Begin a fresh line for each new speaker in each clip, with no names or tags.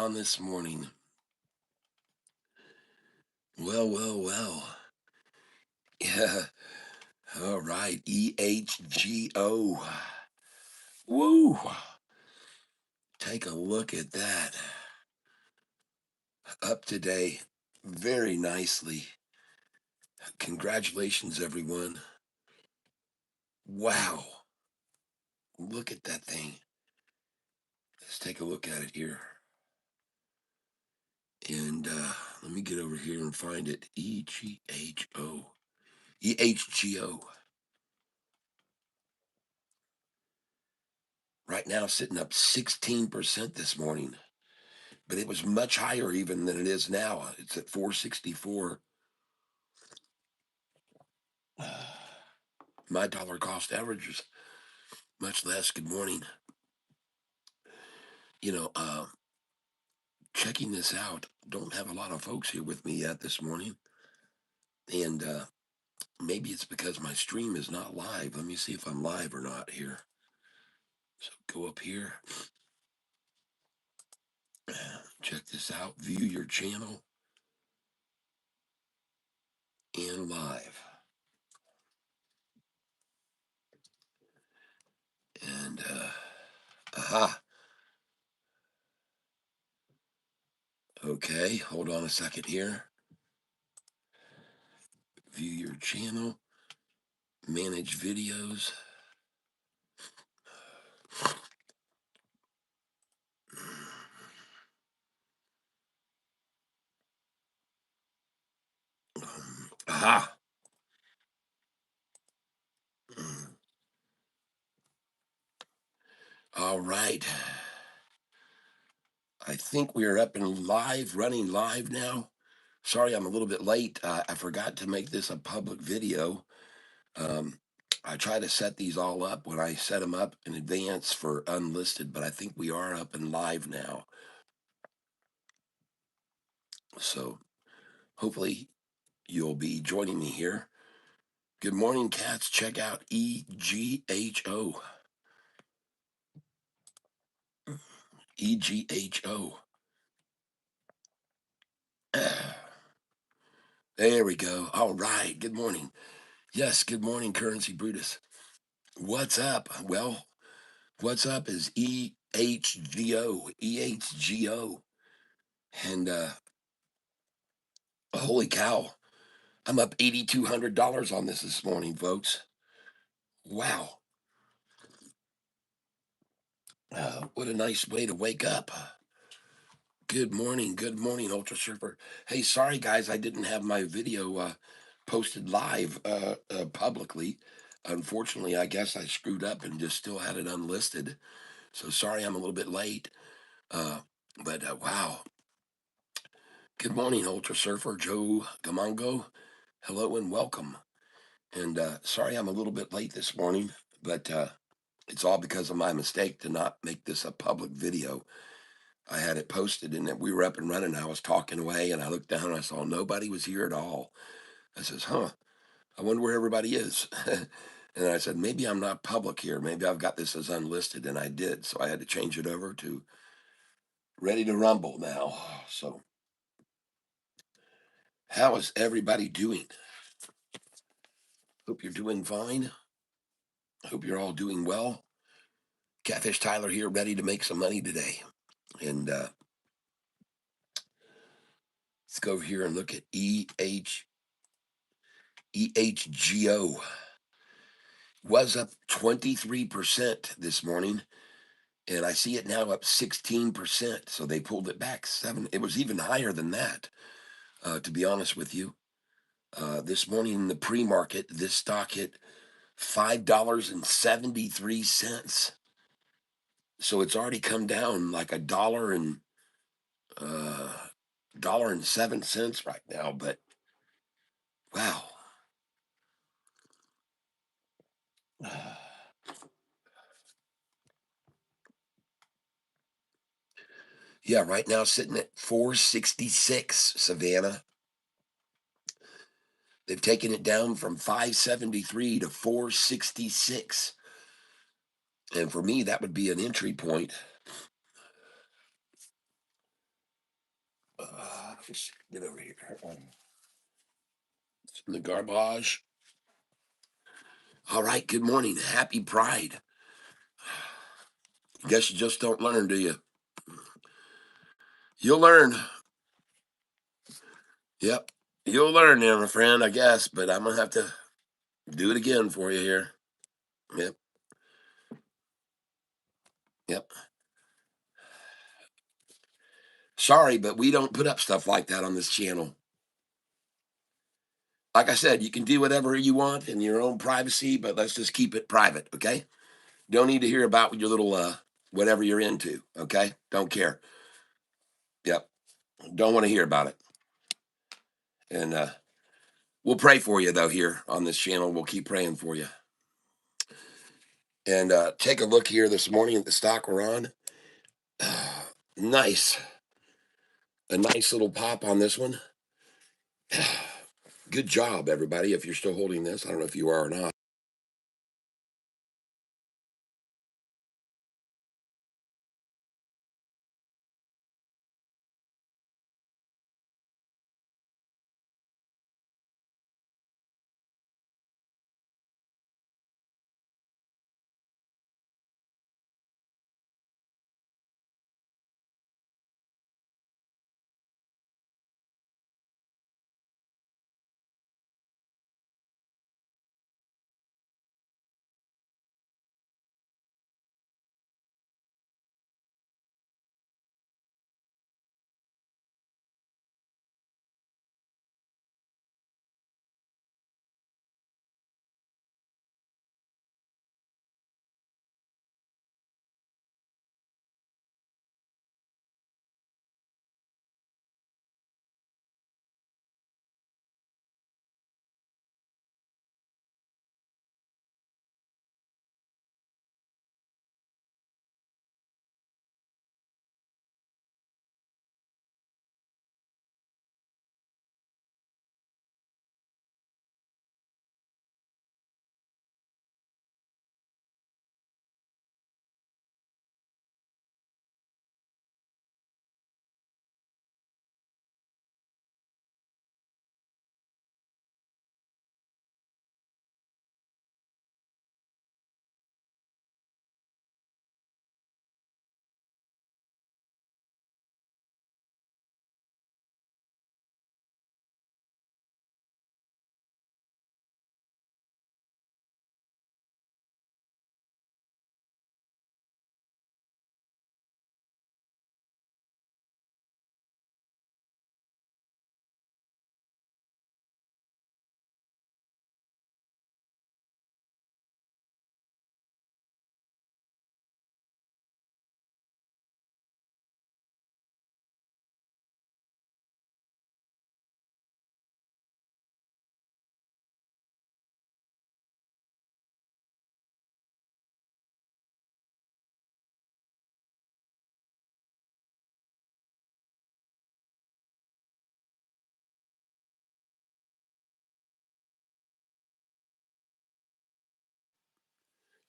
on this morning? Well. Yeah. All right. EHGO. Woo. Take a look at that. Up today. Very nicely. Congratulations, everyone. Wow. Look at that thing. Let's take a look at it here. And let me get over here and find it. EGHO. EHGO. Right now, sitting up 16% this morning. But it was much higher even than it is now. It's at 464. My dollar cost average is much less. Good morning. You know, checking this out. Don't have a lot of folks here with me yet this morning. And maybe it's because my stream is not live. Let me see if I'm live or not here. So go up here. Check this out. View your channel and live. And aha. Okay, hold on a second here. View your channel, manage videos. Aha. All right. I think we are up and live, running live now. Sorry, I'm a little bit late. I forgot to make this a public video. Um, I try to set these all up when I set them up in advance for unlisted, but I think we are up and live now. So hopefully you'll be joining me here. Good morning, cats. Check out EGHO. EGHO. There we go. All right. Good morning. Yes, good morning, Currency Brutus. What's up? Well, what's up is EHGO. EHGO. And holy cow, I'm up $8,200 on this morning, folks. Wow. What a nice way to wake up. Good morning, Ultra Surfer. Hey, sorry guys, I didn't have my video posted live publicly. Unfortunately, I guess I screwed up and just still had it unlisted. So sorry, I'm a little bit late. But wow. Good morning, Ultra Surfer Joe Gamongo. Hello and welcome. And sorry, I'm a little bit late this morning, but it's all because of my mistake to not make this a public video. I had it posted and that we were up and running. I was talking away and I looked down and I saw nobody was here at all. I says, I wonder where everybody is. And I said, maybe I'm not public here. Maybe I've got this as unlisted. And I did. So I had to change it over to ready to rumble now. So how is everybody doing? Hope you're doing fine. Hope you're all doing well. Catfish Tyler here, ready to make some money today. And let's go over here and look at EHGO. Was up 23% this morning, and I see it now up 16%. So they pulled it back seven. It was even higher than that, to be honest with you. This morning in the pre-market, this stock hit $5.73. So it's already come down like a uh, $1.07 right now. But wow. Yeah, right now sitting at 466, Savannah. They've taken it down from 573 to 466. And for me, that would be an entry point. Let's get over here. It's in the garbage. All right. Good morning. Happy Pride. Guess you just don't learn, do you? You'll learn. Yep. You'll learn there, my friend, I guess, but I'm going to have to do it again for you here. Yep. Yep. Sorry, but we don't put up stuff like that on this channel. Like I said, you can do whatever you want in your own privacy, but let's just keep it private, okay? Don't need to hear about your little whatever you're into, okay? Don't care. Yep. Don't want to hear about it. And we'll pray for you though here on this channel. We'll keep praying for you. And take a look here this morning at the stock we're on. Nice. A nice little pop on this one. Good job, everybody. If you're still holding this, I don't know if you are or not.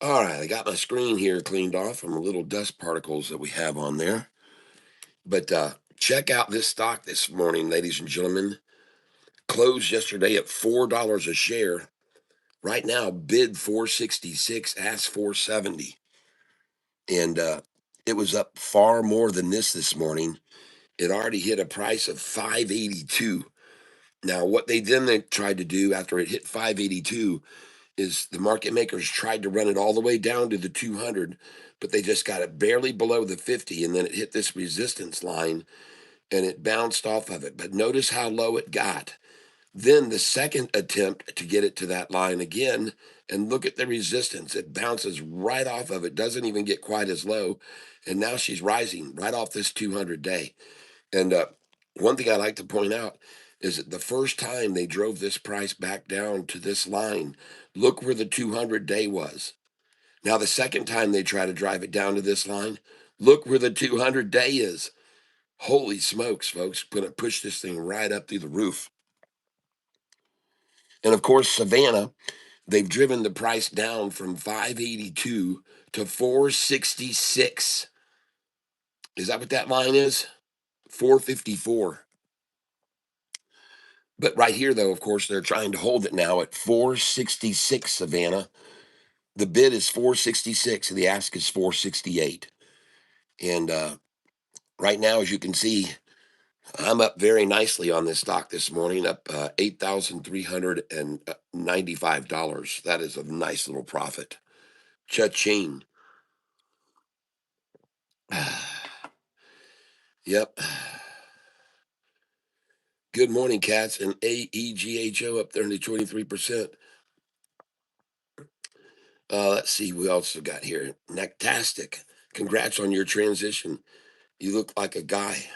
All right, I got my screen here cleaned off from the little dust particles that we have on there. But check out this stock this morning, ladies and gentlemen. Closed yesterday at $4 a share. Right now, bid 466, ask 470. And it was up far more than this morning. It already hit a price of 582. Now, what they tried to do after it hit 582 is the market makers tried to run it all the way down to the 200, but they just got it barely below the 50, and then it hit this resistance line and it bounced off of it. But notice how low it got. Then the second attempt to get it to that line again, and look at the resistance. It bounces right off of it, doesn't even get quite as low. And now she's rising right off this 200 day. And one thing I like to point out is that the first time they drove this price back down to this line, look where the 200 day was. Now, the second time they try to drive it down to this line, look where the 200 day is. Holy smokes, folks, going to push this thing right up through the roof. And of course, Savannah, they've driven the price down from 582 to 466. Is that what that line is? 454. But right here, though, of course, they're trying to hold it now at 466, Savannah. The bid is 466, and the ask is 468. And right now, as you can see, I'm up very nicely on this stock this morning, up $8,395. That is a nice little profit. Cha-ching. Yep. Good morning, cats. And AEGHO up there in the 23%. Let's see, we also got here. Nectastic. Congrats on your transition. You look like a guy.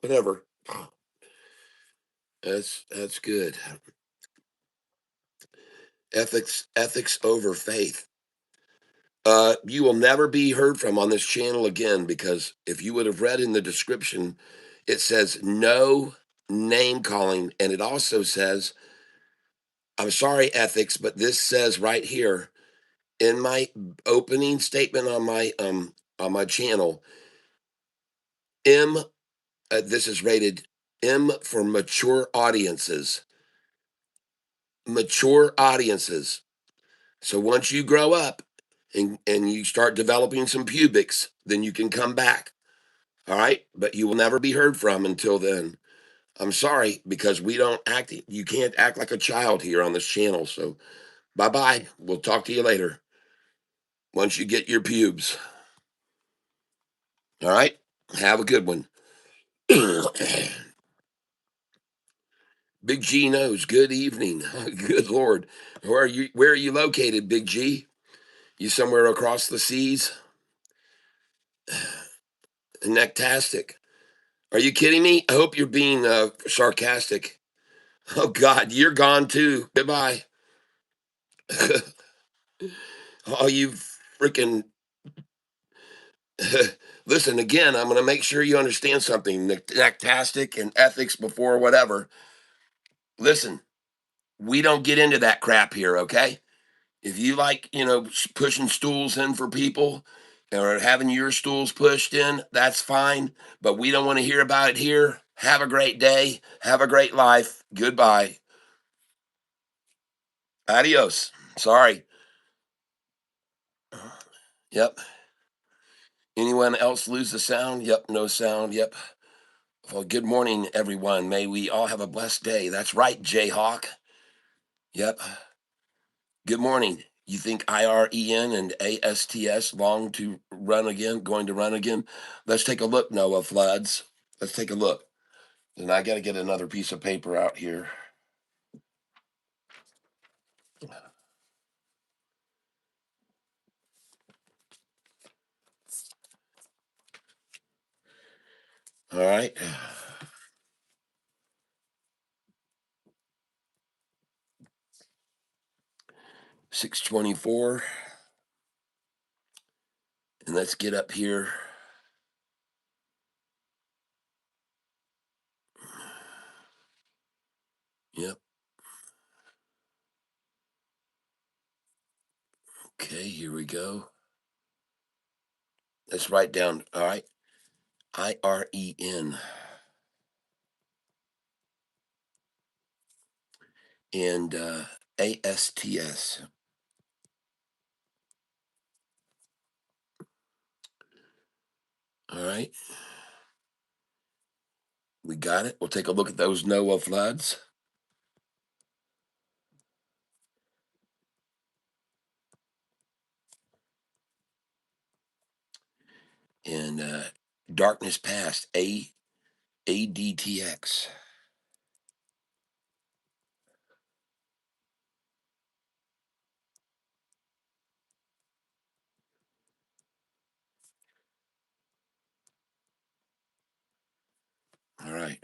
Whatever. That's good. Ethics over faith. You will never be heard from on this channel again, because if you would have read in the description, it says no name calling, and it also says, I'm sorry, ethics, but this says right here in my opening statement on my channel, M. This is rated M for mature audiences. Mature audiences. So once you grow up and you start developing some pubics, then you can come back. All right. But you will never be heard from until then. I'm sorry, because we don't act, you can't act like a child here on this channel. So bye bye. We'll talk to you later once you get your pubes. All right. Have a good one. Big G knows. Good evening. Good Lord. Where are you located, Big G? You somewhere across the seas? Nectastic. Are you kidding me? I hope you're being sarcastic. Oh God, you're gone too. Goodbye. Oh, you freaking. Listen again. I'm going to make sure you understand something. Nectastic and ethics before whatever. Listen, we don't get into that crap here, okay? If you like, pushing stools in for people or having your stools pushed in, that's fine. But we don't want to hear about it here. Have a great day. Have a great life. Goodbye. Adios. Sorry. Yep. Anyone else lose the sound? Yep. No sound. Yep. Well, good morning, everyone. May we all have a blessed day. That's right, Jayhawk. Yep. Good morning. You think IREN and ASTS going to run again? Let's take a look, Noah Floods. Let's take a look. And I got to get another piece of paper out here. All right. 624. And let's get up here. Yep. Okay, here we go. Let's write down. All right. IREN and ASTS. All right. We got it. We'll take a look at those Noah Floods. And Darkness Past, ADTX. All right.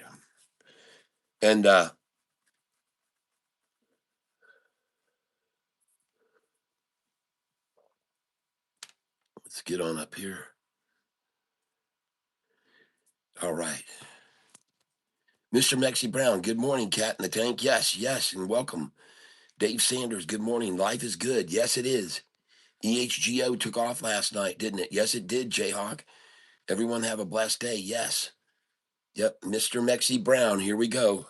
And let's get on up here. All right. Mr. Mexi Brown, good morning, Cat in the Tank. Yes, yes, and welcome. Dave Sanders, good morning. Life is good. Yes, it is. EHGO took off last night, didn't it? Yes, it did, Jayhawk. Everyone have a blessed day. Yes. Yep, Mr. Mexi Brown. Here we go.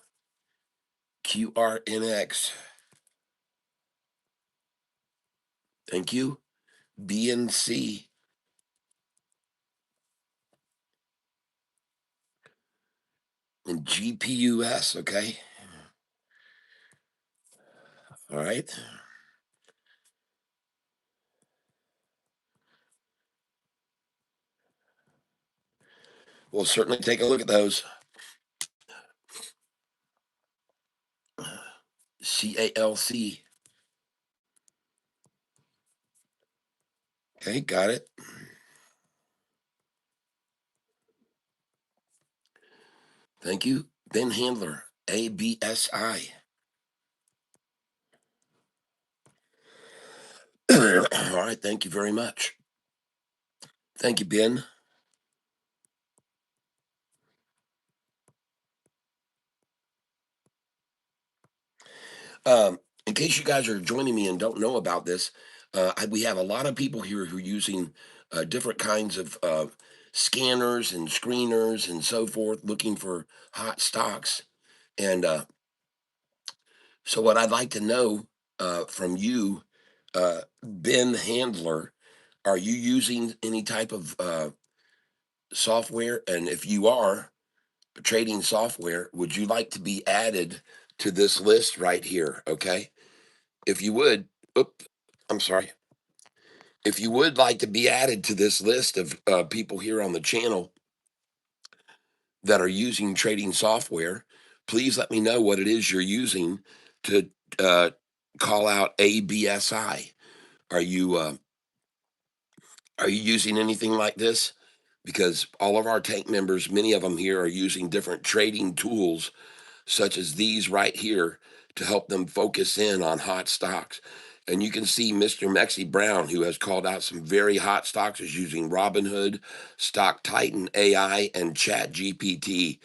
QRNX. Thank you. BNC and GPUS. Okay. All right. We'll certainly take a look at those. CALC. Okay, got it. Thank you. Ben Handler. ABSI. All right. Thank you very much. Thank you, Ben. In case you guys are joining me and don't know about this, we have a lot of people here who are using different kinds of scanners and screeners and so forth, looking for hot stocks. And so, what I'd like to know from you, Ben Handler, are you using any type of software? And if you are trading software, would you like to be added to this list right here? Okay. If you would, oop, I'm sorry. If you would like to be added to this list of people here on the channel that are using trading software, please let me know what it is you're using to uh, call out ABSI. Are you uh, are you using anything like this? Because all of our tank members, many of them here, are using different trading tools such as these right here to help them focus in on hot stocks. And you can see Mr. Mexi Brown, who has called out some very hot stocks, is using Robinhood, Stock Titan AI, and Chat GPT.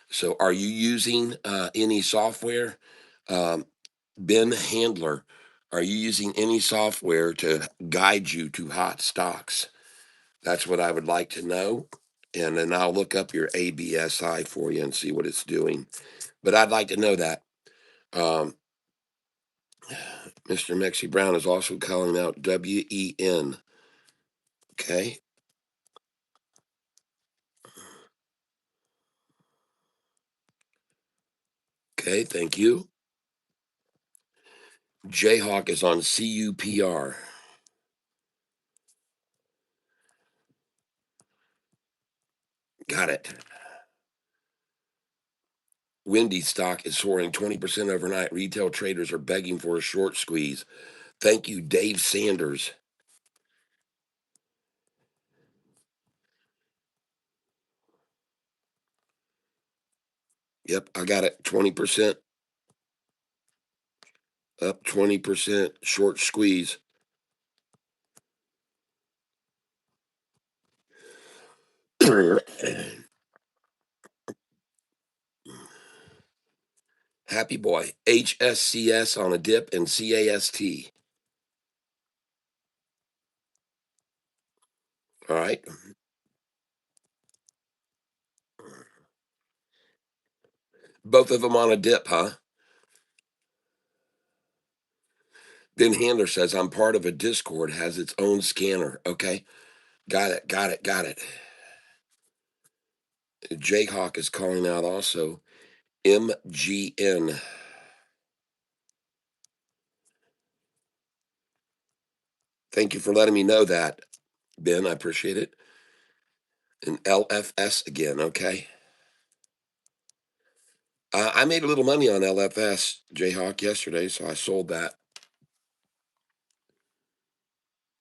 So, are you using any software? Um, Ben Handler, are you using any software to guide you to hot stocks? That's what I would like to know. And then I'll look up your ABSI for you and see what it's doing. But I'd like to know that. Um, Mr. Mexi Brown is also calling out WEN. Okay. Okay. Thank you. Jayhawk is on CUPR. Got it. Wendy stock is soaring 20% overnight. Retail traders are begging for a short squeeze. Thank you, Dave Sanders. Yep, I got it. 20% up, 20% short squeeze. Happy boy. HSCS on a dip and CAST. All right. Both of them on a dip, huh? Ben Handler says, I'm part of a Discord, has its own scanner. Okay. Got it. Got it. Got it. Jayhawk is calling out also MGN. Thank you for letting me know that, Ben. I appreciate it. And LFS again. Okay. I made a little money on LFS, Jayhawk, yesterday, so I sold that.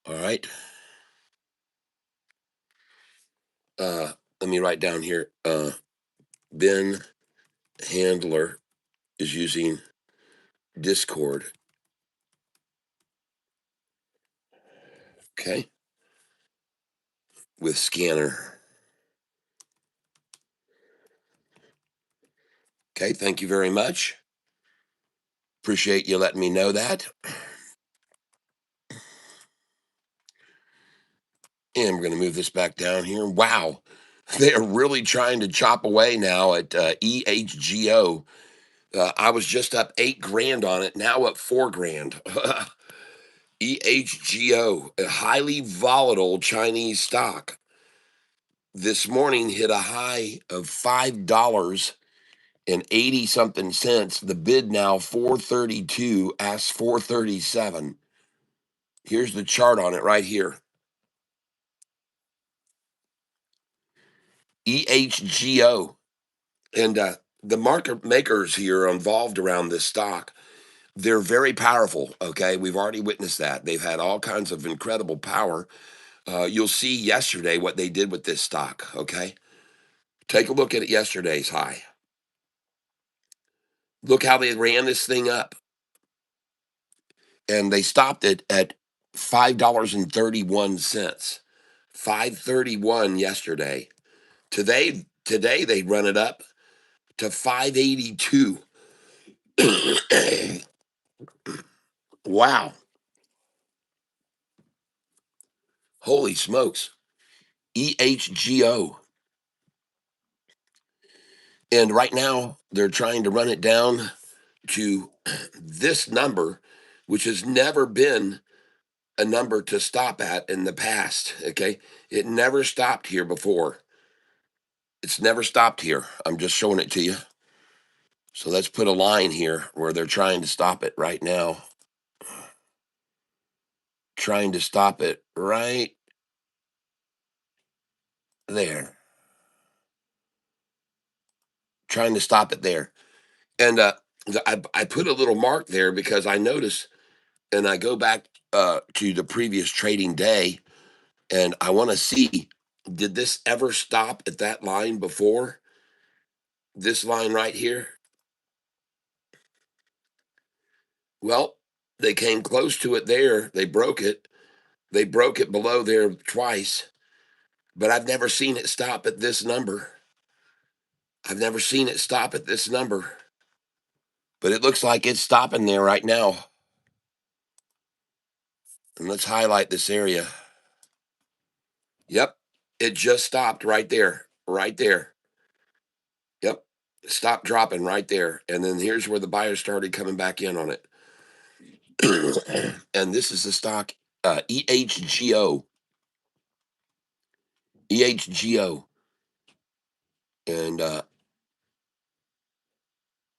All right. Let me write down here. Ben Handler is using Discord. Okay. With scanner. Okay. Thank you very much. Appreciate you letting me know that. And we're going to move this back down here. Wow. They are really trying to chop away now at EHGO. I was just up 8 grand on it, now up 4 grand. EHGO, a highly volatile Chinese stock, this morning hit a high of $5.80 something cents. The bid now 432, asks 437. Here's the chart on it right here. EHGO. And the market makers here involved around this stock, they're very powerful. Okay. We've already witnessed that. They've had all kinds of incredible power. You'll see yesterday what they did with this stock. Okay. Take a look at it yesterday's high. Look how they ran this thing up. And they stopped it at $5.31. 531 yesterday. Today they run it up to 582. Wow. Holy smokes. EHGO. And right now they're trying to run it down to this number, which has never been a number to stop at in the past. Okay. It never stopped here before. It's never stopped here. I'm just showing it to you. So let's put a line here where they're trying to stop it right now. Trying to stop it right there. Trying to stop it there. And I put a little mark there because I notice, and I go back to the previous trading day, and I want to see, did this ever stop at that line before? This line right here? Well, they came close to it there. They broke it. They broke it below there twice, but I've never seen it stop at this number. I've never seen it stop at this number, but it looks like it's stopping there right now. And let's highlight this area. Yep, it just stopped right there, right there. Yep, stopped dropping right there. And then here's where the buyers started coming back in on it. And this is the stock EHGO. EHGO. And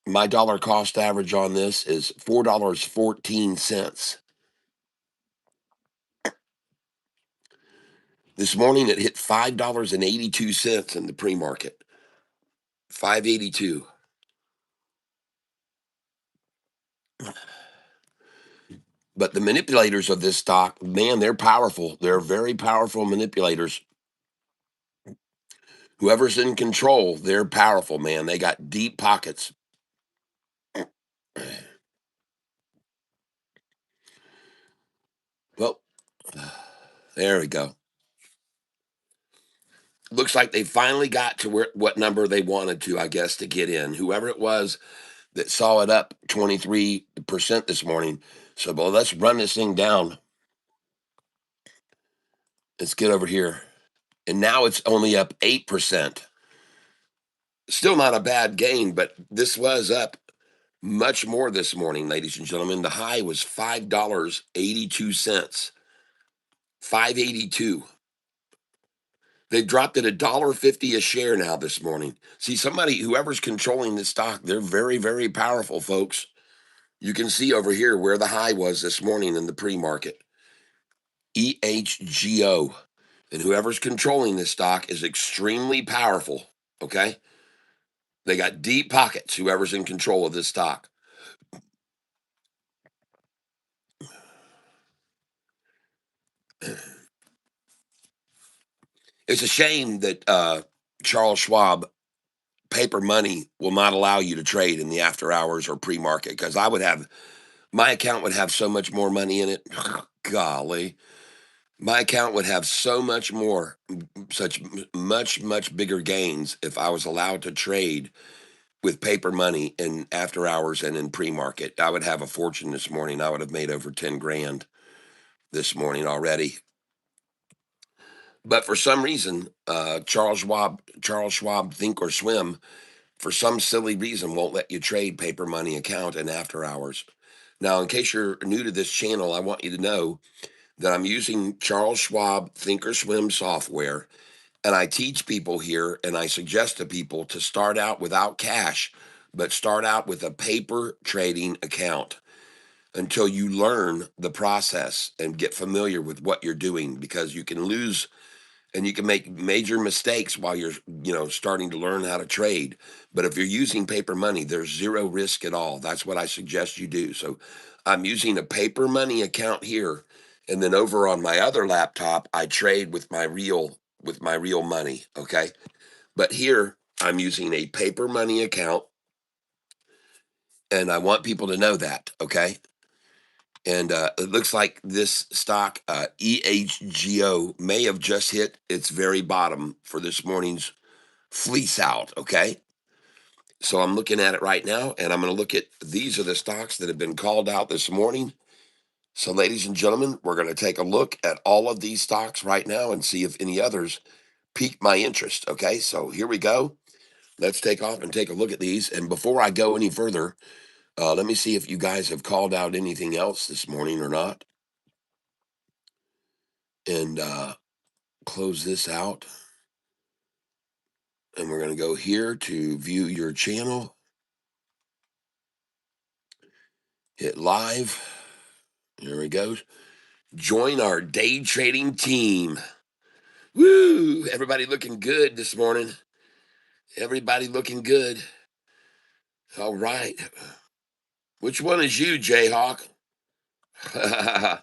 my dollar cost average on this is $4.14. This morning it hit $5.82 in the pre-market. 582. But the manipulators of this stock, man, they're powerful. They're very powerful manipulators. Whoever's in control, they're powerful, man. They got deep pockets. Well, there we go. Looks like they finally got to what number they wanted to, I guess, to get in. Whoever it was that saw it up 23% this morning. So, well, let's run this thing down. Let's get over here. And now it's only up 8%. Still not a bad gain, but this was up much more this morning, ladies and gentlemen. The high was $5.82. 582. They dropped it $1.50 a share now this morning. See, whoever's controlling this stock, they're very, very powerful, folks. You can see over here where the high was this morning in the pre-market. EHGO. And whoever's controlling this stock is extremely powerful. Okay. They got deep pockets, whoever's in control of this stock. It's a shame that Charles Schwab paper money will not allow you to trade in the after hours or pre-market, because my account would have so much more money in it. Golly, my account would have so much more, much bigger gains if I was allowed to trade with paper money in after hours and in pre-market. I would have a fortune this morning. I would have made over 10 grand this morning already. But for some reason, Charles Schwab Think or Swim, for some silly reason, won't let you trade paper money account and after hours. Now, in case you're new to this channel, I want you to know that I'm using Charles Schwab Thinkorswim software, and I teach people here and I suggest to people to start out without cash, but start out with a paper trading account until you learn the process and get familiar with what you're doing, because you can lose and you can make major mistakes while you're starting to learn how to trade. But if you're using paper money, there's zero risk at all. That's what I suggest you do. So I'm using a paper money account here, and then over on my other laptop I trade with my real money. Okay, but here I'm using a paper money account, and I want people to know that. Okay, and it looks like this stock, EHGO, may have just hit its very bottom for this morning's fleece out. Okay. So I'm looking at it right now, and I'm going to look at these are the stocks that have been called out this morning. So, ladies and gentlemen, we're going to take a look at all of these stocks right now and see if any others pique my interest. Okay. So here we go. Let's take off and take a look at these. And before I go any further, let me see if you guys have called out anything else this morning or not. And close this out. And we're going to go here to view your channel, hit live. There we go. Join our day trading team. Woo! Everybody looking good this morning. Everybody looking good. All right. Which one is you, Jayhawk? I'm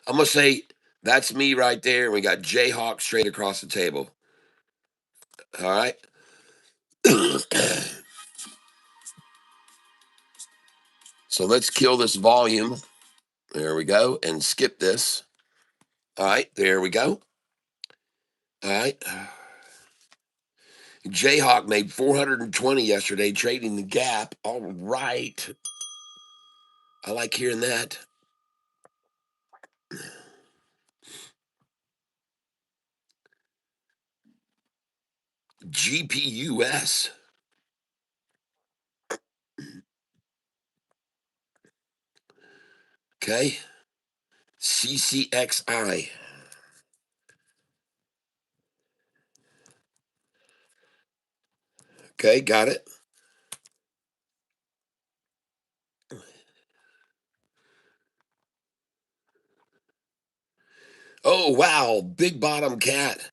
going to say that's me right there. We got Jayhawk straight across the table. All right. So let's kill this volume. There we go. And skip this. All right. There we go. All right. Jayhawk made 420 yesterday trading the gap. All right. I like hearing that. GPUS. Okay. CCXI. Okay, got it. Oh, wow. Big bottom cat.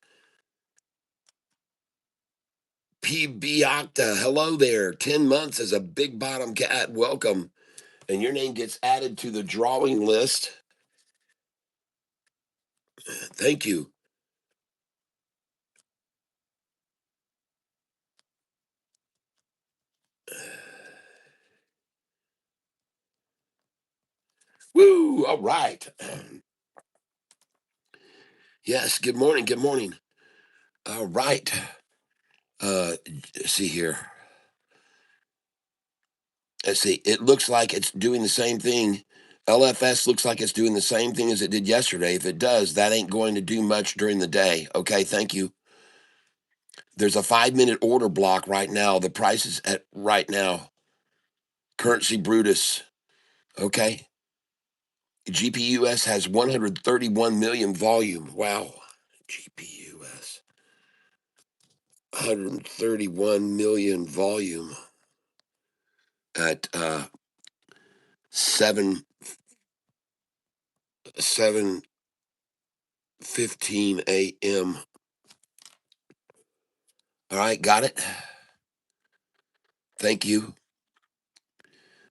PB Octa. Hello there. 10 months as a big bottom cat. Welcome. And your name gets added to the drawing list. Thank you. Woo. All right. Yes. Good morning. Good morning. All right. See here. Let's see. It looks like it's doing the same thing. LFS looks like it's doing the same thing as it did yesterday. If it does, that ain't going to do much during the day. Okay. Thank you. There's a 5-minute order block right now. The price is at right now. Currency Brutus. Okay. GPUS has 131 million volume. Wow. GPUS. 131 million volume at 7:15 a.m. All right, got it. Thank you.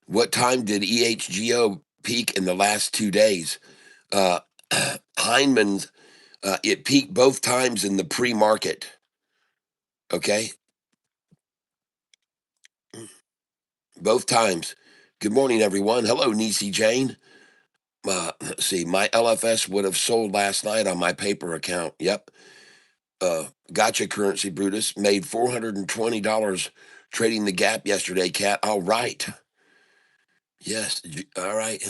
What time did EHGO peak in the last 2 days? Uh, Heineman's, it peaked both times in the pre-market. Okay, both times. Good morning, everyone. Hello, Nisi Jane. Let's see, my LFS would have sold last night on my paper account. Yep. Gotcha, Currency Brutus. Made $420 trading the gap yesterday, Cat. All right. Yes. All right.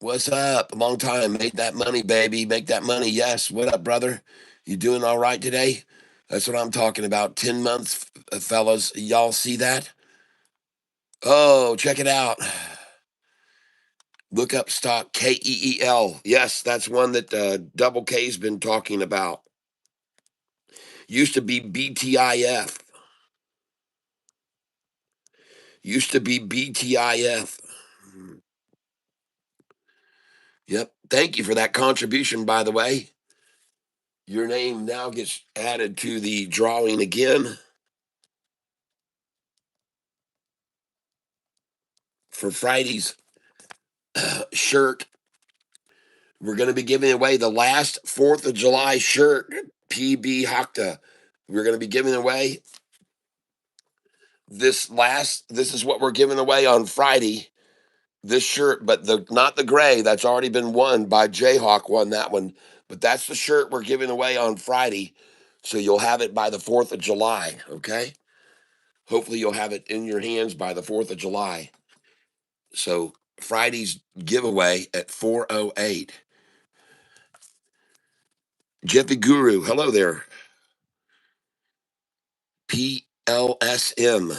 What's up? Long time. Make that money, baby. Make that money. Yes. What up, brother? You doing all right today? That's what I'm talking about. 10 months, fellas. Y'all see that? Oh, check it out. Look up stock KEEL. Yes, that's one that Double K's been talking about. Used to be BTIF. Used to be BTIF. Yep. Thank you for that contribution, by the way. Your name now gets added to the drawing again for Friday's shirt. We're going to be giving away the last 4th of July shirt, PB Hakta. We're going to be giving away this is what we're giving away on Friday, this shirt, but not the gray. That's already been won by Jayhawk, won that one. But that's the shirt we're giving away on Friday. So you'll have it by the 4th of July, okay? Hopefully you'll have it in your hands by the 4th of July. So Friday's giveaway at 4:08. Jeffy Guru, hello there. PLSM.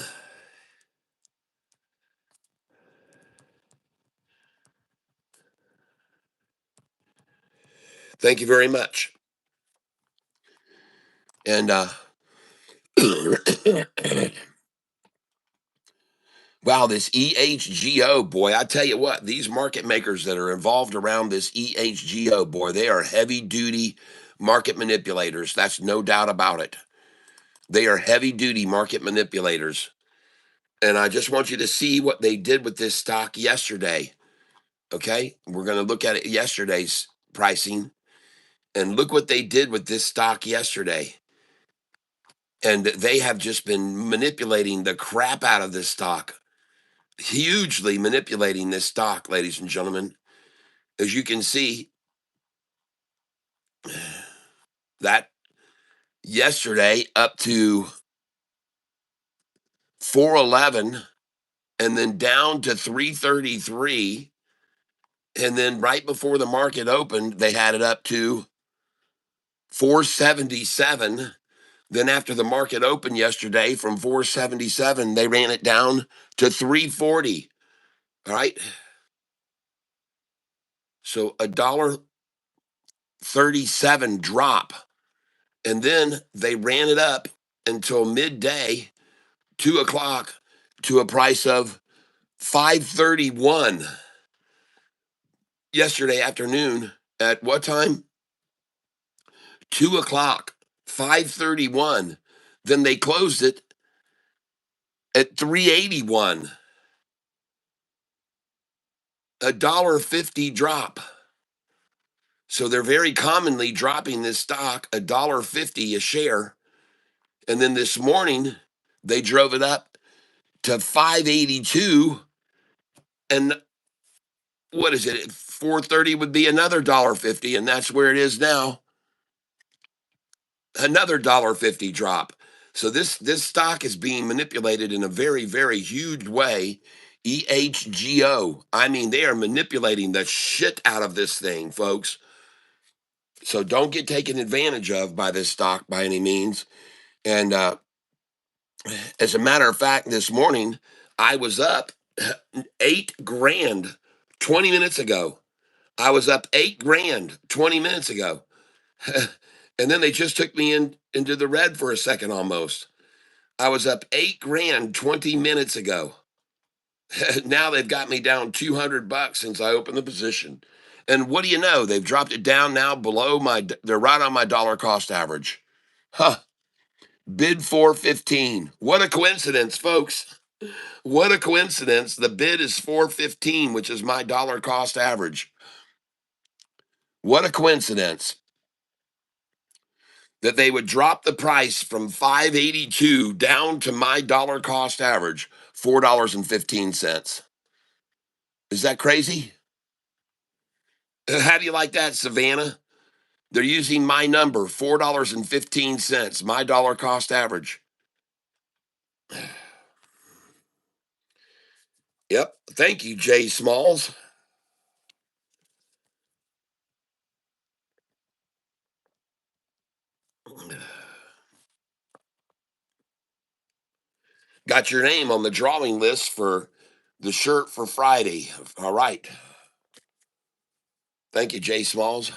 Thank you very much. And wow, this EHGO, boy, I tell you what, these market makers that are involved around this EHGO, boy, they are heavy duty market manipulators. That's no doubt about it. They are heavy duty market manipulators. And I just want you to see what they did with this stock yesterday. Okay. We're going to look at it yesterday's pricing and look what they did with this stock yesterday. And they have just been manipulating the crap out of this stock, hugely manipulating this stock, ladies and gentlemen. As you can see, that yesterday up to 411 and then down to 333. And then right before the market opened, they had it up to 477. Then after the market opened yesterday from 477, they ran it down to 340. All right. So $1.37 drop. And then they ran it up until midday, 2 o'clock, to a price of 531 yesterday afternoon. At what time? 2 o'clock, 531. Then they closed it at 381. $1.50 drop. So they're very commonly dropping this stock $1.50 a share. And then this morning they drove it up to 582. And what is it? 430 would be another $1.50, and that's where it is now. Another $1.50 drop. So this stock is being manipulated in a very, very huge way. EHGO. I mean, they are manipulating the shit out of this thing, folks. So don't get taken advantage of by this stock by any means. And as a matter of fact, this morning I was up 8 grand 20 minutes ago. I was up 8 grand 20 minutes ago. And then they just took me into the red for a second almost. I was up 8 grand 20 minutes ago. Now they've got me down $200 since I opened the position. And what do you know? They've dropped it down now below they're right on my dollar cost average. Huh. Bid 415. What a coincidence, folks. What a coincidence. The bid is 415, which is my dollar cost average. What a coincidence that they would drop the price from 582 down to my dollar cost average, $4.15. Is that crazy? How do you like that, Savannah? They're using my number, $4.15, my dollar cost average. Yep. Thank you, Jay Smalls. Got your name on the drawing list for the shirt for Friday. All right. Thank you, Jay Smalls.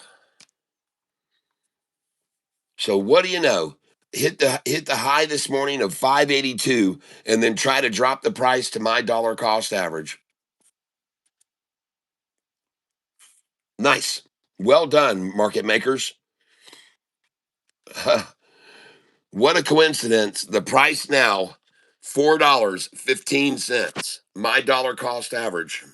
So what do you know? Hit the high this morning of 582 and then try to drop the price to my dollar cost average. Nice. Well done, market makers. What a coincidence. The price now, $4.15. My dollar cost average.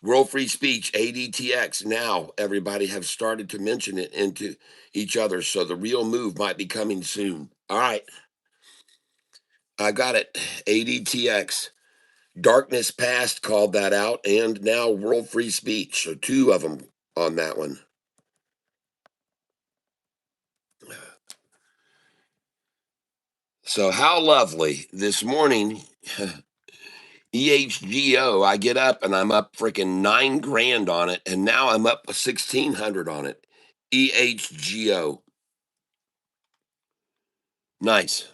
World Free Speech, ADTX. Now everybody have started to mention it into each other. So the real move might be coming soon. All right. I got it. ADTX. Darkness Past called that out, and now World Free Speech. So two of them on that one. So how lovely this morning. EHGO, I get up and I'm up freaking 9 grand on it, and now I'm up 1,600 on it. EHGO. Nice.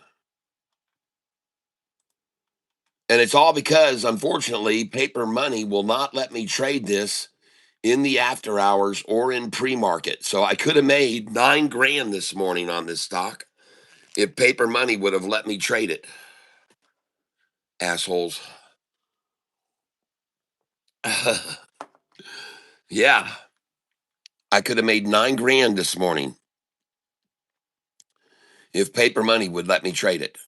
And it's all because, unfortunately, paper money will not let me trade this in the after hours or in pre-market. So I could have made 9 grand this morning on this stock if paper money would have let me trade it. Assholes. Yeah, I could have made 9 grand this morning if paper money would let me trade it.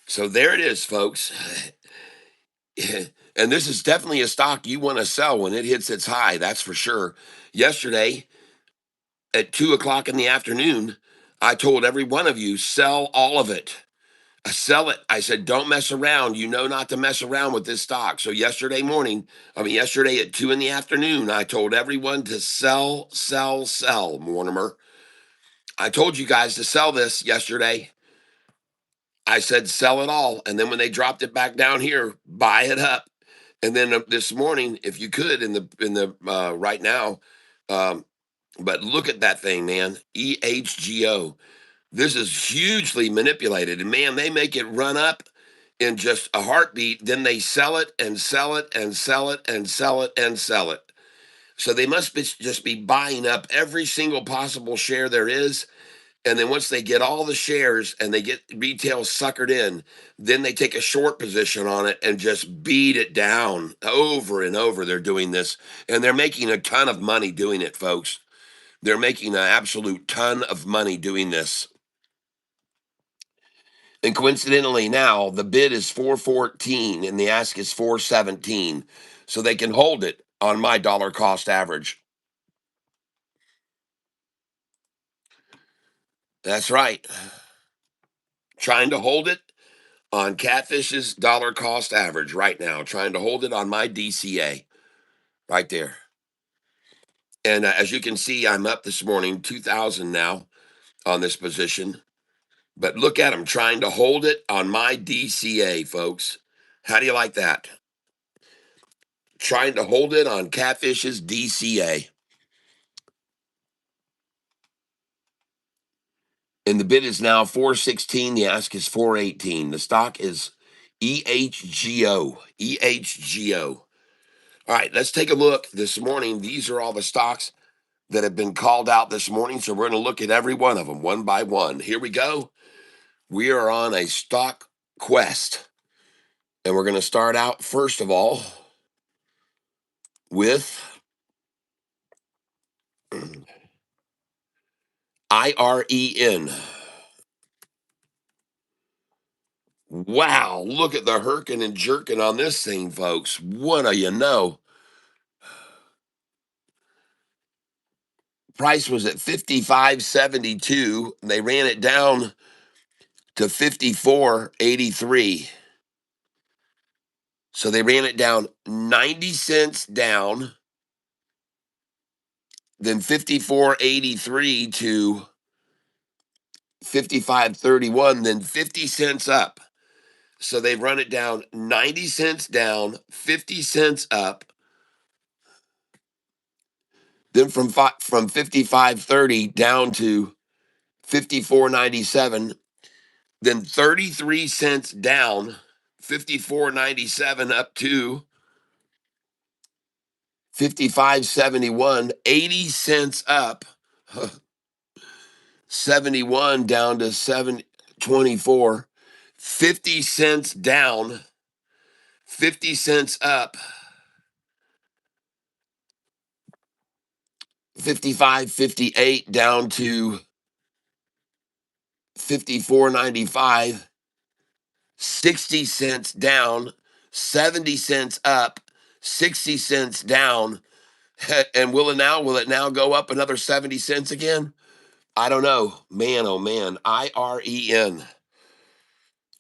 So there it is, folks. And this is definitely a stock you want to sell when it hits its high. That's for sure. Yesterday at 2 o'clock in the afternoon, I told every one of you, sell all of it. Sell it. I said, don't mess around. You know not to mess around with this stock. So yesterday at 2 in the afternoon, I told everyone to sell, sell, sell, Mortimer. I told you guys to sell this yesterday. I said, sell it all. And then when they dropped it back down here, buy it up. And then this morning, if you could, in the right now, um, but look at that thing, man. EHGO. This is hugely manipulated, and man, they make it run up in just a heartbeat. Then they sell it and sell it and sell it and sell it and sell it. So they must just be buying up every single possible share there is. And then once they get all the shares and they get retail suckered in, then they take a short position on it and just beat it down over and over. They're doing this, and they're making a ton of money doing it, folks. They're making an absolute ton of money doing this. And coincidentally, now the bid is 414 and the ask is 417. So they can hold it on my dollar cost average. That's right. Trying to hold it on Catfish's dollar cost average right now, trying to hold it on my DCA right there. And as you can see, I'm up this morning, 2,000 now on this position. But look at them trying to hold it on my DCA, folks. How do you like that? Trying to hold it on Catfish's DCA. And the bid is now 416. The ask is 418. The stock is EHGO. EHGO. All right, let's take a look this morning. These are all the stocks that have been called out this morning. So we're going to look at every one of them one by one. Here we go. We are on a stock quest. And we're going to start out, first of all, with IREN. Wow, look at the herking and jerking on this thing, folks. What do you know? Price was at 55.72. They ran it down to 54.83. So they ran it down 90 cents down, then 54.83 to 55.31, then 50 cents up. So they've run it down 90 cents down, 50 cents up. Then from 55.30 down to 54.97, then 33 cents down, 54.97 up to 55.71, 80 cents up, 71 down to 7.24, 50 cents down, 50 cents up, 55.58 down to 54.95, 60 cents down, 70 cents up, 60 cents down. And will it now go up another 70 cents again? I don't know. Man, oh man. IREN.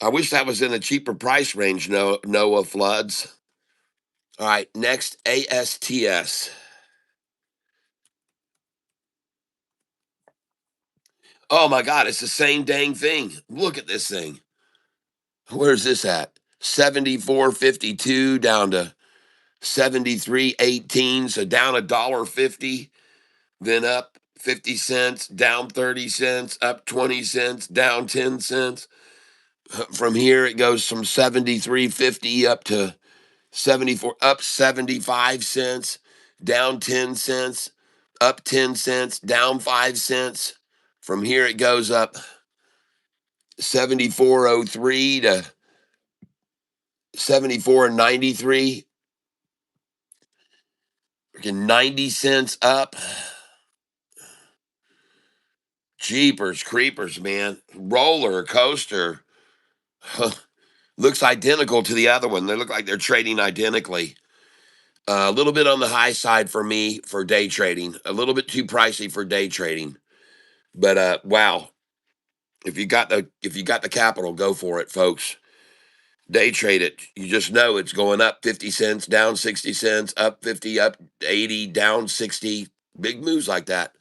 I wish that was in a cheaper price range, Noah Floods. All right, next ASTS. Oh my God, it's the same dang thing. Look at this thing. Where's this at? 74.52 down to 73.18. So down $1.50, then up 50 cents, down 30 cents, up 20 cents, down 10 cents. From here, it goes from 73.50 up to 74, up 75 cents, down 10 cents, up 10 cents, down 5 cents. From here, it goes up 74.03 to 74.93. Freaking 90 cents up. Jeepers creepers, man. Roller coaster. Looks identical to the other one. They look like they're trading identically. A little bit on the high side for me for day trading. A little bit too pricey for day trading. But wow, if you got the capital, go for it, folks. Day trade it. You just know it's going up 50 cents, down 60 cents, up 50, up 80, down 60. Big moves like that.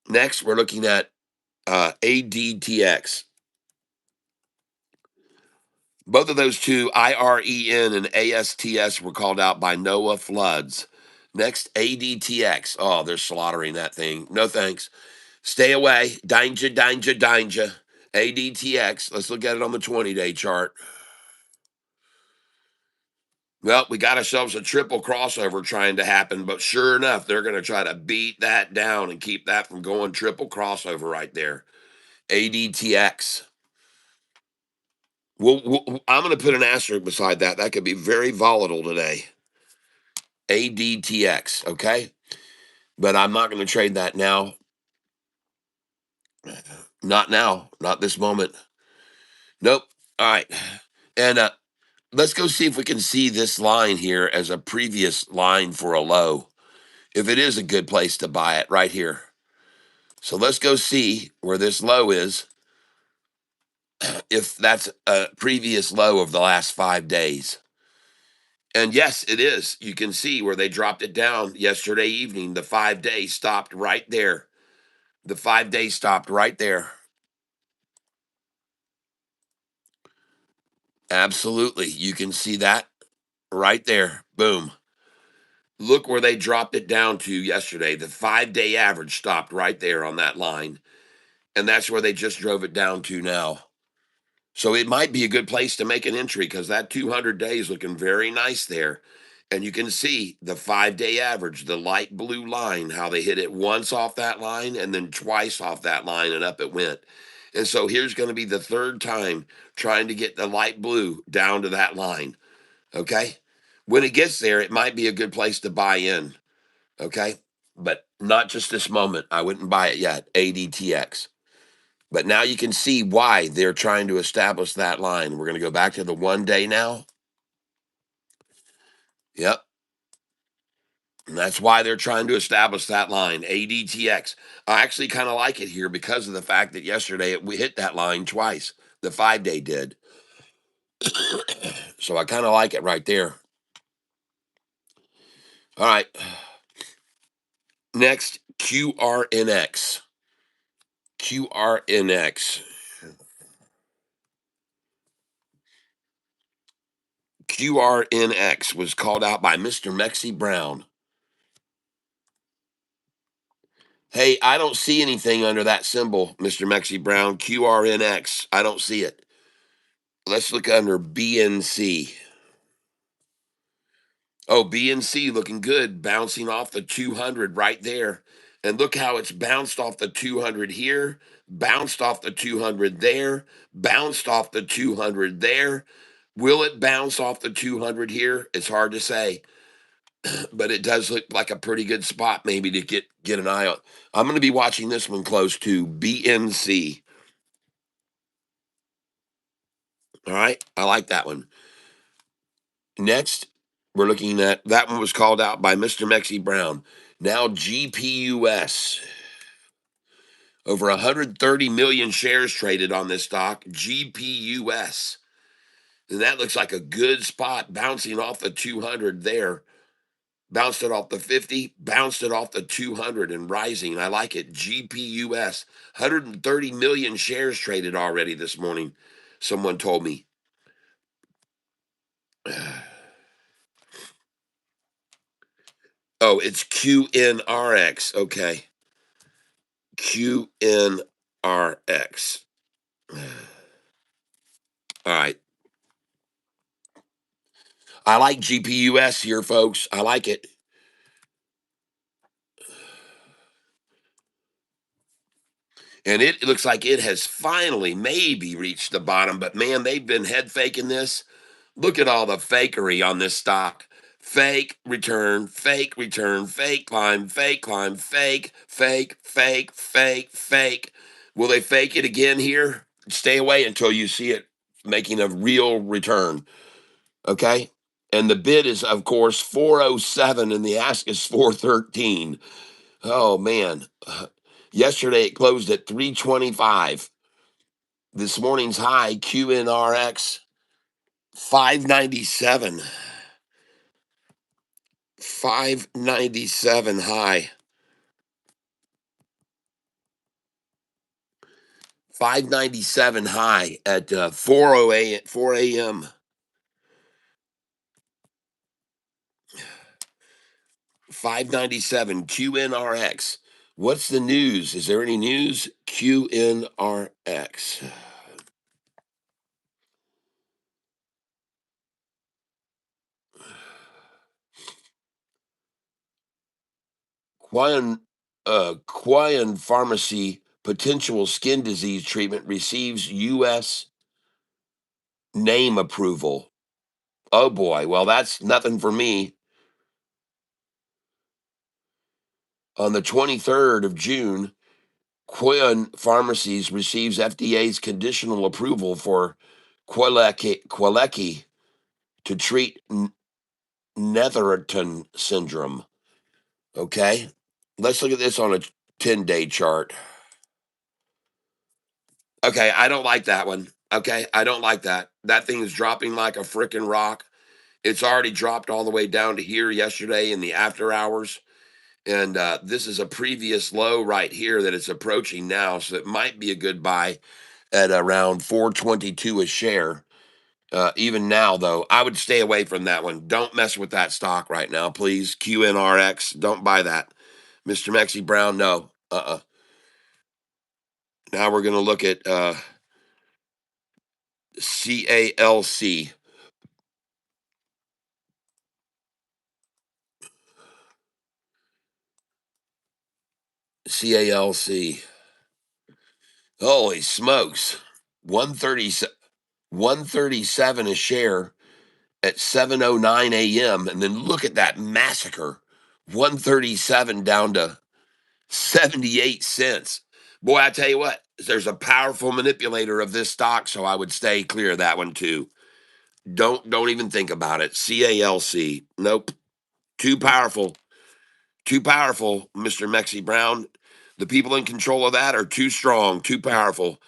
Next, we're looking at ADTX. Both of those two, IREN and ASTS, were called out by Noah Floods. Next, ADTX. Oh, they're slaughtering that thing. No thanks. Stay away. Danger, danger, danger. ADTX. Let's look at it on the 20-day chart. Well, we got ourselves a triple crossover trying to happen, but sure enough, they're going to try to beat that down and keep that from going triple crossover right there. ADTX. I'm going to put an asterisk beside that. That could be very volatile today. ADTX, okay? But I'm not going to trade that now. Not now. Not this moment. Nope. All right. And let's go see if we can see this line here as a previous line for a low. If it is a good place to buy it, right here. So let's go see where this low is, if that's a previous low of the last 5 days. And yes, it is. You can see where they dropped it down yesterday evening. The 5 day stopped right there. The 5 day stopped right there. Absolutely. You can see that right there. Boom. Look where they dropped it down to yesterday. The 5 day average stopped right there on that line. And that's where they just drove it down to now. So it might be a good place to make an entry because that 200 days looking very nice there. And you can see the 5 day average, the light blue line, how they hit it once off that line and then twice off that line and up it went. And so here's going to be the third time trying to get the light blue down to that line. Okay. When it gets there, it might be a good place to buy in. Okay. But not just this moment. I wouldn't buy it yet. ADTX. But now you can see why they're trying to establish that line. We're going to go back to the 1 day now. Yep. And that's why they're trying to establish that line, ADTX. I actually kind of like it here because of the fact that yesterday we hit that line twice. The 5 day did. So I kind of like it right there. All right. Next, QRNX. QRNX. QRNX was called out by Mr. Mexi Brown. Hey, I don't see anything under that symbol, Mr. Mexi Brown. QRNX. I don't see it. Let's look under BNC. Oh, BNC looking good, bouncing off the 200 right there. And look how it's bounced off the 200 here, bounced off the 200 there, bounced off the 200 there. Will it bounce off the 200 here? It's hard to say, but it does look like a pretty good spot maybe to get an eye on. I'm going to be watching this one close to BNC. All right, I like that one. Next, we're looking at that one was called out by Mr. Mexi Brown. Now GPUS. Over 130 million shares traded on this stock, GPUS. And that looks like a good spot bouncing off the 200 there. Bounced it off the 50, bounced it off the 200 and rising. I like it. GPUS. 130 million shares traded already this morning, someone told me. Oh, it's QNRX. Okay. QNRX. All right. I like GPUS here, folks. I like it. And it looks like it has finally maybe reached the bottom, but man, they've been head faking this. Look at all the fakery on this stock. Fake return, fake return, fake climb, fake climb, fake, fake, fake, fake, fake. Will they fake it again here? Stay away until you see it making a real return. Okay. And the bid is, of course, 407 and the ask is 413. Oh, man. Yesterday it closed at 325. This morning's high, QNRX, 597. 597 high. 597 high at 4 a.m. 597 QNRX. What's the news? Is there any news? QNRX. Quion Pharmacy potential skin disease treatment receives U.S. name approval. Oh boy, well, that's nothing for me. On the 23rd of June, Quion Pharmacies receives FDA's conditional approval for Quelecki to treat Netherton syndrome. Okay, let's look at this on a 10-day chart. Okay, I don't like that one. Okay, I don't like that. That thing is dropping like a freaking rock. It's already dropped all the way down to here yesterday in the after hours. And this is a previous low right here that it's approaching now. So it might be a good buy at around 422 a share. Even now, though, I would stay away from that one. Don't mess with that stock right now, please. QNRX, don't buy that. Mr. Mexi Brown, no. Now we're going to look at CALC. CALC. Holy smokes. 137, 137 a share at 7:09 a.m. And then look at that massacre. 137 down to 78 cents. Boy, I tell you what, there's a powerful manipulator of this stock, so I would stay clear of that one too. Don't even think about it. CALC. Nope. Too powerful. Too powerful, Mr. Mexi Brown. The people in control of that are too strong, too powerful.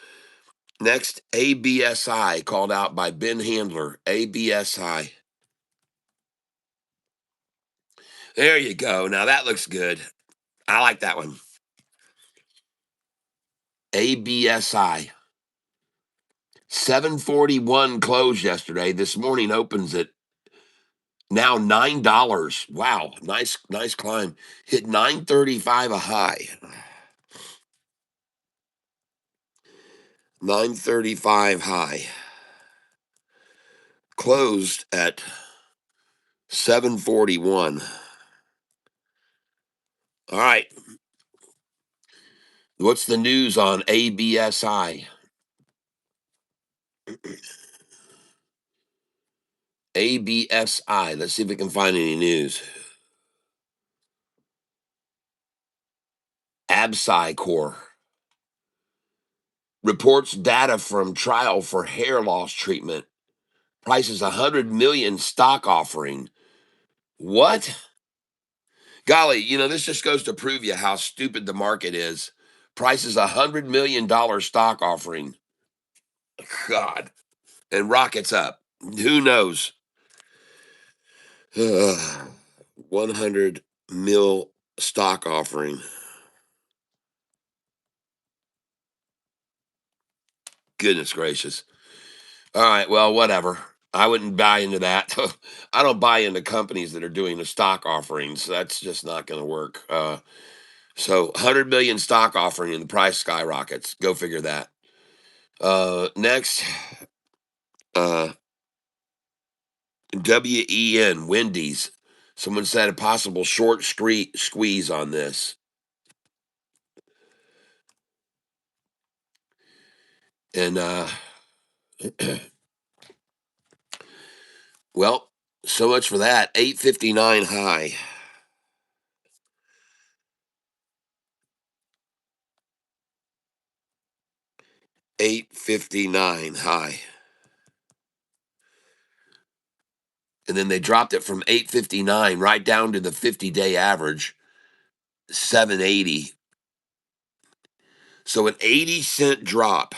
Next, ABSI, called out by Ben Handler. ABSI. There you go. Now that looks good. I like that one. ABSI. 741 closed yesterday. This morning opens at now $9. Wow. Nice climb. Hit 935 a high. 935 high. Closed at 741. All right. What's the news on ABSI? ABSI. Let's see if we can find any news. Absci Core reports data from trial for hair loss treatment. Prices 100 million stock offering. What? Golly, this just goes to prove you how stupid the market is. Prices $100 million stock offering. God. And rockets up. Who knows? 100 mil stock offering. Goodness gracious. All right, well, whatever. I wouldn't buy into that. I don't buy into companies that are doing the stock offerings. That's just not going to work. So 100 million stock offering and the price skyrockets. Go figure that. Next, uh, WEN, Wendy's. Someone said a possible short squeeze on this. And, well, so much for that. 859 high. 859 high. And then they dropped it from 859 right down to the 50-day average, 780. So an 80-cent drop.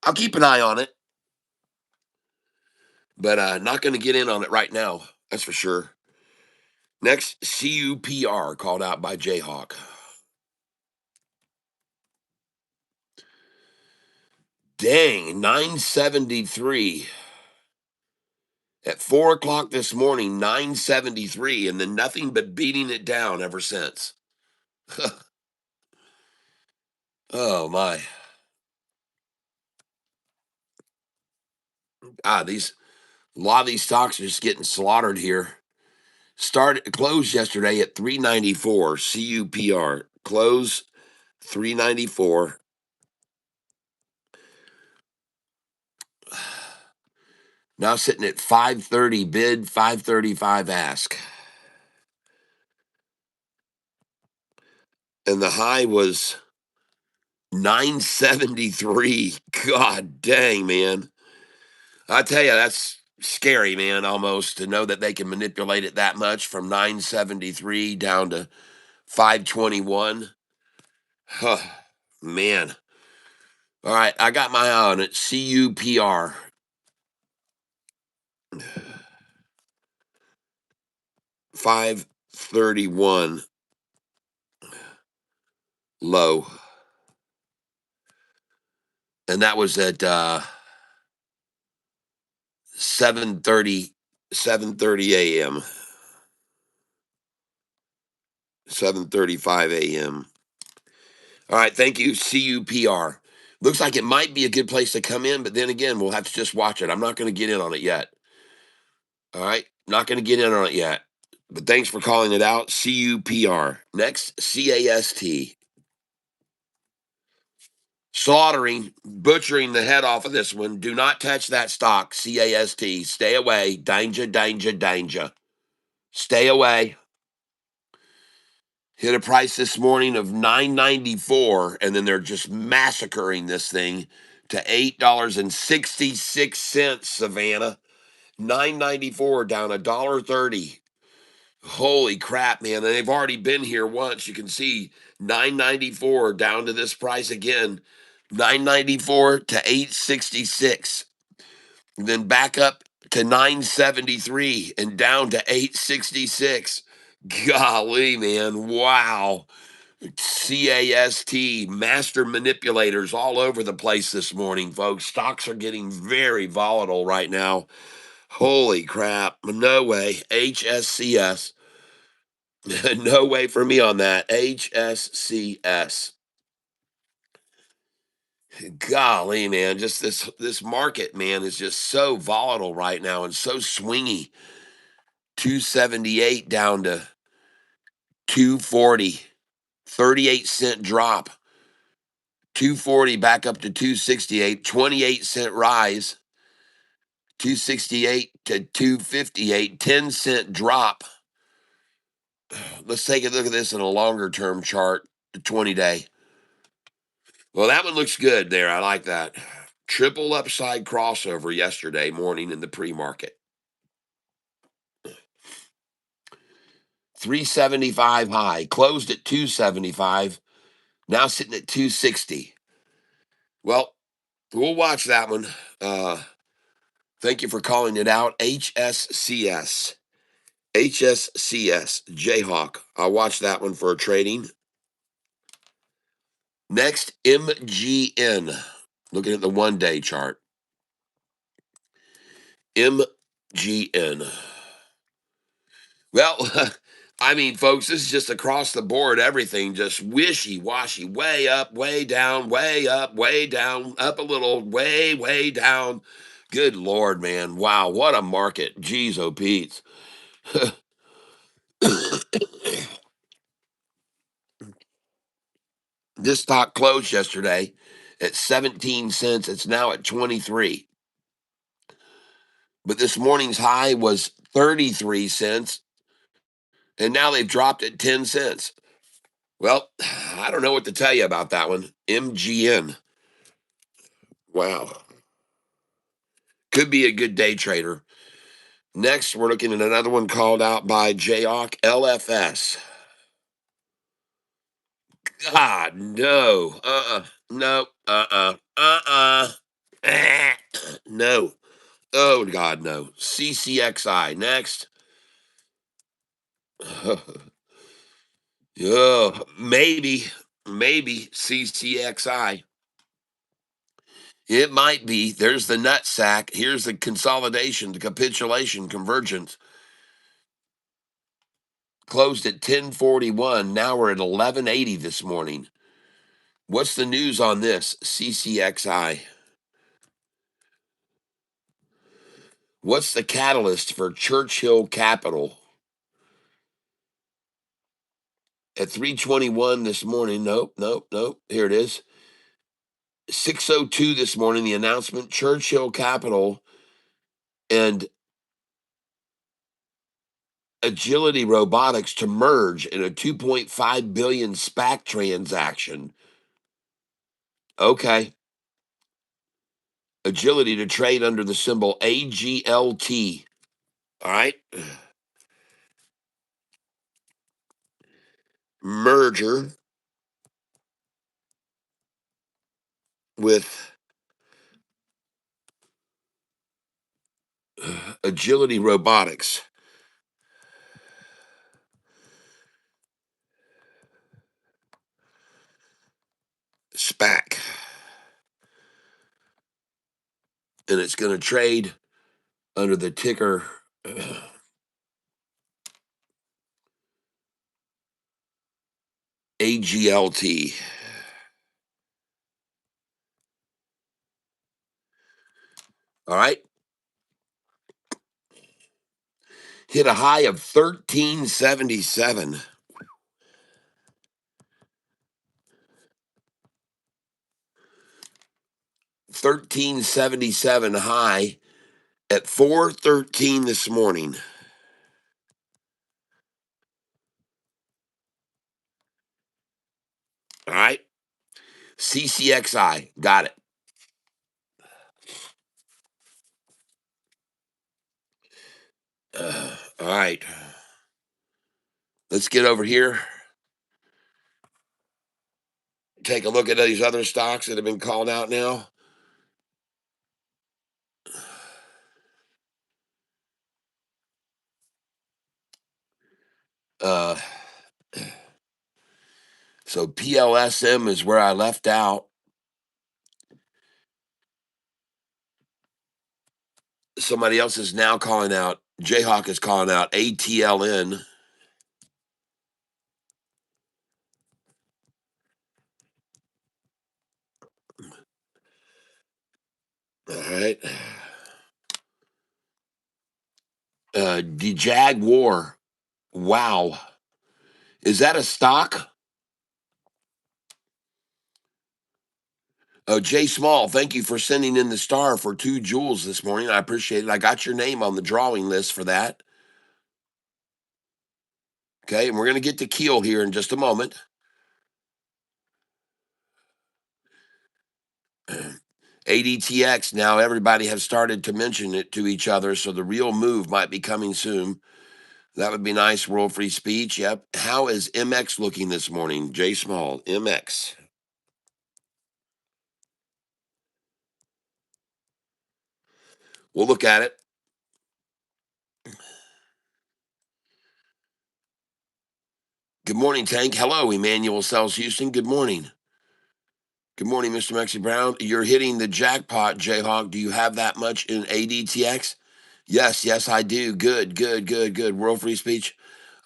I'll keep an eye on it, but not going to get in on it right now. That's for sure. Next, CUPR called out by Jayhawk. Dang, 973. At 4 o'clock this morning, 973, and then nothing but beating it down ever since. Oh my. A lot of these stocks are just getting slaughtered here. Closed yesterday at 394 CUPR. Close 394. Now sitting at 530 bid, 535 ask. And the high was 973. God dang, man. I tell you, that's scary, man, almost to know that they can manipulate it that much from 973 down to 521. Huh, man. All right, I got my eye on it. CUPR. 531 low. And that was at 7:30 a.m. 7:35 a.m. All right, thank you, CUPR. Looks like it might be a good place to come in, but then again, we'll have to just watch it. I'm not going to get in on it yet. All right, not going to get in on it yet. But thanks for calling it out, CUPR. Next, CAST. Slaughtering, butchering the head off of this one. Do not touch that stock, CAST. Stay away. Danger, danger, danger. Stay away. Hit a price this morning of $9.94, and then they're just massacring this thing to $8.66, Savannah. $9.94 down $1.30. Holy crap, man. And they've already been here once. You can see $9.94 down to this price again. $9.94 to $8.66. And then back up to $9.73 and down to $8.66. Golly, man. Wow. CAST, master manipulators all over the place this morning, folks. Stocks are getting very volatile right now. Holy crap. No way. HSCS. No way for me on that. HSCS. Golly, man, just this market, man, is just so volatile right now and so swingy. 278 down to 240. 38-cent drop. 240 back up to 268. 28-cent rise. 268 to 258. 10-cent drop. Let's take a look at this in a longer term chart, the 20-day. Well, that one looks good there. I like that. Triple upside crossover yesterday morning in the pre-market. 375 high, closed at 275, now sitting at 260. Well, we'll watch that one. Thank you for calling it out. HSCS. HSCS. Jayhawk. I'll watch that one for trading. Next, MGN. Looking at the 1-day chart. MGN. Well, I mean, folks, this is just across the board. Everything just wishy-washy, way up, way down, way up, way down, up a little, way, way down. Good Lord, man. Wow, what a market. Jeez, oh, Pete. This stock closed yesterday at 17 cents. It's now at 23. But this morning's high was 33 cents, and now they've dropped at 10 cents. Well, I don't know what to tell you about that one. MGN. Wow. Could be a good day trader. Next, we're looking at another one called out by Jayhawk, LFS. God, no. No. No. Oh, God, no. CCXI. Next. Oh, maybe CCXI. It might be. There's the nut sack. Here's the consolidation, the capitulation, convergence. Closed at 1041. Now we're at 1180 this morning. What's the news on this? CCXI. What's the catalyst for Churchill Capital? At 321 this morning. Nope. Here it is. 602 this morning, the announcement, Churchill Capital and Agility Robotics to merge in a 2.5 billion SPAC transaction. Okay. Agility to trade under the symbol AGLT. All right. Merger with Agility Robotics. SPAC. And it's going to trade under the ticker AGLT. All right. Hit a high of 1377. 1377 high at 413 this morning. All right. CCXI. Got it. All right. Let's get over here. Take a look at these other stocks that have been called out now. Uh, So PLSM is where I left out. Somebody else is now calling out. Jayhawk is calling out ATLN. All right. The Jaguar. Wow. Is that a stock? Oh, Jay Small, thank you for sending in the star for 2 jewels this morning. I appreciate it. I got your name on the drawing list for that. Okay, and we're going to get to Keel here in just a moment. ADTX, now everybody has started to mention it to each other, so the real move might be coming soon. That would be nice. World Free Speech. Yep. How is MX looking this morning? Jay Small, MX. We'll look at it. Good morning, Tank. Hello, Emmanuel Sells Houston. Good morning. Good morning, Mr. Maxie Brown. You're hitting the jackpot, Jayhawk. Do you have that much in ADTX? Yes, I do. Good. World Free Speech.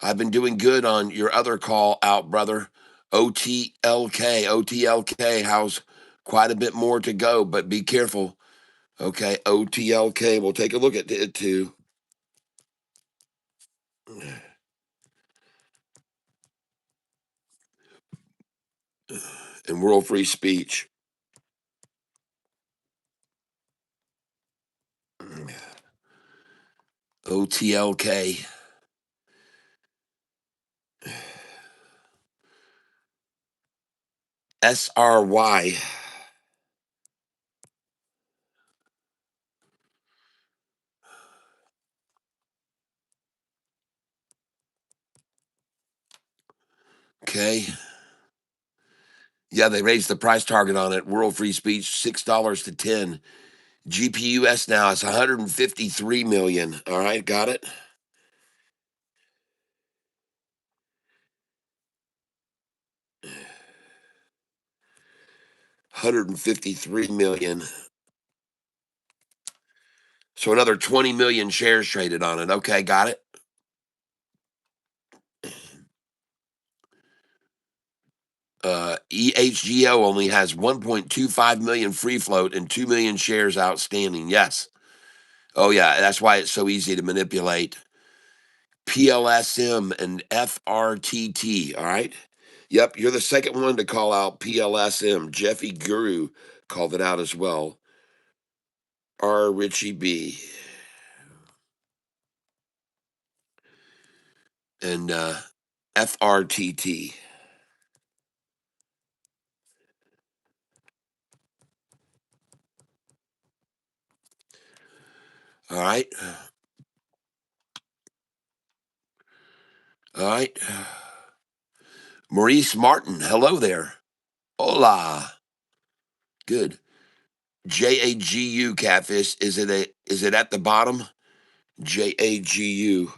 I've been doing good on your other call out, brother. OTLK. How's quite a bit more to go, but be careful. Okay, OTLK. We'll take a look at it too. And World Free Speech. OTLK. SRY. Okay. Yeah, they raised the price target on it. World Free Speech, $6 to 10. GPUS now is 153 million. All right, got it. 153 million. So another 20 million shares traded on it. Okay, got it. EHGO only has 1.25 million free float and 2 million shares outstanding. Yes. Oh, yeah. That's why it's so easy to manipulate. PLSM and FRTT. All right. Yep. You're the second one to call out PLSM. Jeffy Guru called it out as well. R. Richie B. And FRTT. All right. All right. Maurice Martin. Hello there. Hola. Good. JAGU Catfish. Is it at the bottom? JAGU.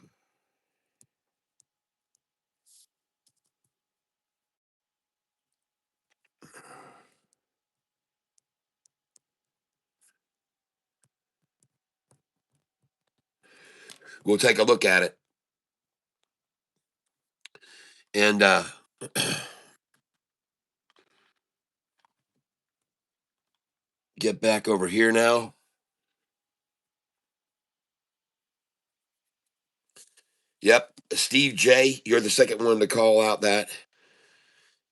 We'll take a look at it. And get back over here now. Yep. Steve J, you're the second one to call out that.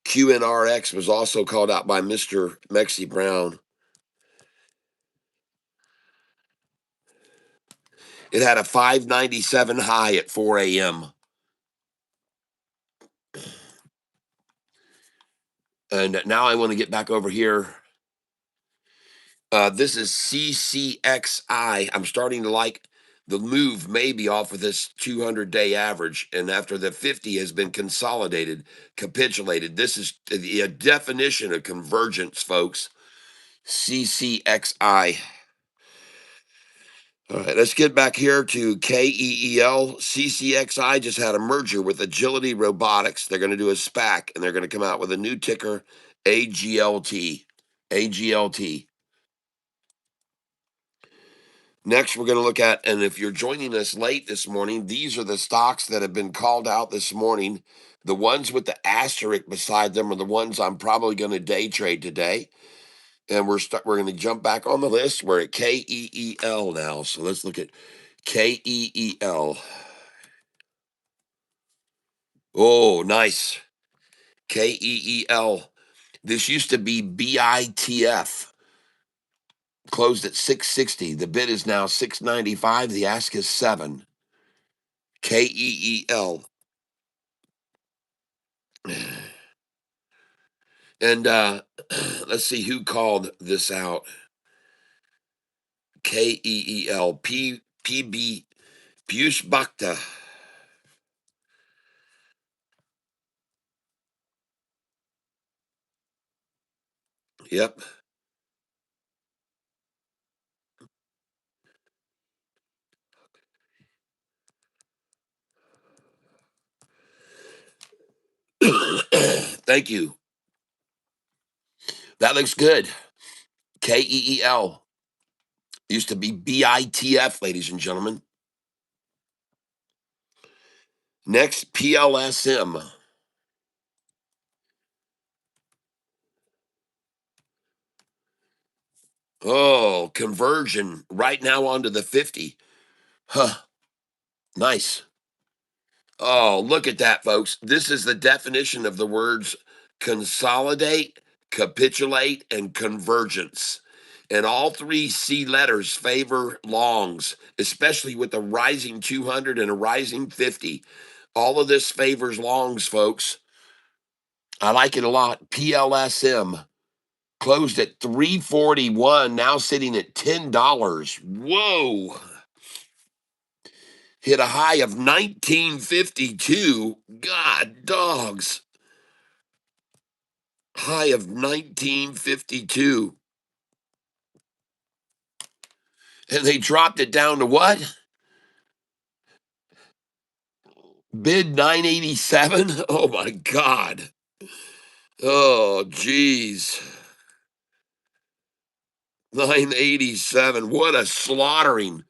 QNRX was also called out by Mr. Mexi Brown. It had a 597 high at 4 a.m. And now I want to get back over here. This is CCXI. I'm starting to like the move maybe off of this 200-day average. And after the 50 has been consolidated, capitulated, this is the definition of convergence, folks. CCXI. All right, let's get back here to KEEL. CCXI just had a merger with Agility Robotics. They're going to do a SPAC, and they're going to come out with a new ticker, AGLT. AGLT. Next, we're going to look at, and if you're joining us late this morning, these are the stocks that have been called out this morning. The ones with the asterisk beside them are the ones I'm probably going to day trade today. And we're going to jump back on the list. We're at KEEL now. So let's look at KEEL. Oh, nice. KEEL. This used to be BITF. Closed at 660. The bid is now 695. The ask is 7. KEEL. And let's see who called this out. KEEL. PB Piyush Bhakta. Yep. Thank you. That looks good. KEEL. Used to be BITF, ladies and gentlemen. Next, PLSM. Oh, conversion right now onto the 50. Huh. Nice. Oh, look at that, folks. This is the definition of the words consolidate, capitulate, and convergence. And all three C letters favor longs, especially with a rising 200 and a rising 50. All of this favors longs, folks. I like it a lot. PLSM closed at 341, now sitting at $10. Whoa. Hit a high of 1952. God dogs. High of 1952. And they dropped it down to what? Bid 987? Oh my God. Oh, geez. 987. What a slaughtering.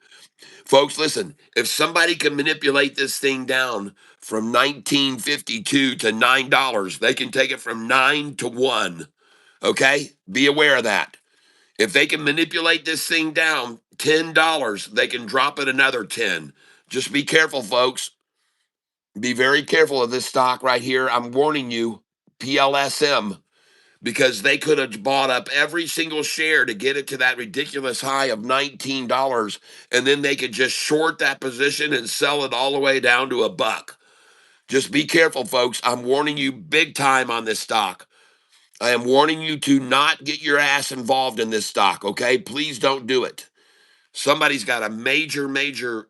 Folks, listen, if somebody can manipulate this thing down from 1952 to $9, they can take it from 9 to 1. Okay? Be aware of that. If they can manipulate this thing down $10, they can drop it another 10. Just be careful, folks. Be very careful of this stock right here. I'm warning you, PLSM, because they could have bought up every single share to get it to that ridiculous high of $19, and then they could just short that position and sell it all the way down to a buck. Just be careful, folks. I'm warning you big time on this stock. I am warning you to not get your ass involved in this stock, okay? Please don't do it. Somebody's got a major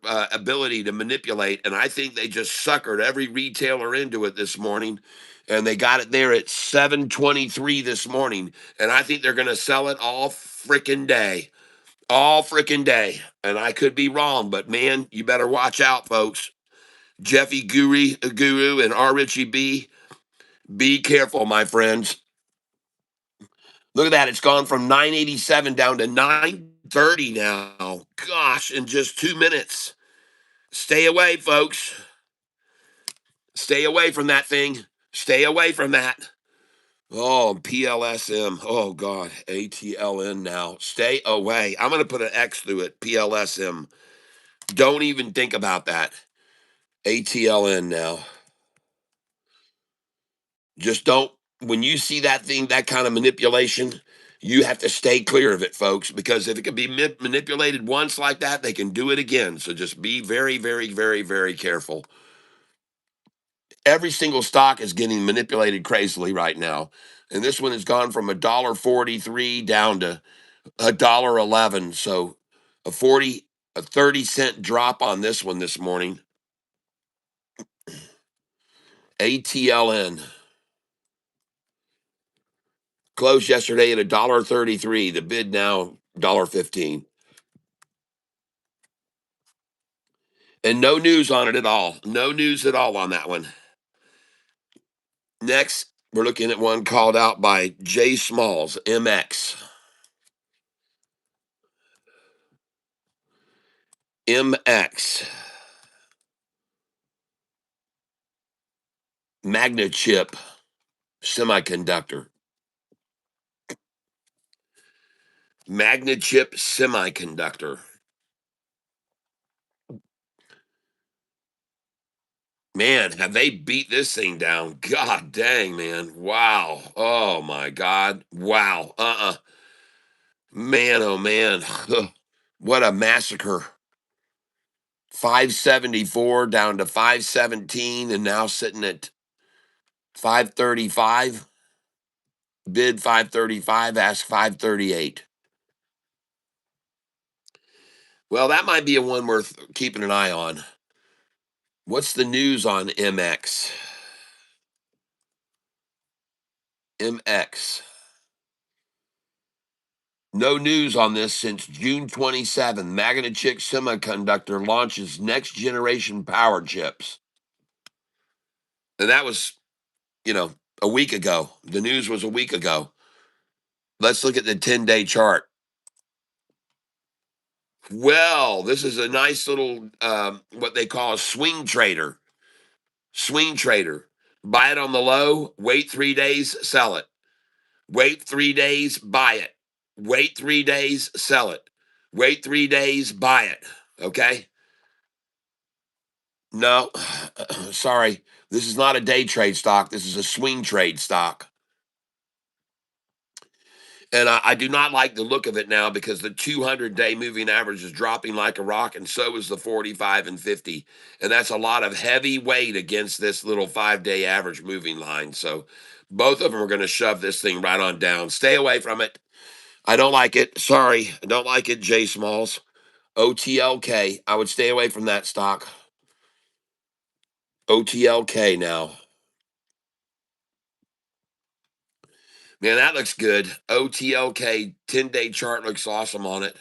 ability to manipulate, and I think they just suckered every retailer into it this morning, and they got it there at 723 this morning, and I think they're going to sell it all freaking day. And I could be wrong, but man, you better watch out, folks. Jeffy Guru and R. Richie B, be careful, my friends. Look at that. It's gone from 987 down to 930 now. Gosh, in just 2 minutes. Stay away, folks. Stay away from that thing. Stay away from that. Oh, PLSM. Oh, God. ATLN now. Stay away. I'm going to put an X through it. PLSM. Don't even think about that. ATLN now. Just don't, when you see that thing, that kind of manipulation, you have to stay clear of it, folks, because if it can be manipulated once like that, they can do it again. So just be very careful. Every single stock is getting manipulated crazily right now. And this one has gone from $1.43 down to $1.11. So a 30-cent drop on this one this morning. ATLN closed yesterday at $1.33. The bid now $1.15. And no news on it at all. No news at all on that one. Next, we're looking at one called out by J Smalls, MX. MX. Magna chip semiconductor. Magna chip semiconductor. Man, have they beat this thing down? God dang, man. Wow. Oh my God. Wow. Man, oh man. What a massacre. 574 down to 517 and now sitting at 535. Bid 535, ask 538. Well, that might be a one worth keeping an eye on. What's the news on MX? MX. No news on this since June 27. Magna Chip Semiconductor launches next generation power chips. And that was, you know, a week ago. The news was a week ago. Let's look at the 10-day chart. Well, this is a nice little, what they call a swing trader. Swing trader. Buy it on the low, wait 3 days, sell it. Wait 3 days, buy it. Wait 3 days, sell it. Wait 3 days, buy it. Okay? No, sorry. This is not a day trade stock. This is a swing trade stock. And I do not like the look of it now because the 200-day moving average is dropping like a rock, and so is the 45 and 50. And that's a lot of heavy weight against this little 5-day average moving line. So both of them are going to shove this thing right on down. Stay away from it. I don't like it. Sorry. I don't like it, J Smalls. OTLK. I would stay away from that stock. OTLK now. Man, that looks good. OTLK 10-day chart looks awesome on it.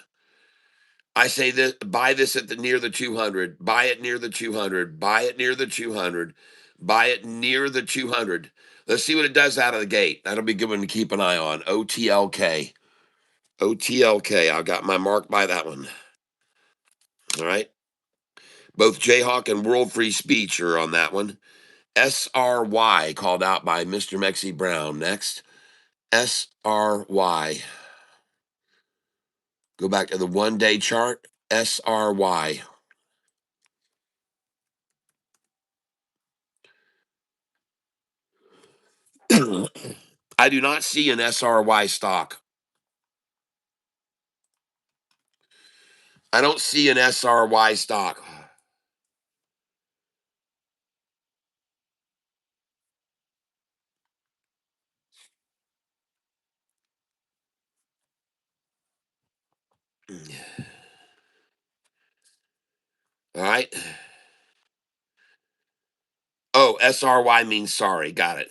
I say this, buy this at the near the 200. Buy it near the 200. Buy it near the 200. Buy it near the 200. Let's see what it does out of the gate. That'll be a good one to keep an eye on. OTLK. OTLK. I got my mark by that one. All right. Both Jayhawk and World Free Speech are on that one. SRY called out by Mr. Mexi Brown. Next. SRY. Go back to the 1-day chart. SRY. I do not see an SRY stock. I don't see an SRY stock. All right. Oh, SRY means sorry. Got it.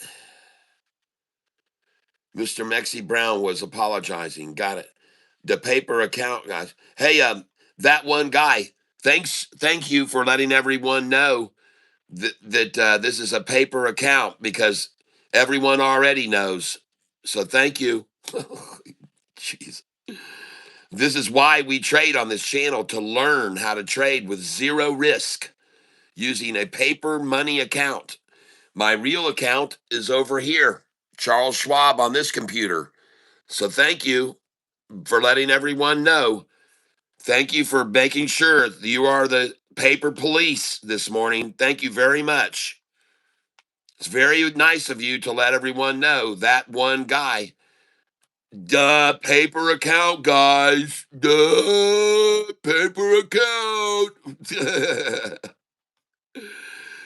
Mr. Mexi Brown was apologizing. Got it. The paper account, guys. Hey, that one guy. Thank you for letting everyone know that this is a paper account because everyone already knows. So thank you. Jeez. This is why we trade on this channel, to learn how to trade with zero risk using a paper money account. My real account is over here, Charles Schwab, on this computer. So thank you for letting everyone know. Thank you for making sure you are the paper police this morning. Thank you very much. It's very nice of you to let everyone know that one guy. Duh, paper account, guys. Duh, paper account.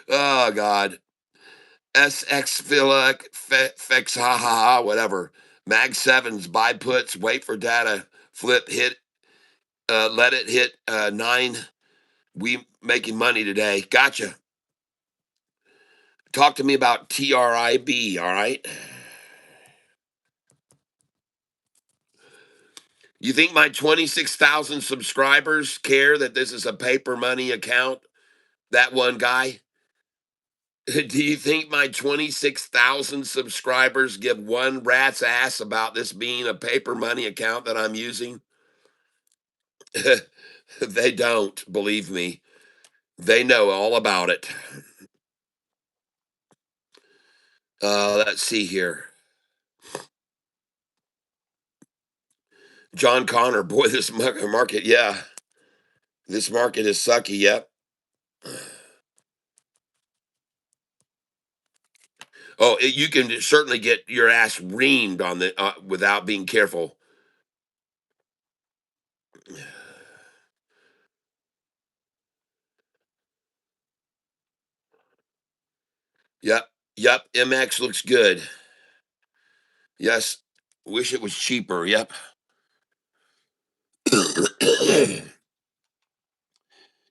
Oh, God. SX Fex, ha ha ha, whatever. Mag 7s, buy puts, wait for data, flip, hit, let it hit 9. We making money today. Gotcha. Talk to me about TRIB, all right? You think my 26,000 subscribers care that this is a paper money account? That one guy. Do you think my 26,000 subscribers give one rat's ass about this being a paper money account that I'm using? They don't, believe me. They know all about it. Let's see here. John Connor, boy, this market, yeah, this market is sucky. Yep. Oh, you can certainly get your ass reamed on the without being careful. Yep, yep. MX looks good. Yes, wish it was cheaper. Yep.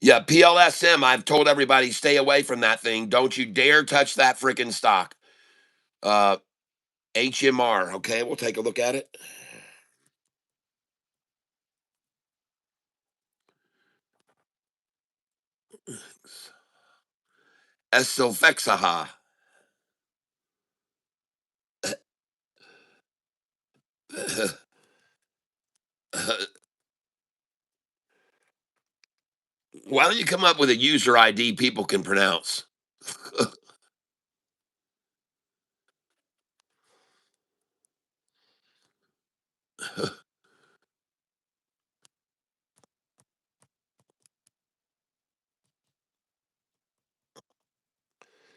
Yeah, PLSM. I've told everybody stay away from that thing. Don't you dare touch that freaking stock. Uh, HMR. Okay, we'll take a look at it. Esofexaha. Why don't you come up with a user ID people can pronounce?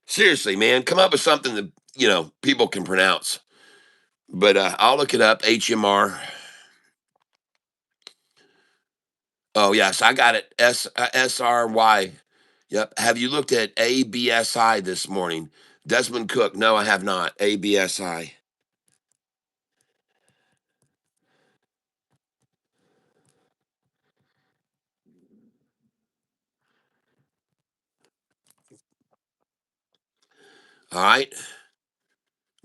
Seriously, man, come up with something that people can pronounce. But I'll look it up. HMR. Oh yes, I got it. SRY. Yep. Have you looked at ABSI this morning? Desmond Cook. No, I have not. ABSI. All right.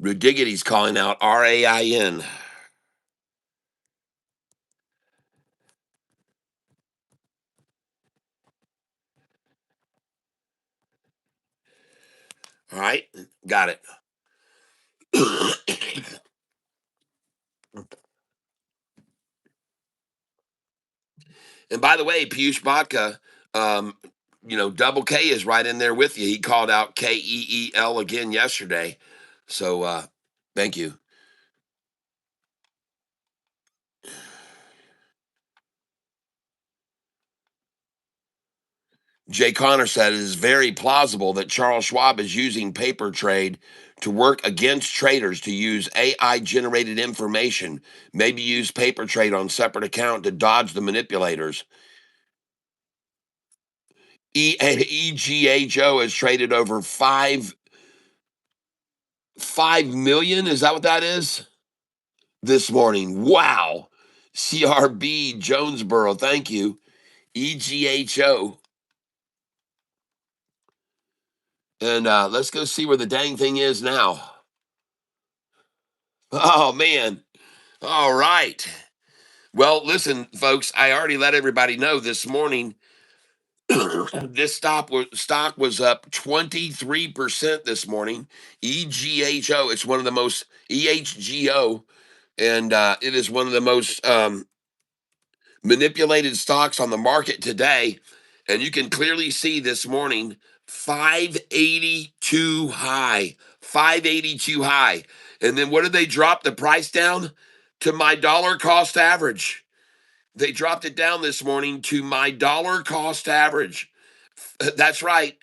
Rudiggity's calling out RAIN. All right. Got it. And by the way, Piyush Bhatka, um, Double K is right in there with you. He called out KEEL again yesterday. So thank you. Jay Connor said it is very plausible that Charles Schwab is using paper trade to work against traders to use AI generated information, maybe use paper trade on separate account to dodge the manipulators. EGHO has traded over 5 million. Is that what that is? This morning. Wow. CRB Jonesboro. Thank you. EGHO. And let's go see where the dang thing is now. Oh man. All right. Well, listen, folks, I already let everybody know this morning this stock was up 23% this morning. EGHO, it's one of the most EHGO, and it is one of the most manipulated stocks on the market today. And you can clearly see this morning 582 high, 582 high. And then what did they drop the price down to? My dollar cost average. They dropped it down this morning to my dollar cost average. That's right.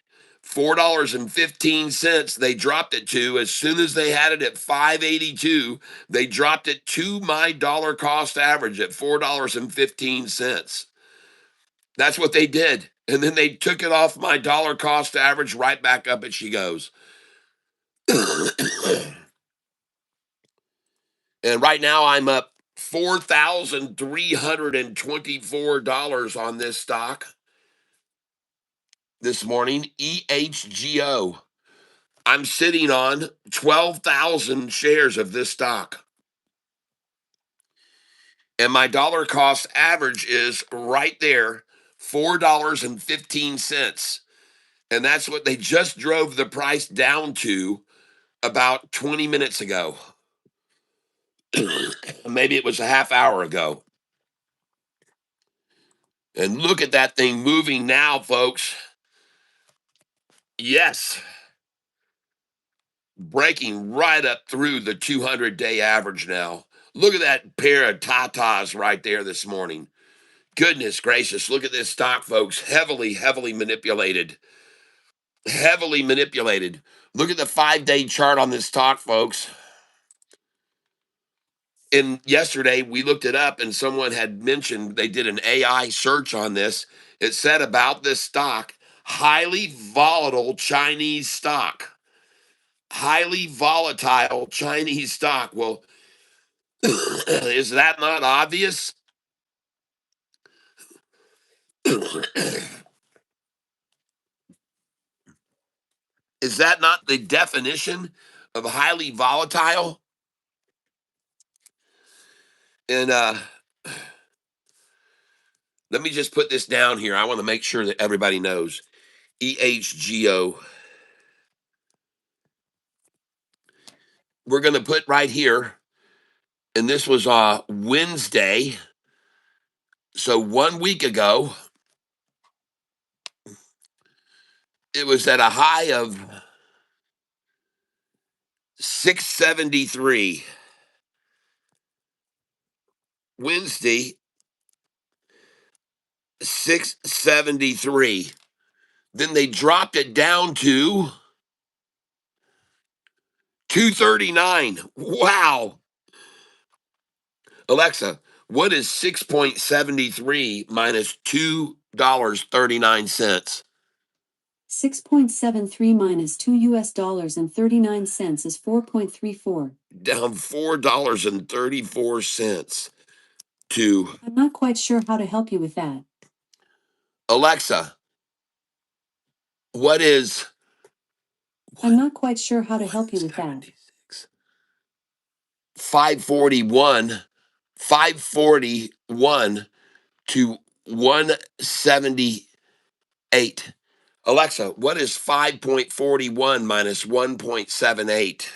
$4.15 they dropped it to. As soon as they had it at 582, they dropped it to my dollar cost average at $4.15. That's what they did. And then they took it off my dollar cost average right back up, and she goes. And right now I'm up $4,324 on this stock this morning. EHGO. I'm sitting on 12,000 shares of this stock. And my dollar cost average is right there, $4.15. And that's what they just drove the price down to about 20 minutes ago. Maybe it was a half hour ago. And look at that thing moving now, folks. Yes, breaking right up through the 200-day average now. Look at that pair of tatas right there this morning. Goodness gracious, look at this stock, folks. Heavily manipulated. Heavily manipulated. Look at the 5-day chart on this stock, folks. And yesterday we looked it up and someone had mentioned they did an AI search on this. It said about this stock, highly volatile Chinese stock. Highly volatile Chinese stock. Well, is that not obvious? Is that not the definition of highly volatile? And let me just put this down here. I want to make sure that everybody knows. EHGO. We're going to put right here, and this was Wednesday. So 1 week ago, it was at a high of 673. Wednesday, 673. Then they dropped it down to 239. Wow. Alexa, what is 6.73 minus $2.39?
6.73 minus $2 and 39 cents is 4.34.
Down $4.34 to
I'm not quite sure how to help you with that.
Alexa, what is
I'm not quite sure how to help you with that.
541 to 178. Alexa, what is 5.41 minus 1.78?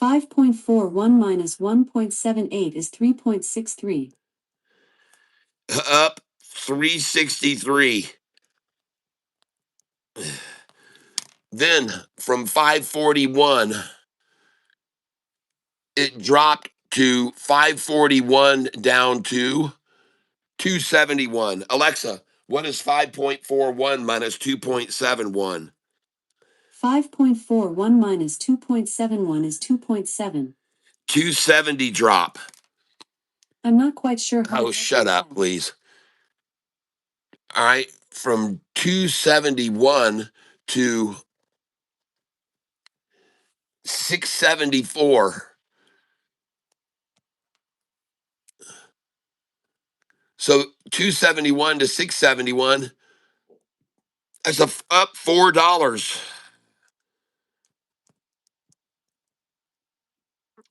5.41 minus 1.78 is 3.63.
Up 363. Then from 541, it dropped to 541 down to 271. Alexa, what is 5.41 minus 2.71?
5.41 minus 2.71 is 2.7.
270 drop.
I'm not quite sure how to
Oh,
help you
shut
with
up,
that.
please. All right, from 271 to 674. So 271 to 671, that's up $4.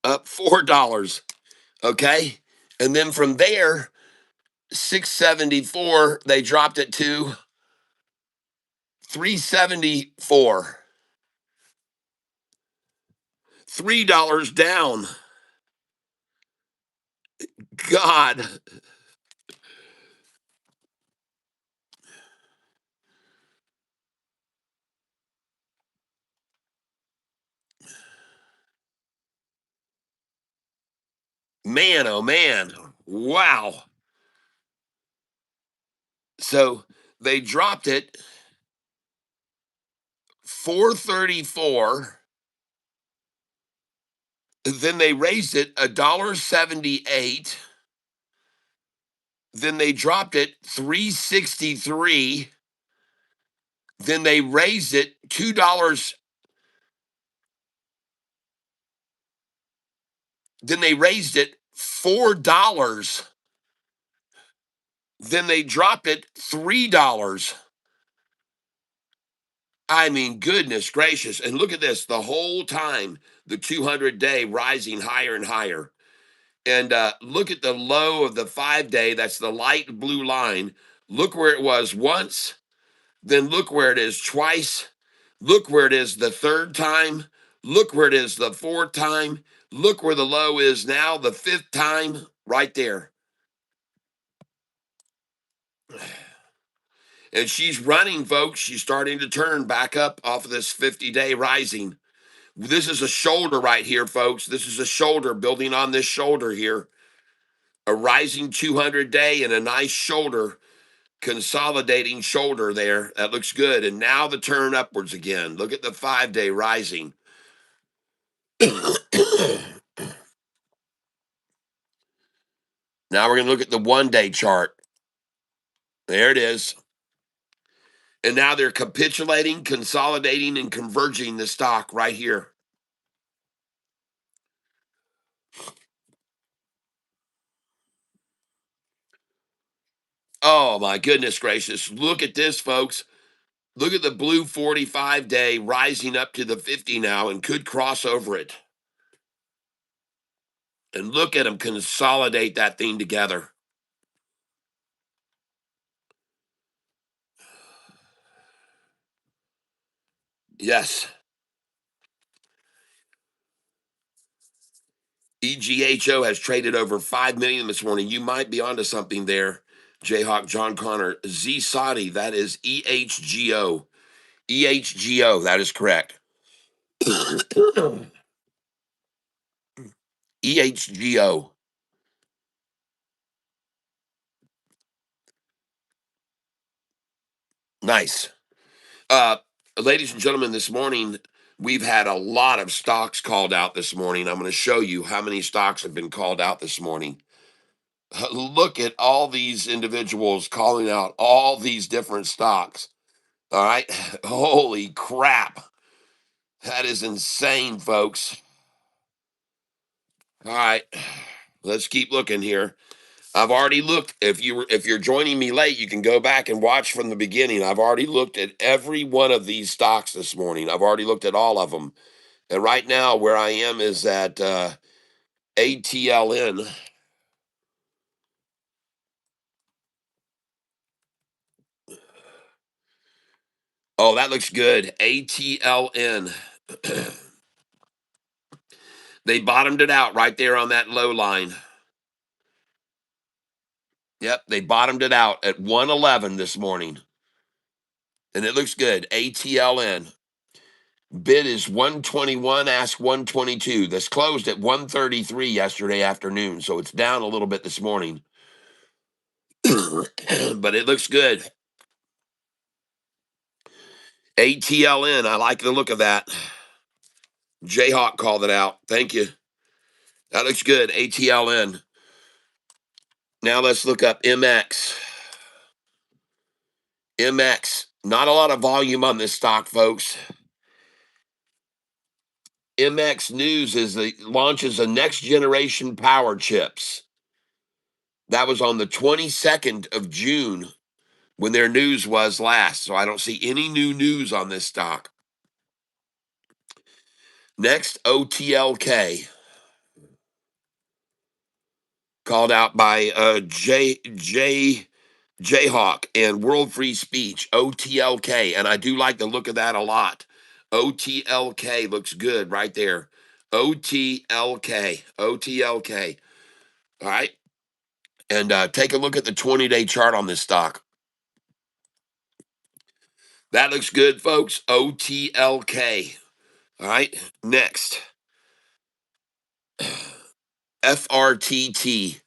Up $4. Okay. And then from there, 674, they dropped it to 374. $3 down. God. Man, oh man. Wow. So they dropped it 434. Then they raised it $1.78. Then they dropped it 363. Then they raised it $2. Then they raised it $4. Then they dropped it $3. I mean, goodness gracious. And look at this, the whole time, the 200-day rising higher and higher. And look at the low of the 5-day. That's the light blue line. Look where it was once, Then look where it is twice. Look where it is the third time. Look where it is the fourth time. Look where the low is now, the fifth time, right there. And she's running, folks. She's starting to turn back up off of this 50-day rising. This is a shoulder right here, folks. This is a shoulder building on this shoulder here. A rising 200-day and a nice shoulder, consolidating shoulder there. That looks good. And now the turn upwards again. Look at the 5-day rising. Now we're going to look at the 1-day chart. There it is. And now they're capitulating, consolidating, and converging the stock right here. Oh, my goodness gracious. Look at this, folks. Look at the blue 45-day rising up to the 50 now and could cross over it. And look at them consolidate that thing together. Yes. EGHO has traded over 5 million this morning. You might be onto something there, Jayhawk John Connor. Z Saudi, that is EHGO. EHGO, that is correct. EHGO. Nice. Uh, Ladies and gentlemen, this morning we've had a lot of stocks called out this morning. I'm going to show you how many stocks have been called out this morning. Look at all these individuals calling out all these different stocks. All right. Holy crap. That is insane, folks. All right. Let's keep looking here. I've already looked. If you're joining me late, you can go back and watch from the beginning. I've already looked at every one of these stocks this morning. I've already looked at all of them. And right now where I am is at ATLN. Oh, that looks good. ATLN. They bottomed it out right there on that low line. Yep, they bottomed it out at 111 this morning. And it looks good. ATLN. Bid is 121, ask 122. This closed at 133 yesterday afternoon, so it's down a little bit this morning. But it looks good. ATLN, I like the look of that. Jayhawk called it out. Thank you. That looks good. ATLN. Now let's look up MX. MX. Not a lot of volume on this stock, folks. MX News launches a next generation power chips. That was on the 22nd of June when their news was last. So I don't see any new news on this stock. Next, OTLK. Called out by Jayhawk and World Free Speech, OTLK. And I do like the look of that a lot. OTLK looks good right there. OTLK. OTLK. All right. And take a look at the 20-day chart on this stock. That looks good, folks. OTLK. All right. Next, FRTT.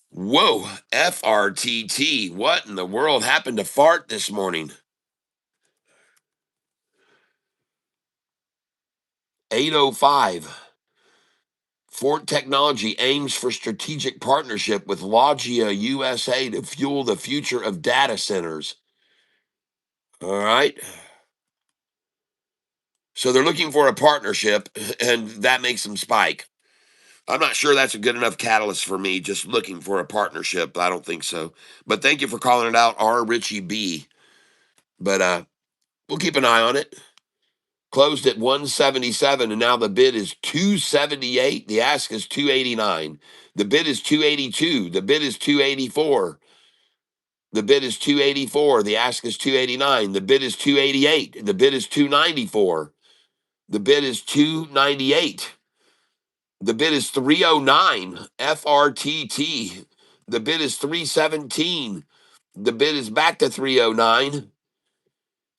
Whoa, FRTT. What in the world happened to fart this morning? 805. Fort Technology aims for strategic partnership with Logia USA to fuel the future of data centers. All right. So they're looking for a partnership, and that makes them spike. I'm not sure that's a good enough catalyst for me, just looking for a partnership. I don't think so. But thank you for calling it out, R. Richie B. But we'll keep an eye on it. Closed at 177, and now the bid is 278. The ask is 289. The bid is 282. The bid is 284. The bid is 284. The ask is 289. The bid is 288. The bid is 294. The bid is 298. The bid is 309. FRTT. The bid is 317. The bid is back to 309.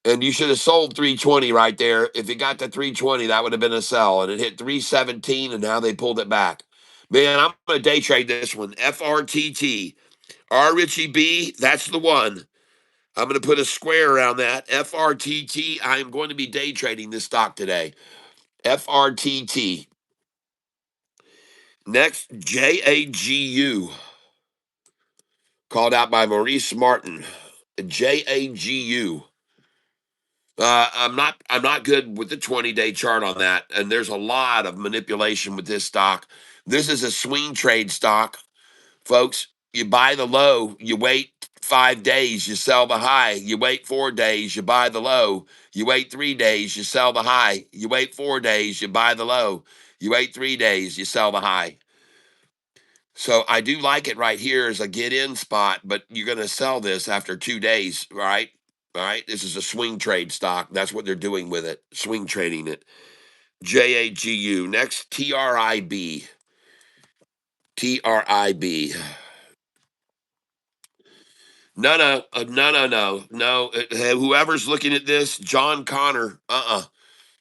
And you should have sold 320 right there. If it got to 320, that would have been a sell. And it hit 317, and now they pulled it back. Man, I'm going to day trade this one. FRTT. R Richie B, that's the one. I'm going to put a square around that. FRTT. I am going to be day trading this stock today. FRTT. Next, JAGU. Called out by Maurice Martin. JAGU. I'm not good with the 20-day chart on that, and there's a lot of manipulation with this stock. This is a swing trade stock, folks. You buy the low, you wait 5 days, you sell the high. You wait 4 days, you buy the low. You wait 3 days, you sell the high. You wait 4 days, you buy the low. You wait 3 days, you sell the high. So I do like it right here as a get in spot, but you're going to sell this after 2 days, right? All right. This is a swing trade stock. That's what they're doing with it. Swing trading it. JAGU. Next, TRIB. TRIB. No. Whoever's looking at this, John Connor.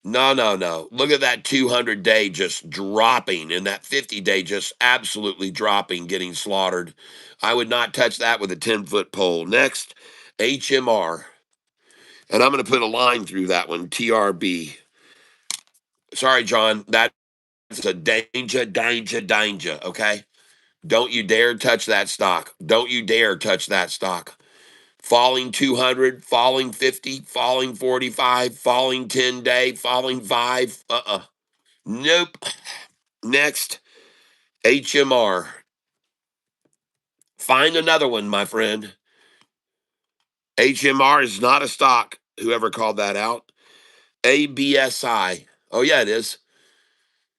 No. Look at that 200-day just dropping and that 50-day just absolutely dropping, getting slaughtered. I would not touch that with a 10-foot pole. Next, HMR. And I'm going to put a line through that one, TRB. Sorry, John. That's a danger, okay? Don't you dare touch that stock. Don't you dare touch that stock. Falling 200, falling 50, falling 45, falling 10-day, falling 5. Nope. Next, HMR. Find another one, my friend. HMR is not a stock. Whoever called that out. ABSI. Oh, yeah, it is.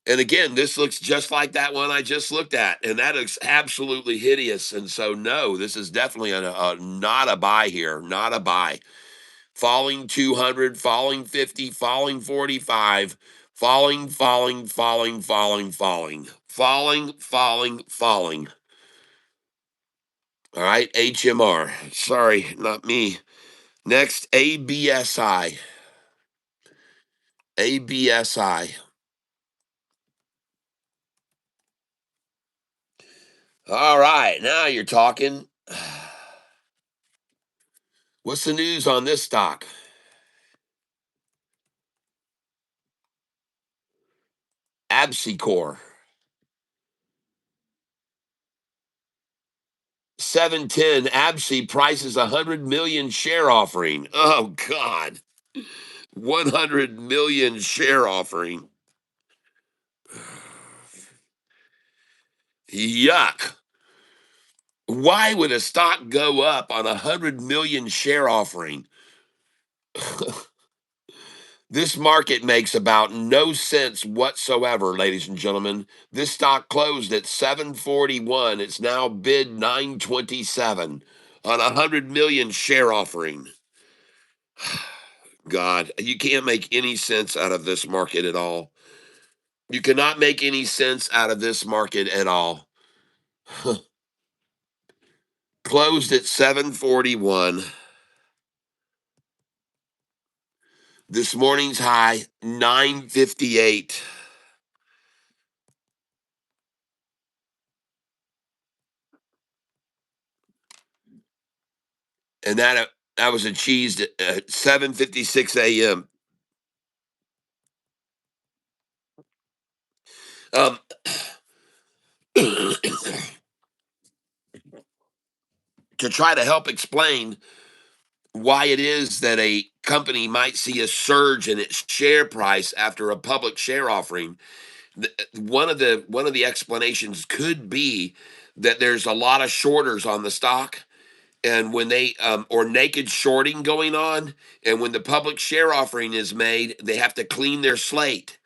And again, this looks just like that one I just looked at. And that looks absolutely hideous. And so, no, this is definitely not a buy here. Not a buy. Falling 200, falling 50, falling 45, falling. All right, HMR. Sorry, not me. Next, ABSI. ABSI. All right, now you're talking. What's the news on this stock? Absicor. 710 Absi prices 100 million share offering. Oh God. 100 million share offering. Yuck. Why would a stock go up on 100 million share offering? This market makes about no sense whatsoever, ladies and gentlemen. This stock closed at 741. It's now bid 927 on 100 million share offering. God, you can't make any sense out of this market at all. You cannot make any sense out of this market at all. Closed at 741. This morning's high 958. And that was achieved at 7:56 a.m. Um, to try to help explain why it is that a company might see a surge in its share price after a public share offering, one of the explanations could be that there's a lot of shorters on the stock, and when they or naked shorting going on, and when the public share offering is made, they have to clean their slate.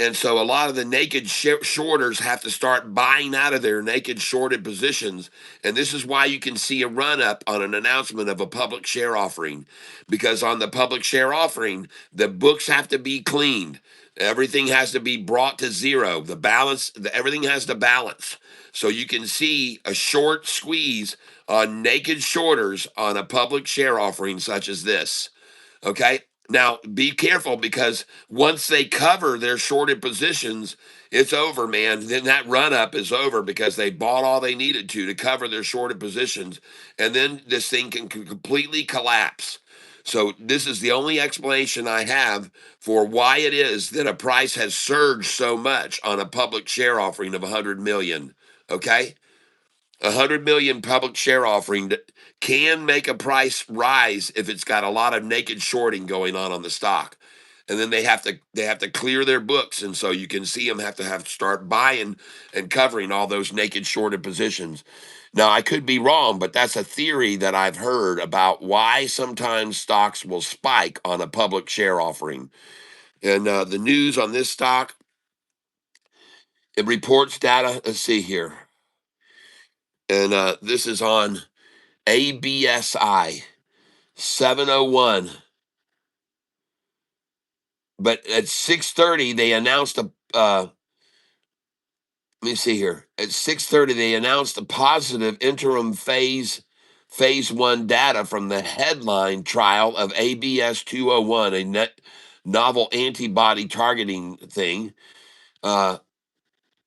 And so a lot of the naked shorters have to start buying out of their naked shorted positions. And this is why you can see a run up on an announcement of a public share offering, because on the public share offering, the books have to be cleaned. Everything has to be brought to zero. The balance, everything has to balance. So you can see a short squeeze on naked shorters on a public share offering such as this. Okay. Now be careful, because once they cover their shorted positions, it's over, man. Then that run up is over because they bought all they needed to cover their shorted positions. And then this thing can completely collapse. So this is the only explanation I have for why it is that a price has surged so much on a public share offering of 100 million. Okay. 100 million public share offering can make a price rise if it's got a lot of naked shorting going on the stock. And then they have to clear their books, and so you can see them have to start buying and covering all those naked shorted positions. Now I could be wrong, but that's a theory that I've heard about why sometimes stocks will spike on a public share offering. And the news on this stock, it reports data. Let's see here, and this is on ABSI 701. But at 6:30 they announced a let me see here. At 6:30 they announced a positive interim phase 1 data from the headline trial of ABS 201, a novel antibody targeting thing. And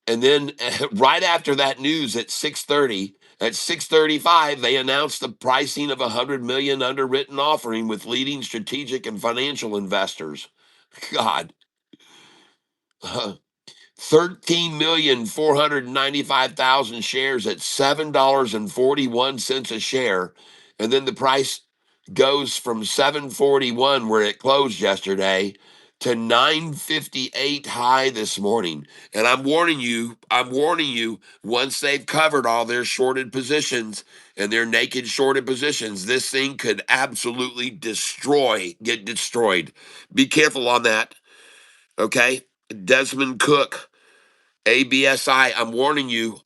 then right after that news at 6:30, at 6:35, they announced the pricing of 100 million underwritten offering with leading strategic and financial investors. God. 13,495,000 shares at $7.41 a share. And then the price goes from 741 where it closed yesterday to 958 high this morning. And I'm warning you, once they've covered all their shorted positions and their naked shorted positions, this thing could absolutely get destroyed. Be careful on that. Okay. Desmond Cook, ABSI, I'm warning you,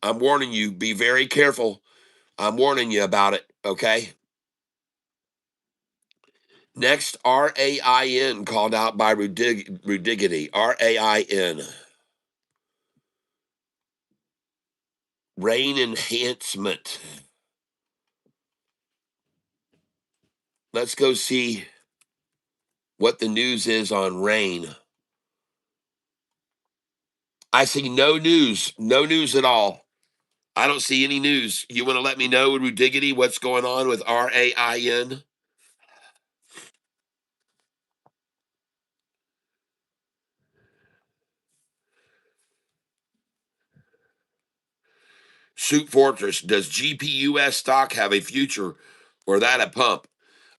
be very careful. I'm warning you about it, okay? Next, RAIN, called out by Rudigity. RAIN, rain enhancement. Let's go see what the news is on rain. I see no news at all. I don't see any news. You want to let me know, Rudigity, what's going on with RAIN? Soup Fortress, does GPUS stock have a future, or that a pump?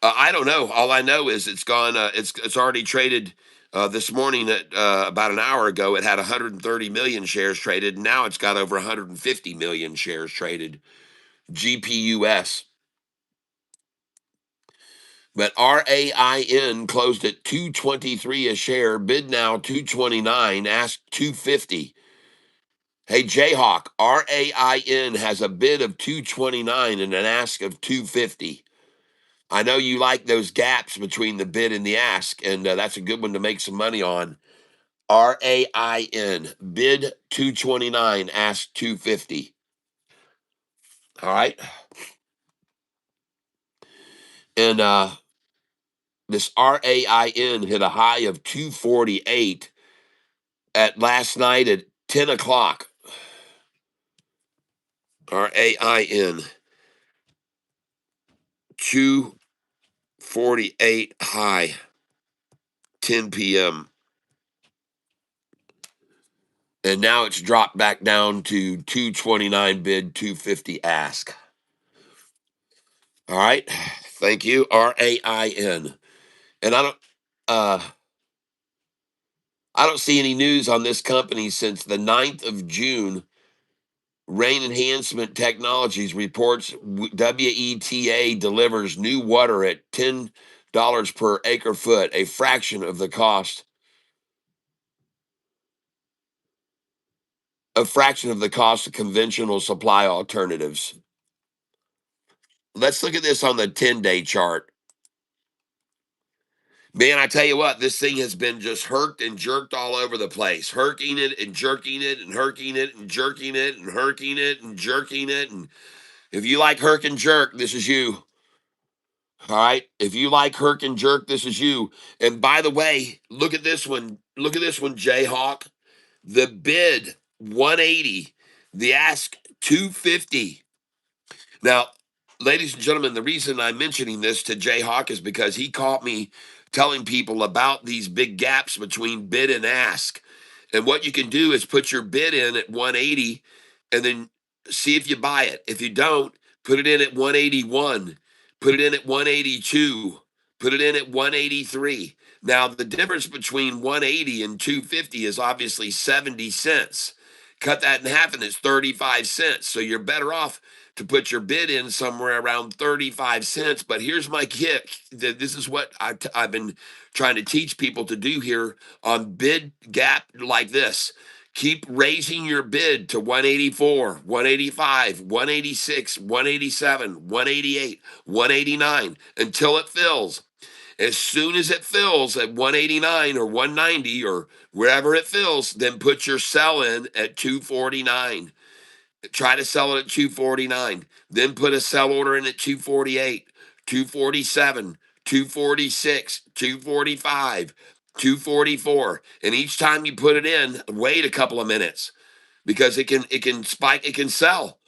I don't know. All I know is it's gone. It's already traded this morning at about an hour ago. It had 130 million shares traded. And now it's got over 150 million shares traded. GPUS, but RAIN closed at 223 a share. Bid now 229. Ask 250. Hey, Jayhawk, RAIN has a bid of 229 and an ask of 250. I know you like those gaps between the bid and the ask, and that's a good one to make some money on. RAIN, bid 229, ask 250. All right. And this RAIN hit a high of 248 at last night at 10 o'clock. RAIN, 248 high, 10 p.m. And now it's dropped back down to 229 bid, 250 ask. All right. Thank you. RAIN. And uh I don't see any news on this company since the 9th of June. Rain Enhancement Technologies reports WETA delivers new water at $10 per acre foot, a fraction of the cost a fraction of the cost of conventional supply alternatives. Let's look at this on the 10-day chart. Man, I tell you what, this thing has been just herked and jerked all over the place, herking it and jerking it and herking it and jerking it and herking it and jerking it. And if you like herk and jerk, this is you. All right. If you like herk and jerk, this is you. And by the way, look at this one. Look at this one, Jayhawk. The bid 180, the ask 250. Now, ladies and gentlemen, the reason I'm mentioning this to Jayhawk is because he caught me telling people about these big gaps between bid and ask. And what you can do is put your bid in at 180 and then see if you buy it. If you don't, put it in at 181, put it in at 182, put it in at 183. Now, the difference between 180 and 250 is obviously 70 cents. Cut that in half and it's 35 cents. So you're better off to put your bid in somewhere around 35 cents. But here's my kick. This is what I've been trying to teach people to do here on bid gap like this. Keep raising your bid to 184, 185, 186, 187, 188, 189 until it fills. As soon as it fills at 189 or 190 or wherever it fills, then put your sell in at 249. Try to sell it at 249. Then put a sell order in at 248, 247, 246, 245, 244. And each time you put it in, wait a couple of minutes because it can spike, it can sell.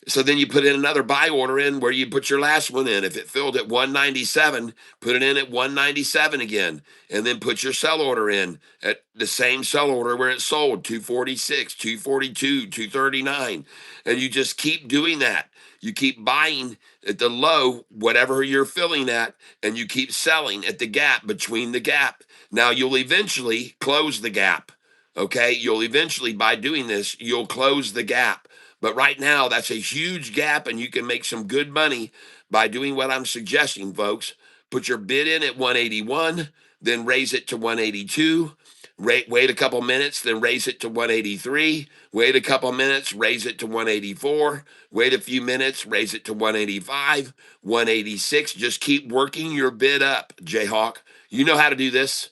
So then you put in another buy order in where you put your last one in. If it filled at 197, put it in at 197 again. And then put your sell order in at the same sell order where it sold, 246, 242, 239. And you just keep doing that. You keep buying at the low, whatever you're filling at, and you keep selling at the gap between the gap. Now you'll eventually close the gap. Okay. You'll eventually, by doing this, you'll close the gap. But right now, that's a huge gap, and you can make some good money by doing what I'm suggesting, folks. Put your bid in at 181, then raise it to 182. Wait a couple minutes, then raise it to 183. Wait a couple minutes, raise it to 184. Wait a few minutes, raise it to 185, 186. Just keep working your bid up, Jayhawk. You know how to do this.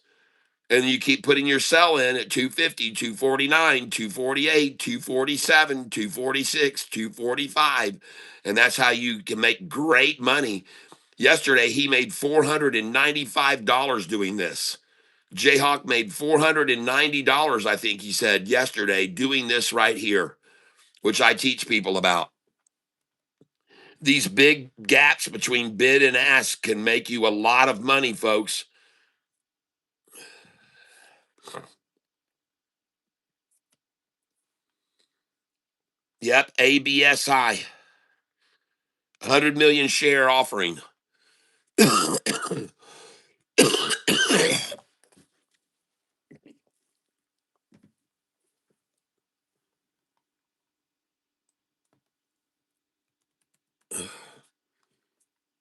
And you keep putting your sell in at 250, 249, 248, 247, 246, 245. And that's how you can make great money. Yesterday, he made $495 doing this. Jayhawk made $490, I think he said yesterday, doing this right here, which I teach people about. These big gaps between bid and ask can make you a lot of money, folks. Yep, ABSI. 100 million share offering.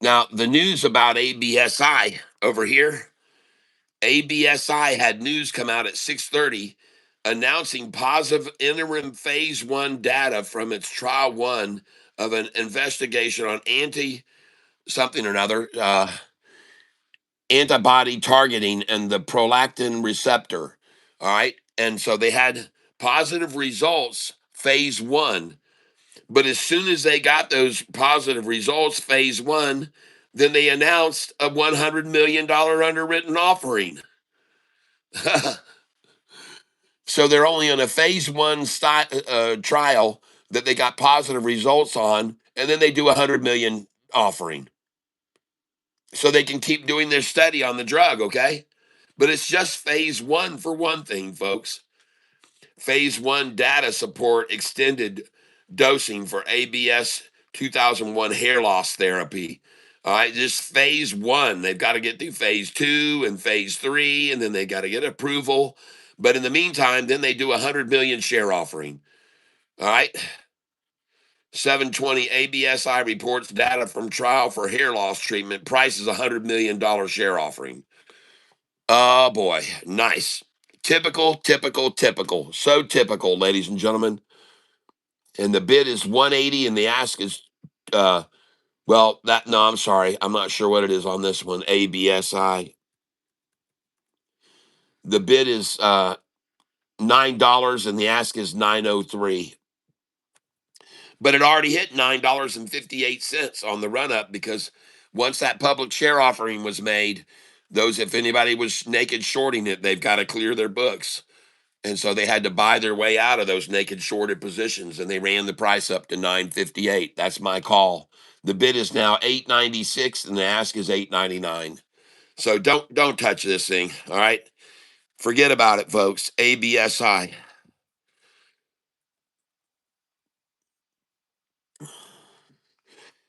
Now, the news about ABSI over here, ABSI had news come out at 6:30 announcing positive interim phase 1 data from its trial 1 of an investigation on anti something or another antibody targeting and the prolactin receptor. All right. And so they had positive results, phase 1. But as soon as they got those positive results, phase 1, then they announced a $100 million underwritten offering. So they're only on a phase 1 trial that they got positive results on, and then they do a $100 million offering. So they can keep doing their study on the drug, okay? But it's just phase 1 for one thing, folks. Phase 1 data support extended dosing for ABS 2001 hair loss therapy. All right, just phase 1. They've got to get through phase 2 and phase 3, and then they got to get approval. But in the meantime, then they do a 100 million share offering. All right. 720 ABSI reports data from trial for hair loss treatment. Price is $100 million share offering. Oh boy, nice. Typical, typical, typical. So typical, ladies and gentlemen. And the bid is 180 and the ask is well, that no, I'm sorry. I'm not sure what it is on this one. ABSI. The bid is $9 and the ask is 903. But it already hit $9.58 on the run up because once that public share offering was made, those if anybody was naked shorting it, they've got to clear their books. And so they had to buy their way out of those naked shorted positions and they ran the price up to 958. That's my call. The bid is now 896 and the ask is 899. So don't touch this thing, all right? Forget about it, folks. ABSI.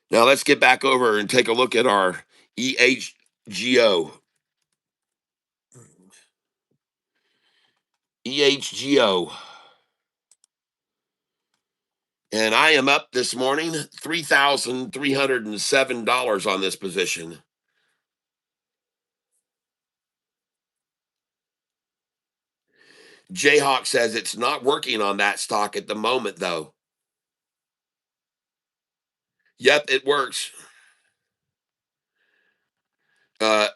Now let's get back over and take a look at our EHGO. EHGO. And I am up this morning $3,307 on this position. Jayhawk says it's not working on that stock at the moment, though. Yep, it works. Uh,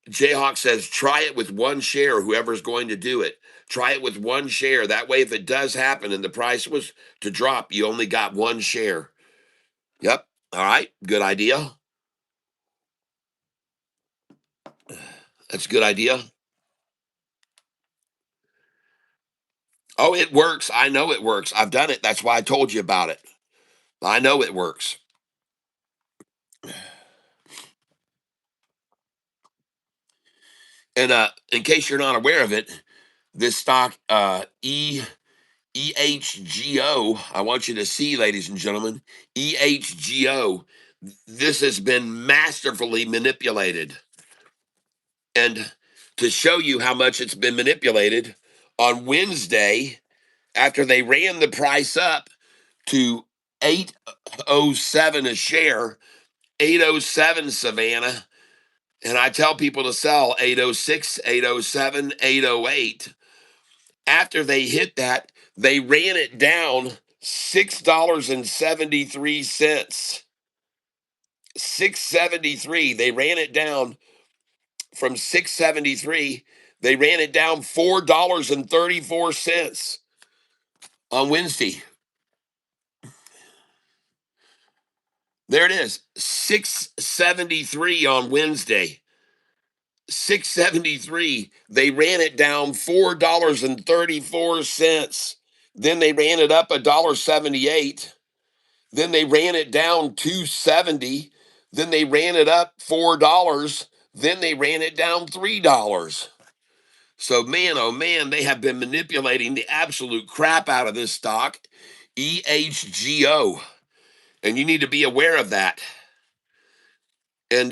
Jayhawk says try it with one share, whoever's going to do it. Try it with one share. That way, if it does happen and the price was to drop, you only got one share. Yep. All right. Good idea. That's a good idea. Oh, it works. I know it works. I've done it. That's why I told you about it. I know it works. And in case you're not aware of it, this stock EHGO, I want you to see, ladies and gentlemen, EHGO, this has been masterfully manipulated. And to show you how much it's been manipulated, on Wednesday, after they ran the price up to 807 a share, 807 Savannah, and I tell people to sell 806, 807, 808. After they hit that, they ran it down $6.73. 673. They ran it down from 673. They ran it down $4.34 on Wednesday. There it is. 673 on Wednesday. 673. They ran it down $4.34. Then they ran it up $1.78. Then they ran it down 270. Then they ran it up $4. Then they ran it down $3. So man, oh man, they have been manipulating the absolute crap out of this stock, EHGO, and you need to be aware of that. And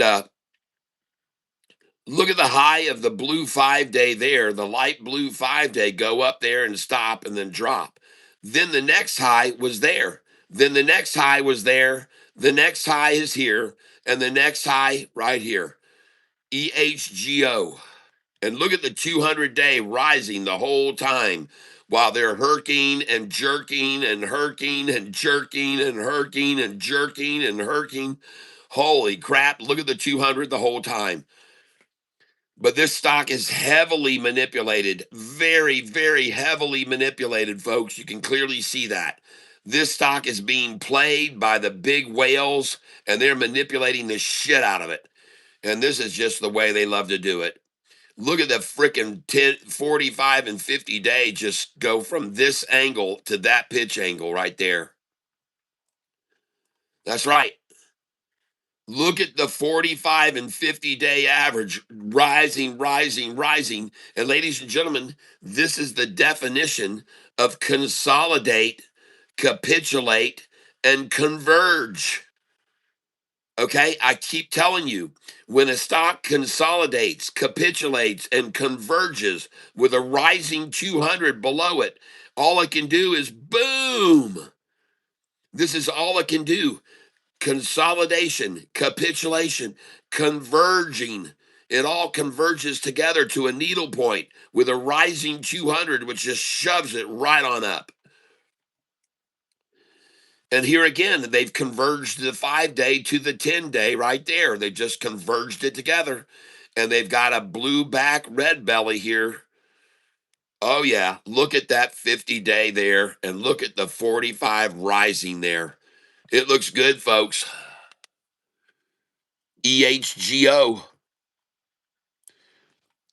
look at the high of the blue 5 day there, the light blue 5 day go up there and stop and then drop. Then the next high was there. Then the next high was there. The next high is here. And the next high right here. EHGO. And look at the 200-day rising the whole time while they're herking and jerking and herking and jerking and herking and jerking and herking. Holy crap. Look at the 200 the whole time. But this stock is heavily manipulated, very, very heavily manipulated, folks. You can clearly see that. This stock is being played by the big whales, and they're manipulating the shit out of it. And this is just the way they love to do it. Look at the freaking 10, 45 and 50 day just go from this angle to that pitch angle right there. That's right. Look at the 45 and 50 day average rising, rising, rising. And ladies and gentlemen, this is the definition of consolidate, capitulate, and converge. Okay, I keep telling you, when a stock consolidates, capitulates, and converges with a rising 200 below it, all it can do is boom. This is all it can do. Consolidation, capitulation, converging. It all converges together to a needle point with a rising 200, which just shoves it right on up. And here again, they've converged the 5 day to the 10 day right there. They just converged it together. And they've got a blue back red belly here. Oh, yeah. Look at that 50 day there and look at the 45 rising there. It looks good, folks. EHGO.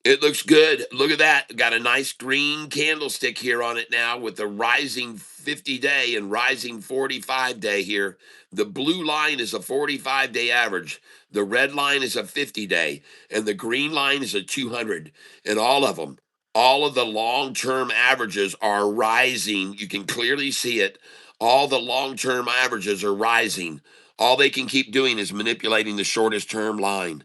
It looks good. Look at that. Got a nice green candlestick here on it now with the rising 50 day and rising 45 day here. The blue line is a 45 day average. The red line is a 50 day. And the green line is a 200. And all of them, all of the long term averages are rising. You can clearly see it. All the long term averages are rising. All they can keep doing is manipulating the shortest term line.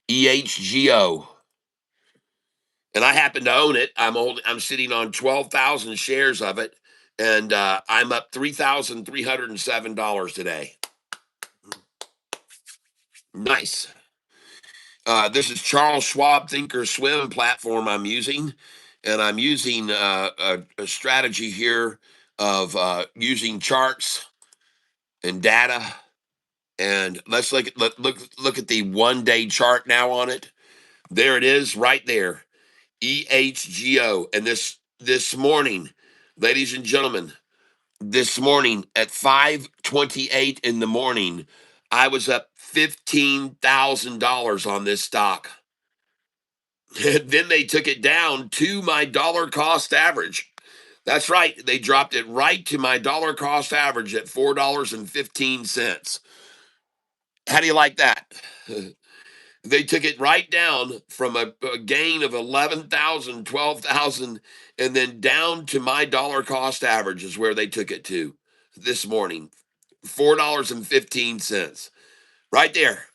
EHGO. And I happen to own it. I'm sitting on 12,000 shares of it, and I'm up $3,307 today. Nice. This is Charles Schwab Thinkorswim platform I'm using, and I'm using a strategy here of using charts and data. And let's look at the 1 day chart now on it. There it is, right there. EHGO. And this morning, ladies and gentlemen, this morning at 5:28 in the morning, I was up $15,000 on this stock. Then they took it down to my dollar cost average. That's right. They dropped it right to my dollar cost average at $4.15. How do you like that? They took it right down from a gain of 11,000, 12,000, and then down to my dollar cost average is where they took it to this morning. $4.15. Right there.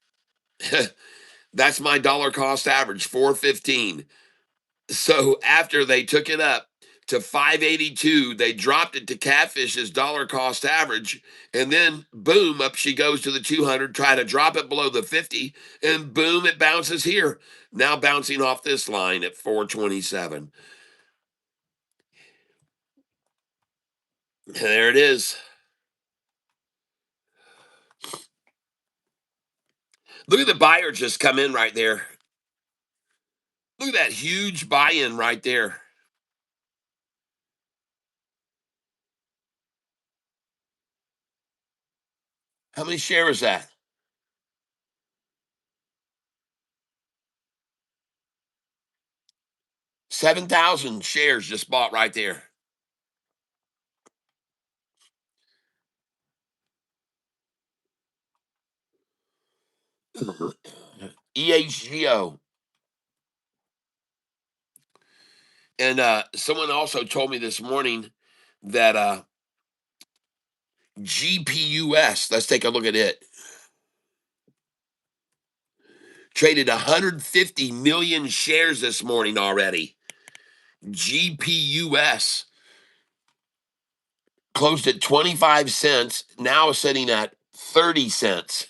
That's my dollar cost average, 415. So after they took it up to 582, they dropped it to Catfish's dollar cost average, and then boom, up she goes to the 200, try to drop it below the 50, and boom, it bounces here. Now bouncing off this line at 427. There it is. Look at the buyer just come in right there. Look at that huge buy-in right there. How many shares is that? 7,000 shares just bought right there. EHGO. And someone also told me this morning that GPUS, let's take a look at it, traded 150 million shares this morning already. GPUS closed at 25 cents, now sitting at 30 cents.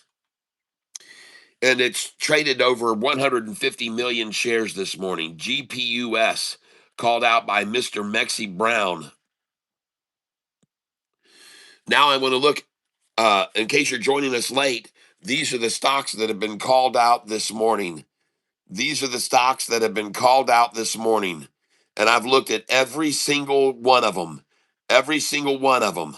And it's traded over 150 million shares this morning. GPUS, called out by Mr. Mexi Brown. Now I want to look, in case you're joining us late, these are the stocks that have been called out this morning. These are the stocks that have been called out this morning. And I've looked at every single one of them. Every single one of them.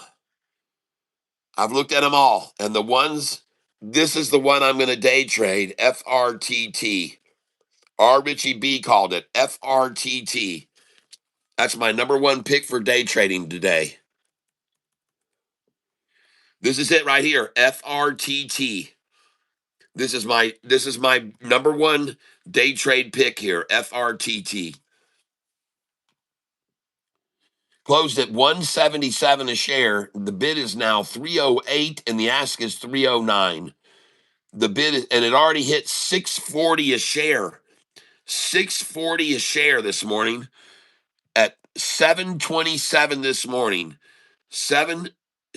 I've looked at them all. And the ones, this is the one I'm going to day trade, FRTT. R. Richie B called it FRTT. That's my number one pick for day trading today. This is it right here, FRTT. This is my number one day trade pick here, FRTT. Closed at 177 a share. The bid is now 308 and the ask is 309. The bid is, and it already hit 640 a share. 640 a share this morning at 727 this morning.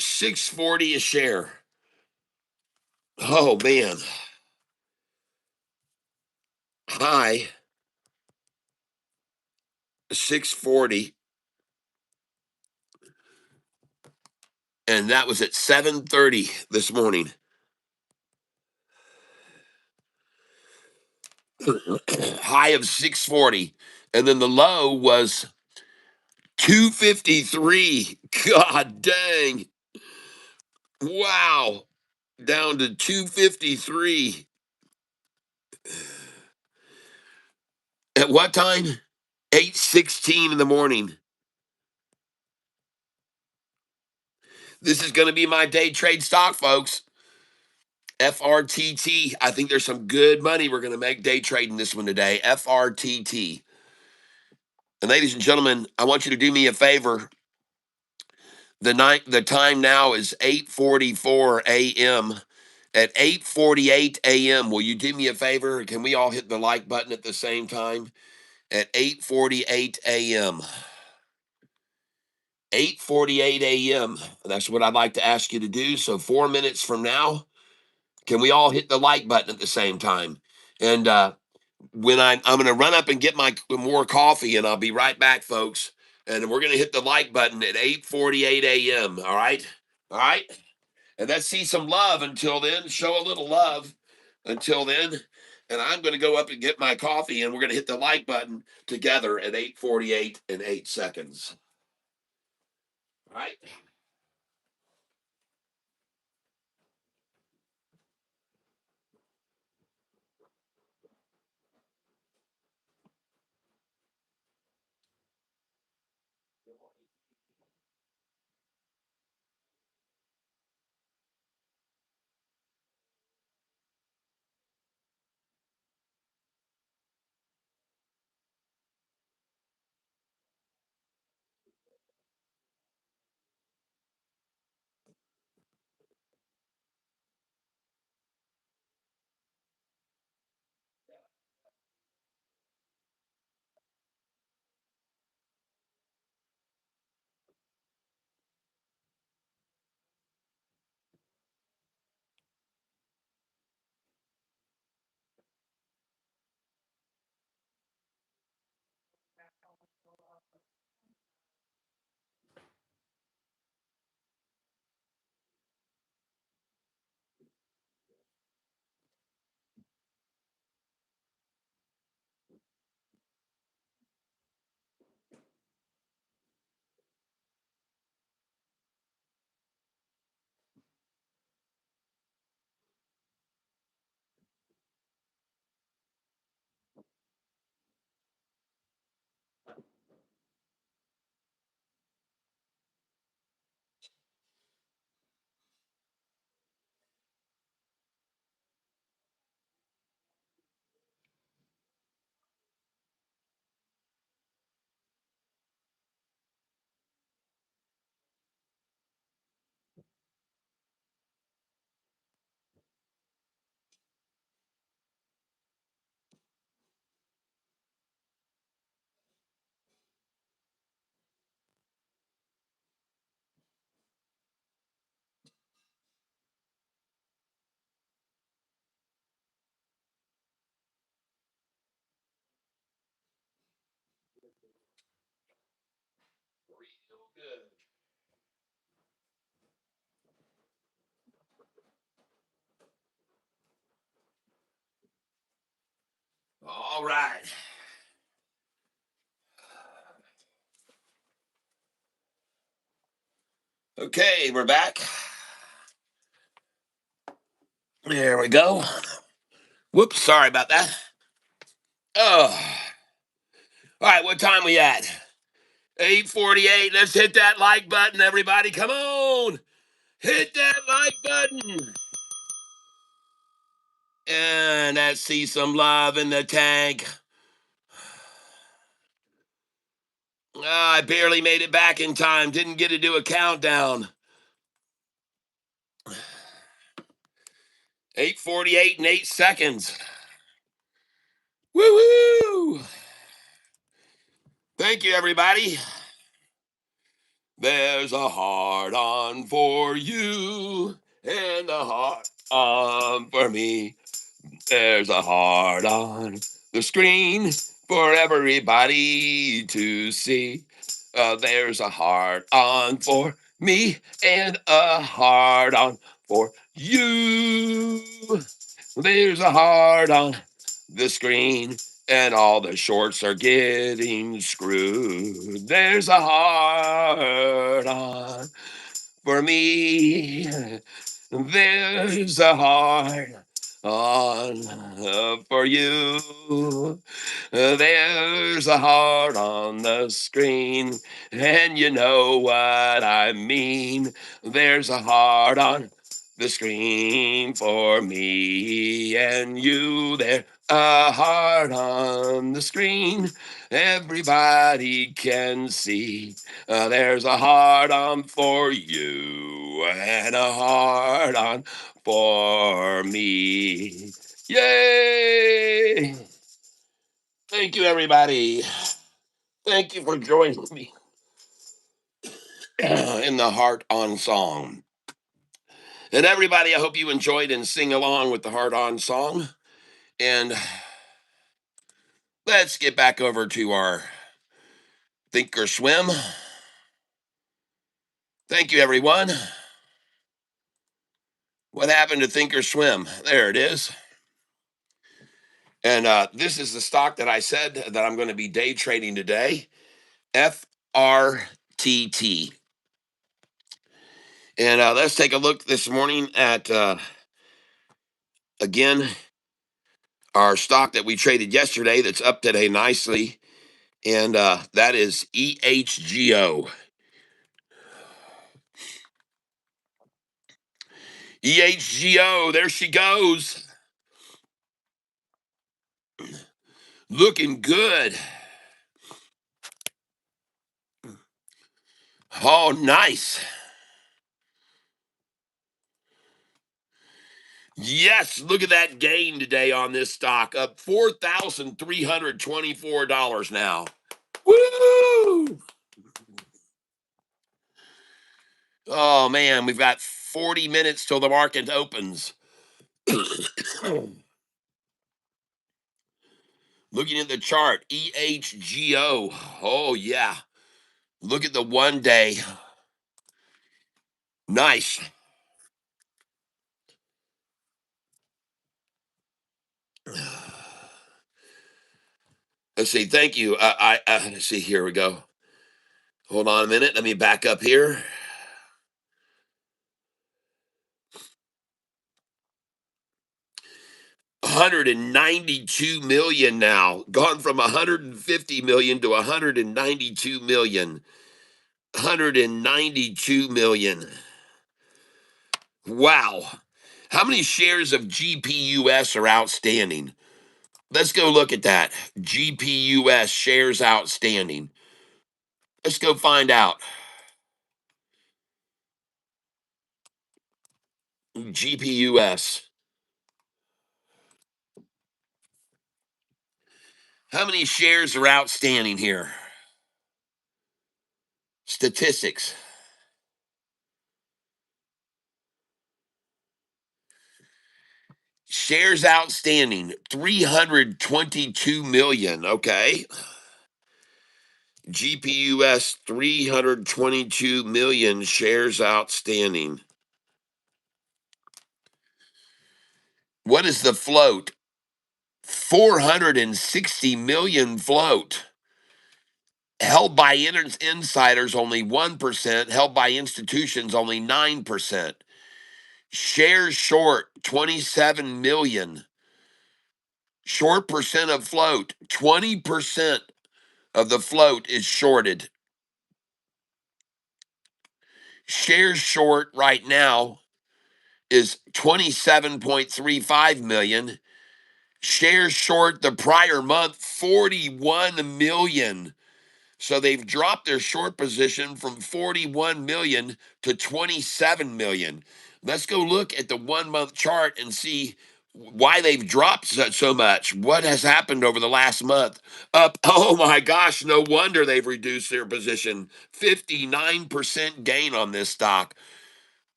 640 a share. Oh man. High 640, and that was at 7:30 this morning. High of 640, and then the low was 253. God dang. Wow. Down to 253. At what time? 8:16 in the morning. This is going to be my day trade stock, folks. FRTT. I think there's some good money we're going to make day trading this one today. FRTT. And ladies and gentlemen, I want you to do me a favor. The time now is 8:44 a.m. At 8:48 a.m., will you do me a favor? Can we all hit the like button at the same time? At 8:48 a.m. 8:48 a.m. That's what I'd like to ask you to do. So 4 minutes from now, can we all hit the like button at the same time? And when I'm going to run up and get my more coffee, and I'll be right back, folks. And we're going to hit the like button at 8:48 a.m. All right, all right. And let's see some love until then. Show a little love until then. And I'm going to go up and get my coffee, and we're going to hit the like button together at 8:48 and 8 seconds. All right. Real good. All right. Okay, we're back. There we go. Whoops, sorry about that. Oh, all right. What time we at? 8:48. Let's hit that like button, everybody. Come on, hit that like button. And let's see some love in the tank. I barely made it back in time. Didn't get to do a countdown. 8:48 and 8 seconds. Woo woo! Thank you, everybody. There's a heart on for you and a heart on for me. There's a heart on the screen for everybody to see. There's a heart on for me and a heart on for you. There's a heart on the screen and all the shorts are getting screwed. There's a heart on for me. There's a heart on for you. There's a heart on the screen, and you know what I mean. There's a heart on the screen for me and you. There, a heart on the screen, everybody can see. There's a heart on for you and a heart on for me. Yay! Thank you, everybody. Thank you for joining me in the Heart on song. And everybody, I hope you enjoyed and sing along with the Heart on song. And let's get back over to our Think or Swim. Thank you, everyone. What happened to Think or Swim? There it is. And this is the stock that I said that I'm going to be day trading today, FRTT. And let's take a look this morning at, again, our stock that we traded yesterday that's up today nicely. And that is EHGO. EHGO, there she goes. Looking good. Oh, nice. Yes, look at that gain today on this stock, up $4,324 now. Woo! Oh man, we've got 40 minutes till the market opens. Looking at the chart, EHGO. Oh yeah. Look at the 1 day. Nice. Let's see. Thank you. Let's see. Here we go. Hold on a minute. Let me back up here. 192 million now. Gone from 150 million to 192 million. 192 million. Wow. How many shares of GPUS are outstanding? Let's go look at that. GPUS shares outstanding. Let's go find out. GPUS. How many shares are outstanding here? Statistics. Shares outstanding 322 million. Okay. GPUS 322 million shares outstanding. What is the float? 460 million float. Held by insiders only 1%, held by institutions only 9%. Shares short 27 million. Short percent of float, 20% of the float is shorted. Shares short right now is 27.35 million. Shares short the prior month 41 million. So they've dropped their short position from 41 million to 27 million. Let's go look at the 1 month chart and see why they've dropped so much. What has happened over the last month? Up, oh my gosh, no wonder they've reduced their position. 59% gain on this stock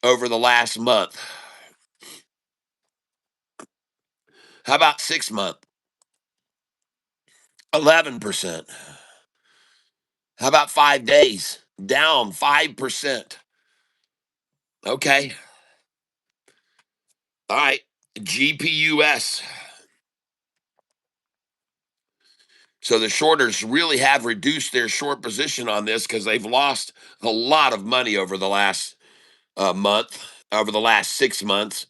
over the last month. How about 6 month? 11%. How about 5 days? Down 5%. Okay. All right. GPUS. So the shorters really have reduced their short position on this because they've lost a lot of money over the last month, over the last 6 months,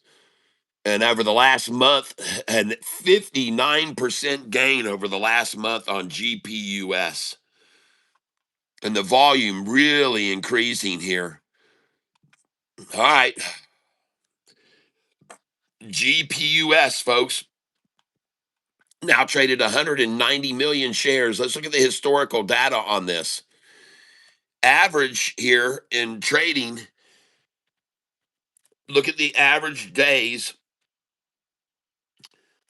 and over the last month, and 59% gain over the last month on GPUS. And the volume really increasing here. All right. GPUS, folks, now traded 190 million shares. Let's look at the historical data on this. Average here in trading, look at the average days: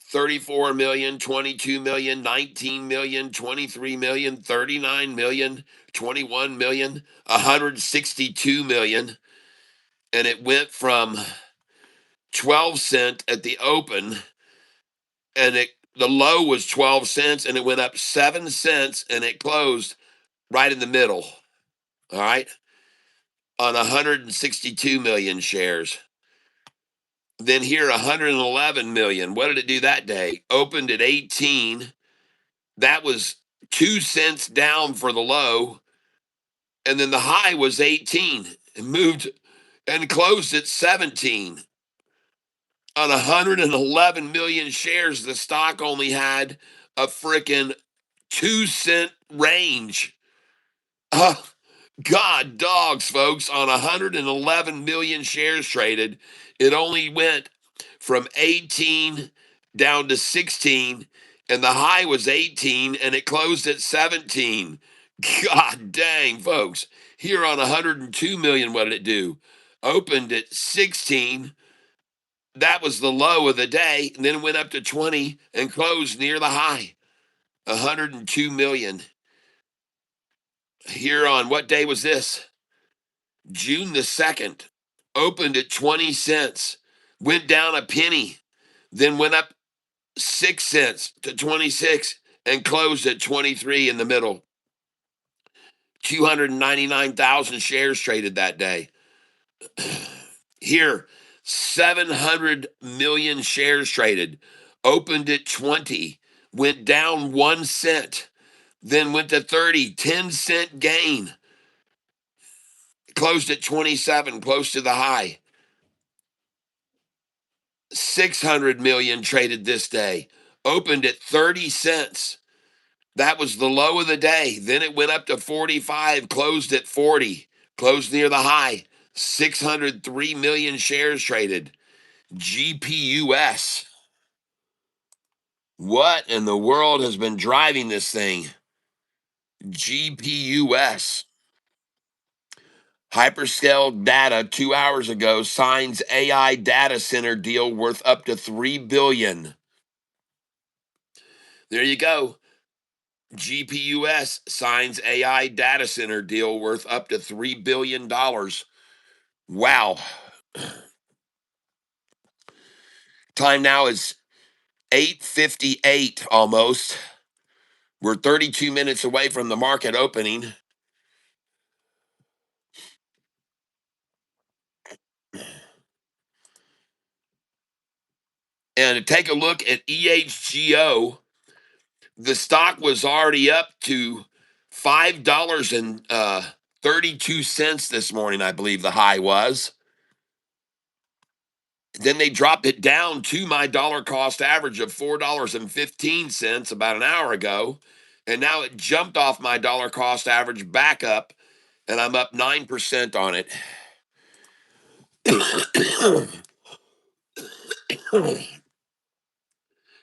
34 million, 22 million, 19 million, 23 million, 39 million, 21 million, 162 million. And it went from 12 cent at the open, and the low was 12 cents, and it went up 7 cents, and it closed right in the middle. All right. On 162 million shares. Then here, 111 million. What did it do that day? Opened at 18. That was 2 cents down for the low. And then the high was 18. It moved and closed at 17. On 111 million shares, the stock only had a freaking 2 cent range. God dogs, folks, on 111 million shares traded, it only went from 18 down to 16, and the high was 18, and it closed at 17. God dang, folks. Here on 102 million, what did it do? Opened at 16. That was the low of the day, and then went up to 20 and closed near the high. 102 million. Here on what day was this? June the 2nd, opened at 20 cents, went down a penny, then went up 6 cents to 26 and closed at 23 in the middle. 299,000 shares traded that day. Here, 700 million shares traded, opened at 20, went down 1 cent, then went to 30, 10-cent gain, closed at 27, close to the high. 600 million traded this day, opened at 30 cents. That was the low of the day. Then it went up to 45, closed at 40, closed near the high. 603 million shares traded. GPUS. What in the world has been driving this thing? GPUS. Hyperscale data 2 hours ago signs AI data center deal worth up to $3 billion. There you go. GPUS signs AI data center deal worth up to $3 billion. Wow. Time now is 8:58 almost. We're 32 minutes away from the market opening. And to take a look at EHGO, the stock was already up to $5.32 this morning, I believe the high was. Then they dropped it down to my dollar cost average of $4.15 about an hour ago. And now it jumped off my dollar cost average back up, and I'm up 9% on it.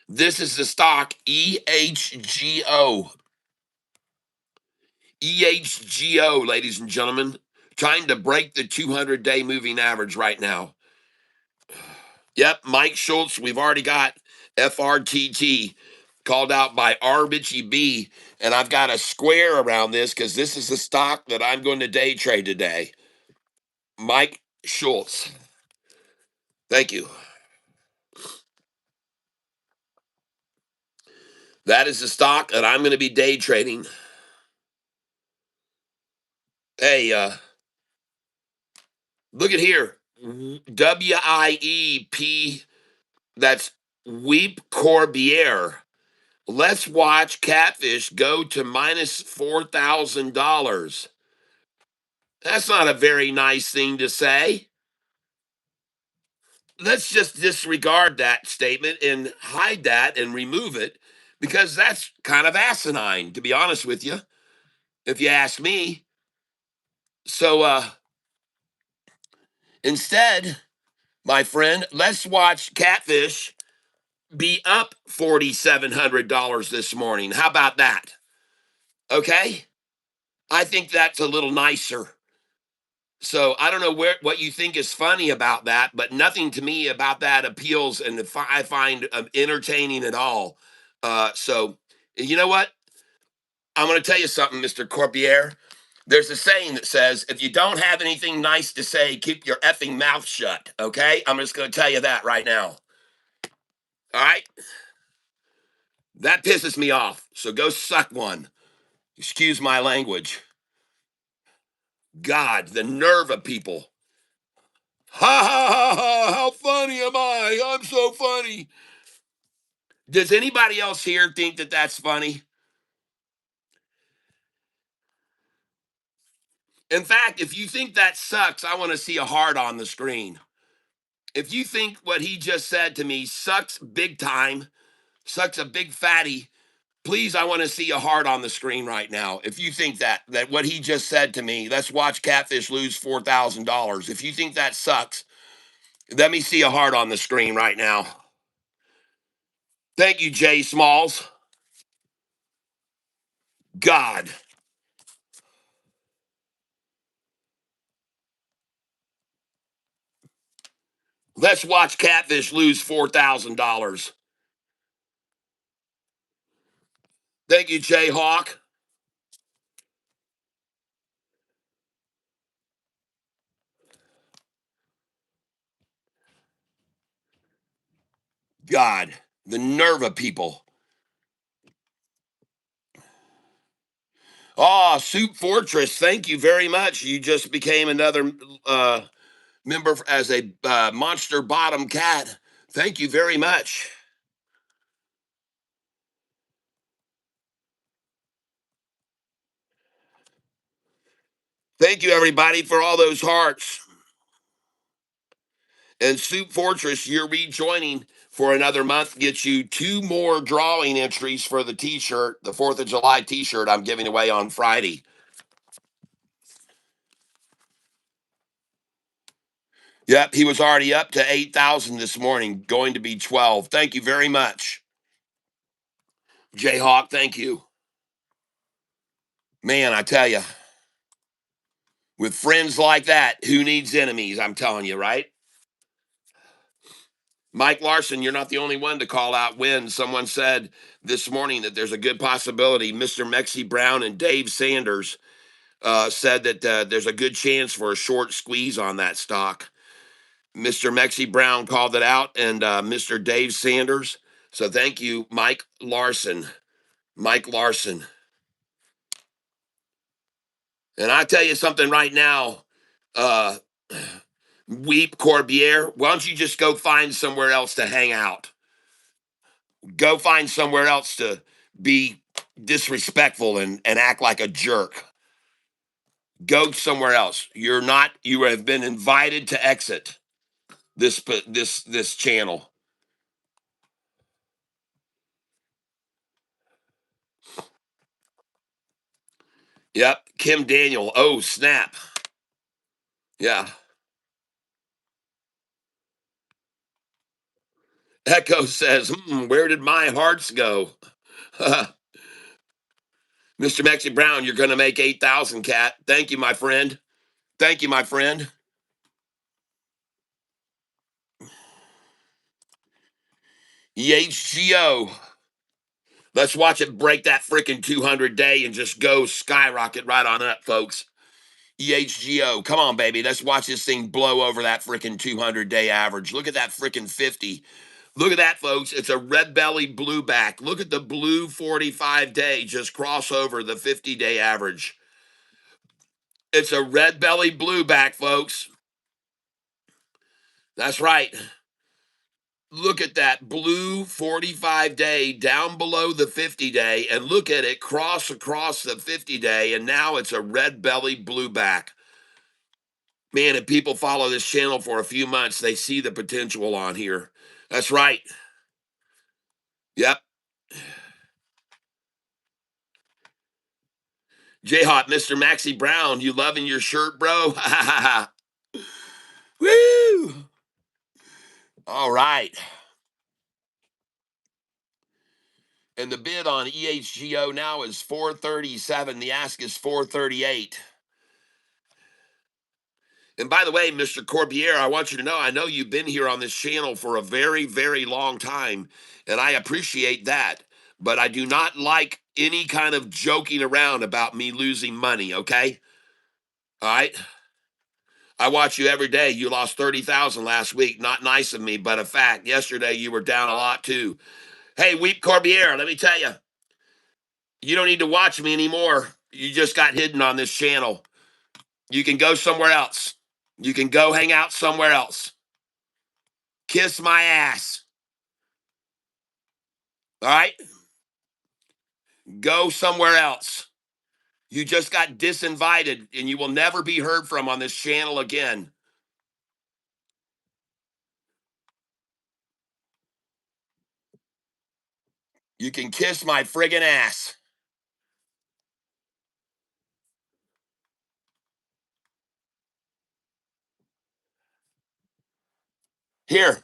This is the stock EHGO. EHGO, ladies and gentlemen, trying to break the 200-day moving average right now. Yep, Mike Schultz. We've already got FRTT called out by R. Bitchy B. And I've got a square around this because this is the stock that I'm going to day trade today. Mike Schultz. Thank you. That is the stock that I'm going to be day trading. Hey, look at here. WIEP. That's Weep Corbiere. Let's watch Catfish go to minus $4,000. That's not a very nice thing to say. Let's just disregard that statement and hide that and remove it because that's kind of asinine, to be honest with you, if you ask me. So instead, my friend, let's watch Catfish be up $4,700 this morning. How about that? Okay. I think that's a little nicer. So I don't know what you think is funny about that, but nothing to me about that appeals and I find entertaining at all. So you know what? I'm going to tell you something, Mr. Corbiere. There's a saying that says, if you don't have anything nice to say, keep your effing mouth shut. Okay? I'm just going to tell you that right now. All right? That pisses me off. So go suck one. Excuse my language. God, the nerve of people. Ha ha ha ha! How funny am I? I'm so funny. Does anybody else here think that that's funny? In fact, if you think that sucks, I want to see a heart on the screen. If you think what he just said to me sucks big time, sucks a big fatty, please, I want to see a heart on the screen right now. If you think that what he just said to me, let's watch Catfish lose $4,000. If you think that sucks, let me see a heart on the screen right now. Thank you, Jay Smalls. God. Let's watch Catfish lose $4,000. Thank you, Jay Hawk. God, the nerve of people. Oh, Soup Fortress, thank you very much. You just became another member as a monster bottom cat. Thank you very much. Thank you, everybody, for all those hearts. And Soup Fortress, you're rejoining for another month. Gets you two more drawing entries for the T-shirt, the 4th of July T-shirt I'm giving away on Friday. Yep, he was already up to 8,000 this morning, going to be 12. Thank you very much. Jayhawk, thank you. Man, I tell you, with friends like that, who needs enemies? I'm telling you, right? Mike Larson, you're not the only one to call out wins. Someone said this morning that there's a good possibility Mr. Mexi Brown and Dave Sanders said that there's a good chance for a short squeeze on that stock. Mr. Mexi Brown called it out, and Mr. Dave Sanders. So thank you, Mike Larson. Mike Larson. And I tell you something right now, uh, Weep Corbiere, why don't you just go find somewhere else to hang out? Go find somewhere else to be disrespectful and act like a jerk. Go somewhere else. You have been invited to exit this channel. Yep. Kim Daniel. Oh, snap. Yeah. Echo says, where did my hearts go? Mr. Maxie Brown, you're going to make 8,000, cat. Thank you, my friend. Thank you, my friend. EHGO. Let's watch it break that freaking 200 day and just go skyrocket right on up, folks. EHGO. Come on, baby. Let's watch this thing blow over that freaking 200-day average. Look at that freaking 50. Look at that, folks. It's a red belly blue back. Look at the blue 45-day just cross over the 50-day average. It's a red belly blue back, folks. That's right. Look at that blue 45-day down below the 50-day, and look at it cross across the 50-day, and now it's a red belly blue back. Man, if people follow this channel for a few months, they see the potential on here. That's right. Yep. J-Hop, Mr. Maxie Brown, you loving your shirt, bro? Woo! All right. And the bid on EHGO now is 437. The ask is 438. And by the way, Mr. Corbiere, I want you to know, I know you've been here on this channel for a very, very long time, and I appreciate that. But I do not like any kind of joking around about me losing money, okay? All right? I watch you every day. You lost 30,000 last week. Not nice of me, but a fact. Yesterday you were down a lot too. Hey, Weep Corbiere, let me tell you, you don't need to watch me anymore. You just got hidden on this channel. You can go somewhere else. You can go hang out somewhere else. Kiss my ass. All right? Go somewhere else. You just got disinvited and you will never be heard from on this channel again. You can kiss my friggin' ass. Here,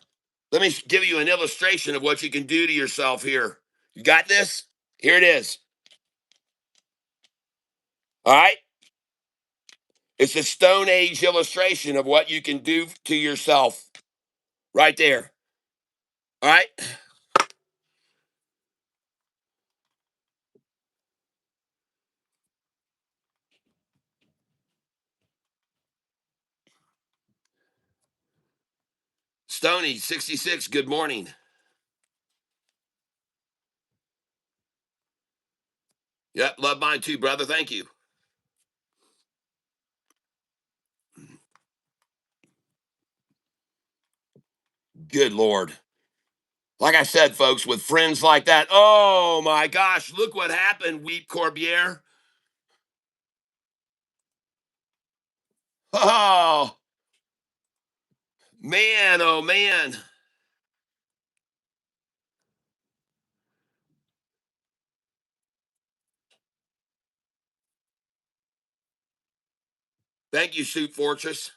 let me give you an illustration of what you can do to yourself here. You got this? Here it is. All right? It's a Stone Age illustration of what you can do to yourself right there. All right? Stony 66, good morning. Yep, love mine too, brother. Thank you. Good Lord. Like I said, folks, with friends like that, oh my gosh, look what happened, Weep Corbiere. Oh, man, oh man. Thank you, Suit Fortress.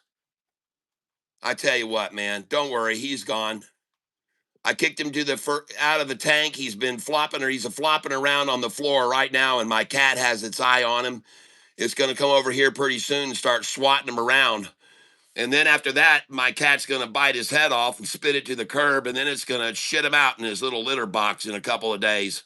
I tell you what, man, don't worry, he's gone. I kicked him to the out of the tank. He's been flopping, or he's a flopping around on the floor right now, and my cat has its eye on him. It's going to come over here pretty soon and start swatting him around. And then after that, my cat's going to bite his head off and spit it to the curb, and then it's going to shit him out in his little litter box in a couple of days.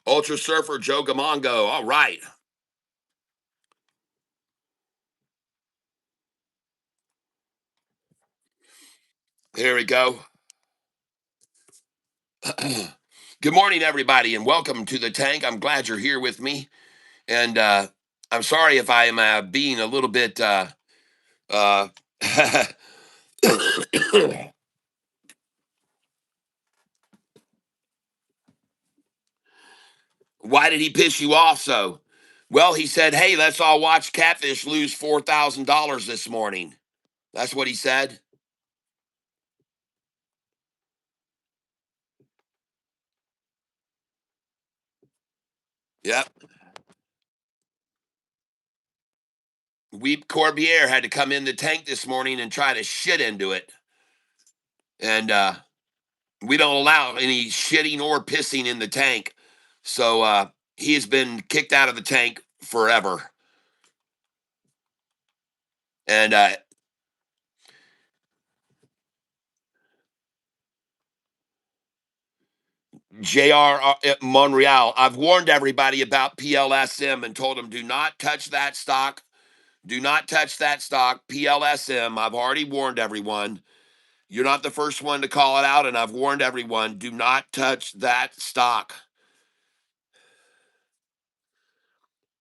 Ultra Surfer Joe Gamongo. All right. Here we go. Good morning, everybody, and welcome to the tank. I'm glad you're here with me. And I'm sorry if I am being a little bit. Uh, Why did he piss you off so? Well, he said, hey, let's all watch Catfish lose $4,000 this morning. That's what he said. Yep. Weep Corbiere had to come in the tank this morning and try to shit into it. And we don't allow any shitting or pissing in the tank. So he has been kicked out of the tank forever. And JR at Monreal, I've warned everybody about PLSM and told them do not touch that stock. Do not touch that stock. PLSM, I've already warned everyone. You're not the first one to call it out, and I've warned everyone do not touch that stock.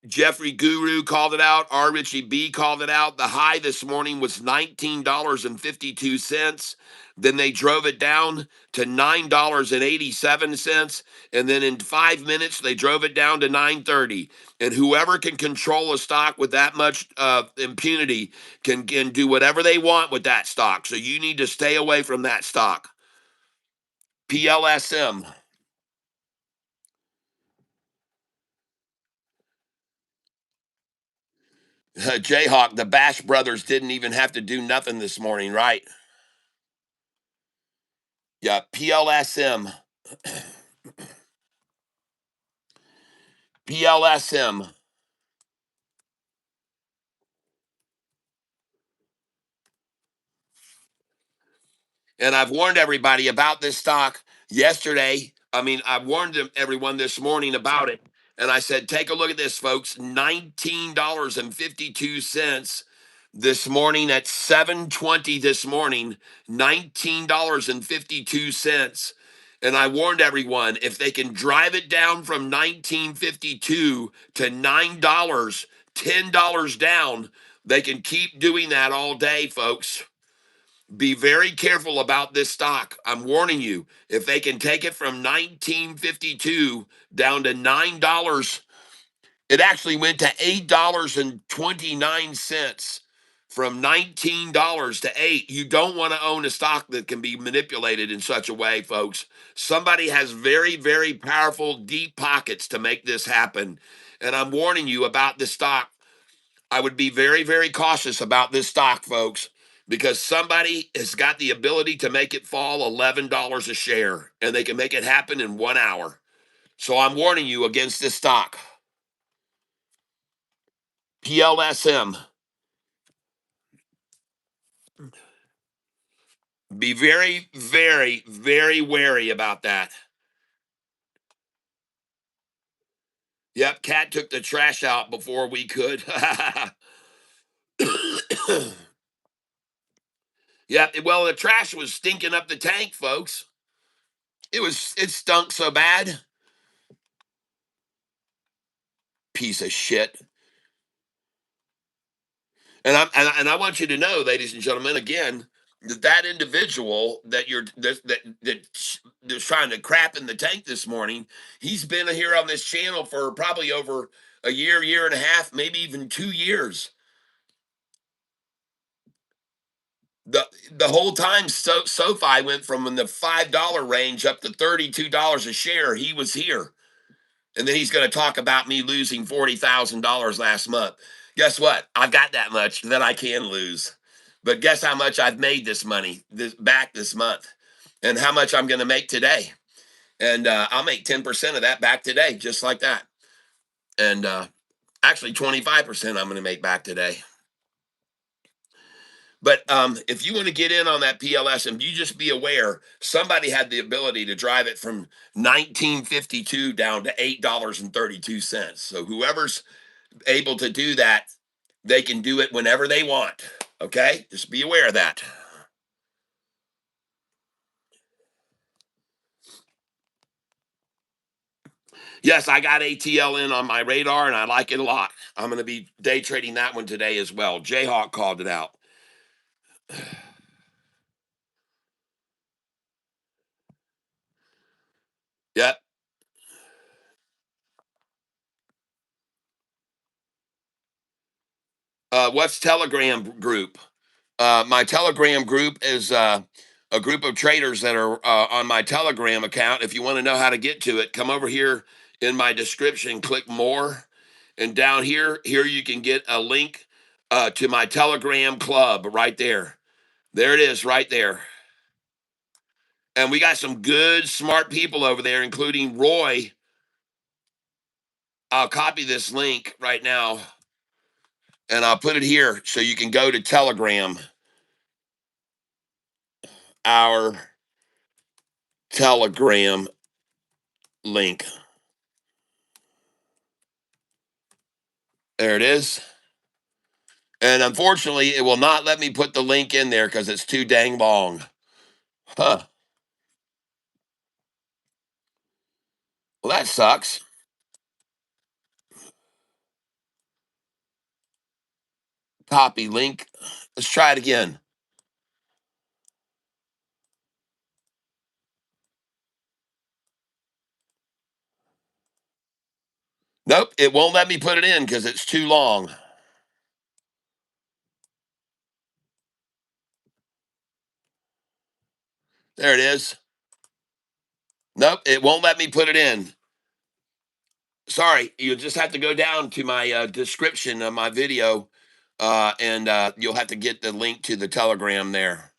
Jeffrey Guru called it out. R. Richie B called it out. The high this morning was $19.52. Then they drove it down to $9.87. And then in 5 minutes, they drove it down to 9.30. And whoever can control a stock with that much impunity can do whatever they want with that stock. So you need to stay away from that stock. PLSM. Jayhawk, the Bash brothers didn't even have to do nothing this morning, right? Yeah, PLSM. PLSM. And I've warned everybody about this stock yesterday. I mean, I warned everyone this morning about it. And I said, take a look at this, folks. $19.52 this morning at 7:20 this morning. $19.52. And I warned everyone if they can drive it down from 1952 to $9, $10 down, they can keep doing that all day, folks. Be very careful about this stock. I'm warning you. If they can take it from 1952 down to $9, it actually went to $8.29 from $19 to 8. You don't want to own a stock that can be manipulated in such a way, folks. Somebody has very, very powerful deep pockets to make this happen. And I'm warning you about this stock. I would be very, very cautious about this stock, folks, because somebody has got the ability to make it fall $11 a share, and they can make it happen in 1 hour. So I'm warning you against this stock. PLSM. Be very, very, very wary about that. Yep, Cat took the trash out before we could. Yep, well, the trash was stinking up the tank, folks. It stunk so bad. Piece of shit. And I want you to know, ladies and gentlemen, again, that individual that's trying to crap in the tank this morning, he's been here on this channel for probably over a year, year and a half, maybe even 2 years. The whole time SoFi went from in the $5 range up to $32 a share. He was here. And then he's going to talk about me losing $40,000 last month. Guess what? I've got that much that I can lose. But guess how much I've made back this month, and how much I'm going to make today. And I'll make 10% of that back today, just like that. And actually, 25% I'm going to make back today. But if you want to get in on that PLS, and you just be aware, somebody had the ability to drive it from 1952 down to $8.32. So whoever's able to do that, they can do it whenever they want. Okay? Just be aware of that. Yes, I got ATL in on my radar and I like it a lot. I'm going to be day trading that one today as well. Jayhawk called it out. Yep. What's Telegram group? My Telegram group is a group of traders that are on my Telegram account. If you want to know how to get to it, come over here in my description, click more, and down here you can get a link to my Telegram club right there. There it is, right there. And we got some good, smart people over there, including Roy. I'll copy this link right now and I'll put it here so you can go to Telegram, our Telegram link. There it is. And unfortunately, it will not let me put the link in there because it's too dang long. Huh. Well, that sucks. Copy link. Let's try it again. Nope, it won't let me put it in because it's too long. There it is. Nope, it won't let me put it in. Sorry, you'll just have to go down to my description of my video, and you'll have to get the link to the Telegram there.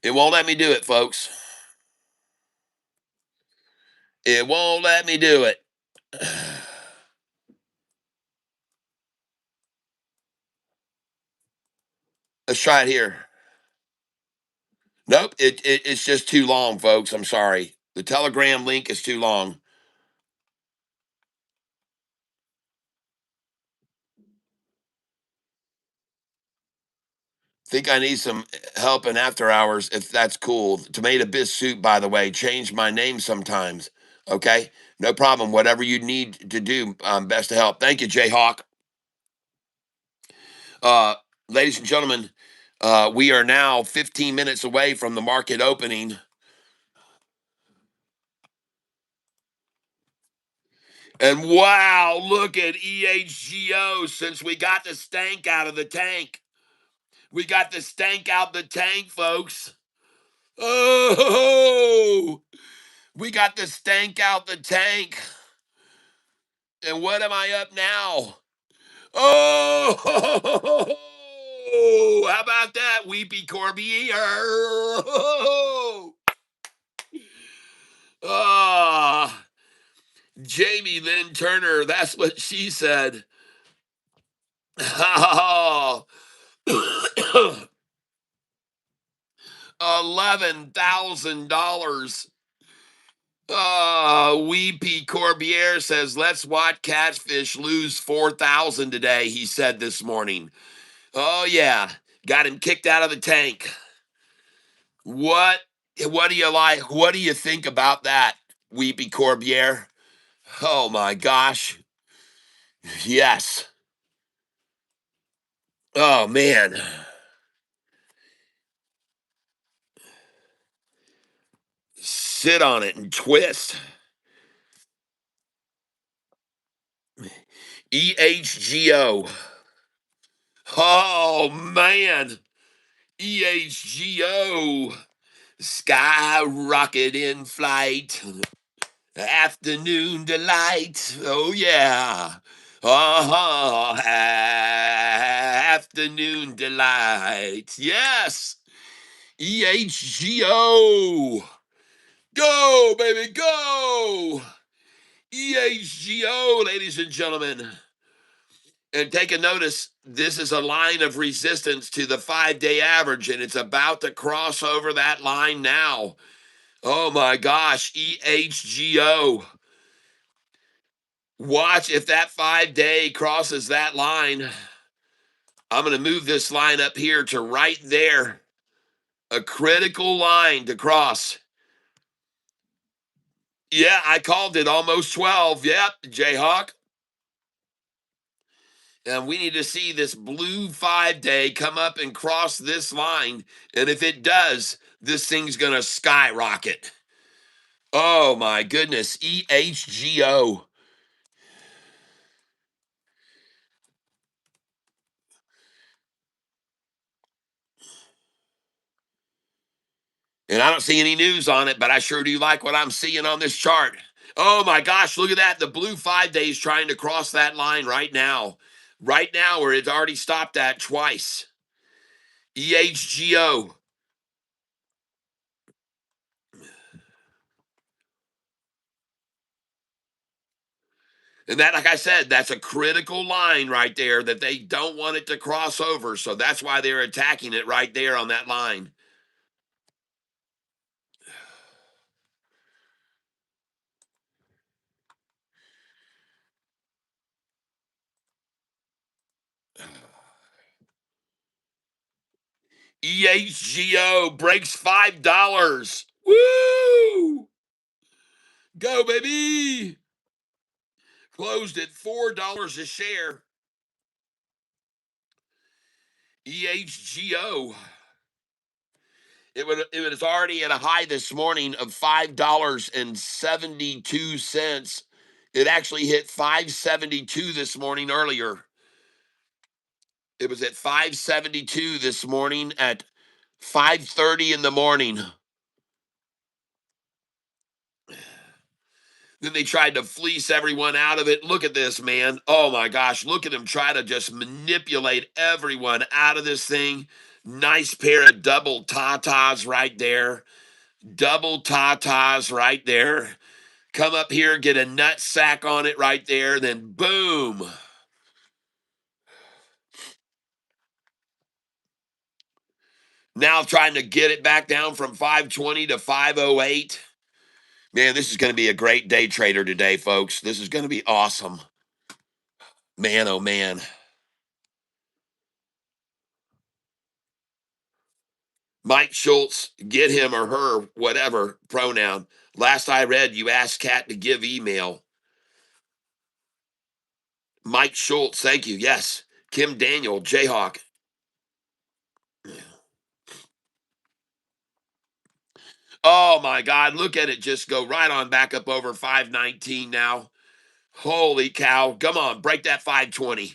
It won't let me do it, folks. It won't let me do it. Let's try it here. Nope, it's just too long, folks. I'm sorry. The Telegram link is too long. Think I need some help in after hours if that's cool. Tomato Biz Soup, by the way, change my name sometimes. Okay, no problem. Whatever you need to do, best to help. Thank you, Jayhawk. Uh, Ladies and gentlemen, we are now 15 minutes away from the market opening. And wow, look at EHGO since we got the stank out of the tank. We got the stank out the tank, folks. Oh, we got the stank out the tank. And what am I up now? Oh, how about that, Weepy Corbier? Ah, Jamie Lynn Turner, that's what she said. Oh, $11,000. Weepy Corbier says, let's watch Catfish lose 4,000 today, he said this morning. Oh, yeah. Got him kicked out of the tank. What? What do you like? What do you think about that, Weepy Corbier? Oh, my gosh. Yes. Oh, man. Sit on it and twist. EHGO. Oh, man. EHGO. Skyrocket in flight. Afternoon delight. Oh, yeah. Afternoon delight. Yes. EHGO. Go, baby, go. EHGO, ladies and gentlemen. And take a notice, this is a line of resistance to the 5-day average, and it's about to cross over that line now. Oh my gosh, EHGO. Watch if that 5-day crosses that line. I'm going to move this line up here to right there. A critical line to cross. Yeah, I called it almost 12. Yep, Jayhawk. And we need to see this blue 5-day come up and cross this line. And if it does, this thing's going to skyrocket. Oh my goodness. EHGO. And I don't see any news on it, but I sure do like what I'm seeing on this chart. Oh my gosh, look at that. The blue 5-day is trying to cross that line right now. Right now, where it's already stopped at twice. EHGO. And that, like I said, that's a critical line right there that they don't want it to cross over. So that's why they're attacking it right there on that line. EHGO breaks $5. Woo! Go, baby. Closed at $4 a share. EHGO. It was already at a high this morning of $5.72. It actually hit 572 this morning earlier. It was at 572 this morning at 5:30 in the morning. Then they tried to fleece everyone out of it. Look at this, man. Oh my gosh. Look at them try to just manipulate everyone out of this thing. Nice pair of double tatas right there. Double tatas right there. Come up here, get a nut sack on it right there, then boom. Now trying to get it back down from 520 to 508. Man, this is going to be a great day trader today, folks. This is going to be awesome. Man, oh man. Mike Schultz, get him or her, whatever pronoun. Last I read, you asked Kat to give email. Mike Schultz, thank you. Yes. Kim Daniel, Jayhawk. Oh my God, look at it just go right on back up over 519 now. Holy cow. Come on, break that 520.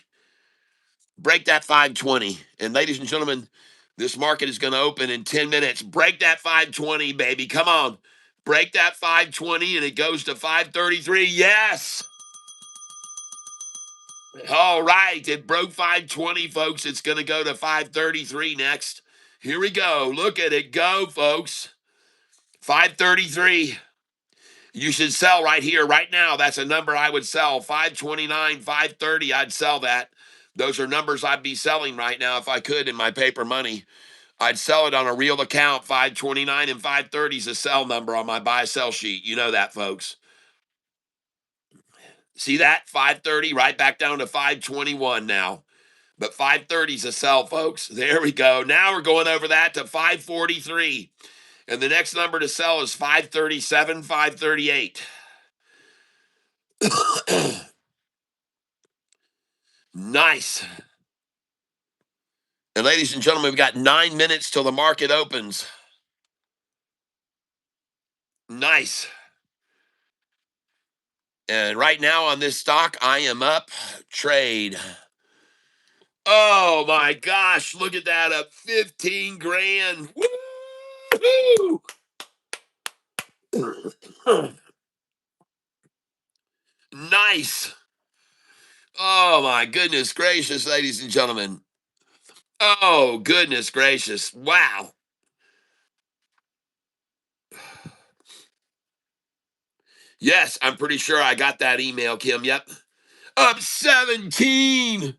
Break that 520. And ladies and gentlemen, this market is going to open in 10 minutes. Break that 520, baby. Come on. Break that 520 and it goes to 533. Yes. All right. It broke 520, folks. It's going to go to 533 next. Here we go. Look at it go, folks. 533. You should sell right here, right now. That's a number I would sell. 529, 530. I'd sell that. Those are numbers I'd be selling right now if I could in my paper money. I'd sell it on a real account. 529 and 530 is a sell number on my buy sell sheet. You know that, folks. See that? 530 right back down to 521 now. But 530 is a sell, folks. There we go. Now we're going over that to 543. And the next number to sell is 537, 538. Nice. And ladies and gentlemen, we've got 9 minutes till the market opens. Nice. And right now on this stock, I am up trade. Oh my gosh, look at that, up 15 grand. Woo! Nice. Oh my goodness gracious, ladies and gentlemen. Oh, goodness gracious. Wow. Yes, I'm pretty sure I got that email, Kim. Yep. Up 17.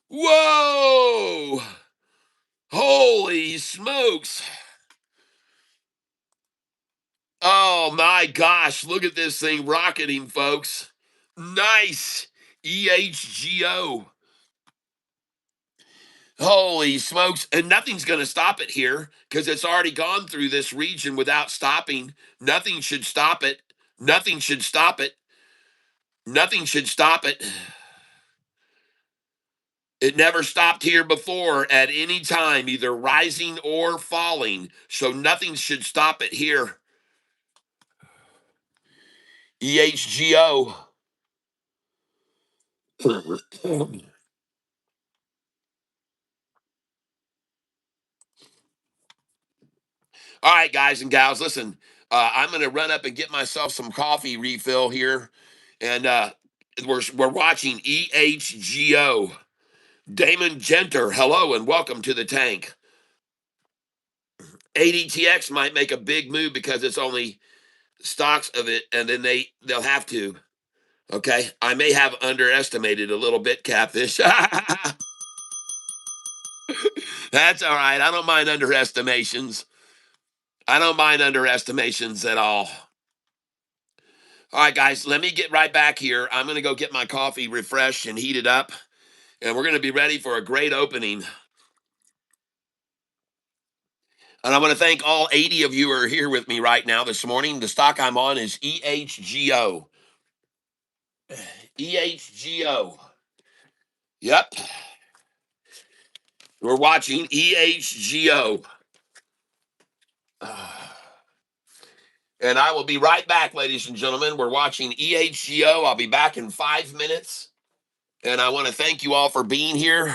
Whoa. Holy smokes. Oh my gosh, look at this thing rocketing, folks. Nice. EHGO. Holy smokes. And nothing's going to stop it here because it's already gone through this region without stopping. Nothing should stop it. Nothing should stop it. Nothing should stop it. It never stopped here before at any time, either rising or falling. So nothing should stop it here. EHGO. All right, guys and gals, listen, I'm going to run up and get myself some coffee refill here. And we're watching EHGO. Damon Genter, hello and welcome to the tank. ADTX might make a big move because it's only stocks of it, and then they'll have to. Okay, I may have underestimated a little bit, Catfish. That's all right. I don't mind underestimations. I don't mind underestimations at all. All right, guys, let me get right back here. I'm going to go get my coffee refreshed and heated up, and we're going to be ready for a great opening. And I want to thank all 80 of you who are here with me right now this morning. The stock I'm on is EHGO. EHGO. Yep. We're watching EHGO. And I will be right back, ladies and gentlemen. We're watching EHGO. I'll be back in 5 minutes. And I want to thank you all for being here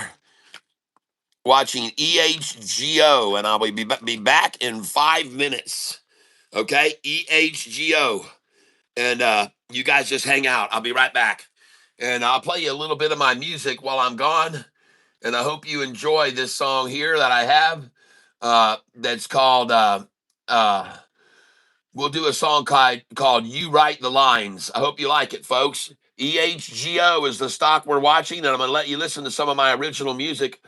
watching EHGO. And I'll be back in 5 minutes. Okay? EHGO. And you guys just hang out. I'll be right back. And I'll play you a little bit of my music while I'm gone. And I hope you enjoy this song here that I have. That's called we'll do a song called You Write the Lines. I hope you like it, folks. EHGO is the stock we're watching, and I'm going to let you listen to some of my original music.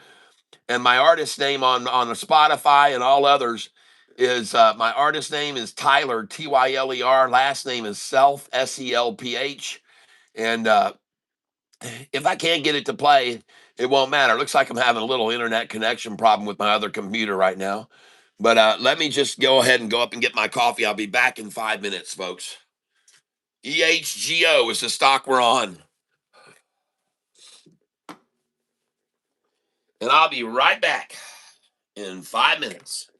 And my artist name on Spotify and all others is my artist name is Tyler, Tyler. Last name is Self, Selph. And if I can't get it to play, it won't matter. It looks like I'm having a little internet connection problem with my other computer right now. But let me just go ahead and go up and get my coffee. I'll be back in 5 minutes, folks. EHGO is the stock we're on. And I'll be right back in 5 minutes.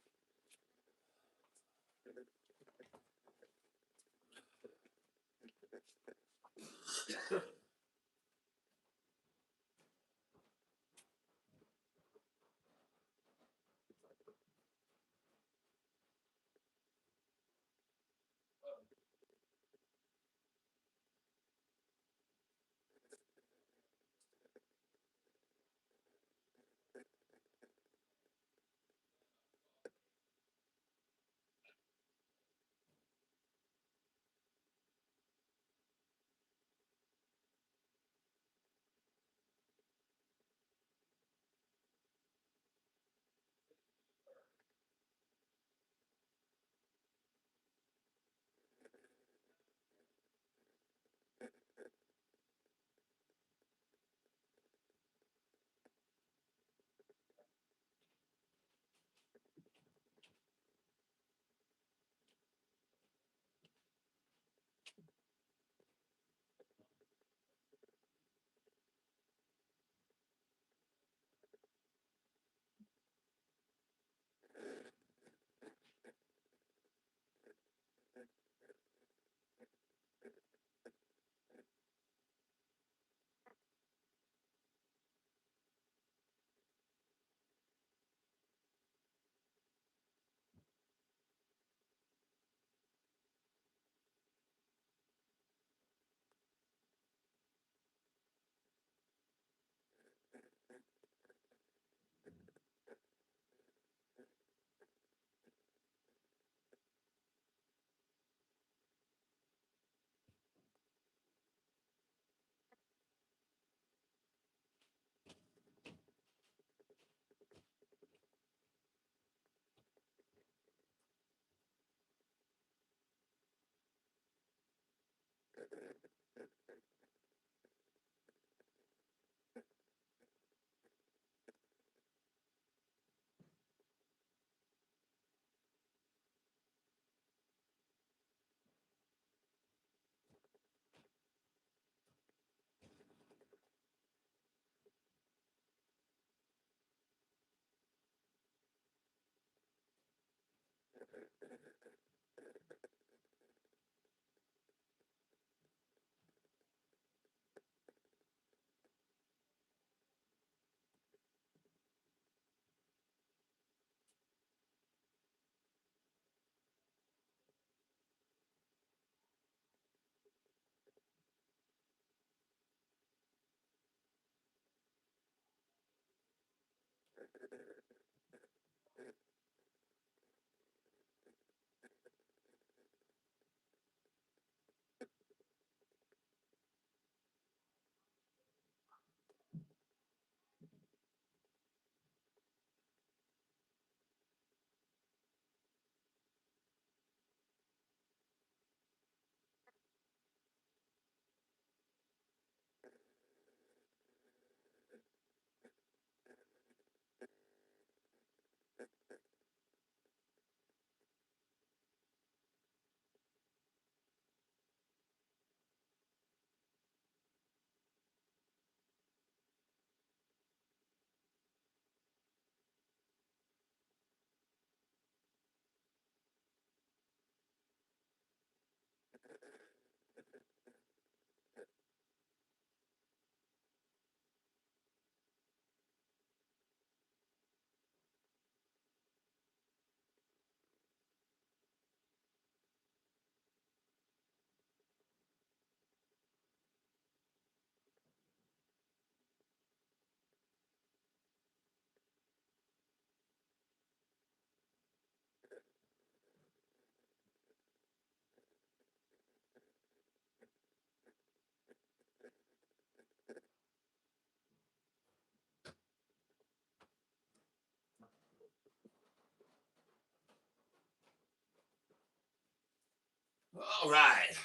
All right.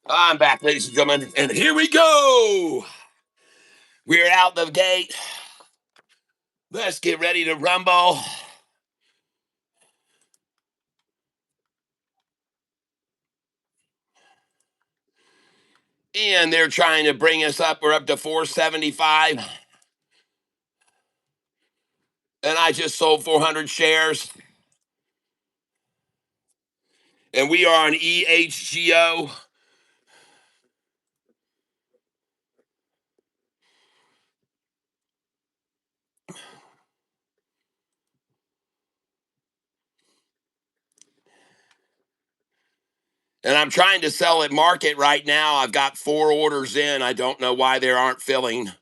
I'm back, ladies and gentlemen, and here we go. We're out the gate. Let's get ready to rumble. And they're trying to bring us up. We're up to 475. And I just sold 400 shares. And we are on EHGO. And I'm trying to sell at market right now. I've got 4 orders in. I don't know why they aren't filling.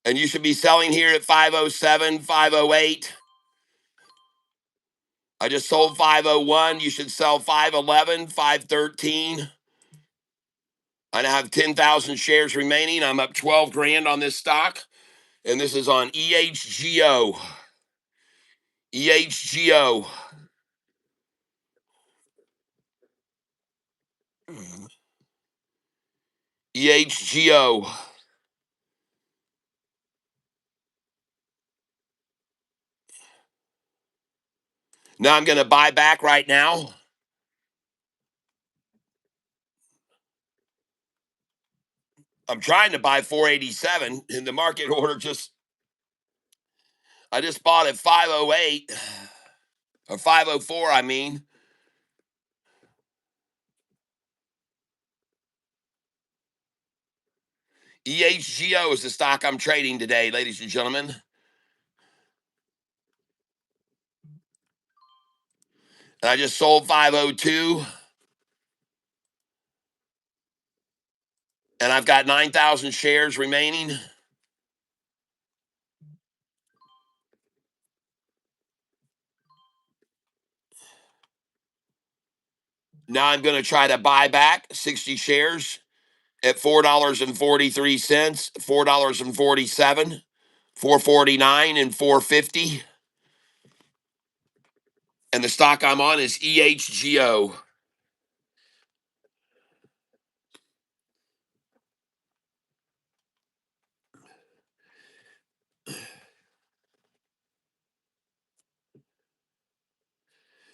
And you should be selling here at 507, 508. I just sold 501. You should sell 511, 513. I now have 10,000 shares remaining. I'm up 12 grand on this stock. And this is on EHGO. EHGO. EHGO. Now I'm going to buy back right now. I'm trying to buy 487 in the market order. I just bought at 508 or 504, I mean. EHGO is the stock I'm trading today, ladies and gentlemen. And I just sold 502. And I've got 9,000 shares remaining. Now I'm going to try to buy back 60 shares at $4.43, $4.47, $4.49, and $4.50. And the stock I'm on is EHGO.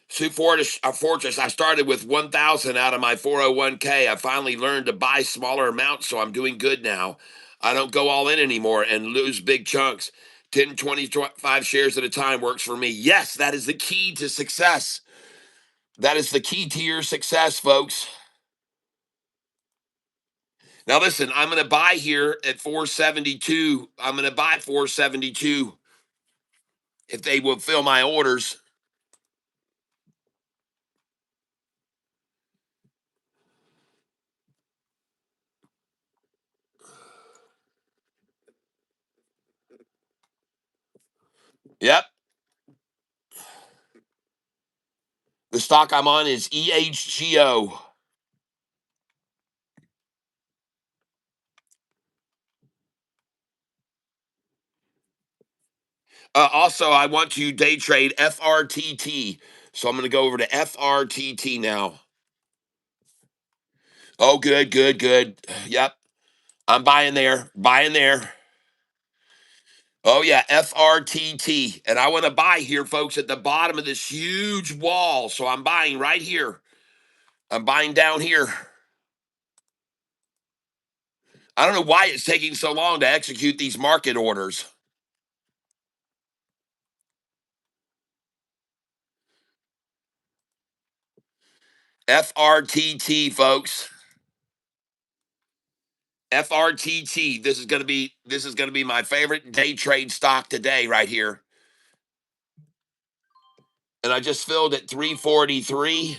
Sioux Fortress, I started with 1,000 out of my 401k. I finally learned to buy smaller amounts, so I'm doing good now. I don't go all in anymore and lose big chunks. 10, 20, 25 shares at a time works for me. Yes, that is the key to success. That is the key to your success, folks. Now, listen, I'm going to buy here at 472. I'm going to buy 472 if they will fill my orders. Yep. The stock I'm on is EHGO. Also, I want to day trade FRTT. So I'm going to go over to FRTT now. Oh, good, good, good. Yep. I'm buying there, buying there. Oh, yeah, FRTT. And I want to buy here, folks, at the bottom of this huge wall. So I'm buying right here. I'm buying down here. I don't know why it's taking so long to execute these market orders. FRTT, folks. FRTT. This is going to be my favorite day trade stock today right here. And I just filled at 343,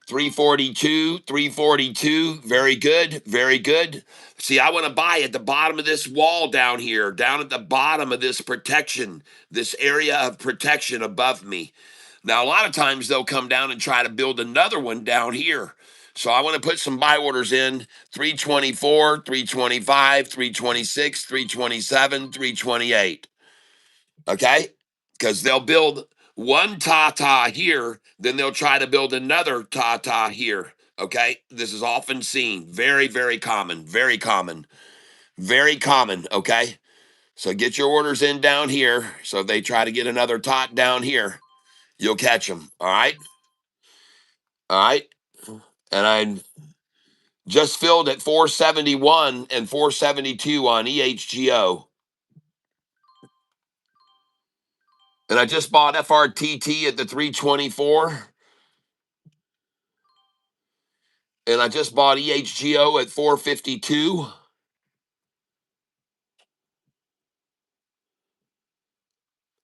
342, 342. Very good, very good. See, I want to buy at the bottom of this wall down here, down at the bottom of this protection, this area of protection above me. Now, a lot of times they'll come down and try to build another one down here. So I want to put some buy orders in 324, 325, 326, 327, 328. Okay? Because they'll build one ta here, then they'll try to build another ta here. Okay? This is often seen. Very, very common. Very common. Very common. Okay? So get your orders in down here. So if they try to get another tot down here, you'll catch them. All right? All right? And I just filled at 471 and 472 on EHGO. And I just bought FRTT at the 324. And I just bought EHGO at 452.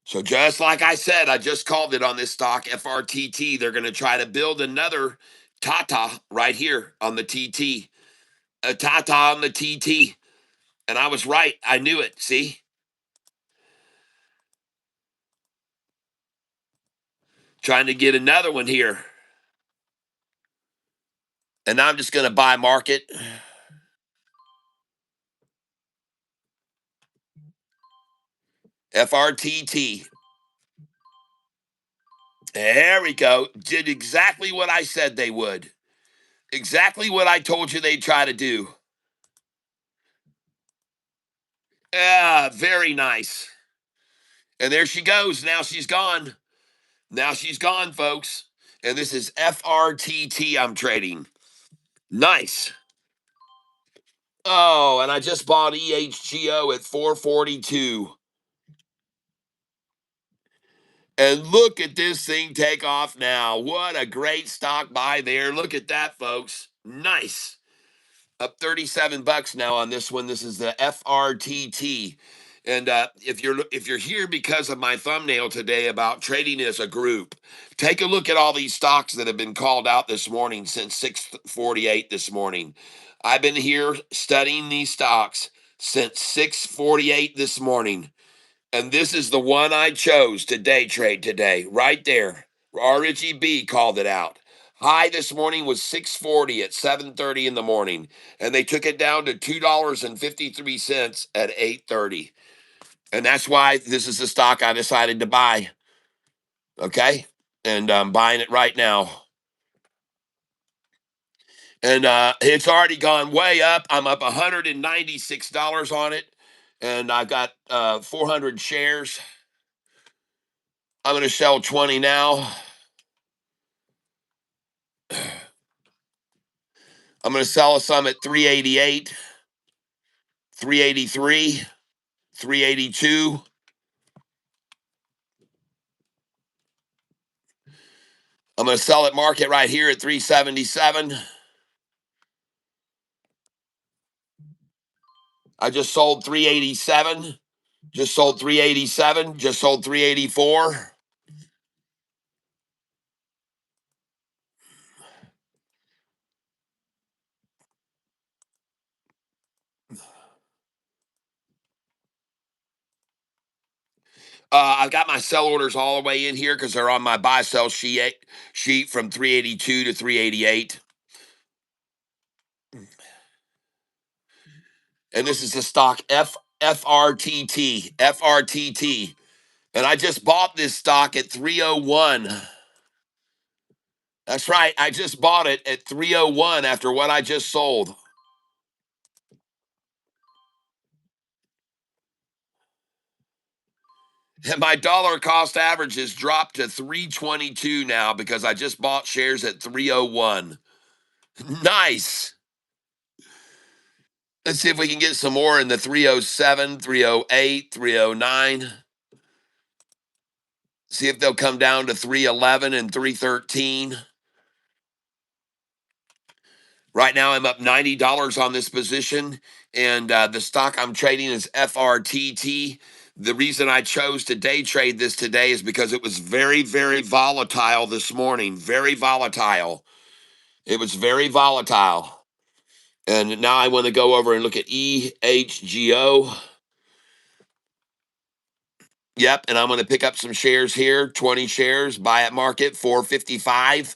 So just like I said, I just called it on this stock, FRTT. They're going to try to build another Tata right here on the TT. A Tata on the TT. And I was right. I knew it. See? Trying to get another one here. And I'm just going to buy market. FRTT. There we go. Did exactly what I said they would. Exactly what I told you they'd try to do. Ah, very nice. And there she goes. Now she's gone. Now she's gone, folks. And this is FRTT I'm trading. Nice. Oh, and I just bought EHGO at 442. And look at this thing take off now. What a great stock buy there. Look at that, folks. Nice. Up 37 bucks now on this one. This is the FRTT. And if you're here because of my thumbnail today about trading as a group, take a look at all these stocks that have been called out this morning since 6:48 this morning. I've been here studying these stocks since 6:48 this morning. And this is the one I chose to day trade today, right there. R. Richie B called it out. High this morning was 640 at 7:30 in the morning, and they took it down to $2.53 at 8:30. And that's why this is the stock I decided to buy. Okay? And I'm buying it right now. And it's already gone way up. I'm up $196 on it, and I've got 400 shares. I'm going to sell 20 now. I'm going to sell some at 388, 383, 382. I'm going to sell at market right here at 377. I just sold 387. Just sold 387. Just sold 384. I've got my sell orders all the way in here because they're on my buy sell sheet from 382 to 388. And this is the stock FRTT. FRTT. And I just bought this stock at 301. That's right. I just bought it at 301 after what I just sold. And my dollar cost average has dropped to 322 now because I just bought shares at 301. Nice. Let's see if we can get some more in the 307, 308, 309. See if they'll come down to 311 and 313. Right now, I'm up $90 on this position, and the stock I'm trading is FRTT. The reason I chose to day trade this today is because it was very, very volatile this morning. Very volatile. It was very volatile. And now I want to go over and look at EHGO. Yep, and I'm going to pick up some shares here, 20 shares, buy at market, 455.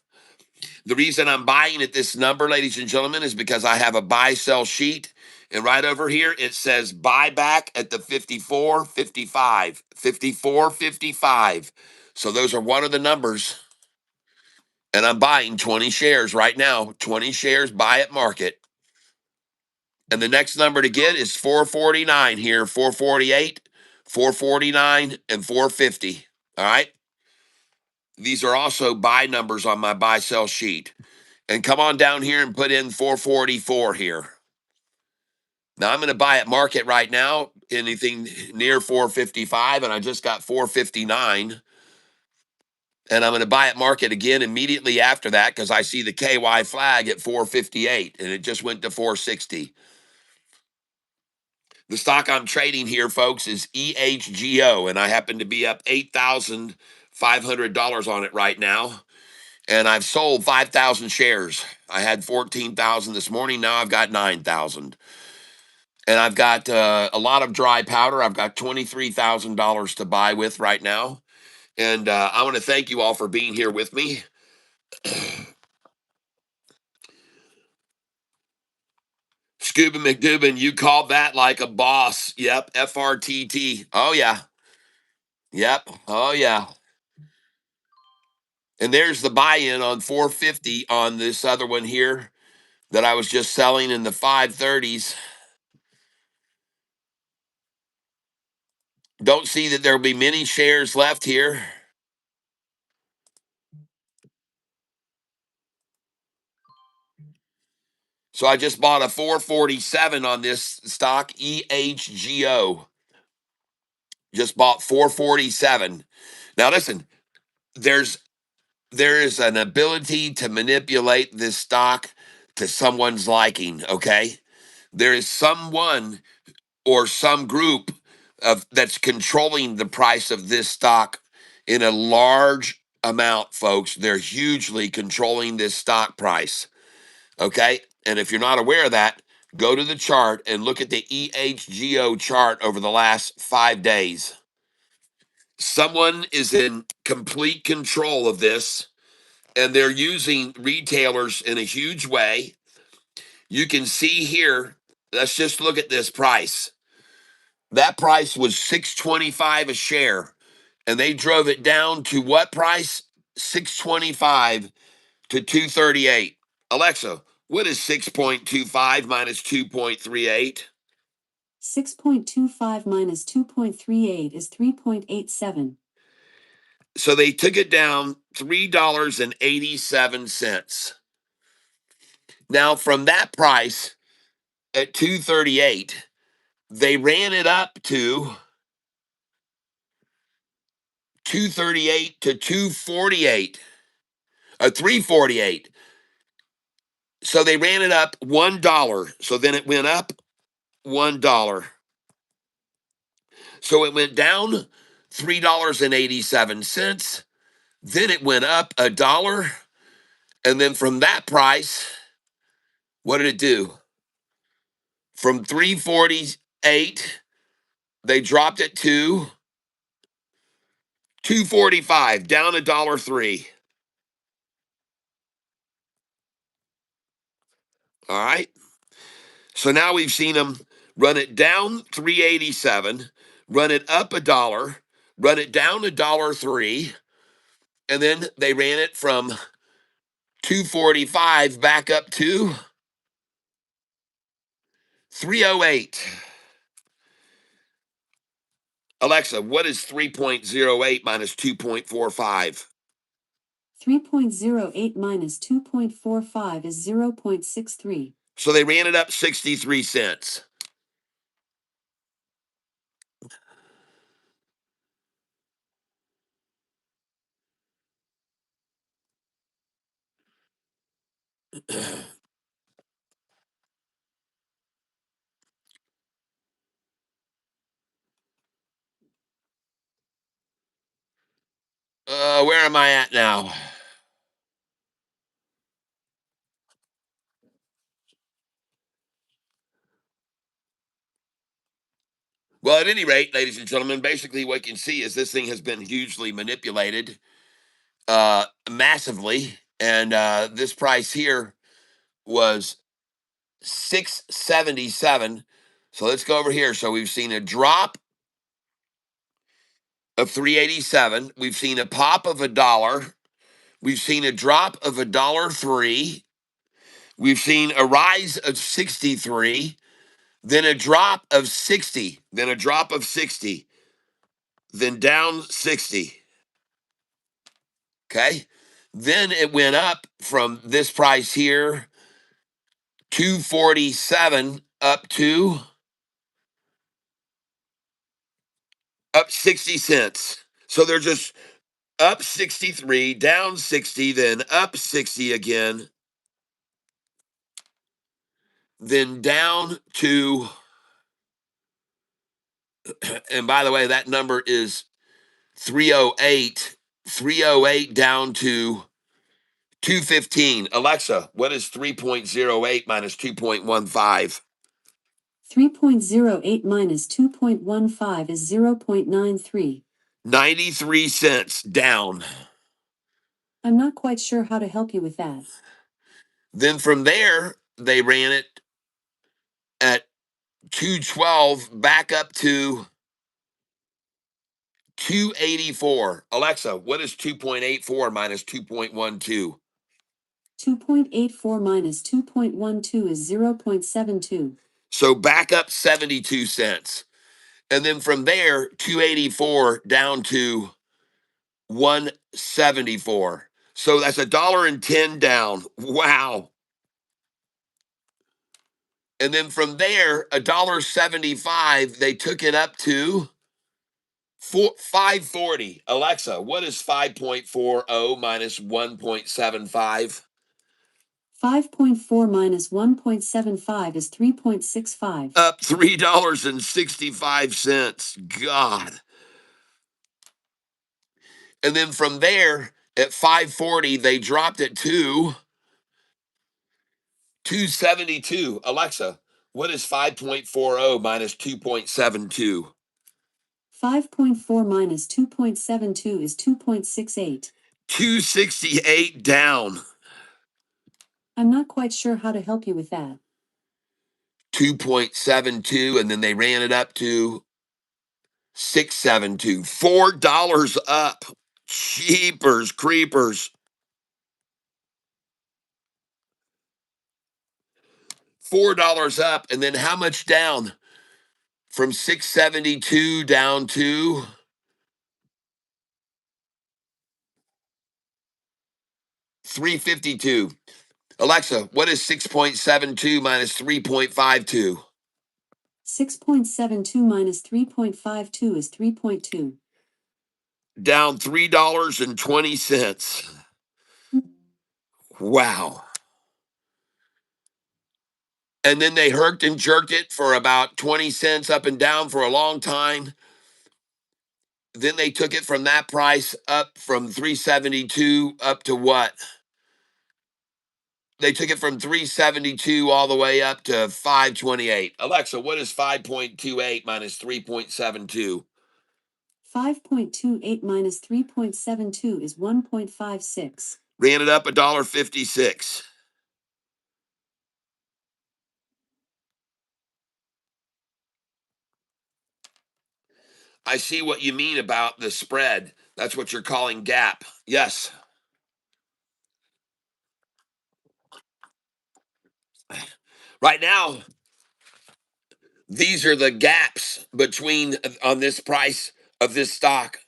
The reason I'm buying at this number, ladies and gentlemen, is because I have a buy sell sheet. And right over here, it says buy back at the 54.55, 54.55. So those are one of the numbers. And I'm buying 20 shares right now, 20 shares, buy at market. And the next number to get is 449 here, 448, 449, and 450. All right. These are also buy numbers on my buy sell sheet. And come on down here and put in 444 here. Now I'm going to buy at market right now, anything near 455, and I just got 459. And I'm going to buy at market again immediately after that because I see the KY flag at 458, and it just went to 460. The stock I'm trading here, folks, is EHGO, and I happen to be up $8,500 on it right now. And I've sold 5,000 shares. I had 14,000 this morning. Now I've got 9,000. And I've got a lot of dry powder. I've got $23,000 to buy with right now. And I want to thank you all for being here with me. Scuba McDubin, you called that like a boss. Yep, FRTT. Oh, yeah. Yep. Oh, yeah. And there's the buy-in on 450 on this other one here that I was just selling in the 530s. Don't see that there'll be many shares left here. So I just bought a 447 on this stock, EHGO. Just bought 447. Now listen, there's there is an ability to manipulate this stock to someone's liking, okay? There is someone or some group of that's controlling the price of this stock in a large amount, folks. They're hugely controlling this stock price. Okay. And if you're not aware of that, go to the chart and look at the EHGO chart over the last 5 days. Someone is in complete control of this, and they're using retailers in a huge way. You can see here, let's just look at this price. That price was 625 a share, and they drove it down to what price? 625 to 238. Alexa, what is 6.25 minus 2.38?
6.25 minus 2.38 is 3.87.
So they took it down $3.87. Now, from that price at 238, they ran it up to 238 to 248, 348. So they ran it up $1. So then it went up $1. So it went down $3.87. Then it went up $1. And then from that price, what did it do? From 348, they dropped it to 245, down $1.03. All right. So now we've seen them run it down 387, run it up $1, run it down $1.03, and then they ran it from 245 back up to 308. Alexa, what is 3.08 minus 2.45?
3.08 minus 2.45 is 0.63.
So they ran it up 63 cents. Where am I at now? Well, at any rate, ladies and gentlemen, basically what you can see is this thing has been hugely manipulated, massively, and this price here was 677. So let's go over here. So we've seen a drop of 387. We've seen a pop of $1. We've seen a drop of $1.03. We've seen a rise of 63, then a drop of 60, then a drop of 60, then down 60. Okay. Then it went up from this price here, 247, up 60 cents. So they're just up 63, down 60, then up 60 again, then down to, and by the way, that number is 308, 308 down to 215. Alexa, what is 3.08 minus 2.15?
3.08 minus 2.15 is 0.93.
93 cents down.
I'm not quite sure how to help you with that.
Then from there, they ran it at 212 back up to 284. Alexa, what is 2.84 minus 2.12?
2.84 minus 2.12 is 0.72.
So back up 72 cents. And then from there, 284 down to 174. So that's $1.10 down. Wow. And then from there, $1.75, they took it up to 540. Alexa, what is 5.40 minus 1.75?
5.4 minus 1.75 is 3.65.
Up $3.65. God. And then from there, at 540, they dropped it to 272. Alexa, what is 5.40 minus 2.72?
5.4 minus 2.72 is 2.68.
268 down.
I'm not quite sure how to help you with that.
2.72, and then they ran it up to 672. $4 up. Cheapers, creepers. $4 up, and then how much down? From 672 down to 352. Alexa, what is 6.72 minus 3.52?
6.72 minus 3.52 is 3.2.
Down $3.20. Wow. And then they herked and jerked it for about 20 cents up and down for a long time. Then they took it from that price up from 372 up to what? They took it from 372 all the way up to 528. Alexa, what is 5.28 minus 3.72?
5.28 minus 3.72 is 1.56.
Ran it up $1.56. I see what you mean about the spread. That's what you're calling gap. Yes. Right now, these are the gaps between on this price of this stock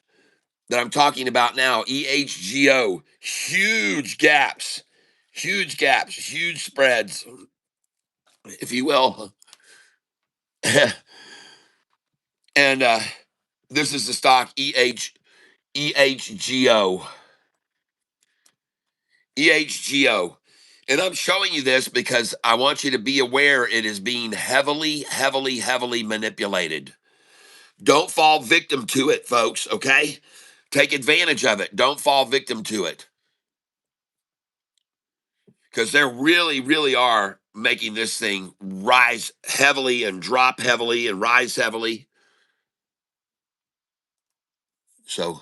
that I'm talking about now. EHGO. Huge gaps, huge spreads, if you will. And this is the stock EHGO. EHGO. And I'm showing you this because I want you to be aware it is being heavily manipulated. Don't fall victim to it, folks, okay? Take advantage of it. Don't fall victim to it. Because they really are making this thing rise heavily and drop heavily and rise heavily. So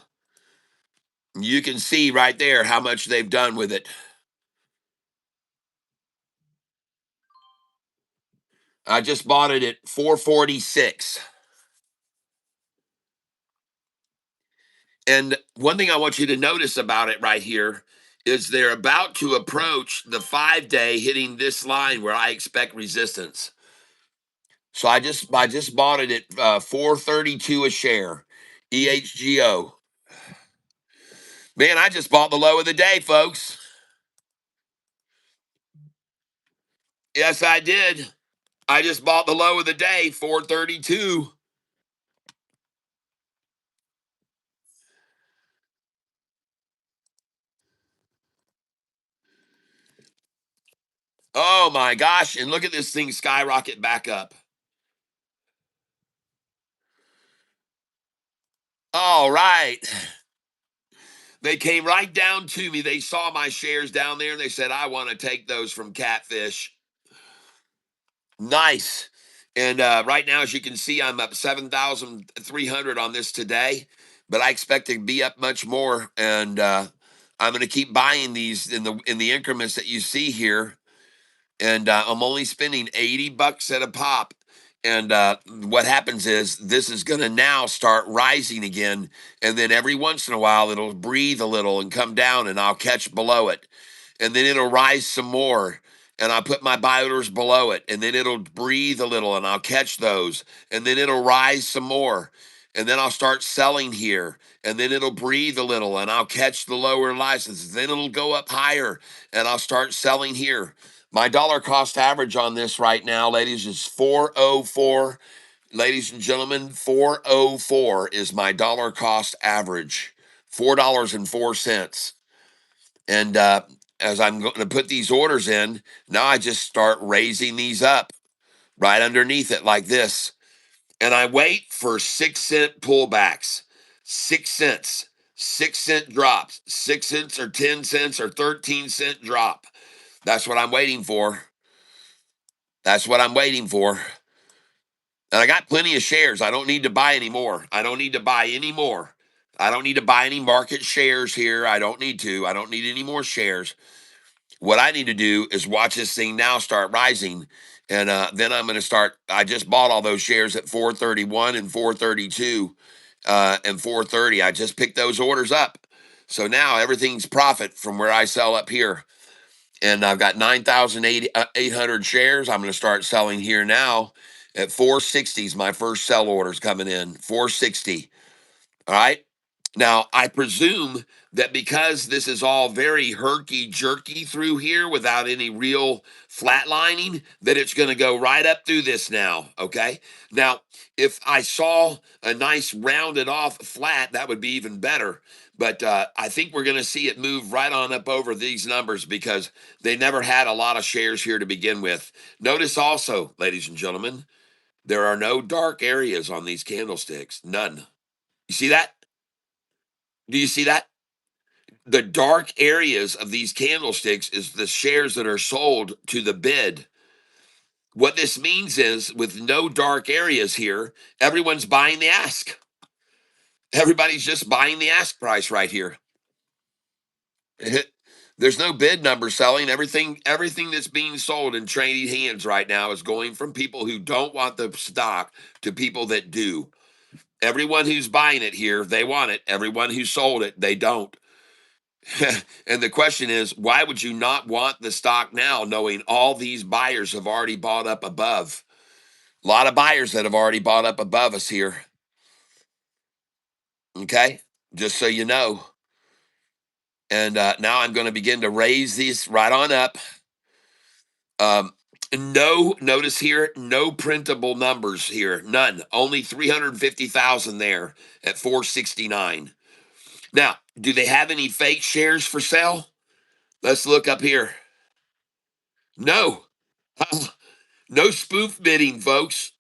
you can see right there how much they've done with it. I just bought it at 446. And one thing I want you to notice about it right here is they're about to approach the 5 day hitting this line where I expect resistance. So I just bought it at 432 a share. EHGO. Man, I just bought the low of the day, folks. Yes, I did. I just bought the low of the day, 432. Oh my gosh, and look at this thing skyrocket back up. All right. They came right down to me. They saw my shares down there and they said, I want to take those from Catfish. Nice. And right now, as you can see, I'm up 7,300 on this today, but I expect to be up much more. And I'm going to keep buying these in the increments that you see here. And I'm only spending $80 at a pop. And what happens is this is going to now start rising again, and then every once in a while it'll breathe a little and come down, and I'll catch below it, and then it'll rise some more, and I'll put my buy orders below it, and then it'll breathe a little, and I'll catch those, and then it'll rise some more, and then I'll start selling here, and then it'll breathe a little, and I'll catch the lower licenses, then it'll go up higher, and I'll start selling here. My dollar cost average on this right now, ladies, is 404. Ladies and gentlemen, 404 is my dollar cost average. $4.04. And as I'm going to put these orders in, now I just start raising these up right underneath it like this. And I wait for 6 cent pullbacks, 6 cents, 6 cent drops, 6 cents or 10 cents or 13 cent drop. That's what I'm waiting for. That's what I'm waiting for. And I got plenty of shares. I don't need to buy any more. I don't need to buy any more. I don't need to buy any market shares here. I don't need to. I don't need any more shares. What I need to do is watch this thing now start rising. And then I'm going to start. I just bought all those shares at 431 and 432 and 430. I just picked those orders up. So now everything's profit from where I sell up here. And I've got 9,800 shares. I'm going to start selling here now at 460 is my first sell orders coming in. 460. All right. Now, I presume that because this is all very herky jerky through here without any real flatlining, that it's going to go right up through this now. Okay. Now, if I saw a nice rounded off flat, that would be even better. But I think we're going to see it move right on up over these numbers because they never had a lot of shares here to begin with. Notice also, ladies and gentlemen, there are no dark areas on these candlesticks. None. You see that? Do you see that? The dark areas of these candlesticks is the shares that are sold to the bid. What this means is with no dark areas here, everyone's buying the ask. Everybody's just buying the ask price right here. There's no bid number selling. Everything that's being sold and trading hands right now is going from people who don't want the stock to people that do. Everyone who's buying it here, they want it. Everyone who sold it, they don't. And the question is, why would you not want the stock now, knowing all these buyers have already bought up above? A lot of buyers that have already bought up above us here. Okay, just so you know. And now I'm going to begin to raise these right on up. Um, no, notice here, no printable numbers here, none. Only 350,000 there at 469. Now, do they have any fake shares for sale? Let's look up here. No. No spoof bidding, folks.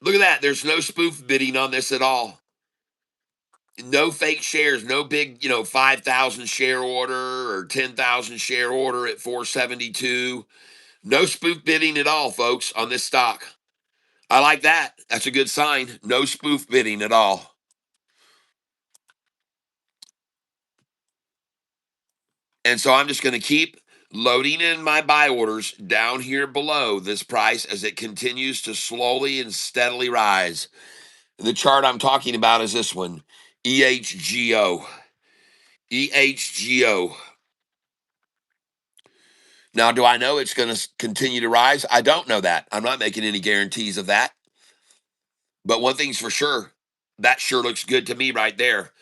Look at that. There's no spoof bidding on this at all. No fake shares, no big, 5,000 share order or 10,000 share order at 472. No spoof bidding at all, folks, on this stock. I like that. That's a good sign. No spoof bidding at all. And so I'm just going to keep loading in my buy orders down here below this price as it continues to slowly and steadily rise. The chart I'm talking about is this one, EHGO. EHGO. Now, do I know it's going to continue to rise? I don't know that. I'm not making any guarantees of that. But one thing's for sure, that sure looks good to me right there.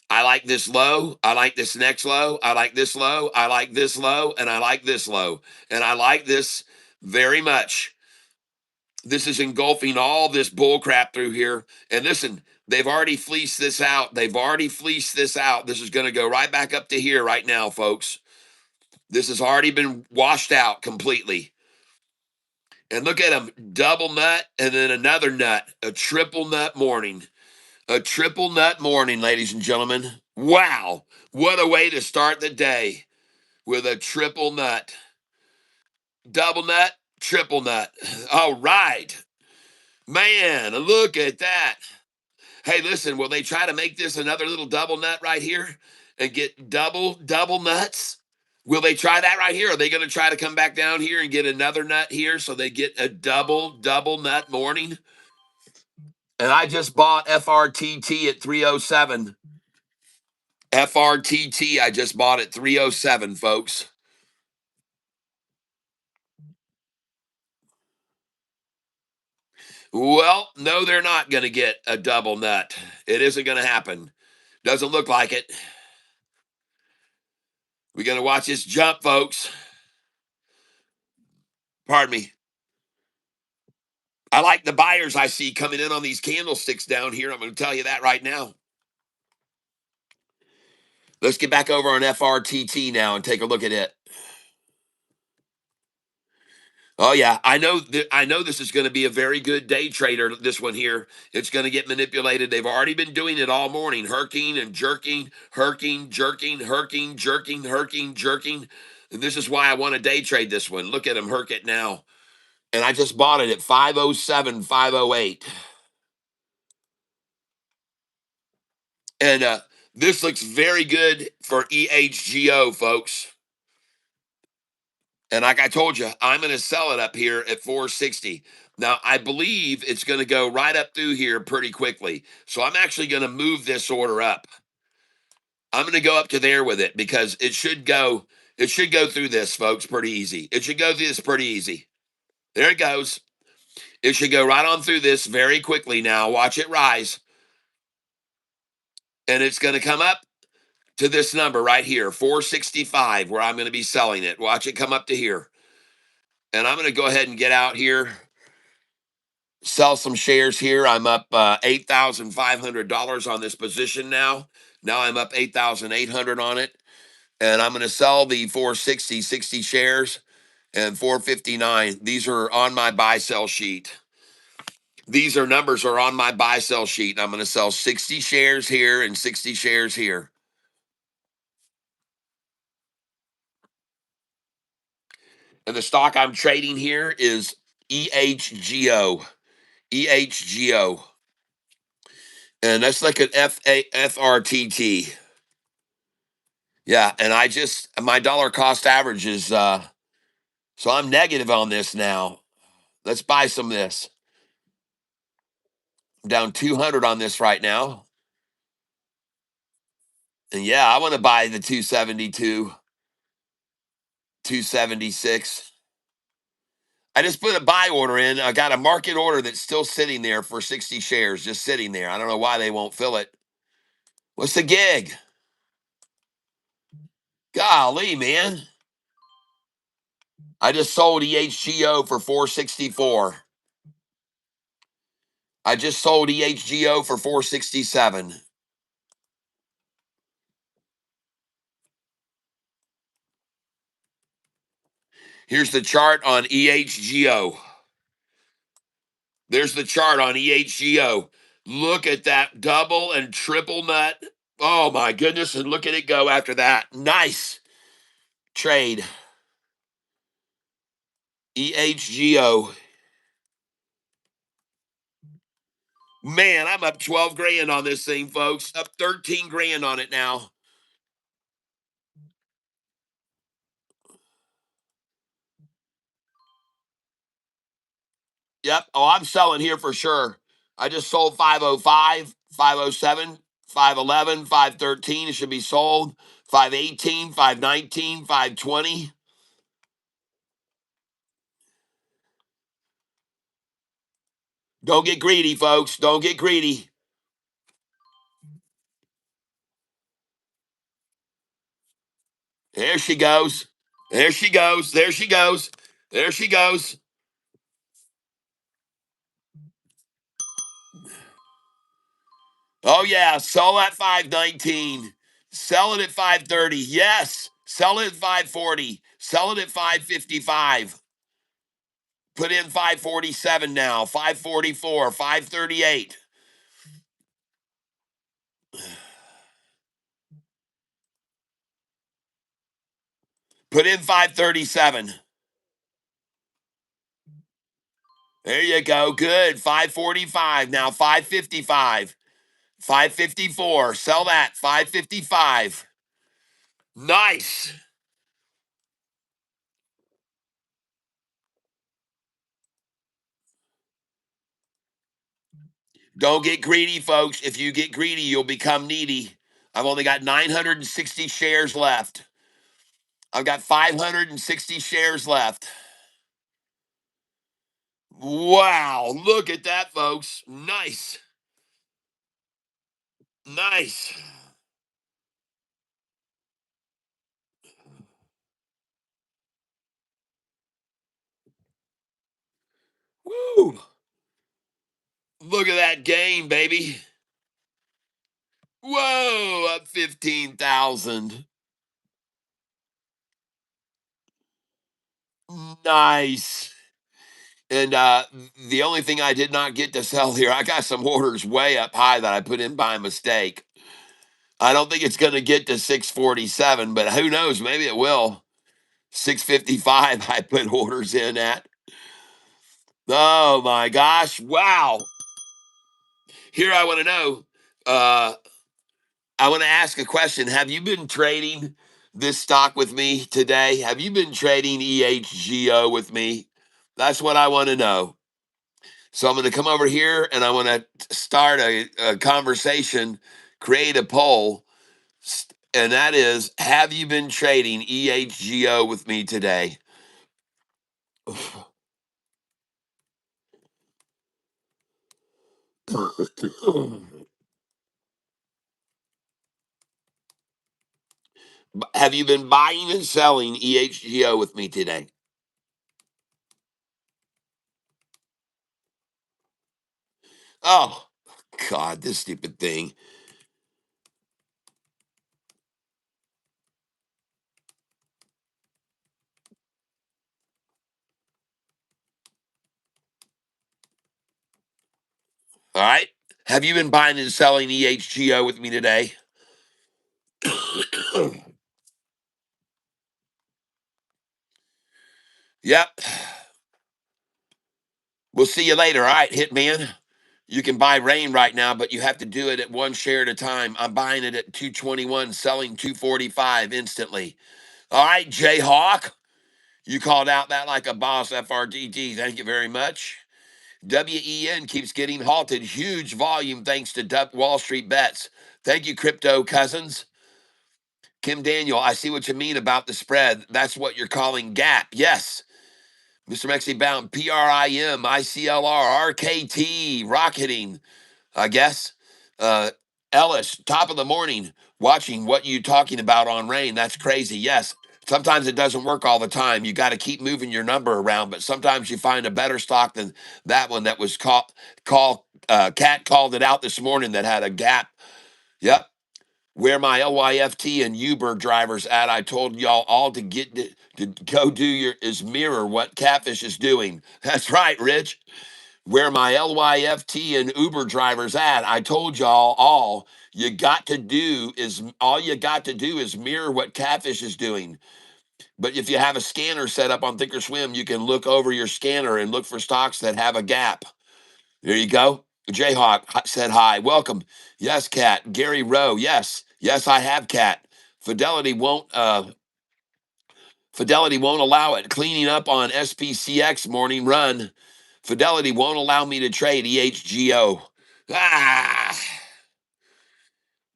I like this low. I like this next low. I like this low. I like this low. And I like this low. And I like this very much. This is engulfing all this bull crap through here. And listen, they've already fleeced this out. They've already fleeced this out. This is going to go right back up to here right now, folks. This has already been washed out completely. And look at them, double nut and then another nut, a triple nut morning. A triple nut morning, ladies and gentlemen. Wow, what a way to start the day with a triple nut. Double nut, triple nut. All right. Man, look at that. Hey, listen, will they try to make this another little double nut right here and get double nuts? Will they try that right here? Are they going to try to come back down here and get another nut here so they get a double nut morning? And I just bought FRTT at 307. FRTT, I just bought at 307, folks. Well, no, they're not going to get a double nut. It isn't going to happen. Doesn't look like it. We're going to watch this jump, folks. Pardon me. I like the buyers I see coming in on these candlesticks down here. I'm going to tell you that right now. Let's get back over on FRTT now and take a look at it. Oh yeah, I know. I know this is going to be a very good day trader. This one here, it's going to get manipulated. They've already been doing it all morning, herking and jerking, herking, jerking, herking, jerking, herking, jerking. And this is why I want to day trade this one. Look at them herk it now, and I just bought it at 507, 508, and this looks very good for EHGO, folks. And like I told you, I'm going to sell it up here at 460. Now, I believe it's going to go right up through here pretty quickly. So I'm actually going to move this order up. I'm going to go up to there with it because it should go through this, folks, pretty easy. It should go through this pretty easy. There it goes. It should go right on through this very quickly now. Watch it rise. And it's going to come up to this number right here, 465, where I'm going to be selling it. Watch it come up to here. And I'm going to go ahead and get out here, sell some shares here. I'm up $8,500 on this position now. Now I'm up 8,800 on it. And I'm going to sell the 460, 60 shares and 459. These are on my buy sell sheet. These are numbers are on my buy sell sheet. I'm going to sell 60 shares here and 60 shares here. And the stock I'm trading here is EHGO. EHGO. And let's look at FRTT. Yeah, and my dollar cost average is so I'm negative on this now. Let's buy some of this. I'm down 200 on this right now. And yeah, I want to buy the 272, 276. I just put a buy order in. I got a market order that's still sitting there for 60 shares, just sitting there. I don't know why they won't fill it. What's the gig? Golly, man. I just sold EHGO for 464. I just sold EHGO for 467. Here's the chart on EHGO. There's the chart on EHGO. Look at that double and triple nut. Oh my goodness. And look at it go after that. Nice trade. EHGO. Man, I'm up 12 grand on this thing, folks. Up 13 grand on it now. Yep. Oh, I'm selling here for sure. I just sold 505, 507, 511, 513. It should be sold. 518, 519, 520. Don't get greedy, folks. Don't get greedy. There she goes. There she goes. There she goes. There she goes. Oh, yeah. Sell at 519. Sell it at 530. Yes. Sell it at 540. Sell it at 555. Put in 547 now. 544. 538. Put in 537. There you go. Good. 545. Now 555. 554. Sell that. 555. Nice. Don't get greedy, folks. If you get greedy, you'll become needy. I've only got 960 shares left. I've got 560 shares left. Wow. Look at that, folks. Nice. Nice. Woo. Look at that gain, baby. Whoa. Up 15,000. Nice. And the only thing I did not get to sell here, I got some orders way up high that I put in by mistake. I don't think it's going to get to 647, but who knows? Maybe it will. 655, I put orders in at. Oh my gosh. Wow. Here I want to know. I want to ask a question. Have you been trading this stock with me today? Have you been trading EHGO with me? That's what I want to know. So I'm going to come over here and I want to start a conversation, create a poll, and that is, have you been trading EHGO with me today? Have you been buying and selling EHGO with me today? Oh, God, this stupid thing. All right. Have you been buying and selling EHGO with me today? Yep. We'll see you later. All right, Hitman. You can buy rain right now, but you have to do it at one share at a time. I'm buying it at 221, selling 245 instantly. All right, Jayhawk. You called out that like a boss, FRDD. Thank you very much. WEN keeps getting halted. Huge volume thanks to Wall Street bets. Thank you, crypto cousins. Kim Daniel, I see what you mean about the spread. That's what you're calling gap. Yes. Mr. Mexi Bound, PRIM, ICLR, RKT, rocketing, I guess. Uh, Ellis, top of the morning, watching what you talking about on rain. That's crazy. Yes. Sometimes it doesn't work all the time. You got to keep moving your number around, but sometimes you find a better stock than that one that was Cat called it out this morning that had a gap. Yep. Where my LYFT and Uber drivers at, I told y'all all to to go do your is mirror what Catfish is doing. That's right, Rich. Where my LYFT and Uber drivers at, I told y'all all you got to do is mirror what Catfish is doing. But if you have a scanner set up on Thinkorswim, you can look over your scanner and look for stocks that have a gap. There you go. Jayhawk said hi. Welcome. Yes, Cat. Gary Rowe. Yes. Yes, I have Cat. Fidelity won't Fidelity won't allow it. Cleaning up on SPCX morning run. Fidelity won't allow me to trade EHGO. Ah,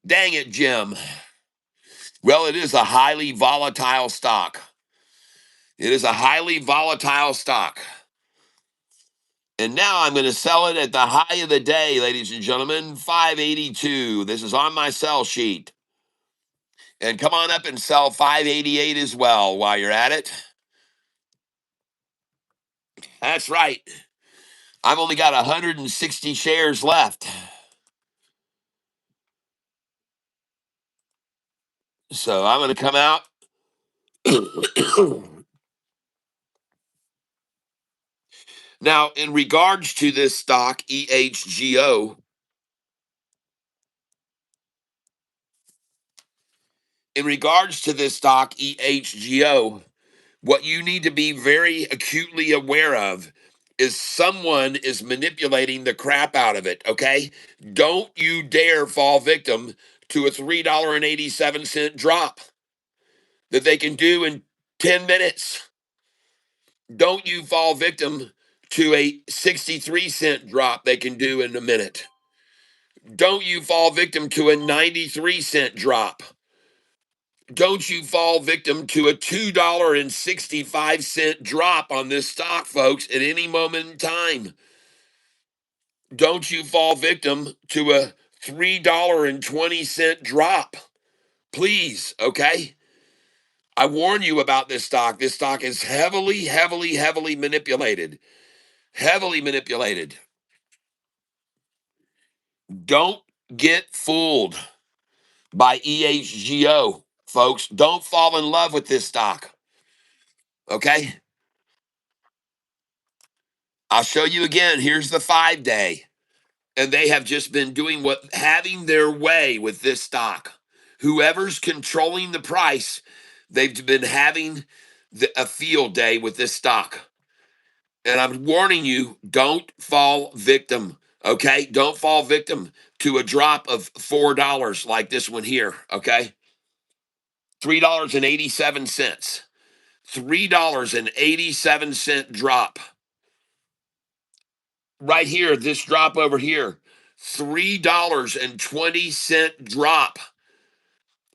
dang it, Jim. Well, it is a highly volatile stock. It is a highly volatile stock. And now I'm going to sell it at the high of the day, ladies and gentlemen, 582. This is on my sell sheet. And come on up and sell 588 as well while you're at it. That's right. I've only got 160 shares left. So I'm going to come out. Now, in regards to this stock, EHGO, in regards to this stock, EHGO, what you need to be very acutely aware of is someone is manipulating the crap out of it, okay? Don't you dare fall victim to a $3.87 drop that they can do in 10 minutes. Don't you fall victim to a 63-cent drop they can do in a minute. Don't you fall victim to a 93-cent drop. Don't you fall victim to a $2.65 drop on this stock, folks, at any moment in time. Don't you fall victim to a $3.20 drop. Please, okay? I warn you about this stock. This stock is heavily, heavily, heavily manipulated. Heavily manipulated. Don't get fooled by EHGO, folks. Don't fall in love with this stock. Okay? I'll show you again. Here's the 5-day. And they have just been doing having their way with this stock. Whoever's controlling the price, they've been having a field day with this stock. And I'm warning you, don't fall victim. Okay? Don't fall victim to a drop of $4 like this one here. Okay? $3.87. $3.87 drop. Right here, this drop over here. $3.20 drop.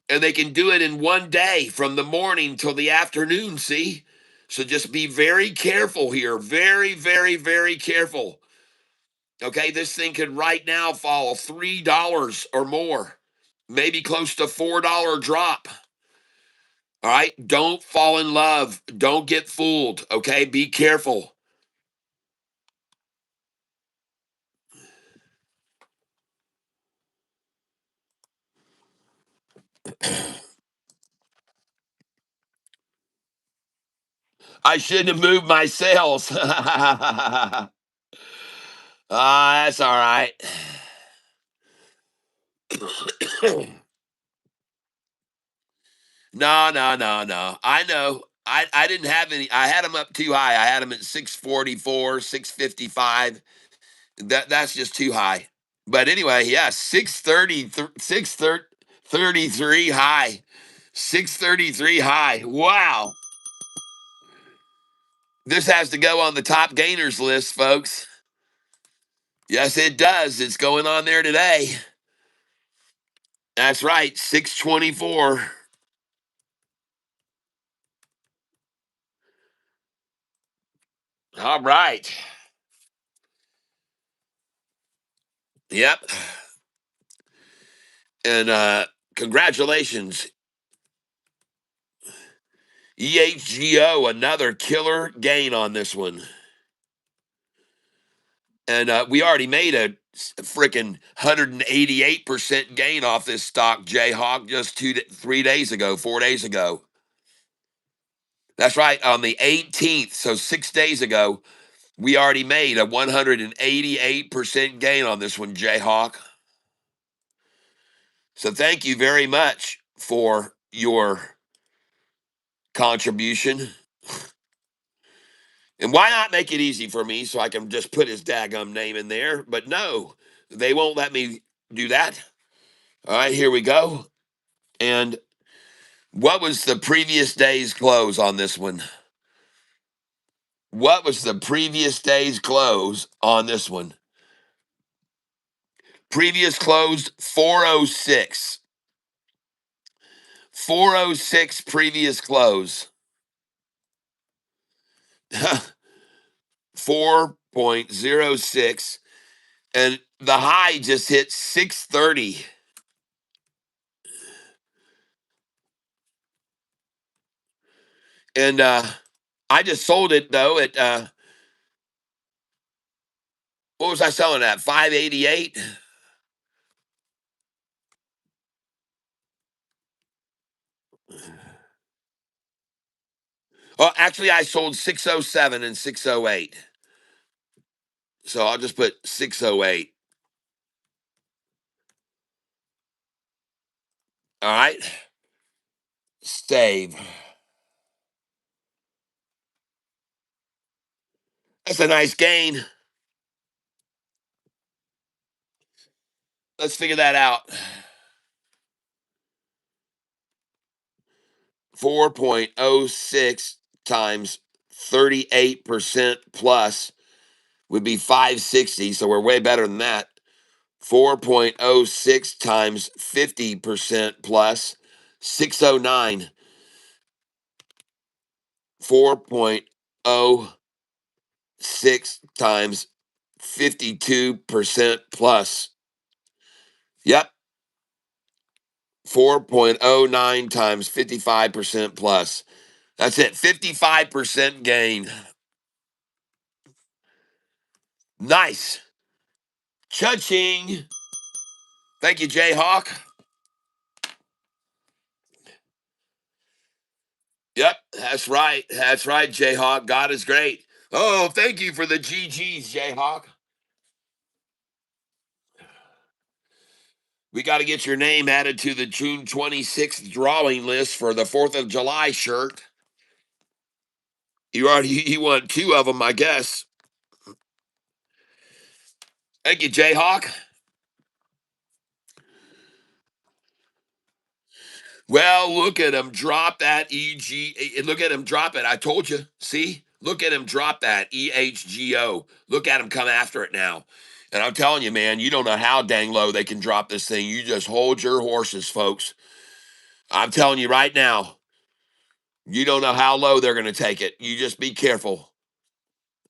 And they can do it in one day from the morning till the afternoon, see? So just be very careful here. Very, very, very careful. Okay, this thing could right now fall $3 or more, maybe close to $4 drop. All right, don't fall in love. Don't get fooled. Okay, be careful. I shouldn't have moved my sales. That's all right. No, no, no, no. I know. I didn't have any. I had them up too high. I had them at 644, 655. That's just too high. But anyway, yeah, 630, 633 high. 633 high. Wow. This has to go on the top gainers list, folks. Yes, it does. It's going on there today. That's right, 624. All right. Yep. And congratulations, EHGO, another killer gain on this one. And we already made a freaking 188% gain off this stock, Jayhawk, just 3 days ago, 4 days ago. That's right, on the 18th, so 6 days ago, we already made a 188% gain on this one, Jayhawk. So thank you very much for your contribution. And why not make it easy for me so I can just put his daggum name in there? But no, they won't let me do that. All right, here we go. And what was the previous day's close on this one? What was the previous day's close on this one? Previous closed 406. 406 previous close. 4.06. And the high just hit 630. And I just sold it though at what was I selling at? 588. Oh, actually, I sold 607 and 608. So I'll just put 608. All right. Save. That's a nice gain. Let's figure that out. 4.06 times 38% plus would be 560. So we're way better than that. 4.06 times 50% plus 609. 4.06 times 52% plus. Yep. 4.09 times 55% plus. That's it. 55% gain. Nice. Cha-ching. Thank you, Jayhawk. Yep, that's right. That's right, Jayhawk. God is great. Oh, thank you for the GGs, Jayhawk. We got to get your name added to the June 26th drawing list for the 4th of July shirt. You won two of them, I guess. Thank you, Jayhawk. Well, look at him drop that EG. Look at him drop it. I told you. See? Look at him drop that EHGO. Look at him come after it now. And I'm telling you, man, you don't know how dang low they can drop this thing. You just hold your horses, folks. I'm telling you right now, you don't know how low they're going to take it. You just be careful.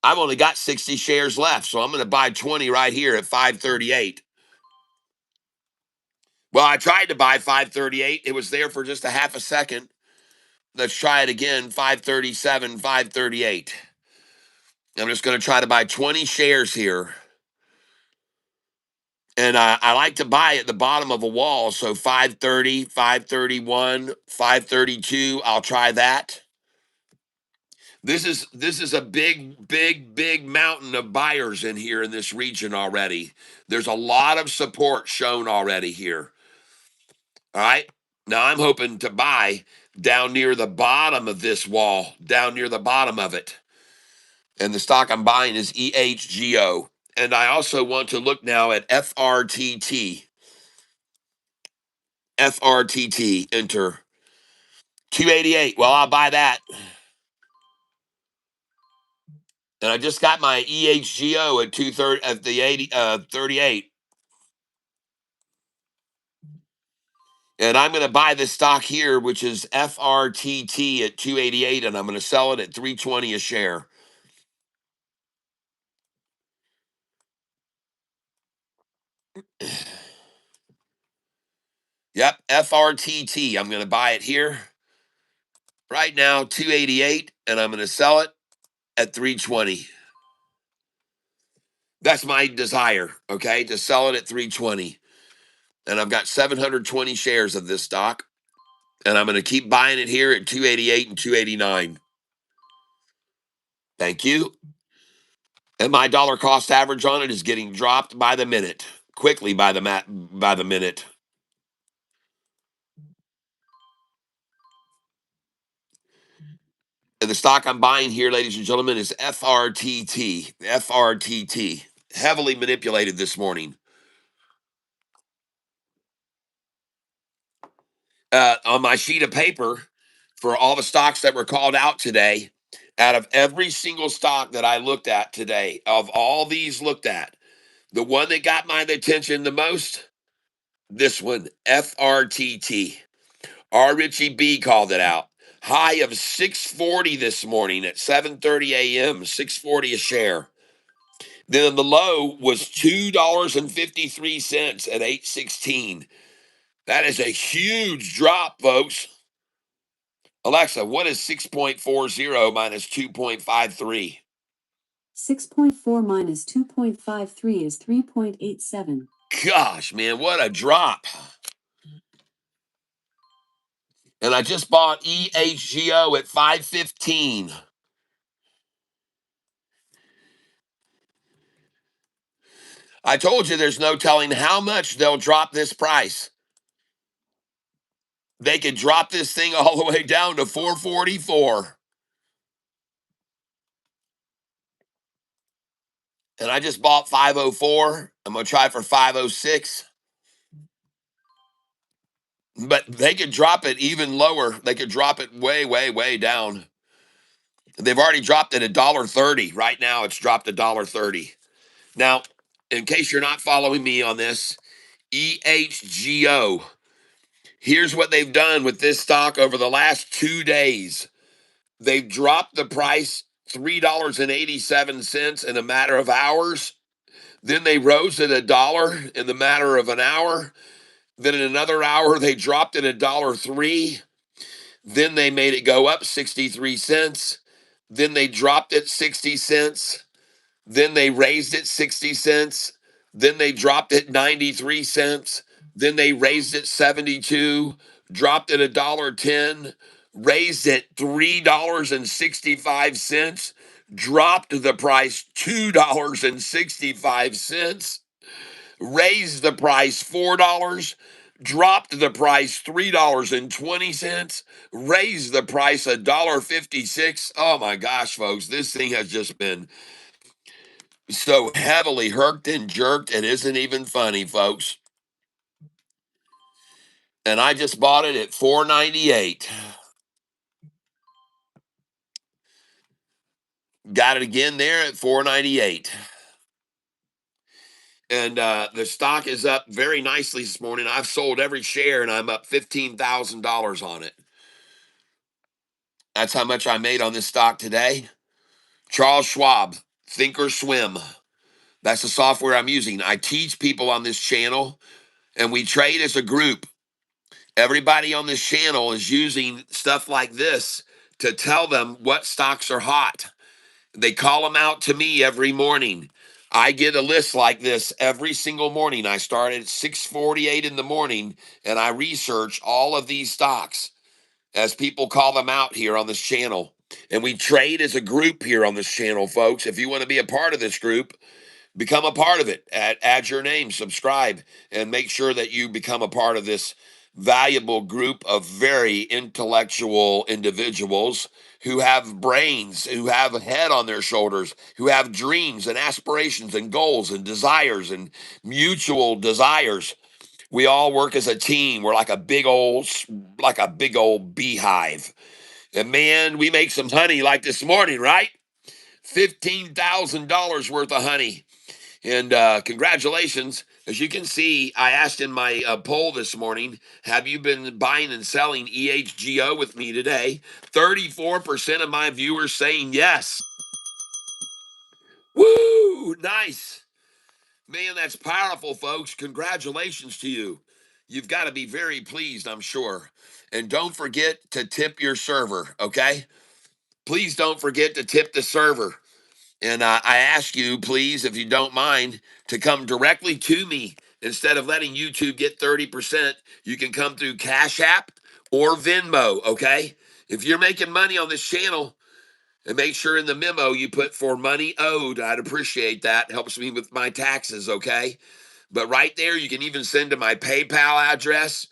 I've only got 60 shares left, so I'm going to buy 20 right here at 538. Well, I tried to buy 538. It was there for just a half a second. Let's try it again, 537, 538. I'm just going to try to buy 20 shares here. And I like to buy at the bottom of a wall. So 530, 531, 532. I'll try that. This is a big mountain of buyers in here in this region already. There's a lot of support shown already here. All right. Now I'm hoping to buy down near the bottom of this wall, down near the bottom of it. And the stock I'm buying is EHGO. And I also want to look now at FRTT. FRTT, enter 288. Well, I'll buy that. And I just got my EHGO at 230 at the 38. And I'm going to buy this stock here, which is FRTT at 288, and I'm going to sell it at 320 a share. Yep, FRTT. I'm going to buy it here right now, 288, and I'm going to sell it at 320. That's my desire, okay, to sell it at 320. And I've got 720 shares of this stock, and I'm going to keep buying it here at 288 and 289. Thank you. And my dollar cost average on it is getting dropped by the minute, quickly by the minute. And the stock I'm buying here, ladies and gentlemen, is FRTT. FRTT. Heavily manipulated this morning. On my sheet of paper for all the stocks that were called out today, Out of every single stock that I looked at today, of all these looked at, the one that got my attention the most, this one, FRTT. R. Richie B called it out. High of 640 this morning at 7:30 a.m., 640 a share. Then the low was $2.53 at 816. That is a huge drop, folks. Alexa, what is 6.40 minus 2.53?
6.4 minus 2.53 is 3.87.
Gosh, man, what a drop. And I just bought EHGO at 515. I told you there's no telling how much they'll drop this price. They could drop this thing all the way down to 444. And I just bought 504. I'm going to try for 506. But they could drop it even lower. They could drop it way, way, way down. They've already dropped it $1.30. Right now, it's dropped $1.30. Now, in case you're not following me on this, EHGO. Here's what they've done with this stock over the last 2 days. They've dropped the price $3.87 in a matter of hours. Then they rose it $1 in the matter of an hour. Then in another hour, they dropped it $1.03. Then they made it go up 63 cents. Then they dropped it 60 cents. Then they raised it 60 cents. Then they dropped it 93 cents. Then they raised it 72, dropped it $1.10, raised it $3.65, dropped the price $2.65, raised the price $4, dropped the price $3.20, raised the price $1.56. Oh my gosh, folks, this thing has just been so heavily herked and jerked, it isn't even funny, folks. And I just bought it at $4.98. Got it again there at $4.98. And the stock is up very nicely this morning. I've sold every share and I'm up $15,000 on it. That's how much I made on this stock today. Charles Schwab, Think or Swim. That's the software I'm using. I teach people on this channel and we trade as a group. Everybody on this channel is using stuff like this to tell them what stocks are hot. They call them out to me every morning. I get a list like this every single morning. I start at 6:48 in the morning and I research all of these stocks as people call them out here on this channel. And we trade as a group here on this channel, folks. If you want to be a part of this group, become a part of it. Add your name, subscribe, and make sure that you become a part of this valuable group of very intellectual individuals who have brains, who have a head on their shoulders, who have dreams and aspirations and goals and desires and mutual desires. We all work as a team. We're like a big old beehive. And man, we make some honey like this morning, right? $15,000 worth of honey. And congratulations. As you can see, I asked in my poll this morning, have you been buying and selling EHGO with me today? 34% of my viewers saying yes. Woo! Nice. Man, that's powerful, folks. Congratulations to you. You've got to be very pleased, I'm sure. And don't forget to tip your server, okay? Please don't forget to tip the server. And I ask you, please, if you don't mind, to come directly to me. Instead of letting YouTube get 30%, you can come through Cash App or Venmo, okay? If you're making money on this channel, and make sure in the memo you put for money owed. I'd appreciate that. Helps me with my taxes, okay? But right there, you can even send to my PayPal address.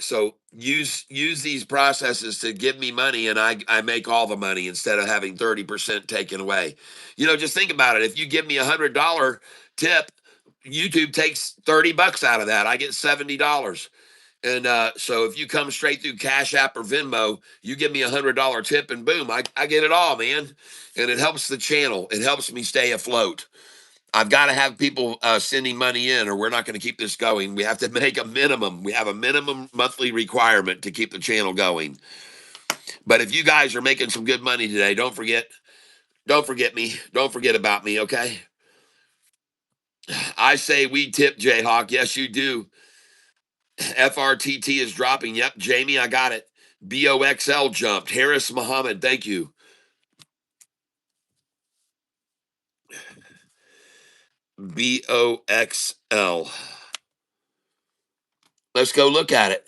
So use these processes to give me money, and I make all the money instead of having 30% taken away. Just think about it. If you give me $100 tip, YouTube takes $30 out of that. I get $70. And so if you come straight through Cash App or Venmo, you give me $100 tip, and boom, I get it all, man. And it helps the channel. It helps me stay afloat. I've got to have people sending money in, or we're not going to keep this going. We have to make a minimum. We have a minimum monthly requirement to keep the channel going. But if you guys are making some good money today, don't forget me. Don't forget about me, okay? I say we tip Jayhawk. Yes, you do. FRTT is dropping. Yep, Jamie, I got it. BOXL jumped. Harris Muhammad, thank you. BOXL. Let's go look at it.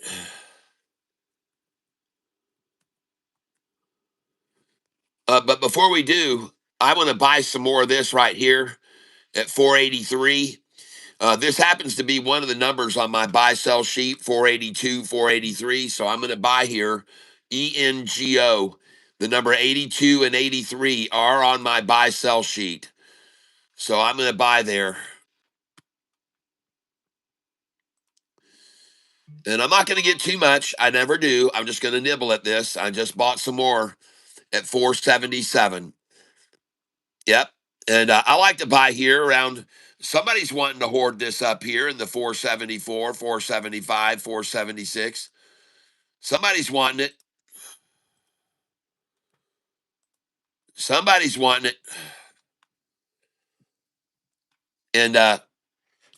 But before we do, I want to buy some more of this right here at 483. This happens to be one of the numbers on my buy sell sheet, 482, 483. So I'm going to buy here ENGO. The number 82 and 83 are on my buy sell sheet. So I'm going to buy there. And I'm not going to get too much. I never do. I'm just going to nibble at this. I just bought some more at 477. Yep. And I like to buy here around, somebody's wanting to hoard this up here in the 474, 475, 476. Somebody's wanting it. Somebody's wanting it. And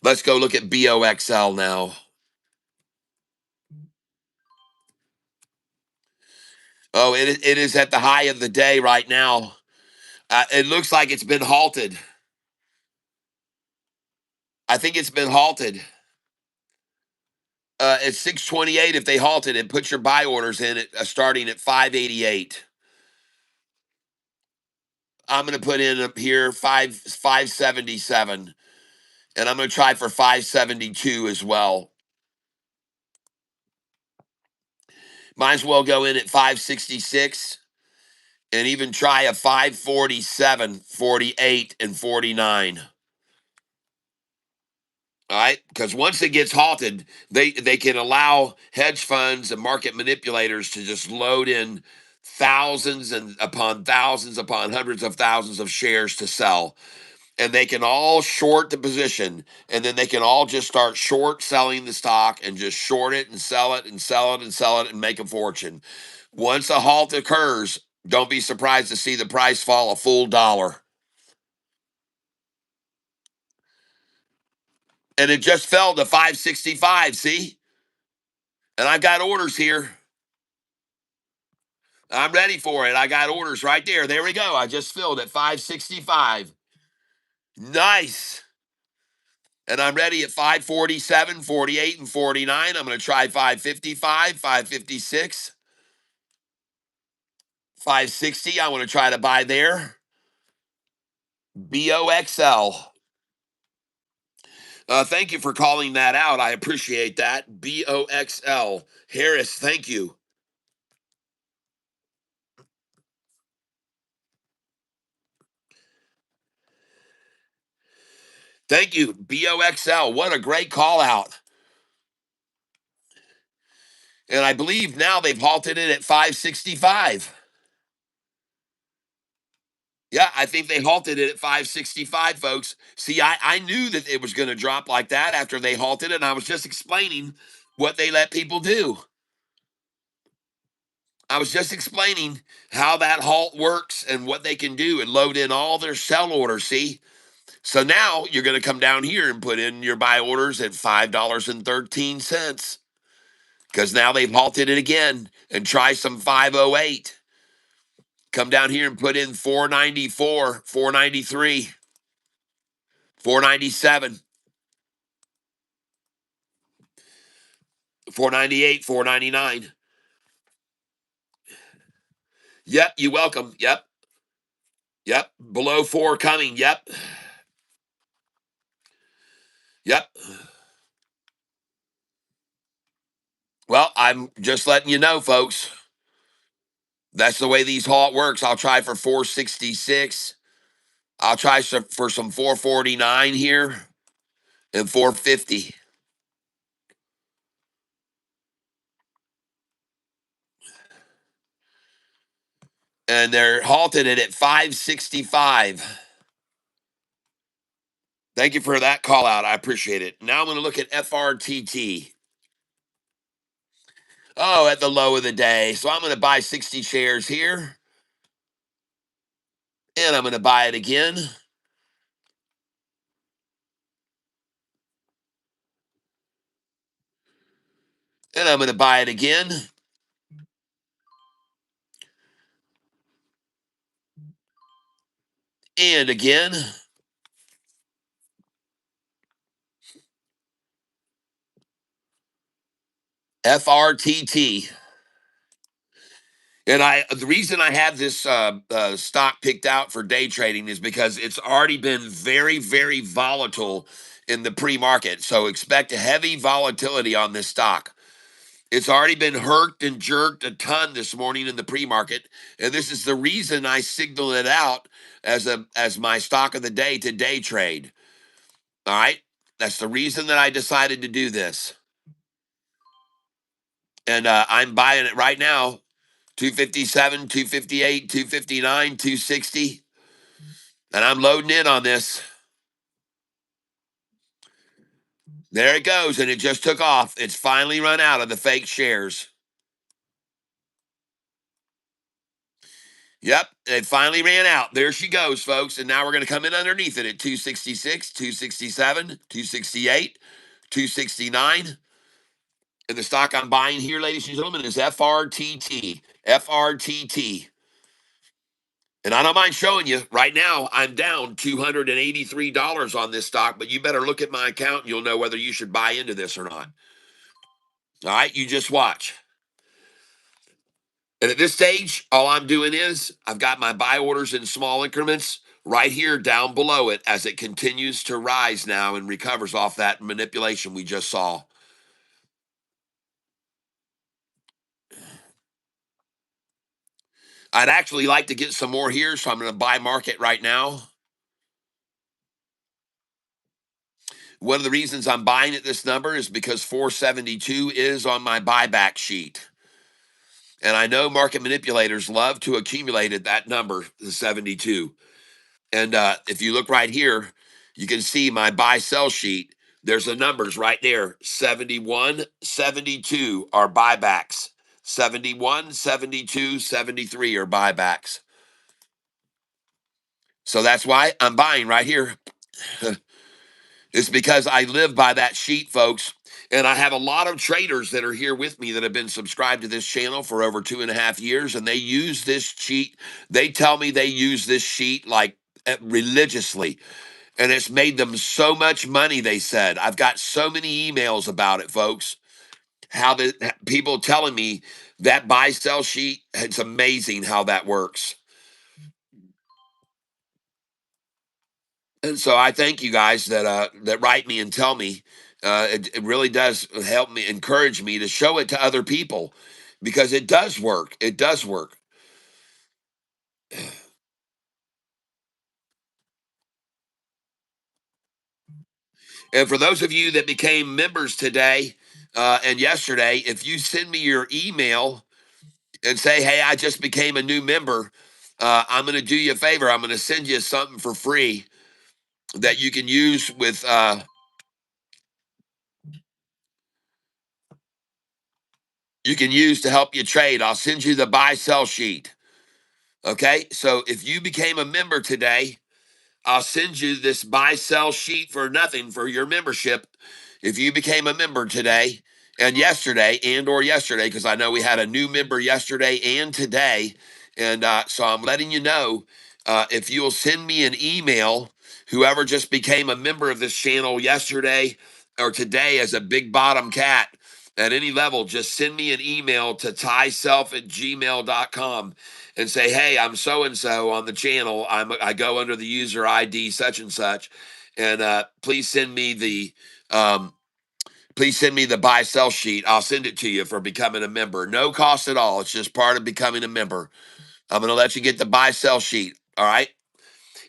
let's go look at BOXL now. Oh, it is at the high of the day right now. It looks like it's been halted. I think it's been halted. At 628, if they halted it, put your buy orders in it starting at 588. I'm going to put in up here 577, and I'm going to try for 572 as well. Might as well go in at 566 and even try a 547, 48, and 49. All right, because once it gets halted, they can allow hedge funds and market manipulators to just load in thousands upon hundreds of thousands of shares to sell, and they can all short the position, and then they can all just start short selling the stock and just short it and sell it and sell it and sell it and make a fortune. Once a halt occurs, don't be surprised to see the price fall a full dollar. And it just fell to 565, see? And I've got orders here. I'm ready for it. I got orders right there. There we go. I just filled at 565. Nice. And I'm ready at 547, 48, and 49. I'm going to try 555, 556, 560. I want to try to buy there. BOXL. Thank you for calling that out. I appreciate that. BOXL. Harris, thank you. Thank you, BOXL. What a great call out. And I believe now they've halted it at 565. Yeah, I think they halted it at 565, folks. See, I knew that it was going to drop like that after they halted it, and I was just explaining what they let people do. I was just explaining how that halt works and what they can do and load in all their sell orders. See? So now you're going to come down here and put in your buy orders at $5.13 because now they've halted it again, and try some 508. Come down here and put in 494, 493, 497, 498, 499. Yep, you welcome. Yep. Yep. Below 4 coming. Yep. Yep. Well, I'm just letting you know, folks. That's the way these halt works. I'll try for 466. I'll try for some 449 here and 450. And they're halted it at 565. Thank you for that call out. I appreciate it. Now I'm going to look at FRTT. Oh, at the low of the day. So I'm going to buy 60 shares here. And I'm going to buy it again. And I'm going to buy it again. And again. FRTT. And the reason I have this stock picked out for day trading is because it's already been very, very volatile in the pre-market. So expect a heavy volatility on this stock. It's already been hurt and jerked a ton this morning in the pre-market, and this is the reason I signaled it out as my stock of the day to day trade. All right, that's the reason that I decided to do this, and I'm buying it right now. 257, 258, 259, 260. And I'm loading in on this. There it goes. And it just took off. It's finally run out of the fake shares. Yep. It finally ran out. There she goes, folks. And now we're going to come in underneath it at 266, 267, 268, 269. And the stock I'm buying here, ladies and gentlemen, is FRTT. FRTT. And I don't mind showing you right now, I'm down $283 on this stock, but you better look at my account and you'll know whether you should buy into this or not. All right, you just watch. And at this stage, all I'm doing is I've got my buy orders in small increments right here down below it as it continues to rise now and recovers off that manipulation we just saw. I'd actually like to get some more here, so I'm going to buy market right now. One of the reasons I'm buying at this number is because 472 is on my buyback sheet. And I know market manipulators love to accumulate at that number, the 72. And if you look right here, you can see my buy sell sheet. There's the numbers right there. 71, 72 are buybacks. 71, 72, 73 are buybacks. So that's why I'm buying right here. It's because I live by that sheet, folks. And I have a lot of traders that are here with me that have been subscribed to this channel for over 2.5 years, and they use this sheet. They tell me they use this sheet like religiously, and it's made them so much money. They said, I've got so many emails about it, folks. How the people telling me that buy sell sheet, it's amazing how that works. And so I thank you guys that write me and tell me. It really does help me, encourage me to show it to other people because it does work. It does work. And for those of you that became members today and yesterday, if you send me your email and say, "Hey, I just became a new member," I'm going to do you a favor. I'm going to send you something for free that you can use with. You can use to help you trade. I'll send you the buy sell sheet. Okay, so if you became a member today, I'll send you this buy sell sheet for nothing for your membership. If you became a member today and yesterday, because I know we had a new member yesterday and today, and so I'm letting you know if you'll send me an email, whoever just became a member of this channel yesterday or today as a big bottom cat at any level, just send me an email to tieself@gmail.com and say, "Hey, I'm so and so on the channel. I go under the user ID such and such, and um, please send me the buy sell sheet. I'll send it to you for becoming a member. No cost at all. It's just part of becoming a member. I'm going to let you get the buy sell sheet. All right.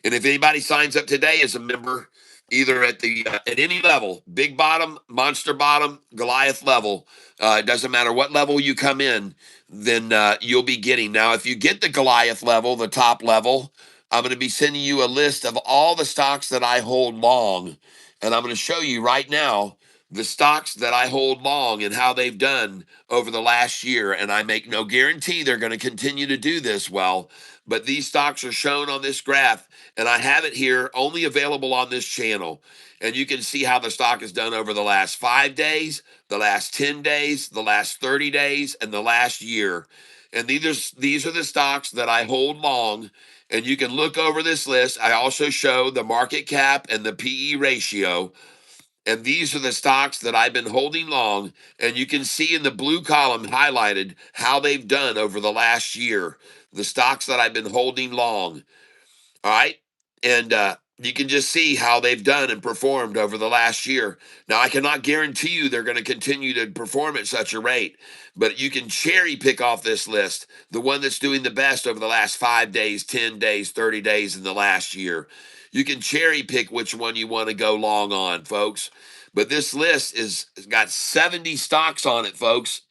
And if anybody signs up today as a member, either at the at any level, big bottom, monster bottom, Goliath level. It doesn't matter what level you come in, then you'll be getting. Now, if you get the Goliath level, the top level, I'm going to be sending you a list of all the stocks that I hold long, and I'm going to show you right now the stocks that I hold long and how they've done over the last year. And I make no guarantee they're going to continue to do this well, but these stocks are shown on this graph, and I have it here only available on this channel. And you can see how the stock has done over the last 5 days, the last 10 days, the last 30 days, and the last year. And these are the stocks that I hold long. And you can look over this list. I also show the market cap and the PE ratio. And these are the stocks that I've been holding long. And you can see in the blue column highlighted how they've done over the last year. The stocks that I've been holding long. All right. And you can just see how they've done and performed over the last year. Now, I cannot guarantee you they're going to continue to perform at such a rate, but you can cherry pick off this list the one that's doing the best over the last 5 days, 10 days, 30 days in the last year. You can cherry pick which one you want to go long on, folks. But this list is has got 70 stocks on it, folks.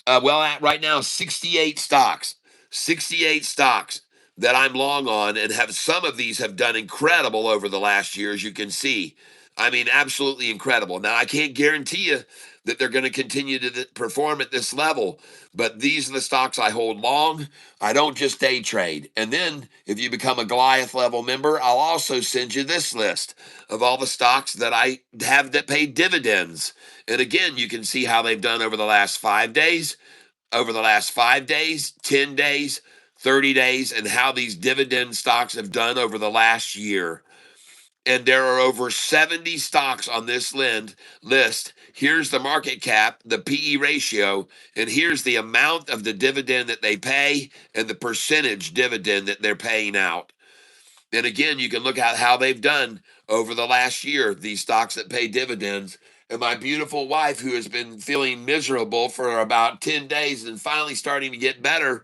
At right now, 68 stocks, 68 stocks that I'm long on, and have some of these have done incredible over the last year, as you can see. I mean, absolutely incredible. Now, I can't guarantee you that they're going to continue to perform at this level, but these are the stocks I hold long. I don't just day trade. And then, if you become a Goliath level member, I'll also send you this list of all the stocks that I have that pay dividends. And again, you can see how they've done over the last 5 days, 10 days, 30 days, and how these dividend stocks have done over the last year. And there are over 70 stocks on this list. Here's the market cap, the PE ratio, and here's the amount of the dividend that they pay and the percentage dividend that they're paying out. And again, you can look at how they've done over the last year, these stocks that pay dividends. And my beautiful wife, who has been feeling miserable for about 10 days and finally starting to get better,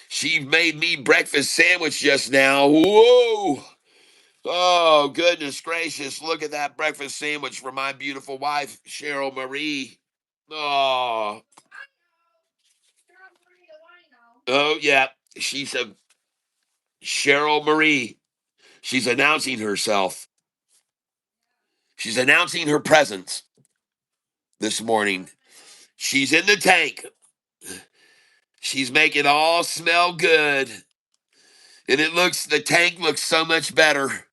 she made me breakfast sandwich just now. Whoa! Oh, goodness gracious. Look at that breakfast sandwich for my beautiful wife, Cheryl Marie. Oh, oh yeah. She's a Cheryl Marie. She's announcing herself. She's announcing her presence this morning. She's in the tank. She's making all smell good. And the tank looks so much better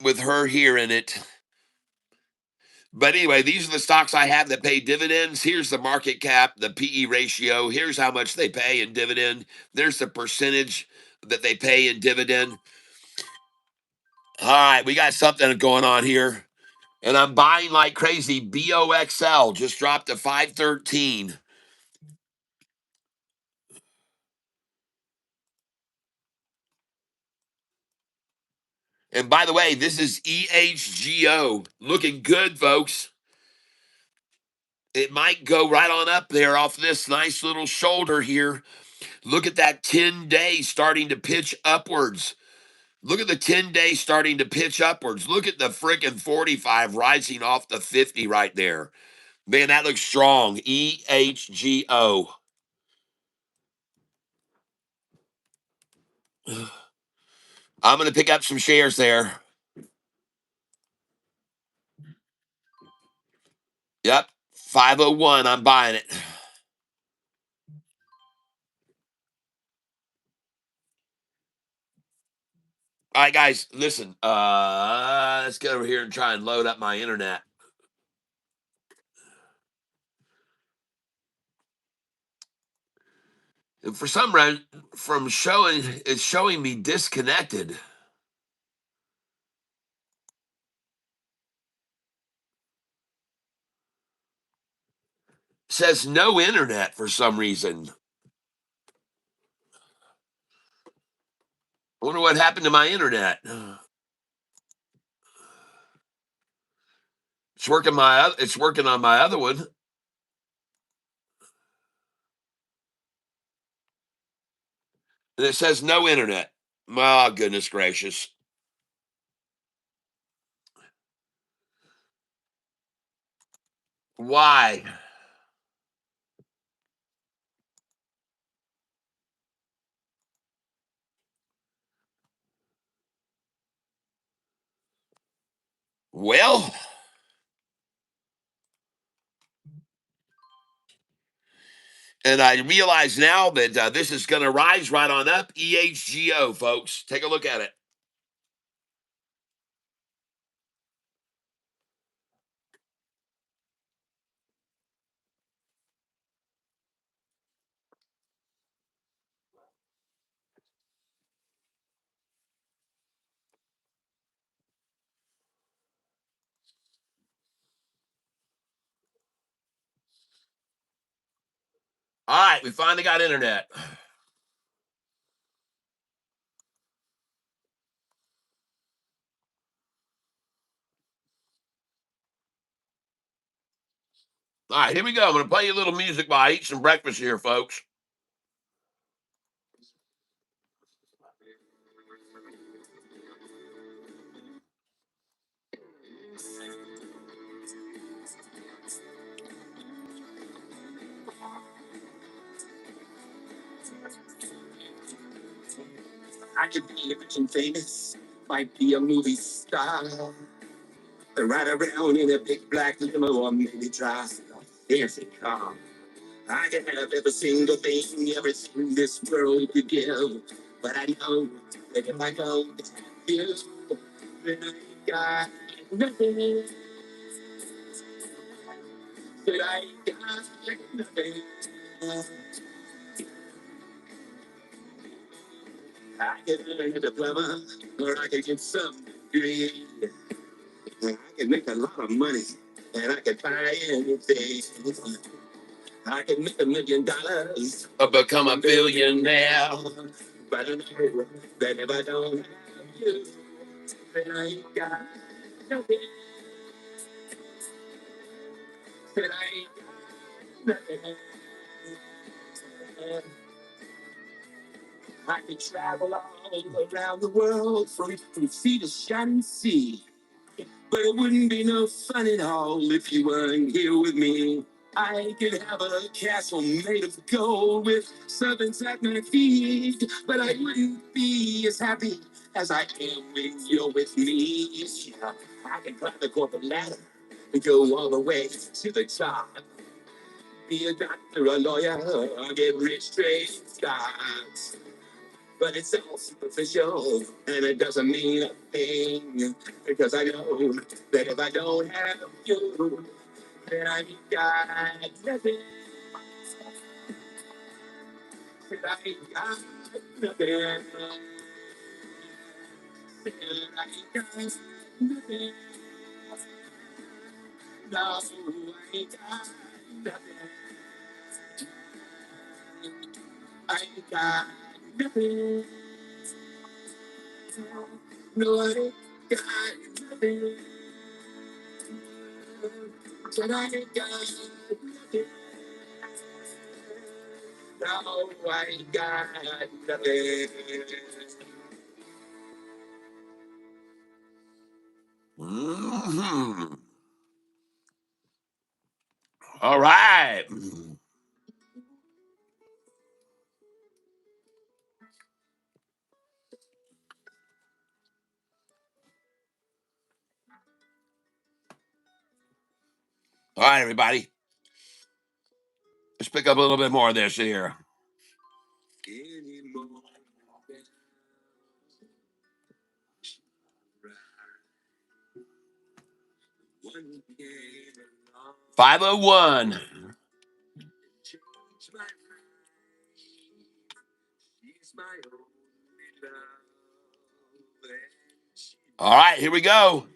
with her here in it. But anyway, these are the stocks I have that pay dividends. Here's the market cap, the PE ratio. Here's how much they pay in dividend. There's the percentage that they pay in dividend. All right, we got something going on here. And I'm buying like crazy. BOXL just dropped to 513. And by the way, this is EHGO. Looking good, folks. It might go right on up there off this nice little shoulder here. Look at that 10-day starting to pitch upwards. Look at the 10-day starting to pitch upwards. Look at the freaking 45 rising off the 50 right there. Man, that looks strong. EHGO. I'm going to pick up some shares there. Yep. 501. I'm buying it. All right, guys, listen. Let's get over here and try and load up my internet. And for some reason, it's showing me disconnected. It says no internet for some reason. I wonder what happened to my internet. It's working on my other one. And it says no internet. Oh, goodness gracious. Why? Well, and I realize now that this is going to rise right on up. EHGO, folks. Take a look at it. All right, we finally got internet. All right, here we go. I'm going to play you a little music while I eat some breakfast here, folks. I could be rich and famous, might be a movie star, ride around in a big black limo or maybe drive a fancy car. I can have every single thing, everything this world could give. But I know that if I don't have you, then I ain't got nothing. That I ain't got nothing. I can learn a diploma, or I can get some degree. I can make a lot of money, and I can buy anything. I can make $1 million or become a billionaire. But I know that if I don't have you, then I ain't got nothing. That I ain't got nothing. I can travel all around the world from sea to shining sea. But it wouldn't be no fun at all if you weren't here with me. I could have a castle made of gold with servants at my feet, but I wouldn't be as happy as I am when you're with me. I can climb the corporate ladder and go all the way to the top. Be a doctor, a lawyer, or get rich trading stocks. But it's all superficial, and it doesn't mean a thing. Because I know that if I don't have you, then I ain't got nothing. That I ain't got nothing. That I ain't got nothing. No, I ain't got nothing. I ain't got nothing. No, I ain't got nothing. That I ain't got nothing. No, I ain't got nothing. Mhm. All right. All right, everybody. Let's pick up a little bit more of this here. Anymore. 501. All right, here we go.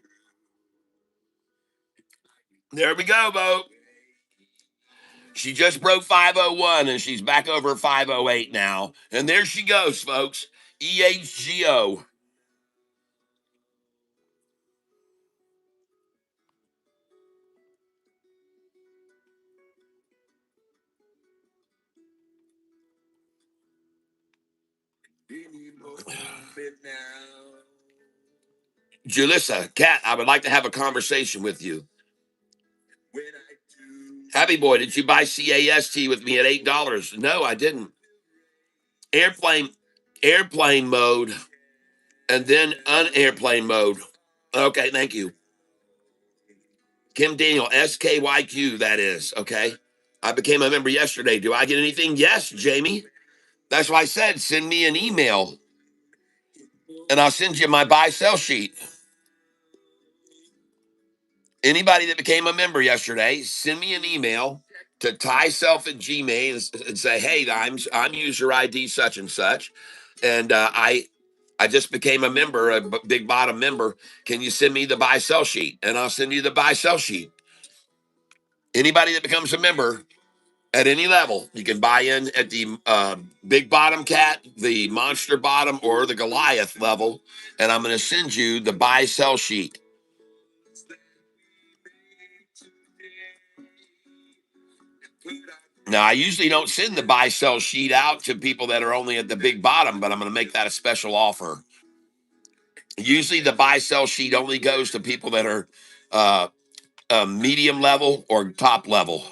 There we go, Bo. She just broke 501 and she's back over 508 now. And there she goes, folks. EHGO. Julissa, Kat, I would like to have a conversation with you. Happy boy, did you buy CAST with me at $8? No, I didn't. Airplane mode, and then unairplane mode. Okay, thank you. Kim Daniel, SKYQ, that is. Okay. I became a member yesterday. Do I get anything? Yes, Jamie. That's why I said send me an email and I'll send you my buy sell sheet. Anybody that became a member yesterday, send me an email to tieself at Gmail and say, hey, I'm user ID such and such. And I just became a member, a big bottom member. Can you send me the buy sell sheet? And I'll send you the buy sell sheet. Anybody that becomes a member at any level, you can buy in at the big bottom cat, the monster bottom, or the Goliath level. And I'm going to send you the buy sell sheet. Now, I usually don't send the buy sell sheet out to people that are only at the big bottom, but I'm going to make that a special offer. Usually, the buy sell sheet only goes to people that are uh, medium level or top level.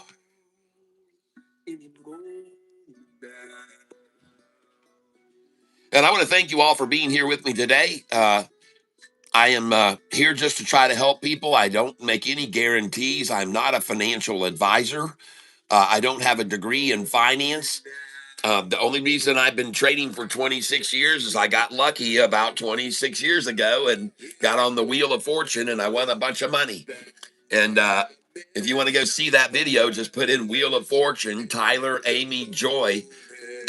And I want to thank you all for being here with me today. I am here just to try to help people. I don't make any guarantees. I'm not a financial advisor. I don't have a degree in finance. The only reason I've been trading for 26 years is I got lucky about 26 years ago and got on the wheel of fortune and I won a bunch of money. And if you want to go see that video, just put in Wheel of Fortune, Tyler, Amy, Joy.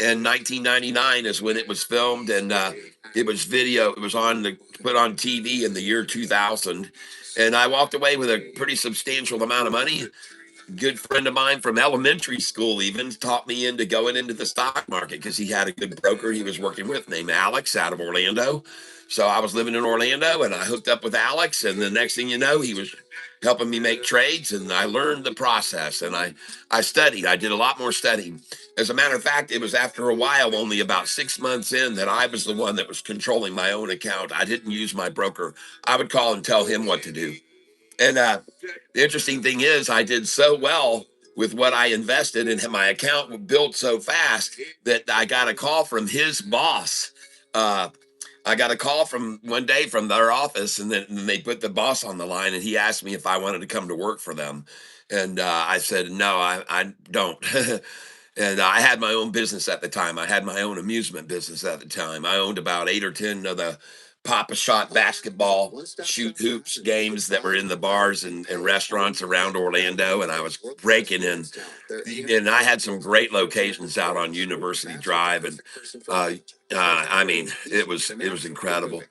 In 1999 is when it was filmed, and it was video. It was put on TV in the year 2000, and I walked away with a pretty substantial amount of money. Good friend of mine from elementary school even taught me into going into the stock market because he had a good broker he was working with named Alex out of Orlando. So I was living in Orlando and I hooked up with Alex, and the next thing you know, he was helping me make trades, and I learned the process, and I studied. I did a lot more studying. As a matter of fact, it was after a while, only about 6 months in, that I was the one that was controlling my own account. I didn't use my broker. I would call and tell him what to do. And the interesting thing is, I did so well with what I invested, and my account built so fast that I got a call from his boss. Uh, I got a call from one day from their office, and then they put the boss on the line, and he asked me if I wanted to come to work for them. And I said, no, I don't. And I had my own business at the time. I had my own amusement business at the time. I owned about 8 or 10 of the Papa Shot basketball shoot hoops games that were in the bars and restaurants around Orlando. And I was breaking in. And I had some great locations out on University Drive. And I mean, it was incredible.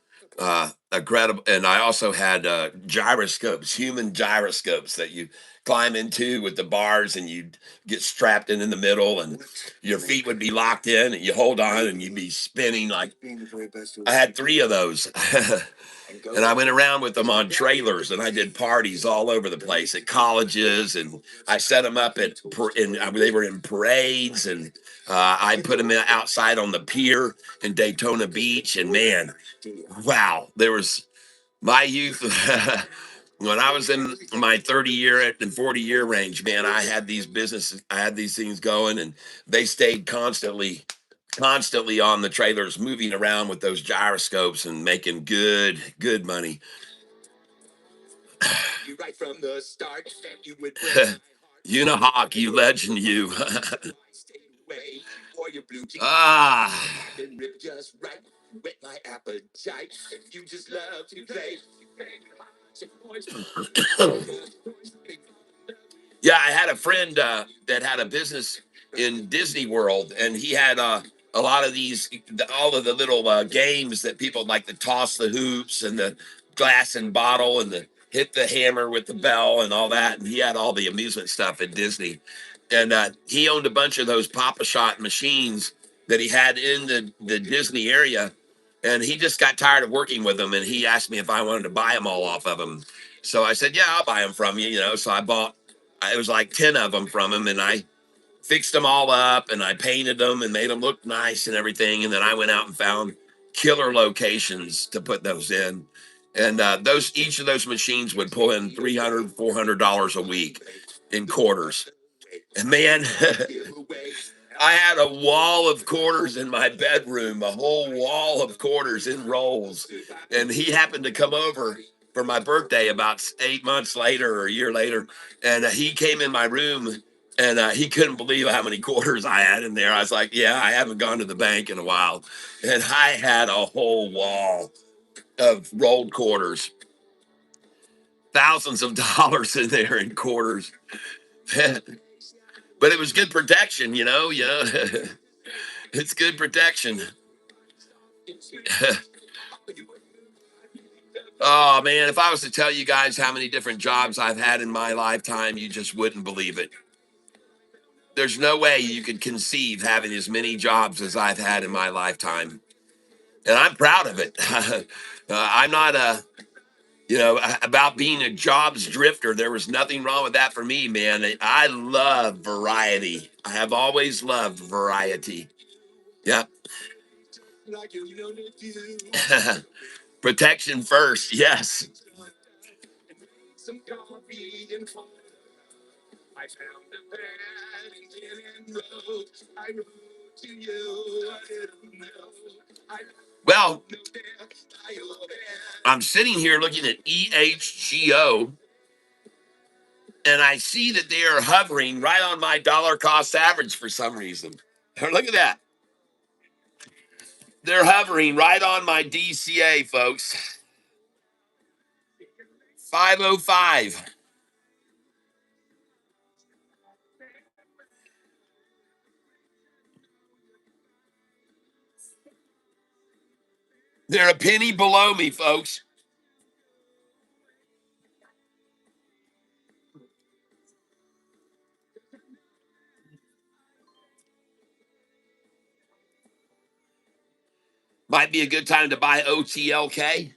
Incredible. And I also had gyroscopes, human gyroscopes that you climb into with the bars, and you get strapped in the middle, and your feet would be locked in and you hold on and you'd be spinning like. I had 3 of those. And I went around with them on trailers, and I did parties all over the place at colleges, and I set them up they were in parades, and I put them outside on the pier in Daytona Beach. And man, wow, there was my youth. When I was in my 30-year and 40-year range, man, I had these businesses, I had these things going, and they stayed constantly on the trailers, moving around with those gyroscopes and making good money. Unihawk, you legend, you. Ah. Yeah, I had a friend that had a business in Disney World, and he had a lot of all of the little games that people like to toss the hoops and the glass and bottle and the hit the hammer with the bell and all that. And he had all the amusement stuff at Disney, and he owned a bunch of those Papa Shot machines that he had in the Disney area. And he just got tired of working with them, and he asked me if I wanted to buy them all off of him. So I said, "Yeah, I'll buy them from you." So I bought. It was like 10 of them from him, and I fixed them all up and I painted them and made them look nice and everything. And then I went out and found killer locations to put those in. And each of those machines would pull in $300, $400 a week in quarters. Man, I had a wall of quarters in my bedroom, a whole wall of quarters in rolls. And he happened to come over for my birthday about 8 months later or a year later. And he came in my room and he couldn't believe how many quarters I had in there. I was like, yeah, I haven't gone to the bank in a while. And I had a whole wall of rolled quarters, thousands of dollars in there in quarters. But it was good protection, you know. Yeah, it's good protection. Oh man, if I was to tell you guys how many different jobs I've had in my lifetime, you just wouldn't believe it. There's no way you could conceive having as many jobs as I've had in my lifetime, and I'm proud of it. I'm not about being a jobs drifter. There was nothing wrong with that for me, man. I love variety. I have always loved variety. Yeah. Protection first, yes. Well, I'm sitting here looking at EHGO, and I see that they are hovering right on my dollar cost average for some reason. Look at that. They're hovering right on my DCA, folks. 505. They're a penny below me, folks. Might be a good time to buy OTLK.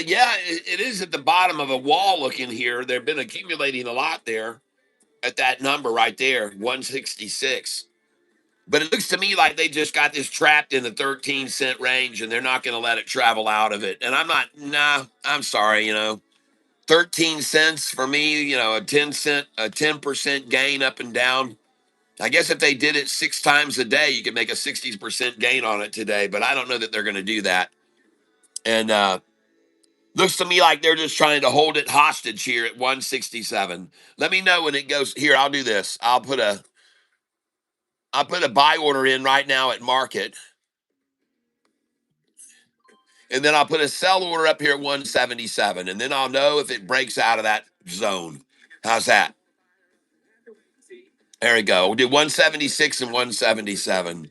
Yeah, it is at the bottom of a wall looking here. They've been accumulating a lot there at that number right there, 166. But it looks to me like they just got this trapped in the 13-cent range and they're not going to let it travel out of it. And I'm not, nah, I'm sorry, 13 cents for me, a 10% gain up and down. I guess if they did it 6 times a day, you could make a 60% gain on it today, but I don't know that they're going to do that. And looks to me like they're just trying to hold it hostage here at 167. Let me know when it goes. Here, I'll do this. I'll put a buy order in right now at market, and then I'll put a sell order up here at 177, and then I'll know if it breaks out of that zone. How's that? There we go. We'll do 176 and 177.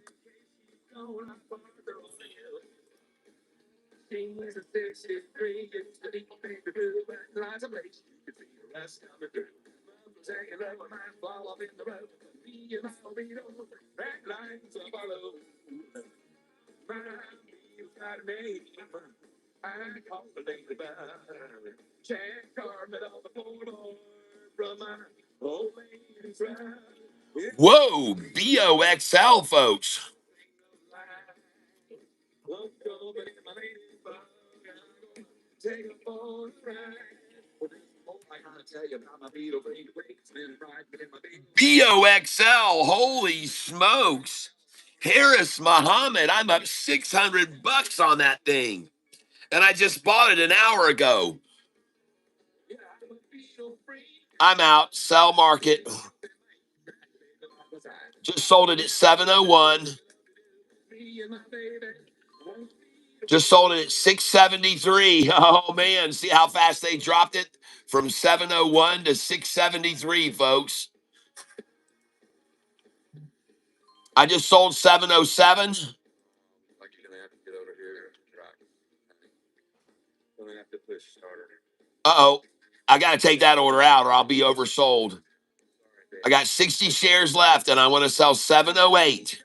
Whoa, BOXL, folks. BOXL, holy smokes. Harris Muhammad, I'm up $600 on that thing. And I just bought it an hour ago. I'm out. Sell market. Just sold it at 701. Just sold it at 673. Oh man, see how fast they dropped it from 701 to 673, folks. I just sold 707. Uh-oh. I got to take that order out or I'll be oversold. I got 60 shares left and I want to sell 708.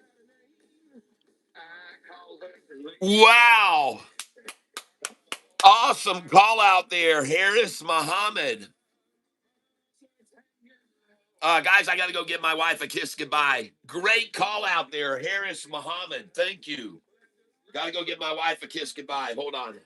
Wow. Awesome call out there, Harris Muhammad. Guys, I got to go give my wife a kiss goodbye. Great call out there, Harris Muhammad. Thank you. Got to go give my wife a kiss goodbye. Hold on.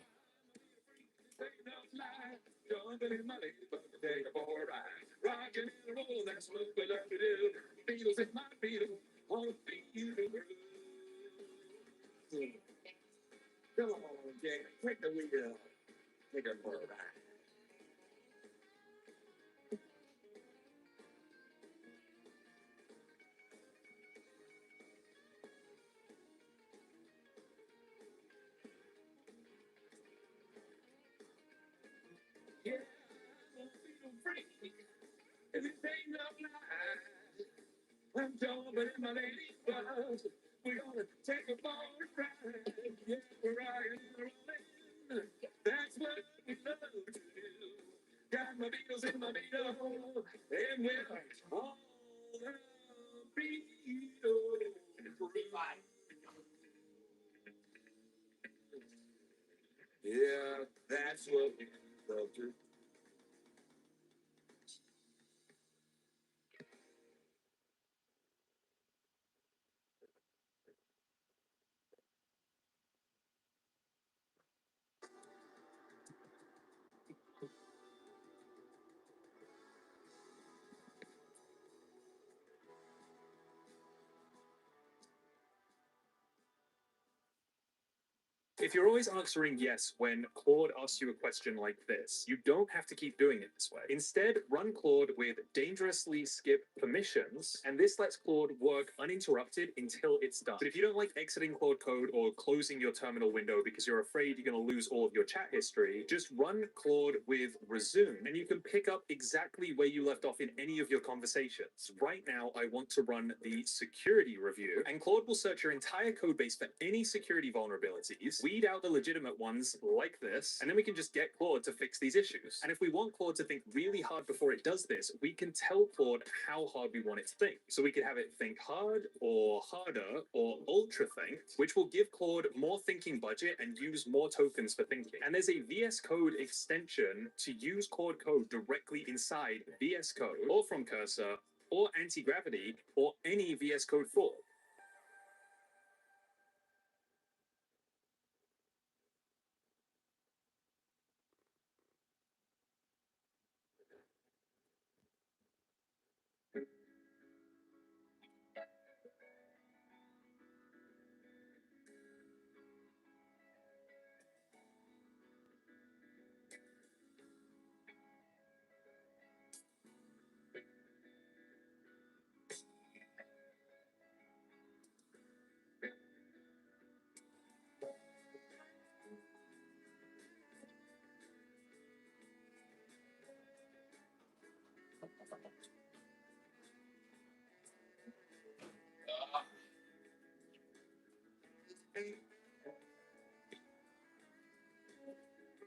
If you're always answering yes when Claude asks you a question like this, you don't have to keep doing it this way. Instead, run Claude with dangerously skip permissions, and this lets Claude work uninterrupted until it's done. But if you don't like exiting Claude Code or closing your terminal window because you're afraid you're going to lose all of your chat history, just run Claude with resume, and you can pick up exactly where you left off in any of your conversations. Right now, I want to run the security review, and Claude will search your entire code base for any security vulnerabilities, weed out the legitimate ones like this, and then we can just get Claude to fix these issues. And if we want Claude to think really hard before it does this, we can tell Claude how hard we want it to think. So we could have it think hard or harder or ultra think, which will give Claude more thinking budget and use more tokens for thinking. And there's a VS Code extension to use Claude Code directly inside VS Code or from Cursor or anti-gravity or any VS Code 4.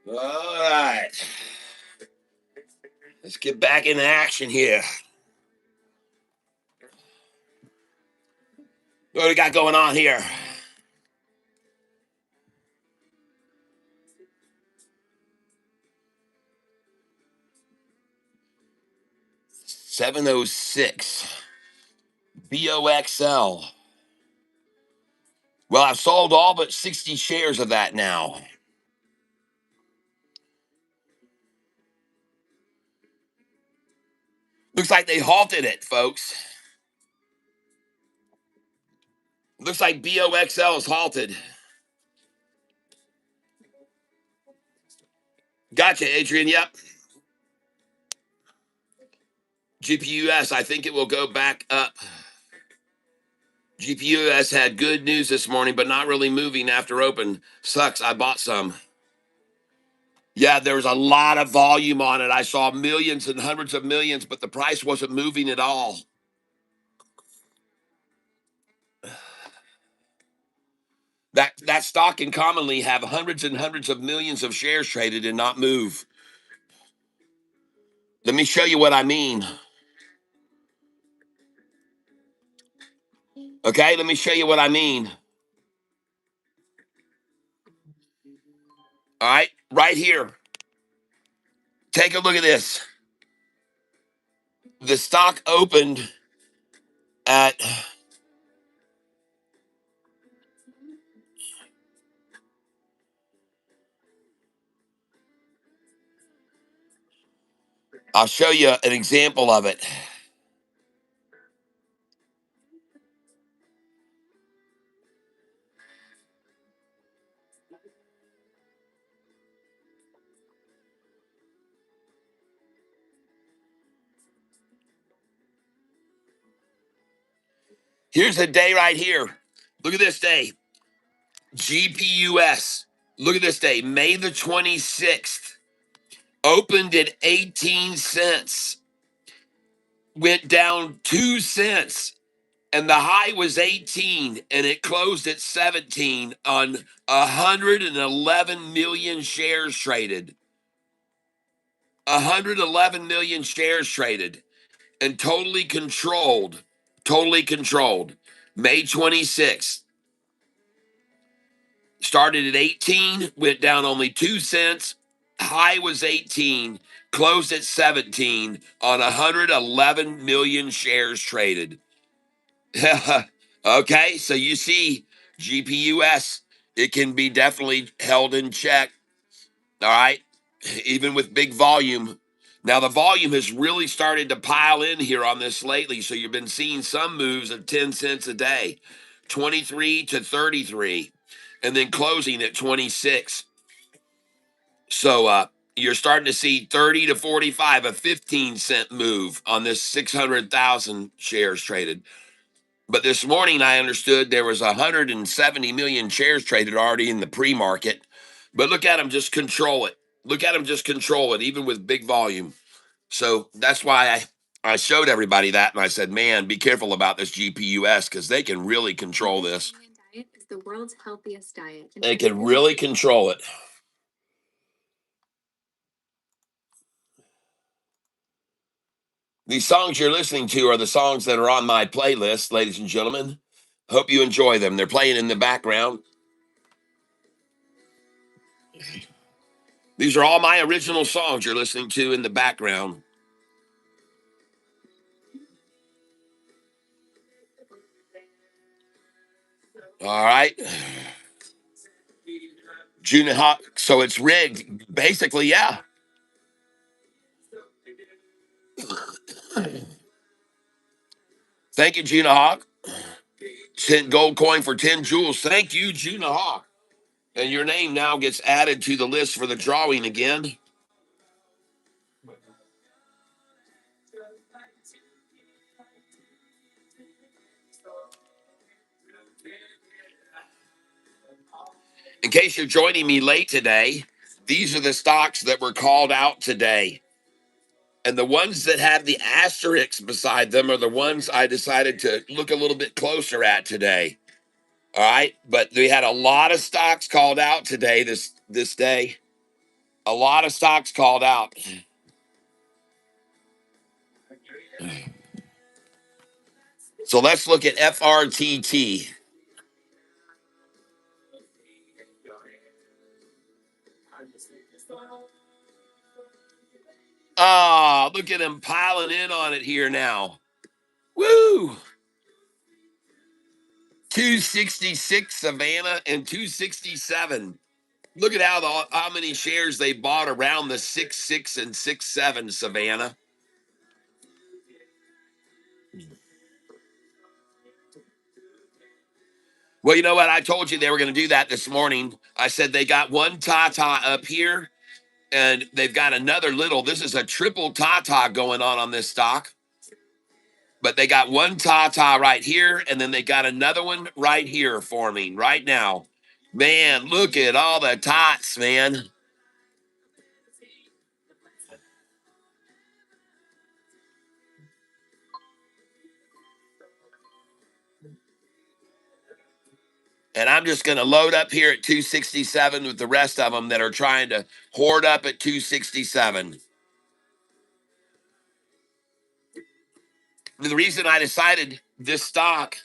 All right. Let's get back in action here. What do we got going on here? $706. BOXL. Well, I've sold all but 60 shares of that now. Looks like they halted it, folks. Looks like BOXL is halted. Gotcha, Adrian. Yep. GPUS, I think it will go back up. GPUS had good news this morning, but not really moving after open. Sucks. I bought some. Yeah, there was a lot of volume on it. I saw millions and hundreds of millions, but the price wasn't moving at all. That stock can commonly have hundreds and hundreds of millions of shares traded and not move. Let me show you what I mean. Okay, let me show you what I mean. All right, right here. Take a look at this. The stock opened at, I'll show you an example of it. Here's a day right here. Look at this day. GPUS. Look at this day. May the 26th. Opened at 18 cents. Went down 2 cents. And the high was 18 and it closed at 17 on 111 million shares traded. 111 million shares traded and totally controlled. Totally controlled. May 26th. Started at 18, went down only 2 cents. High was 18, closed at 17 on 111 million shares traded. Okay, so you see GPUS, it can be definitely held in check. All right, even with big volume. Now, the volume has really started to pile in here on this lately. So you've been seeing some moves of 10 cents a day, 23 to 33, and then closing at 26. So you're starting to see 30 to 45, a 15-cent move on this 600,000 shares traded. But this morning, I understood there was 170 million shares traded already in the pre-market. But look at them just control it. Look at them just control it, even with big volume. So that's why I showed everybody that, and I said, man, be careful about this GPUS because they can really control this. Diet is the world's healthiest diet. They can really control it. These songs you're listening to are the songs that are on my playlist, ladies and gentlemen. Hope you enjoy them. They're playing in the background. These are all my original songs you're listening to in the background. All right. June Hawk. So it's rigged. Basically, yeah. Thank you, Gina Hawk. Sent gold coin for 10 jewels. Thank you, Gina Hawk. And your name now gets added to the list for the drawing again. In case you're joining me late today, these are the stocks that were called out today. And the ones that have the asterisks beside them are the ones I decided to look a little bit closer at today. All right. But we had a lot of stocks called out today, this day. A lot of stocks called out. So let's look at FRTT. Ah, look at him piling in on it here now. Woo! 266 Savannah and 267. Look at how many shares they bought around the 6.6 and 6.7 Savannah. Well, you know what? I told you they were going to do that this morning. I said they got one Tata up here, and they've got another little. This is a triple Tata going on this stock. But they got one Tata right here, and then they got another one right here forming right now. Man, look at all the tots, man. And I'm just going to load up here at 267 with the rest of them that are trying to hoard up at 267. The reason I decided this stock,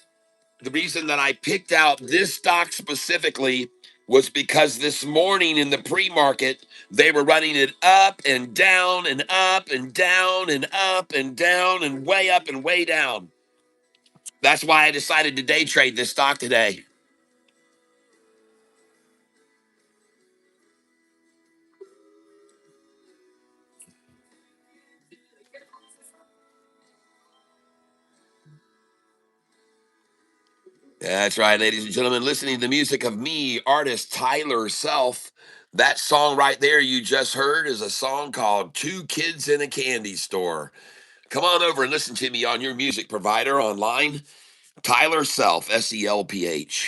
the reason that I picked out this stock specifically was because this morning in the pre-market, they were running it up and down and up and down and up and down and way down. That's why I decided to day trade this stock today. That's right, ladies and gentlemen. Listening to the music of me, artist Tyler Self. That song right there you just heard is a song called Two Kids in a Candy Store. Come on over and listen to me on your music provider online. Tyler Self, SELPH.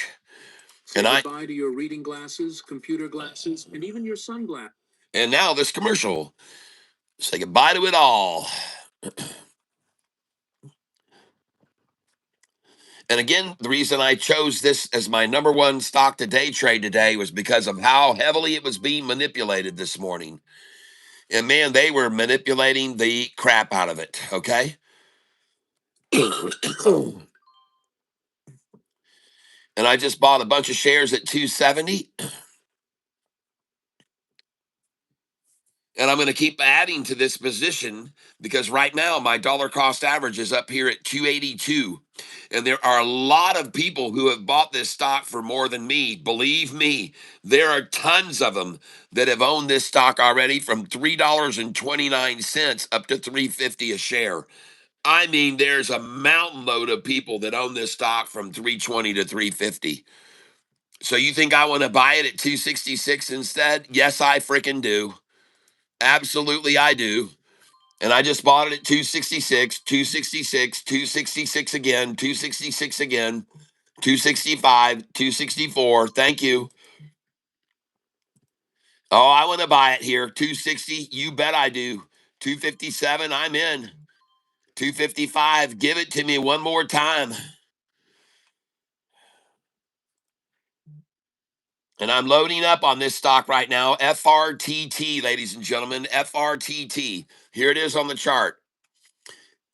And I
Goodbye to your reading glasses, computer glasses, and even your sunglasses.
and now this commercial. Say goodbye to it all. And again, the reason I chose this as my number one stock to day trade today was because of how heavily it was being manipulated this morning. And man, they were manipulating the crap out of it. Okay. And I just bought a bunch of shares at 270. And I'm going to keep adding to this position because right now my dollar cost average is up here at 282. And there are a lot of people who have bought this stock for more than me. Believe me, there are tons of them that have owned this stock already from $3.29 up to $3.50 a share. I mean, there's a mountain load of people that own this stock from 320 to 350. So you think I want to buy it at 266 instead? Yes, I freaking do. Absolutely, I do. And I just bought it at 266, 266, 266 again, 266 again, 265, 264. Thank you. Oh, I want to buy it here. 260. You bet I do. 257. I'm in. 255. Give it to me one more time. And I'm loading up on this stock right now. FRTT, ladies and gentlemen. FRTT. Here it is on the chart.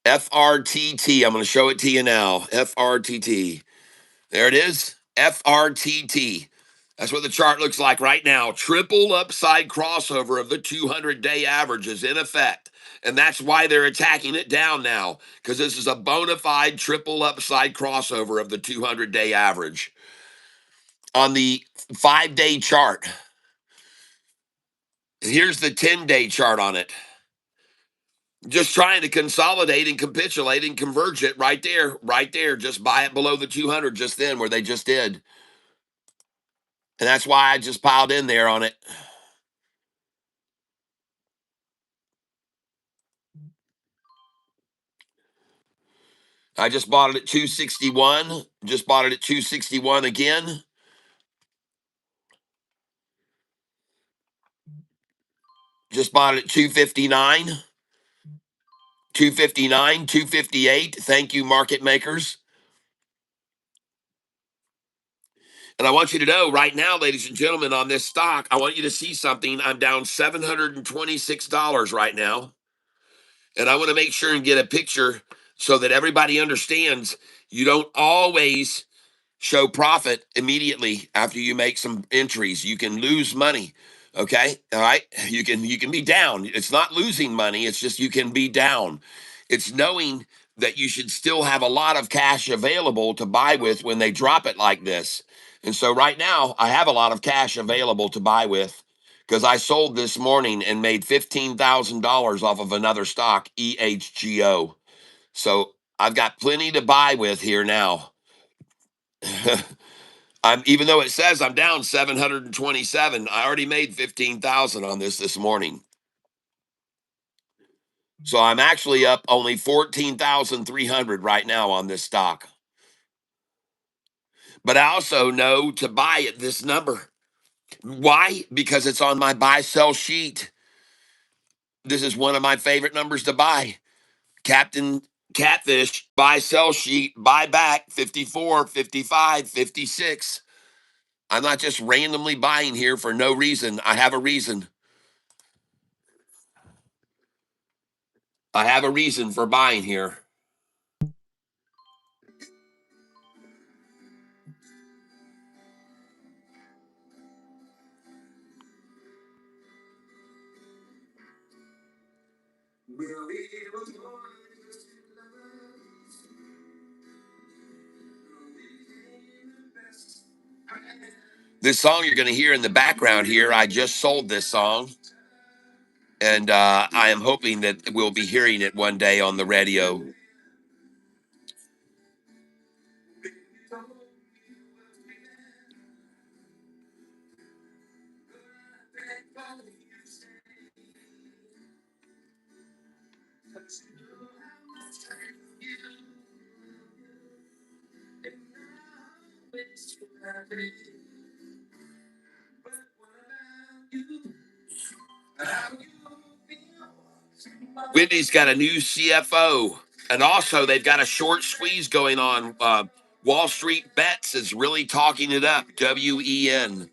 FRTT. I'm going to show it to you now. FRTT. There it is. FRTT. That's what the chart looks like right now. Triple upside crossover of the 200-day averages in effect. And that's why they're attacking it down now, because this is a bona fide triple upside crossover of the 200-day average. On the 5-day chart, here's the 10-day chart on it. Just trying to consolidate and capitulate and converge it right there, right there. Just buy it below the 200 just then where they just did. And that's why I just piled in there on it. I just bought it at 261. Just bought it at 261 again. Just bought it at 259. 259, 258. Thank you, market makers. And I want you to know right now, ladies and gentlemen, on this stock, I want you to see something. I'm down $726 right now. And I want to make sure and get a picture so that everybody understands you don't always show profit immediately after you make some entries. You can lose money. Okay. All right. You can be down. It's not losing money. It's just you can be down. It's knowing that you should still have a lot of cash available to buy with when they drop it like this. And so right now I have a lot of cash available to buy with because I sold this morning and made $15,000 off of another stock, EHGO. So I've got plenty to buy with here now. I'm even though it says I'm down 727, I already made 15,000 on this morning. So I'm actually up only 14,300 right now on this stock. But I also know to buy at this number. Why? Because it's on my buy sell sheet. This is one of my favorite numbers to buy. Captain Catfish buy sell sheet, buy back 54, 55, 56. I'm not just randomly buying here for no reason. I have a reason. I have a reason for buying here. This song you're going to hear in the background here, I just sold this song, and I am hoping that we'll be hearing it one day on the radio. Wendy's got a new CFO, and also they've got a short squeeze going on. Wall Street Bets is really talking it up. WEN.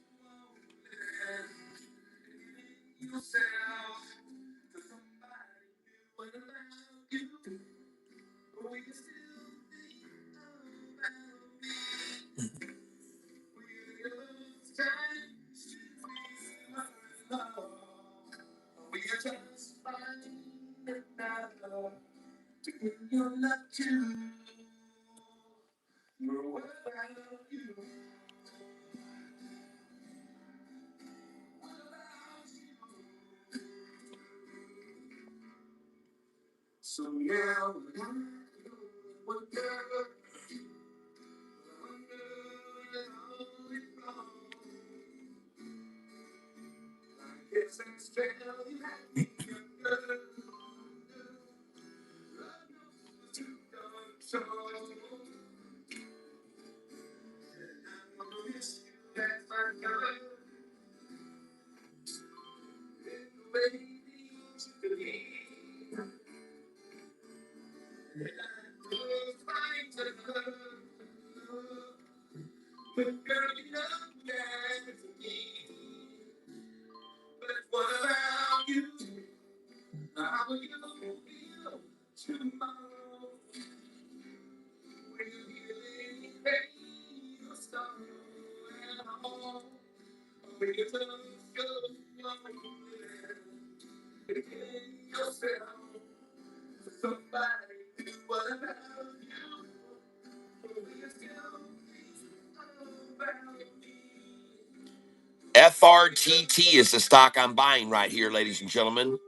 FRTT is the stock I'm buying right here, ladies and gentlemen,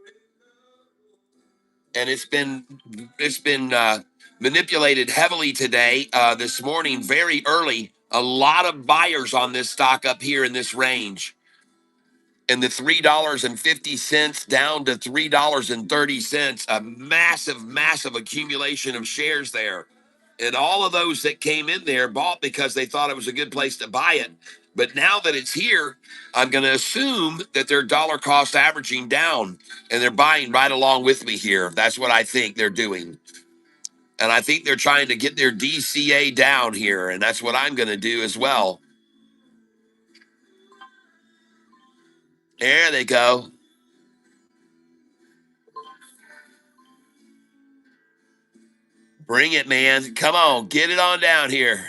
and it's been manipulated heavily today. This morning, very early, a lot of buyers on this stock up here in this range, and the $3.50 down to $3.30, a massive accumulation of shares there. And all of those that came in there bought because they thought it was a good place to buy it. But now that it's here, I'm going to assume that they're dollar cost averaging down and they're buying right along with me here. That's what I think they're doing. And I think they're trying to get their DCA down here. And that's what I'm going to do as well. There they go. Bring it, man. Come on, get it on down here.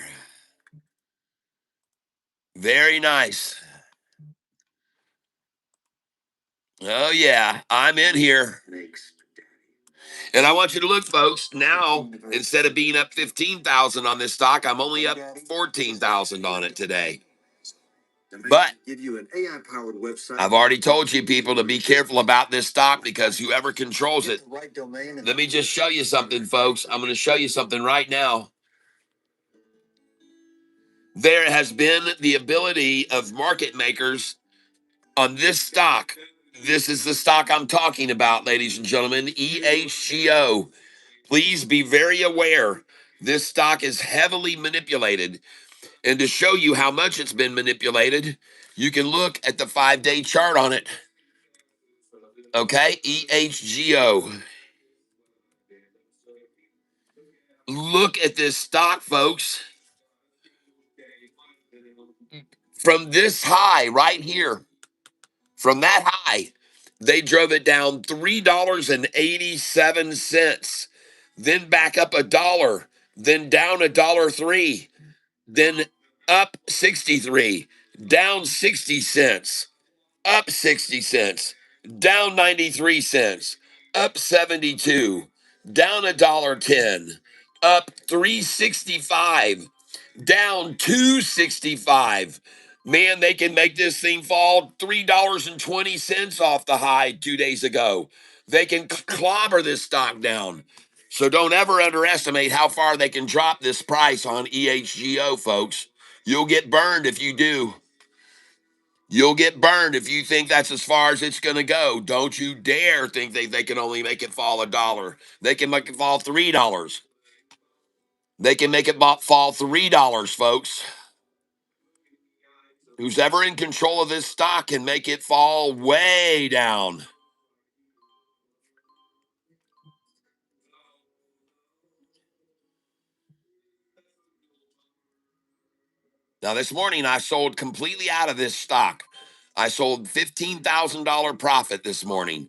Very nice. Oh, yeah, I'm in here. And I want you to look, folks. Now, instead of being up 15,000 on this stock, I'm only up 14,000 on it today. But I've already told you people to be careful about this stock because whoever controls it. Let me just show you something, folks. I'm going to show you something right now. There has been the ability of market makers on this stock. This is the stock I'm talking about, ladies and gentlemen, EHGO. Please be very aware. This stock is heavily manipulated. And to show you how much it's been manipulated, you can look at the 5-day chart on it. Okay, EHGO. Look at this stock, folks. From this high right here, from that high, they drove it down $3.87, then back up $1, then down $1.03, then up 63, down 60 cents, up 60 cents, down 93 cents, up 72, down $1.10, up 365, down 265. Man, they can make this thing fall $3.20 off the high 2 days ago. They can clobber this stock down. So don't ever underestimate how far they can drop this price on EHGO, folks. You'll get burned if you do. You'll get burned if you think that's as far as it's going to go. Don't you dare think they can only make it fall $1. They can make it fall $3. They can make it fall $3, folks. Who's ever in control of this stock can make it fall way down. Now, this morning, I sold completely out of this stock. I sold $15,000 profit this morning,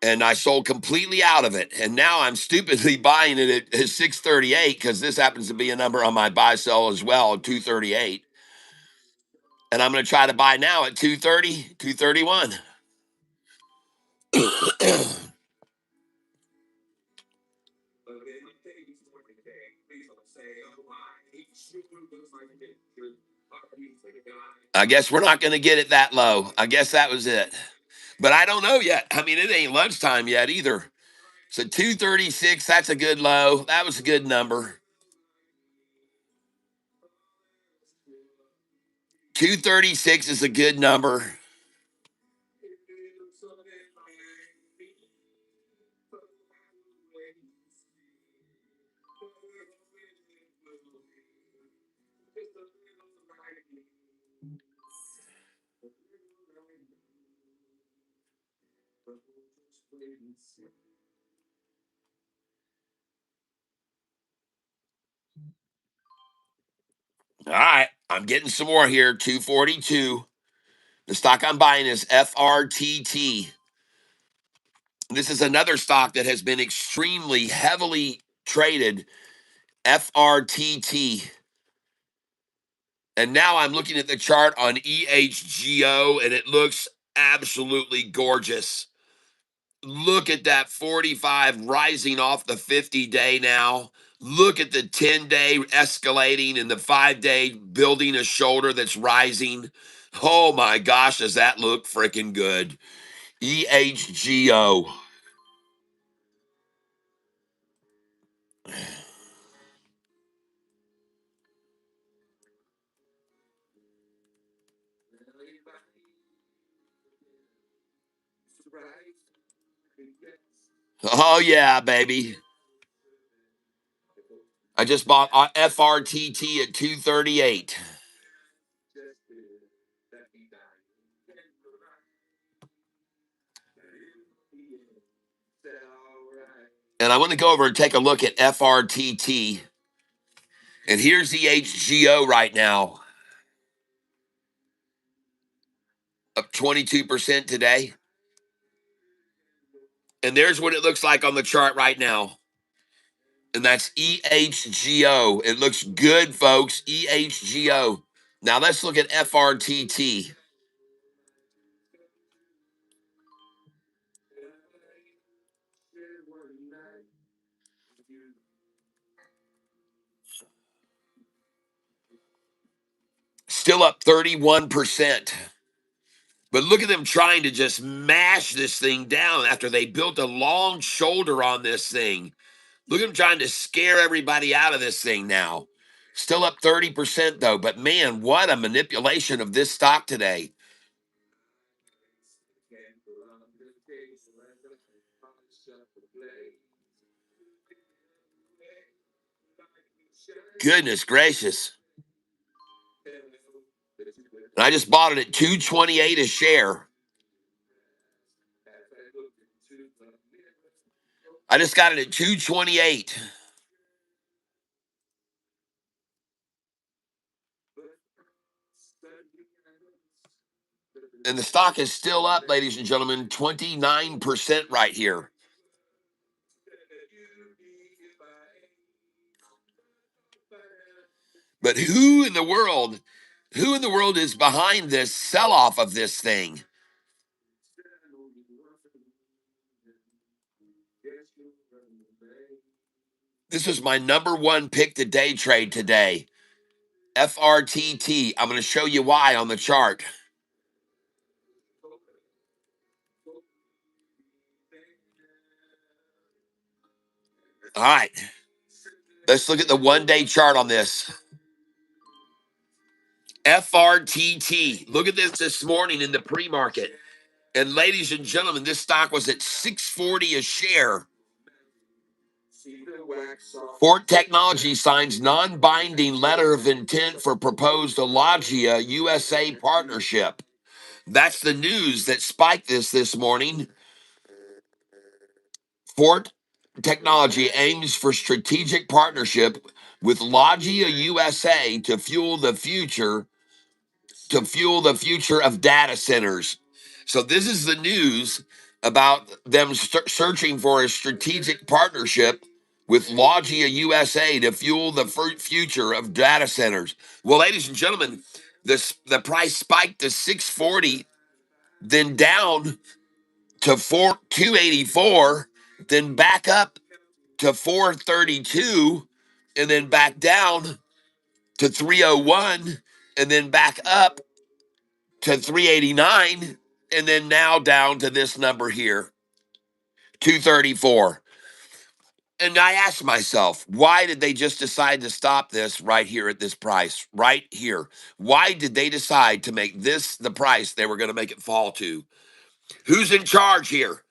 and I sold completely out of it. And now I'm stupidly buying it at 638 because this happens to be a number on my buy sell as well, 238. And I'm going to try to buy now at 230, 231. I guess we're not going to get it that low. I guess that was it. But I don't know yet. I mean, it ain't lunchtime yet either. So 236, that's a good low. That was a good number. 236 is a good number. All right, I'm getting some more here. 242. The stock I'm buying is FRTT. This is another stock that has been extremely heavily traded. FRTT. And now I'm looking at the chart on EHGO, and it looks absolutely gorgeous. Look at that 45 rising off the 50-day now. Look at the 10-day escalating and the 5-day building a shoulder that's rising. Oh my gosh, does that look freaking good? EHGO. Oh yeah, baby. I just bought FRTT at 238. And I want to go over and take a look at FRTT. And here's the HGO right now, up 22% today. And there's what it looks like on the chart right now. And that's EHGO. It looks good, folks. EHGO. Now let's look at FRTT. Still up 31%. But look at them trying to just mash this thing down after they built a long shoulder on this thing. Look at them trying to scare everybody out of this thing now. Still up 30%, though. But man, what a manipulation of this stock today. Goodness gracious. And I just bought it at 228 a share. I just got it at 228. And the stock is still up, ladies and gentlemen, 29% right here. But who in the world is behind this sell-off of this thing? This is my number one pick to day trade today. FRTT. I'm going to show you why on the chart. All right. Let's look at the 1-day chart on this. FRTT. Look at this morning in the pre-market. And ladies and gentlemen, this stock was at $6.40 a share. Ford Technology signs non-binding letter of intent for proposed Alogia USA partnership. That's the news that spiked this morning. Ford Technology aims for strategic partnership with Logia USA to fuel the future of data centers. So this is the news about them searching for a strategic partnership with Logia USA to fuel the future of data centers. Well, ladies and gentlemen, the price spiked to 640, then down to 284, then back up to 432, and then back down to 301, and then back up to 389, and then now down to this number here, 234. And I asked myself, why did they just decide to stop this right here at this price, right here? Why did they decide to make this the price they were going to make it fall to? Who's in charge here?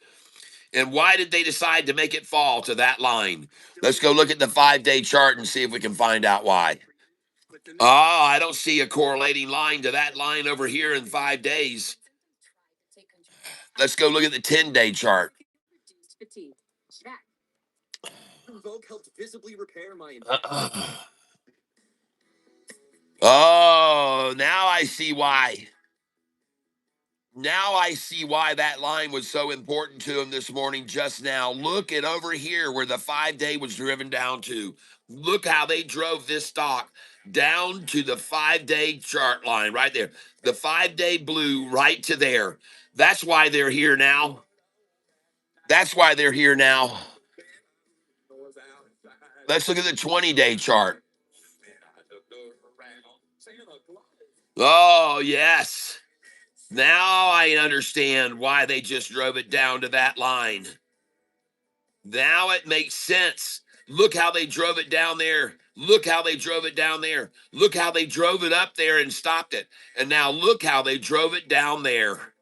And why did they decide to make it fall to that line? Let's go look at the 5-day chart and see if we can find out why. Oh, I don't see a correlating line to that line over here in 5 days. Let's go look at the 10-day chart. Oh, now I see why. Now I see why that line was so important to him this morning just now. Look at over here where the 5-day was driven down to. Look how they drove this stock down to the 5-day chart line right there. The 5-day blue right to there. That's why they're here now. That's why they're here now. Let's look at the 20-day chart. Oh, yes. Now I understand why they just drove it down to that line. Now it makes sense. Look how they drove it down there. Look how they drove it down there. Look how they drove it up there and stopped it. And now look how they drove it down there.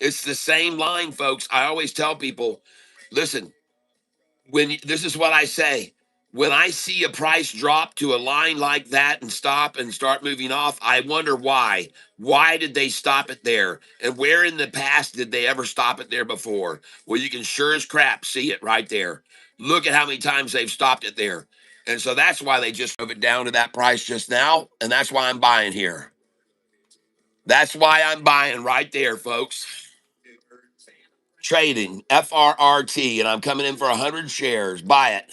It's the same line, folks. I always tell people, listen, this is what I say. When I see a price drop to a line like that and stop and start moving off, I wonder why. Why did they stop it there? And where in the past did they ever stop it there before? Well, you can sure as crap see it right there. Look at how many times they've stopped it there. And so that's why they just drove it down to that price just now. And that's why I'm buying here. That's why I'm buying right there, folks. Trading FRRT, and I'm coming in for 100 shares. Buy it.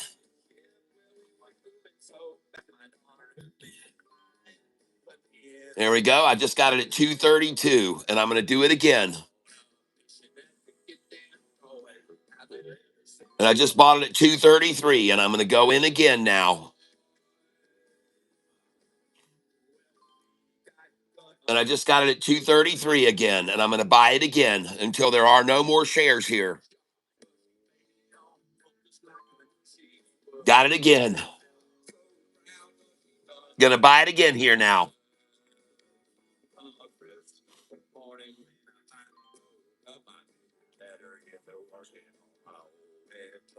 There we go. I just got it at 232, and I'm going to do it again. And I just bought it at 233, and I'm going to go in again now. And I just got it at 233 again, and I'm going to buy it again until there are no more shares here. Got it again. Going to buy it again here now.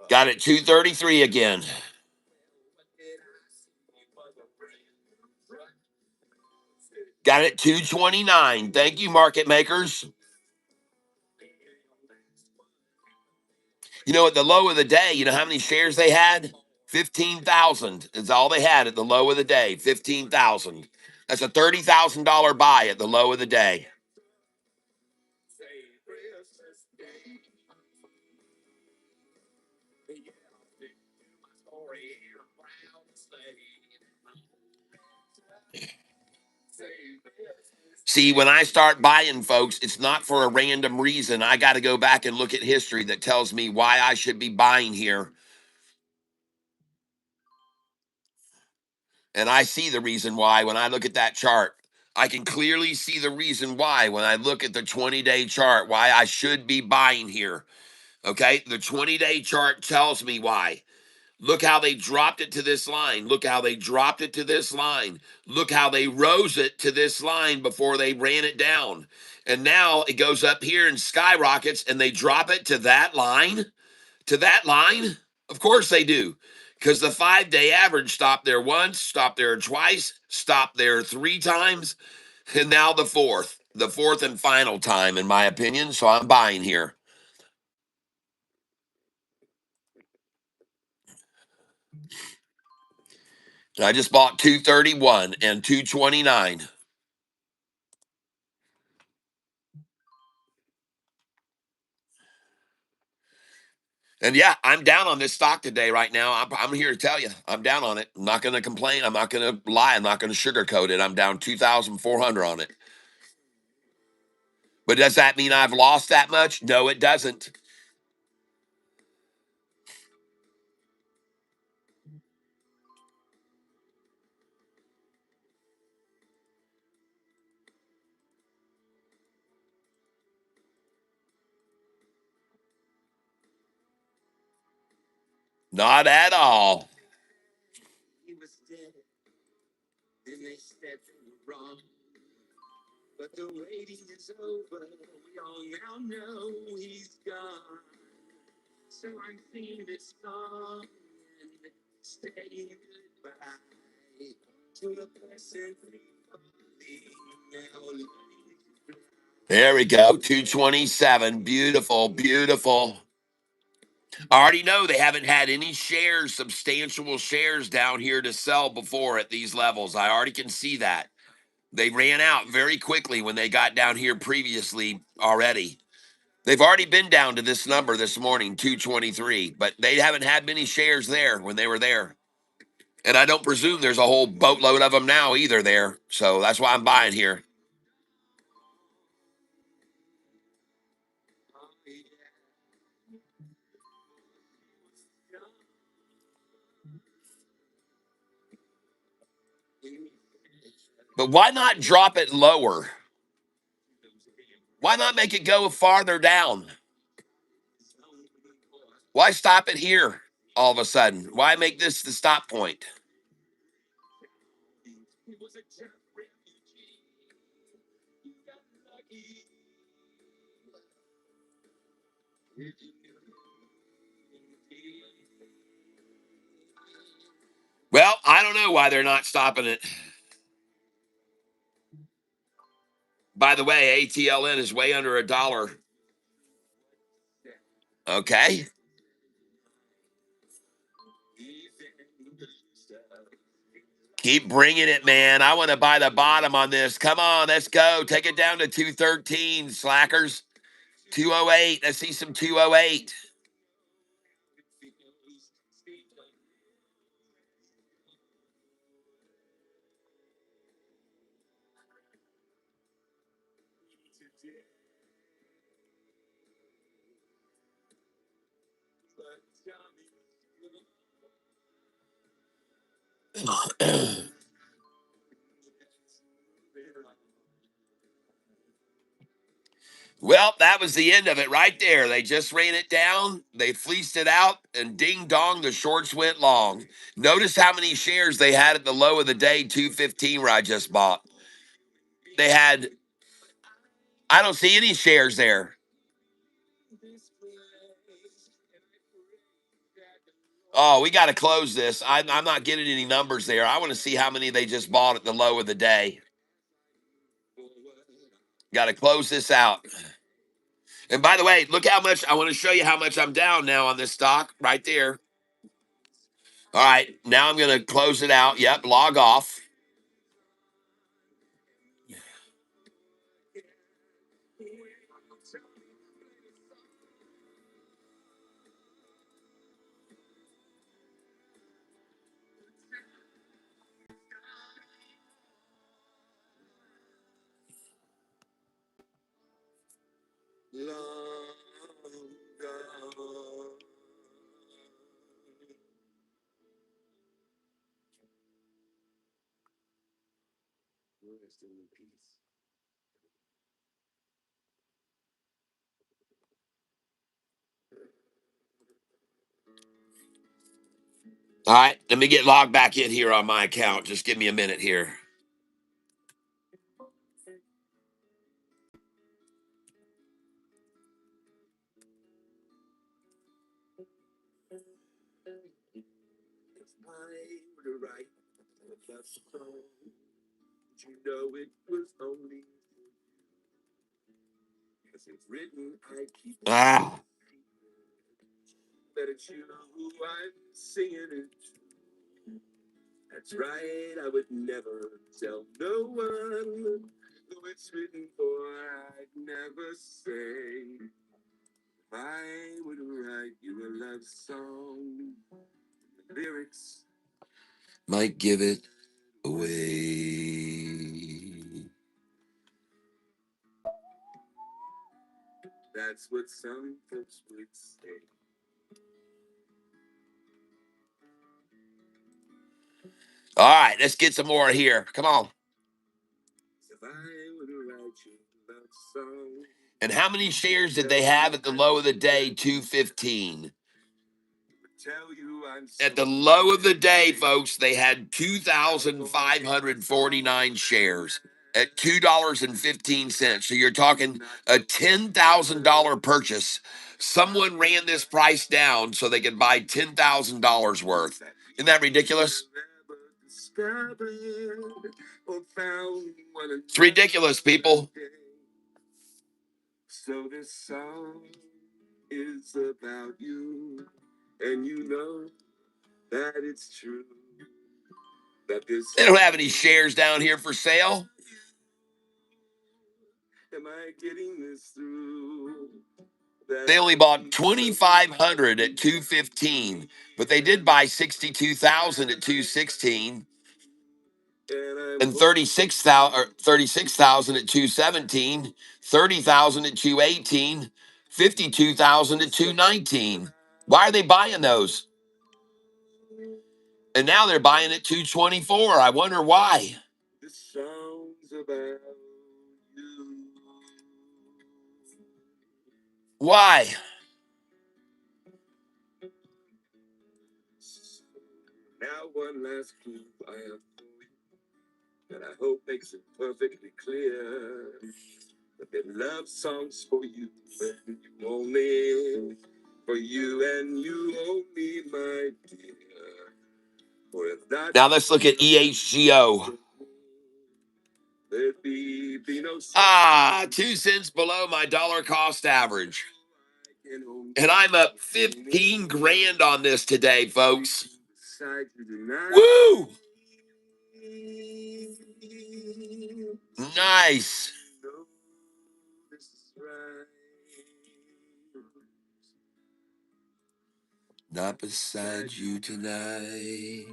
Got it 233 again. Got it 229. Thank you, market makers. You know, at the low of the day, you know how many shares they had? 15,000 is all they had at the low of the day. 15,000. That's a $30,000 buy at the low of the day. See, when I start buying, folks, it's not for a random reason. I got to go back and look at history that tells me why I should be buying here. And I see the reason why when I look at that chart. I can clearly see the reason why when I look at the 20-day chart, why I should be buying here. Okay, the 20-day chart tells me why. Look how they dropped it to this line. Look how they dropped it to this line. Look how they rose it to this line before they ran it down. And now it goes up here and skyrockets and they drop it to that line. To that line? Of course they do. Because the 5-day average stopped there once, stopped there twice, stopped there 3 times, and now the fourth and final time, in my opinion. So I'm buying here. I just bought 231 and 229. And yeah, I'm down on this stock today right now. I'm here to tell you, I'm down on it. I'm not going to complain. I'm not going to lie. I'm not going to sugarcoat it. I'm down 2,400 on it. But does that mean I've lost that much? No, it doesn't. Not at all. There we go. 227. Beautiful, beautiful. I already know they haven't had any shares, substantial shares down here to sell before at these levels. I already can see that. They ran out very quickly when they got down here previously already. They've already been down to this number this morning, 223, but they haven't had many shares there when they were there. And I don't presume there's a whole boatload of them now either there. So that's why I'm buying here. But why not drop it lower? Why not make it go farther down? Why stop it here all of a sudden? Why make this the stop point? Well, I don't know why they're not stopping it. By the way, ATLN is way under $1. Okay. Keep bringing it, man. I want to buy the bottom on this. Come on, let's go. Take it down to 213, slackers. 208. Let's see some 208. Well, that was the end of it right there. They just ran it down, they fleeced it out, and ding dong, the shorts went long. Notice how many shares they had at the low of the day, 215, where I just bought. They had, I don't see any shares there. Oh, we got to close this. I'm not getting any numbers there. I want to see how many they just bought at the low of the day. Got to close this out. And by the way, look how much I want to show you how much I'm down now on this stock right there. All right, now I'm going to close it out. Yep, log off. All right, let me get logged back in here on my account. Just give me a minute here. Ah. Might give it away. All right, let's get some more here. Come on. And how many shares did they have at the low of the day? 215. At the low of the day, folks, they had 2,549 shares at $2.15. So you're talking a $10,000 purchase. Someone ran this price down so they could buy $10,000 worth. Isn't that ridiculous? It's ridiculous, people. They don't have any shares down here for sale. They only bought 2,500 at 215, but they did buy 62,000 at 216, and 36,000 at 217, 30,000 at 218, 52,000 at 219. Why are they buying those? And now they're buying at 224. I wonder why. Why? Now let's look at EHGO. 2 cents below my dollar cost average. And I'm up 15 grand on this today, folks. Woo! Nice. Not beside you tonight.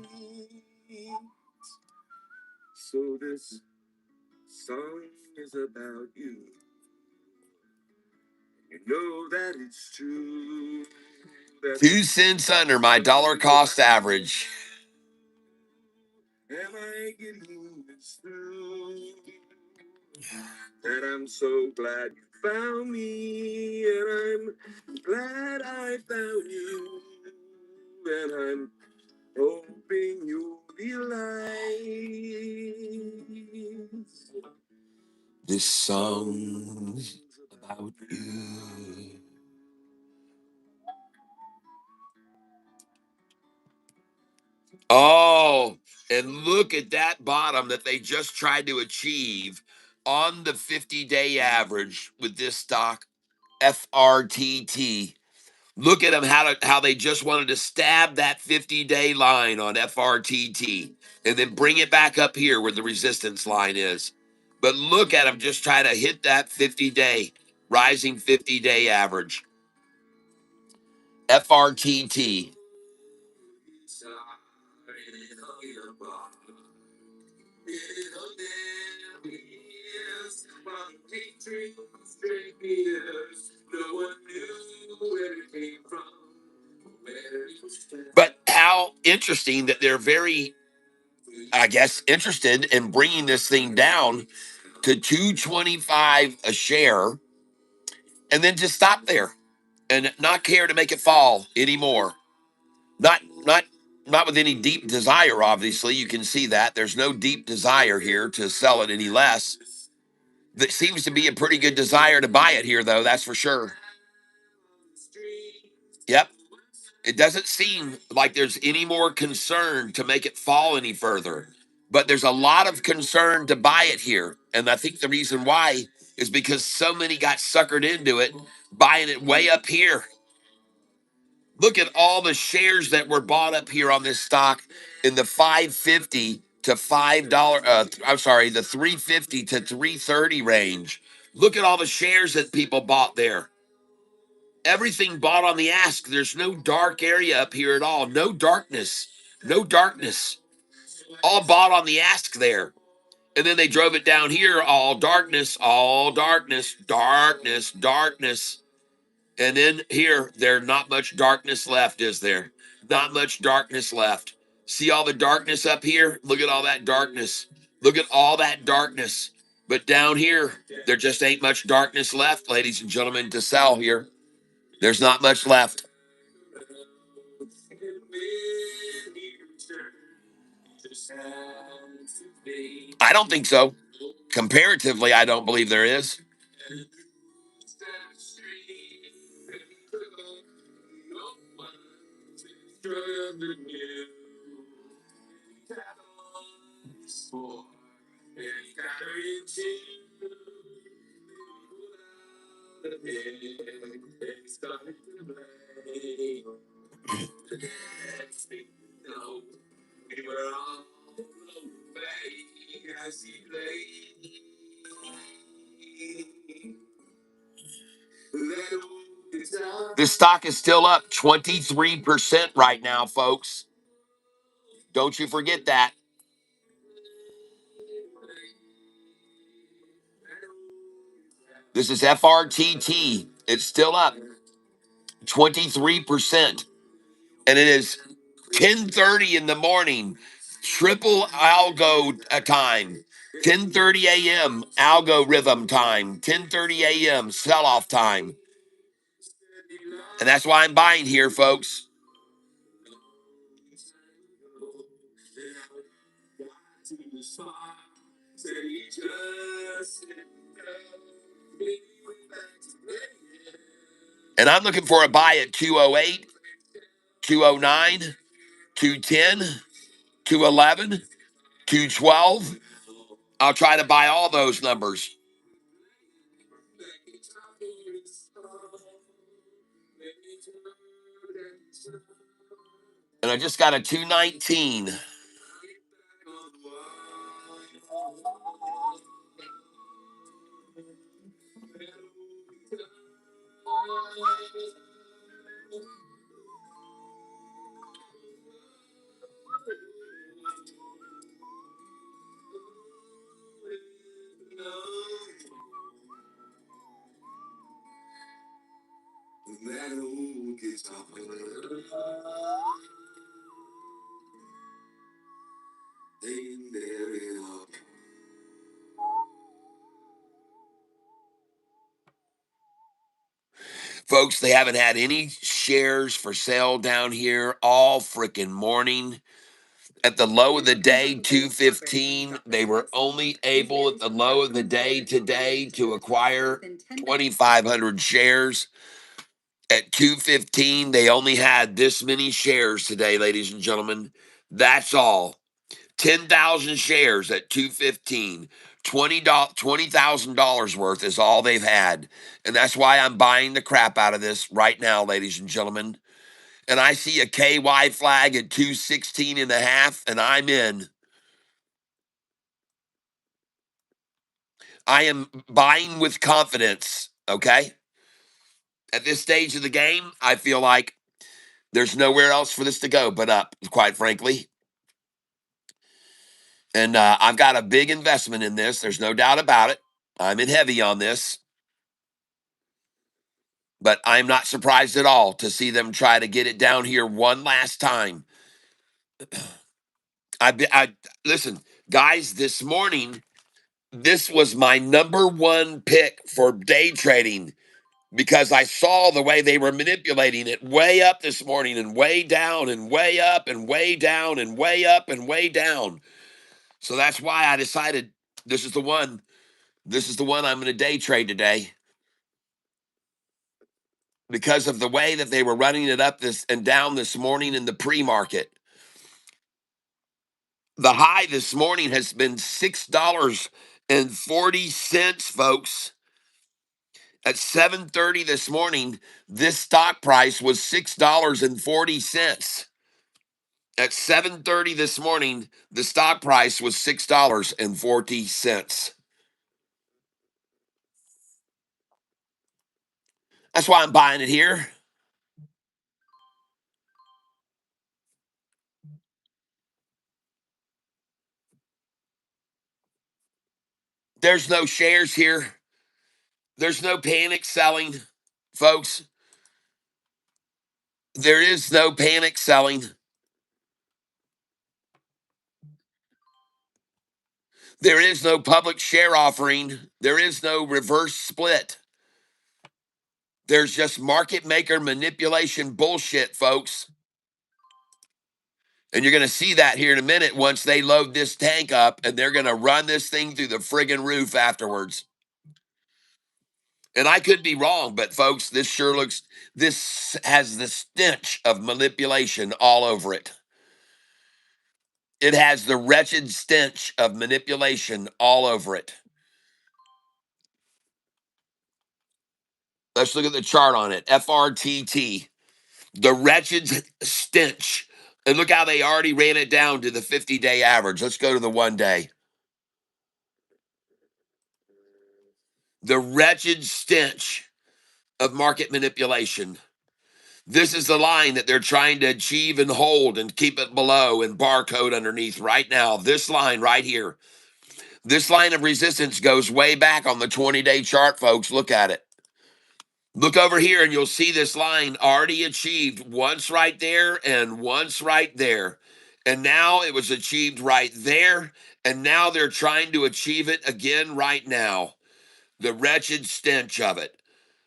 That it's true. 2 cents under my dollar cost average. Am I getting this through? And I'm so glad you found me, and I'm glad I found you, and I'm hoping you'll realize this song's about you. Oh, and look at that bottom that they just tried to achieve on the 50-day average with this stock, FRTT. Look at them, how they just wanted to stab that 50-day line on FRTT and then bring it back up here where the resistance line is. But look at them just trying to hit that 50-day, rising 50-day average. FRTT. But how interesting that they're very I guess, interested in bringing this thing down to 225 a share and then just stop there and not care to make it fall anymore. Not with any deep desire, obviously. You can see that. There's no deep desire here to sell it any less. There seems to be a pretty good desire to buy it here, though, that's for sure. Yep. It doesn't seem like there's any more concern to make it fall any further, but there's a lot of concern to buy it here. And I think the reason why is because so many got suckered into it, buying it way up here. Look at all the shares that were bought up here on this stock in the 550 to $5. I'm sorry, the 350 to 330 range. Look at all the shares that people bought there. Everything bought on the ask. There's no dark area up here at all. No darkness. No darkness. All bought on the ask there. And then they drove it down here. All darkness, darkness, darkness. And then here, there's not much darkness left, is there? Not much darkness left. See all the darkness up here? Look at all that darkness. Look at all that darkness. But down here, there just ain't much darkness left, ladies and gentlemen, to sell here. There's not much left. I don't think so. Comparatively, I don't believe there is. This stock is still up 23% right now, folks. Don't you forget that. This is FRTT. It's still up 23%. And it is 10:30 in the morning, triple algo time. 10:30 a.m. algo rhythm time. 10:30 a.m. sell-off time. And that's why I'm buying here, folks. And I'm looking for a buy at 208, 209, 210, 211, 212. I'll try to buy all those numbers. And I just got a 219. Folks, they haven't had any shares for sale down here all freaking morning. At the low of the day, 215, they were only able at the low of the day today to acquire 2,500 shares. At 215, they only had this many shares today, ladies and gentlemen. That's all. 10,000 shares at 215. $20,000 worth is all they've had. And that's why I'm buying the crap out of this right now, ladies and gentlemen. And I see a KY flag at 216 and a half, and I'm in. I am buying with confidence, okay? At this stage of the game, I feel like there's nowhere else for this to go but up, quite frankly. And I've got a big investment in this. There's no doubt about it. I'm in heavy on this. But I'm not surprised at all to see them try to get it down here one last time. I listen, guys. This morning, this was my number one pick for day trading because I saw the way they were manipulating it way up this morning and way down and way up and way down and way up and way down. So that's why I decided this is the one. This is the one I'm going to day trade today because of the way that they were running it up this and down this morning in the pre-market. The high this morning has been $6.40, folks. At 7:30 this morning, this stock price was $6.40. At 7:30 this morning, the stock price was $6.40. That's why I'm buying it here. There's no shares here. There's no panic selling, folks. There is no panic selling. There is no public share offering. There is no reverse split. There's just market maker manipulation bullshit, folks. And you're going to see that here in a minute once they load this tank up and they're going to run this thing through the friggin' roof afterwards. And I could be wrong, but folks, this has the stench of manipulation all over it. It has the wretched stench of manipulation all over it. Let's look at the chart on it. FRTT, the wretched stench. And look how they already ran it down to the 50-day average. Let's go to the 1 day. The wretched stench of market manipulation. This is the line that they're trying to achieve and hold and keep it below and barcode underneath right now. This line right here. This line of resistance goes way back on the 20-day chart, folks. Look at it. Look over here and you'll see this line already achieved once right there and once right there. And now it was achieved right there. And now they're trying to achieve it again right now. The wretched stench of it.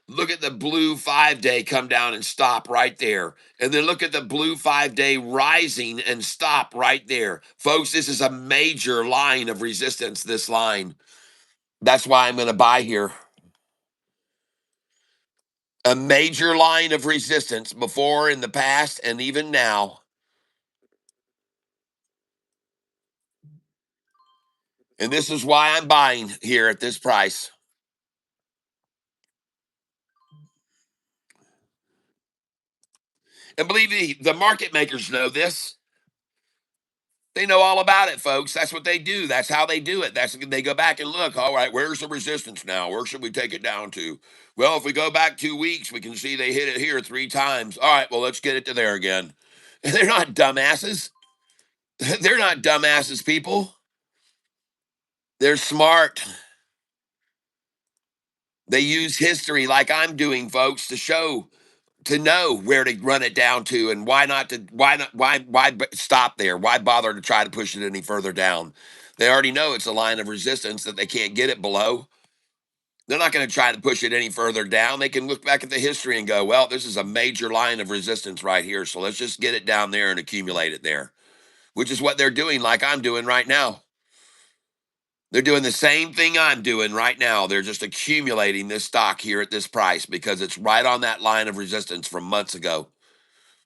Look at the blue 5-day come down and stop right there. And then look at the blue 5-day rising and stop right there. Folks, this is a major line of resistance, this line. That's why I'm going to buy here. A major line of resistance before, in the past, and even now. And this is why I'm buying here at this price. And believe me, the market makers know this. They know all about it, folks. That's what they do. That's how they do it. They go back and look. All right, where's the resistance now? Where should we take it down to? Well, if we go back 2 weeks, we can see they hit it here 3 times. All right, well, let's get it to there again. They're not dumbasses. They're not dumbasses, people. They're smart. They use history like I'm doing, folks, to know where to run it down to and why stop there? Why bother to try to push it any further down? They already know it's a line of resistance that they can't get it below. They're not going to try to push it any further down. They can look back at the history and go, well, this is a major line of resistance right here. So let's just get it down there and accumulate it there, which is what they're doing, like I'm doing right now. They're doing the same thing I'm doing right now. They're just accumulating this stock here at this price because it's right on that line of resistance from months ago,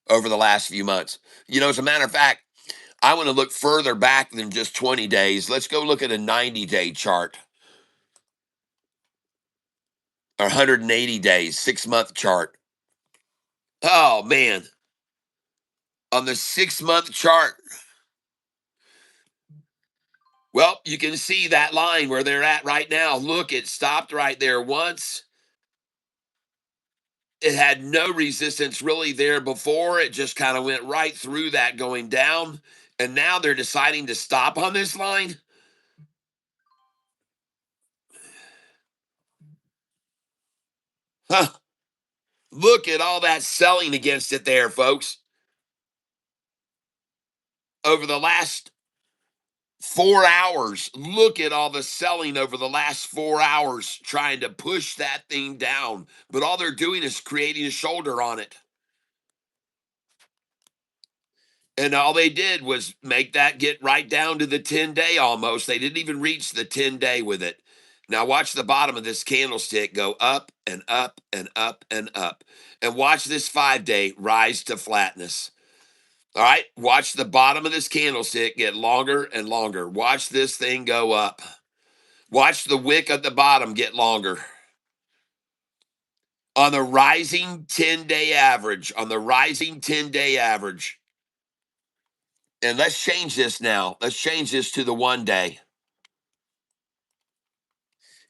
over the last few months. As a matter of fact, I want to look further back than just 20 days. Let's go look at a 90-day chart or 180 days, 6-month chart. Oh, man. On the 6-month chart, well, you can see that line where they're at right now. Look, it stopped right there once. It had no resistance really there before. It just kind of went right through that going down. And now they're deciding to stop on this line. Huh. Look at all that selling against it there, folks. Over the last 4 hours. Look at all the selling over the last 4 hours trying to push that thing down. But all they're doing is creating a shoulder on it. And all they did was make that get right down to the 10-day almost. They didn't even reach the 10-day with it. Now watch the bottom of this candlestick go up and up and up and up. And watch this 5-day rise to flatness. All right, watch the bottom of this candlestick get longer and longer. Watch this thing go up. Watch the wick at the bottom get longer. On the rising 10-day average, and let's change this now. Let's change this to the 1-day.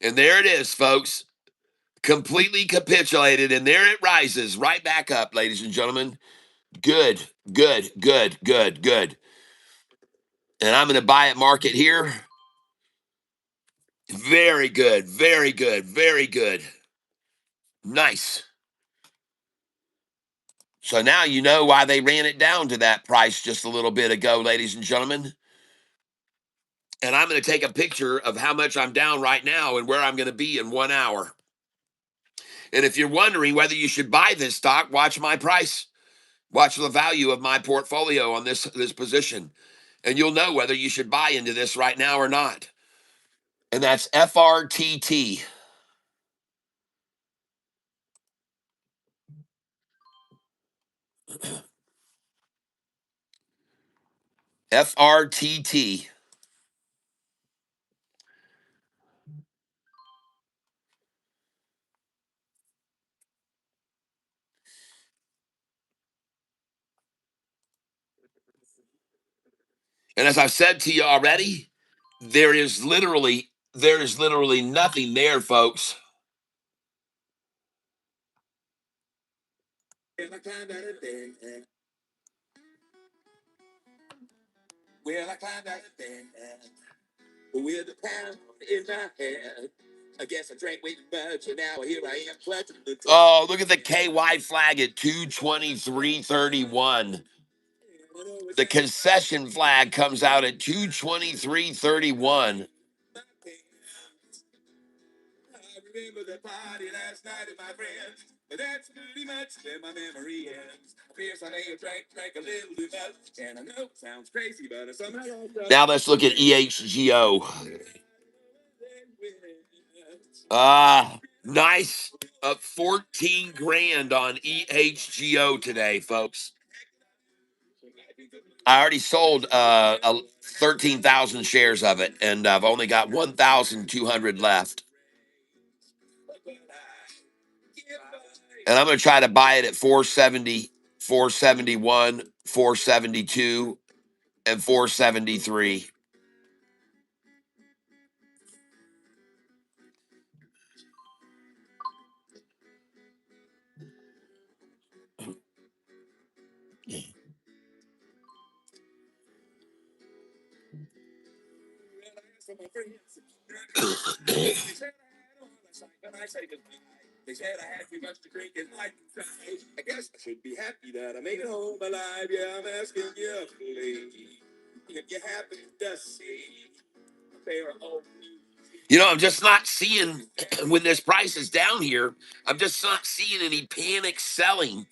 And there it is, folks. Completely capitulated, and there it rises right back up, ladies and gentlemen. Good, good, good, good, good. And I'm going to buy at market here. Very good, very good, very good. Nice. So now you know why they ran it down to that price just a little bit ago, ladies and gentlemen. And I'm going to take a picture of how much I'm down right now and where I'm going to be in 1 hour. And if you're wondering whether you should buy this stock, watch my price. Watch the value of my portfolio on this position. And you'll know whether you should buy into this right now or not. And that's FRTT. FRTT. And as I've said to you already, there is literally nothing there, folks. Well, I climbed out of bed. Well, I climbed out of bed with a pound in my head. I guess I drank way too much, and now here I am clutching the. Oh, look at the KY flag at 223.31. The concession flag comes out at 223.31. I remember the party last night with my friends, but that's pretty much where my memory ends. I guess I may have drank a little too much, and I know it sounds crazy, but I somehow. Now let's look at EHGO. Nice. Up 14 grand on EHGO today, folks. I already sold 13,000 shares of it, and I've only got 1,200 left. And I'm going to try to buy it at 470, 471, 472, and 473. They said I had too much to drink and I guess I should be happy that I made it home alive. Yeah, I'm asking you, please, if you happen to see a pair of. I'm just not seeing when this price is down here. I'm just not seeing any panic selling.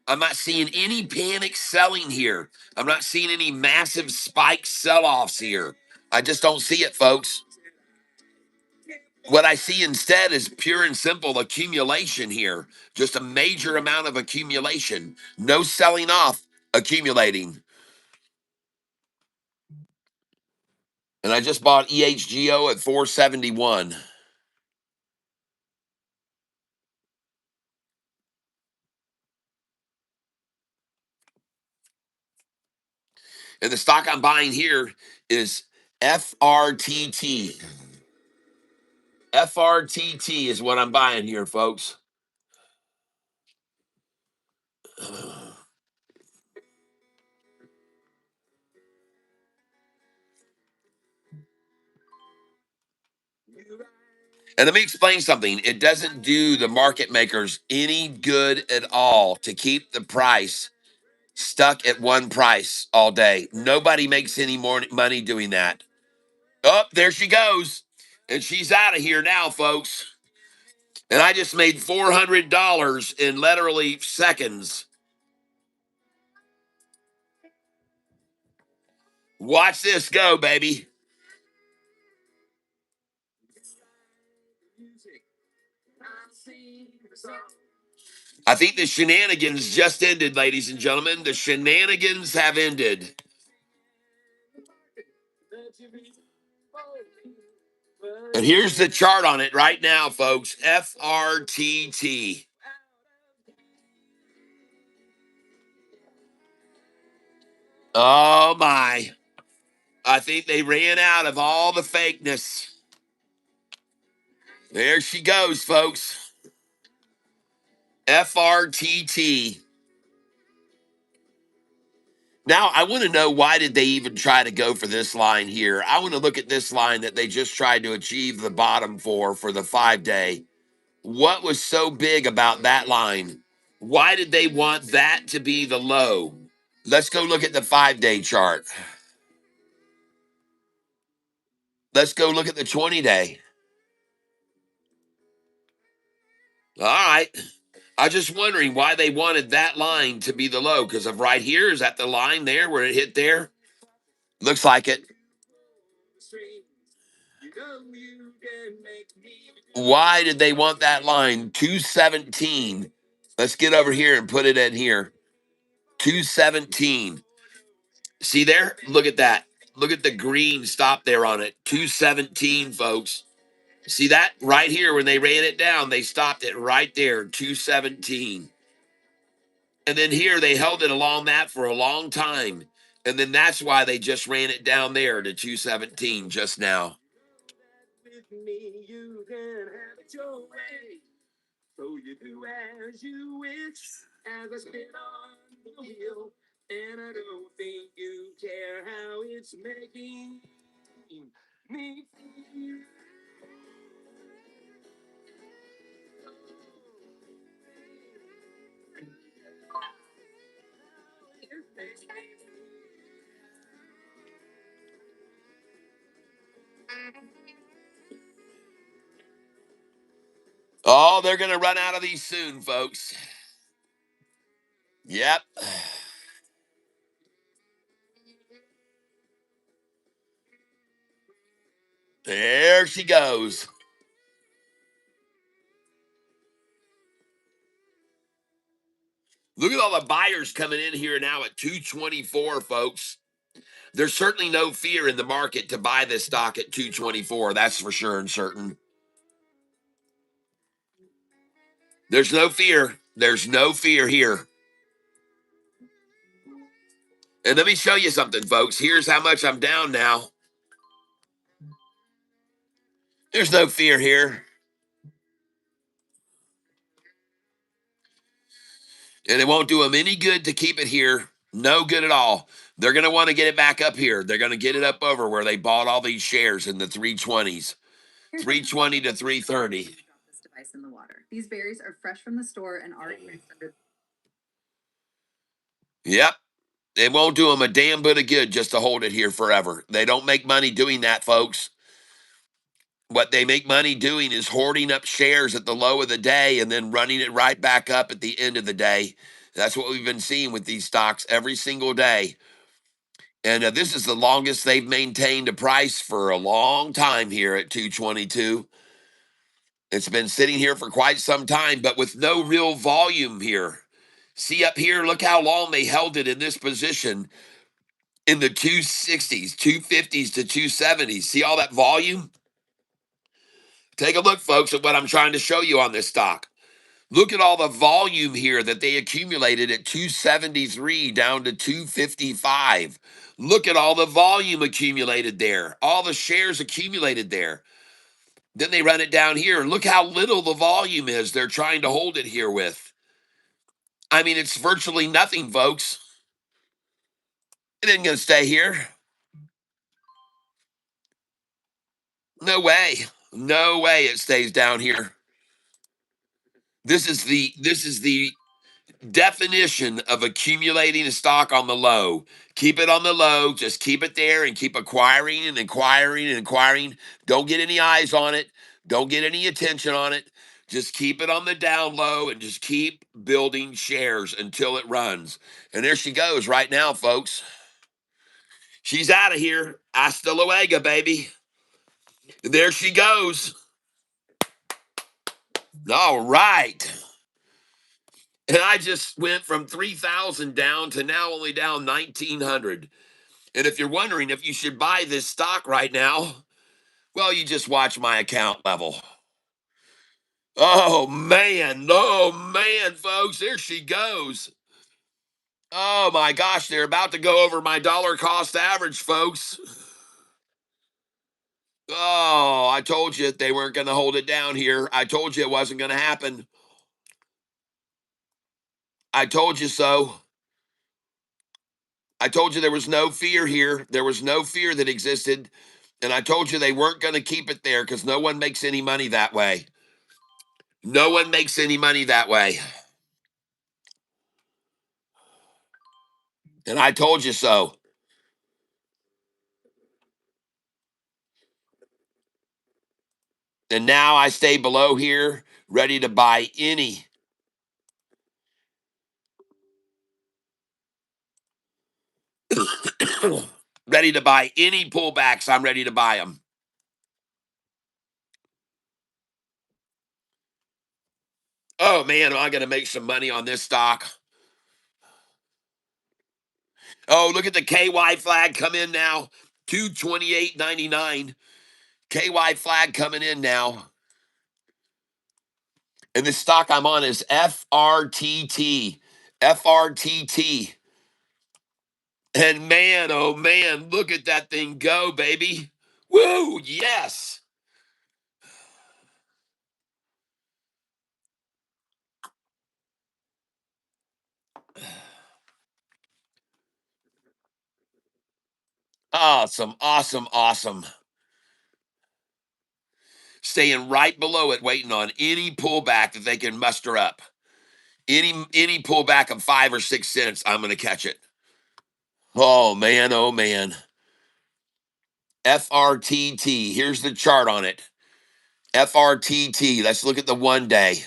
I'm not seeing any panic selling here. I'm not seeing any massive spike sell-offs here. I just don't see it, folks. What I see instead is pure and simple accumulation here. Just a major amount of accumulation. No selling off, accumulating. And I just bought EHGO at 471. And the stock I'm buying here is FRTT. FRTT is what I'm buying here, folks. And let me explain something. It doesn't do the market makers any good at all to keep the price stuck at one price all day. Nobody makes any more money doing that. Oh, there she goes. And she's out of here now, folks. And I just made $400 in literally seconds. Watch this go, baby. I think the shenanigans just ended, ladies and gentlemen. The shenanigans have ended. And here's the chart on it right now, folks. FRTT. Oh, my. I think they ran out of all the fakeness. There she goes, folks. FRTT. Now, I want to know, why did they even try to go for this line here? I want to look at this line that they just tried to achieve the bottom for the 5-day. What was so big about that line? Why did they want that to be the low? Let's go look at the 5-day chart. Let's go look at the 20-day. All right. I'm just wondering why they wanted that line to be the low, because of right here. Is that the line there where it hit there? Looks like it. Why did they want that line? 217. Let's get over here and put it in here. 217. See there? Look at that. Look at the green stop there on it. 217, folks. See that? Right here, when they ran it down, they stopped it right there. 217. And then here, they held it along that for a long time. And then that's why they just ran it down there to 217 just now. So you do as you wish, as I spin on the wheel, and I don't think you care how it's making me feel. Oh, they're going to run out of these soon, folks. Yep. There she goes. Look at all the buyers coming in here now at 224, folks. There's certainly no fear in the market to buy this stock at 224. That's for sure and certain. There's no fear. There's no fear here. And let me show you something, folks. Here's how much I'm down now. There's no fear here. And it won't do them any good to keep it here. No good at all. They're going to want to get it back up here. They're going to get it up over where they bought all these shares in the 320s. 320 to 330. Drop this device in the water. These berries are fresh from the store and already started. Yep. It won't do them a damn bit of good just to hold it here forever. They don't make money doing that, folks. What they make money doing is hoarding up shares at the low of the day and then running it right back up at the end of the day. That's what we've been seeing with these stocks every single day. And this is the longest they've maintained a price for a long time here at 222. It's been sitting here for quite some time, but with no real volume here. See up here, look how long they held it in this position in the 260s, 250s to 270s. See all that volume? Take a look, folks, at what I'm trying to show you on this stock. Look at all the volume here that they accumulated at 273 down to 255. Look at all the volume accumulated there, all the shares accumulated there. Then they run it down here. Look how little the volume is they're trying to hold it here with. I mean, it's virtually nothing, folks. It isn't going to stay here. No way. No way it stays down here. This is the definition of accumulating a stock on the low. Keep it on the low. Just keep it there and keep acquiring and acquiring and acquiring. Don't get any eyes on it. Don't get any attention on it. Just keep it on the down low and just keep building shares until it runs. And there she goes right now, folks. She's out of here. Hasta luego, baby. There she goes. All right. And I just went from 3,000 down to now only down 1,900. And if you're wondering if you should buy this stock right now, well, you just watch my account level. Oh man, folks, there she goes. Oh my gosh, they're about to go over my dollar cost average, folks. Oh, I told you they weren't going to hold it down here. I told you it wasn't going to happen. I told you so. I told you there was no fear here. There was no fear that existed. And I told you they weren't going to keep it there because no one makes any money that way. No one makes any money that way. And I told you so. And now I stay below here, ready to buy any. Ready to buy any pullbacks. I'm ready to buy them. Oh man, am I going to make some money on this stock? Oh, look at the KY flag come in now. 228.99. KY flag coming in now. And the stock I'm on is FRTT. FRTT. And man, oh man, look at that thing go, baby. Woo, yes. Awesome, awesome, awesome. Staying right below it, waiting on any pullback that they can muster up. Any pullback of 5 or 6 cents, I'm going to catch it. Oh man, oh man. FRTT. Here's the chart on it. FRTT. Let's look at the 1 day.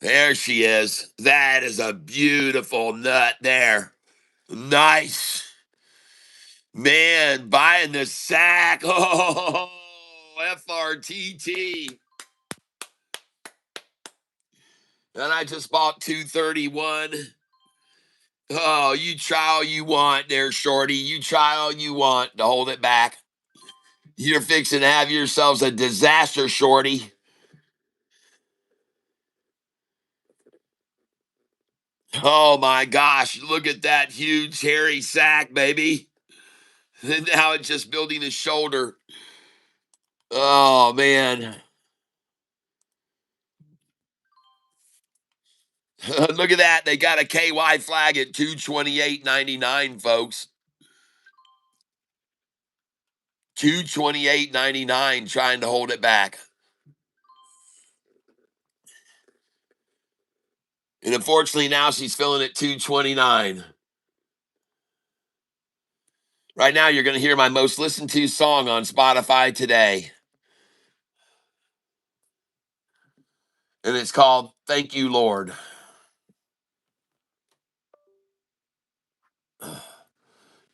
There she is. That is a beautiful nut there. Nice. Man, buying the sack. Oh, FRTT. And I just bought 231. Oh, you try all you want there, Shorty. You try all you want to hold it back. You're fixing to have yourselves a disaster, Shorty. Oh my gosh, look at that huge hairy sack, baby. And now it's just building his shoulder. Oh man. Look at that. They got a KY flag at 228.99, folks. 228.99 trying to hold it back. And unfortunately now she's filling at 229. Right now you're going to hear my most listened to song on Spotify today. And it's called Thank You, Lord.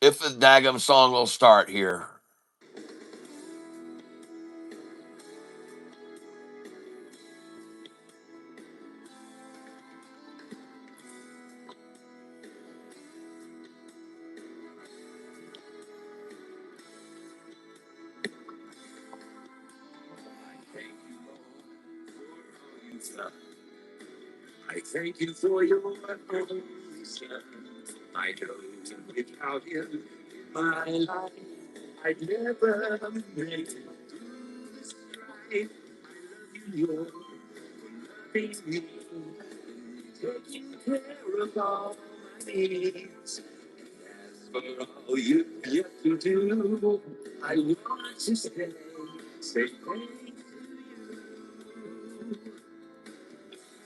If the daggum song will start here. I thank you for your only son. I know without him, my life, I'd never make it through this life. I love you, Lord, for loving me, taking care of all my needs. For all you've yet to do, I want to say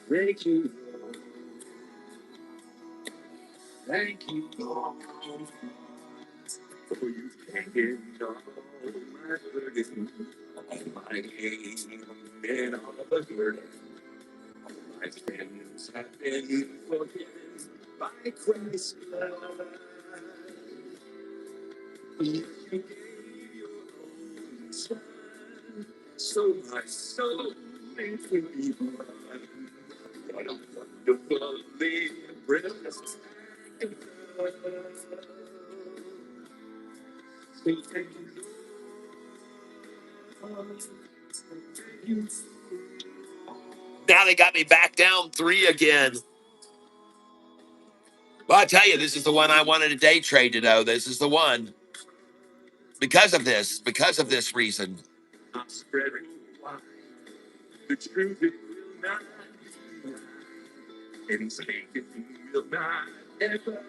thank you, Lord.
Thank you, Lord, for you taking all my burden, all my pain, and all the burden. My sins have been forgiven by Christ's blood. You gave your only Son, so my soul may be one. What a wonderful embrace. So thank you. Now they got me back down 3 again. Well, I tell you, this is the one I wanted to day trade to know. This is the one because of this reason. I'm spreading wide. The truth it will not be denied. And Satan will not ever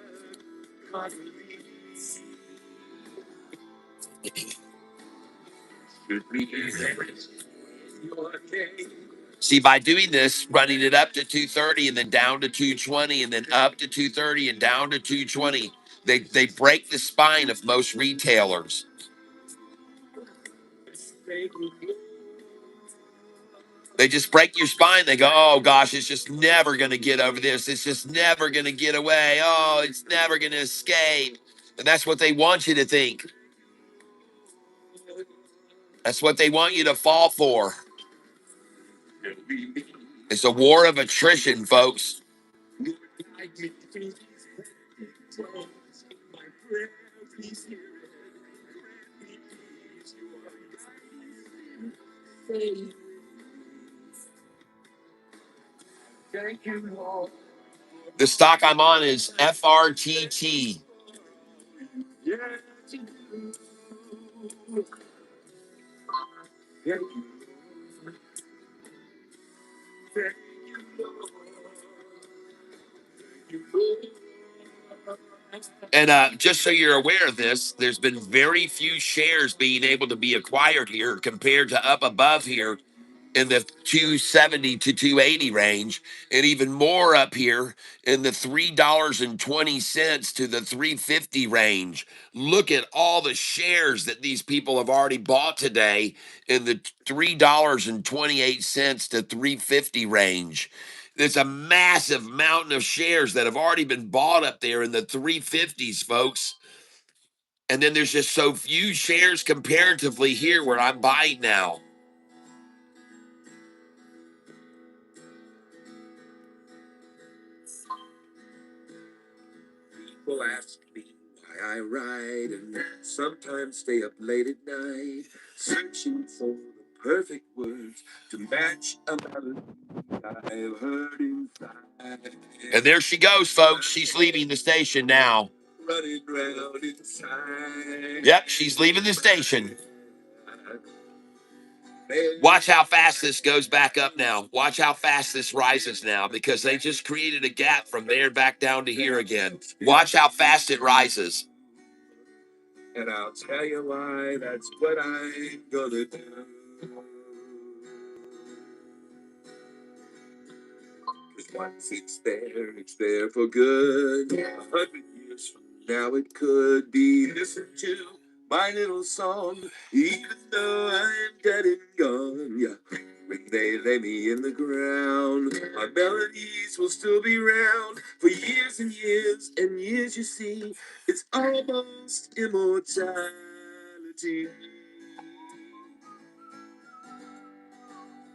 conquer me. Should be your name. See, by doing this, running it up to 230 and then down to 220 and then up to 230 and down to 220, they break the spine of most retailers. They just break your spine. They go, oh gosh, it's just never going to get over this. It's just never going to get away. Oh, it's never going to escape. And that's what they want you to think. That's what they want you to fall for. It's a war of attrition, folks. The stock I'm on is FRTT. And just so you're aware of this, there's been very few shares being able to be acquired here compared to up above here in the 270 to 280 range, and even more up here in the $3.20 to the 350 range. Look at all the shares that these people have already bought today in the $3.28 to 350 range. There's a massive mountain of shares that have already been bought up there in the 350s, folks. And then there's just so few shares comparatively here where I'm buying now. People ask me why I write and sometimes stay up late at night, searching for the perfect words to match a melody I've heard inside. And there she goes, folks. She's leaving the station now. Running round inside. Yep, she's leaving the station. Watch how fast this goes back up now. Watch how fast this rises now, because they just created a gap from there back down to here again. Watch how fast it rises. And I'll tell you why, that's what I'm gonna do. Because once it's there for good. 100 years from now it could be. Listen to my little song, even though I'm dead and gone. Yeah. When they lay me in the ground, my melodies will still be round for years and years and years. You see, it's almost immortality.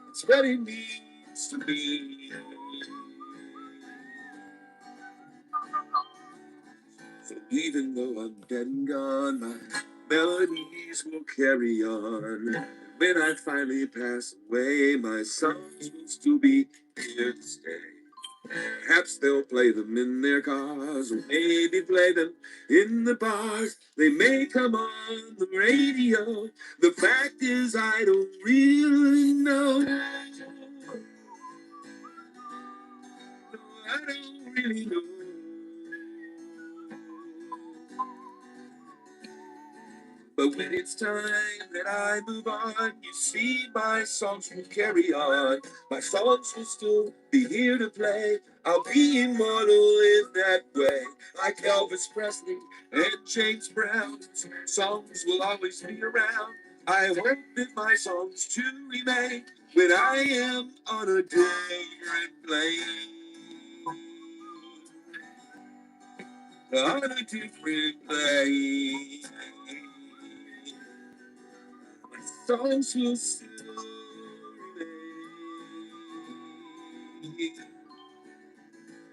It's what it means to me. So even though I'm dead and gone, my melodies will carry on. And when I finally pass away, my songs will still be here to stay. Perhaps they'll play them in their cars, or maybe play them in the bars. They may come on the radio. The fact is, I don't really know. No, I don't really know. But when it's time that I move on, you see, my songs will carry on. My songs will still be here to play. I'll be immortal in that way. Like Elvis Presley and James Brown, songs will always be around. I hope that my songs to remain when I am on a different plane. On a different plane. My songs will still remain.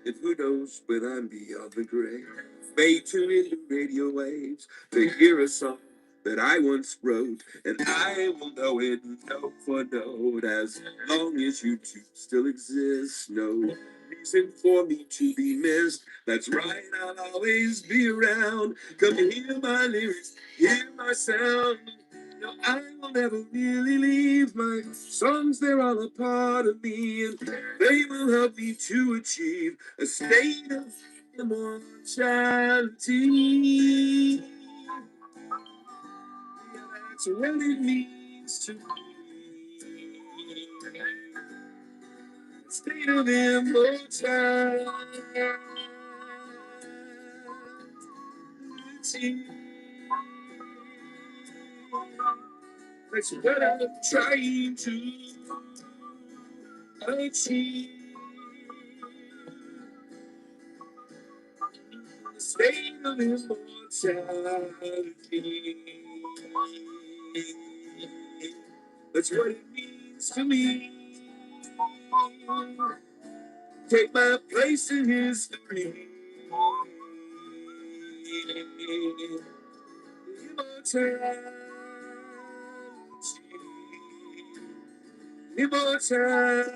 And who knows when I'm beyond the grave, may tune into radio waves to hear a song that I once wrote, and I will know it note for note as long as you two still exist. No reason for me to be missed. That's right, I'll always be around. Come hear my lyrics, hear my sound. No, I will never really leave. My songs, they're all a part of me, and they will help me to achieve a state of immortality. Yeah, that's what it means to be a state of immortality. That's what I'm trying to achieve. A state of immortality. That's what it means to me. Take my place in history. Immortality.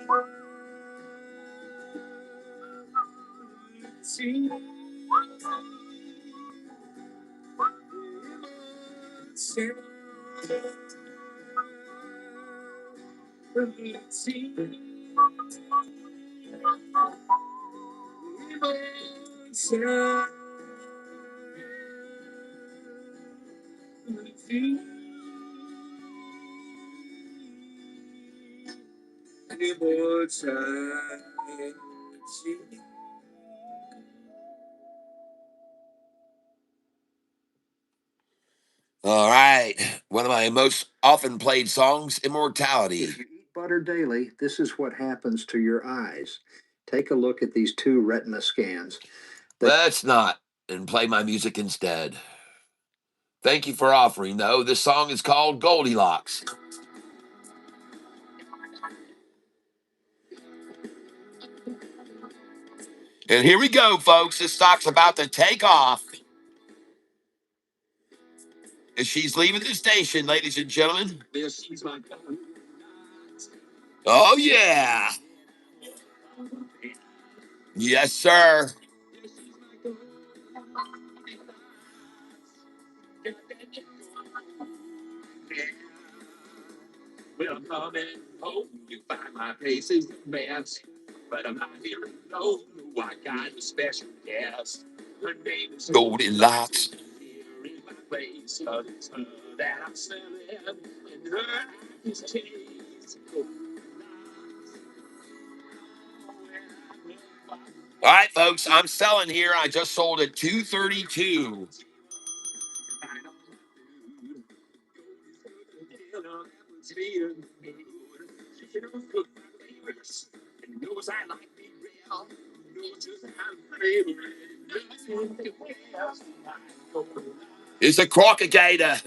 Immortality.
All right. One of my most often played songs, Immortality.
If you eat butter daily, this is what happens to your eyes. Take a look at these two retina scans.
Let's not and play my music instead. Thank you for offering, though. This song is called Goldilocks. And here we go, folks. This stock's about to take off. As she's leaving the station, ladies and gentlemen. Oh, yeah. Yes, sir.
Well, I'm coming home. You find my face is a mess. But I'm not here alone. No, I got a special guest. Her name is
Goldilocks.
Here in my place. 'Cause it's her that I'm selling. And her eyes chase.
All right, folks, I'm selling here. I just sold at 232. It's a crocagator.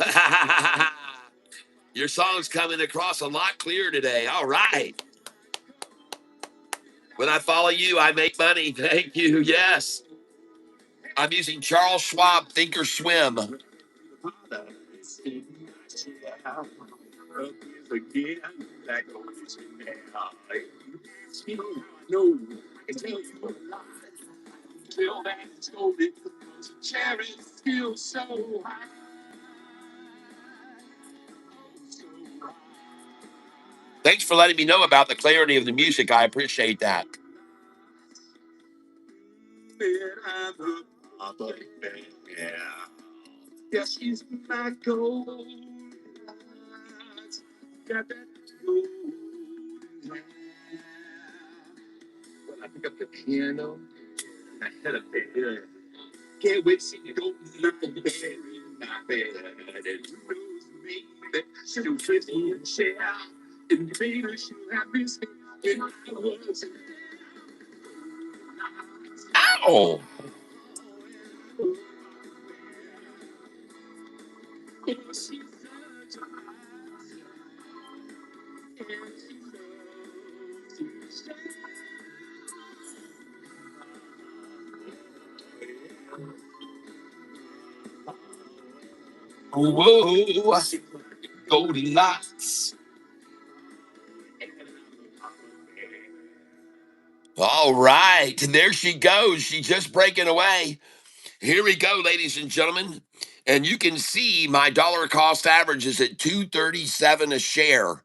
Your song's coming across a lot clearer today. All right. When I follow you, I make money. Thank you. Yes. I'm using Charles Schwab Thinkorswim. Thanks for letting me know about the clarity of the music. I appreciate that.
Yeah, she's my gold. Got that gold. Well, I pick up the piano. I head up there. Can't wait to see you go knock on the bed in my bed. And who knows, maybe she'll kiss me and share. And maybe she'll have this when I was.
Ow! Whoa! Goldilocks. All right, there she goes. She's just breaking away. Here we go, ladies and gentlemen. And you can see my dollar cost average is at 237 a share.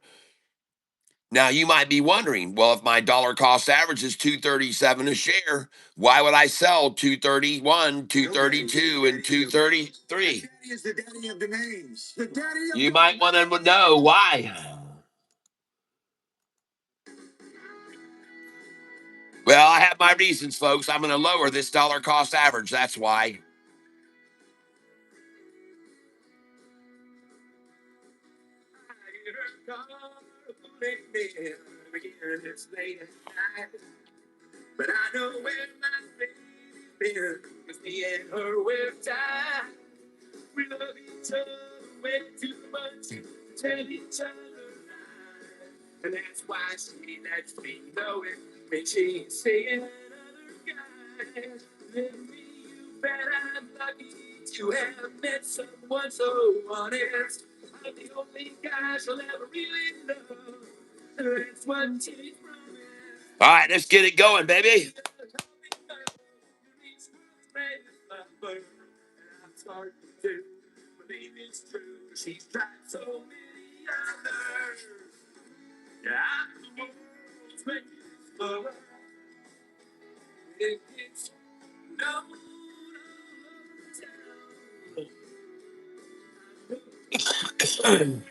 Now you might be wondering, well, if my dollar cost average is 237 a share, why would I sell 231, 232, and 233?
Is the daddy of the names. The daddy of
You might want to know why. Well, I have my reasons, folks. I'm going to lower this dollar cost average. That's why.
But I know where my baby been, 'cause me and her we're tied. We love each other way too much to tell each other lies. And that's why she lets me know it when she's seeing other guys. Let me, you bet I'm lucky to have met someone so honest. I'm the only guy she'll ever really love. That's what she promised.
All right, let's get it going, baby.
I'm sorry to believe it's true. She's tried so many others. Yeah, I'm the world's greatest lover. It's known all over town.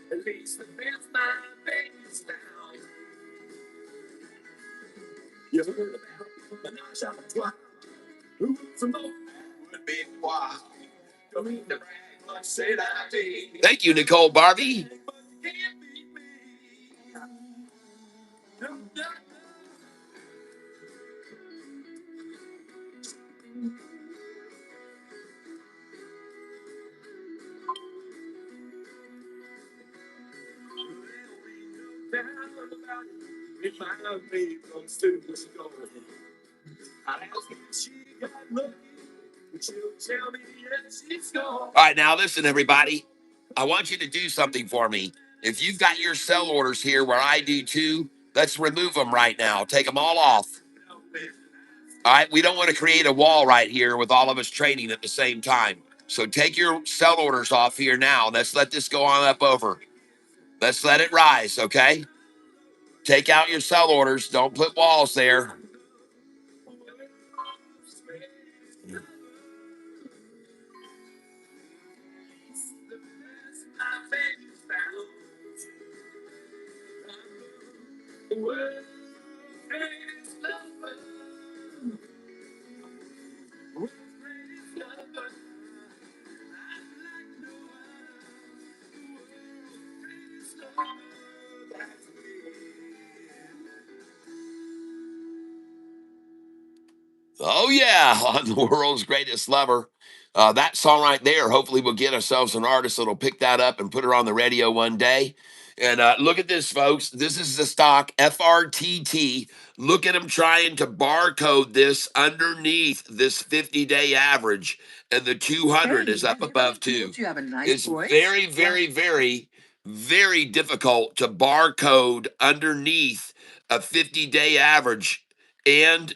At least the best my baby's found. You heard about Menage a Trois? Who's a more would be wise? Don't mean to brag, but say that I did.
Thank you, Nicole Barbie.
But you can't beat me. No, no, no. Down about it. If my baby comes to the store, I'll ask if she got lucky. She'll tell me yes, she's gone.
All right, now listen, everybody. I want you to do something for me. If you've got your sell orders here where I do too, let's remove them right now. Take them all off. All right, we don't want to create a wall right here with all of us trading at the same time. So take your sell orders off here now. Let's let this go on up over. Let's let it rise, okay? Take out your sell orders. Don't put walls there. Oh, yeah, on the world's greatest lover. That song right there, hopefully we'll get ourselves an artist that'll pick that up and put her on the radio one day. And look at this, folks. This is the stock, FRTT. Look at them trying to barcode this underneath this 50-day average. And the 200 is up above, too.
You have a nice
It's
voice.
very, very, very, very difficult to barcode underneath a 50-day average and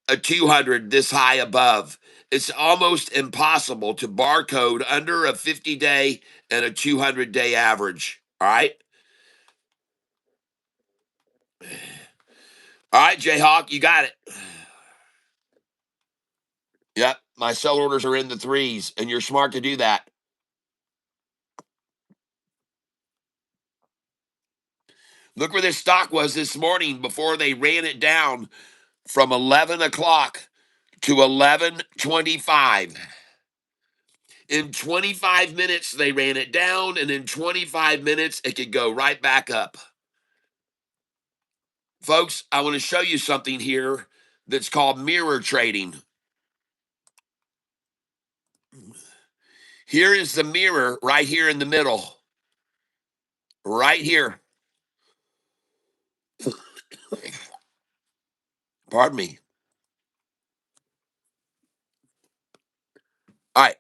a 200 this high above. It's almost impossible to barcode under a 50-day and a 200-day average. All right. All right, Jayhawk, you got it. Yep, my sell orders are in the threes, and you're smart to do that. Look where this stock was this morning before they ran it down from 11 o'clock to 11:25. In 25 minutes, they ran it down, and in 25 minutes, it could go right back up. Folks, I want to show you something here that's called mirror trading. Here is the mirror right here in the middle. Right here. Pardon me. All right.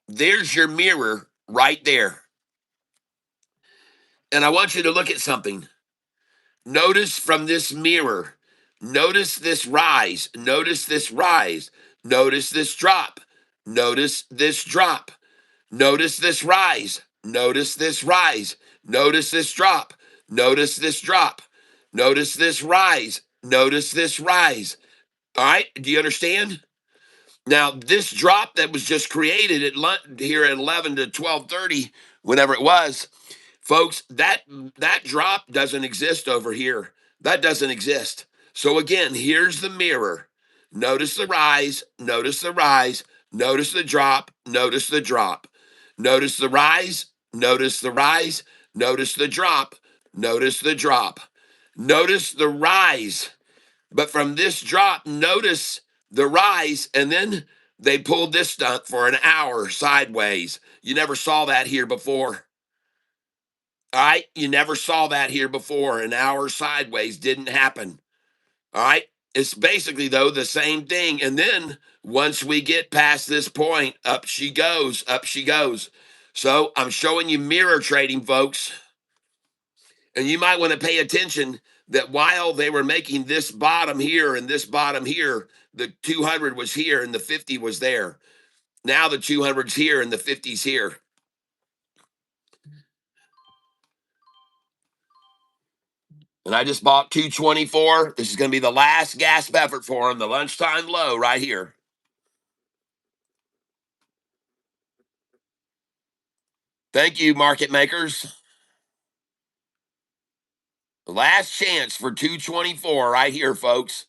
There's your mirror right there. And I want you to look at something. Notice from this mirror, notice this rise, notice this rise, notice this drop, notice this drop, notice this rise, notice this rise, notice this drop, notice this drop, notice this rise, notice this rise. All right, do you understand? Now, this drop that was just created here at 11 to 12:30, whenever it was, folks, that drop doesn't exist over here. That doesn't exist. So again, here's the mirror. Notice the rise, notice the rise, notice the drop, notice the drop. Notice the rise, notice the rise, notice the drop, notice the drop. Notice the rise. But from this drop, notice the rise, and then they pulled this stunt for an hour sideways. You never saw that here before. All right. You never saw that here before. An hour sideways didn't happen. All right. It's basically, though, the same thing. And then once we get past this point, up she goes, up she goes. So I'm showing you mirror trading, folks. And you might want to pay attention that while they were making this bottom here and this bottom here, the 200 was here and the 50 was there. Now the 200's here and the 50's here. And I just bought 224. This is going to be the last gasp effort for them, the lunchtime low right here. Thank you, market makers. Last chance for 224 right here, folks.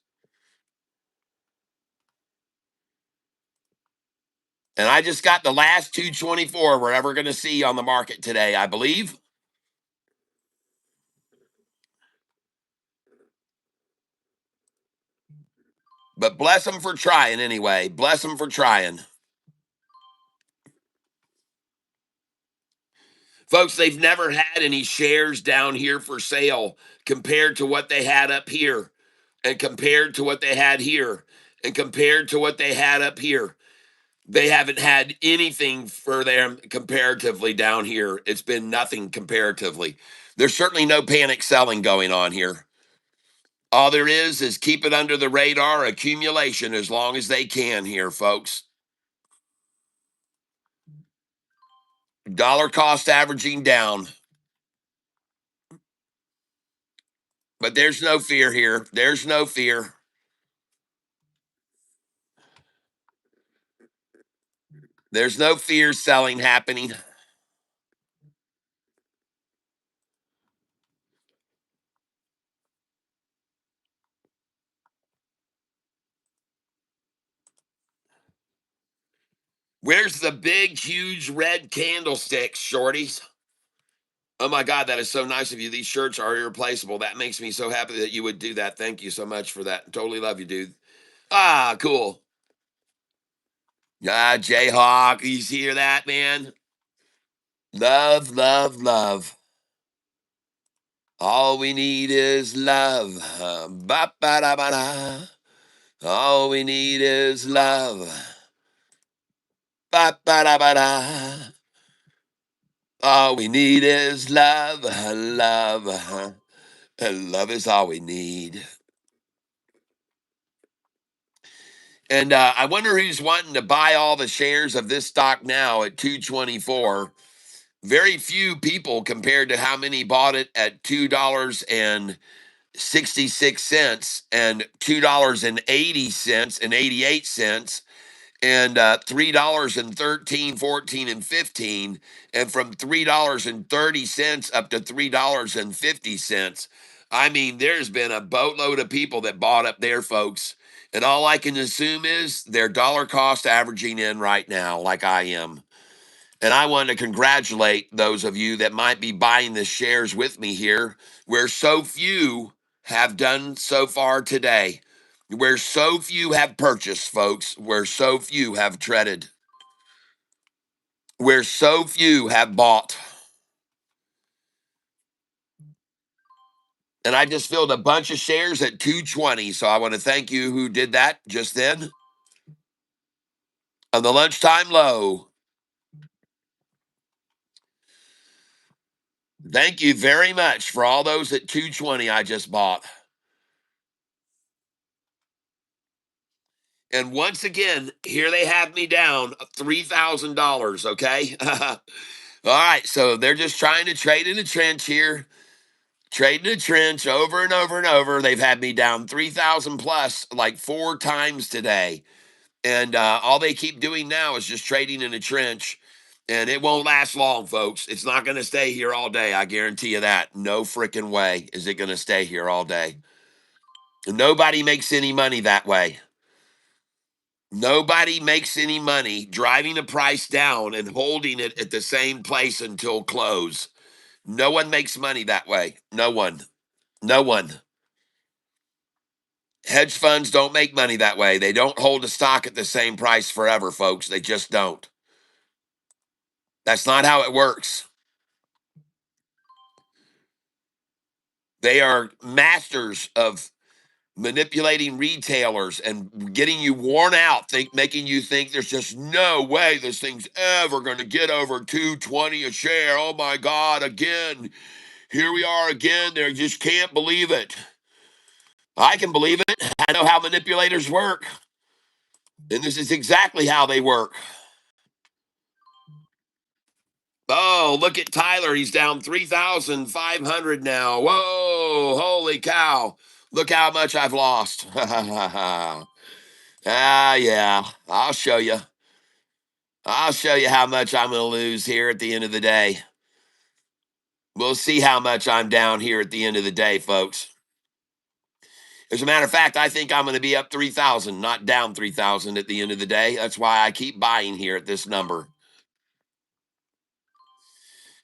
And I just got the last 224 we're ever going to see on the market today, I believe. But bless them for trying anyway. Bless them for trying. Folks, they've never had any shares down here for sale compared to what they had up here, and compared to what they had here, and compared to what they had up here. They haven't had anything for them comparatively down here. It's been nothing comparatively. There's certainly no panic selling going on here. All there is keep it under the radar accumulation as long as they can here, folks. Dollar cost averaging down. But there's no fear here. There's no fear. There's no fear selling happening. Where's the big, huge red candlesticks, shorties? Oh my God, that is so nice of you. These shirts are irreplaceable. That makes me so happy that you would do that. Thank you so much for that. Totally love you, dude. Ah, cool. Ah, Jayhawk, you hear that, man? Love, love, love. All we need is love. Ba-ba-da-ba-da. All we need is love. Ba-ba-da-ba-da. All we need is love, love, and love is all we need. And I wonder who's wanting to buy all the shares of this stock now at 224. Very few people compared to how many bought it at $2.66 and $2.80 and 88 cents and $3.13, 14, and 15, and from $3.30 up to $3.50. I mean, there's been a boatload of people that bought up there, folks. And all I can assume is they're dollar cost averaging in right now, like I am. And I want to congratulate those of you that might be buying the shares with me here, where so few have done so far today, where so few have purchased, folks, where so few have treaded, where so few have bought. And I just filled a bunch of shares at 220. So I want to thank you who did that just then on the lunchtime low. Thank you very much for all those at 220 I just bought. And once again, here they have me down $3,000. Okay. All right. So they're just trying to trade in a trench here, trading a trench over and over and over. They've had me down 3,000 plus like 4 times today. And all they keep doing now is just trading in a trench. And it won't last long, folks. It's not going to stay here all day. I guarantee you that. No freaking way is it going to stay here all day. Nobody makes any money that way. Nobody makes any money driving the price down and holding it at the same place until close. No one makes money that way. No one. No one. Hedge funds don't make money that way. They don't hold a stock at the same price forever, folks. They just don't. That's not how it works. They are masters of manipulating retailers and getting you worn out, making you think there's just no way this thing's ever going to get over 220 a share. Oh my God, again. Here we are again. They just can't believe it. I can believe it. I know how manipulators work. And this is exactly how they work. Oh, look at Tyler. He's down 3,500 now. Whoa, holy cow. Look how much I've lost. Yeah. I'll show you. I'll show you how much I'm going to lose here at the end of the day. We'll see how much I'm down here at the end of the day, folks. As a matter of fact, I think I'm going to be up 3,000, not down 3,000 at the end of the day. That's why I keep buying here at this number.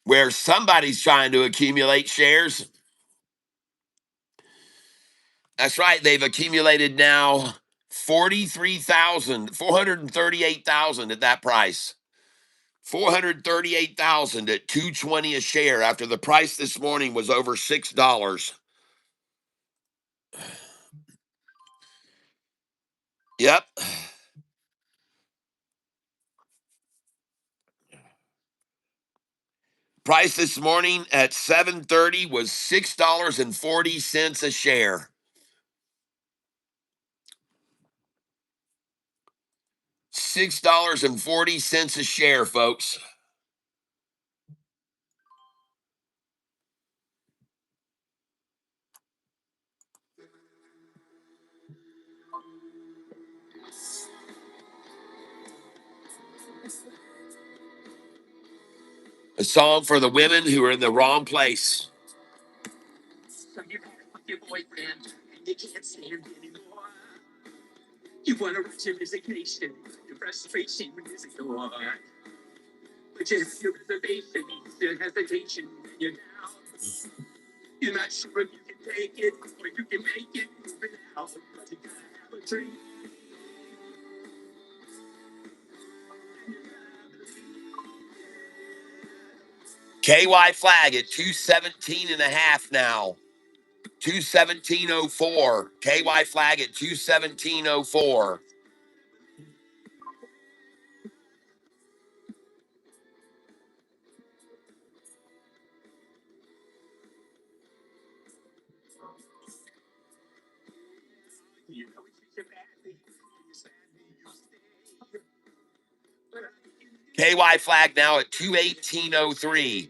Where somebody's trying to accumulate shares. That's right. They've accumulated now 43,000, 438,000 at that price. 438,000 at 220 a share after the price this morning was over $6. Yep. Price this morning at 7:30 was $6.40 a share. $6.40 a share, folks. A song for the women who are in the wrong place. So you had it with your boyfriend and you can't stand anymore. You want to reach your resignation, your frustration is ignored. But you have your reservation, your hesitation, and you're down. You're not sure if you can take it or you can make it, move it out. But you gotta have a dream. KY flag at 217 and a half now. 217.04. KY flag at 217.04. KY flag now at 218.03.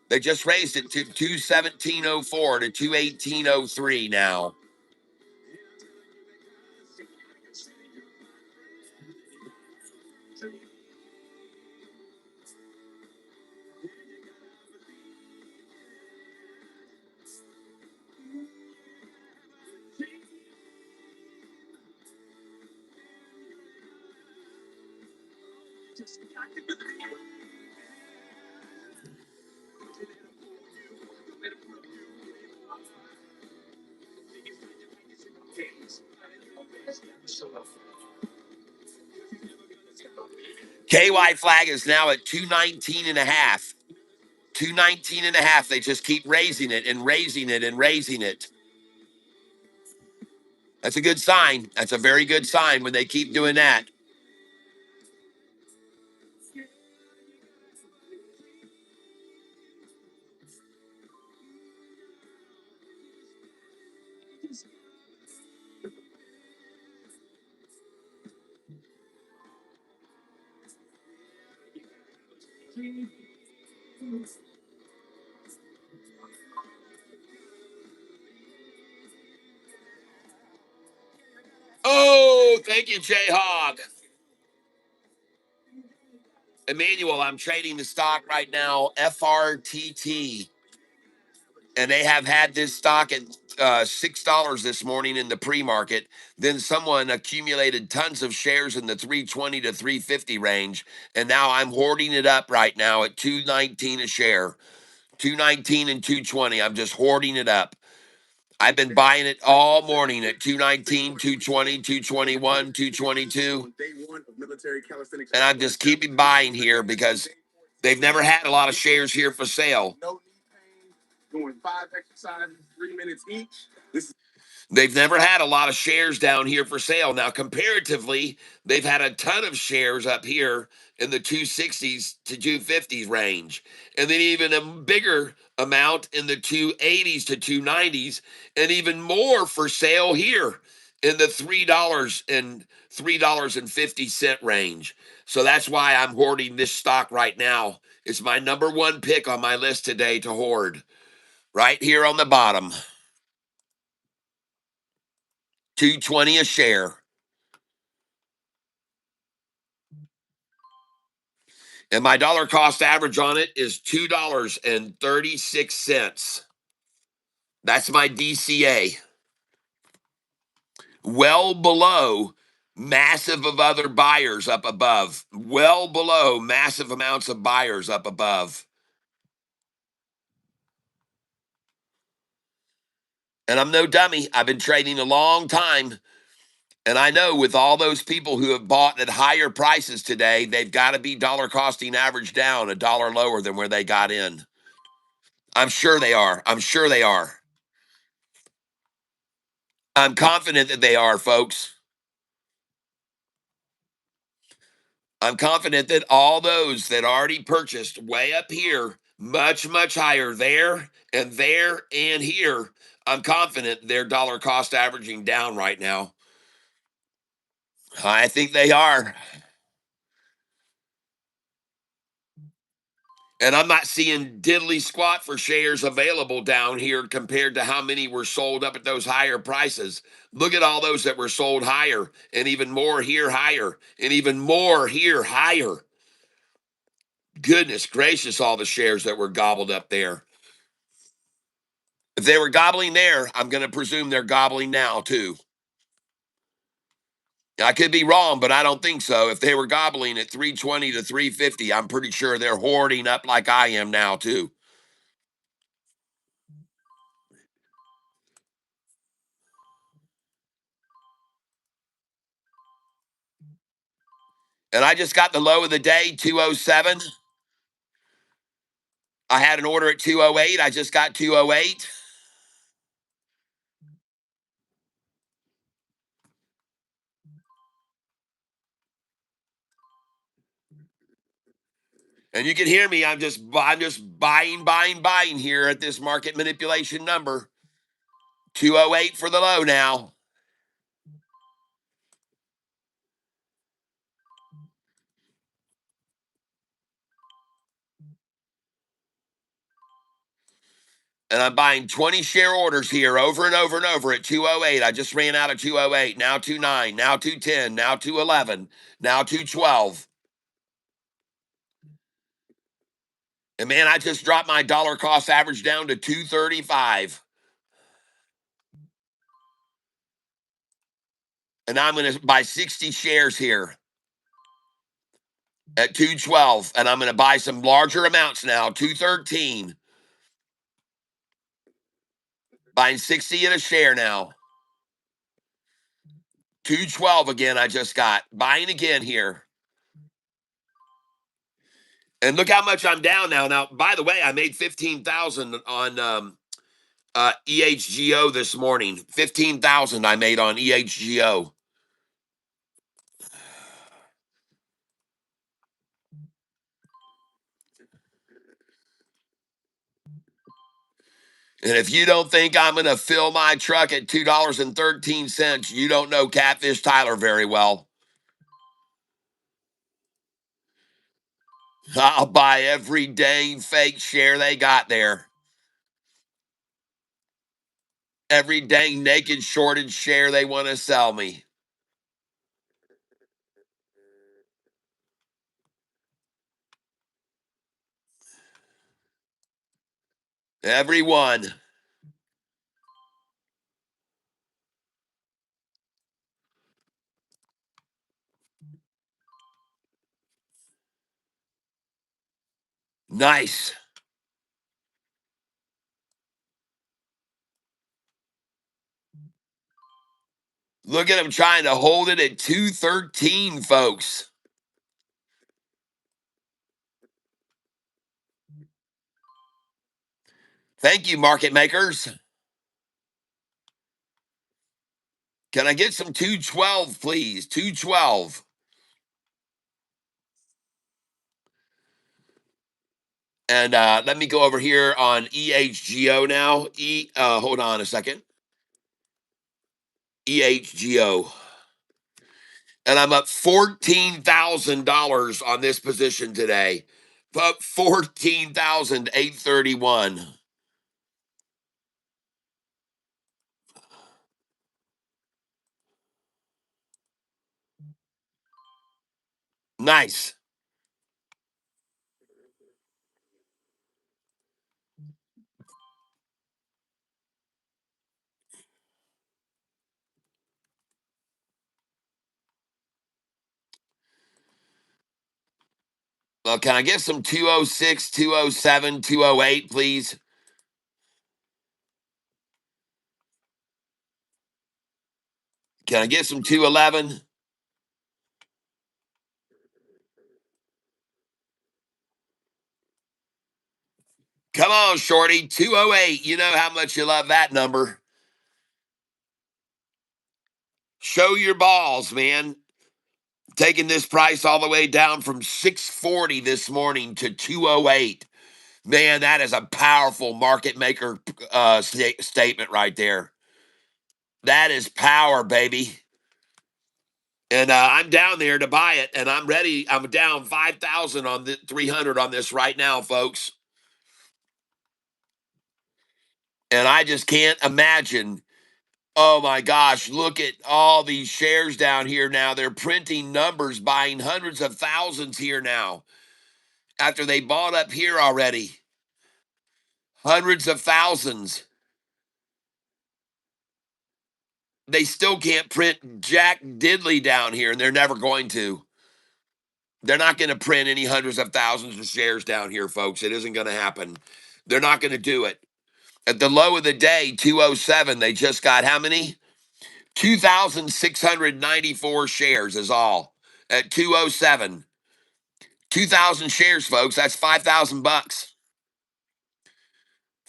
They just raised it to 217.04 to 218.03 now. KY flag is now at 219 and a half. 219 and a half. They just keep raising it and raising it and raising it. That's a good sign. That's a very good sign when they keep doing that. Oh, thank you, Jayhawk. Emmanuel, I'm trading the stock right now, FRTT. And they have had this stock at $6 this morning in the pre-market. Then someone accumulated tons of shares in the 320 to 350 range, and now I'm hoarding it up right now at 219 a share, 219 and 220. I'm just hoarding it up. I've been buying it all morning at 219, 220, 221, 222. And I'm just keeping buying here because they've never had a lot of shares here for sale. They've never had a lot of shares down here for sale. Now, comparatively, they've had a ton of shares up here in the 260s to 250s range, and then even a bigger amount in the 280s to 290s, and even more for sale here in the $3 and $3.50 range. So that's why I'm hoarding this stock right now. It's my number one pick on my list today to hoard, right here on the bottom. 220 a share. And my dollar cost average on it is $2.36. That's my DCA. Well below massive of other buyers up above. Well below massive amounts of buyers up above. And I'm no dummy. I've been trading a long time. And I know with all those people who have bought at higher prices today, they've got to be dollar costing average down a dollar lower than where they got in. I'm sure they are. I'm sure they are. I'm confident that they are, folks. I'm confident that all those that already purchased way up here, much, much higher there and here, I'm confident they're dollar cost averaging down right now. I think they are. And I'm not seeing diddly squat for shares available down here compared to how many were sold up at those higher prices. Look at all those that were sold higher, and even more here higher, and even more here higher. Goodness gracious, all the shares that were gobbled up there. If they were gobbling there, I'm going to presume they're gobbling now too. I could be wrong, but I don't think so. If they were gobbling at 320 to 350, I'm pretty sure they're hoarding up like I am now too. And I just got the low of the day, 207. I had an order at 208. I just got 208. And you can hear me. I'm just buying here at this market manipulation number. 208 for the low now. And I'm buying 20 share orders here over and over and over at 208. I just ran out of 208. Now 29, now 210, now 211, now 212. And man, I just dropped my dollar cost average down to 235. And I'm going to buy 60 shares here. at 212, and I'm going to buy some larger amounts now. 213, buying 60 at a share now. 212 again. I just got buying again here, and look how much I'm down now. Now, by the way, I made 15,000 on EHGO this morning. 15,000 I made on EHGO. And if you don't think I'm going to fill my truck at $2.13, you don't know Catfish Tyler very well. I'll buy every dang fake share they got there. Every dang naked shorted share they want to sell me. Every one. Nice. Look at them trying to hold it at 213, folks. Thank you, market makers. Can I get some 212, please? 212. And let me go over here on EHGO now. Hold on a second. EHGO. And I'm up $14,000 on this position today. Up 14,831. Nice. Well, can I get some 206, 207, 208, please? Can I get some 211? Come on, Shorty. 208. You know how much you love that number. Show your balls, man. Taking this price all the way down from 640 this morning to 208. Man, that is a powerful market maker statement right there. That is power, baby. And I'm down there to buy it, and I'm ready. I'm down 5,000 on the 300 on this right now, folks. And I just can't imagine. Oh my gosh, look at all these shares down here now. They're printing numbers, buying hundreds of thousands here now after they bought up here already. Hundreds of thousands. They still can't print Jack Diddley down here, and they're never going to. They're not going to print any hundreds of thousands of shares down here, folks. It isn't going to happen. They're not going to do it. At the low of the day, 207, they just got how many? 2,694 shares is all at 207. 2,000 shares, folks. That's 5,000 bucks.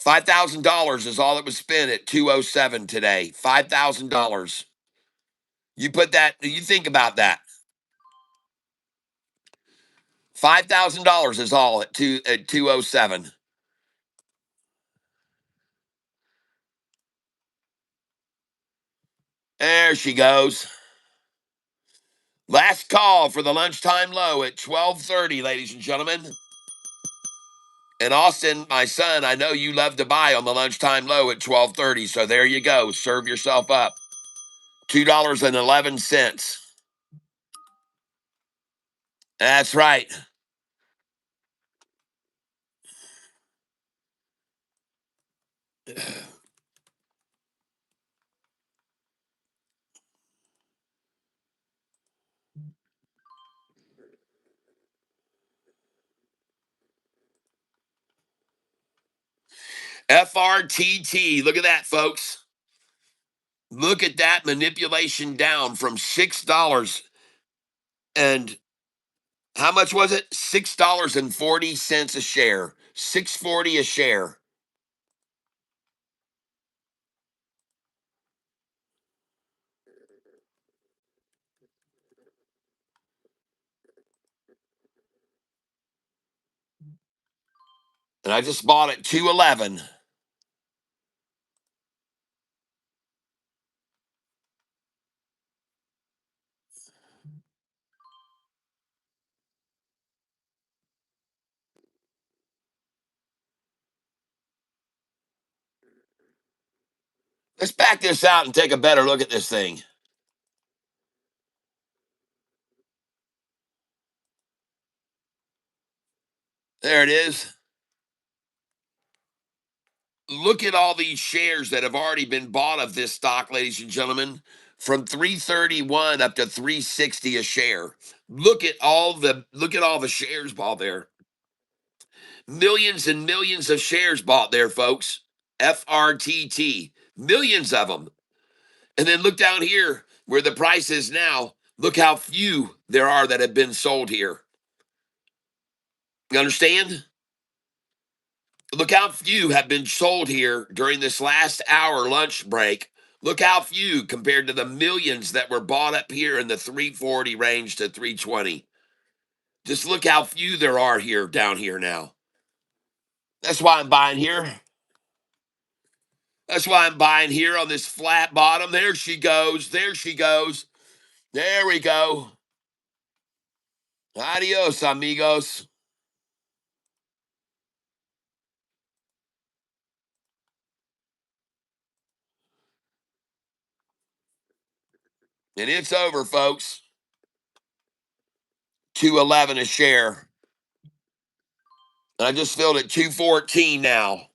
$5,000 is all it was spent at 207 today. $5,000. You put that, you think about that. $5,000 is all at 207. There she goes. Last call for the lunchtime low at 12:30, ladies and gentlemen. And Austin, my son, I know you love to buy on the lunchtime low at 12:30, so there you go. Serve yourself up. $2.11. That's right. FRTT. Look at that, folks. Look at that manipulation down from $6 and how much was it? $6.40 a share. $6.40 a share. And I just bought it 211. Let's back this out and take a better look at this thing. There it is. Look at all these shares that have already been bought of this stock, ladies and gentlemen, from 331 up to 360 a share. Look at all the shares bought there. Millions and millions of shares bought there, folks. FRTT. Millions of them. And then look down here where the price is now. Look how few there are that have been sold here. You understand? Look how few have been sold here during this last hour lunch break. Look how few compared to the millions that were bought up here in the 340 range to 320. Just look how few there are here down here now. That's why I'm buying here. That's why I'm buying here on this flat bottom. There she goes. There she goes. There we go. Adios, amigos. And it's over, folks. 211 a share. And I just filled at 214 now.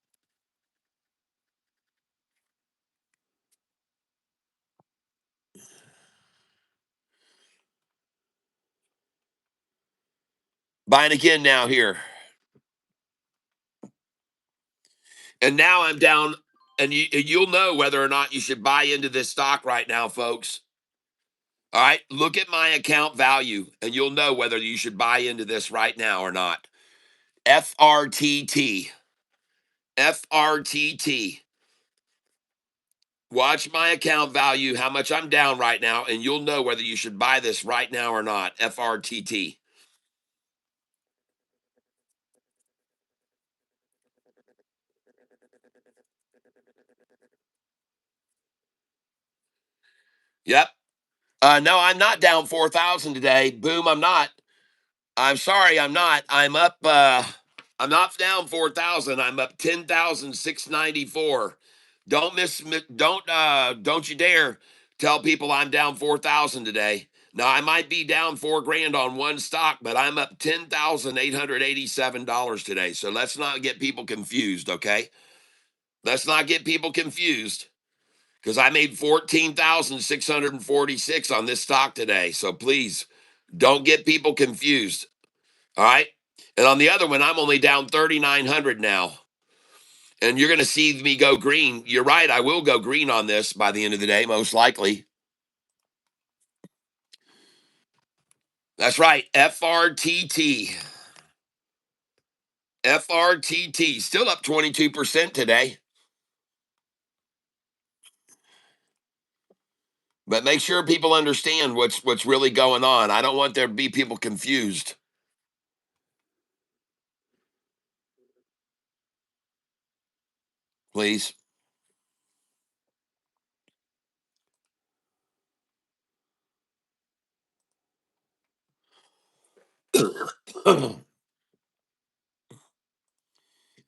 Buying again now here. And now I'm down, and you'll know whether or not you should buy into this stock right now, folks. All right, look at my account value, and you'll know whether you should buy into this right now or not. FRTT. FRTT. Watch my account value, how much I'm down right now, and you'll know whether you should buy this right now or not. FRTT. Yep. No, I'm not down 4,000 today. Boom, I'm not. I'm sorry, I'm not. I'm not down 4,000. I'm up 10,694. Don't you dare tell people I'm down 4,000 today. Now I might be down 4 grand on one stock, but I'm up $10,887 today. So let's not get people confused, okay? Let's not get people confused because I made 14,646 on this stock today. So please don't get people confused. All right. And on the other one, I'm only down 3,900 now. And you're going to see me go green. You're right. I will go green on this by the end of the day, most likely. That's right. FRTT. FRTT. Still up 22% today. But make sure people understand what's really going on. I don't want there to be people confused. Please.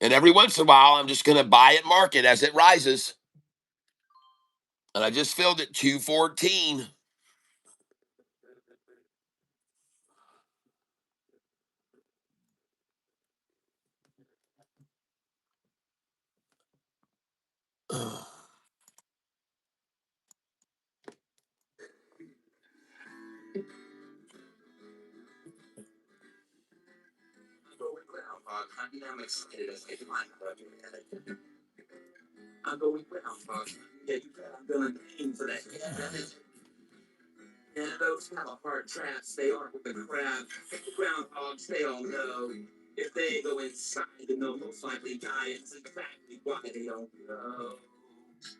And every once in a while, I'm just going to buy at market as it rises. And I just filled it 214.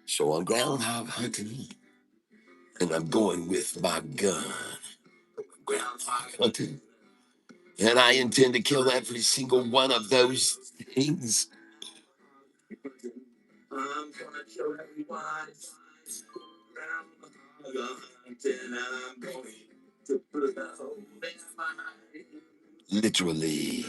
So I'm groundhog hunting, and I'm going with my gun. Groundhog hunting, and I intend to kill every single one of those things. Literally.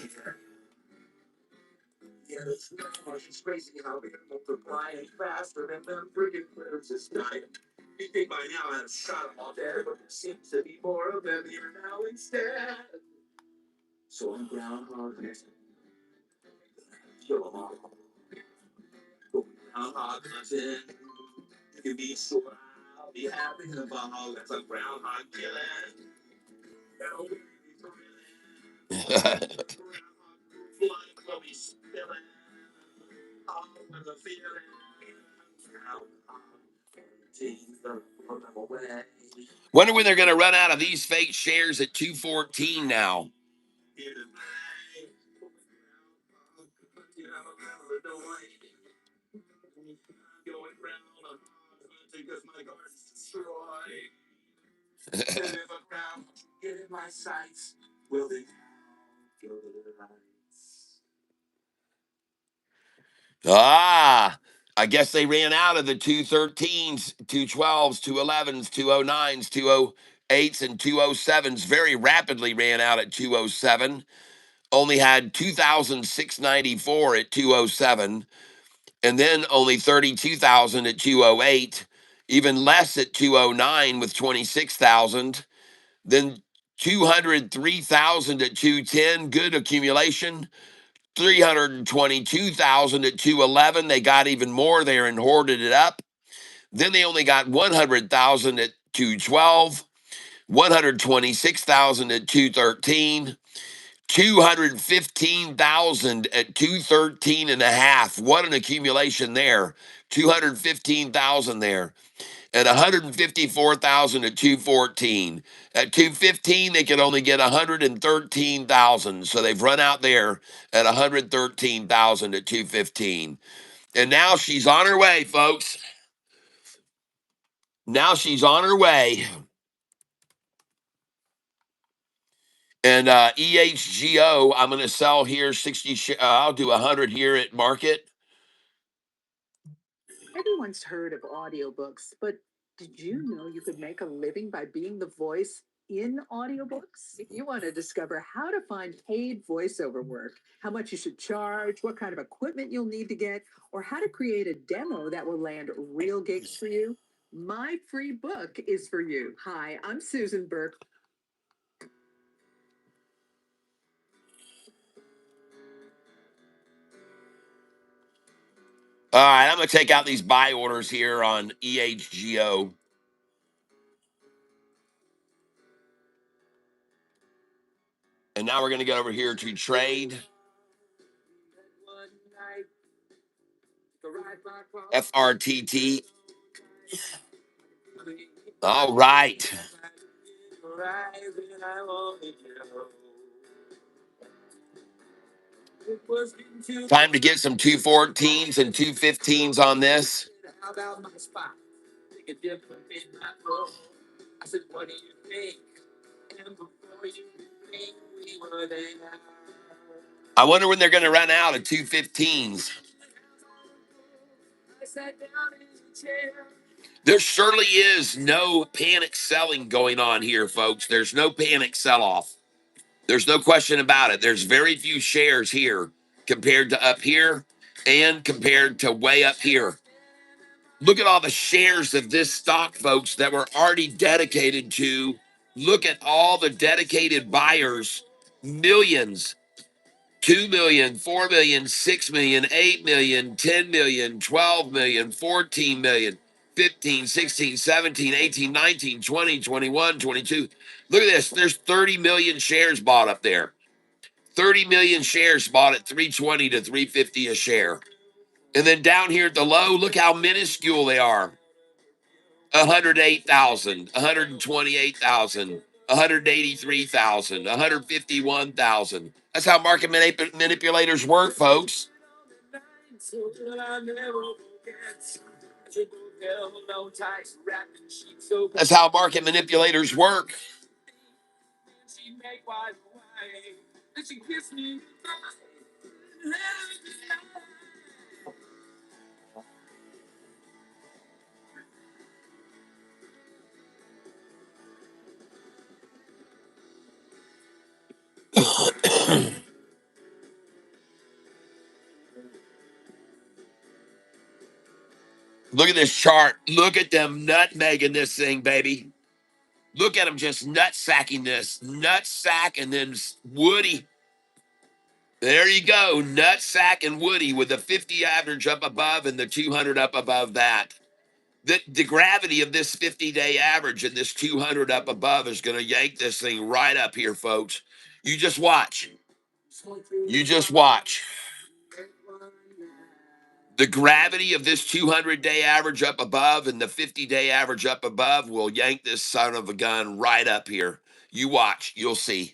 Wonder when they're going to run out of these fake shares at 214 now. I guess they ran out of the 213s, 212s, 211s, 209s, 208s, and 207s very rapidly ran out at 207. Only had 2,694 at 207, and then only 32,000 at 208, even less at 209 with 26,000, then 203,000 at 210, good accumulation. 322,000 at 211. They got even more there and hoarded it up. Then they only got 100,000 at 212, 126,000 at 213, 215,000 at 213 and a half. What an accumulation there. 215,000 there. At 154,000 at 214. At 215, they could only get 113,000. So they've run out there at 113,000 at 215. And now she's on her way, folks. Now she's on her way. And EHGO, I'm going to sell here 60. I'll do 100 here at market.
Everyone's heard of audiobooks, but did you know you could make a living by being the voice in audiobooks? If you want to discover how to find paid voiceover work, how much you should charge, what kind of equipment you'll need to get, or how to create a demo that will land real gigs for you, my free book is for you. Hi, I'm Susan Burke.
All right, I'm going to take out these buy orders here on EHGO. And now we're going to get over here to trade. FRTT. All right. Time to get some 214s and 215s on this. I wonder when they're going to run out of 215s. There surely is no panic selling going on here, folks. There's no panic sell-off. There's no question about it. There's very few shares here compared to up here and compared to way up here. Look at all the shares of this stock, folks, that were already dedicated to. Look at all the dedicated buyers. Millions. 2 million, 4 million, 6 million, 8 million, 10 million, 12 million, 14 million, 15, 16, 17, 18, 19, 20, 21, 22. Look at this. There's 30 million shares bought up there. 30 million shares bought at 320 to 350 a share. And then down here at the low, look how minuscule they are. 108,000, 128,000, 183,000, 151,000. That's how market manipulators work, folks. That's how market manipulators work. Look at this chart. Look at them nutmegging this thing, baby. Look at them just nutsacking this. Nutsack and then Woody. There you go. Nutsack and Woody with the 50 average up above and the 200 up above that. The gravity of this 50-day average and this 200 up above is going to yank this thing right up here, folks. You just watch. You just watch. The gravity of this 200-day average up above and the 50-day average up above will yank this son of a gun right up here. You watch. You'll see.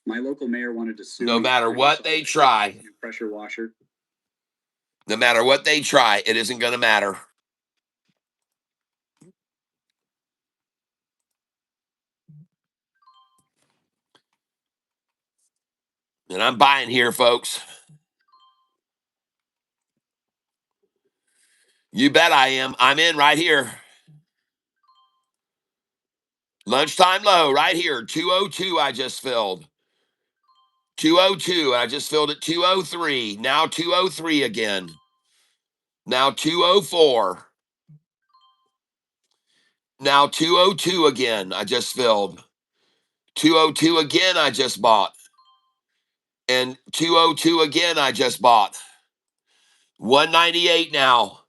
My local mayor wanted to sue
No
me
matter
for
what
his
they try,
new pressure washer.
no matter what they try, it isn't going to matter. And I'm buying here, folks. You bet I am. I'm in right here. Lunchtime low right here. 202 I just filled. 202. I just filled at 203. Now 203 again. Now 204. Now 202 again. I just filled. 202 again I just bought. And 202 again I just bought. 198 now.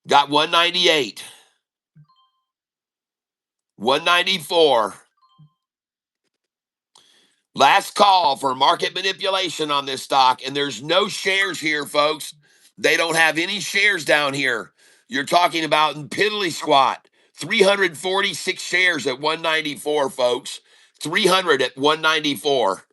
Got 198. 194. Last call for market manipulation on this stock. And there's no shares here, folks. They don't have any shares down here. You're talking about in piddly squat. 346 shares at 194, folks. 300 at 194.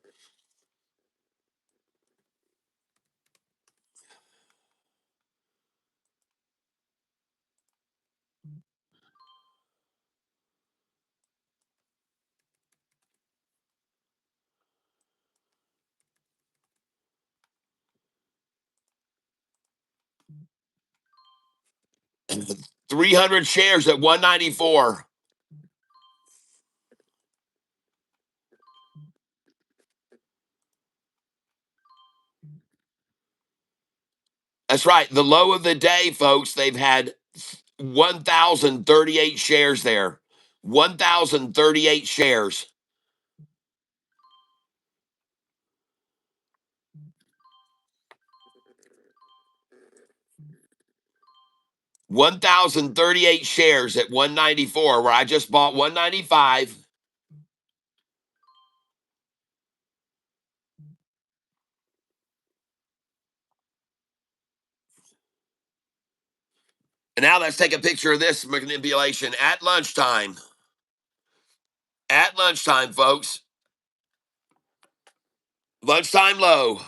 And 300 shares at 194. That's right. The low of the day, folks, they've had 1,038 shares there. 1,038 shares. 1,038 shares at 194, where I just bought 195. And now let's take a picture of this manipulation at lunchtime. At lunchtime, folks. Lunchtime low.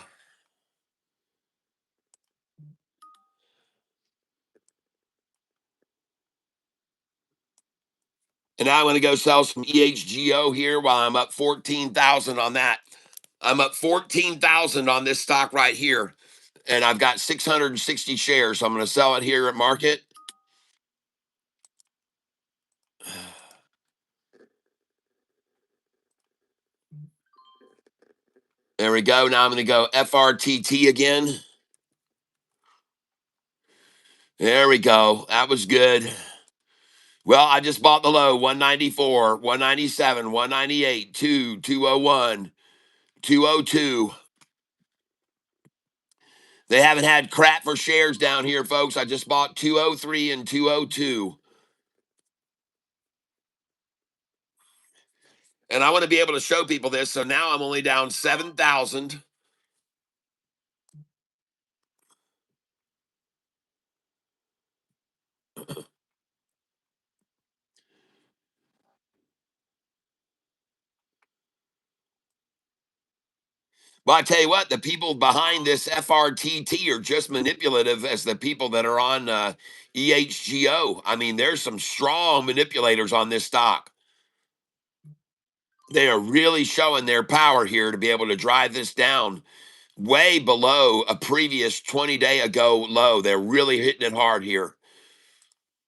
And now I'm going to go sell some EHGO here while I'm up 14,000 on that. I'm up 14,000 on this stock right here. And I've got 660 shares. So I'm going to sell it here at market. There we go. Now I'm going to go FRTT again. There we go. That was good. Well, I just bought the low 194, 197, 198, 201, 202. They haven't had crap for shares down here, folks. I just bought 203 and 202. And I want to be able to show people this. So now I'm only down 7,000. Well, I tell you what, the people behind this FRTT are just manipulative as the people that are on EHGO. I mean, there's some strong manipulators on this stock. They are really showing their power here to be able to drive this down way below a previous 20-day ago low. They're really hitting it hard here.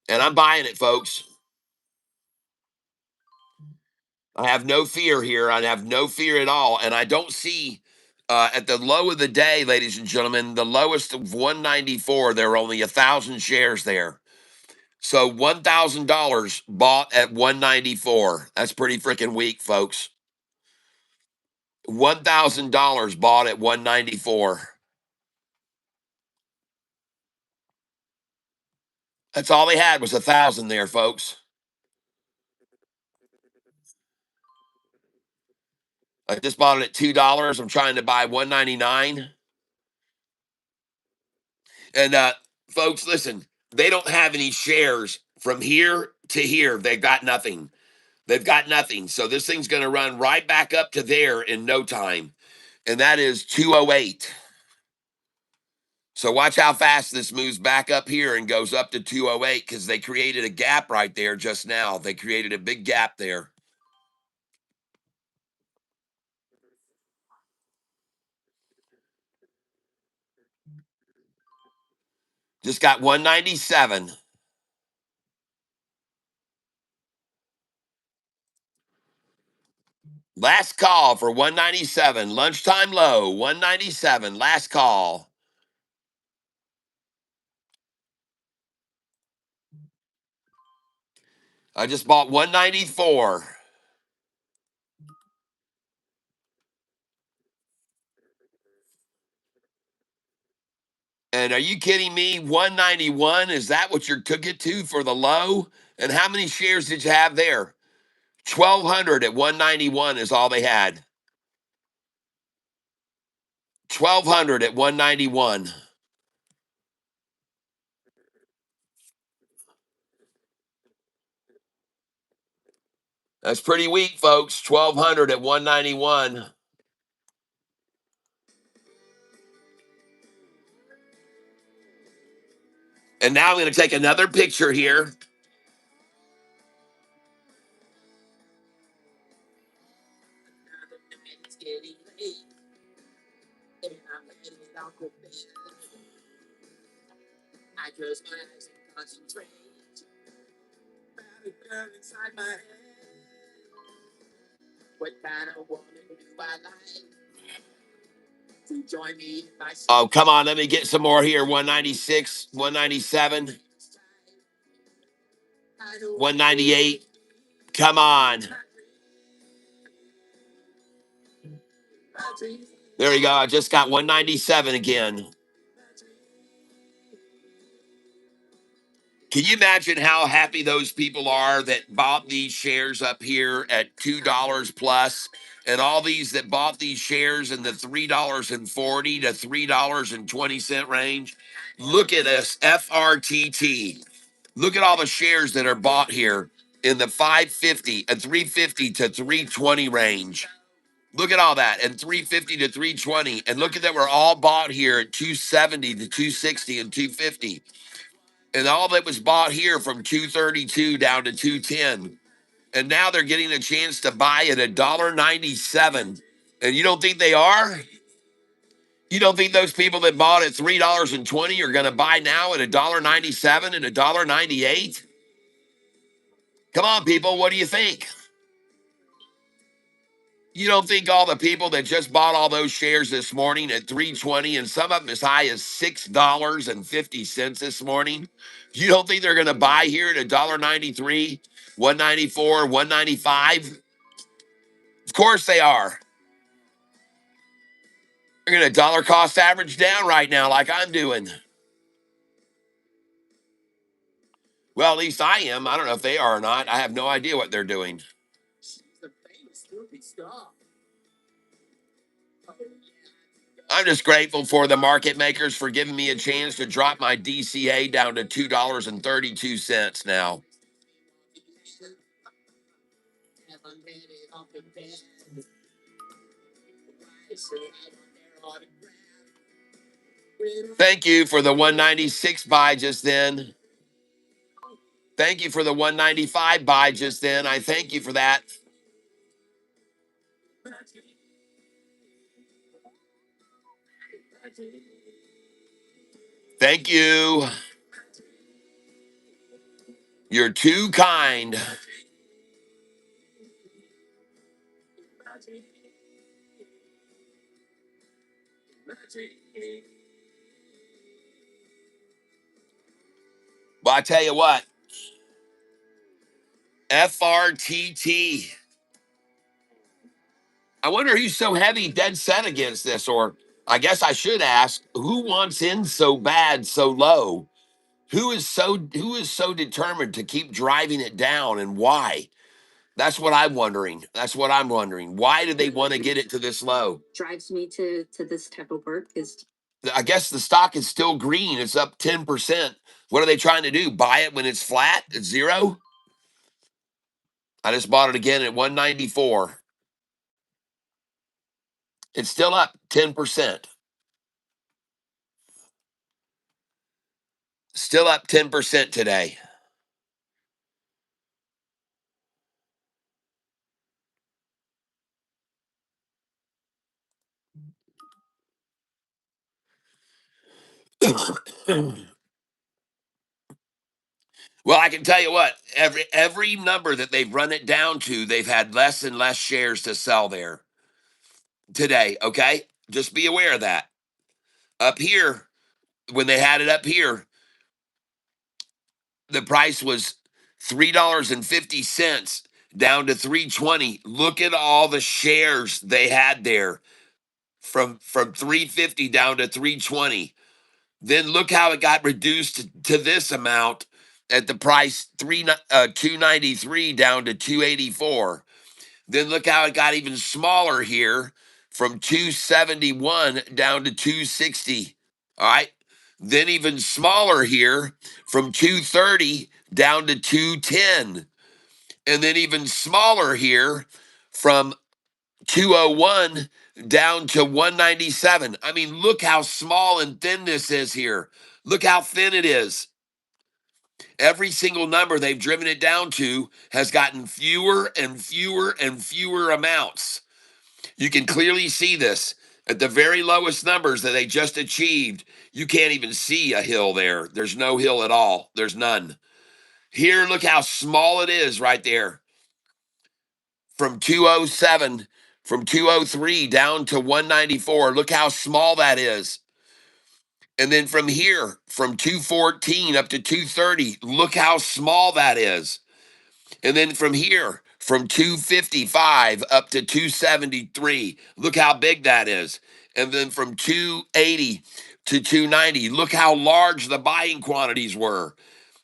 And I'm buying it, folks. I have no fear here. I have no fear at all. And I don't see at the low of the day, ladies and gentlemen, the lowest of 194, there are only 1,000 shares there. So $1,000 bought at 194. That's pretty freaking weak, folks. $1,000 bought at 194. That's all they had was 1,000 there, folks. I just bought it at $2. I'm trying to buy 199. And folks, listen, they don't have any shares from here to here. They've got nothing. They've got nothing. So this thing's going to run right back up to there in no time. And that is 208. So watch how fast this moves back up here and goes up to 208 because they created a gap right there just now. They created a big gap there. Just got 197. Last call for 197. Lunchtime low, 197. Last call. I just bought 194. And are you kidding me? 191? Is that what you took it to for the low? And how many shares did you have there? 1,200 at 191 is all they had. 1,200 at 191. That's pretty weak, folks. 1,200 at 191. And now I'm going to take another picture here. Oh, come on. Let me get some more here. 196, 197, 198. Come on. There we go. I just got 197 again. Can you imagine how happy those people are that bought these shares up here at $2 plus, and all these that bought these shares in the $3.40 to $3.20 range? Look at us, FRTT. Look at all the shares that are bought here in the 550 and 350 to 320 range. Look at all that, and 350 to 320, and look at that. We're all bought here at 270 to 260 and 250. And all that was bought here from 232 down to 210. And now they're getting a chance to buy at $1.97. And you don't think they are? You don't think those people that bought at $3.20 are going to buy now at $1.97 and $1.98? Come on, people. What do you think? You don't think all the people that just bought all those shares this morning at 320 and some of them as high as $6.50 this morning, you don't think they're going to buy here at $1.93, 194, 195? Of course they are. They're going to dollar cost average down right now like I'm doing. Well, at least I am. I don't know if they are or not. I have no idea what they're doing. I'm just grateful for the market makers for giving me a chance to drop my DCA down to $2.32 now. Thank you for the 196 buy just then. Thank you for the 195 buy just then. I thank you for that. Thank you. You're too kind. Well, I tell you what, FRTT. I wonder who's so heavy, dead set against this, or I guess I should ask, who wants in so bad, so low? Who is so determined to keep driving it down, and why? That's what I'm wondering. That's what I'm wondering. Why do they want to get it to this low?
Drives me to this type of work is
I guess the stock is still green. It's up 10%. What are they trying to do? Buy it when it's flat at zero? I just bought it again at 194. It's still up 10%. Still up 10% today. Well, I can tell you what, every number that they've run it down to, they've had less and less shares to sell there today, okay? Just be aware of that. Up here, when they had it up here, the price was $3.50 down to 320. Look at all the shares they had there from 350 down to 320. Then look how it got reduced to this amount at the price 293 down to 284. Then look how it got even smaller here from 271 down to 260. All right. Then even smaller here from 230 down to 210. And then even smaller here from 201 down to 197. I mean, look how small and thin this is here. Look how thin it is. Every single number they've driven it down to has gotten fewer and fewer and fewer amounts. You can clearly see this at the very lowest numbers that they just achieved. You can't even see a hill there. There's no hill at all. There's none. Here, look how small it is right there. From 207, from 203 down to 194. Look how small that is. And then from here, from 214 up to 230, look how small that is. And then from here, from 255 up to 273, look how big that is. And then from 280 to 290, look how large the buying quantities were.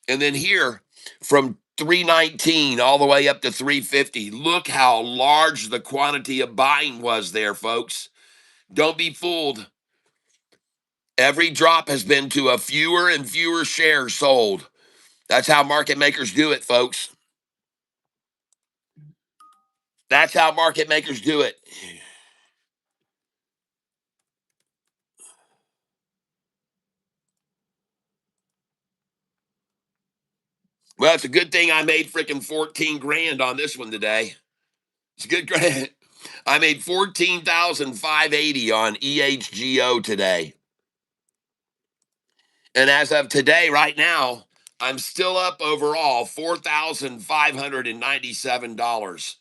And then here, from 319 all the way up to 350, look how large the quantity of buying was there, folks. Don't be fooled. Every drop has been to a fewer and fewer shares sold. That's how market makers do it, folks. That's how market makers do it. Well, it's a good thing I made freaking 14 grand on this one today. It's a good grand. I made 14,580 on EHGO today. And as of today, right now, I'm still up overall $4,597.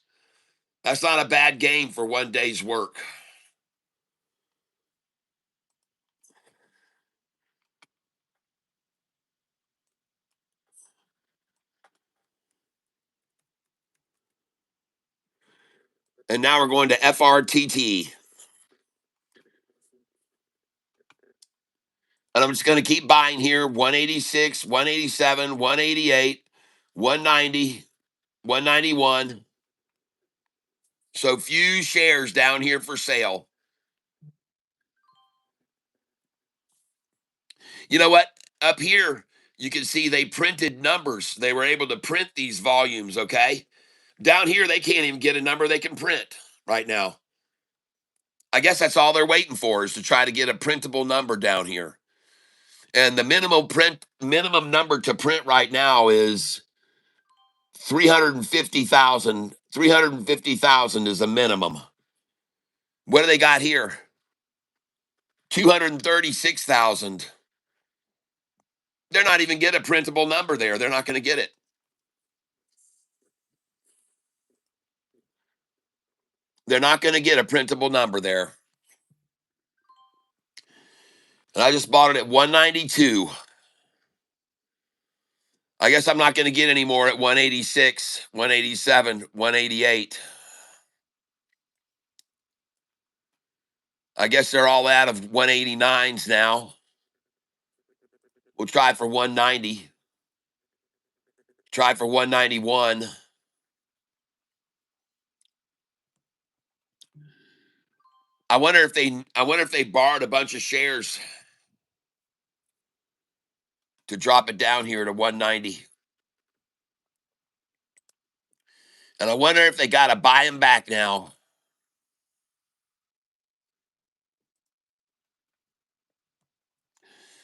That's not a bad gain for one day's work. And now we're going to FRTT. And I'm just going to keep buying here 186, 187, 188, 190, 191. So few shares down here for sale. You know what? Up here, you can see they printed numbers. They were able to print these volumes, okay? Down here, they can't even get a number they can print right now. I guess that's all they're waiting for is to try to get a printable number down here. And the minimum number to print right now is 350,000. 350,000 is the minimum. What do they got here? 236,000. They're not even get a printable number there. They're not going to get it. They're not going to get a printable number there. And I just bought it at 192. I guess I'm not going to get any more at 186, 187, 188. I guess they're all out of 189s now. We'll try for 190. Try for 191. I wonder if they borrowed a bunch of shares to drop it down here to 190. And I wonder if they got to buy them back now.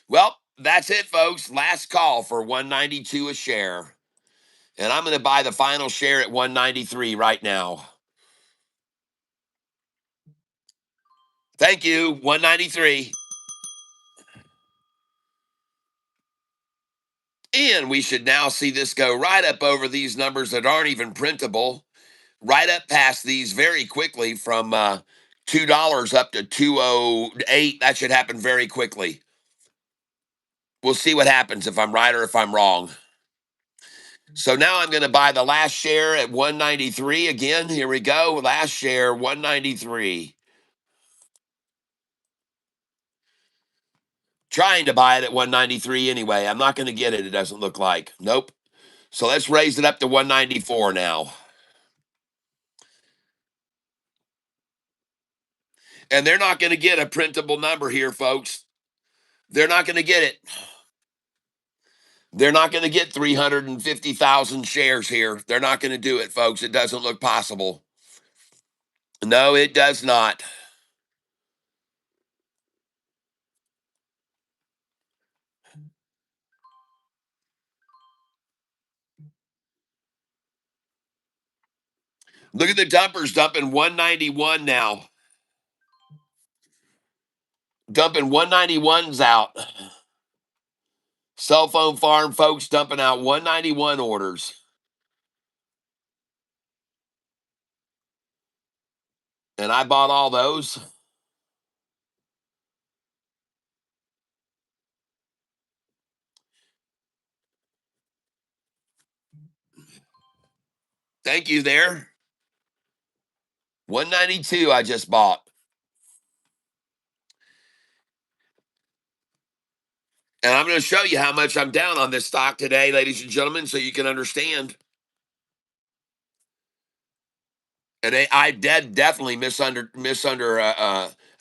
Well, that's it, folks. Last call for 192 a share. And I'm going to buy the final share at 193 right now. Thank you, 193. And we should now see this go right up over these numbers that aren't even printable, right up past these very quickly from $2 up to 208. That should happen very quickly. We'll see what happens if I'm right or if I'm wrong. So now I'm going to buy the last share at 193 again. Here we go. Last share, 193. Trying to buy it at 193 anyway. I'm not going to get it, it doesn't look like. Nope. So let's raise it up to 194 now. And they're not going to get a printable number here, folks. They're not going to get it. They're not going to get 350,000 shares here. They're not going to do it, folks. It doesn't look possible. No, it does not. Look at the dumpers dumping 191 now. Dumping 191s out. Cell phone farm folks dumping out 191 orders. And I bought all those. Thank you there. 192 I just bought. And I'm going to show you how much I'm down on this stock today, ladies and gentlemen, so you can understand. And I definitely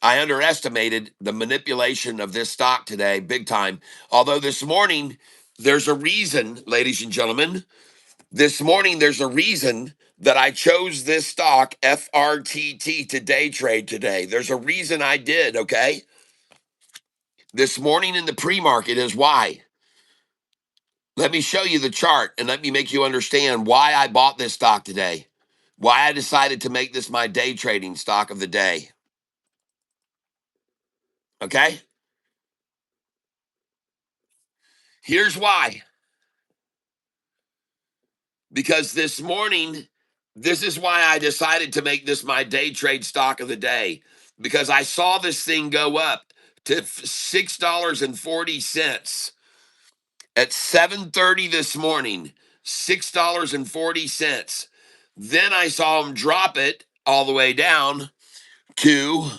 I underestimated the manipulation of this stock today, big time. Although this morning, there's a reason, ladies and gentlemen. This morning, there's a reason that I chose this stock, FRTT, to day trade today. There's a reason I did, okay? This morning in the pre-market is why. Let me show you the chart and let me make you understand why I bought this stock today. Why I decided to make this my day trading stock of the day. Okay? Here's why. Because this morning, this is why I decided to make this my day trade stock of the day. Because I saw this thing go up to $6.40 at 7:30 this morning. $6.40. Then I saw them drop it all the way down to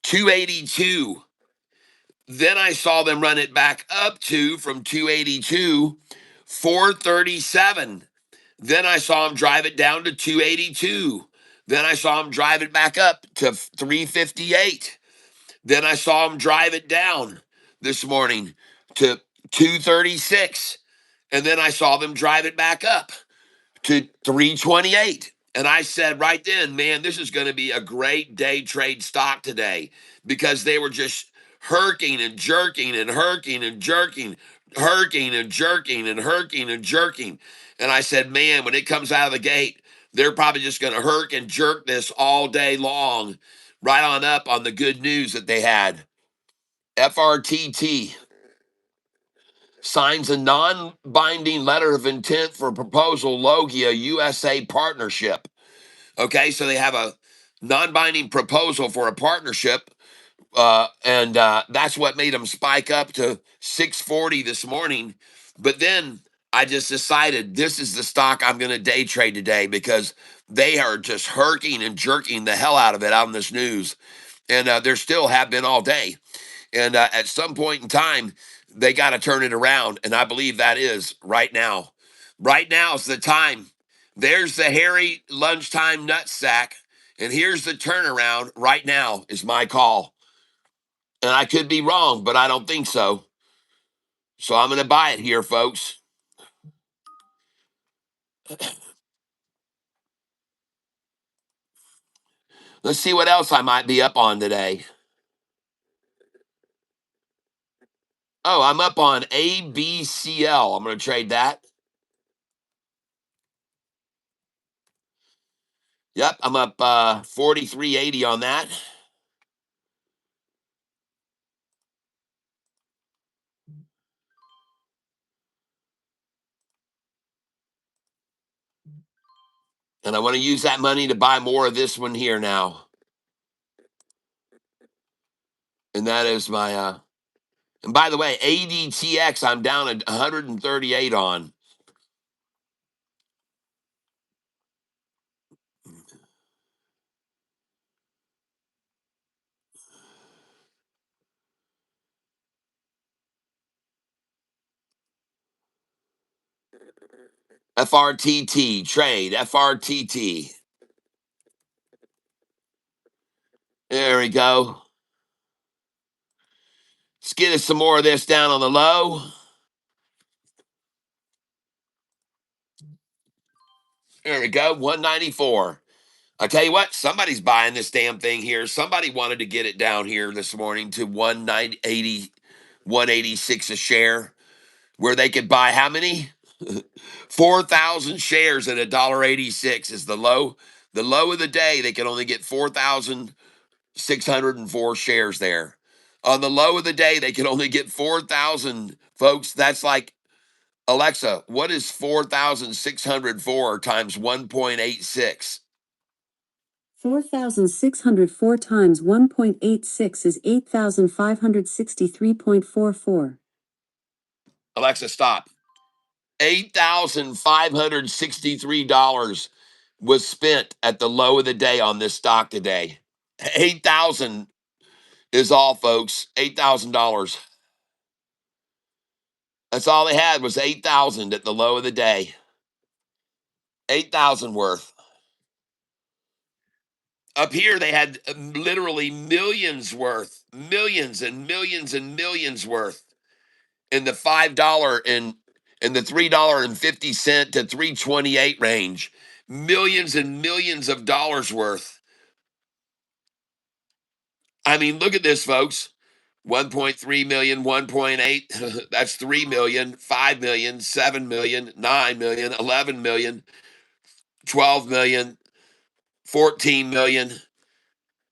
282. Then I saw them run it back up to, from 282, 437. Then I saw them drive it down to 282. Then I saw them drive it back up to 358. Then I saw them drive it down this morning to 236. And then I saw them drive it back up to 328. And I said right then, man, this is going to be a great day trade stock today because they were just herking and jerking and herking and jerking, herking and jerking and herking and jerking. And I said, man, when it comes out of the gate, they're probably just going to herk and jerk this all day long, right on up on the good news that they had. FRTT signs a non binding letter of intent for proposal Logia USA partnership. Okay, so they have a non-binding proposal for a partnership, and that's what made them spike up to 640 this morning. But then I just decided this is the stock I'm going to day trade today because they are just herking and jerking the hell out of it on this news, and there still have been all day. And at some point in time, they got to turn it around. And I believe that is right now. Right now is the time. There's the hairy lunchtime nut sack. And here's the turnaround right now is my call. And I could be wrong, but I don't think so. So I'm going to buy it here, folks. Let's see what else I might be up on today. Oh, I'm up on ABCL. I'm going to trade that. Yep, I'm up 43.80 on that. And I want to use that money to buy more of this one here now. And that is my and by the way, ADTX I'm down at 138 on. FRTT trade, FRTT. There we go. Let's get us some more of this down on the low. There we go, 194. I tell you what, somebody's buying this damn thing here. Somebody wanted to get it down here this morning to 180, 186 a share, where they could buy how many? 4,000 shares at $1.86 is the low. The low of the day, they can only get 4,604 shares there. On the low of the day, they can only get 4,000 folks. That's like, Alexa, what is 4,604 times 1.86?
4,604 times 1.86 is 8,563.44.
Alexa, stop. $8,563 was spent at the low of the day on this stock today. 8,000 is all, folks. $8,000. That's all they had was 8,000 at the low of the day. 8,000 worth. Up here, they had literally millions worth, millions and millions and millions worth in the $5 and the $3.50 to 328 range. Millions and millions of dollars worth. I mean, look at this, folks. 1.3 million, 1.8, that's 3 million, 5 million, 7 million, 9 million, 11 million, 12 million, 14 million,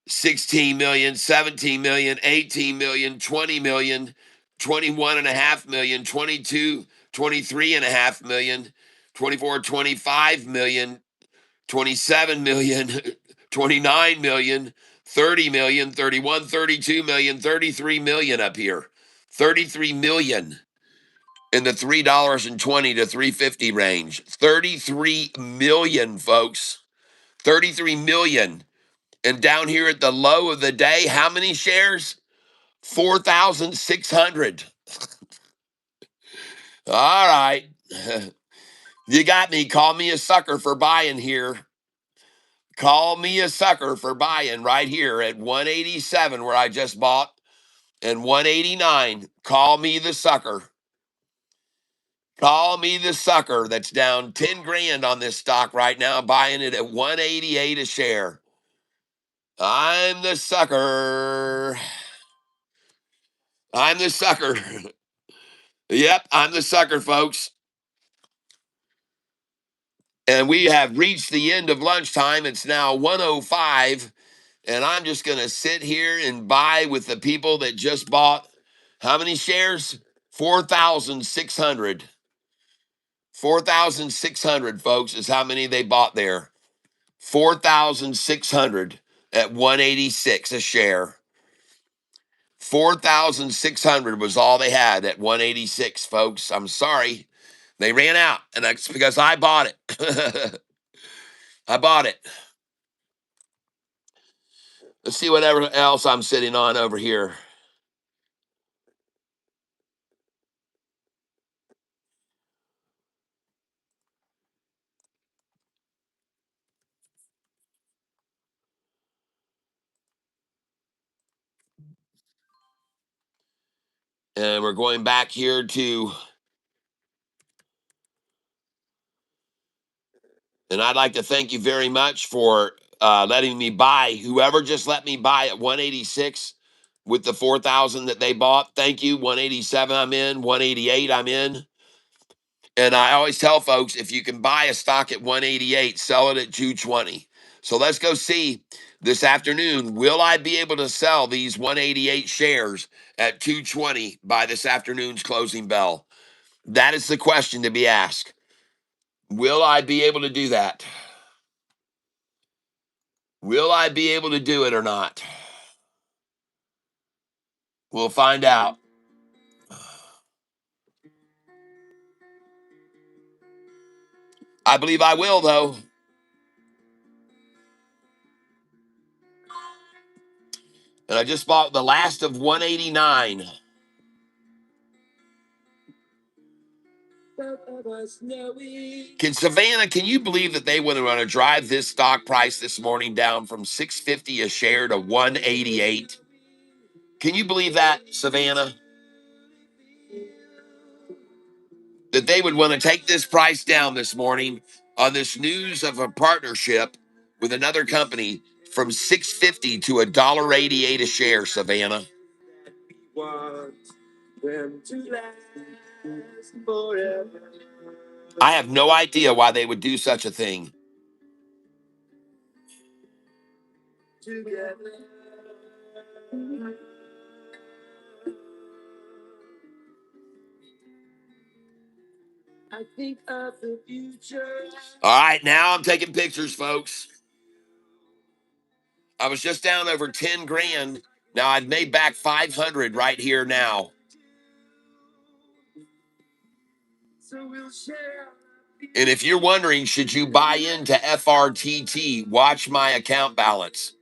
16 million, 17 million, 18 million, 20 million, 21.5 million, 22, 23.5 million, 24, 25 million, 27 million, 29 million, 30 million, 31, 32 million, 33 million up here. 33 million in the $3.20 to 350 range. 33 million, folks. 33 million. And down here at the low of the day, how many shares? 4,600. All right. You got me. Call me a sucker for buying here. Call me a sucker for buying right here at 187 where I just bought and 189. Call me the sucker. Call me the sucker that's down 10 grand on this stock right now, buying it at 188 a share. I'm the sucker. I'm the sucker. Yep, I'm the sucker, folks. And we have reached the end of lunchtime. It's now 1:05, and I'm just going to sit here and buy with the people that just bought how many shares? 4,600. 4,600, folks, is how many they bought there. 4,600 at 186 a share. 4,600 was all they had at 186, folks. I'm sorry. They ran out, and that's because I bought it. I bought it. Let's see whatever else I'm sitting on over here. And we're going back here to, and I'd like to thank you very much for letting me buy. Whoever just let me buy at 186 with the 4,000 that they bought. Thank you. 187, I'm in. 188, I'm in. And I always tell folks, if you can buy a stock at 188, sell it at 220. So let's go see this afternoon. Will I be able to sell these 188 shares at 220 by this afternoon's closing bell? That is the question to be asked. Will I be able to do that? Will I be able to do it or not? We'll find out. I believe I will, though. And I just bought the last of 189. Can you believe that they were going to drive this stock price this morning down from 650 a share to 188? Can you believe that, Savannah? That they would want to take this price down this morning on this news of a partnership with another company from 650 to $1.88 a share, Savannah. I have no idea why they would do such a thing. All right, now I'm taking pictures, folks. I was just down over 10 grand. Now I've made back 500 right here now. And if you're wondering, should you buy into FRTT, watch my account balance.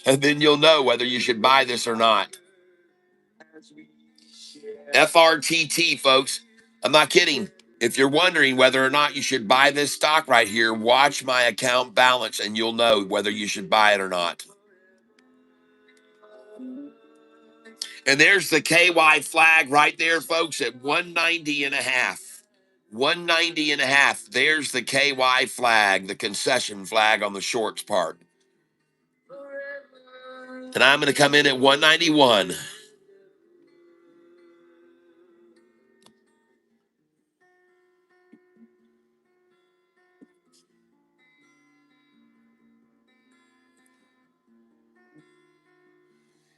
And then you'll know whether you should buy this or not. FRTT, folks. I'm not kidding. If you're wondering whether or not you should buy this stock right here, watch my account balance and you'll know whether you should buy it or not. And there's the KY flag right there, folks, at 190 and a half. 190 and a half. There's the KY flag, the concession flag on the shorts part. And I'm going to come in at 191.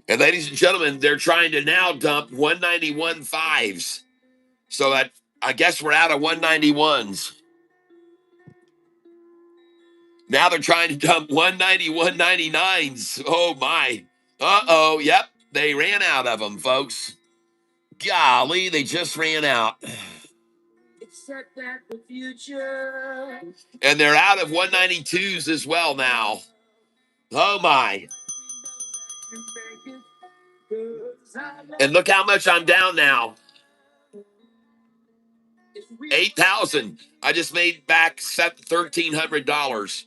And ladies and gentlemen, they're trying to now dump 191 fives. So that I guess we're out of 191s. Now they're trying to dump 191 99s. Oh my. Uh-oh. Yep. They ran out of them, folks. Golly, they just ran out. And they're out of 192s as well now. Oh my. And look how much I'm down now. 8,000. I just made back $1,300.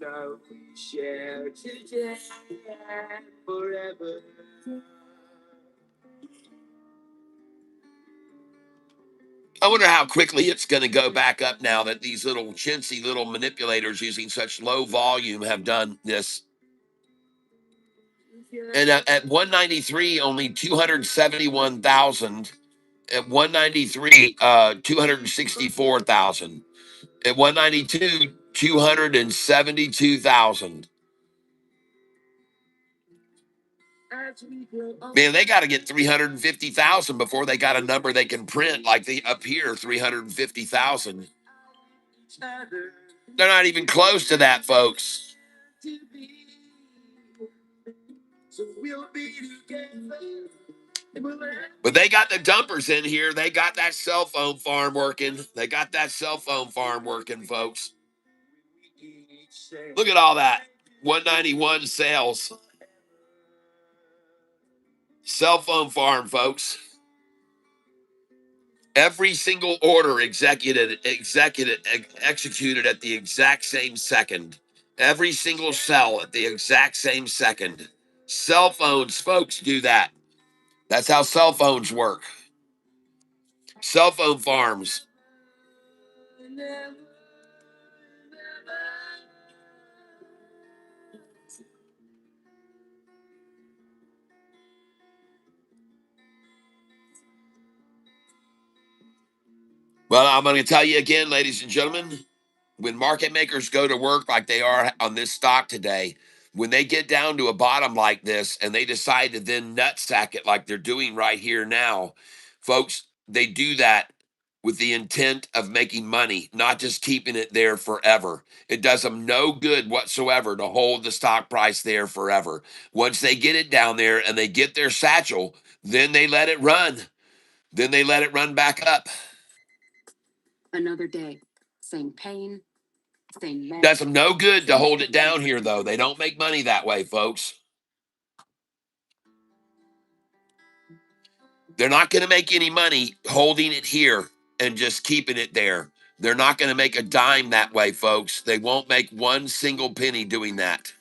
love we share today and forever. I wonder how quickly it's going to go back up now that these little chintzy little manipulators using such low volume have done this. And at 193, only 271,000. At 193, 264,000. At 192, 272,000. Man, they got to get 350,000 before they got a number they can print like the up here, 350,000. They're not even close to that, folks. But they got the dumpers in here. They got that cell phone farm working. They got that cell phone farm working, folks. Look at all that. 191 sales. Cell phone farm, folks. Every single order executed executed at the exact same second. Every single cell at the exact same second. Cell phones, folks, do that. That's how cell phones work. Cell phone farms. Well, I'm going to tell you again, ladies and gentlemen, when market makers go to work like they are on this stock today, when they get down to a bottom like this and they decide to then nutsack it like they're doing right here now, folks, they do that with the intent of making money, not just keeping it there forever. It does them no good whatsoever to hold the stock price there forever. Once they get it down there and they get their satchel, then they let it run. Then they let it run back up.
Another day. Same pain, same mess.
Does them no good to hold it down here, though. They don't make money that way, folks. They're not going to make any money holding it here and just keeping it there. They're not going to make a dime that way, folks. They won't make one single penny doing that.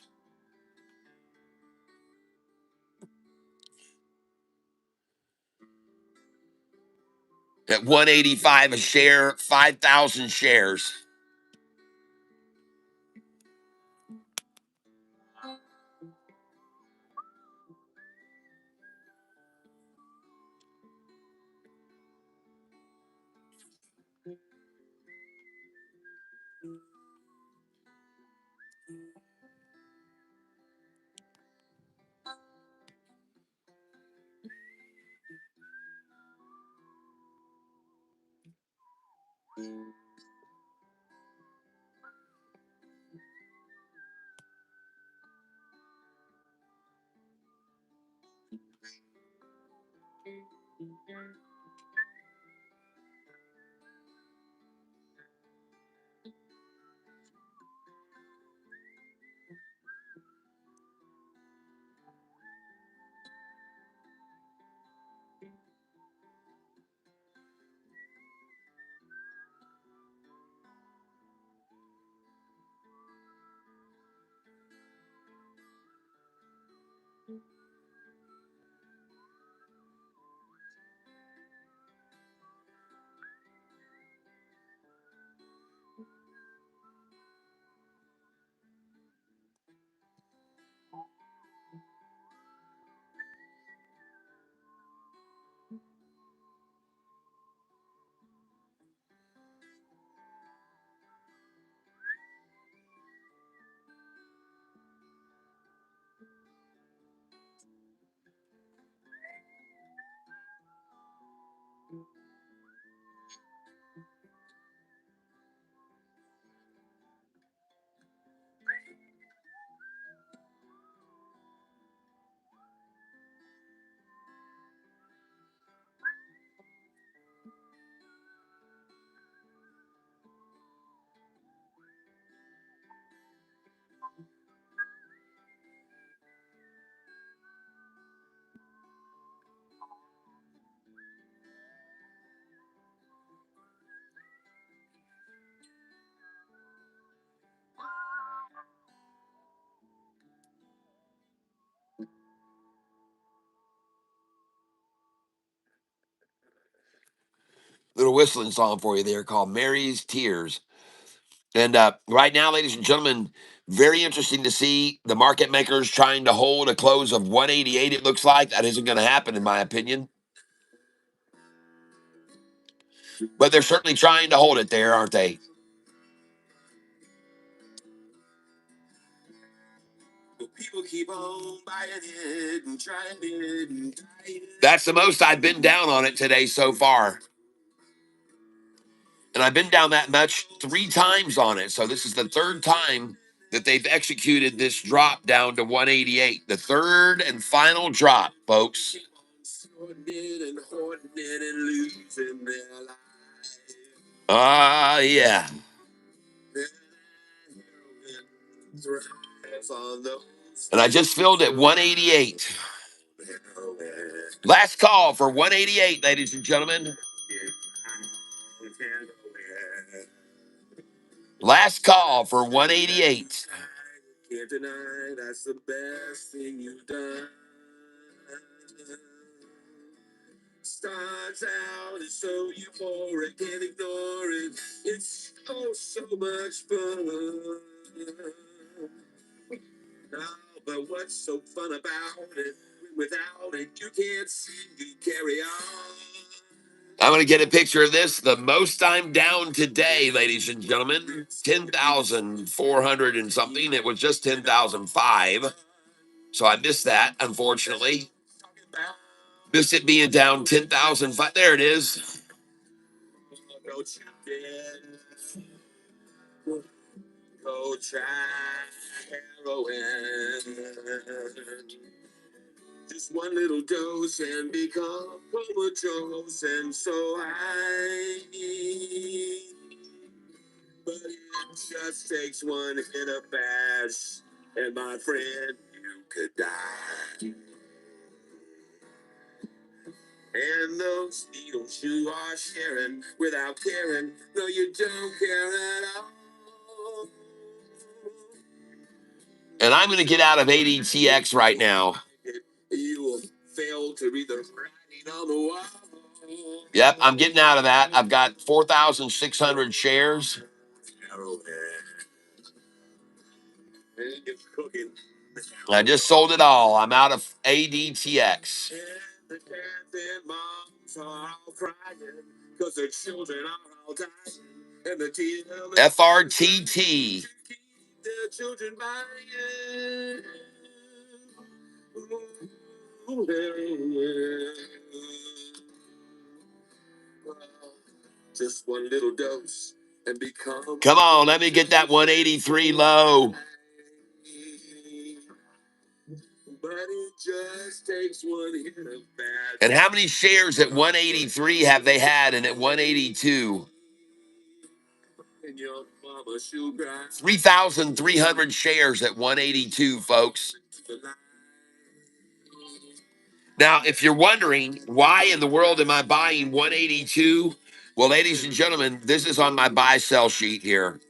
At 185 a share, 5,000 shares. Little whistling song for you there called Mary's Tears. And right now, ladies and gentlemen, very interesting to see the market makers trying to hold a close of 188. It looks like that isn't going to happen, in my opinion. But they're certainly trying to hold it there, aren't they? People keep on buying it and trying it and dying. That's the most I've been down on it today so far. And I've been down that much 3 times on it. So this is the 3rd time that they've executed this drop down to 188. The 3rd and final drop, folks. Yeah. And I just filled at 188. Last call for 188, ladies and gentlemen. Last call for 188. Can't deny that's the best thing you've done. Starts out as so euphoric, can't ignore it. It's so much fun. But what's so fun about it? Without it, you can't seem to carry on. I'm going to get a picture of this. The most I'm down today, ladies and gentlemen, 10,400 and something. It was just 10,005. So I missed that, unfortunately. Missed it being down 10,005. There it is. Go try heroin. Just one little dose and become comatose and so high. But it just takes one hit of bash, and my friend, you could die. And those needles you are sharing without caring, no, you don't care at all. And I'm going to get out of ADTX right now. You will fail to read the writing on the wall. Yep, I'm getting out of that. I've got 4,600 shares. I just sold it all. I'm out of ADTX. FRTT. Just one little dose and become. Come on, let me get that 183 low. But it just takes one hit of bad. And how many shares at 183 have they had and at 182? 3,300 shares at 182, folks. Now, if you're wondering why in the world am I buying 182, well, ladies and gentlemen, this is on my buy-sell sheet here.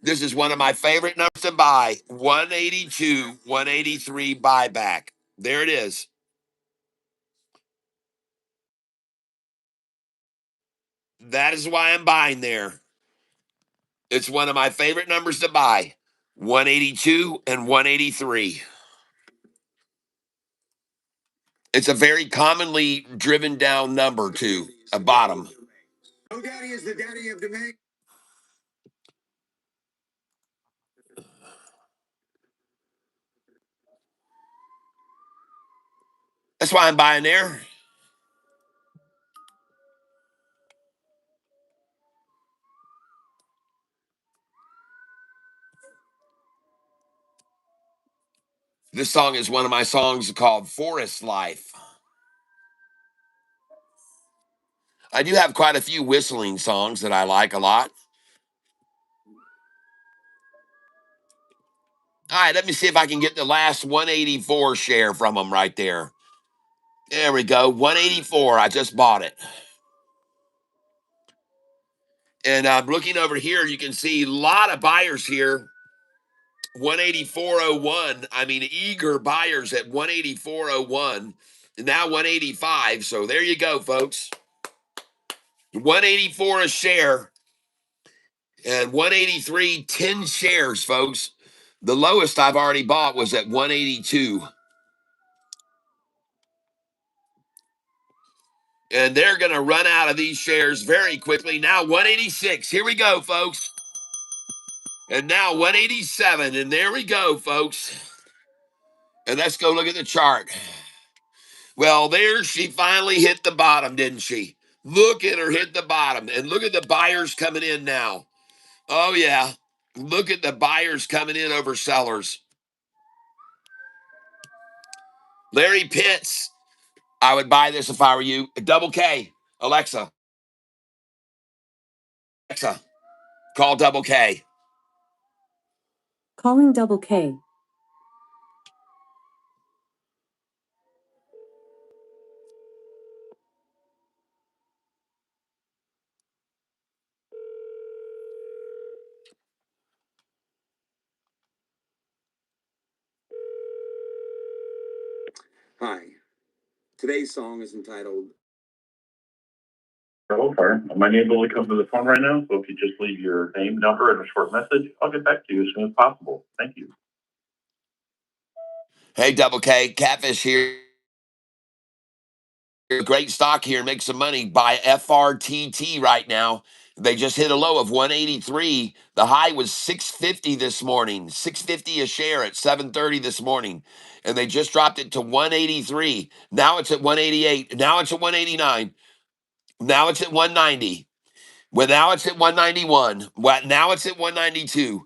This is one of my favorite numbers to buy, 182, 183 buyback. There it is. That is why I'm buying there. It's one of my favorite numbers to buy, 182 and 183. It's a very commonly driven down number, too, a bottom.
Oh, daddy is the daddy of demand.
That's why I'm buying there. This song is one of my songs called Forest Life. I do have quite a few whistling songs that I like a lot. All right, let me see if I can get the last 184 share from them right there. There we go, 184. I just bought it. And I'm looking over here. You can see a lot of buyers here. 184.01. I mean, eager buyers at 184.01. And now 185. So there you go, folks. 184 a share, and 183, 10 shares, folks. The lowest I've already bought was at 182. And they're going to run out of these shares very quickly. Now 186. Here we go, folks. And now 187. And there we go, folks. And let's go look at the chart. Well, there she finally hit the bottom, didn't she? Look at her hit the bottom. And look at the buyers coming in now. Oh, yeah. Look at the buyers coming in over sellers. Larry Pitts. I would buy this if I were you. Double K. Alexa, call Double K.
Calling Double K.
Hi. Today's song is entitled
Hello, sir. I'm unable to come to the phone right now, so if you just leave your name, number, and a short message, I'll get back to you as soon as possible. Thank you.
Hey, Double K. Catfish here. Great stock here. Make some money. Buy FRTT right now. They just hit a low of 183. The high was 650 this morning. 650 a share at 7:30 this morning. And they just dropped it to 183. Now it's at 188. Now it's at 189. Now it's at 190. Well, now it's at 191. Well, now it's at 192.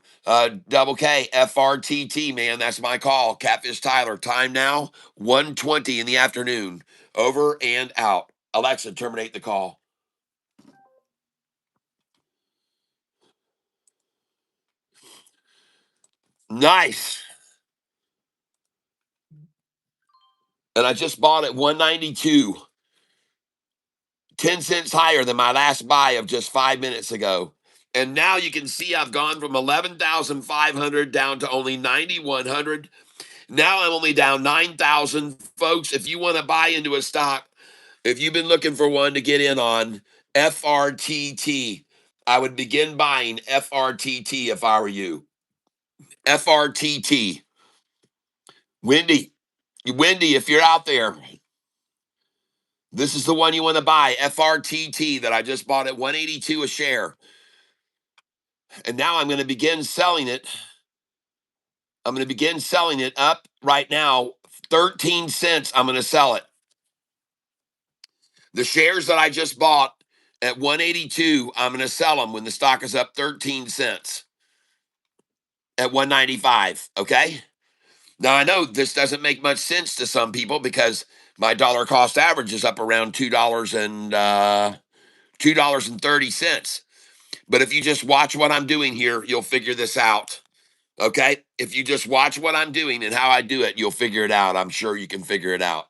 Double K, FRTT, man. That's my call. Catfish Tyler. Time now, 1:20 in the afternoon. Over and out. Alexa, terminate the call. Nice. And I just bought at 192. 10 cents higher than my last buy of just 5 minutes ago. And now you can see I've gone from 11,500 down to only 9,100. Now I'm only down 9,000. Folks, if you want to buy into a stock, if you've been looking for one to get in on FRTT, I would begin buying FRTT if I were you. FRTT. Wendy, if you're out there, this is the one you want to buy. FRTT that I just bought at 182 a share. And now I'm going to begin selling it. I'm going to begin selling it up right now. 13 cents. I'm going to sell it. The shares that I just bought at 182, I'm going to sell them when the stock is up 13 cents at 195. Okay. Now I know this doesn't make much sense to some people because my dollar cost average is up around $2.30. But if you just watch what I'm doing here, you'll figure this out. Okay. If you just watch what I'm doing and how I do it, you'll figure it out. I'm sure you can figure it out.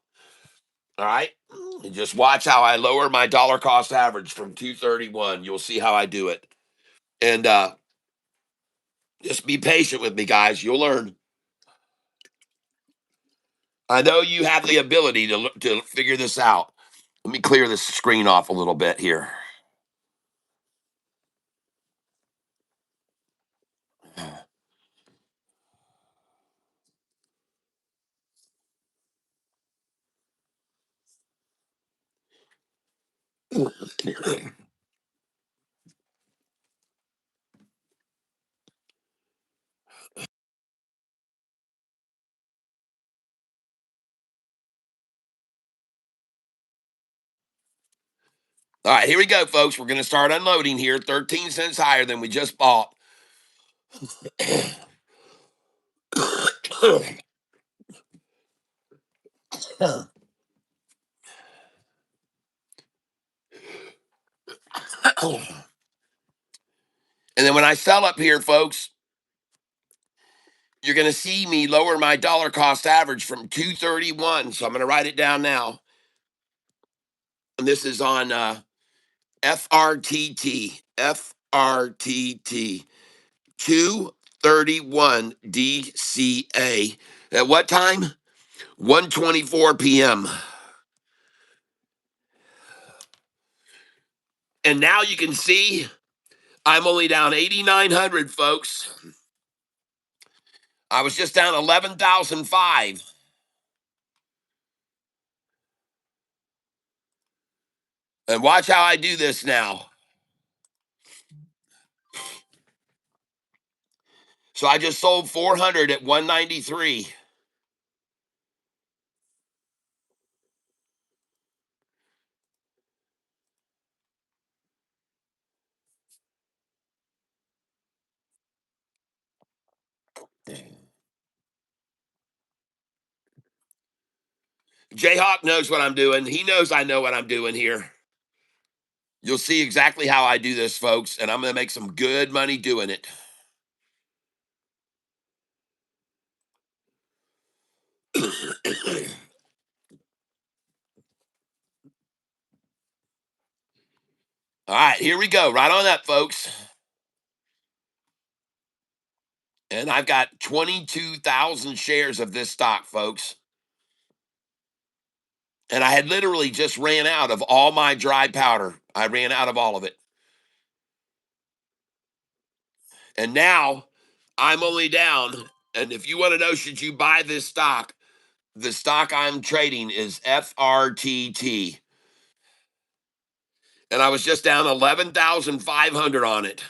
All right. And just watch how I lower my dollar cost average from 231. You'll see how I do it. And just be patient with me, guys. You'll learn. I know you have the ability to figure this out. Let me clear this screen off a little bit here. All right, here we go, folks. We're going to start unloading here. 13 cents higher than we just bought. And then when I sell up here, folks, you're going to see me lower my dollar cost average from 231. So I'm going to write it down now. And this is on FRTT. FRTT. 231 DCA. At what time? 1:24 p.m. And now you can see I'm only down 8,900, folks. I was just down 11,005. And watch how I do this now. So I just sold 400 at 193. Jayhawk knows what I'm doing. He knows I know what I'm doing here. You'll see exactly how I do this, folks, and I'm going to make some good money doing it. All right, here we go. Right on that, folks. And I've got 22,000 shares of this stock, folks. And I had literally just ran out of all my dry powder. I ran out of all of it. And now I'm only down. And if you want to know, should you buy this stock? The stock I'm trading is FRTT. And I was just down 11,500 on it.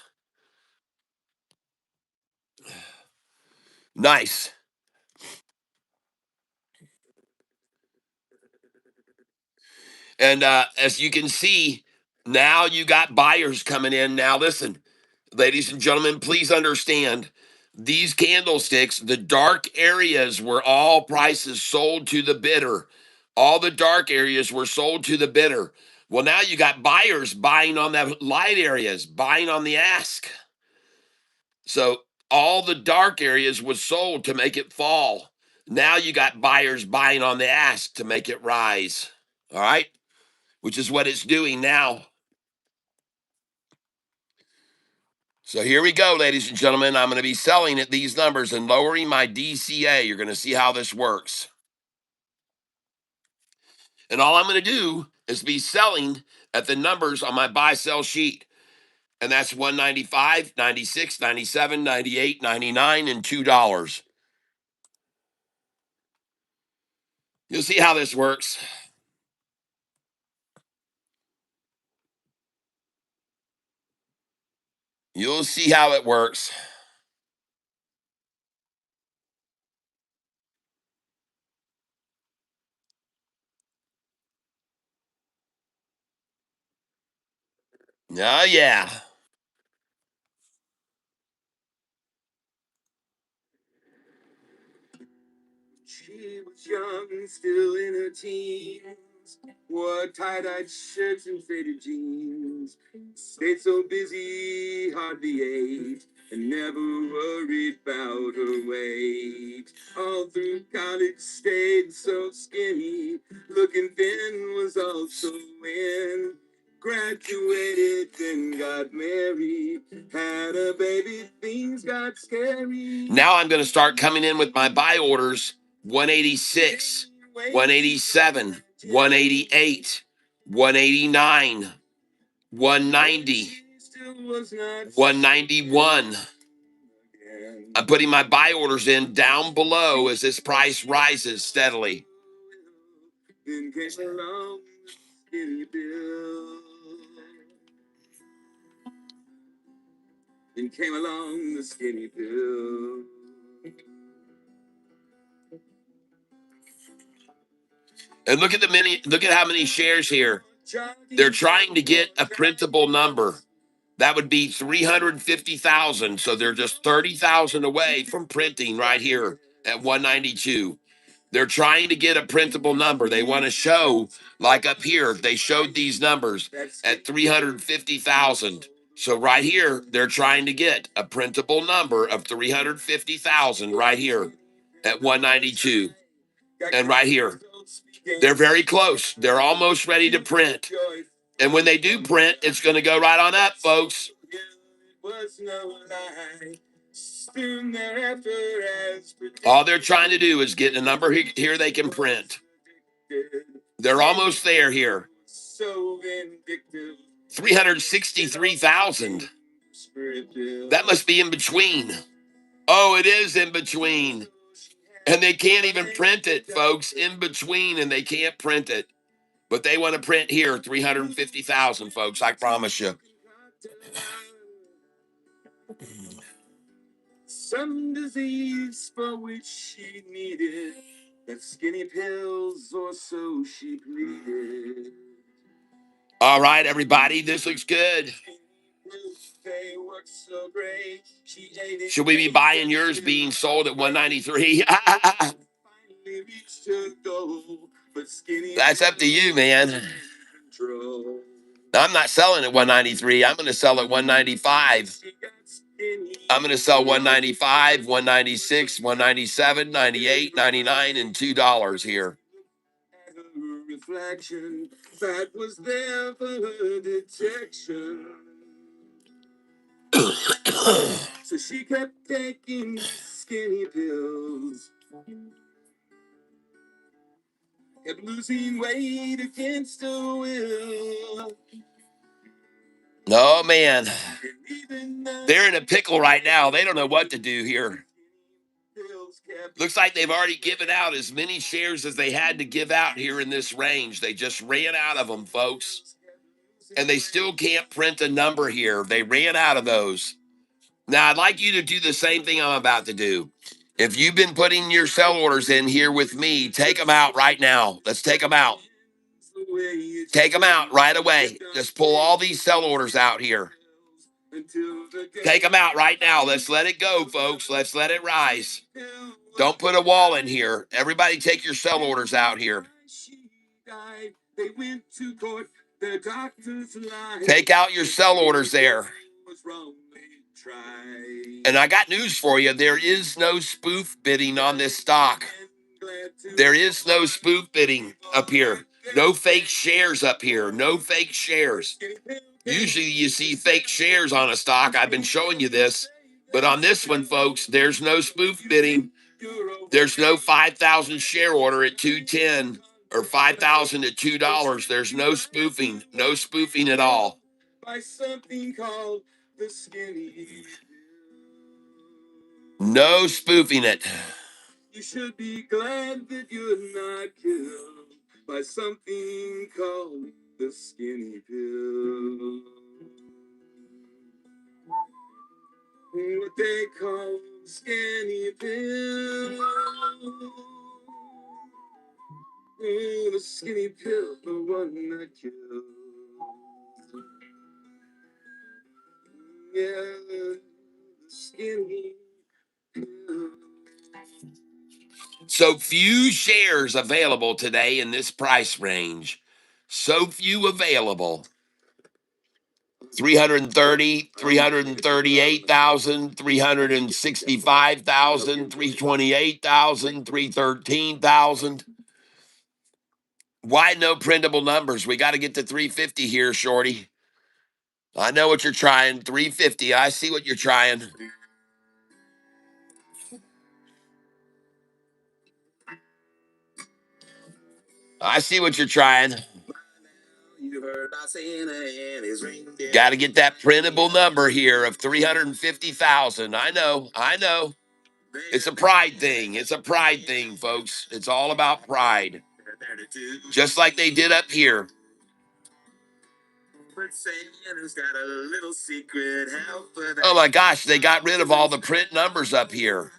Nice. And as you can see, now you got buyers coming in. Now, listen, ladies and gentlemen, please understand these candlesticks, the dark areas were all prices sold to the bidder. All the dark areas were sold to the bidder. Well, now you got buyers buying on the light areas, buying on the ask. So all the dark areas was sold to make it fall. Now you got buyers buying on the ask to make it rise. All right, which is what it's doing now. So here we go, ladies and gentlemen. I'm going to be selling at these numbers and lowering my DCA. You're going to see how this works. And all I'm going to do is be selling at the numbers on my buy sell sheet. And that's 195, 96, 97, 98, 99, and $2. You'll see how this works. You'll see how it works. Oh, yeah. She was young, still in her teens. Wore tie-dyed shirts and faded jeans. Stayed so busy, hardly ate, and never worried about her weight. All through college, stayed so skinny. Looking thin was also in. Graduated, then got married. Had a baby, things got scary. Now I'm going to start coming in with my buy orders 186, 187, 188, 189, 190, 191. I'm putting my buy orders in down below as this price rises steadily. Then came along the skinny bill. Then came along the skinny bill. And look at how many shares here. They're trying to get a printable number. That would be 350,000. So they're just 30,000 away from printing right here at 192. They're trying to get a printable number. They want to show, like up here, they showed these numbers at 350,000. So right here, they're trying to get a printable number of 350,000 right here at 192. And right here, they're very close. They're almost ready to print. And when they do print, it's going to go right on up, folks. All they're trying to do is get a number here they can print. They're almost there here. 363,000. That must be in between. Oh, it is in between. And they can't even print it, folks. In between, and they can't print it. But they want to print here 350,000, folks. I promise you. Some disease for which she needed that skinny pills, or so she pleaded. All right, everybody, this looks good. Should we be buying yours being sold at 193? That's up to you, man. I'm not selling at 193. I'm going to sell at 195. I'm going to sell 195, 196, 197, 98, 99, and $2 here. Reflection that was there for her detection. So she kept taking skinny pills, kept losing weight against her will. Oh, man. They're in a pickle right now. They don't know what to do here. Looks like they've already given out as many shares as they had to give out here in this range. They just ran out of them, folks. And they still can't print a number here. They ran out of those. Now, I'd like you to do the same thing I'm about to do. If you've been putting your sell orders in here with me, take them out right now. Let's take them out. Take them out right away. Just pull all these sell orders out here. Take them out right now. Let's let it go, folks. Let's let it rise. Don't put a wall in here. Everybody take your sell orders out here. Take out your sell orders there. And I got news for you. There is no spoof bidding on this stock. There is no spoof bidding up here. No fake shares up here. No fake shares. Usually you see fake shares on a stock. I've been showing you this. But on this one, folks, there's no spoof bidding. There's no 5,000 share order at 210 or 5,000 at $2. There's no spoofing. No spoofing at all. No spoofing it. You should be glad that you're not killed by something called the skinny pill. What they call the skinny pill. The skinny pill, the one that kills. Yeah, the skinny pill. So few shares available today in this price range. So few available. 330, 338,000, 365,000, 328,000, 313,000. Why no printable numbers? We got to get to 350 here, shorty. I know what you're trying. 350. I see what you're trying. I see what you're trying. Got to get that printable number here of 350,000. I know. It's a pride thing. It's a pride thing, folks. It's all about pride. Just like they did up here. Oh my gosh, they got rid of all the print numbers up here.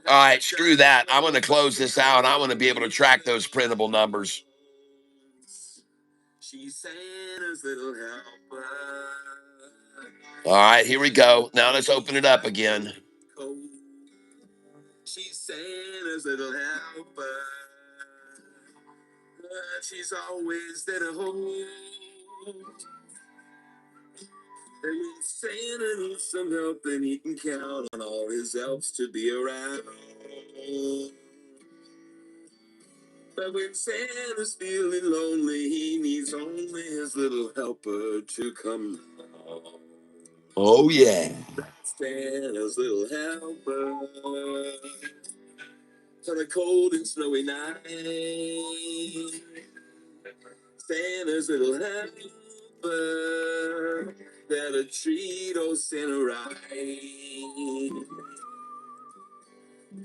All right, screw that. I want to close this out. I want to be able to track those printable numbers. All right, here we go. Now let's open it up again. She's Santa's little helper. She's always there to hold. And when Santa needs some help, then he can count on all his elves to be around. But when Santa's feeling lonely, he needs only his little helper to come along. Oh, yeah. Santa's little helper. On a cold and snowy night,
Santa's little helper, that'll treat old Santa right.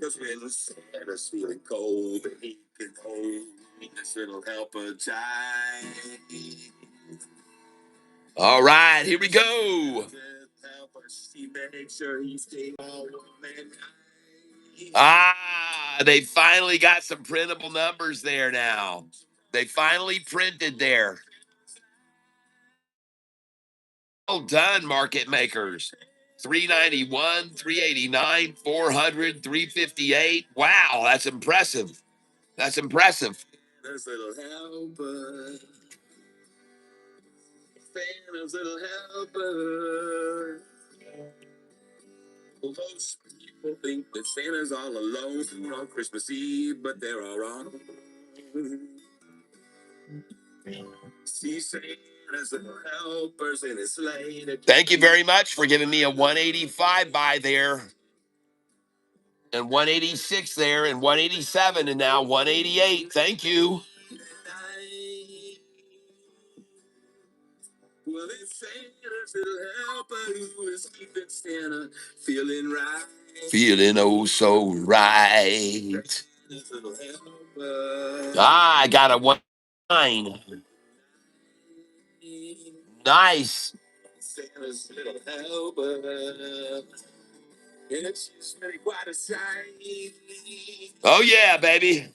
Cause when Santa's feeling cold, and he can hold this little helper tight. All right, here we go. Ah, they finally got some printable numbers there now. They finally printed there. Well done, market makers. 391, 389, 400, 358. Wow, that's impressive. That's impressive. Santa's little helper. Santa's little helper. Most people think that Santa's all alone on Christmas Eve, but they're all wrong. See Santa's little helpers in his sleigh. Thank you very much for giving me a 185 buy there, and 186 there, and 187, and now 188. Thank you. Well, it's Santa's little helper who is keeping Santa feeling right. Feeling oh so right. Santa's little helper. Ah, I got a 1-9. Nice. Santa's little helper. It's just really quite a sight. Oh, yeah, baby.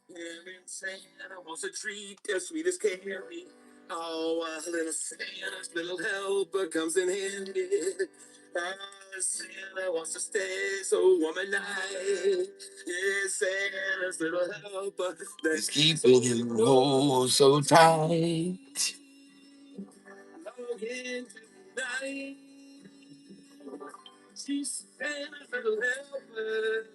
Every Santa wants a treat as sweet as candy. Oh, little Santa's little helper comes in handy. Santa wants to stay so warm at night. Yeah, Santa's little helper that's keeping him oh so tight. Log in tonight. She's Santa's little helper.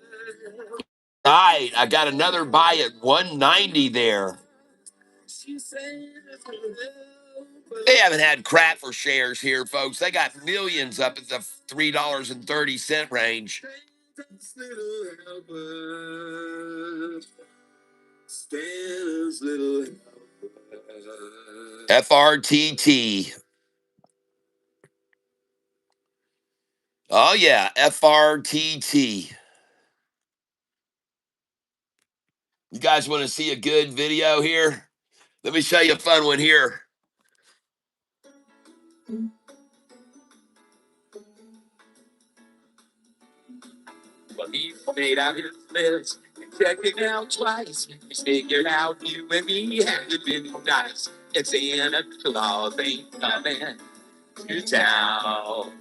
All right, I got another buy at 190 there. They haven't had crap for shares here, folks. They got millions up at the $3.30 range. FRTT. Oh, yeah, FRTT. You guys want to see a good video here? Let me show you a fun one here. Well, he made out his list and checked it out twice. He's figured out you and me haven't been nice. It's Santa Claus ain't coming to town.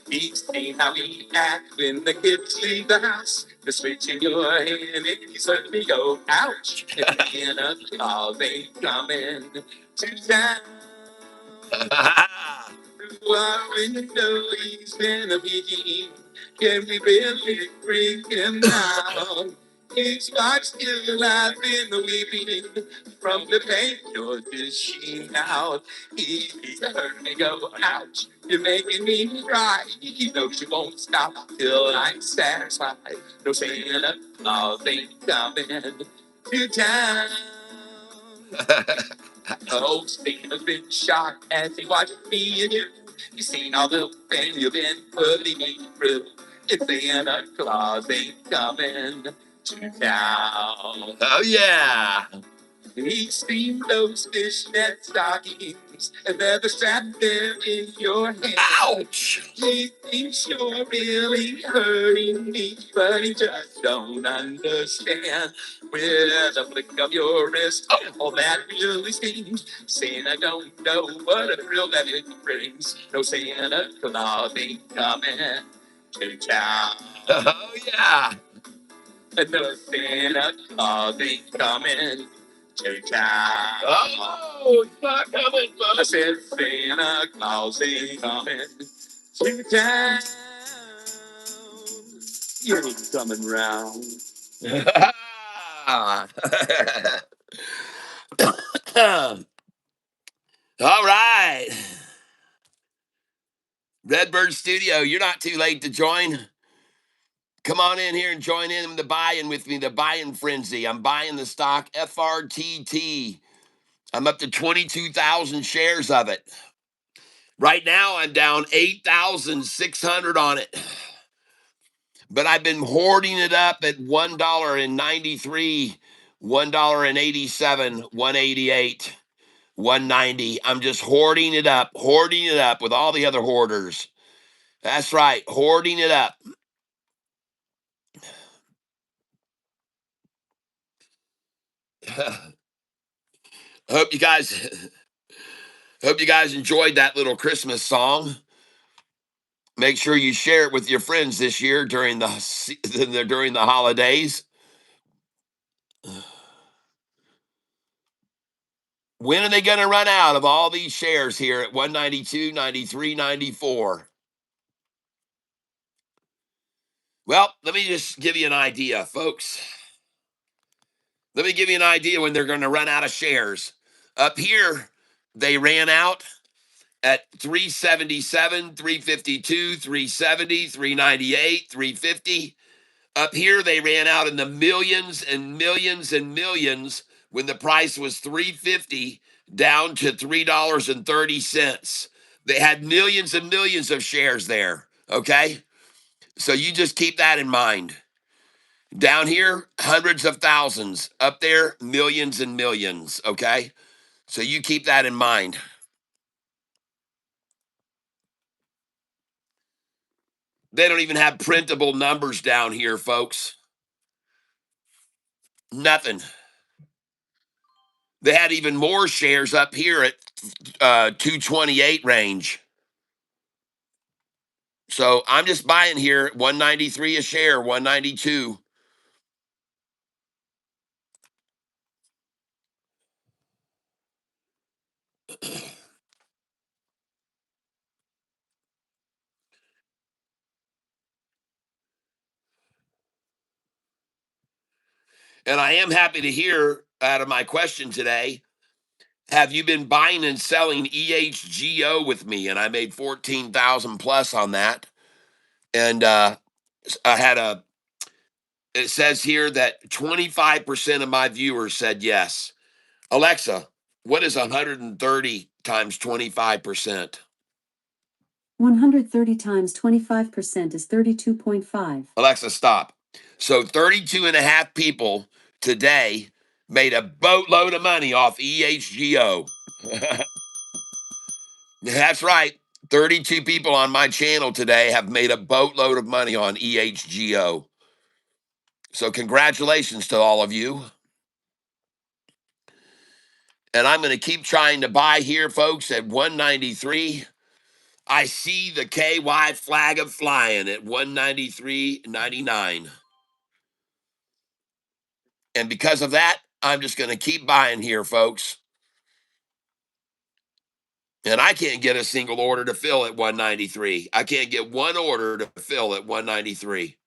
He's seen how we act when the kids leave the house. The switch in your hand and you suddenly go, ouch. It's Santa Claus ain't coming to town. Through our window, he's been a peeking. Can we really bring him down? He's watched his life in the weeping from the paint you're dishing out. He's heard me go, ouch, you're making me cry. He knows you won't stop till I'm satisfied. No Santa Claus ain't coming to town. Oh, Santa's been shocked as he watched me and you. He's seen all the things you've been putting me through. It's Santa Claus ain't coming to town. Oh, yeah. He's seen those fishnet stockings and leather strap there in your hand. Ouch! He thinks you're really hurting me, but he just don't understand. With a flick of your wrist, all that really stings. Santa don't know what a thrill that it brings. No Santa Claus ain't coming to town. Oh, yeah. No Santa Claus ain't coming to town. Oh, he's not coming, folks. I said Santa Claus ain't coming to town. You ain't coming round. All right. Redbird Studio, you're not too late to join.
Come on in here and join in the buying with me, the buying frenzy. I'm buying the stock FRTT. I'm up to 22,000 shares of it. Right now, I'm down 8,600 on it. But I've been hoarding it up at $1.93, $1.87, 188, 190. I'm just hoarding it up with all the other hoarders. That's right, hoarding it up. hope you guys hope you guys enjoyed that little Christmas song. Make sure you share it with your friends this year during the holidays. When are they going to run out of all these shares here at 192, 93, 94? Well, let me just give you an idea, folks. Let me give you an idea when they're going to run out of shares. Up here, they ran out at 377, 352, 370, 398, 350. Up here, they ran out in the millions and millions and millions when the price was 350 down to $3.30. They had millions and millions of shares there. Okay. So you just keep that in mind. Down here, hundreds of thousands. Up there, millions and millions. Okay. So you keep that in mind. They don't even have printable numbers down here, folks. Nothing. They had even more shares up here at 228 range. So I'm just buying here at 193 a share, 192. And I am happy to hear out of my question today, have you been buying and selling EHGO with me? And I made 14,000 plus on that. And I had it says here that 25% of my viewers said yes. Alexa, what is 130 times 25%?
130 times 25% is 32.5.
Alexa, stop. So 32 and a half people today made a boatload of money off EHGO. That's right. 32 people on my channel today have made a boatload of money on EHGO. So congratulations to all of you. And I'm going to keep trying to buy here, folks, at 193. I see the KY flag of flying at 193.99. And because of that, I'm just going to keep buying here, folks. And I can't get a single order to fill at 193. I can't get one order to fill at 193.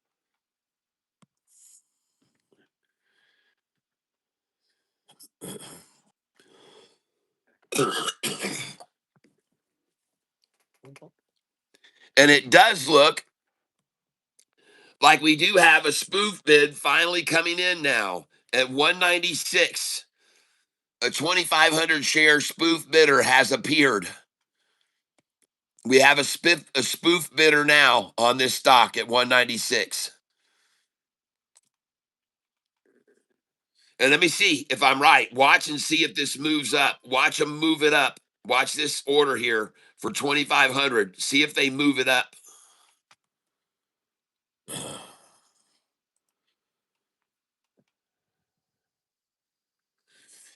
And it does look like we do have a spoof bid finally coming in now at 196. A 2,500 share spoof bidder has appeared. We have a spoof bidder now on this stock at 196. And let me see if I'm right. Watch and see if this moves up. Watch them move it up. Watch this order here for 2,500. See if they move it up.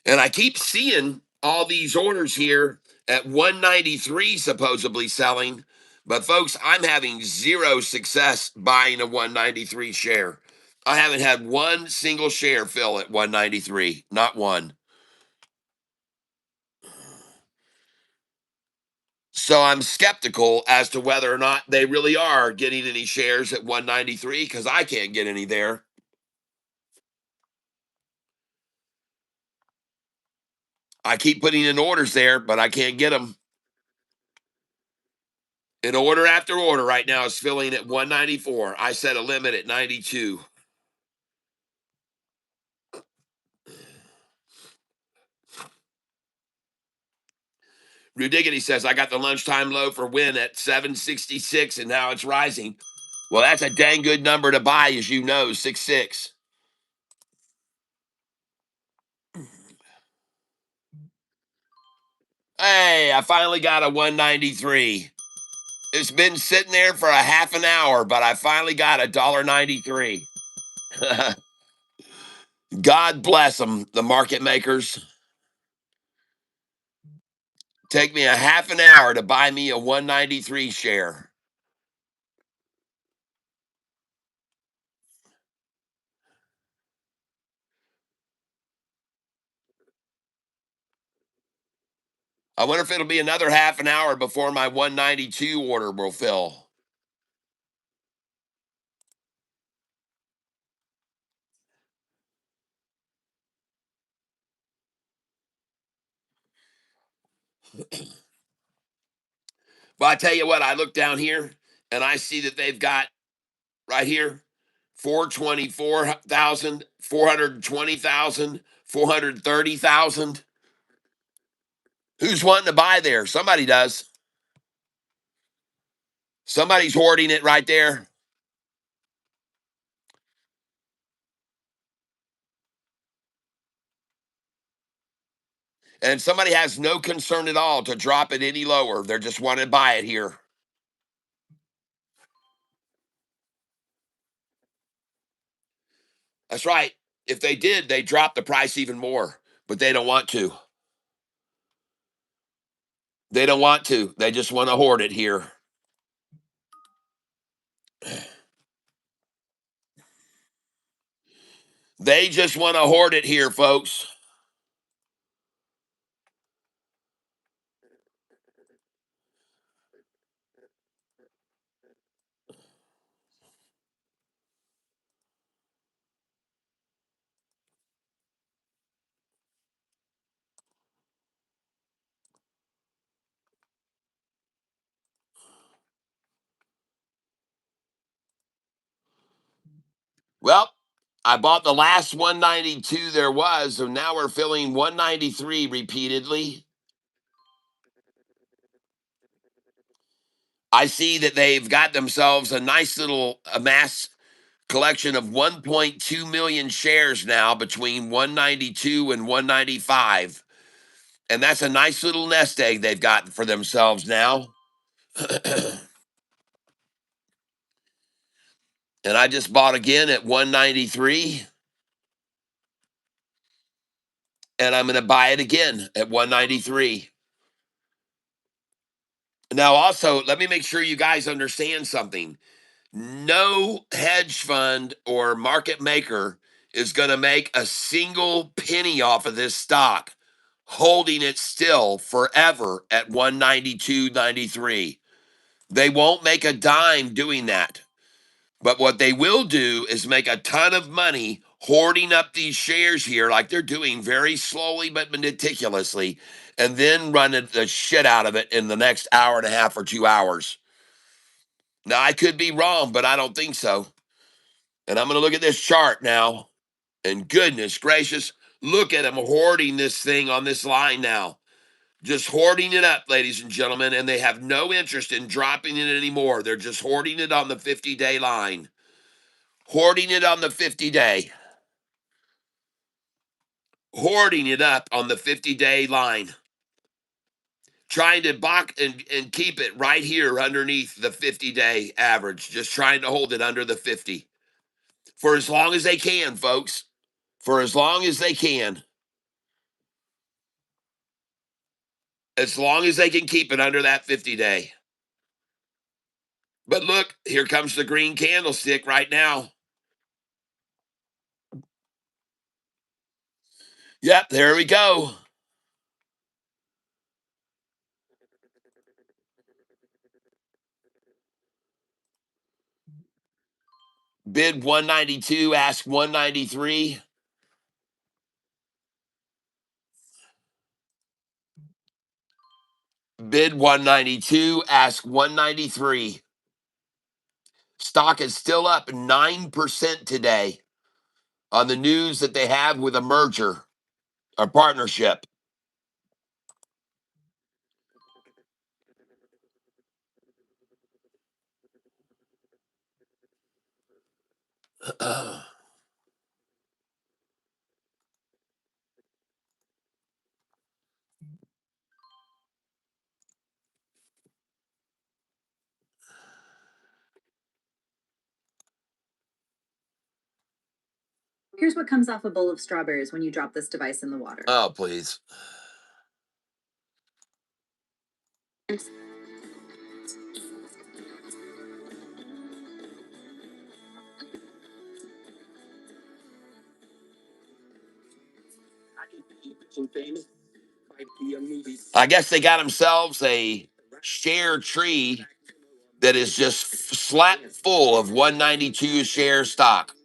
And I keep seeing all these orders here at 193 supposedly selling. But folks, I'm having zero success buying a 193 share. I haven't had one single share fill at 193. Not one. So I'm skeptical as to whether or not they really are getting any shares at 193 because I can't get any there. I keep putting in orders there, but I can't get them. And order after order right now is filling at 194. I set a limit at 92. Rudiggity says, I got the lunchtime low for win at 766 and now it's rising. Well, that's a dang good number to buy, as you know, 66. Hey, I finally got a 193. It's been sitting there for a half an hour, but I finally got $1.93. God bless them, the market makers. Take me a half an hour to buy me a 193 share. I wonder if it'll be another half an hour before my 192 order will fill. But I tell you what, I look down here and I see that they've got right here 424,000, 420,000, 430,000. Who's wanting to buy there? Somebody does. Somebody's hoarding it right there. And somebody has no concern at all to drop it any lower. They're just wanting to buy it here. That's right. If they did, they'd drop the price even more, but they don't want to. They don't want to. They just want to hoard it here. They just want to hoard it here, folks. Well, I bought the last 192 there was, so now we're filling 193 repeatedly. I see that they've got themselves a nice little mass collection of 1.2 million shares now between 192 and 195. And that's a nice little nest egg they've got for themselves now. And I just bought again at 193. And I'm going to buy it again at 193. Now, also, let me make sure you guys understand something. No hedge fund or market maker is going to make a single penny off of this stock, holding it still forever at 192.93. They won't make a dime doing that. But what they will do is make a ton of money hoarding up these shares here, like they're doing very slowly but meticulously, and then running the shit out of it in the next hour and a half or 2 hours. Now, I could be wrong, but I don't think so. And I'm going to look at this chart now. And goodness gracious, look at them hoarding this thing on this line now. Just hoarding it up, ladies and gentlemen. And they have no interest in dropping it anymore. They're just hoarding it on the 50-day line. Hoarding it on the 50-day. Hoarding it up on the 50-day line. Trying to box and keep it right here underneath the 50-day average. Just trying to hold it under the 50. For as long as they can, folks. For as long as they can. As long as they can keep it under that 50-day. But look, here comes the green candlestick right now. Yep, there we go. Bid 192, ask 193. Bid 192, ask 193. Stock is still up 9% today on the news that they have with a merger, a partnership.
Here's what comes off a bowl of strawberries when you drop this device in the water.
Oh, please. I guess they got themselves a share tree that is just slap full of 192 share stock.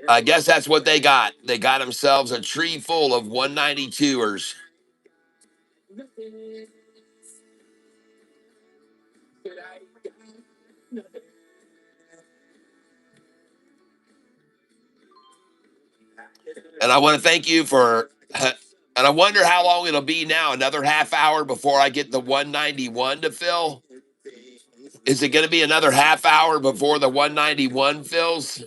I guess that's what they got. They got themselves a tree full of 192ers. And I want to thank you for, and I wonder how long it'll be now, another half hour before I get the 191 to fill. Is it going to be another half hour before the 191 fills?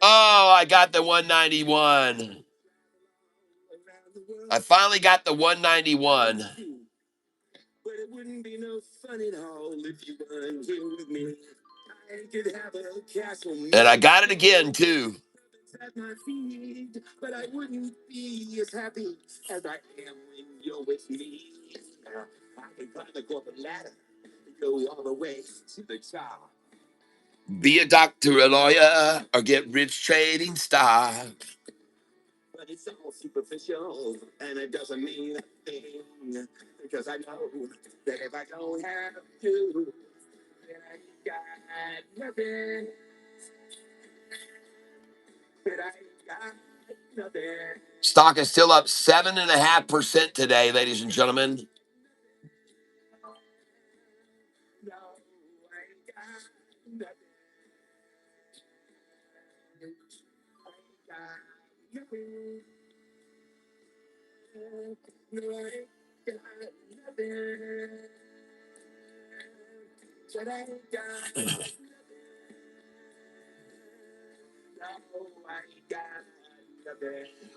Oh, I got the 191. I finally got the 191. And I got it again, too. Be a doctor, a lawyer, or get rich trading stock. Stock is still up 7.5% today, ladies and gentlemen.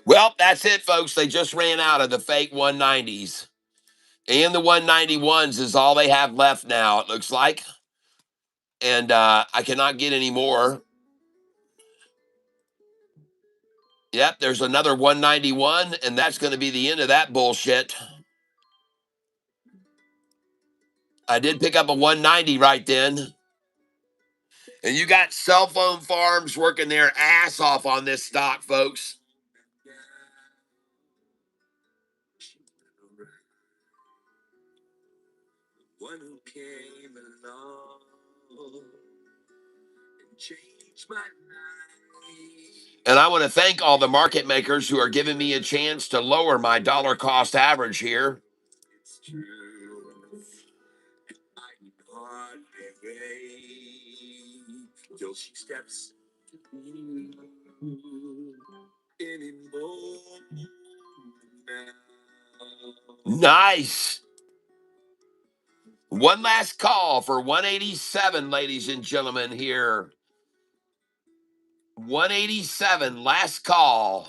Well, that's it, folks. They just ran out of the fake 190s. And the 191s is all they have left now, it looks like. And I cannot get any more. Yep, there's another 191, and that's going to be the end of that bullshit. I did pick up a 190 right then. And you got cell phone farms working their ass off on this stock, folks. And I want to thank all the market makers who are giving me a chance to lower my dollar cost average here. Nice. One last call for 187, ladies and gentlemen, here. 187, last call.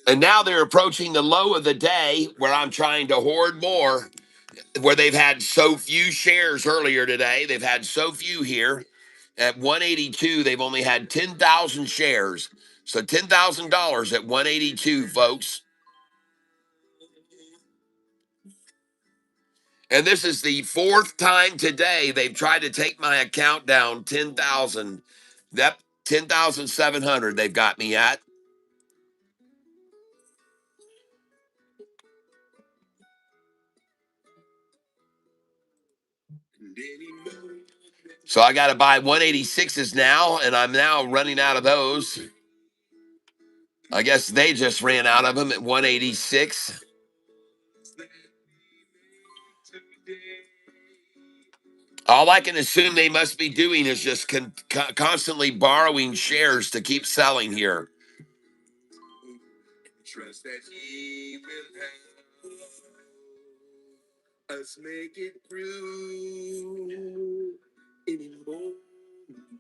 And now they're approaching the low of the day where I'm trying to hoard more, where they've had so few shares earlier today. They've had so few here. At 182, they've only had 10,000 shares. So $10,000 at 182, folks. And this is the fourth time today they've tried to take my account down 10,000. That 10,700 they've got me at. So I got to buy 186s now, and I'm now running out of those. I guess they just ran out of them at 186. All I can assume they must be doing is just constantly borrowing shares to keep selling here. Trust that he will help us make it through anymore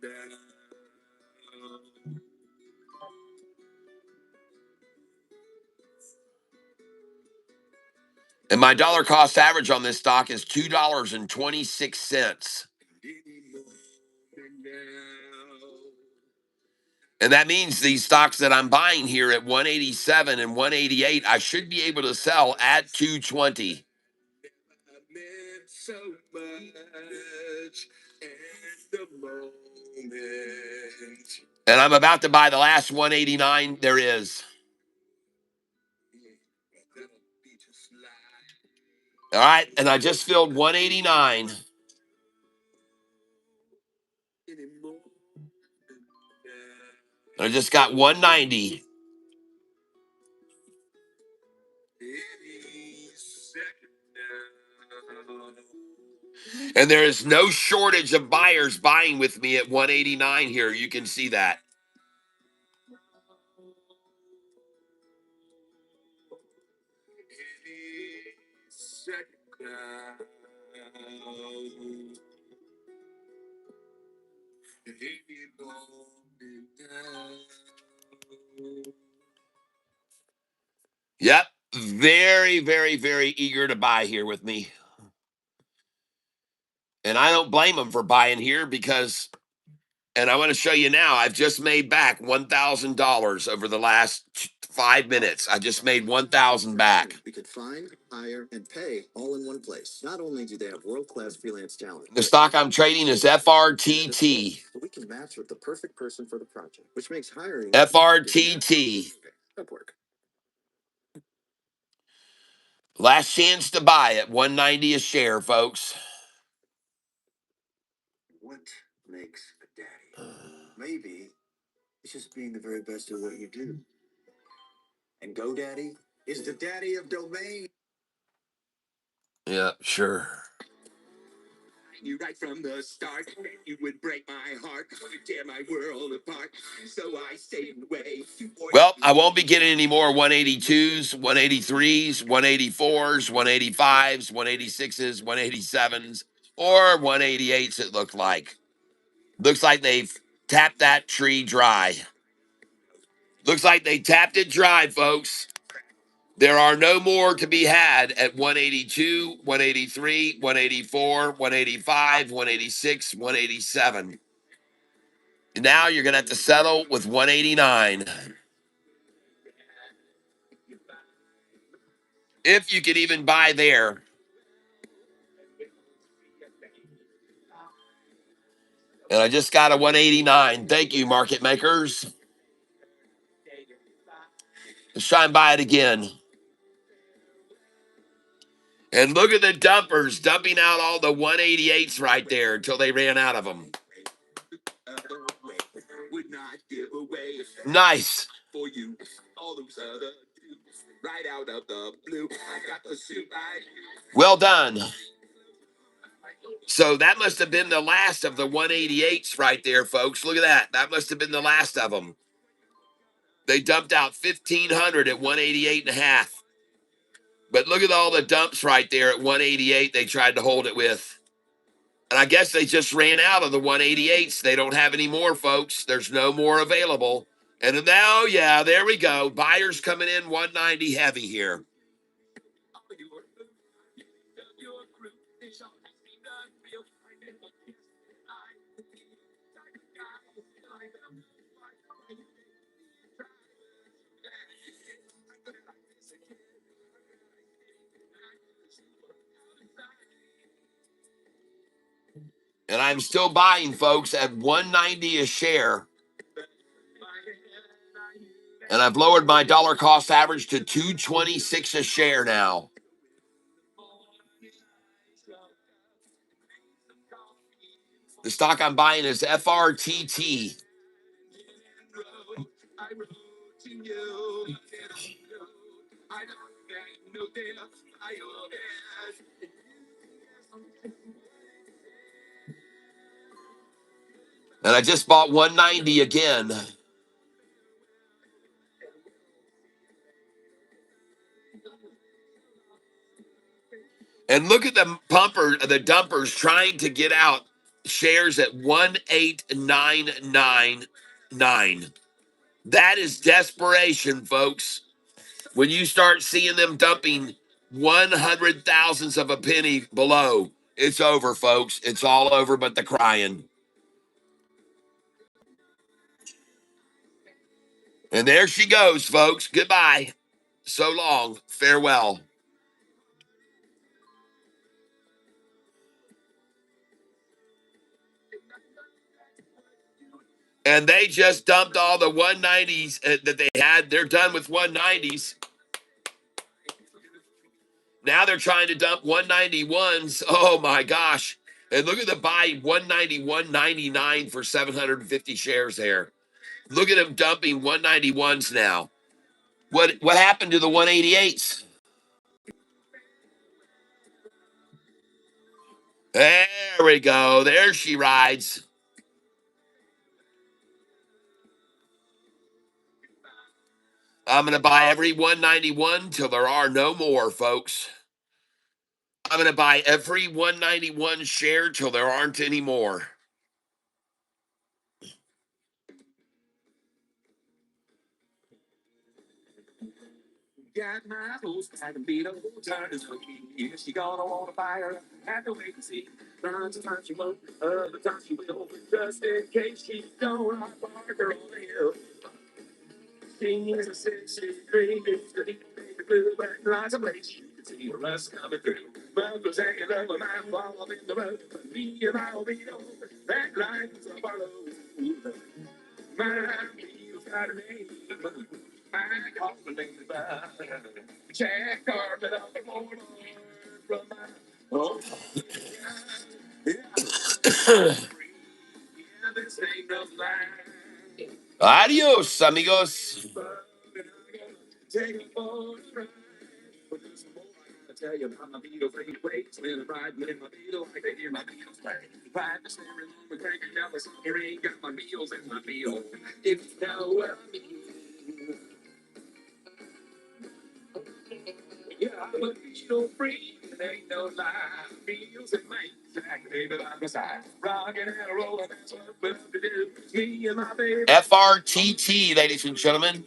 now. And my dollar cost average on this stock is $2.26. And that means these stocks that I'm buying here at 187 and 188, I should be able to sell at 220. So much the moment. And I'm about to buy the last 189 there is. All right, and I just filled 189. I just got 190. And there is no shortage of buyers buying with me at 189 here. You can see that. Yep. Very, very, very eager to buy here with me. And I don't blame them for buying here because, and I want to show you now, I've just made back $1,000 over the last 5 minutes. I just made 1,000 back.
We could find, hire, and pay all in one place. Not only do they have world-class freelance talent,
The stock I'm trading is FRTT.
we can match with the perfect person for the project, which makes hiring
FRTT.
Upwork.
Last chance to buy at 190 a share, folks.
What makes a daddy? Maybe it's just being the very best at what you do. And GoDaddy is the daddy of domain.
Yeah, sure.
You right from the start, you would break my heart, tear my world apart. So I stayed away.
Well, I won't be getting any more 182s, 183s, 184s, 185s, 186s, 187s, or 188s, it looked like. Looks like they've tapped that tree dry. Looks like they tapped it dry, folks. There are no more to be had at 182, 183, 184, 185, 186, 187. Now you're going to have to settle with 189. If you could even buy there. And I just got a 189. Thank you, market makers. Let's try and buy it again. And look at the dumpers dumping out all the 188s right there until they ran out of them. Nice. Well done. So that must have been the last of the 188s right there, folks. Look at that. That must have been the last of them. They dumped out 1,500 at 188 and a half. But look at all the dumps right there at 188 they tried to hold it with. And I guess they just ran out of the 188s. They don't have any more, folks. There's no more available. And now, yeah, there we go. Buyers coming in 190 heavy here. And I'm still buying, folks, at $1.90 a share. And I've lowered my dollar cost average to $2.26 a share now. The stock I'm buying is FRTT. And I just bought 190 again. And look at the dumpers trying to get out shares at 18999. That is desperation, folks. When you start seeing them dumping 100 thousandths of a penny below, it's over, folks. It's all over but the crying. And there she goes, folks. Goodbye. So long. Farewell. And they just dumped all the 190s that they had. They're done with 190s. Now they're trying to dump 191s. Oh my gosh. And look at the buy 191.99 for 750 shares there. Look at them dumping 191s now. What happened to the 188s? There we go. There she rides. I'm going to buy every 191 till there are no more, folks. I'm going to buy every 191 share till there aren't any more.
Got my hopes I can beat up turn is okay. She gonna wanna fire. Have to wait and see. Sometimes she won't, other times she will. Just in case she don't, I park her on the hill. She's a 63, it's the deep baby blue, but lots of place you can see the rust coming through. Buckles hanging over my fall in the road. Me and I'll be over. That line's a follow. My wheels got a name. I call the name by Jack Carpet on the board from my oh yeah, this ain't no line.
Adios, amigos.
Take a photo. But there's some more I gotta tell you about my Beatles. They wait when I'm riding in my Beetle, I can hear my Beatles play. Ride the steering on the cranking down the steering, got my Beatles in my Beetle. If you know what I mean. Yeah, I'm a Beetle freak, it ain't no lie. Beatles in my Jack, baby, by my side. Rockin' and rollin', that's what we're to do. Me and my baby.
FRTT, ladies and gentlemen.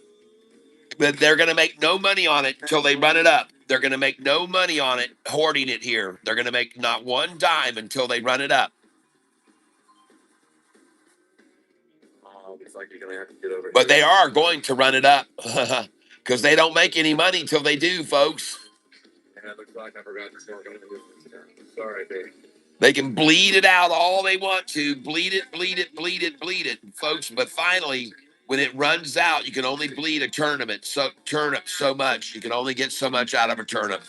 But they're going to make no money on it until they run it up. They're going to make no money on it, hoarding it here. They're going to make not one dime until they run it up.
It's like you're gonna have to get over
But
here.
they are going to run it up because they don't make any money until they do, folks.
And it looks like I forgot to start going to do this. Sorry, baby.
They can bleed it out all they want to. Bleed it, bleed it, bleed it, bleed it, folks. But finally, when it runs out, you can only bleed a turnip so much. You can only get so much out of a turnip.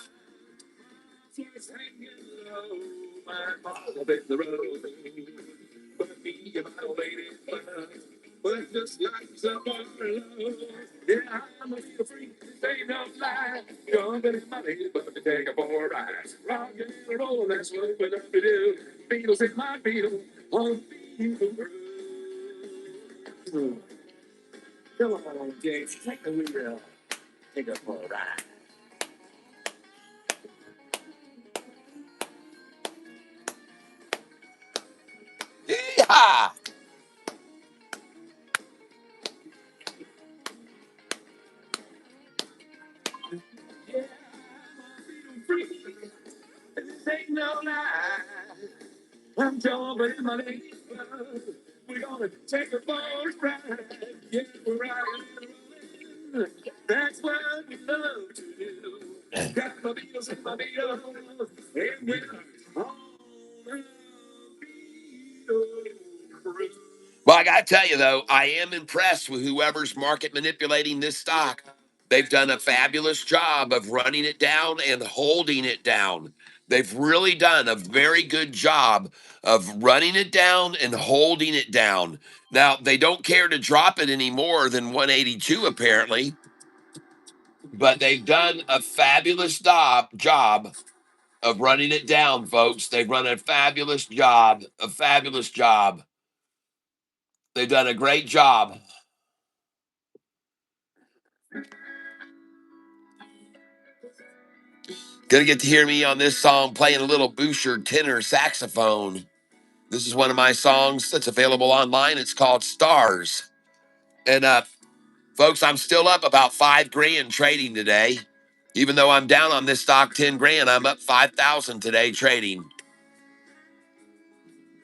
But just like someone yeah, I'm a little freak. This ain't no lie. You're gonna money, but to take a for a ride. Rock and roll, that's what we're gonna do. Beatles in my Beatles on Beatles. Come on, James, take the wheel. Take a for a ride.
Yeehaw!
Yeah, I'm a Beatles freak. This ain't no lie. I'm jumping in my lady bug. We're gonna take a boat ride. Yeah, we're riding. That's what we love to do. Got my Beatles in my Beatles. And we're on the beat.
tell you, though, I am impressed with whoever's market manipulating this stock. They've done a fabulous job of running it down and holding it down. They've really done a very good job of running it down and holding it down. Now, they don't care to drop it any more than 182, apparently, but they've done a fabulous job of running it down, folks. They've run a fabulous job, a fabulous job. They've done a great job. Gonna get to hear me on this song playing a little Bouchard tenor saxophone. This is one of my songs that's available online. It's called Stars. And folks, I'm still up about 5 grand trading today. Even though I'm down on this stock 10 grand, I'm up 5,000 today trading.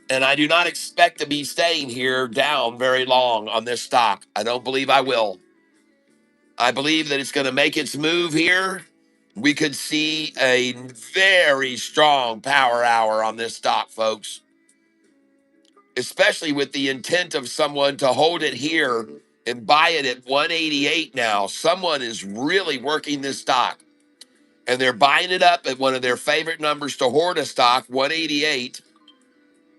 And I do not expect to be staying here down very long on this stock. I don't believe I will. I believe that it's going to make its move here. We could see a very strong power hour on this stock, folks, especially with the intent of someone to hold it here and buy it at 188 now. Someone is really working this stock, and they're buying it up at one of their favorite numbers to hoard a stock, 188.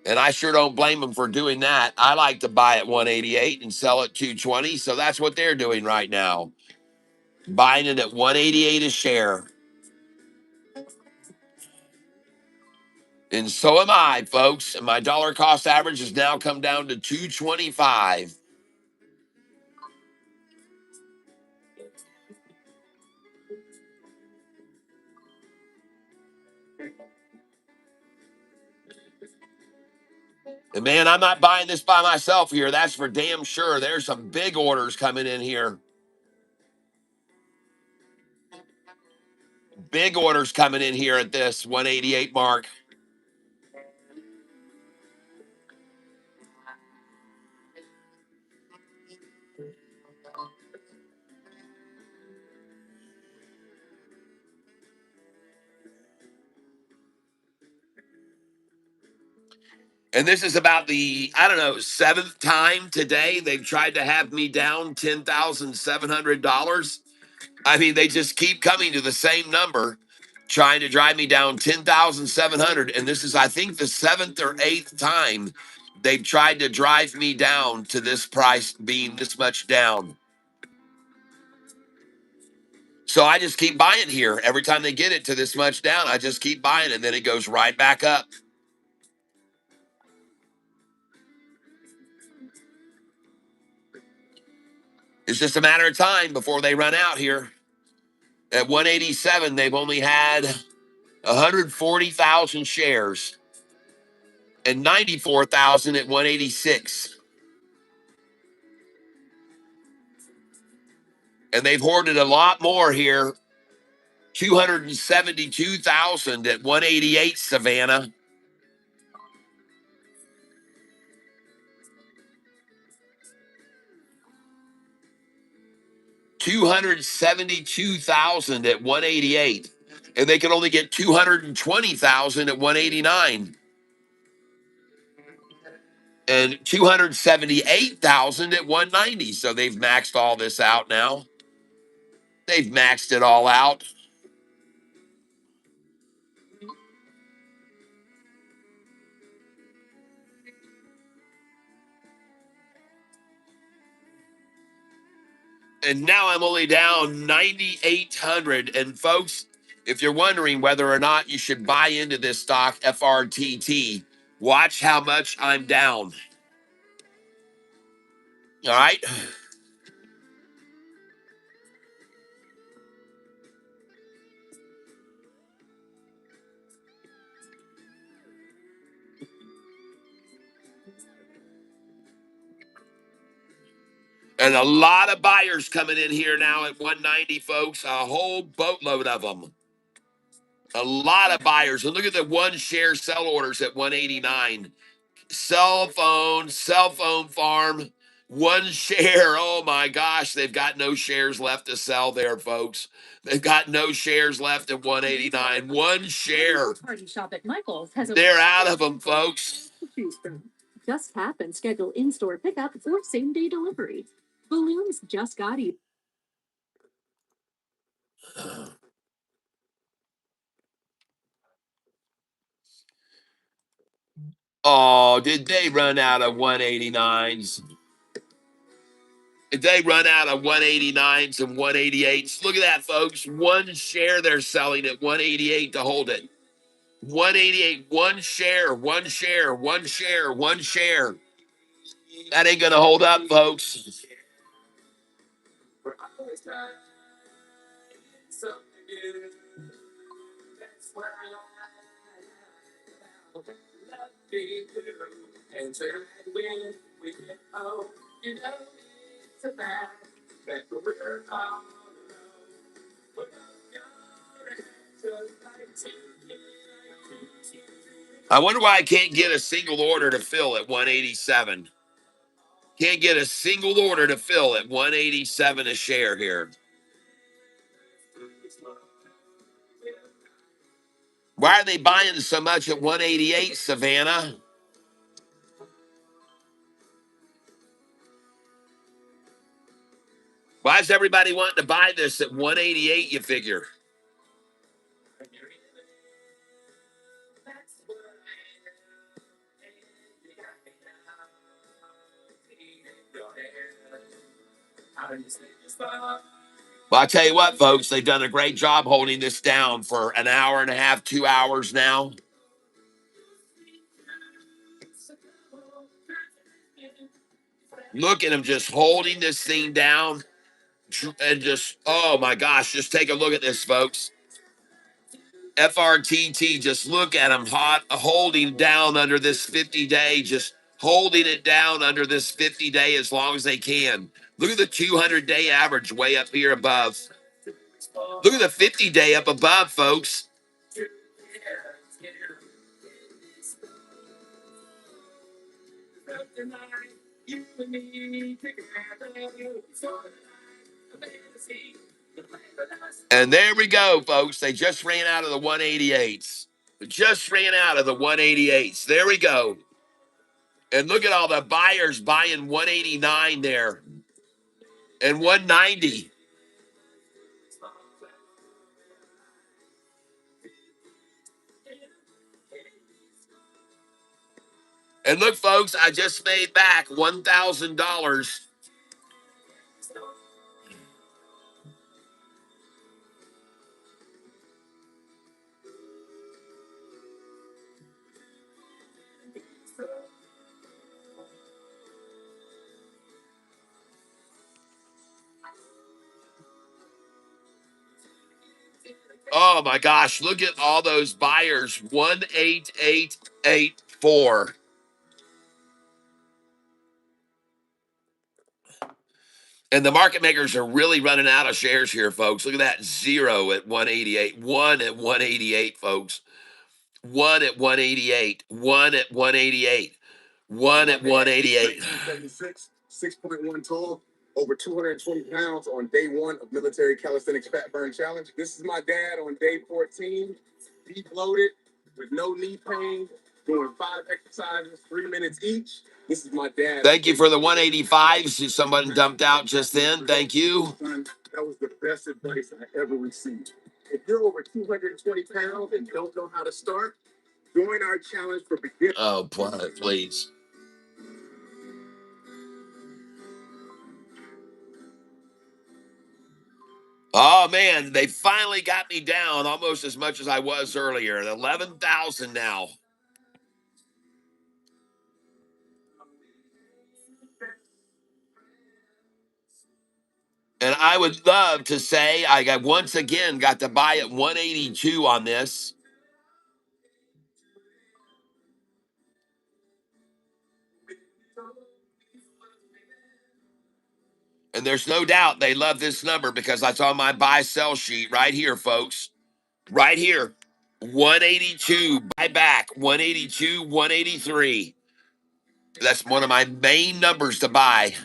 And I sure don't blame them for doing that. I like to buy at 188 and sell at 220. So that's what they're doing right now, buying it at 188 a share. And so am I, folks. And my dollar cost average has now come down to 225. And man, I'm not buying this by myself here. That's for damn sure. There's some big orders coming in here. Big orders coming in here at this 188 mark. And this is about the, I don't know, 7th time today they've tried to have me down $10,700. I mean, they just keep coming to the same number, trying to drive me down 10,700. And this is, I think, the 7th or 8th time they've tried to drive me down to this price being this much down. So I just keep buying here. Every time they get it to this much down, I just keep buying, and then it goes right back up. It's just a matter of time before they run out here. At 187, they've only had 140,000 shares and 94,000 at 186. And they've hoarded a lot more here. 272,000 at 188 Savannah. 272,000 at 188. And they can only get 220,000 at 189. And 278,000 at 190. So they've maxed all this out now. They've maxed it all out. And now I'm only down 9,800. And folks, if you're wondering whether or not you should buy into this stock, FRTT, watch how much I'm down. All right. And a lot of buyers coming in here now at 190, folks. A whole boatload of them. A lot of buyers. And look at the one share sell orders at 189. Cell phone farm, one share. Oh my gosh, they've got no shares left to sell there, folks. They've got no shares left at 189. One share.
Party shop at Michael's has
They're out of them, folks.
just tap and schedule in-store pickup or same-day delivery. Balloons just got eaten.
Oh, did they run out of 189s? Did they run out of 189s and 188s? Look at that, folks. One share they're selling at 188 to hold it. 188, one share, one share, one share, one share. That ain't going to hold up, folks. I wonder why I can't get a single order to fill at 187. Can't get a single order to fill at 187 a share here. Why are they buying so much at 188, Savannah? Why is everybody wanting to buy this at 188, you figure? Well, I'll tell you what, folks, they've done a great job holding this down for an hour and a half, 2 hours now. Look at them just holding this thing down and just, oh my gosh, just take a look at this, folks. FRTT, just look at them holding down under this 50-day, just holding it down under this 50-day as long as they can. Look at the 200-day average way up here above. Look at the 50-day up above, folks. And there we go, folks. They just ran out of the 188s. Just ran out of the 188s. There we go. And look at all the buyers buying 189 there and 190. And look, folks, I just made back $1,000. Oh my gosh, look at all those buyers. 18884. And the market makers are really running out of shares here, folks. Look at that. 0 at 188. 1 at 188, folks. 1 at 188. 1 at 188. 1 at 188.
1976, 6.1 tall, over 220 pounds on day one of military calisthenics fat burn challenge. This is my dad on day 14, deep loaded with no knee pain, doing 5 exercises, 3 minutes each. This is my dad.
Thank you for the 185s. Someone dumped out just then. Thank you.
Son, that was the best advice I ever received. If you're over 220 pounds and don't know how to start, join our challenge for beginners.
Oh, please. Oh man, they finally got me down almost as much as I was earlier at 11,000 now. And I would love to say I got once again got to buy at 182 on this. And there's no doubt they love this number because that's on my buy sell sheet right here, folks. Right here. 182, buy back. 182, 183. That's one of my main numbers to buy.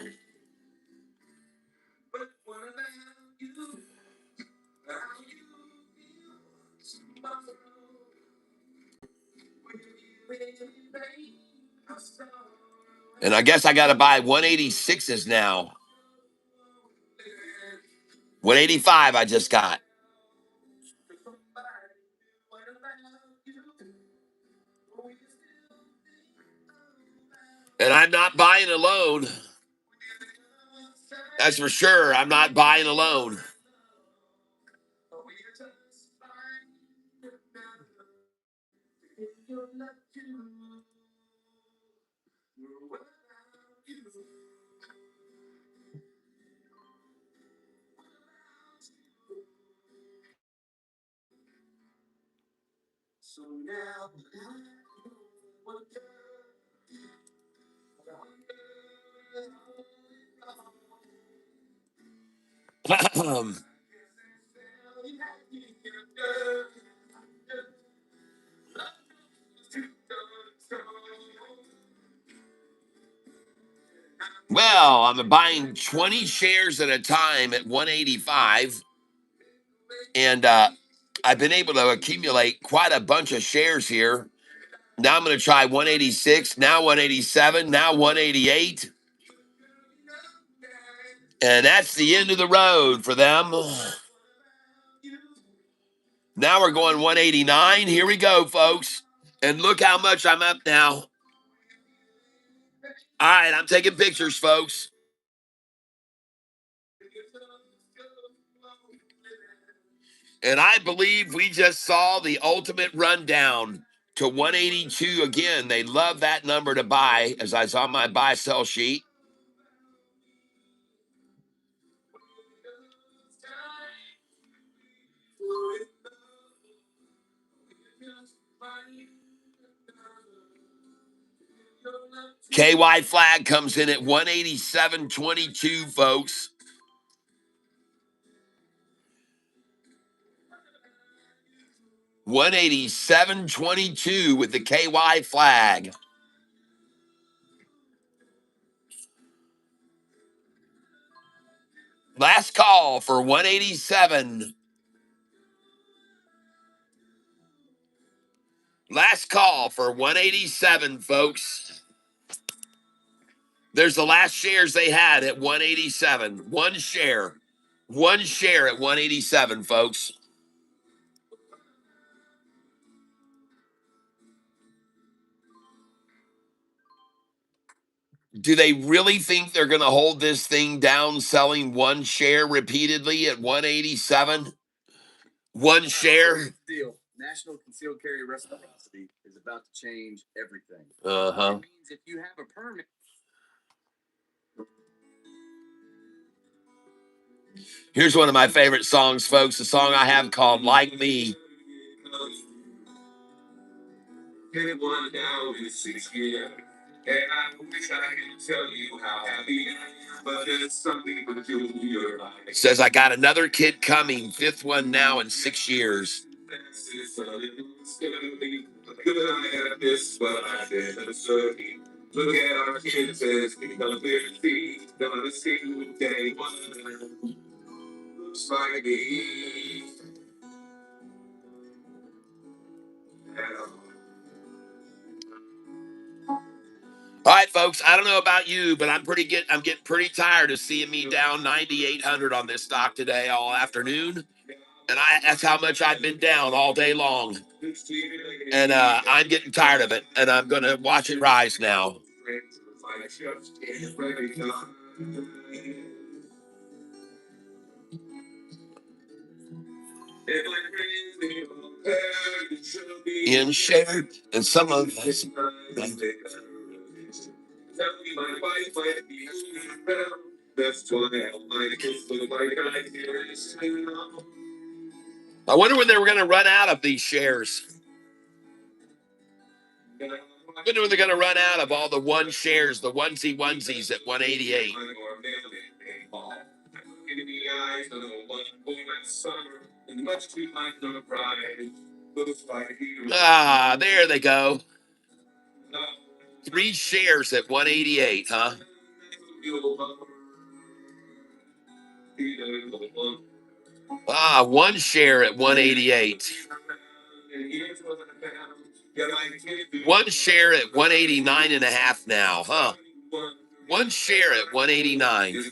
And I guess I got to buy 186s now. 185 I just got. And I'm not buying alone. That's for sure. I'm not buying alone. Well, I'm buying 20 shares at a time at 185. And I've been able to accumulate quite a bunch of shares here. Now I'm going to try 186, now 187, now 188. And that's the end of the road for them. Now we're going 189. Here we go, folks. And look how much I'm up now. All right, I'm taking pictures, folks. And I believe we just saw the ultimate rundown to 182 again. They love that number to buy, as I saw my buy sell sheet. KY flag comes in at 187.22, folks. $187.22 with the KY flag. Last call for 187. Last call for 187, folks. There's the last shares they had at 187. One share. One share at 187, folks. Do they really think they're going to hold this thing down selling one share repeatedly at 187? One share?
Deal. National concealed carry reciprocity is about to change everything.
Uh-huh.
It means if you have a permit.
Here's one of my favorite songs, folks. A song I have called Like Me.
One down in 6 years, and I wish I could tell you how happy I am, but there's something peculiar.
It says, I got another kid coming, fifth one now in 6 years.
Could I have this, but I didn't serve you. Look at our kids as they come there to see, done a single day, one looks like me.
All right, folks. I don't know about you, but I'm getting pretty tired of seeing me down 9,800 on this stock today all afternoon, and that's how much I've been down all day long. And I'm getting tired of it, and I'm going to watch it rise now. In share, and some of us. I wonder when they were going to run out of these shares. I wonder when they're going to run out of all the one shares, the onesies at 188. Ah, there they go. 3 shares at 188, huh? Ah, 1 share at 188. 1 share at 189.5 now, huh? One share at 189.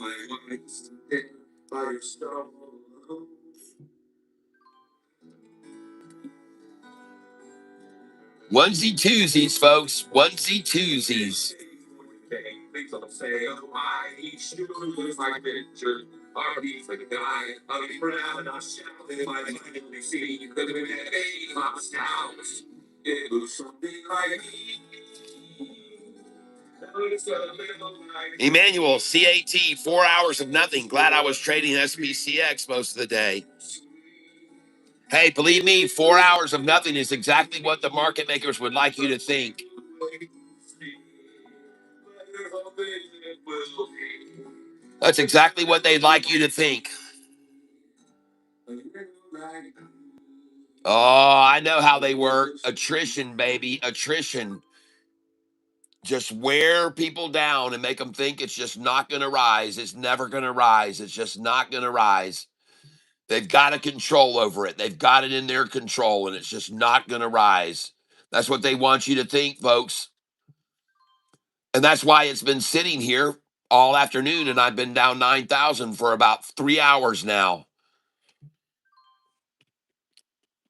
Onesie twosies, folks. Onesie twosies. Emmanuel, CAT, 4 hours of nothing. Glad I was trading SPCX most of the day. Hey, believe me, 4 hours of nothing is exactly what the market makers would like you to think. That's exactly what they'd like you to think. Oh, I know how they work. Attrition, baby. Attrition. Just wear people down and make them think it's just not going to rise. It's never going to rise. It's just not going to rise. They've got a control over it. They've got it in their control, and it's just not going to rise. That's what they want you to think, folks. And that's why it's been sitting here all afternoon, and I've been down 9,000 for about 3 hours now.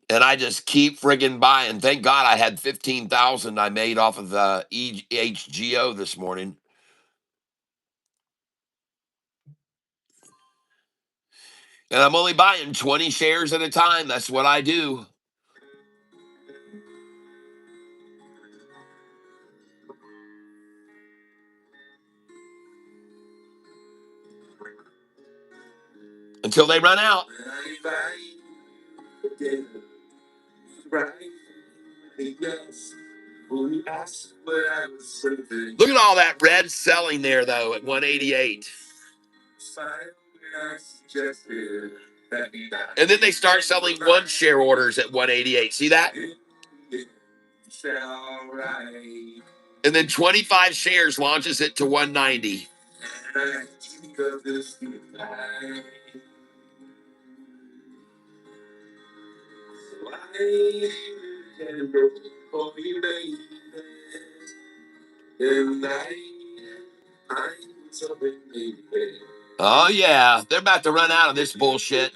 And I just keep friggin' buying. Thank God I had 15,000 I made off of the HGO this morning. And I'm only buying 20 shares at a time. That's what I do. Until they run out. Look at all that red selling there, though, at 188. And then they start selling one share orders at 188. See that? And then 25 shares launches it to 190. Oh, yeah. They're about to run out of this bullshit.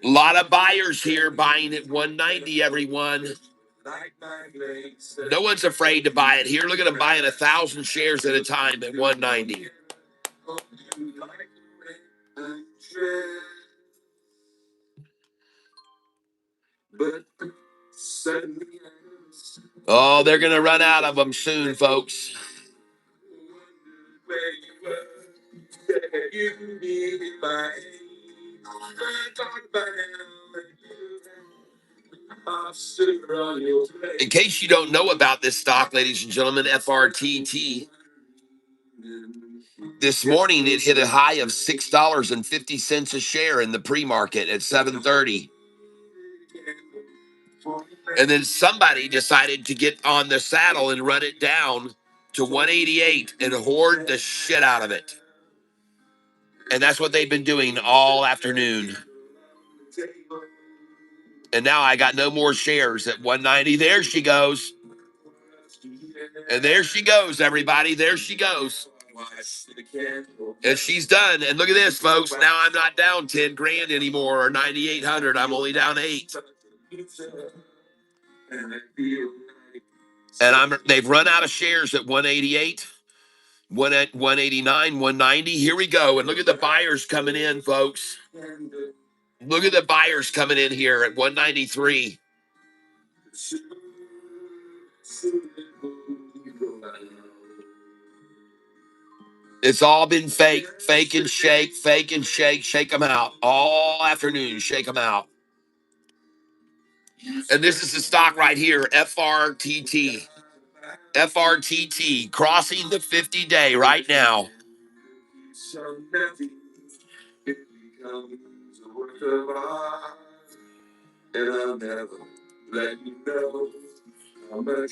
A lot of buyers here buying at 190, everyone. No one's afraid to buy it here. Look at them buying 1,000 shares at a time at 190. Oh, they're going to run out of them soon, folks. In case you don't know about this stock, ladies and gentlemen, FRTT, this morning it hit a high of $6.50 a share in the pre-market at 7:30. And then somebody decided to get on the saddle and run it down to 188 and hoard the shit out of it. And that's what they've been doing all afternoon. And now I got no more shares at 190. There she goes. And there she goes, everybody. There she goes. And she's done. And look at this, folks. Now I'm not down 10 grand anymore or 9,800. I'm only down 8. And they've run out of shares at 188, 189, 190. Here we go. And look at the buyers coming in, folks. Look at the buyers coming in here at 193. It's all been fake, fake and shake, shake them out all afternoon, shake them out. And this is the stock right here, FRTT. FRTT crossing the 50-day right now. And I'll never let you know how much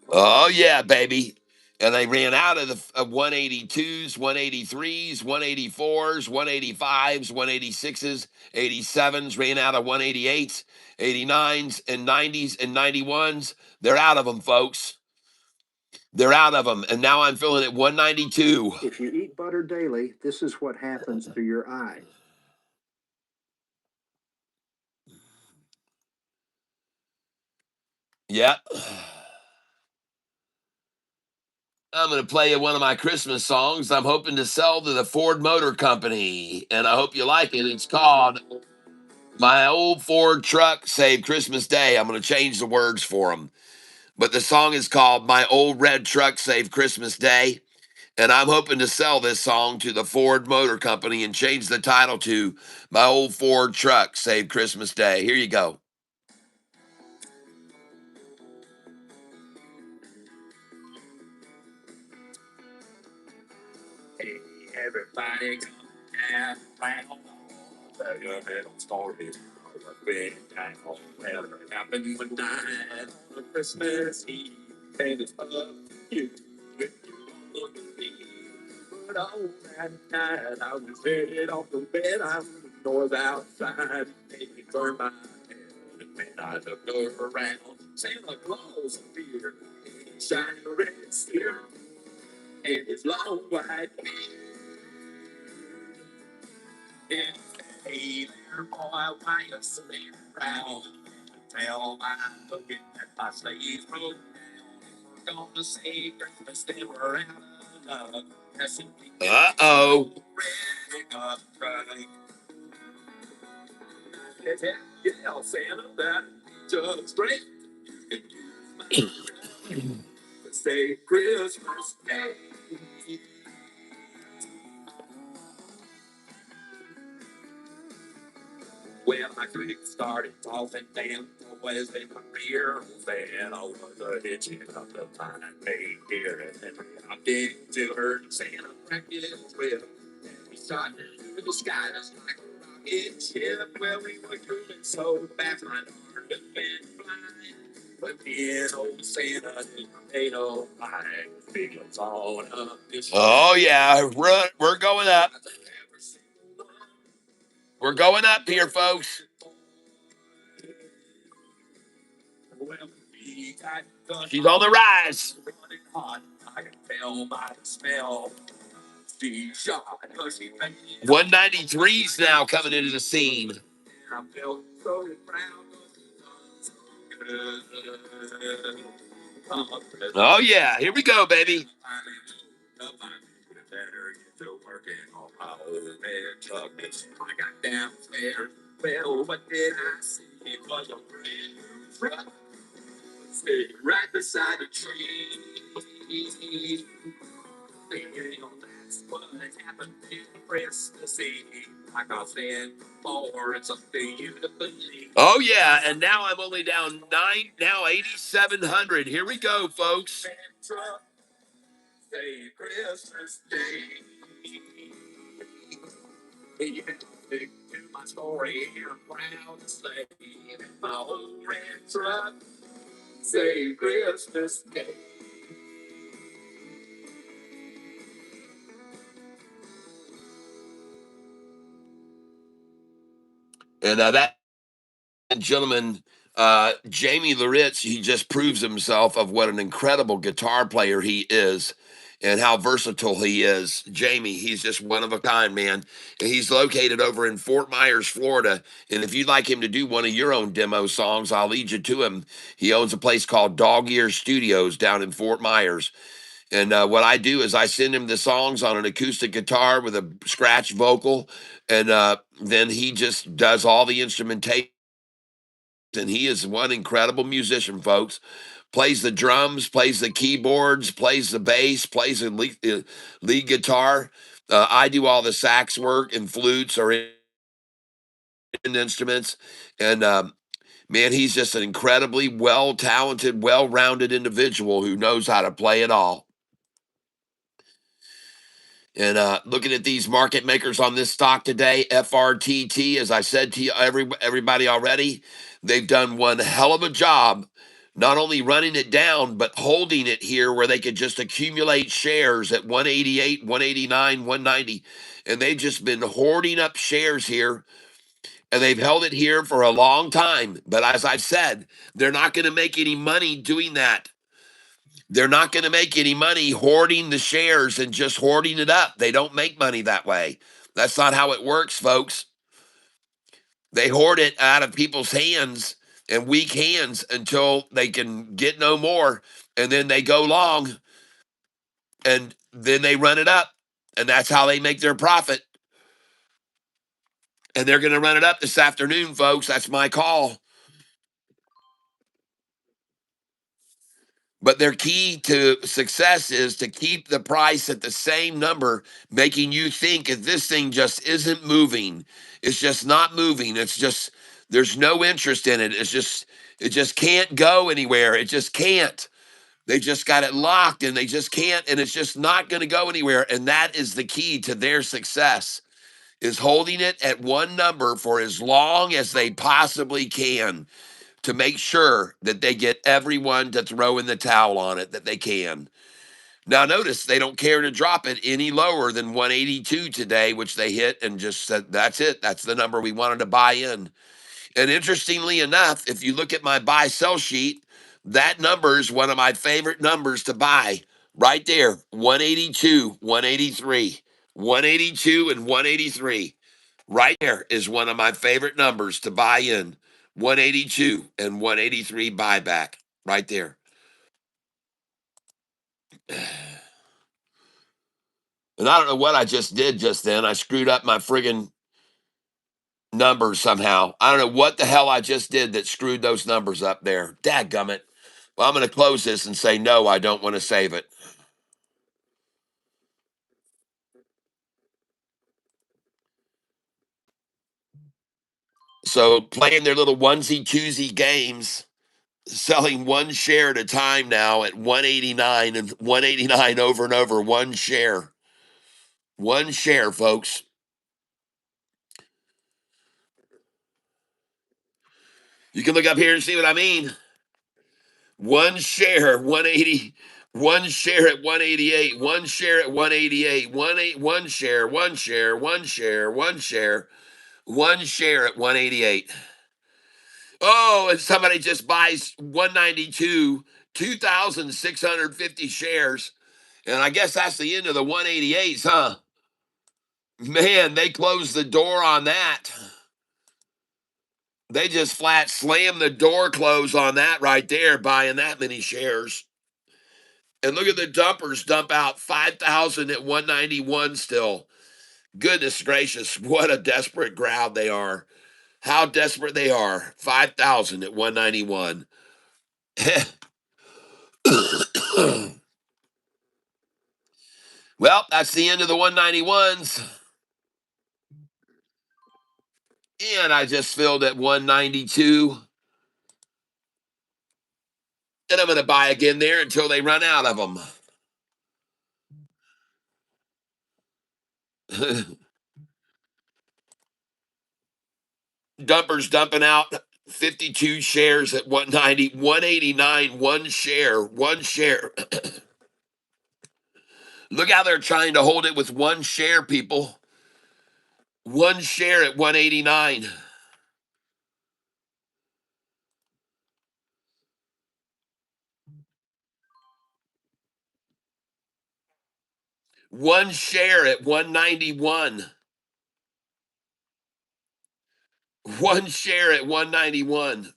oh yeah, baby. And they ran out of the of 182s, 183s, 184s, 185s, 186s, 87s, ran out of 188s, 89s, and 90s and 91s. They're out of them, folks. They're out of them. And now I'm filling at 192.
If you eat butter daily, this is what happens to your eyes.
Yep. I'm going to play you one of my Christmas songs I'm hoping to sell to the Ford Motor Company. And I hope you like it. It's called My Old Ford Truck Saved Christmas Day. I'm going to change the words for them. But the song is called My Old Red Truck Saved Christmas Day. And I'm hoping to sell this song to the Ford Motor Company and change the title to My Old Ford Truck Saved Christmas Day. Here you go. Hey, everybody come down round. Tell your little stories. Big time. Well, it happened one night on Christmas Eve. And it's up to you if you want to be. But on that night, I was headed off the bed. I was north outside. It made me turn my head. And when I looked around, Santa Claus appeared. In his shiny red steer and his long white beard. And hey there, boy, why you sitting around? Tell my looking at my sleeves broke down. We're gonna say Christmas, then we're out of luck. Uh-oh. Yeah, Santa, that just great. Say Christmas Day. Well, my creek started tossing down boys in my rear. Then I was a hitching up the line made here. And then I hopped into her Santa bracket whip. And we shot through the sky just like a rocket ship. Well, we were moving so fast, my darn good went flying. But then old Santa ain't no lie. Big one's on up this. Oh, yeah, we're going up. We're going up here, folks. She's on the rise. 193's now coming into the scene. Oh, yeah. Here we go, baby. I got downstairs. Well, what did I see? It was a brand new truck. Stay right beside the tree. That's what happened in Christmas Eve. Like I said before, it's up to you to believe. Oh yeah, and now I'm only down 8,700. Here we go, folks. Say Christmas Day. You can take to my story. I'm proud to say my old red truck. Say Christmas Day. And that gentleman, Jamie Loritz, he just proves himself of what an incredible guitar player he is and how versatile he is. Jamie, he's just one of a kind, man. And he's located over in Fort Myers, Florida. And if you'd like him to do one of your own demo songs, I'll lead you to him. He owns a place called Dog Ear Studios down in Fort Myers. And what I do is I send him the songs on an acoustic guitar with a scratch vocal, and then he just does all the instrumentation And he is one incredible musician, folks. Plays the drums, plays the keyboards, plays the bass, plays the lead guitar. I do all the sax work and flutes or instruments. And man, he's just an incredibly well talented, well rounded individual who knows how to play it all. And looking at these market makers on this stock today, FRTT, as I said to you, everybody already, they've done one hell of a job, not only running it down, but holding it here where they could just accumulate shares at 188, 189, 190. And they've just been hoarding up shares here, and they've held it here for a long time. But as I've said, they're not going to make any money doing that. They're not going to make any money hoarding the shares and just hoarding it up. They don't make money that way. That's not how it works, folks. They hoard it out of people's hands and weak hands until they can get no more. And then they go long and then they run it up. And that's how they make their profit. And they're going to run it up this afternoon, folks. That's my call. But their key to success is to keep the price at the same number, making you think if this thing just isn't moving, it's just not moving. It's just, there's no interest in it. It just can't go anywhere. It just can't. They just got it locked and they just can't, and it's just not going to go anywhere. And that is the key to their success, is holding it at one number for as long as they possibly can, to make sure that they get everyone to throw in the towel on it that they can. Now, notice they don't care to drop it any lower than 182 today, which they hit and just said, that's it. That's the number we wanted to buy in. And interestingly enough, if you look at my buy sell sheet, that number is one of my favorite numbers to buy right there. 182, 183, 182 and 183. Right there is one of my favorite numbers to buy in. 182 and 183 buyback right there. And I don't know what I just did just then. I screwed up my friggin' numbers somehow. I don't know what the hell I just did that screwed those numbers up there. Dadgummit. Well, I'm going to close this and say, no, I don't want to save it. So playing their little onesie twosie games, selling one share at a time now at 189 and 189 over and over, one share. One share, folks. You can look up here and see what I mean. One share, 180, one share at 188, one share at 188, one share, one share, one share, one share, one share at 188. Oh, and somebody just buys 192, 2,650 shares. And I guess that's the end of the 188s, huh? Man, they closed the door on that. They just flat slammed the door close on that right there, buying that many shares. And look at the dumpers dump out 5,000 at 191 still. Goodness gracious, what a desperate crowd they are. How desperate they are. 5,000 at 191. Well, that's the end of the 191s. And I just filled at 192. And I'm going to buy again there until they run out of them. Dumpers dumping out 52 shares at 190, 189, one share, one share. Look how they're trying to hold it with one share, people. One share at 189. One share at 191. One share at 191.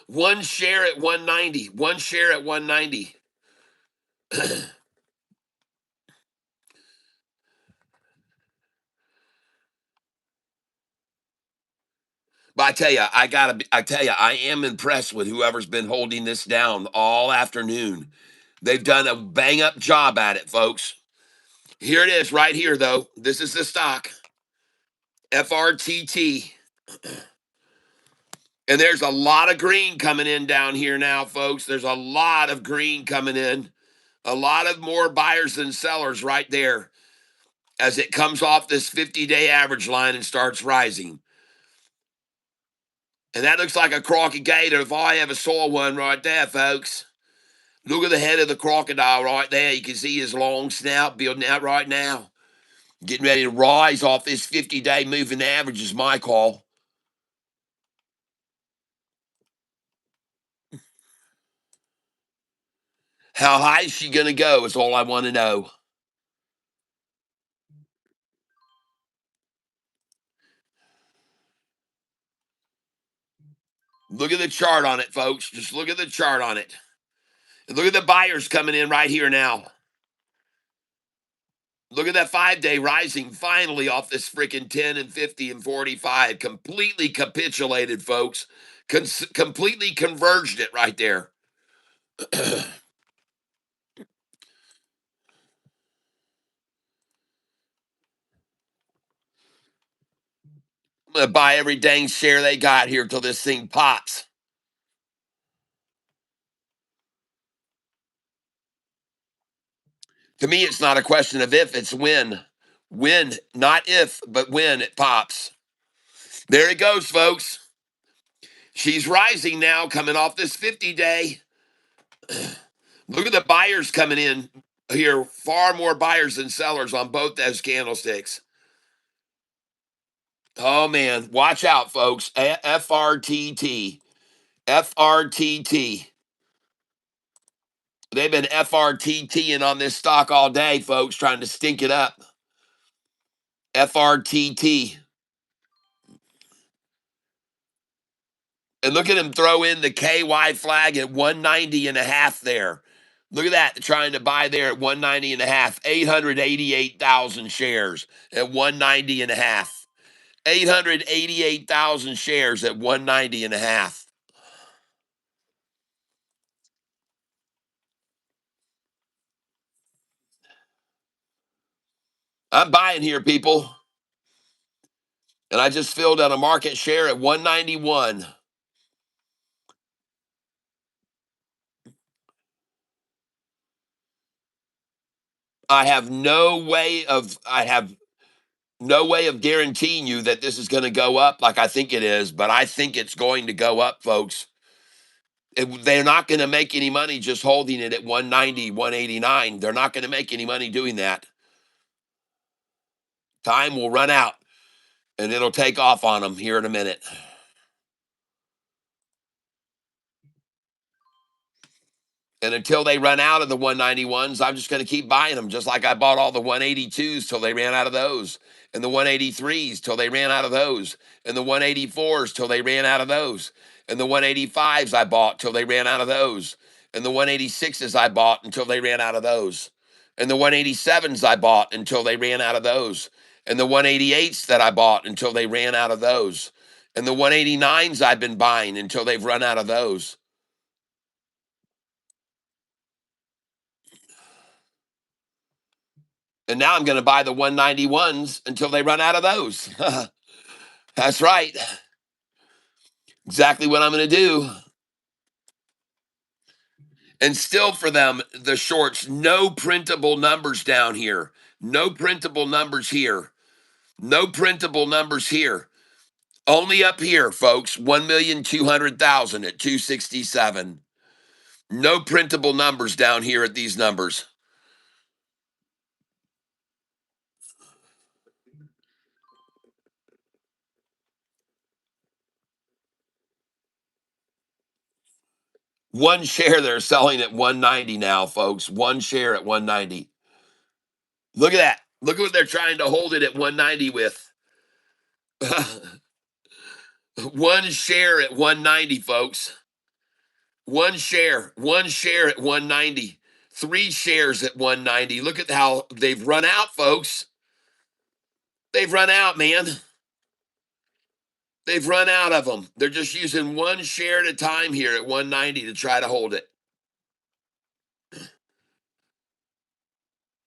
One share at 190. One share at 190. But I tell you, I am impressed with whoever's been holding this down all afternoon. They've done a bang up job at it, folks. Here it is right here, though. This is the stock, FRTT. And there's a lot of green coming in down here now, folks. There's a lot of green coming in. A lot of more buyers than sellers right there as it comes off this 50-day average line and starts rising. And that looks like a crocodile if I ever saw one right there, folks. Look at the head of the crocodile right there. You can see his long snout building out right now. Getting ready to rise off this 50-day moving average is my call. How high is she going to go is all I want to know. Look at the chart on it, folks. Just look at the chart on it. And look at the buyers coming in right here now. Look at that 5-day rising finally off this freaking 10 and 50 and 45. Completely capitulated, folks. Completely converged it right there. I'm going to buy every dang share they got here till this thing pops. To me, it's not a question of if, it's when. When, not if, but when it pops. There it goes, folks. She's rising now, coming off this 50-day. Look at the buyers coming in here. Far more buyers than sellers on both those candlesticks. Oh, man. Watch out, folks. FRTT. FRTT. They've been FRTTing on this stock all day, folks, trying to stink it up. FRTT. And look at him throw in the KY flag at 190 and a half there. Look at that, trying to buy there at 190 and a half. 888,000 shares at 190 and a half. 888,000 shares at 190 and a half. I'm buying here, people. And I just filled out a market share at 191. I have no way of guaranteeing you that this is going to go up like I think it is, but I think it's going to go up, folks. They're not going to make any money just holding it at 190, 189. They're not going to make any money doing that. Time will run out and it'll take off on them here in a minute. And until they run out of the 191s, I'm just going to keep buying them, just like I bought all the 182s till they ran out of those, and the 183s till they ran out of those, and the 184s till they ran out of those, and the 185s I bought till they ran out of those, and the 186s I bought until they ran out of those, and the 187s I bought until they ran out of those, and the 188s that I bought until they ran out of those, and the 189s I've been buying until they've run out of those. And now I'm going to buy the 191s until they run out of those. That's right. Exactly what I'm going to do. And still for them, the shorts, no printable numbers down here. No printable numbers here. No printable numbers here. Only up here, folks, 1,200,000 at 267. No printable numbers down here at these numbers. One share they're selling at 190 now, folks. One share at 190. Look at that. Look at what they're trying to hold it at 190 with. One share at 190, folks. One share at 190. 3 shares at 190. Look at how they've run out, folks. They've run out, man. They've run out of them. They're just using one share at a time here at 190 to try to hold it.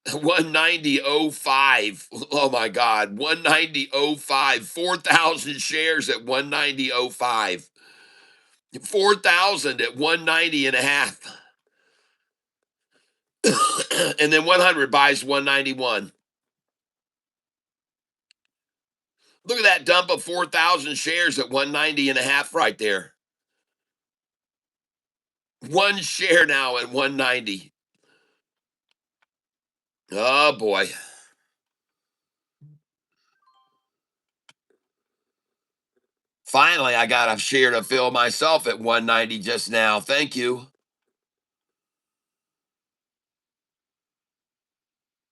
190.05. Oh my God. 190.05. 4,000 shares at 190.05. 4,000 at 190 and a half. And then 100 buys 191. Look at that dump of 4,000 shares at 190 and a half right there. One share now at 190. Oh boy. Finally, I got a share to fill myself at 190 just now. Thank you.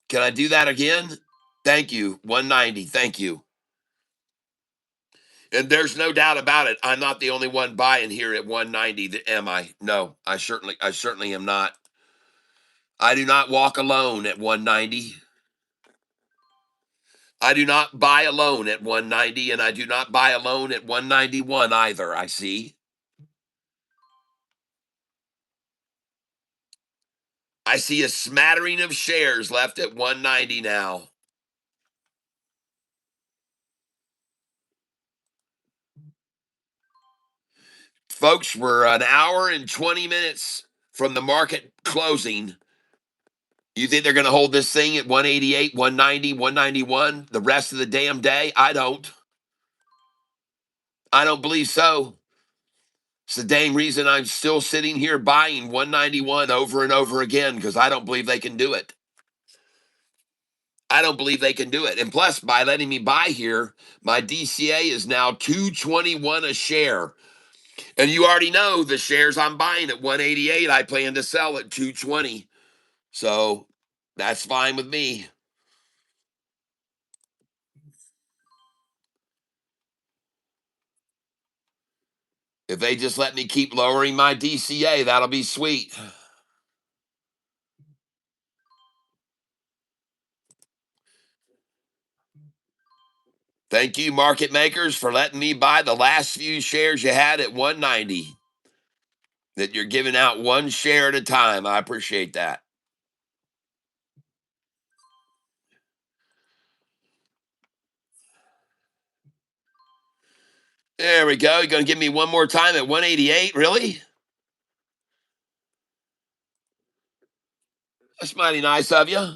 Can I do that again? Thank you. 190. Thank you. And there's no doubt about it. I'm not the only one buying here at 190, am I? No, I certainly am not. I do not walk alone at 190. I do not buy alone at 190, and I do not buy alone at 191 either, I see. I see a smattering of shares left at 190 now. Folks, we're an hour and 20 minutes from the market closing. You think they're going to hold this thing at 188, 190, 191 the rest of the damn day? I don't. I don't believe so. It's the dang reason I'm still sitting here buying 191 over and over again, because I don't believe they can do it. I don't believe they can do it. And plus, by letting me buy here, my DCA is now 221 a share. And you already know the shares I'm buying at 188, I plan to sell at 220. So that's fine with me. If they just let me keep lowering my DCA, that'll be sweet. Thank you, market makers, for letting me buy the last few shares you had at 190. That you're giving out one share at a time. I appreciate that. There we go. You're going to give me one more time at 188? Really? That's mighty nice of you.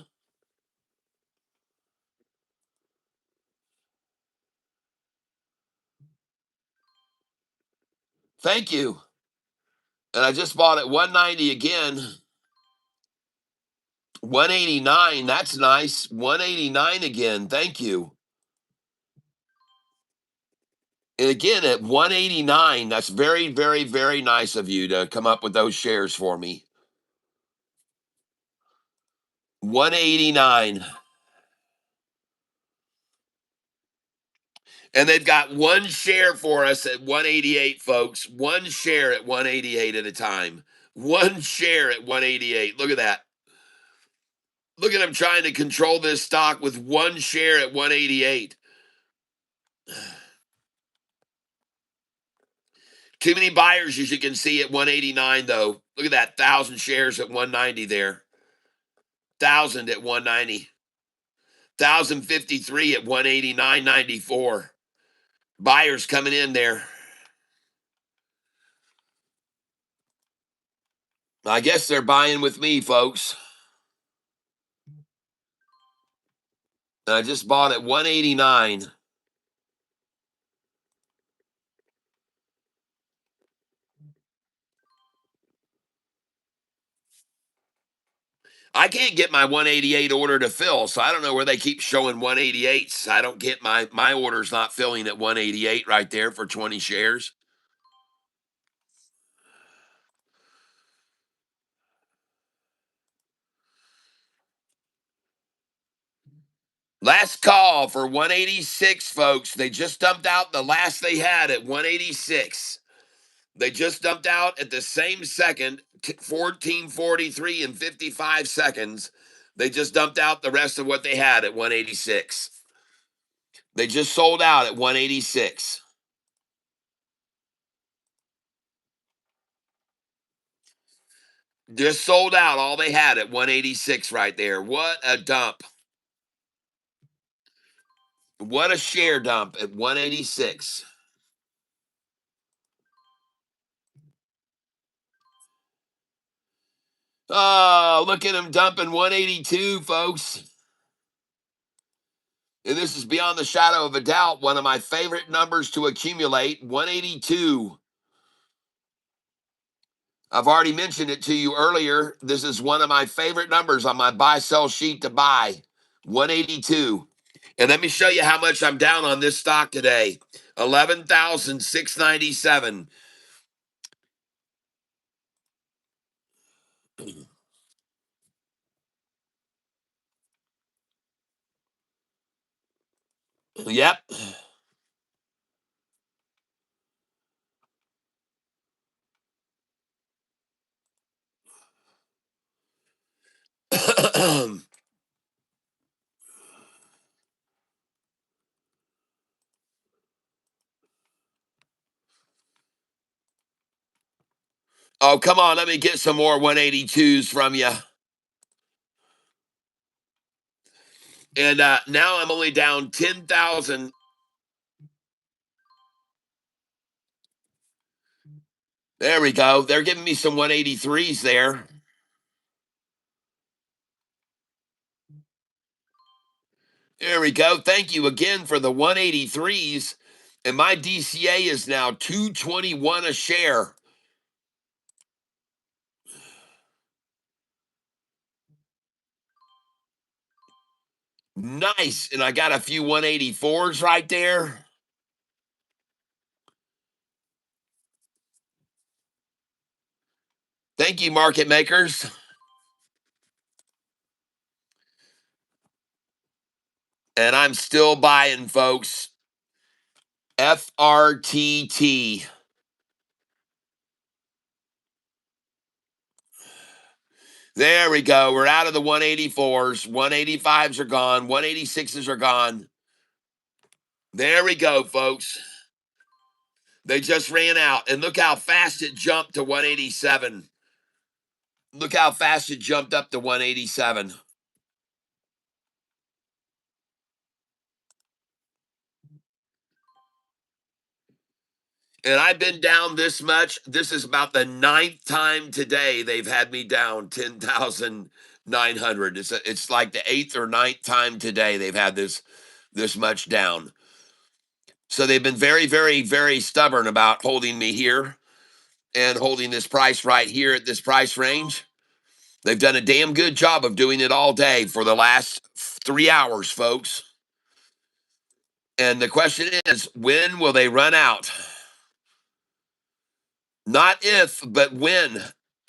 Thank you. And I just bought at 190 again. 189. That's nice. 189 again. Thank you. And again, at 189, that's very, very, very nice of you to come up with those shares for me. 189. And they've got one share for us at 188, folks. One share at 188 at a time. One share at 188. Look at that. Look at them trying to control this stock with one share at 188. Too many buyers, as you can see, at 189, though. Look at that. 1,000 shares at 190 there. 1,000 at 190. 1,053 at 189.94. Buyers coming in there. I guess they're buying with me, folks. I just bought at 189. I can't get my 188 order to fill, so I don't know where they keep showing 188s. I don't get my order's not filling at 188 right there for 20 shares. Last call for 186, folks. They just dumped out the last they had at 186. They just dumped out at the same second, 14:43 and 55 seconds. They just dumped out the rest of what they had at 186. They just sold out at 186. Just sold out all they had at 186 right there. What a dump. What a share dump at 186. Oh, look at him dumping 182, folks. And this is beyond the shadow of a doubt one of my favorite numbers to accumulate, 182. I've already mentioned it to you earlier. This is one of my favorite numbers on my buy-sell sheet to buy, 182. And let me show you how much I'm down on this stock today, 11,697. Yep. Oh, come on. Let me get some more 182s from you. And now I'm only down 10,000. There we go. They're giving me some 183s there. There we go. Thank you again for the 183s. And my DCA is now 221 a share. Nice. And I got a few 184s right there. Thank you, market makers. And I'm still buying, folks. FRTT. There we go. We're out of the 184s. 185s are gone. 186s are gone. There we go, folks. They just ran out. And look how fast it jumped to 187. Look how fast it jumped up to 187. And I've been down this much. This is about the 9th time today they've had me down 10,900. It's like the 8th or 9th time today they've had this much down. So they've been very, very, very stubborn about holding me here and holding this price right here at this price range. They've done a damn good job of doing it all day for the last 3 hours, folks. And the question is, when will they run out? Not if, but when.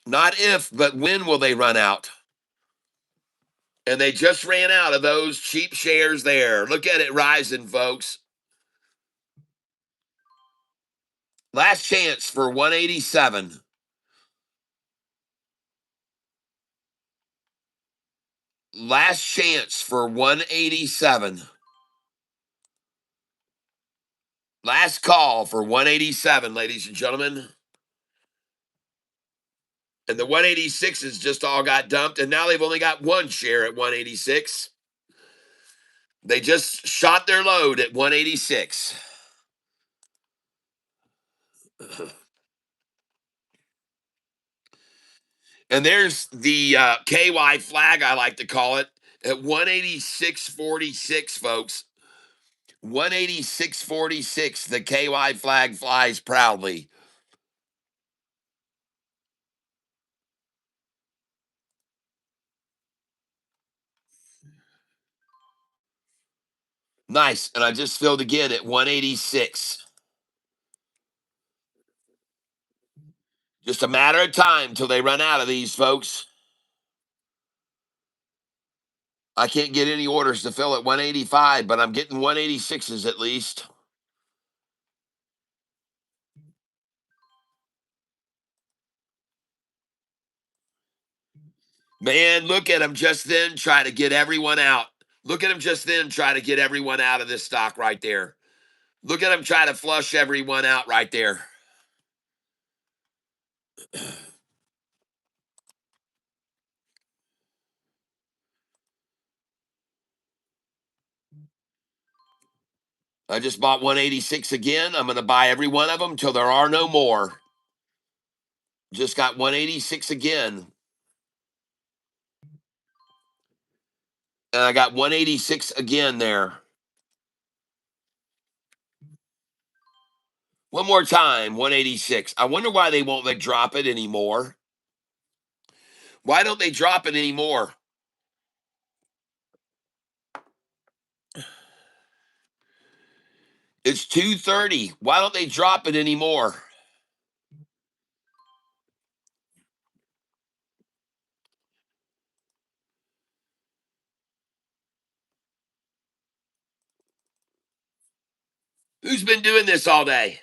Not if, but when will they run out? And they just ran out of those cheap shares there. Look at it rising, folks. Last chance for 187. Last chance for 187. Last call for 187, ladies and gentlemen. And the 186s just all got dumped, and now they've only got one share at 186. They just shot their load at 186. And there's the KY flag, I like to call it, at 186.46, folks. 186.46. The KY flag flies proudly. Nice. And I just filled again at 186. Just a matter of time till they run out of these, folks. I can't get any orders to fill at 185, but I'm getting 186s at least. Man, look at him just then try to get everyone out. Look at him just then try to get everyone out of this stock right there. Look at him try to flush everyone out right there. I just bought 186 again. I'm going to buy every one of them till there are no more. Just got 186 again. And I got 186 again there. One more time, 186. I wonder why they won't drop it anymore. Why don't they drop it anymore? It's 230. Why don't they drop it anymore? Who's been doing this all day?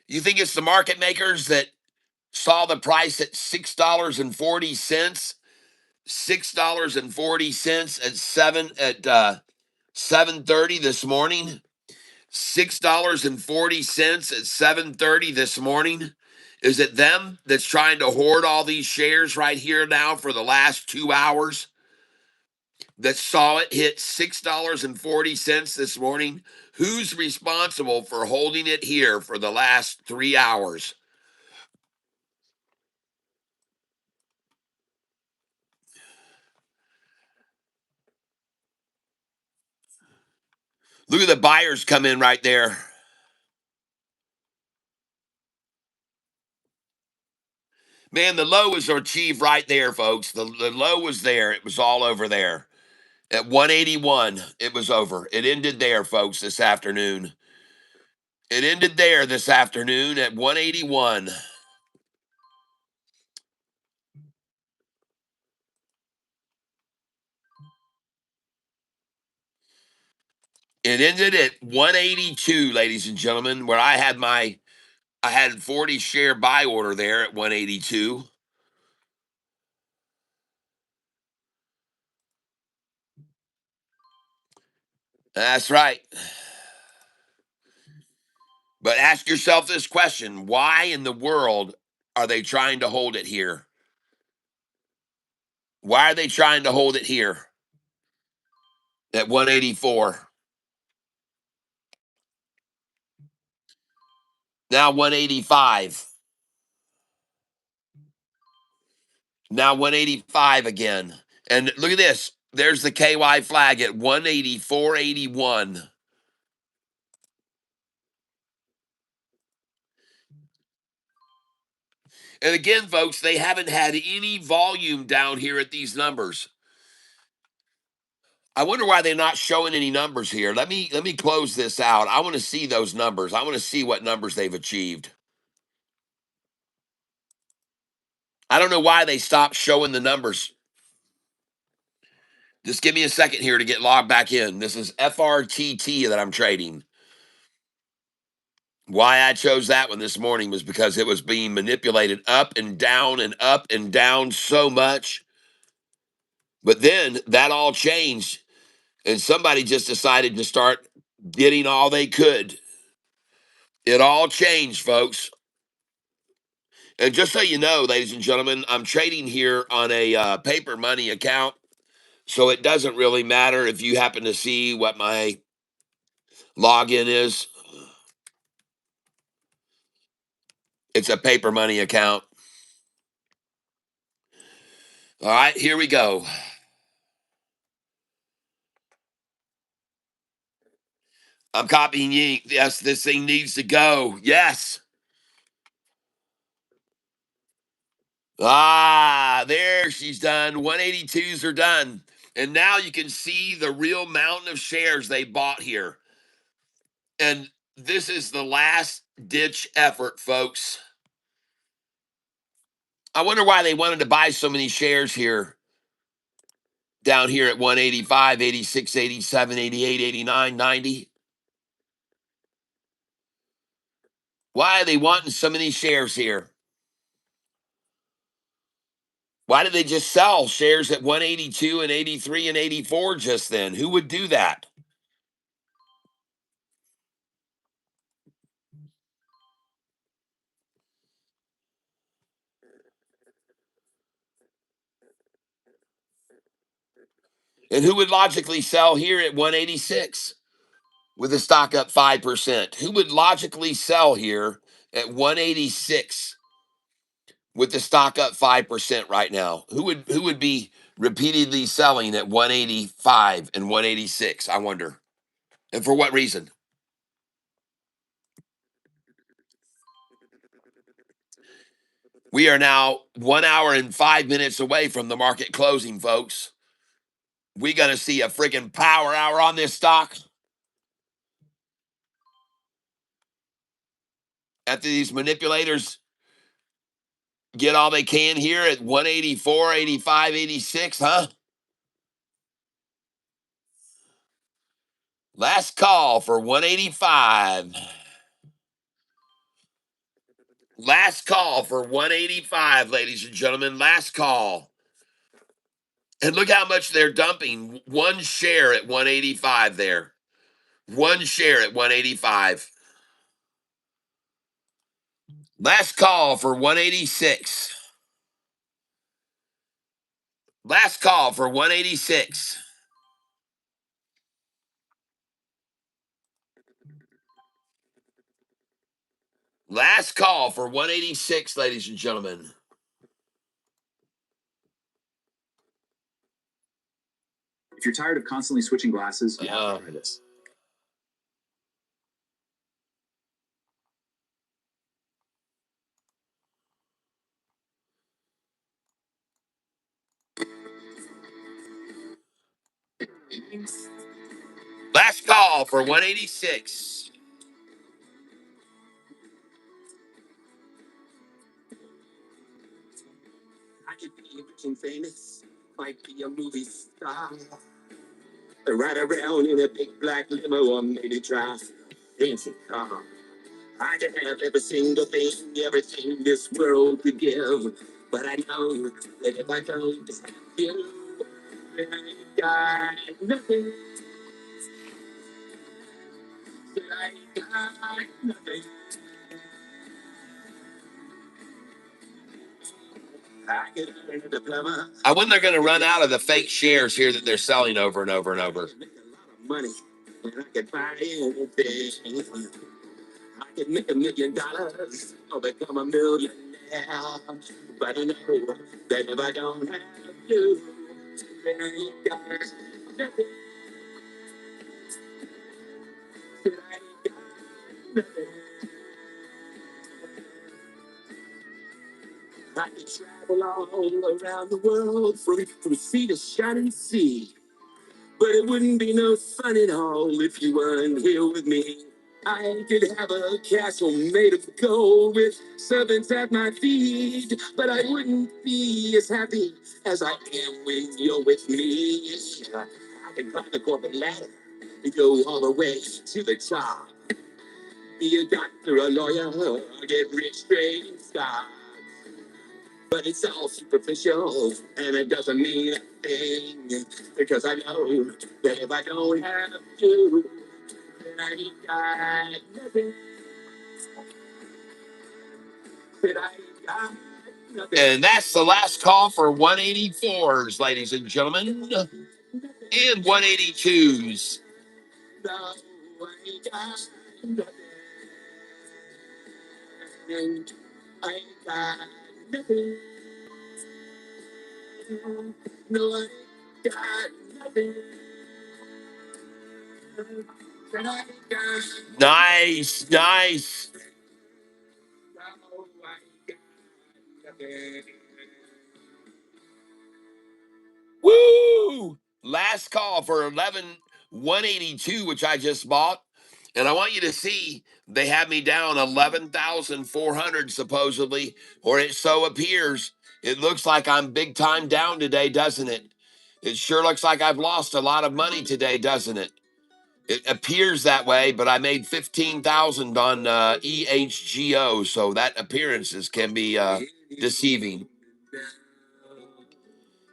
You think it's the market makers that saw the price at $6.40, $6.40 at 7:30 this morning, $6.40 at 7:30 this morning? Is it them that's trying to hoard all these shares right here now for the last 2 hours that saw it hit $6.40 this morning? Who's responsible for holding it here for the last 3 hours? Look at the buyers come in right there. Man, the low was achieved right there, folks. The low was there. It was all over there. At 181, it was over. It ended there, folks, this afternoon. It ended there this afternoon at 181. It ended at 182, ladies and gentlemen, where I had 40 share buy order there at 182. That's right. But ask yourself this question: why in the world are they trying to hold it here? Why are they trying to hold it here at 184? Now 185. Now 185 again. And look at this. There's the KY flag at 184.81. And again, folks, they haven't had any volume down here at these numbers. I wonder why they're not showing any numbers here. Let me close this out. I want to see those numbers. I want to see what numbers they've achieved. I don't know why they stopped showing the numbers. Just give me a second here to get logged back in. This is FRTT that I'm trading. Why I chose that one this morning was because it was being manipulated up and down so much. But then that all changed, and somebody just decided to start getting all they could. It all changed, folks. And just so you know, ladies and gentlemen, I'm trading here on a paper money account. So it doesn't really matter if you happen to see what my login is. It's a paper money account. All right, here we go. I'm copying ink. Yes, this thing needs to go. Yes. Ah, there she's done. 182s are done. And now you can see the real mountain of shares they bought here. And this is the last ditch effort, folks. I wonder why they wanted to buy so many shares here, down here at 185, 86, 87, 88, 89, 90. Why are they wanting so many shares here? Why did they just sell shares at 182 and 83 and 84 just then? Who would do that? And who would logically sell here at 186 with the stock up 5%? Who would logically sell here at 186 with the stock up 5% right now? Who would be repeatedly selling at 185 and 186? I wonder. And for what reason? We are now 1 hour and 5 minutes away from the market closing, folks. We got to see a freaking power hour on this stock after these manipulators get all they can here at 184, 85, 86, huh? Last call for 185. Last call for 185, ladies and gentlemen. Last call. And look how much they're dumping. One share at 185 there. One share at 185. Last call for 186. Last call for 186. Last call for 186, ladies and gentlemen.
If you're tired of constantly switching glasses, you have to try this.
Last call for 186.
I could be rich and famous, might be a movie star. Ride around in a big black limo or maybe drive a fancy car. I could have every single thing, everything this world could give. But I know that if I don't have you, then I got nothing. That I got nothing. I could earn a diploma.
I wonder they're going to run out of the fake shares here that they're selling over and over and over.
Make a lot of money, and I could buy anything. I could make $1 million or become a millionaire. But I know that if I don't have you, then I ain't got nothing. That I ain't got nothing. I could travel all around the world from sea to shining sea. But it wouldn't be no fun at all if you weren't here with me. I could have a castle made of gold with servants at my feet, but I wouldn't be as happy as I am when you're with me. I can climb the corporate ladder and go all the way to the top. Be a doctor, a lawyer, or get rich straight in style. But it's all superficial, and it doesn't mean a thing, because I know that if I don't have you, then I ain't got nothing. That I ain't got nothing.
And that's the last call for 184s, ladies and gentlemen, and 182s.
No, I ain't got nothing. I ain't got nothing. No, I ain't got nothing. That I ain't got
Nice, nice.
no, I ain't got nothing.
Woo! Last call for 182, which I just bought. And I want you to see they have me down 11,400 supposedly, or it so appears. It looks like I'm big time down today, doesn't it? It sure looks like I've lost a lot of money today, doesn't it? It appears that way, but I made 15,000 on EHGO, so that appearances can be deceiving,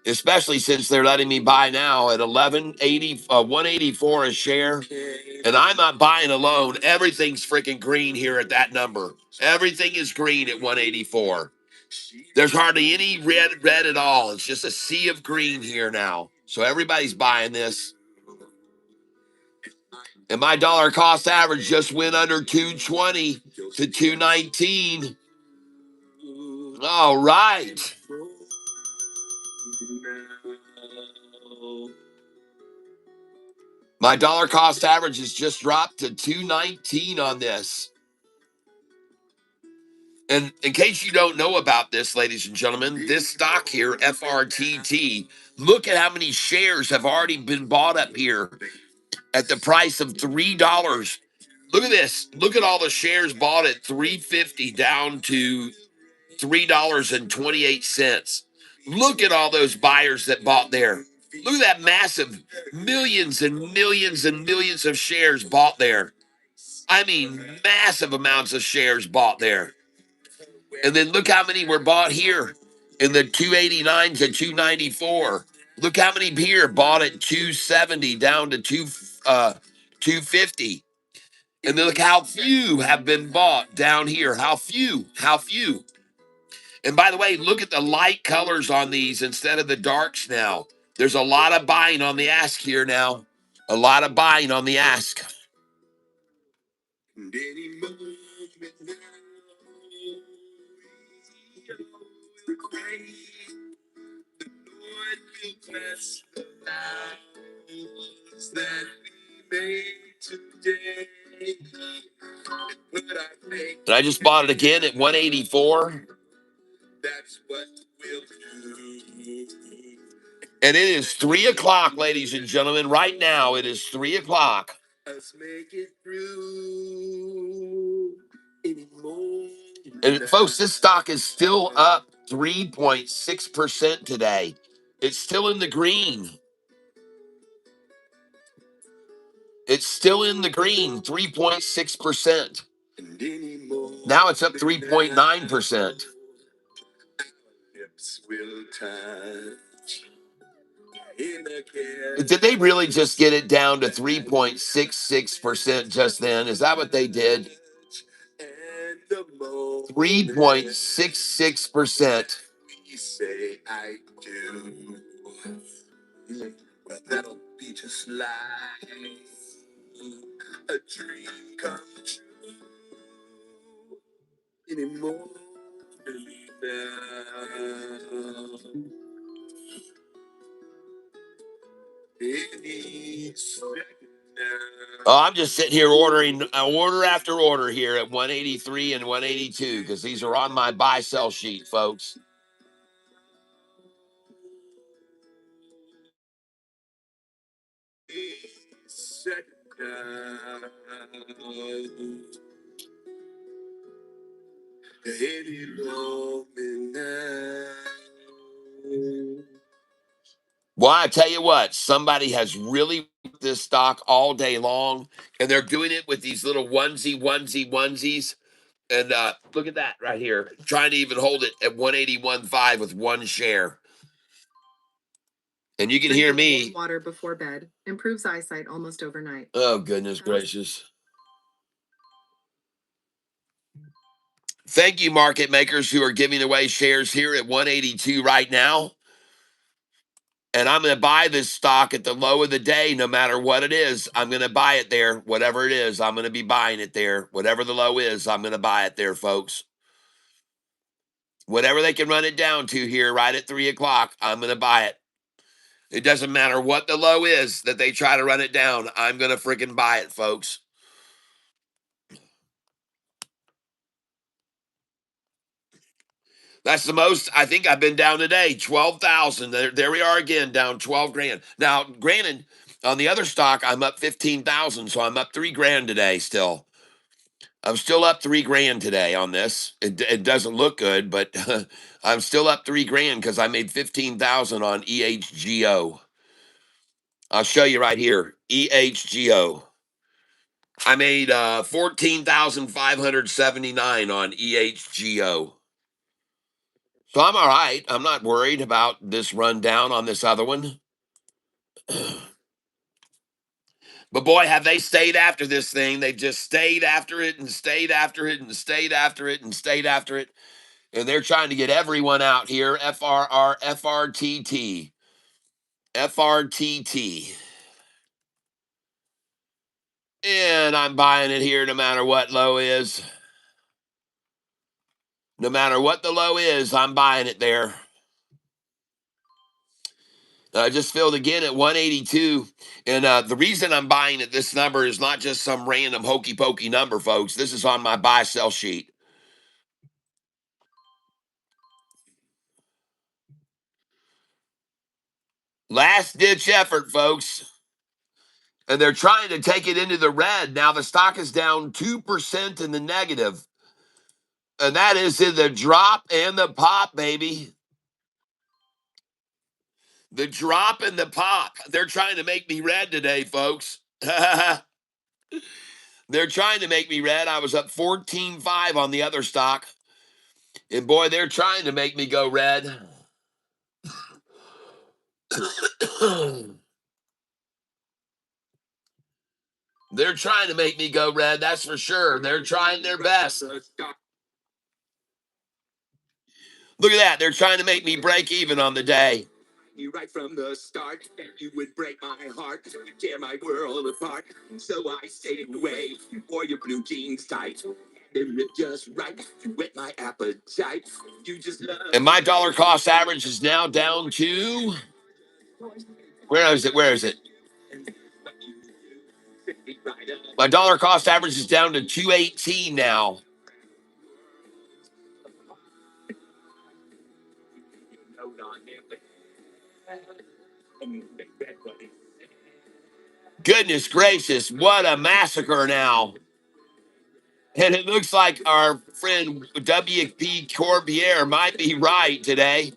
especially since they're letting me buy now at 184 a share, and I'm not buying alone. Everything's freaking green here at that number. Everything is green at 184. There's hardly any red at all. It's just a sea of green here now. So everybody's buying this. And my dollar cost average just went under 220 to 219. All right. My dollar cost average has just dropped to 219 on this. And in case you don't know about this, ladies and gentlemen, this stock here, FRTT, look at how many shares have already been bought up here at the price of $3. Look at this. Look at all the shares bought at $3.50 down to $3.28. Look at all those buyers that bought there. Look at that massive millions and millions and millions of shares bought there. I mean, massive amounts of shares bought there. And then look how many were bought here in the 289 to 294. Look how many here bought at 270 down to 250. And then look how few have been bought down here. How few. And by the way, look at the light colors on these instead of the darks now. There's a lot of buying on the ask here now. A lot of buying on the ask. And I just bought it again at 184. And it is 3 o'clock, ladies and gentlemen. Right now, it is 3 o'clock. And folks, this stock is still up 3.6% today. It's still in the green. It's still in the green, 3.6%. Now it's up 3.9%. Did they really just get it down to 3.66% just then? Is that what they did? 3.66%. Well, that'll be just like a dream come true anymore. Oh, I'm just sitting here ordering order after order here at 183 and 182 because these are on my buy sell sheet, folks. Well, I tell you what, somebody has really this stock all day long, and they're doing it with these little onesies. And look at that right here, trying to even hold it at 181.5 with one share. And you can hear me.
Water before bed improves eyesight almost overnight.
Oh, goodness gracious. Thank you, market makers who are giving away shares here at 182 right now. And I'm going to buy this stock at the low of the day, no matter what it is. I'm going to buy it there. Whatever it is, I'm going to be buying it there. Whatever the low is, I'm going to buy it there, folks. Whatever they can run it down to here right at 3 o'clock, I'm going to buy it. It doesn't matter what the low is that they try to run it down. I'm going to freaking buy it, folks. That's the most I think I've been down today, 12,000. There we are again, down 12 grand. Now, granted, on the other stock, I'm up 15,000, so I'm up 3 grand today still. I'm still up 3 grand today on this. It doesn't look good, but I'm still up 3 grand because I made 15,000 on EHGO. I'll show you right here, EHGO. I made 14,579 on EHGO. So I'm all right. I'm not worried about this rundown on this other one. But boy, have they stayed after this thing. They've just stayed after it and stayed after it and stayed after it and stayed after it. And they're trying to get everyone out here, FRTT.
FRTT. And I'm buying it here no matter what low is. No matter what the low is, I'm buying it there. Just filled again at 182. And the reason I'm buying at this number is not just some random hokey pokey number, folks. This is on my buy sell sheet. Last ditch effort, folks. And they're trying to take it into the red. Now the stock is down 2% in the negative. And that is in the drop and the pop, baby. The drop and the pop. They're trying to make me red today, folks. They're trying to make me red. I was up 14.5 on the other stock. And boy, they're trying to make me go red. They're trying to make me go red, that's for sure. They're trying their best. Look at that. They're trying to make me break even on the day. You right from the start, you would break my heart, tear my world apart. So I stayed away, wore your blue jeans tight. They ripped just right, you whet my appetite. You just love. And my dollar cost average is now down to. Where is it? Where is it? My dollar cost average is down to 218 now. Goodness gracious, what a massacre now. And it looks like our friend W.P. Corbiere might be right today.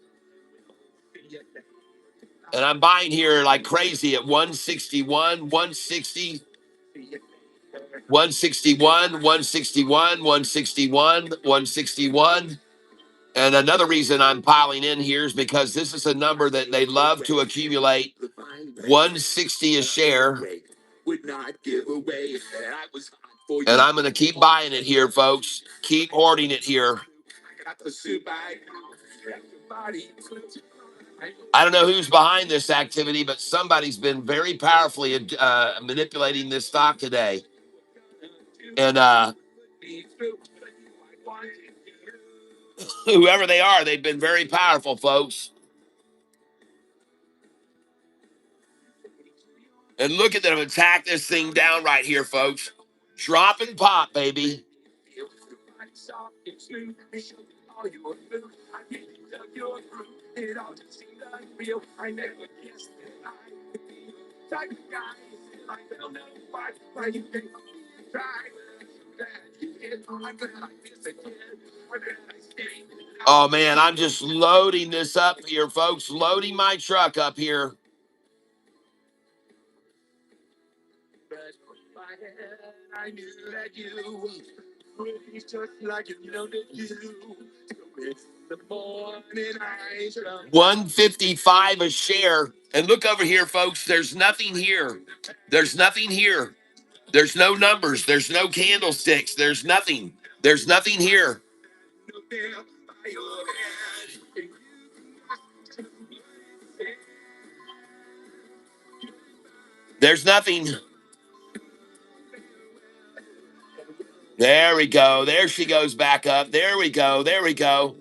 And I'm buying here like crazy at 161, 160, 161, 161, 161, 161. And another reason I'm piling in here is because this is a number that they love to accumulate. 160 a share. And I'm going to keep buying it here, folks. Keep hoarding it here. I don't know who's behind this activity, but somebody's been very powerfully manipulating this stock today. And whoever they are, they've been very powerful, folks. And look at them attack this thing down right here, folks. Drop and pop, baby. Oh, man, I'm just loading this up here, folks. Loading my truck up here. I knew that you just like you know that you. The morning I 155 a share. And look over here, folks. There's nothing here. There's nothing here. There's no numbers. There's no candlesticks. There's nothing. There's nothing here. There's nothing. There we go. There she goes back up. There we go. There we go.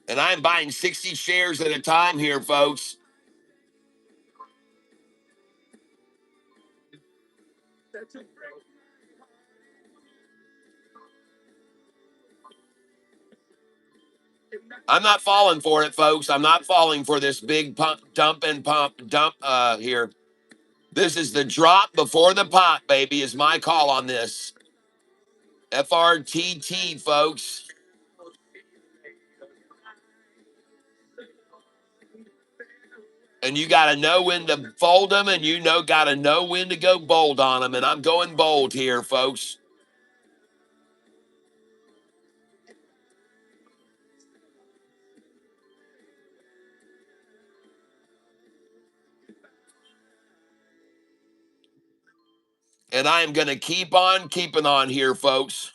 And I'm buying 60 shares at a time here, folks. I'm not falling for it, folks. I'm not falling for this big pump, dump here. This is the drop before the pop, baby, is my call on this. FRTT, folks. And you got to know when to fold them, and got to know when to go bold on them. And I'm going bold here, folks.
And I am going to keep on keeping on here, folks.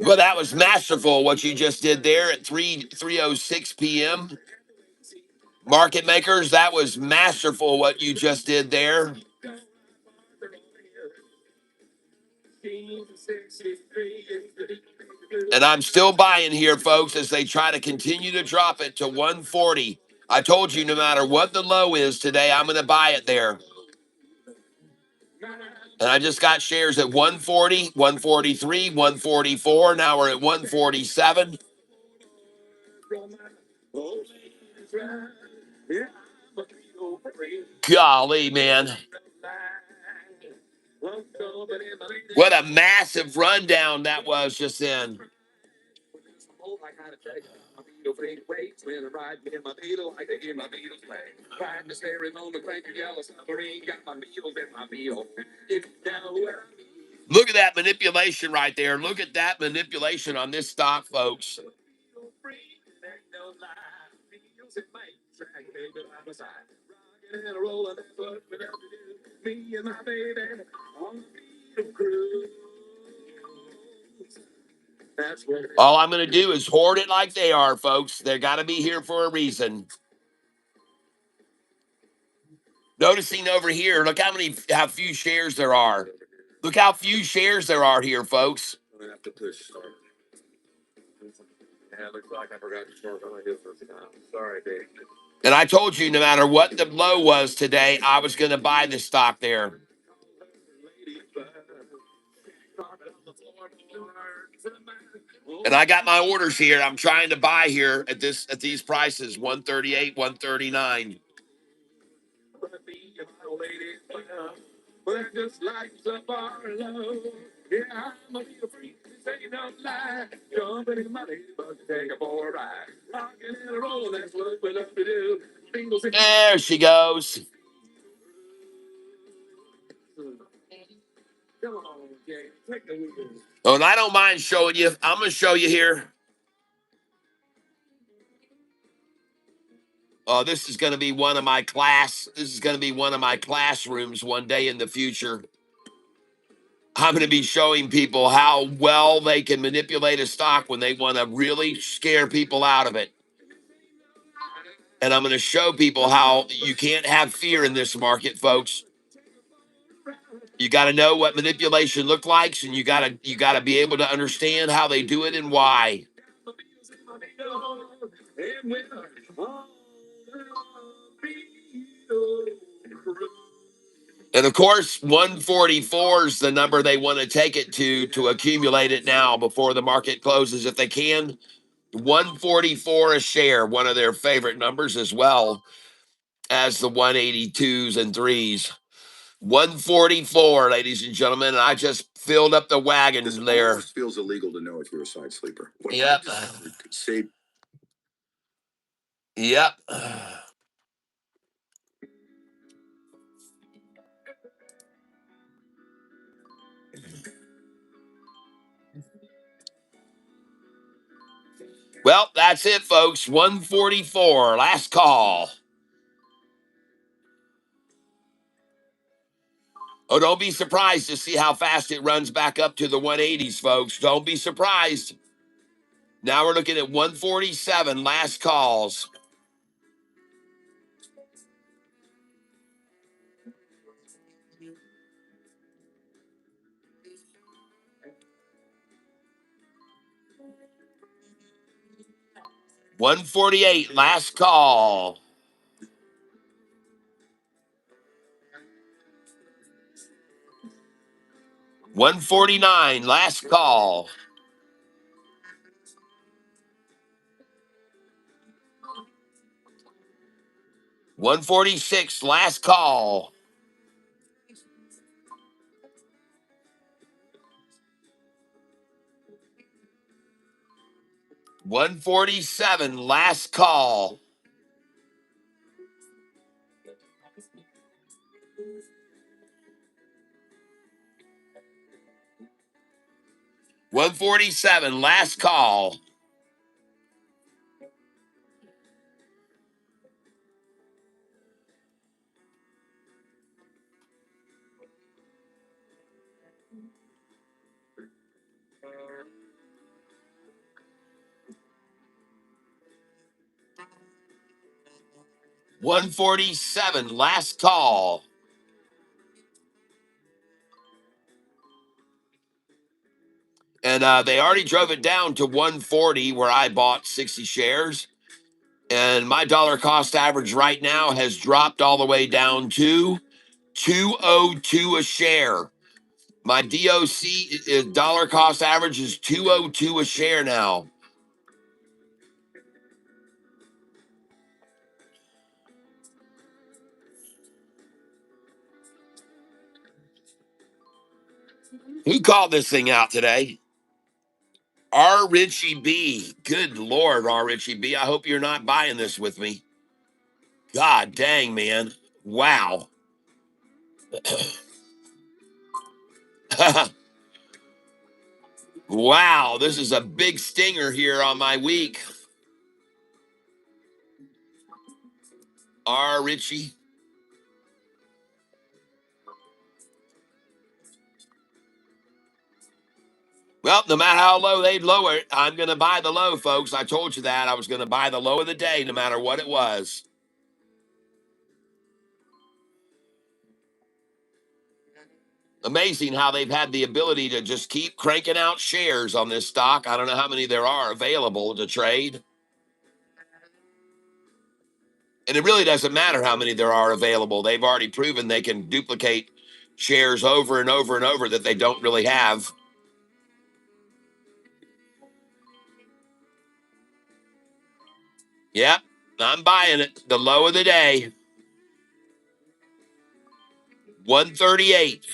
Well, that was masterful what you just did there at 3:06 p.m. Market makers, that was masterful what you just did there. And I'm still buying here, folks, as they try to continue to drop it to 140. I told you no matter what the low is today, I'm going to buy it there. And I just got shares at 140, 143, 144. Now we're at 147. Golly, man. What a massive rundown that was just in. Look at that manipulation right there. Look at that manipulation on this stock, folks. All I'm going to do is hoard it like they are, folks. They got to be here for a reason. Noticing over here, look how few shares there are. Look how few shares there are here, folks.
I have to push start. Yeah, it looks like I forgot to start on my heels first time. Sorry, Dave.
And I told you no matter what the low was today, I was going to buy the stock there. And I got my orders here. I'm trying to buy here at these prices, 138, 139. There she goes. Oh, and I don't mind showing you. I'm going to show you here. Oh, this is going to be one of my classrooms one day in the future. I'm going to be showing people how well they can manipulate a stock when they want to really scare people out of it. And I'm going to show people how you can't have fear in this market, folks. You got to know what manipulation looks like, and you got to be able to understand how they do it and why. And of course, 144 is the number they want to take it to accumulate it now before the market closes if they can. 144 a share, one of their favorite numbers as well as the 182s and 3s. 144, ladies and gentlemen, and I just filled up the wagons there.
It feels illegal to know if you're a side sleeper. What
Yep.
could save.
Yep. Well, that's it, folks. 144, last call. Oh, don't be surprised to see how fast it runs back up to the 180s, folks. Don't be surprised. Now we're looking at 147, last calls. $148, last call. $149, last call. $146, last call. $147, last call. 147, last call. $147, last call. And they already drove it down to 140 where I bought 60 shares. And my dollar cost average right now has dropped all the way down to 202 a share. My DOC dollar cost average is 202 a share now. Who called this thing out today? R. Richie B. Good Lord, R. Richie B. I hope you're not buying this with me. God dang, man. Wow. Wow, this is a big stinger here on my week. R. Richie. Well, no matter how low they'd lower it, I'm going to buy the low, folks. I told you that. I was going to buy the low of the day no matter what it was. Amazing how they've had the ability to just keep cranking out shares on this stock. I don't know how many there are available to trade. And it really doesn't matter how many there are available. They've already proven they can duplicate shares over and over and over that they don't really have. Yep, I'm buying it. The low of the day, 138.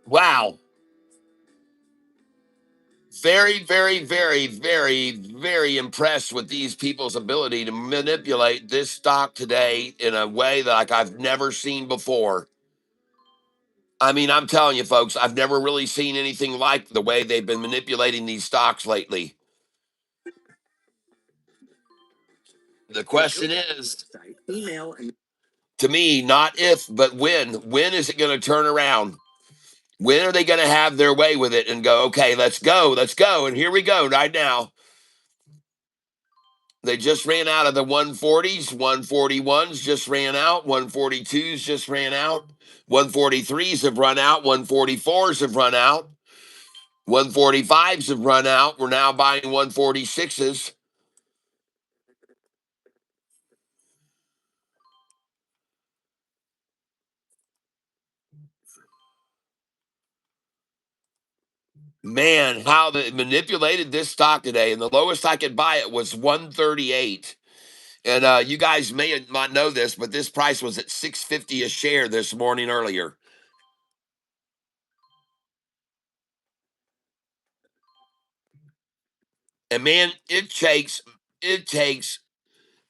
Wow. Very, very, very, very, very impressed with these people's ability to manipulate this stock today in a way that like I've never seen before. I mean, I'm telling you, folks, I've never really seen anything like the way they've been manipulating these stocks lately. The question is,
Email and
to me, not if, but when. When is it going to turn around? When are they going to have their way with it and go, okay, let's go, let's go. And here we go right now. They just ran out of the 140s, 141s just ran out, 142s just ran out, 143s have run out, 144s have run out, 145s have run out. We're now buying 146s. Man, how they manipulated this stock today. And the lowest I could buy it was 138. And you guys may not know this, but this price was at 650 a share this morning earlier. And man, it takes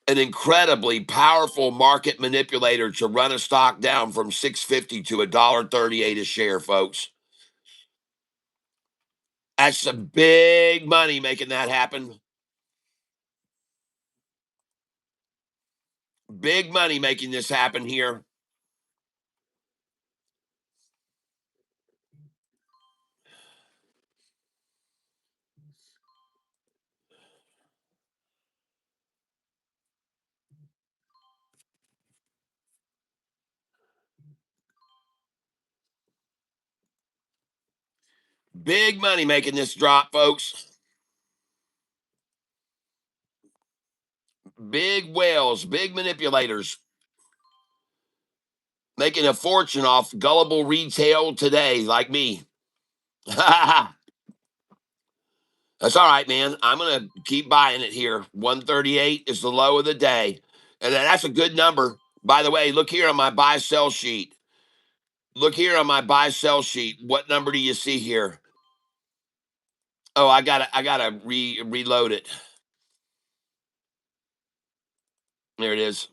an incredibly powerful market manipulator to run a stock down from 650 to $1.38 a share, folks. That's some big money making that happen. Big money making this happen here. Big money making this drop, folks. Big whales, big manipulators making a fortune off gullible retail today, like me. That's all right, man. I'm going to keep buying it here. 138 is the low of the day. And that's a good number. By the way, look here on my buy sell sheet. Look here on my buy sell sheet. What number do you see here? Oh, I gotta reload it. There it is.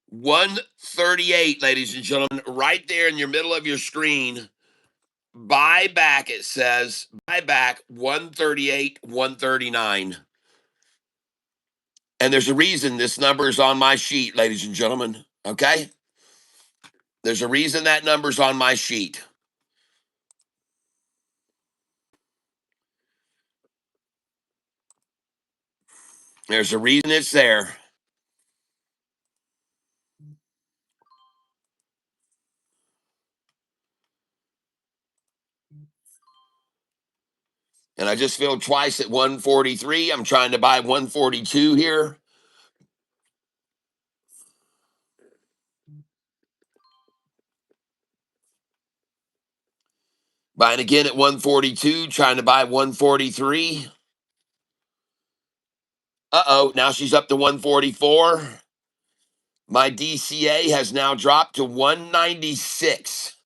138, ladies and gentlemen, right there in your middle of your screen. Buy back, it says. Buy back 138, 139. And there's a reason this number is on my sheet, ladies and gentlemen. Okay? There's a reason that number's on my sheet. There's a reason it's there. And I just filled twice at 143. I'm trying to buy 142 here. Buying again at 142, trying to buy 143. Uh-oh, now she's up to 144. My DCA has now dropped to 196.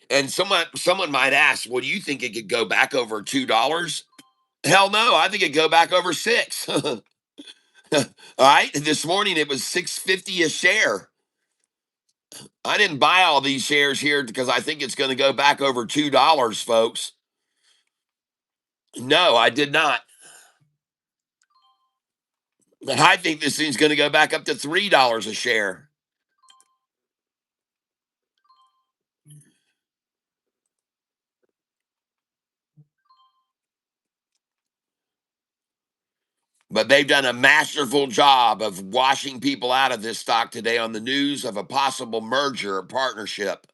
And someone might ask, well, do you think it could go back over $2? Hell no, I think it'd go back over 6. All right. This morning it was 650 a share. I didn't buy all these shares here because I think it's going to go back over $2, folks. No, I did not. But I think this thing's going to go back up to $3 a share. But they've done a masterful job of washing people out of this stock today on the news of a possible merger or partnership.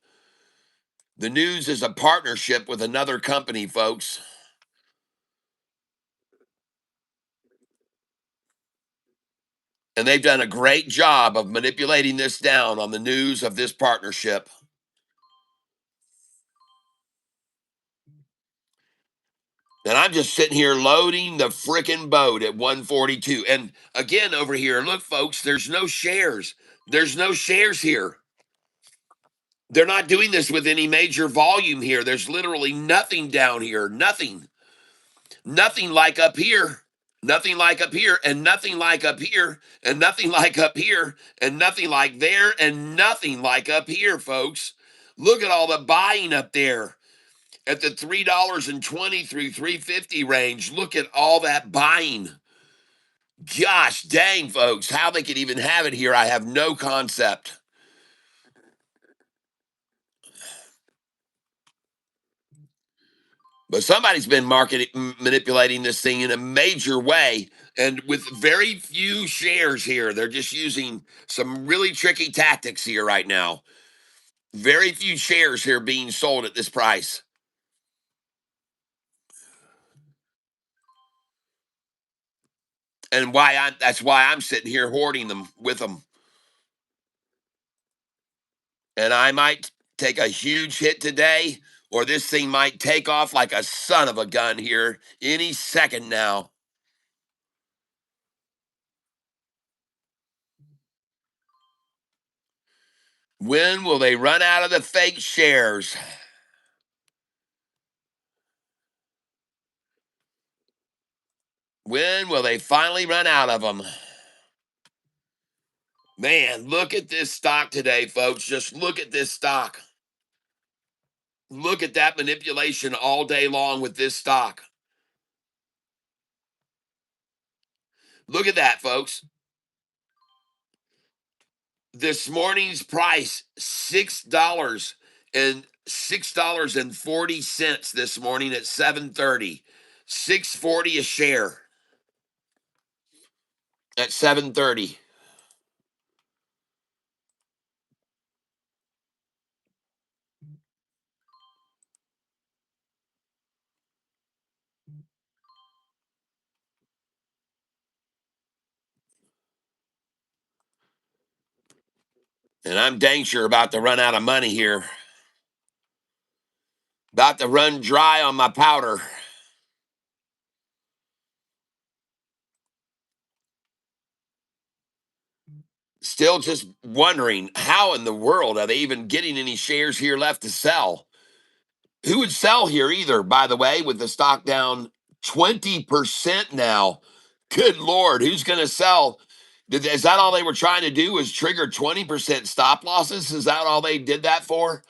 The news is a partnership with another company, folks. And they've done a great job of manipulating this down on the news of this partnership. And I'm just sitting here loading the frickin' boat at 142. And again, over here, look, folks, there's no shares. There's no shares here. They're not doing this with any major volume here. There's literally nothing down here. Nothing. Nothing like up here. Nothing like up here. And nothing like up here. And nothing like up here. And nothing like there. And nothing like up here, folks. Look at all the buying up there at the $3.20 through $3.50 range. Look at all that buying. Gosh dang, folks, how they could even have it here, I have no concept. But somebody's been manipulating this thing in a major way, and with very few shares here. They're just using some really tricky tactics here right now. Very few shares here being sold at this price. And that's why I'm sitting here hoarding them with them. And I might take a huge hit today, or this thing might take off like a son of a gun here any second now. When will they run out of the fake shares? When will they finally run out of them? Man, look at this stock today, folks. Just look at this stock. Look at that manipulation all day long with this stock. Look at that, folks. This morning's price, $6.40 this morning at 7:30. 640 a share at 7:30. And I'm dang sure about to run out of money here.
About to run dry on my powder. Still just wondering how in the world are they even getting any shares here left to sell? Who would sell here either, by the way, with the stock down 20% now? Good Lord, who's going to sell? Is that all they were trying to do, was trigger 20% stop losses? Is that all they did that for?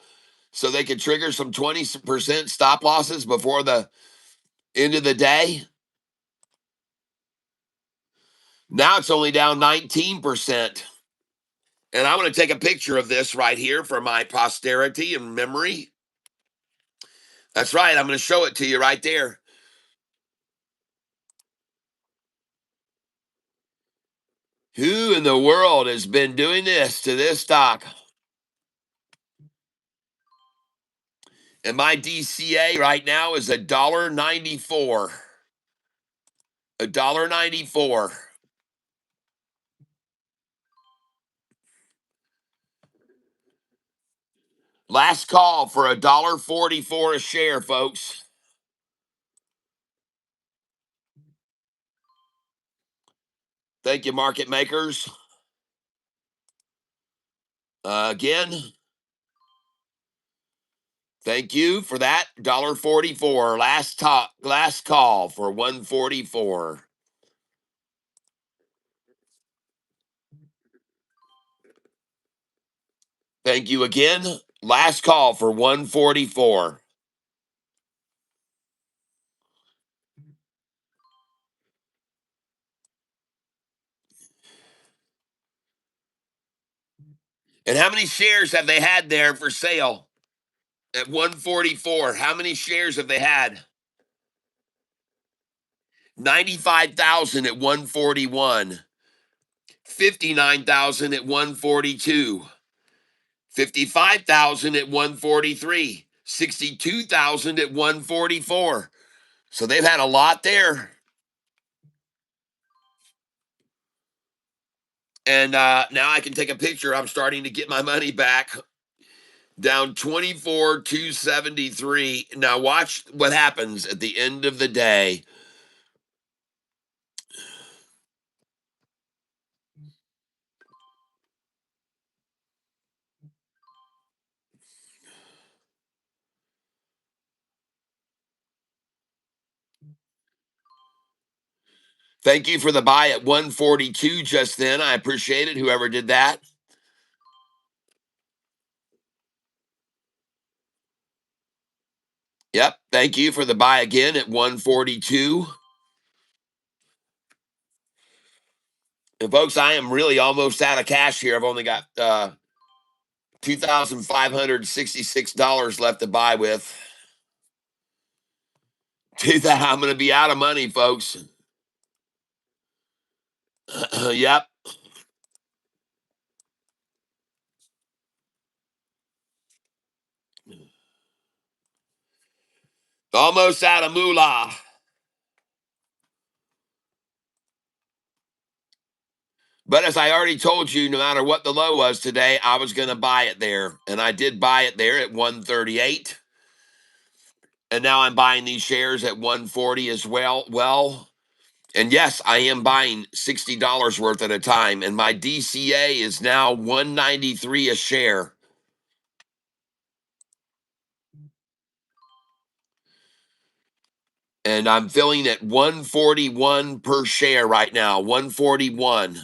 So they could trigger some 20% stop losses before the end of the day? Now it's only down 19%. And I want to take a picture of this right here for my posterity and memory. That's right. I'm going to show it to you right there. Who in the world has been doing this to this stock? And my DCA right now is $1.94. $1.94. Last call for $1.44 a share, folks. Thank you, market makers. Again, thank you for that. $1.44. Last call for 144. Thank you again. Last call for 144. And how many shares have they had there for sale at 144? How many shares have they had? 95,000 at 141. 59,000 at 142. 55,000 at 143. 62,000 at 144. So they've had a lot there. And now I can take a picture. I'm starting to get my money back. Down 24,273. Now watch what happens at the end of the day. Thank you for the buy at 142 just then. I appreciate it, whoever did that. Yep. Thank you for the buy again at 142. And folks, I am really almost out of cash here. I've only got $2,566 left to buy with. I'm going to be out of money, folks. Yep. Almost out of moolah. But as I already told you, no matter what the low was today, I was going to buy it there. And I did buy it there at 138. And now I'm buying these shares at 140 as well. And yes, I am buying $60 worth at a time. And my DCA is now 193 a share. And I'm filling at 141 per share right now. 141.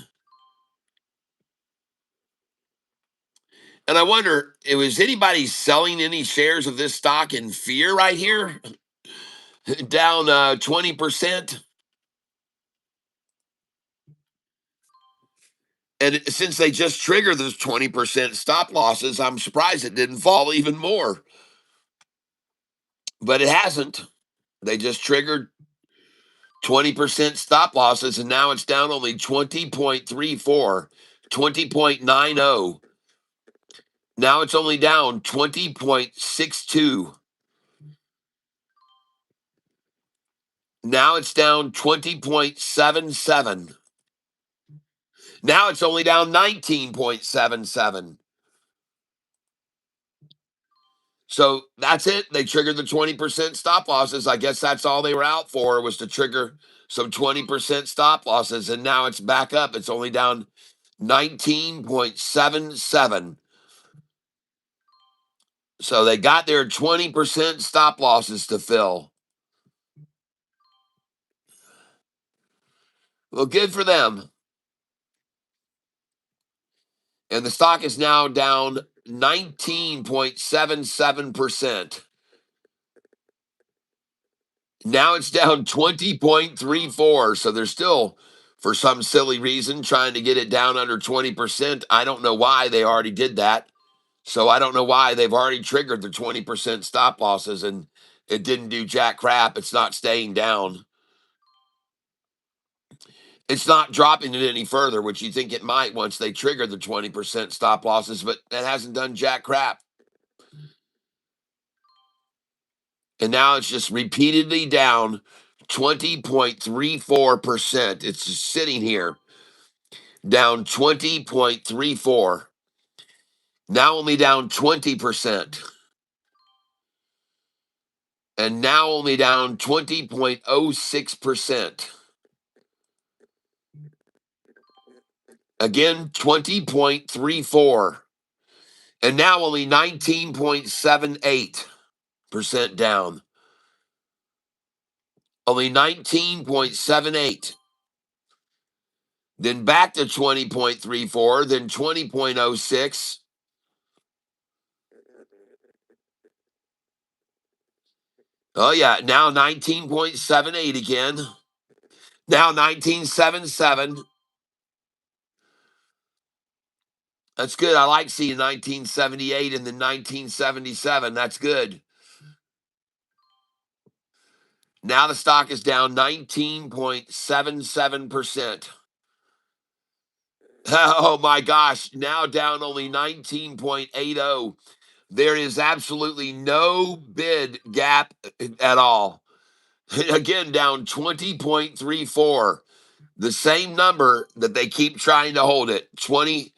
And I wonder, was anybody selling any shares of this stock in fear right here? Down 20%. And since they just triggered those 20% stop losses, I'm surprised it didn't fall even more. But it hasn't. They just triggered 20% stop losses, and now it's down only 20.34, 20.90. Now it's only down 20.62. Now it's down 20.77. Now it's only down 19.77. So that's it. They triggered the 20% stop losses. I guess that's all they were out for, was to trigger some 20% stop losses. And now it's back up. It's only down 19.77. So they got their 20% stop losses to fill. Well, good for them. And the stock is now down 19.77%. Now it's down 20.34. So they're still, for some silly reason, trying to get it down under 20%. I don't know why. They already did that. So I don't know why. They've already triggered the 20% stop losses and it didn't do jack crap. It's not staying down. It's not dropping it any further, which you think it might once they trigger the 20% stop losses, but it hasn't done jack crap. And now it's just repeatedly down 20.34%. It's just sitting here down 20.34. Now only down 20%. And now only down 20.06%. Again, 20.34. And now only 19.78% down. Only 19.78. Then back to 20.34, then 20.06. Oh, yeah, now 19.78 again. Now 19.77. That's good. I like seeing 1978 and then 1977. That's good. Now the stock is down 19.77%. Oh my gosh, now down only 19.80. There is absolutely no bid gap at all. Again, down 20.34. The same number that they keep trying to hold it. 20,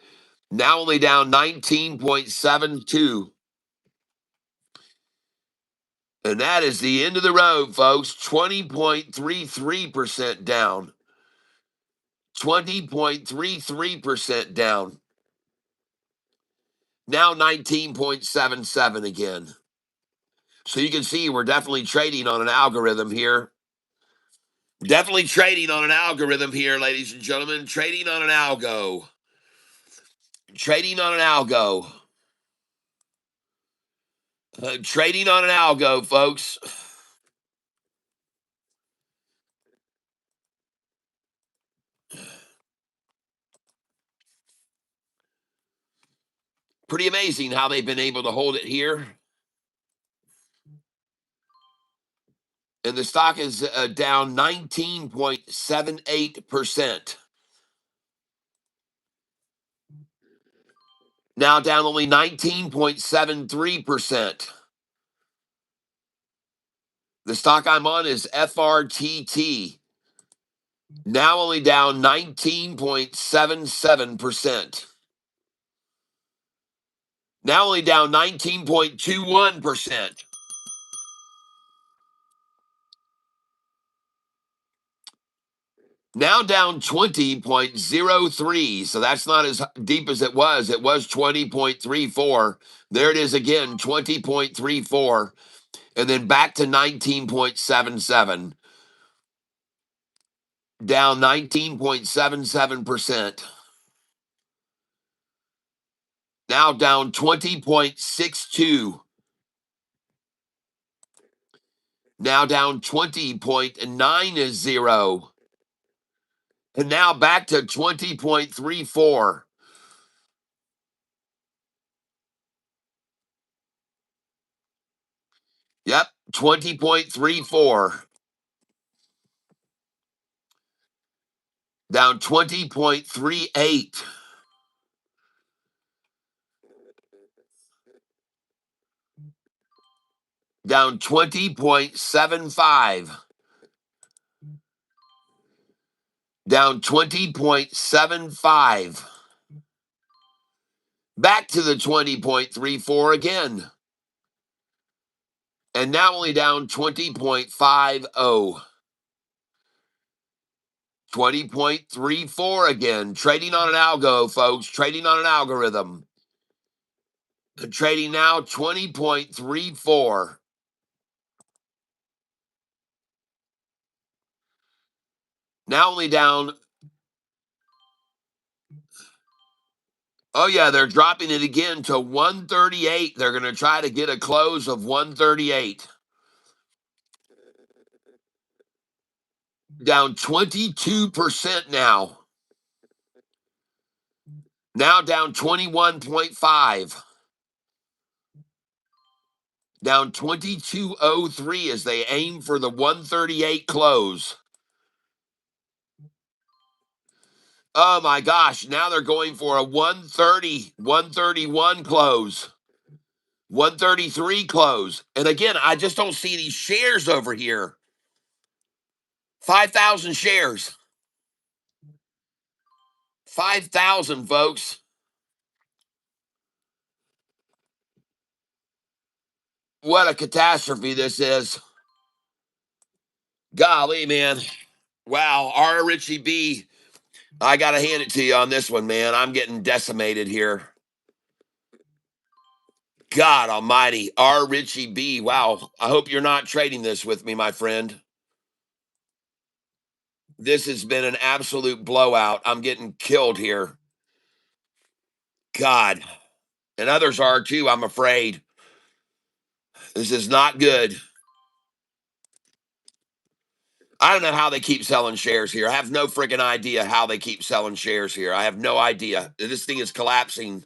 now only down 19.72. And that is the end of the road, folks. 20.33% down. 20.33% down. Now 19.77 again. So you can see we're definitely trading on an algorithm here. Definitely trading on an algorithm here, ladies and gentlemen. Trading on an algo. Trading on an algo. Trading on an algo, folks. Pretty amazing how they've been able to hold it here. And the stock is down 19.78%. Now down only 19.73%. The stock I'm on is FRTT. Now only down 19.77%. Now only down 19.21%. Now down 20.03. So that's not as deep as it was. It was 20.34. There it is again, 20.34. And then back to 19.77. Down 19.77%. Now down 20.62. Now down 20.90. And now back to 20.34. Yep, 20.34. Down 20.38. Down 20.75. Down 20.75. Back to the 20.34 again. And now only down 20.50. 20.34 again. Trading on an algo, folks. Trading on an algorithm. Trading now 20.34. Now only down. Oh, yeah, they're dropping it again to 138. They're going to try to get a close of 138. Down 22% now. Now down 21.5. Down 22.03 as they aim for the 138 close. Oh my gosh, now they're going for a 130, 131 close. 133 close. And again, I just don't see these shares over here. 5,000 shares. 5,000, folks. What a catastrophe this is. Golly, man. Wow, R. Richie B. I got to hand it to you on this one, man. I'm getting decimated here. God almighty. R. Richie B. Wow. I hope you're not trading this with me, my friend. This has been an absolute blowout. I'm getting killed here. God. And others are too, I'm afraid. This is not good. I don't know how they keep selling shares here. I have no freaking idea how they keep selling shares here. I have no idea. This thing is collapsing.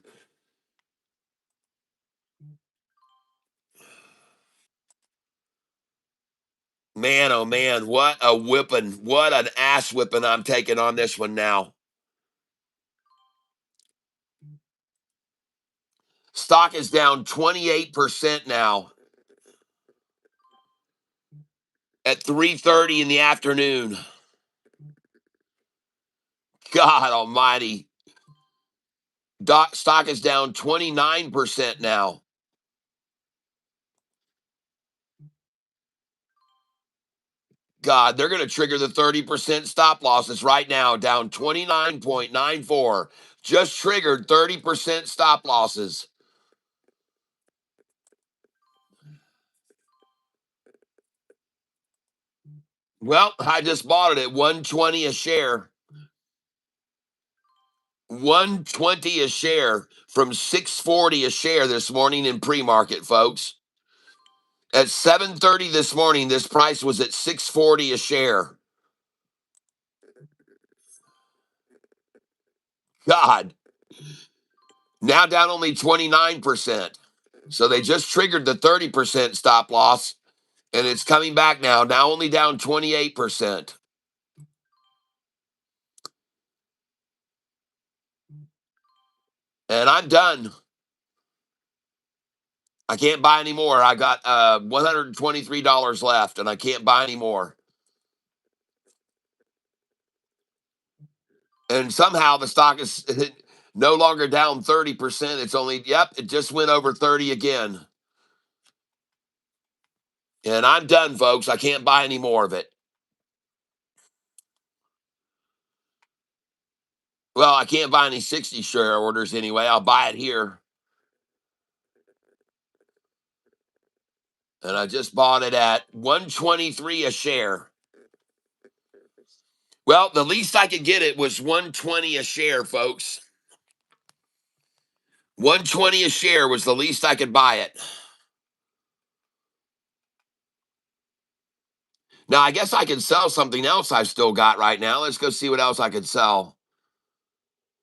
Man, oh man, what a whipping. What an ass whipping I'm taking on this one now. Stock is down 28% now at 3:30 in the afternoon. God almighty. Stock is down 29% now. God, they're going to trigger the 30% stop losses right now, down 29.94. Just triggered 30% stop losses. Well, I just bought it at 120 a share. 120 a share from 640 a share this morning in pre-market, folks. At 7:30 this morning, this price was at 640 a share. God. Now down only 29%. So they just triggered the 30% stop loss, and it's coming back now. Now only down 28%. And I'm done. I can't buy any more. I got $123 left, and I can't buy any more. And somehow the stock is no longer down 30%. It's only, yep, it just went over 30 again. And I'm done, folks. I can't buy any more of it. Well, I can't buy any 60 share orders anyway. I'll buy it here. And I just bought it at 123 a share. Well, the least I could get it was 120 a share, folks. 120 a share was the least I could buy it. Now, I guess I can sell something else I've still got right now. Let's go see what else I could sell.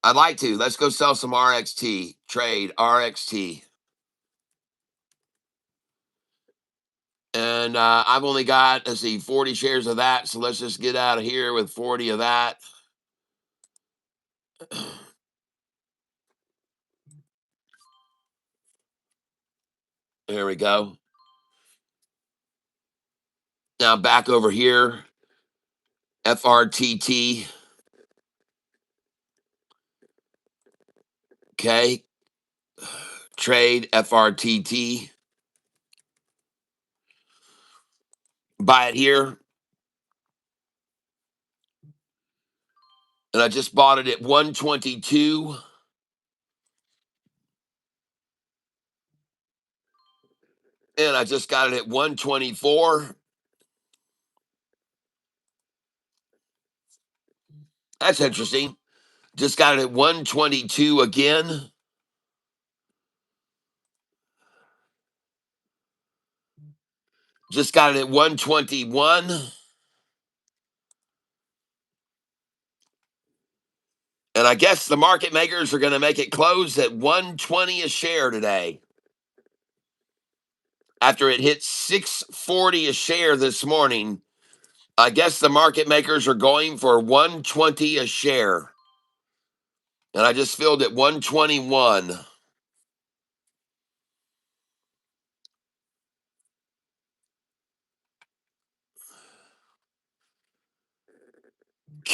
I'd like to. Let's go sell some RXT. Trade RXT. And I've only got, let's see, 40 shares of that. So let's just get out of here with 40 of that. There we go. Now back over here. FRTT. Okay. Trade FRTT.
buy it here. And I just bought it at 122. And I just got it at 124. That's interesting. Just got it at 122 again. Just got it at 121. And I guess the market makers are going to make it close at 120 a share today. After it hit 640 a share this morning, I guess the market makers are going for 120 a share. And I just filled at 121.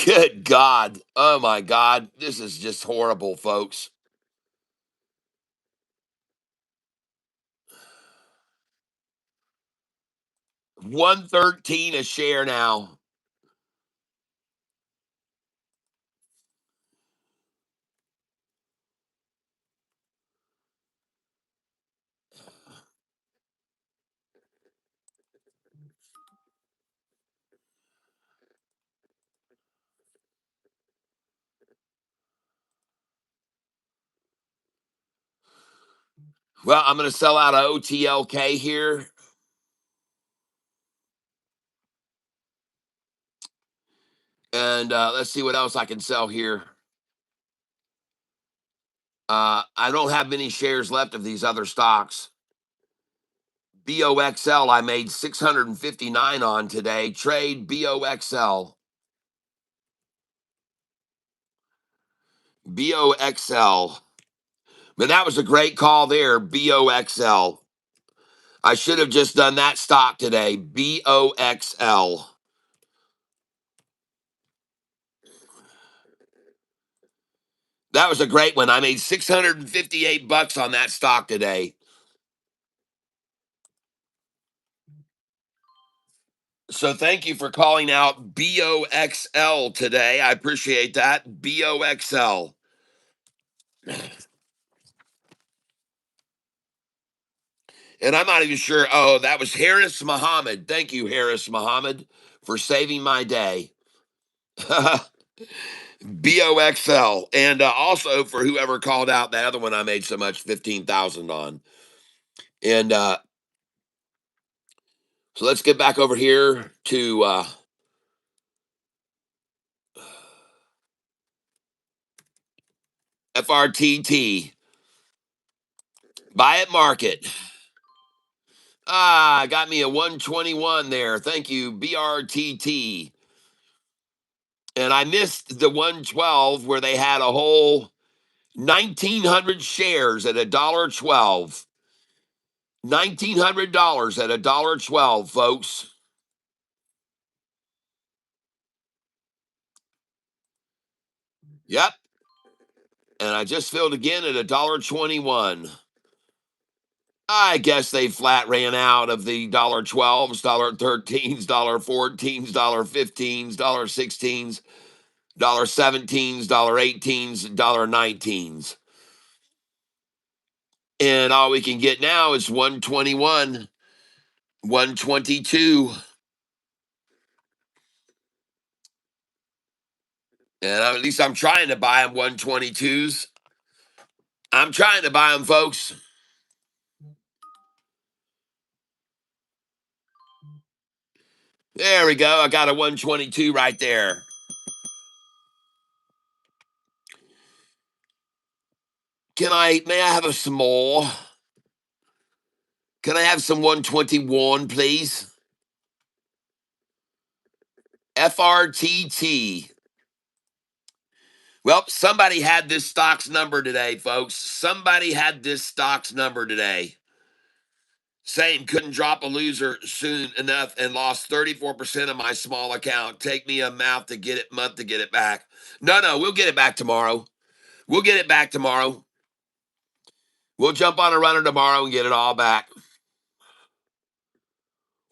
Good God. Oh my God. This is just horrible, folks. 113 a share now. Well, I'm going to sell out of OTLK here. And let's see what else I can sell here. I don't have many shares left of these other stocks. BOXL, I made 659 on today. Trade BOXL. BOXL. But that was a great call there, BOXL. I should have just done that stock today, BOXL. That was a great one. I made 658 bucks on that stock today. So thank you for calling out BOXL today. I appreciate that. BOXL. And I'm not even sure. Oh, that was Harris Muhammad. Thank you, Harris Muhammad, for saving my day. BOXL. And also for whoever called out that other one I made so much, 15,000 on. And so let's get back over here to FRTT. Buy at market. Got me a 121 there. Thank you, BRTT. And I missed the 112 where they had a whole 1,900 shares at $1.12. $1,900 at $1.12, folks. Yep. And I just filled again at $1.21. I guess they flat ran out of the $12s, $13s, $14s, $15s, $16s, $17s, $18s, $19s. And all we can get now is 121, 122. And at least I'm trying to buy them 122s. I'm trying to buy them, folks. There we go. I got a 122 right there. May I have some more? Can I have some 121, please? FRTT. Well, somebody had this stock's number today, folks. Somebody had this stock's number today. Saying couldn't drop a loser soon enough and lost 34% of my small account. Take me a month to get it back. No, we'll get it back tomorrow. We'll get it back tomorrow. We'll jump on a runner tomorrow and get it all back.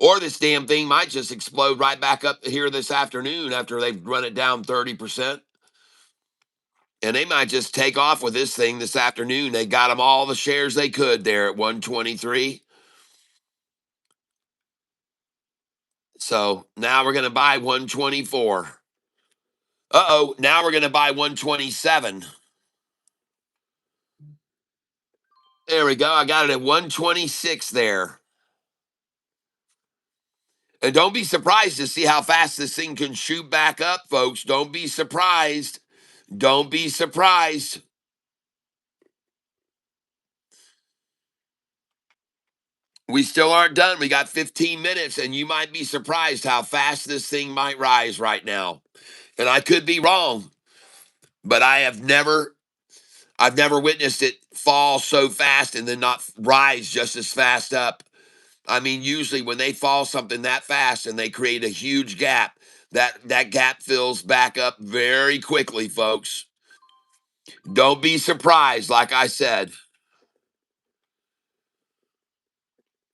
Or this damn thing might just explode right back up here this afternoon after they've run it down 30%. And they might just take off with this thing this afternoon. They got them all the shares they could there at 123. So now we're going to buy 124. Uh-oh, now we're going to buy 127. There we go. I got it at 126 there. And don't be surprised to see how fast this thing can shoot back up, folks. Don't be surprised. Don't be surprised. We still aren't done. We got 15 minutes, and you might be surprised how fast this thing might rise right now. And I could be wrong, but I've never witnessed it fall so fast and then not rise just as fast up. I mean, usually when they fall something that fast and they create a huge gap, that gap fills back up very quickly, folks. Don't be surprised, like I said.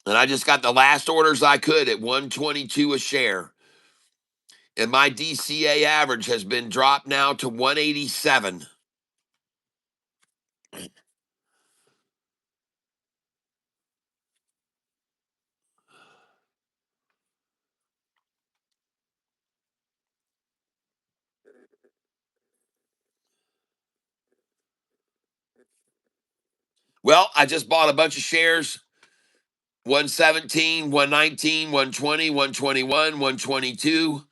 And I just got the last orders I could at 122 a share. And my DCA average has been dropped now to 187. Well, I just bought a bunch of shares. 117, 119, 120, 121, 122.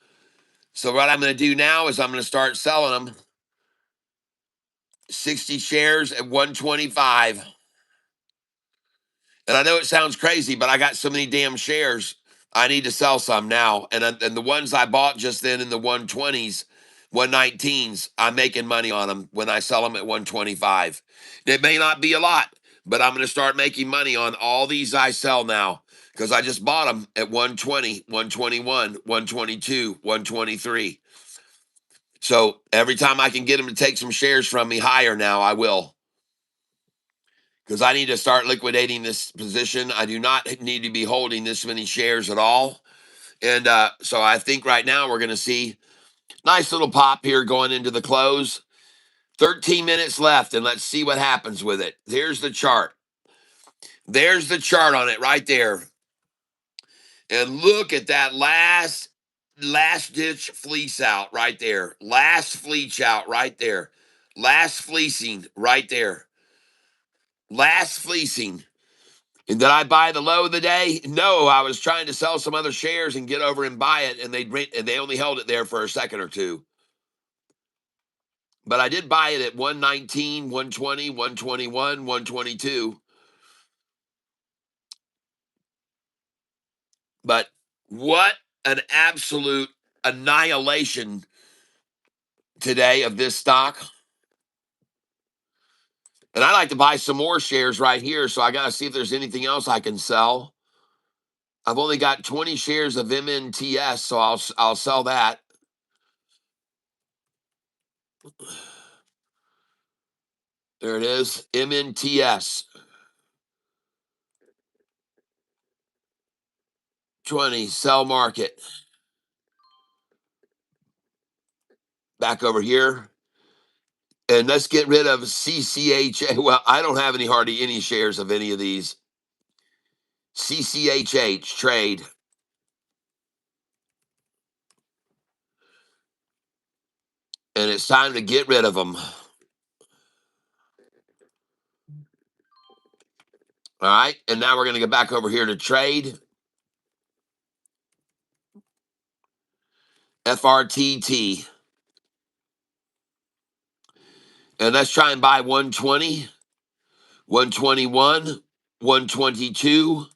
So what I'm going to do now is I'm going to start selling them. 60 shares at 125. And I know it sounds crazy, but I got so many damn shares. I need to sell some now. And the ones I bought just then in the 120s, 119s, I'm making money on them when I sell them at 125. It may not be a lot, but I'm going to start making money on all these I sell now because I just bought them at 120, 121, 122, 123. So every time I can get them to take some shares from me higher now, I will. Because I need to start liquidating this position. I do not need to be holding this many shares at all. And so I think right now we're going to see nice little pop here going into the close. 13 minutes left, and let's see what happens with it. Here's the chart. There's the chart on it right there. And look at that last ditch fleece out right there. Last fleece out right there. Last fleecing right there. Last fleecing. And did I buy the low of the day? No, I was trying to sell some other shares and get over and buy it, and they only held it there for a second or two. But I did buy it at 119, 120, 121, 122. But what an absolute annihilation today of this stock. And I like to buy some more shares right here, so I got to see if there's anything else I can sell. I've only got 20 shares of MNTS, so I'll sell that. There it is, MNTS. 20, sell market. Back over here. And let's get rid of CCHA. Well, I don't have hardly any shares of any of these. CCHH, trade. And it's time to get rid of them. All right. And now we're going to get back over here to trade. FRTT. And let's try and buy 120, 121, 122.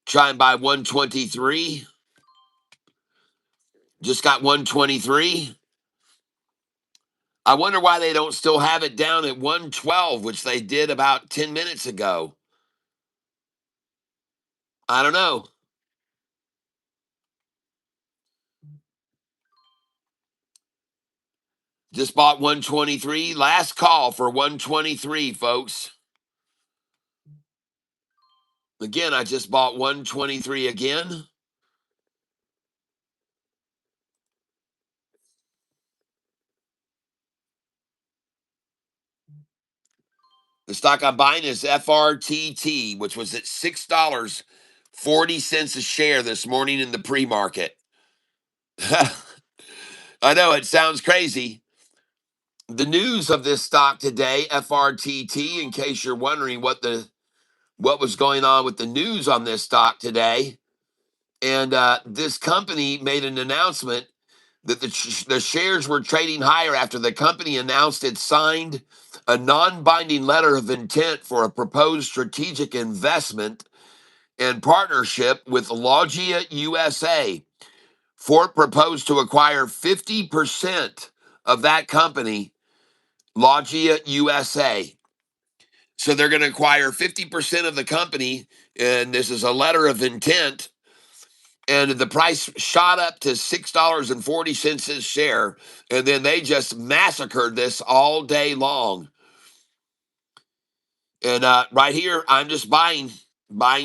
Try and buy 123. Just got 123. I wonder why they don't still have it down at 112, which they did about 10 minutes ago. I don't know. Just bought 123. Last call for 123, folks. Again, I just bought 123 again. The stock I'm buying is FRTT, which was at $6.40 a share this morning in the pre-market. I know it sounds crazy. The news of this stock today, FRTT, in case you're wondering what was going on with the news on this stock today, and this company made an announcement that the shares were trading higher after the company announced it signed a non-binding letter of intent for a proposed strategic investment and partnership with Logia USA. Ford proposed to acquire 50% of that company, Logia USA. So they're going to acquire 50% of the company, and this is a letter of intent. And the price shot up to $6.40 a share, and then they just massacred this all day long. And right here, I'm just buying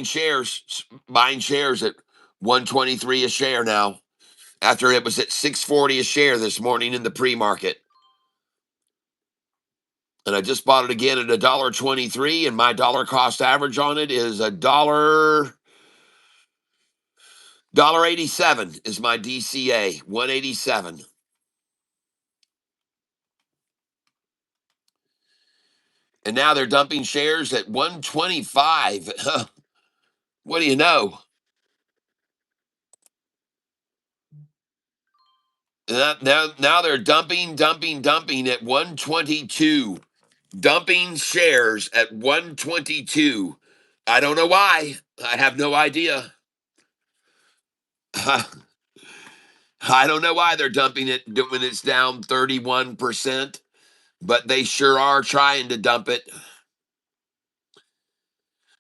shares at 123 a share now, after it was at 640 a share this morning in the pre-market. And I just bought it again at $1.23, and my dollar cost average on it is $1.87 is my DCA, 187. And now they're dumping shares at 125. What do you know? Now they're dumping at 122. Dumping shares at 122. I don't know why. I have no idea. I don't know why they're dumping it when it's down 31%, but they sure are trying to dump it.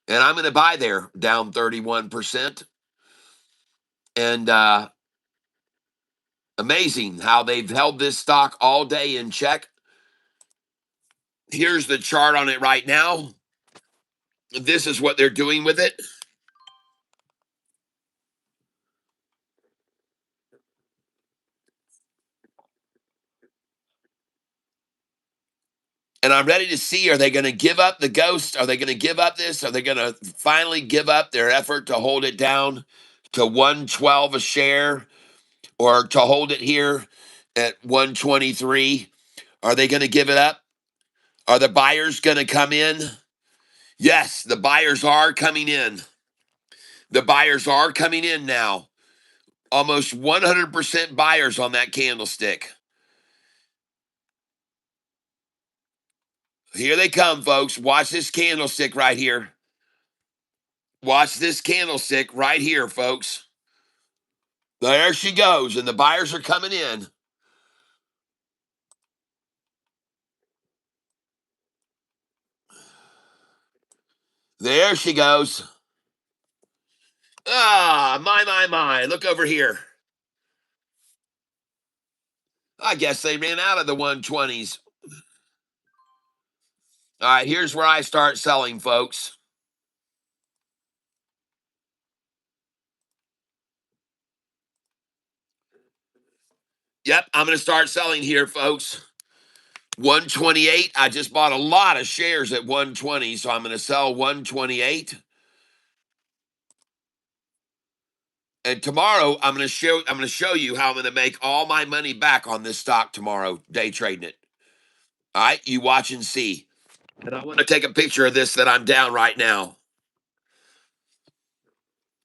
And I'm going to buy there down 31%. And amazing how they've held this stock all day in check. Here's the chart on it right now. This is what they're doing with it. And I'm ready to see, are they going to give up the ghost? Are they going to give up this? Are they going to finally give up their effort to hold it down to 112 a share, or to hold it here at 123? Are they going to give it up? Are the buyers going to come in? Yes, the buyers are coming in. The buyers are coming in now. Almost 100% buyers on that candlestick. Here they come, folks. Watch this candlestick right here. Watch this candlestick right here, folks. There she goes, and the buyers are coming in. There she goes. Ah, my. Look over here. I guess they ran out of the 120s. All right, here's where I start selling, folks. Yep, I'm going to start selling here, folks. 128. I just bought a lot of shares at 120, so I'm going to sell 128. And tomorrow I'm going to show you how I'm going to make all my money back on this stock tomorrow, day trading it. All right, you watch and see. And I want to take a picture of this that I'm down right now.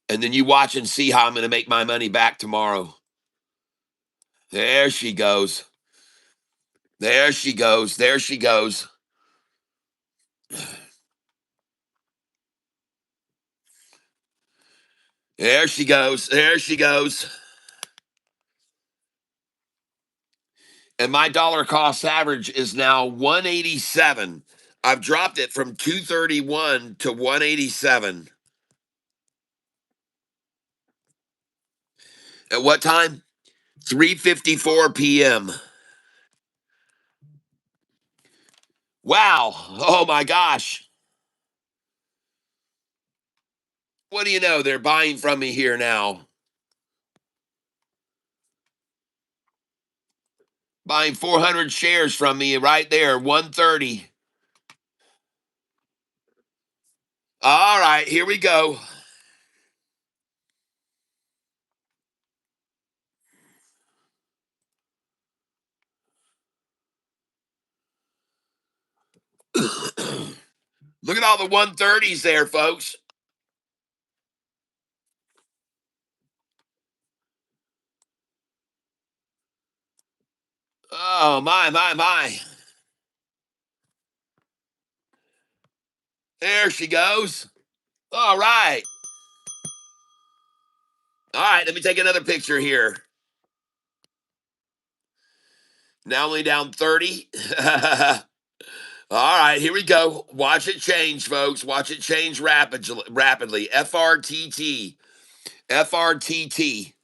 And then you watch and see how I'm going to make my money back tomorrow. There she goes. There she goes. There she goes. There she goes. There she goes. And my dollar cost average is now 187. I've dropped it from 231 to 187. At what time? 3:54 p.m. Wow. Oh my gosh.
What do you know? They're buying from me here now. Buying 400 shares from me right there, 130. All right, here we go. Look at all the 130s there, folks. Oh, my. There she goes. All right. All right, let me take another picture here. Now only down 30. All right, here we go. Watch it change, folks. Watch it change rapidly. FRTT. FRTT.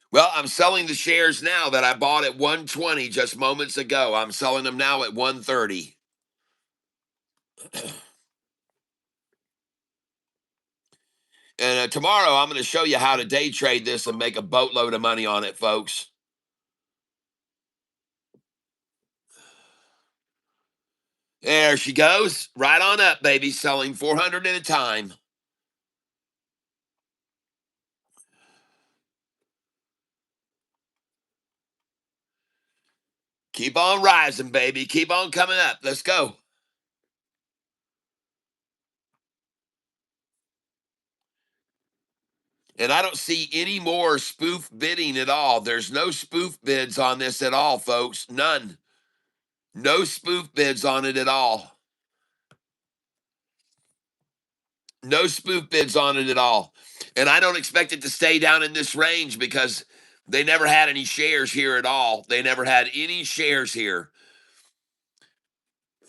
Well, I'm selling the shares now that I bought at 120 just moments ago. I'm selling them now at 130. And tomorrow I'm going to show you how to day trade this and make a boatload of money on it, folks. There she goes. Right on up, baby. Selling 400 at a time. Keep on rising, baby. Keep on coming up. Let's go. And I don't see any more spoof bidding at all. There's no spoof bids on this at all, folks. None. No spoof bids on it at all. No spoof bids on it at all. And I don't expect it to stay down in this range because they never had any shares here at all. They never had any shares here.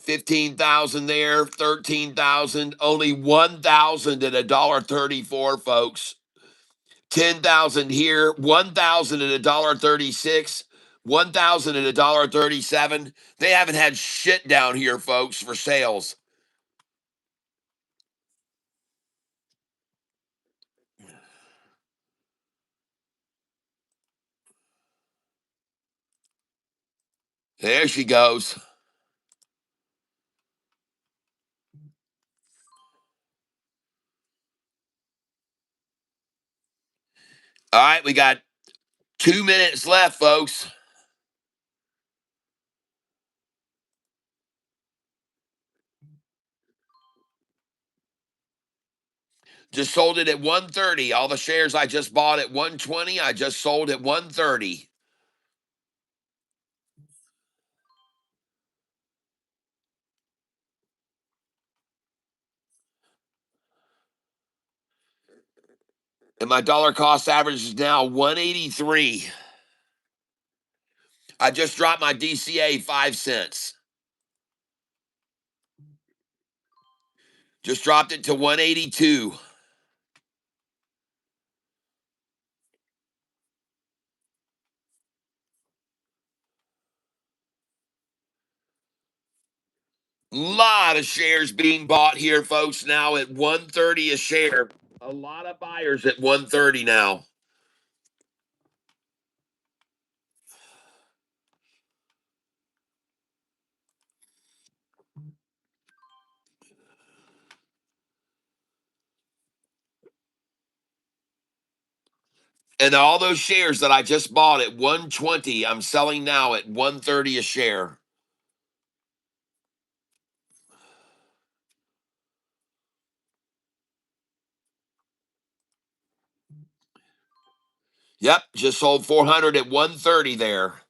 15,000 there, 13,000, only 1,000 at $1.34, folks. 10,000 here, 1,000 at $1.36, 1,000 at $1.37. They haven't had shit down here, folks, for sales. There she goes. All right, we got 2 minutes left, folks. Just sold it at 130. All the shares I just bought at 120, I just sold at 130. And my dollar cost average is now 183. I just dropped my DCA 5 cents. Just dropped it to 182. Lot of shares being bought here, folks, now at 130 a share. A lot of buyers at 130 now. And all those shares that I just bought at 120, I'm selling now at 130 a share. Yep, just sold 400 at 130 there.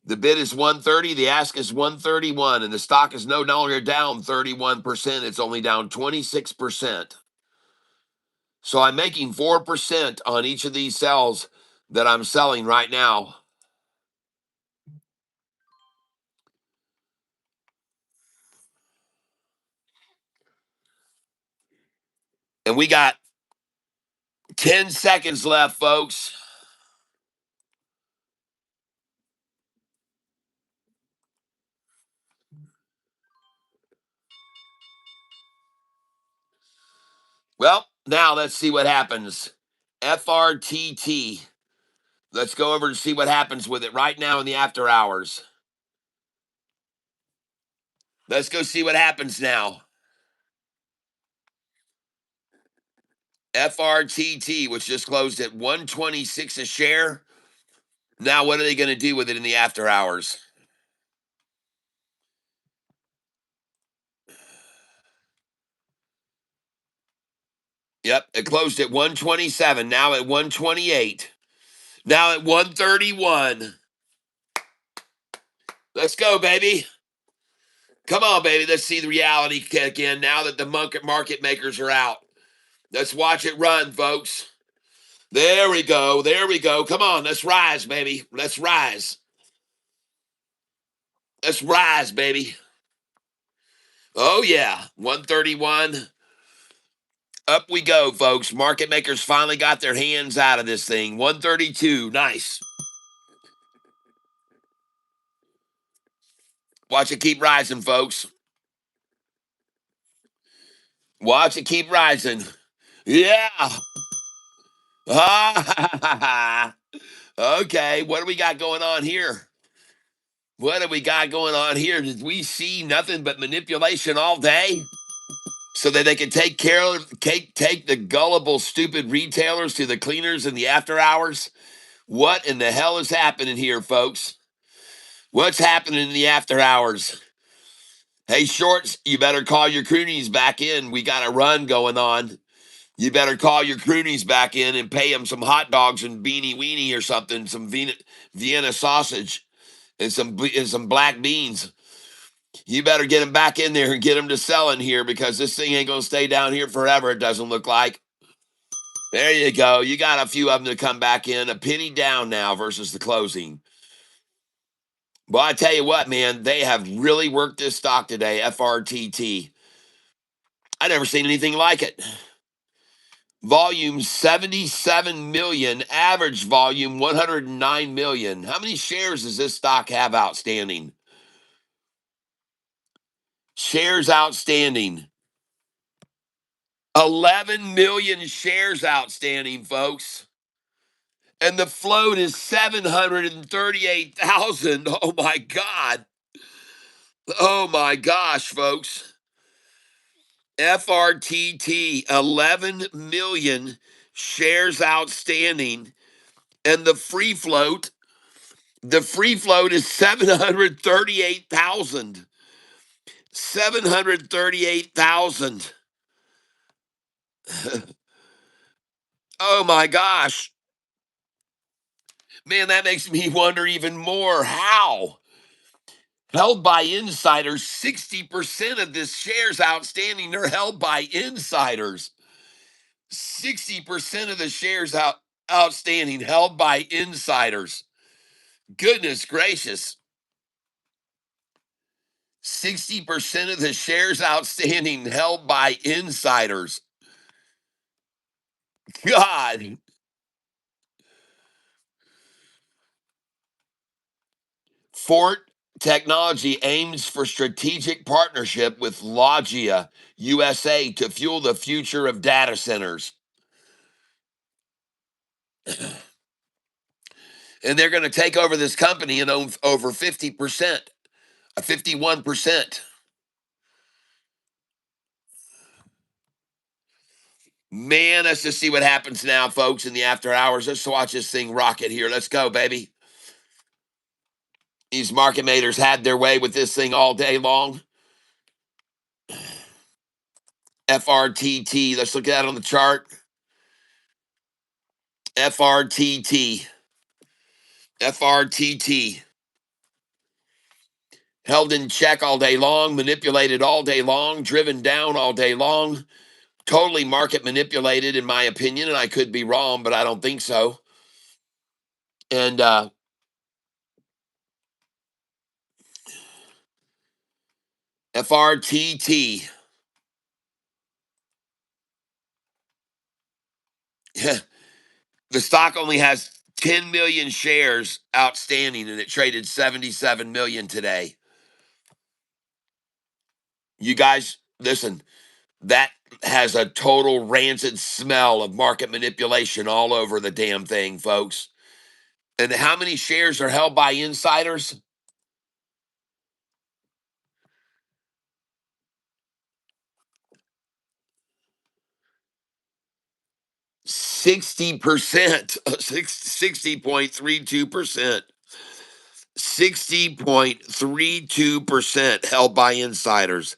The bid is 130, the ask is 131, and the stock is no longer down 31%, it's only down 26%. So I'm making 4% on each of these cells that I'm selling right now. And we got 10 seconds left, folks. Well, now let's see what happens. FRTT. Let's go over and see what happens with it right now in the after hours. Let's go see what happens now. FRTT, which just closed at 126 a share. Now, what are they going to do with it in the after hours? Yep, it closed at 127. Now at 128. Now at 131. Let's go, baby. Come on, baby. Let's see the reality kick in now that the market makers are out. Let's watch it run, folks. There we go. There we go. Come on. Let's rise, baby. Let's rise. Let's rise, baby. Oh, yeah. 131. Up we go, folks. Market makers finally got their hands out of this thing. 132. Nice. Watch it keep rising, folks. Watch it keep rising. Yeah. Ah, okay. What do we got going on here? What do we got going on here? Did we see nothing but manipulation all day? So that they can take the gullible, stupid retailers to the cleaners in the after hours? What in the hell is happening here, folks? What's happening in the after hours? Hey, shorts, you better call your croonies back in. We got a run going on. You better call your croonies back in and pay them some hot dogs and beanie weenie or something, some Vienna sausage and some black beans. You better get them back in there and get them to selling here because this thing ain't going to stay down here forever, it doesn't look like. There you go. You got a few of them to come back in. A penny down now versus the closing. Well, I tell you what, man, they have really worked this stock today, FRTT. I never seen anything like it. Volume 77 million, average volume 109 million. How many shares does this stock have outstanding? Shares outstanding. 11 million shares outstanding, folks. And the float is 738,000. Oh my God. Oh my gosh, folks. FRTT, 11 million shares outstanding. And the free float is 738,000. 738,000. Oh my gosh. Man, that makes me wonder even more how. Held by insiders, 60% of this shares outstanding are held by insiders. 60% of the shares outstanding held by insiders. Goodness gracious. 60% of the shares outstanding held by insiders. God. Fort Technology aims for strategic partnership with Logia USA to fuel the future of data centers. And they're going to take over this company and own over 50%, 51%. Man, let's just see what happens now, folks, in the after hours. Let's watch this thing rocket here. Let's go, baby. These market makers had their way with this thing all day long. FRTT. Let's look at that on the chart. FRTT. FRTT. Held in check all day long, manipulated all day long, driven down all day long. Totally market manipulated, in my opinion, and I could be wrong, but I don't think so. And FRTT. The stock only has 10 million shares outstanding and it traded 77 million today. You guys, listen, that has a total rancid smell of market manipulation all over the damn thing, folks. And how many shares are held by insiders? 60%, 60.32%. 60.32% held by insiders.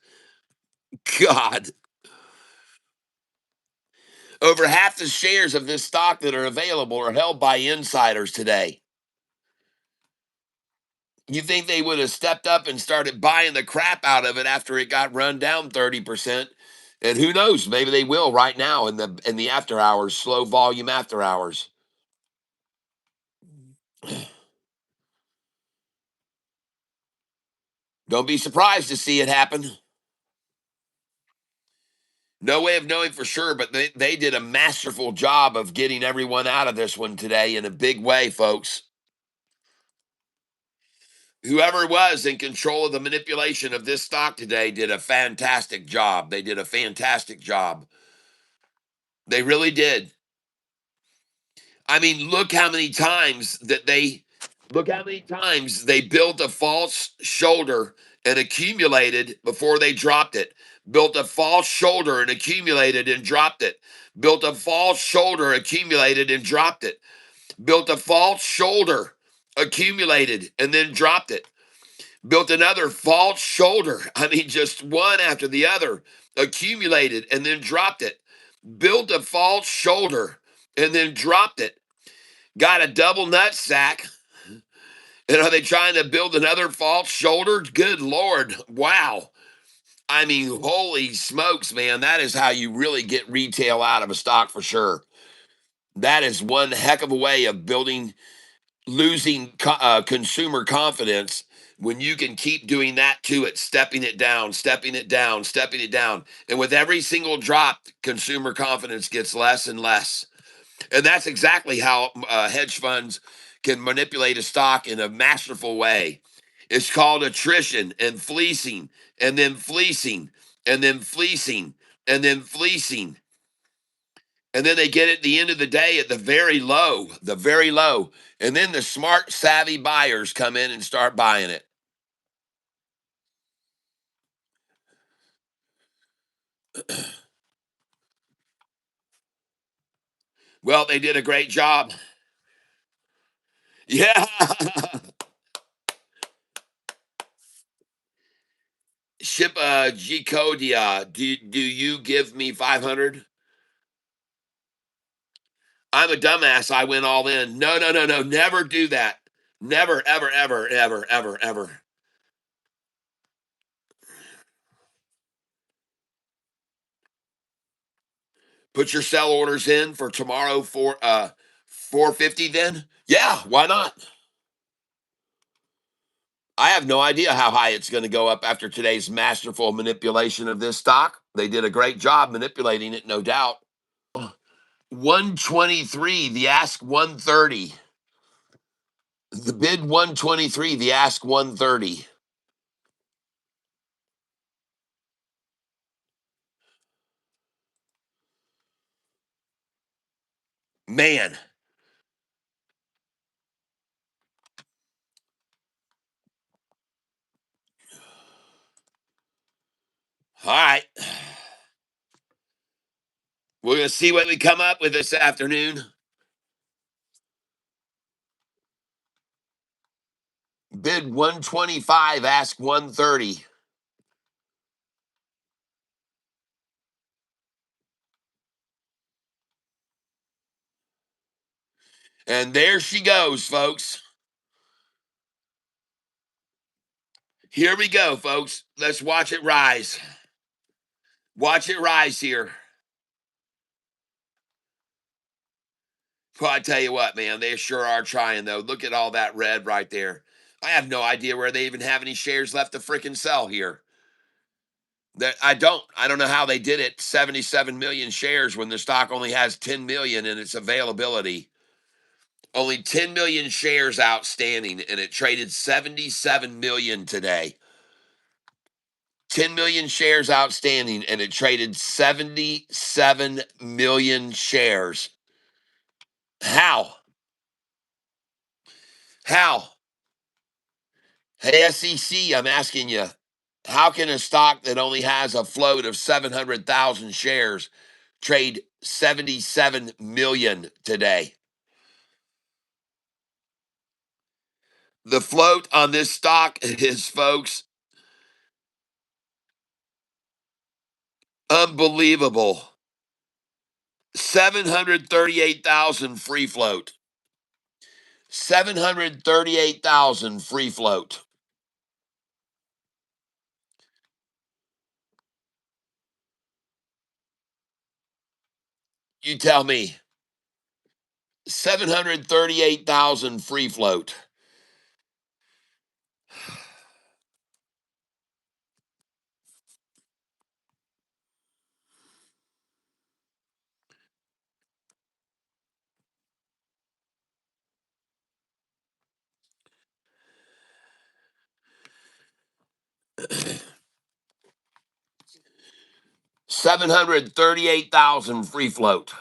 God. Over half the shares of this stock that are available are held by insiders today. You think they would have stepped up and started buying the crap out of it after it got run down 30%? And who knows, maybe they will right now in the after hours, slow volume after hours. Don't be surprised to see it happen. No way of knowing for sure, but they did a masterful job of getting everyone out of this one today in a big way, folks. Whoever was in control of the manipulation of this stock today did a fantastic job. They did a fantastic job. They really did. I mean, look how many times they built a false shoulder and accumulated before they dropped it. Built a false shoulder and accumulated and dropped it. Built a false shoulder, accumulated and dropped it. Built a false shoulder, accumulated and then dropped it. Built another false shoulder. I mean, just one after the other, accumulated and then dropped it. Built a false shoulder and then dropped it. Got a double nut sack. And are they trying to build another false shoulder? Good Lord. Wow. I mean, holy smokes, man. That is how you really get retail out of a stock for sure. That is one heck of a way of losing consumer confidence when you can keep doing that to it, stepping it down, stepping it down, stepping it down. And with every single drop, consumer confidence gets less and less. And that's exactly how hedge funds can manipulate a stock in a masterful way. It's called attrition and fleecing, and then fleecing, and then fleecing, and then fleecing. And then they get it at the end of the day at the very low, the very low. And then the smart, savvy buyers come in and start buying it. Well, they did a great job. Yeah. Ship G Codia. Do you give me 500? I'm a dumbass. I went all in. No, no, no, no. Never do that. Never, ever, ever, ever, ever, ever. Put your sell orders in for tomorrow for 450 then? Yeah, why not? I have no idea how high it's going to go up after today's masterful manipulation of this stock. They did a great job manipulating it, no doubt. 123, the ask 130. The bid 123, the ask 130. Man. All right. We're going to see what we come up with this afternoon. Bid 125, ask 130. And there she goes, folks. Here we go, folks. Let's watch it rise. Watch it rise here. Well, I tell you what, man, they sure are trying, though. Look at all that red right there. I have no idea where they even have any shares left to frickin' sell here. That I don't know how they did it. 77 million shares when the stock only has 10 million in its availability. Only 10 million shares outstanding, and it traded 77 million today. 10 million shares outstanding, and it traded 77 million shares. How? How? Hey, SEC, I'm asking you, how can a stock that only has a float of 700,000 shares trade 77 million today? The float on this stock is, folks, unbelievable. 738,000 free float. 738,000 free float. You tell me. 738,000 free float. $738,000 free float.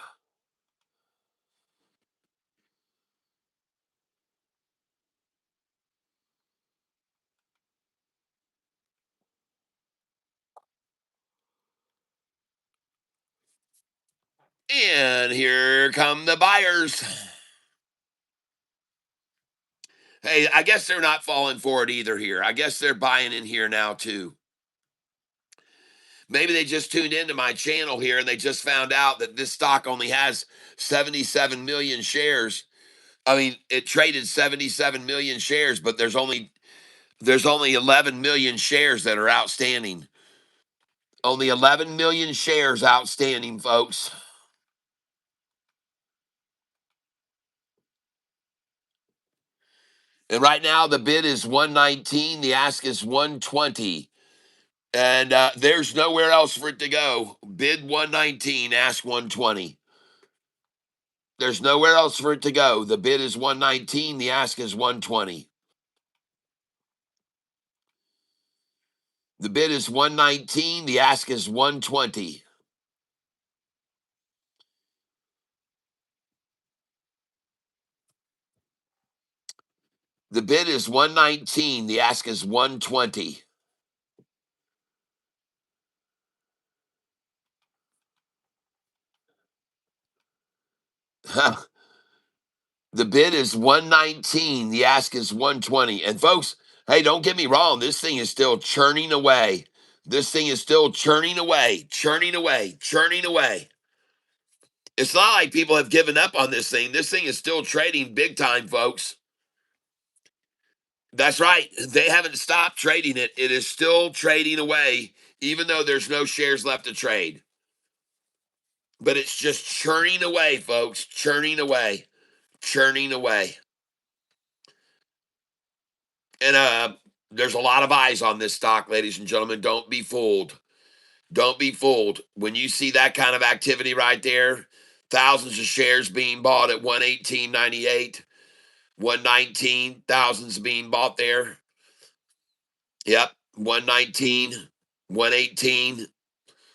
And here come the buyers. Hey, I guess they're not falling for it either here. I guess they're buying in here now too. Maybe they just tuned into my channel here and they just found out that this stock only has 77 million shares. I mean, it traded 77 million shares, but there's only 11 million shares that are outstanding. Only 11 million shares outstanding, folks. And right now the bid is 119, the ask is 120. And there's nowhere else for it to go. Bid 119, ask 120. There's nowhere else for it to go. The bid is 119, the ask is 120. The bid is 119, the ask is 120. The bid is 119, the ask is 120. The bid is 119, the ask is 120. And folks, hey, don't get me wrong, this thing is still churning away. This thing is still churning away, churning away, churning away. It's not like people have given up on this thing. This thing is still trading big time, folks. That's right. They haven't stopped trading it. It is still trading away, even though there's no shares left to trade. But it's just churning away, folks. Churning away. Churning away. And there's a lot of eyes on this stock, ladies and gentlemen. Don't be fooled. Don't be fooled. When you see that kind of activity right there, thousands of shares being bought at 118.98, 119, thousands being bought there. Yep, 119, 118.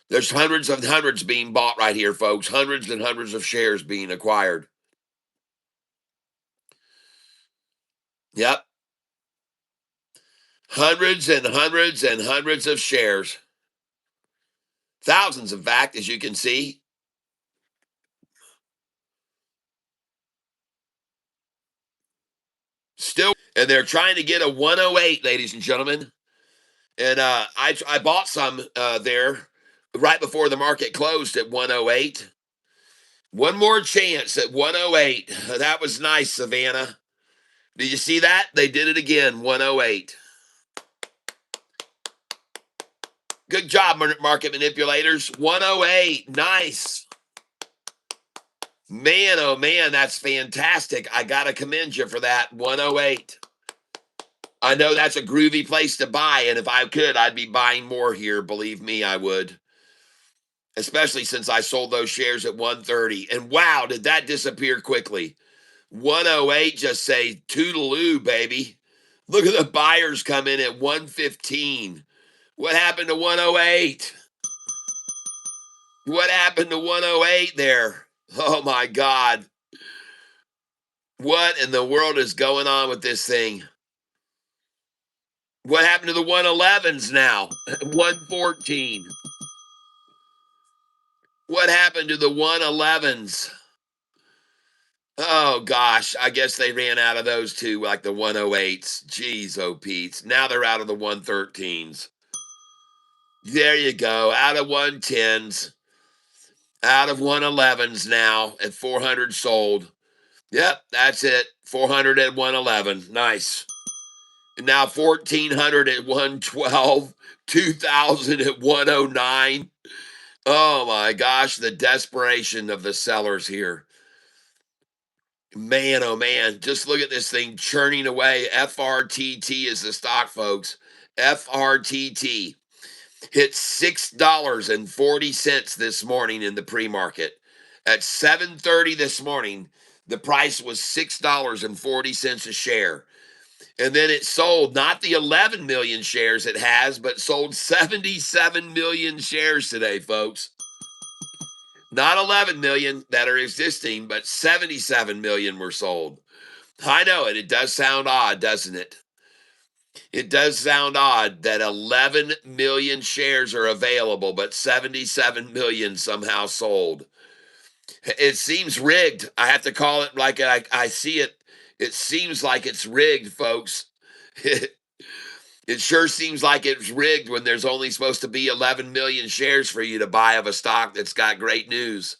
There's hundreds and hundreds being bought right here, folks. Hundreds and hundreds of shares being acquired. Yep. Hundreds and hundreds and hundreds of shares. Thousands, in fact, as you can see. Still, and they're trying to get a 108, ladies and gentlemen. And I bought some there right before the market closed at 108. One more chance at 108. That was nice, Savannah. Did you see that? They did it again, 108. Good job, market manipulators. 108. Nice. Man, oh man, that's fantastic. I got to commend you for that. 108. I know that's a groovy place to buy, and if I could, I'd be buying more here. Believe me, I would. Especially since I sold those shares at 130. And wow, did that disappear quickly. 108 just say toodaloo, baby. Look at the buyers come in at 115. What happened to 108? What happened to 108 there? Oh my God. What in the world is going on with this thing? What happened to the 111s now? 114. What happened to the 111s? Oh gosh, I guess they ran out of those too, like the 108s. Jeez, oh Pete's. Now they're out of the 113s. There you go. Out of 110s, out of 111s now at 400 sold. Yep, that's it. 400 at 111. Nice. And now 1400 at 112, 2000 at 109. Oh my gosh, the desperation of the sellers here. Man, oh man, just look at this thing churning away. FRTT is the stock, folks. FRTT hit $6.40 this morning in the pre-market. At 7:30 this morning, the price was $6.40 a share. And then it sold not the 11 million shares it has, but sold 77 million shares today, folks. Not 11 million that are existing, but 77 million were sold. I know it. It does sound odd, doesn't it? It does sound odd that 11 million shares are available, but 77 million somehow sold. It seems rigged. I have to call it like I see it. It seems like it's rigged, folks. It sure seems like it's rigged when there's only supposed to be 11 million shares for you to buy of a stock that's got great news.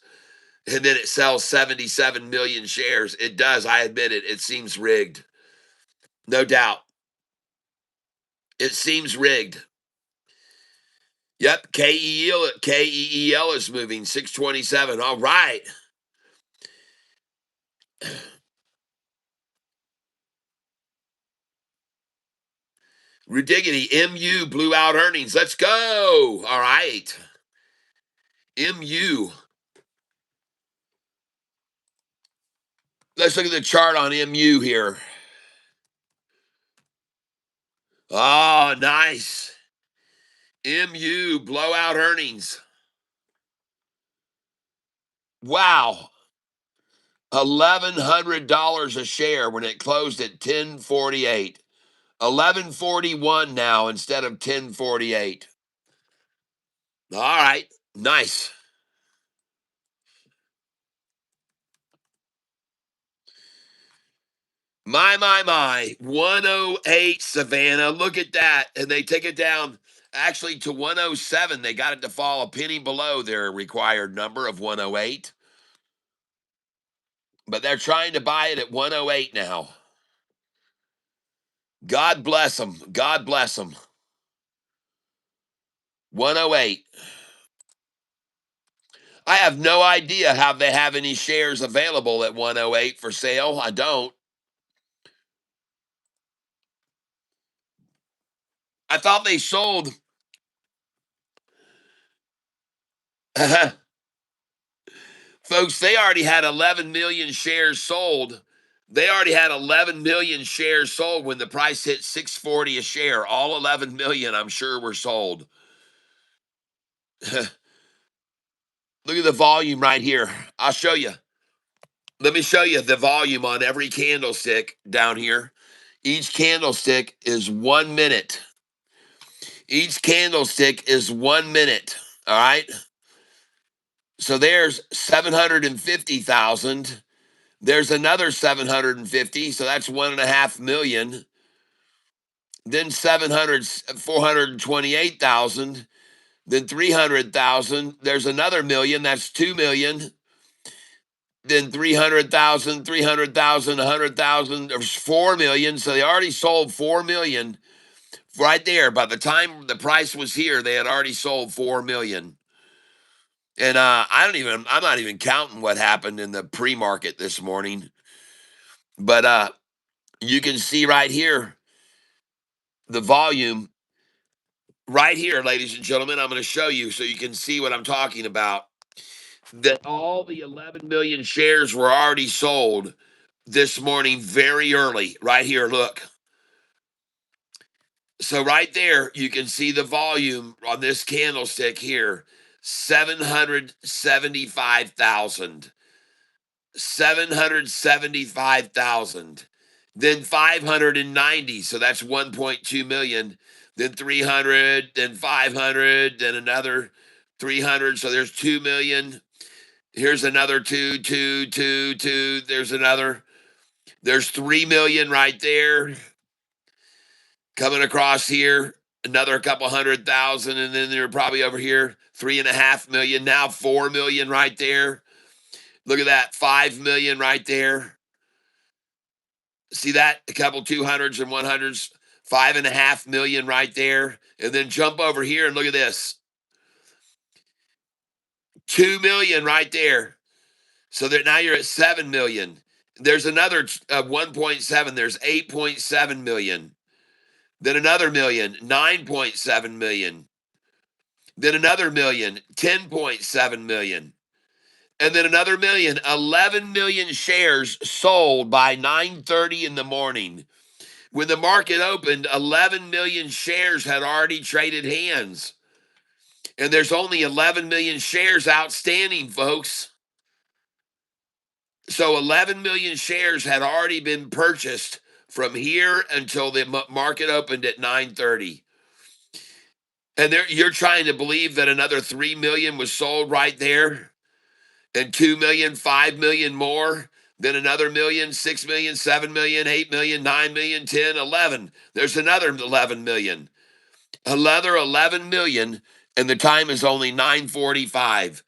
And then it sells 77 million shares. It does. I admit it. It seems rigged. No doubt. It seems rigged. Yep, KEEL is moving 627. All right. Ridiggity, MU blew out earnings. Let's go. All right. MU. Let's look at the chart on MU here. Oh, nice. MU blowout earnings. Wow. $1,100 a share when it closed at 1048. 1141 now instead of 1048. All right. Nice. My. 108 Savannah. Look at that. And they take it down actually to 107. They got it to fall a penny below their required number of 108. But they're trying to buy it at 108 now. God bless them. God bless them. 108. I have no idea how they have any shares available at 108 for sale. I don't. I thought they sold. Folks, they already had 11 million shares sold. They already had 11 million shares sold when the price hit 640 a share. All 11 million, I'm sure, were sold. Look at the volume right here. I'll show you. Let me show you the volume on every candlestick down here. Each candlestick is 1 minute. Each candlestick is 1 minute. All right. So there's 750,000. There's another 750. So that's 1.5 million. Then 428,000. Then 300,000. There's another million. That's 2 million. Then 300,000, 300,000, 100,000. There's 4 million. So they already sold 4 million right there. By the time the price was here, they had already sold 4 million. And I'm not even counting what happened in the pre-market this morning. But you can see right here, the volume right here, ladies and gentlemen. I'm going to show you so you can see what I'm talking about. That all the 11 million shares were already sold this morning very early. Right here, look. So right there, you can see the volume on this candlestick here, 775,000. 775,000. Then 590, so that's 1.2 million. Then 300, then 500, then another 300, so there's 2 million. Here's another two. There's another. There's 3 million right there coming across here. Another couple 100,000, and then they're probably over here 3.5 million. Now 4 million right there. Look at that, 5 million right there. See that? A couple 200s and 100s, 5.5 million right there. And then jump over here and look at this, 2 million right there. So that now you're at 7 million. There's another 1.7. There's 8.7 million. Then another million, 9.7 million. Then another million, 10.7 million. And then another million, 11 million shares sold by 9:30 in the morning. When the market opened, 11 million shares had already traded hands. And there's only 11 million shares outstanding, folks. So 11 million shares had already been purchased from here until the market opened at 9:30. And you're trying to believe that another 3 million was sold right there, and 2 million, 5 million more, then another million, 6 million, 7 million, 8 million, 9 million, 10, 11. There's another 11 million. Another 11 million, and the time is only 9:45.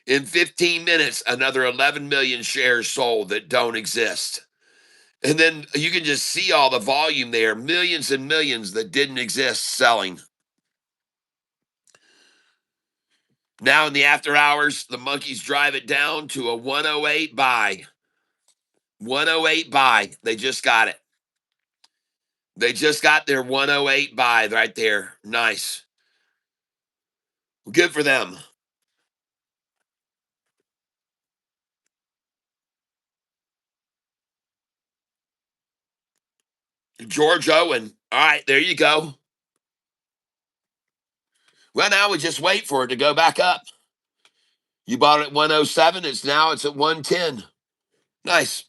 In 15 minutes, another 11 million shares sold that don't exist. And then you can just see all the volume there, millions and millions that didn't exist selling. Now in the after hours, the monkeys drive it down to a 108 buy. 108 buy. They just got it. They just got their 108 buy right there. Nice. Good for them. George Owen. All right, there you go. Well, now we just wait for it to go back up. You bought it at 107. It's at 110. Nice.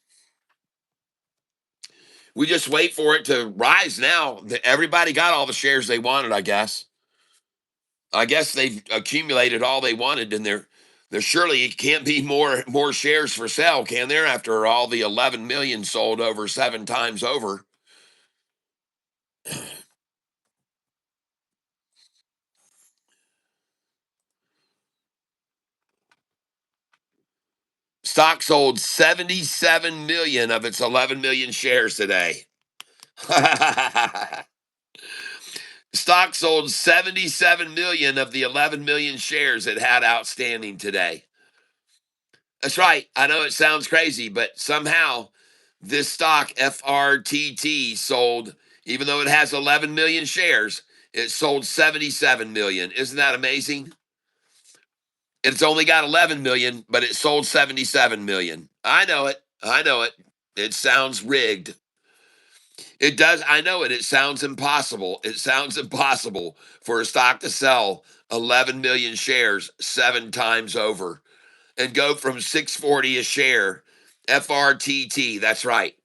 We just wait for it to rise now. Everybody got all the shares they wanted, I guess. I guess they've accumulated all they wanted, and there surely can't be more shares for sale, can there? After all the 11 million sold over 7 times over. Stock sold 77 million of its 11 million shares today. Stock sold 77 million of the 11 million shares it had outstanding today. That's right. I know it sounds crazy, but somehow this stock, FRTT, sold, even though it has 11 million shares, it sold 77 million. Isn't that amazing? It's only got 11 million, but it sold 77 million. I know it. I know it. It sounds rigged. It does. I know it. It sounds impossible. It sounds impossible for a stock to sell 11 million shares 7 times over and go from 640 a share. FRTT. That's right.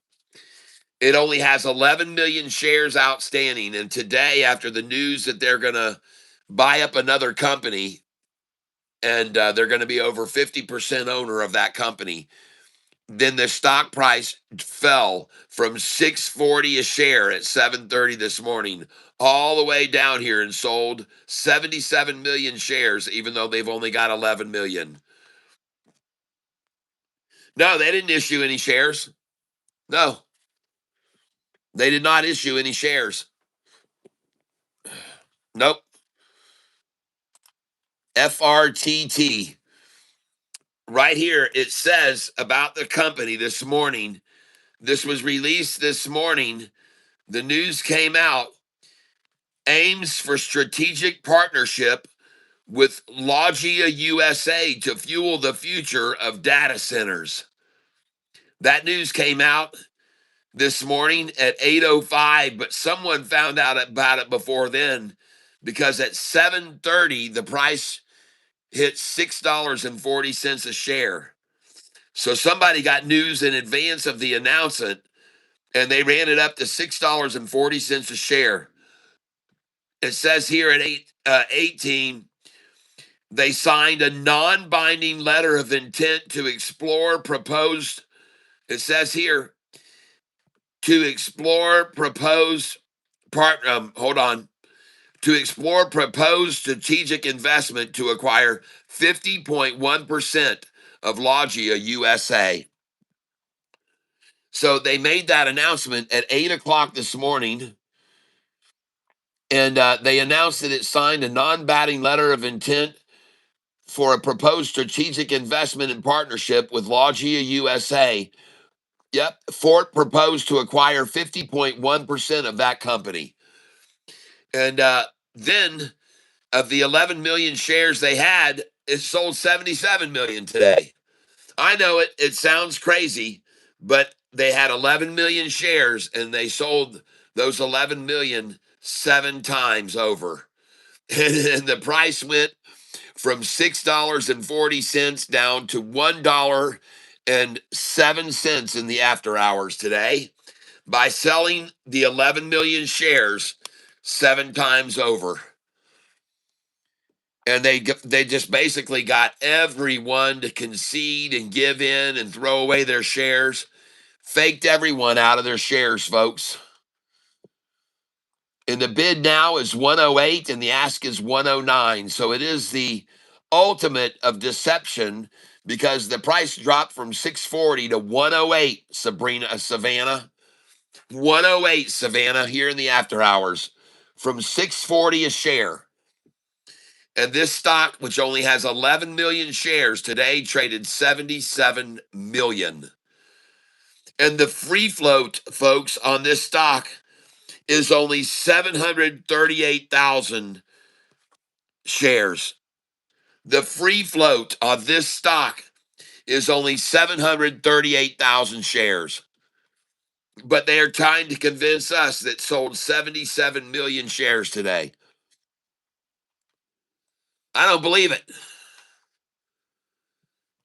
It only has 11 million shares outstanding. And today, after the news that they're going to buy up another company and they're going to be over 50% owner of that company, then the stock price fell from 640 a share at 7:30 this morning all the way down here and sold 77 million shares, even though they've only got 11 million. No, they didn't issue any shares. No, they did not issue any shares. Nope. FRTT. Right here, it says about the company this morning. This was released this morning. The news came out aims for strategic partnership with Logia USA to fuel the future of data centers. That news came out this morning at 8:05, but someone found out about it before then, because at 7:30 the price hit $6.40 a share. So somebody got news in advance of the announcement, and they ran it up to $6.40 a share. It says here at 18, they signed a non-binding letter of intent to explore proposed. It says here to explore proposed hold on. To explore proposed strategic investment to acquire 50.1% of Logia USA. So they made that announcement at 8 o'clock this morning, and they announced that it signed a non-batting letter of intent for a proposed strategic investment and partnership with Logia USA. Yep, Fort proposed to acquire 50.1% of that company. And then of the 11 million shares they had, it sold 77 million today. I know it sounds crazy, but they had 11 million shares and they sold those 11 million 7 times over. And the price went from $6.40 down to $1.07 in the after hours today by selling the 11 million shares 7 times over. And they just basically got everyone to concede and give in and throw away their shares. Faked everyone out of their shares, folks. And the bid now is 108 and the ask is 109. So it is the ultimate of deception, because the price dropped from 640 to 108, Savannah. 108, Savannah, here in the after hours, from 640 a share. And this stock, which only has 11 million shares today, traded 77 million. And the free float, folks, on this stock is only 738,000 shares. The free float of this stock is only 738,000 shares. But they are trying to convince us that sold 77 million shares today. I don't believe it.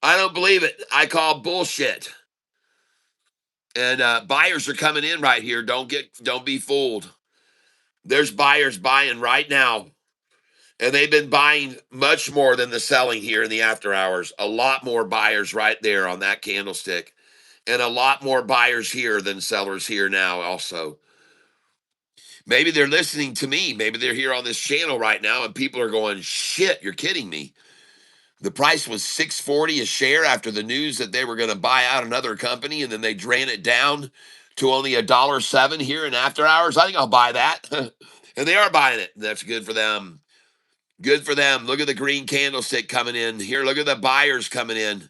I don't believe it. I call bullshit. And buyers are coming in right here. Don't be fooled. There's buyers buying right now. And they've been buying much more than the selling here in the after hours. A lot more buyers right there on that candlestick. And a lot more buyers here than sellers here now also. Maybe they're listening to me. Maybe they're here on this channel right now and people are going, shit, you're kidding me. The price was $6.40 a share after the news that they were going to buy out another company, and then they ran it down to only $1.07 here in after hours. I think I'll buy that. And they are buying it. That's good for them. Good for them. Look at the green candlestick coming in. Here, look at the buyers coming in.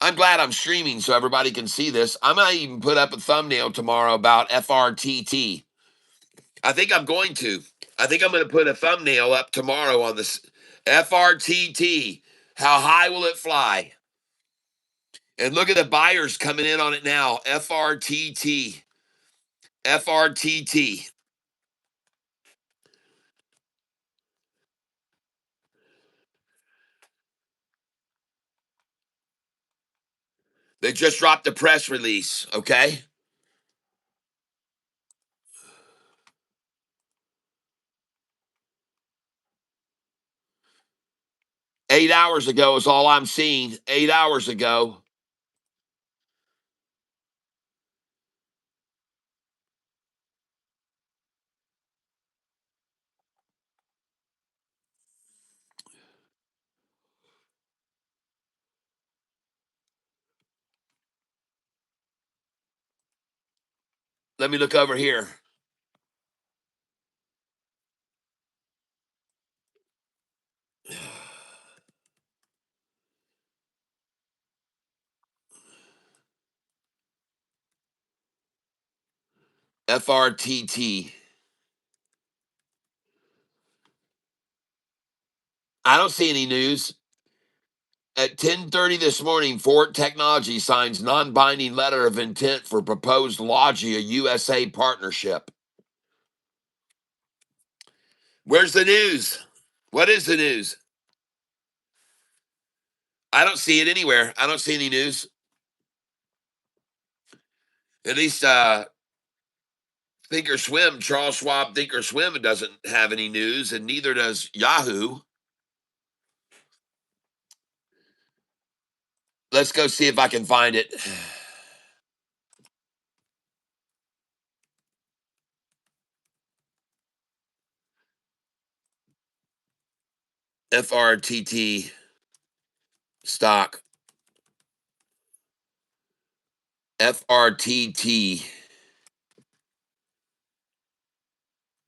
I'm glad I'm streaming so everybody can see this. I might even put up a thumbnail tomorrow about FRTT. I think I'm going to. I think I'm going to put a thumbnail up tomorrow on this FRTT. How high will it fly? And look at the buyers coming in on it now. FRTT. FRTT. They just dropped a press release, okay? Eight hours ago is all I'm seeing. 8 hours ago. Let me look over here. FRTT.
I don't see any news. At 10:30 this morning, Ford Technology signs non-binding letter of intent for proposed Logia USA partnership. Where's the news? What is the news? I don't see it anywhere. I don't see any news. At least Thinkorswim, Charles Schwab Thinkorswim doesn't have any news, and neither does Yahoo. Let's go see if I can find it. FRTT stock. FRTT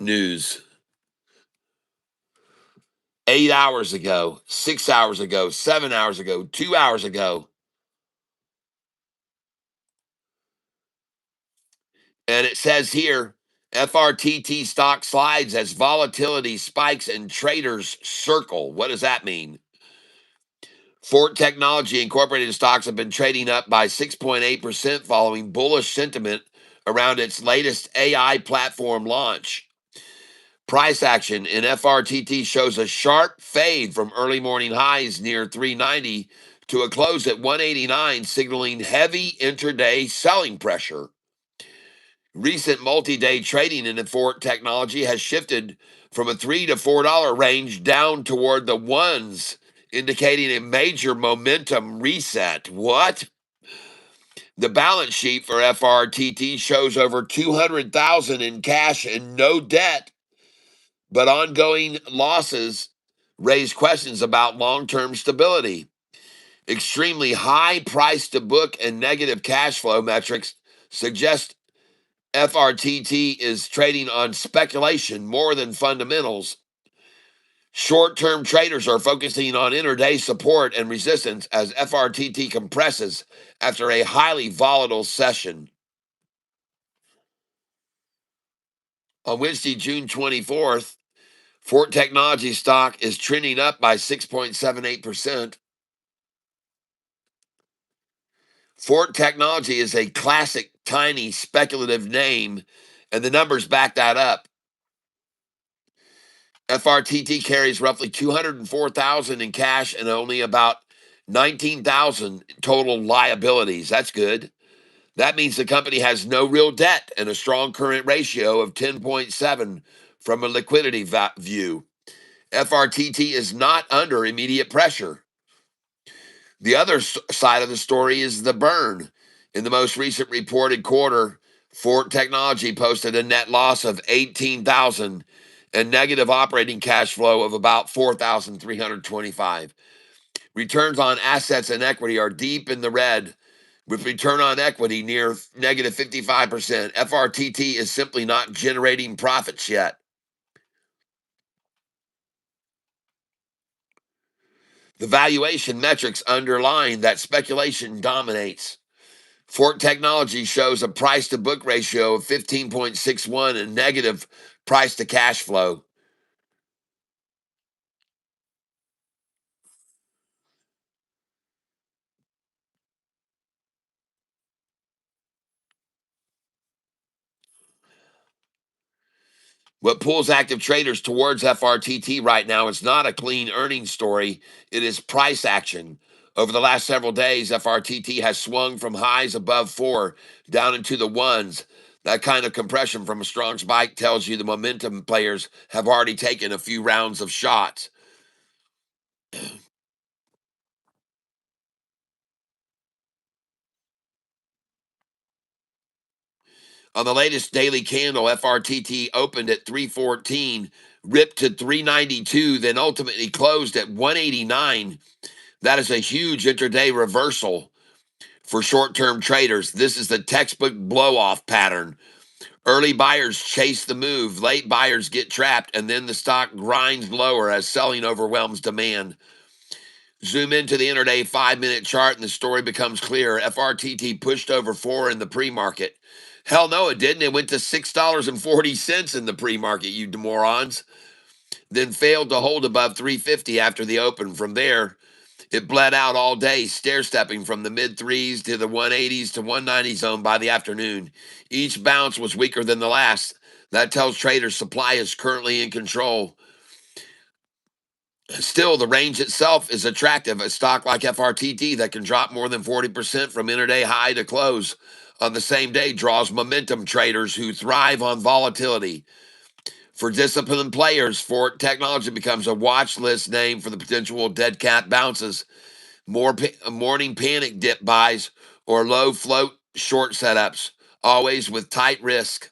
news. 8 hours ago, 6 hours ago, 7 hours ago, 2 hours ago. And it says here, FRTT stock slides as volatility spikes and traders circle. What does that mean? Ford Technology Incorporated stocks have been trading up by 6.8% following bullish sentiment around its latest AI platform launch. Price action in FRTT shows a sharp fade from early morning highs near 390 to a close at 189, signaling heavy intraday selling pressure. Recent multi-day trading in Ford Technology has shifted from a $3 to $4 range down toward the ones, indicating a major momentum reset. What? The balance sheet for FRTT shows over $200,000 in cash and no debt, but ongoing losses raise questions about long-term stability. Extremely high price to book and negative cash flow metrics suggest FRTT is trading on speculation more than fundamentals. Short-term traders are focusing on intraday support and resistance as FRTT compresses after a highly volatile session. On Wednesday, June 24th, Ford Technology stock is trending up by 6.78%. Ford Technology is a classic, tiny, speculative name, and the numbers back that up. FRTT carries roughly $204,000 in cash and only about $19,000 total liabilities. That's good. That means the company has no real debt and a strong current ratio of 10.7 from a liquidity view. FRTT is not under immediate pressure. The other side of the story is the burn. In the most recent reported quarter, Ford Technology posted a net loss of $18,000 and negative operating cash flow of about $4,325. Returns on assets and equity are deep in the red, with return on equity near negative 55%. FRTT is simply not generating profits yet. The valuation metrics underline that speculation dominates. Ford Technology shows a price to book ratio of 15.61 and negative price to cash flow. What pulls active traders towards FRTT right now is not a clean earnings story, it is price action. Over the last several days, FRTT has swung from highs above 4 down into the ones. That kind of compression from a strong spike tells you the momentum players have already taken a few rounds of shots. On the latest daily candle, FRTT opened at 314, ripped to 392, then ultimately closed at 189. That is a huge intraday reversal for short-term traders. This is the textbook blow-off pattern. Early buyers chase the move, late buyers get trapped, and then the stock grinds lower as selling overwhelms demand. Zoom into the intraday 5-minute chart and the story becomes clear. FRTT pushed over 4 in the pre-market. Hell no, it didn't. It went to $6.40 in the pre-market, you morons.
then failed to hold above 350 after the open. From there, it bled out all day, stair-stepping from the mid-threes to the 180s to 190 zone by the afternoon. Each bounce was weaker than the last. That tells traders supply is currently in control. Still, the range itself is attractive. A stock like FRTT that can drop more than 40% from intraday high to close on the same day draws momentum traders who thrive on volatility. For disciplined players, Fort Technology becomes a watch list name for the potential dead cat bounces, morning panic dip buys, or low float short setups, always with tight risk.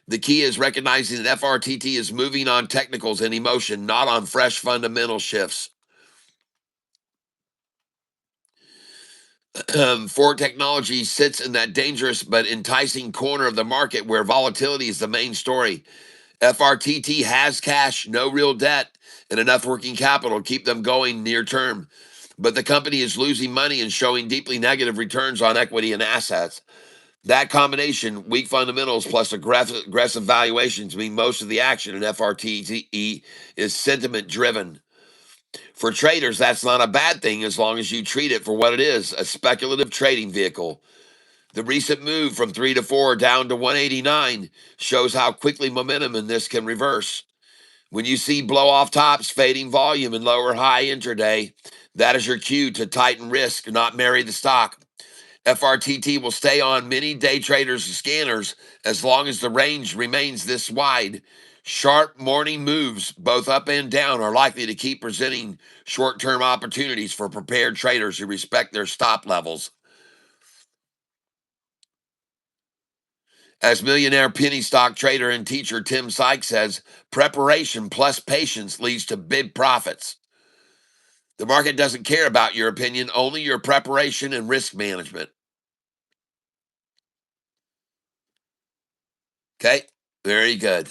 The key is recognizing that FRTT is moving on technicals and emotion, not on fresh fundamental shifts. Ford Technology sits in that dangerous but enticing corner of the market where volatility is the main story. FRTT has cash, no real debt, and enough working capital to keep them going near term. But the company is losing money and showing deeply negative returns on equity and assets. That combination, weak fundamentals plus aggressive valuations, mean most of the action in FRTT is sentiment driven. For traders, that's not a bad thing as long as you treat it for what it is, a speculative trading vehicle. The recent move from 3 to 4 down to 189 shows how quickly momentum in this can reverse. When you see blow off tops, fading volume, and lower high intraday, that is your cue to tighten risk, not marry the stock. FRTT will stay on many day traders and scanners as long as the range remains this wide. Sharp morning moves, both up and down, are likely to keep presenting short term opportunities for prepared traders who respect their stop levels. As millionaire penny stock trader and teacher Tim Sykes says, preparation plus patience leads to big profits. The market doesn't care about your opinion, only your preparation and risk management. Okay, very good.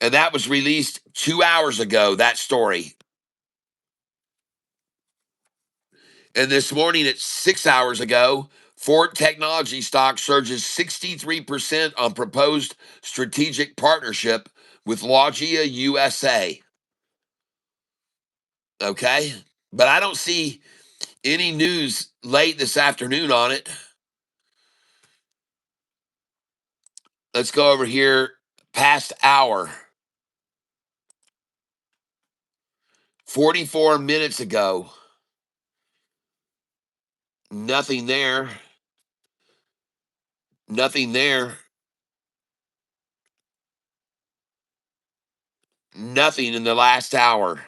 And that was released 2 hours ago, that story. And this morning at 6 hours ago, Ford Technology stock surges 63% on proposed strategic partnership with Logia USA. Okay, but I don't see any news late this afternoon on it. Let's go over here past hour. 44 minutes ago. Nothing there. Nothing there. Nothing in the last hour.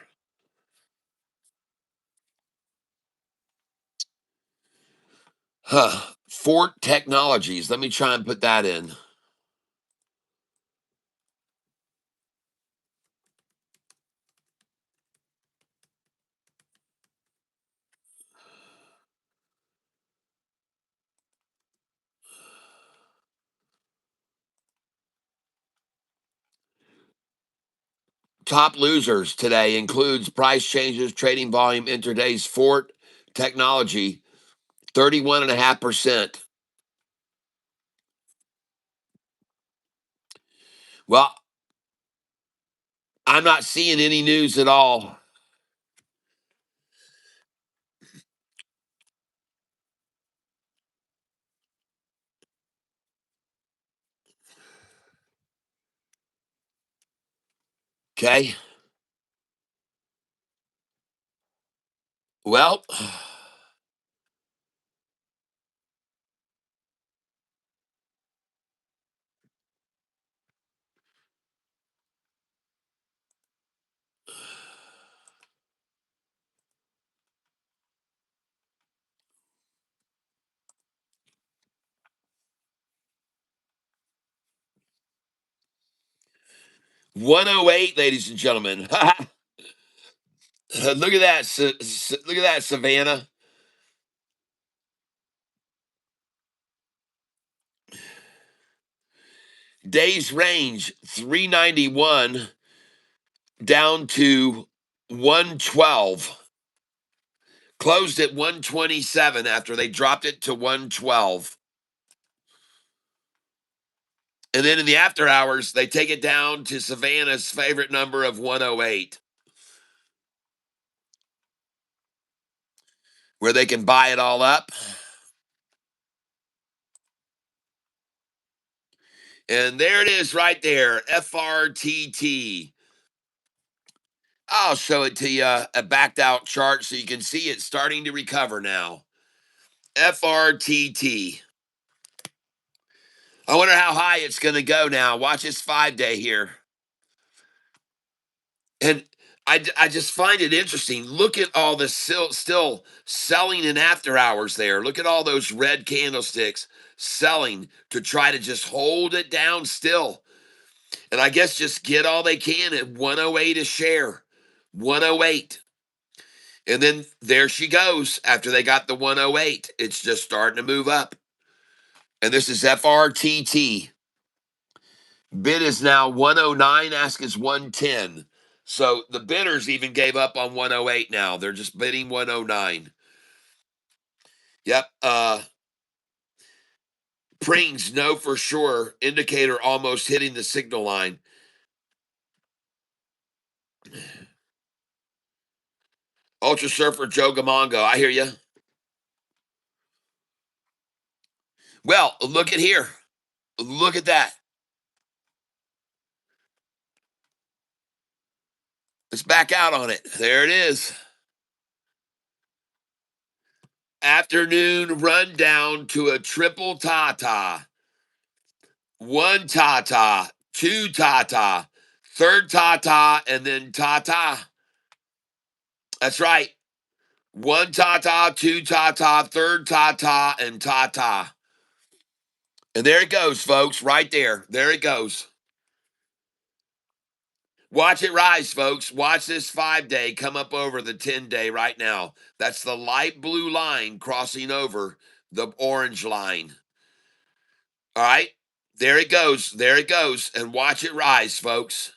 Huh. Fort Technologies. Let me try and put that in. Top losers today includes price changes, trading volume, intraday's Fort Technology, 31.5%. Well, I'm not seeing any news at all. Okay. Well, $108, ladies and gentlemen. Look at that. Look at that, Savannah. Days range 391 down to 112. Closed at 127 after they dropped it to 112. And then in the after hours, they take it down to Savannah's favorite number of 108, where they can buy it all up. And there it is right there, FRTT. I'll show it to you, a backed out chart so you can see it starting to recover now. FRTT. I wonder how high it's going to go now. Watch this 5-day here. And I just find it interesting. Look at all the still selling in after hours there. Look at all those red candlesticks selling to try to just hold it down still. And I guess just get all they can at 108 a share. 108. And then there she goes after they got the 108. It's just starting to move up. And this is FRTT. Bid is now 109, ask is 110. So the bidders even gave up on 108 now. They're just bidding 109. Yep. Prings, no for sure. Indicator almost hitting the signal line. Ultra Surfer Joe Gamongo, I hear you. Well, look at here. Look at that. Let's back out on it. There it is. Afternoon rundown to a triple Tata. One Tata, two Tata, third Tata, and then Tata. That's right. One Tata, two Tata, third Tata, and Tata. And there it goes, folks, right there. There it goes. Watch it rise, folks. Watch this 5-day come up over the 10-day right now. That's the light blue line crossing over the orange line. All right. There it goes. There it goes. And watch it rise, folks.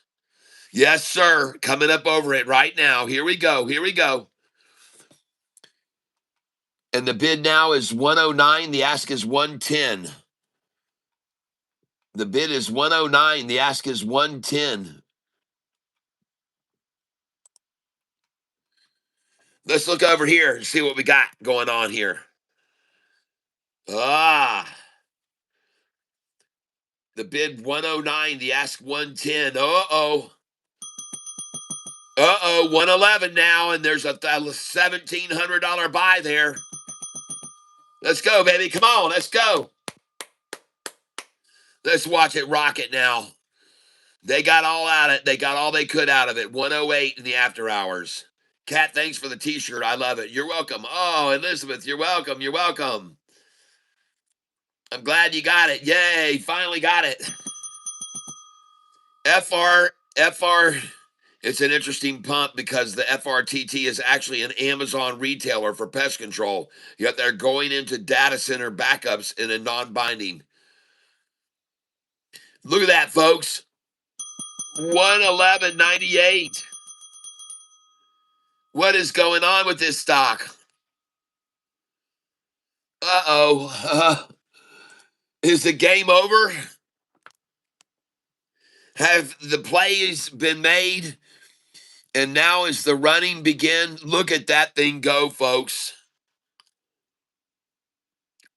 Yes, sir. Coming up over it right now. Here we go. Here we go. And the bid now is 109. The ask is 110. The bid is 109. The ask is 110. Let's look over here and see what we got going on here. The bid 109. The ask 110. Uh-oh. 111 now, and there's a $1,700 buy there. Let's go, baby. Come on, let's go. Let's watch it rocket now. They got all out of it. They got all they could out of it. 108 in the after hours. Kat, thanks for the t-shirt. I love it. You're welcome. Oh, Elizabeth, you're welcome. You're welcome. I'm glad you got it. Yay, finally got it. FR, it's an interesting pump because the FRTT is actually an Amazon retailer for pest control, yet they're going into data center backups in a non-binding. Look at that, folks. 111.98. What is going on with this stock? Is the game over? Have the plays been made? And now is the running begin? Look at that thing go, folks.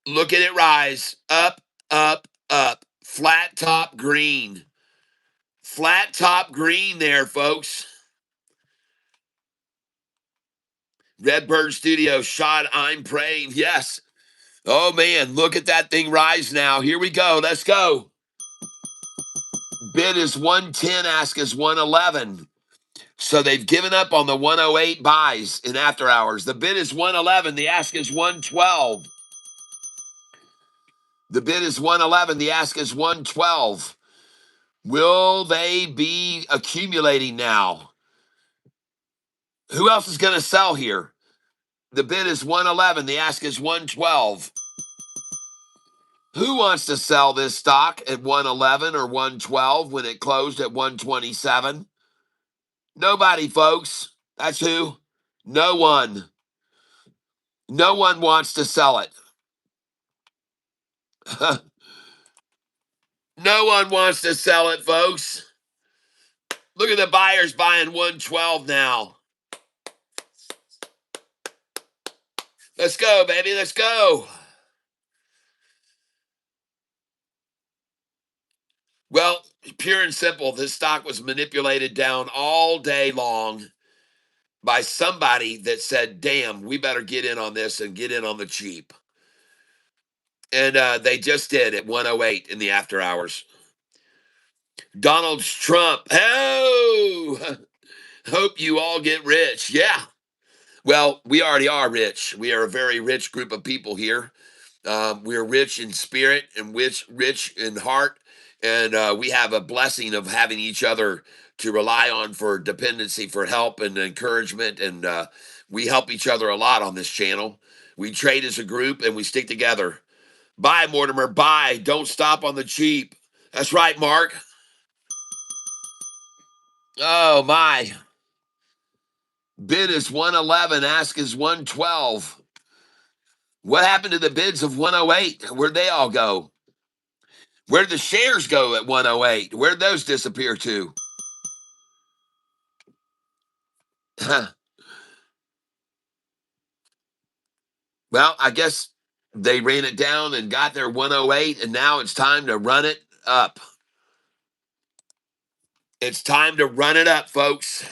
Look at it rise. Up, up, up. Flat top green. Flat top green there, folks. Redbird Studio shot. I'm praying. Yes. Oh, man. Look at that thing rise now. Here we go. Let's go. Bid is 110. Ask is 111. So they've given up on the 108 buys in after hours. The bid is 111. The ask is 112. The bid is 111. The ask is 112. Will they be accumulating now? Who else is going to sell here? The bid is 111. The ask is 112. Who wants to sell this stock at 111 or 112 when it closed at 127? Nobody, folks. That's who. No one. No one wants to sell it.
No one wants to sell it, folks. Look at the buyers buying 112 now. Let's go, baby. Let's go. Well, pure and simple, this stock was manipulated down all day long by somebody that said, damn, we better get in on this and get in on the cheap. And they just did at 108 in the after hours. Donald Trump. Oh, hope you all get rich. Yeah. Well, we already are rich. We are a very rich group of people here. We're rich in spirit and rich in heart. And we have a blessing of having each other to rely on for dependency, for help and encouragement. And we help each other a lot on this channel. We trade as a group and we stick together. Buy, Mortimer, buy. Don't stop on the cheap. That's right, Mark. Oh, my. Bid is 111. Ask is 112. What happened to the bids of 108? Where'd they all go? Where'd the shares go at 108? Where'd those disappear to? Well, I guess they ran it down and got their 108, and now it's time to run it up. It's time to run it up, folks.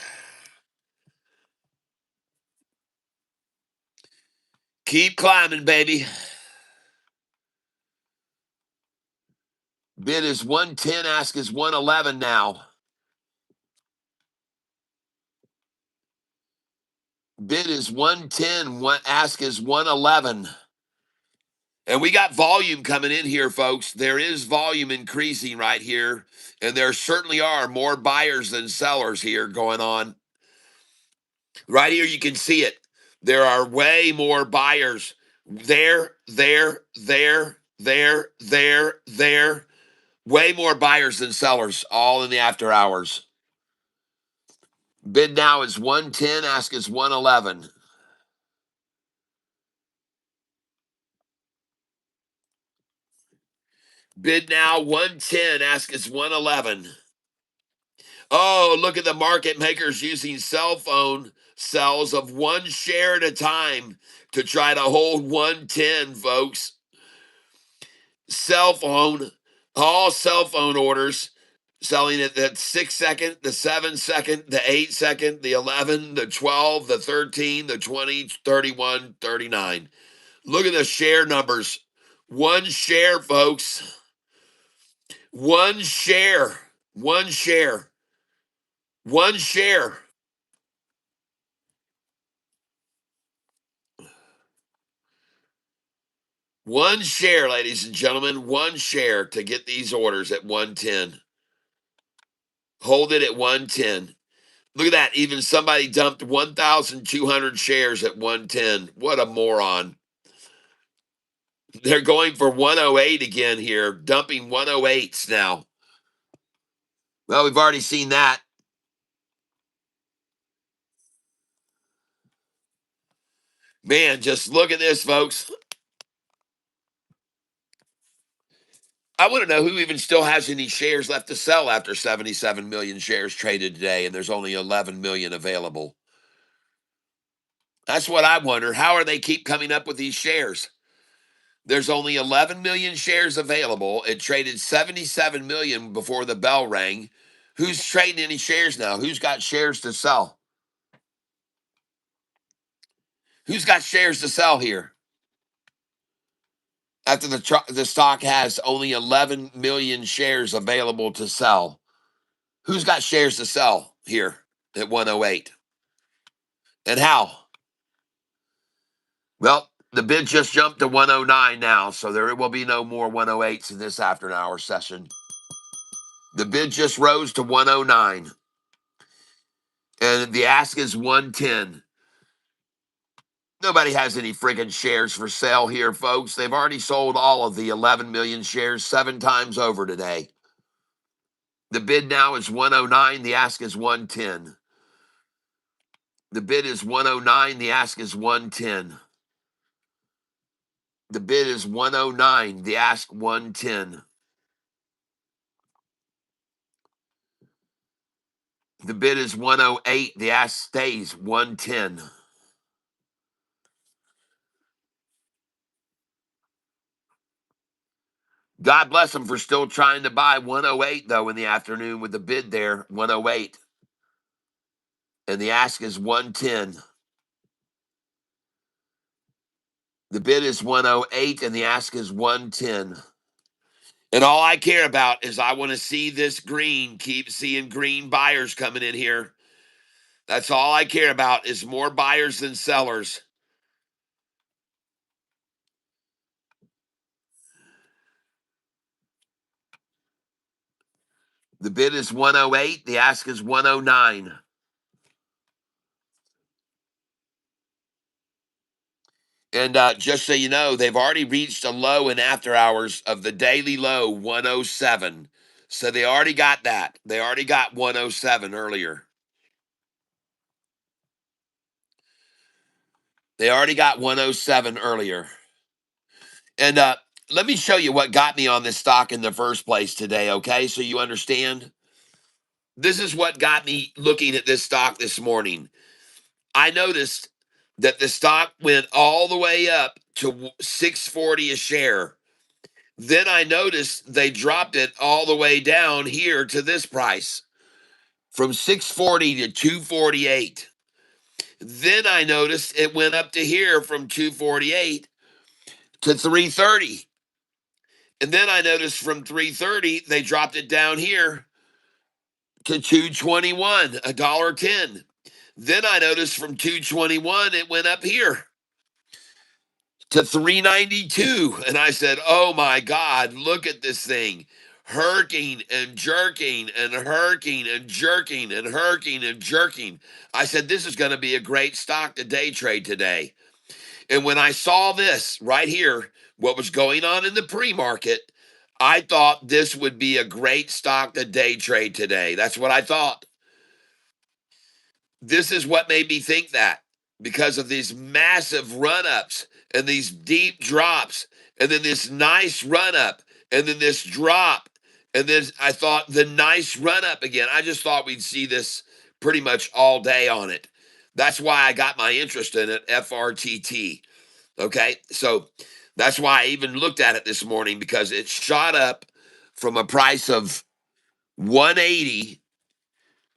Keep climbing, baby. Bid is 110, ask is 111 now. Bid is 110, ask is 111. And we got volume coming in here, folks. There is volume increasing right here. And there certainly are more buyers than sellers here going on. Right here, you can see it. There are way more buyers. There. Way more buyers than sellers, all in the after hours. Bid now is 110, ask is 111. Bid now 110, ask is 111. Oh, look at the market makers using cell phone cells of one share at a time to try to hold 110, folks. Cell phone, all cell phone orders selling at the 6 second, the 7 second, the 8 second, the 11, the 12, the 13, the 20, 31, 39. Look at the share numbers. One share, folks. One share. One share. One share. One share, ladies and gentlemen. One share to get these orders at 110. Hold it at 110. Look at that. Even somebody dumped 1,200 shares at 110. What a moron. They're going for 108 again here, dumping 108s now. Well, we've already seen that. Man, just look at this, folks. I want to know who even still has any shares left to sell after 77 million shares traded today, and there's only 11 million available. That's what I wonder. How are they keep coming up with these shares? There's only 11 million shares available. It traded 77 million before the bell rang. Who's trading any shares now? Who's got shares to sell? Who's got shares to sell here? After the stock has only 11 million shares available to sell. Who's got shares to sell here at 108? And how? Well, the bid just jumped to 109 now, so there will be no more 108s in this after hour session. The bid just rose to 109. And the ask is 110. Nobody has any friggin' shares for sale here, folks. They've already sold all of the 11 million shares 7 times over today. The bid now is 109. The ask is 110. The bid is 109. The ask is 110. The bid is 109. The ask 110. The bid is 108. The ask stays 110. God bless them for still trying to buy 108, though, in the afternoon with the bid there, 108. And the ask is 110. The bid is 108 and the ask is 110. And all I care about is I want to see this green, keep seeing green buyers coming in here. That's all I care about is more buyers than sellers. The bid is 108. The ask is 109. And just so you know, they've already reached a low in after hours of the daily low, 107. So they already got that. They already got 107 earlier. They already got 107 earlier. And let me show you what got me on this stock in the first place today, okay? So you understand. This is what got me looking at this stock this morning. I noticed that the stock went all the way up to 640 a share. Then I noticed they dropped it all the way down here to this price from 640 to 248. Then I noticed it went up to here from 248 to 330. And then I noticed from 330 they dropped it down here to 221, $1.10. Then I noticed from 221 it went up here to 392. And I said, oh my God, look at this thing. Herking and jerking and herking and jerking and herking and jerking. I said, this is going to be a great stock to day trade today. And when I saw this right here, what was going on in the pre-market, I thought this would be a great stock to day trade today. That's what I thought. This is what made me think that, because of these massive run-ups and these deep drops and then this nice run-up and then this drop. And then I thought the nice run-up again. I just thought we'd see this pretty much all day on it. That's why I got my interest in it, FRTT. Okay, so that's why I even looked at it this morning, because it shot up from a price of 180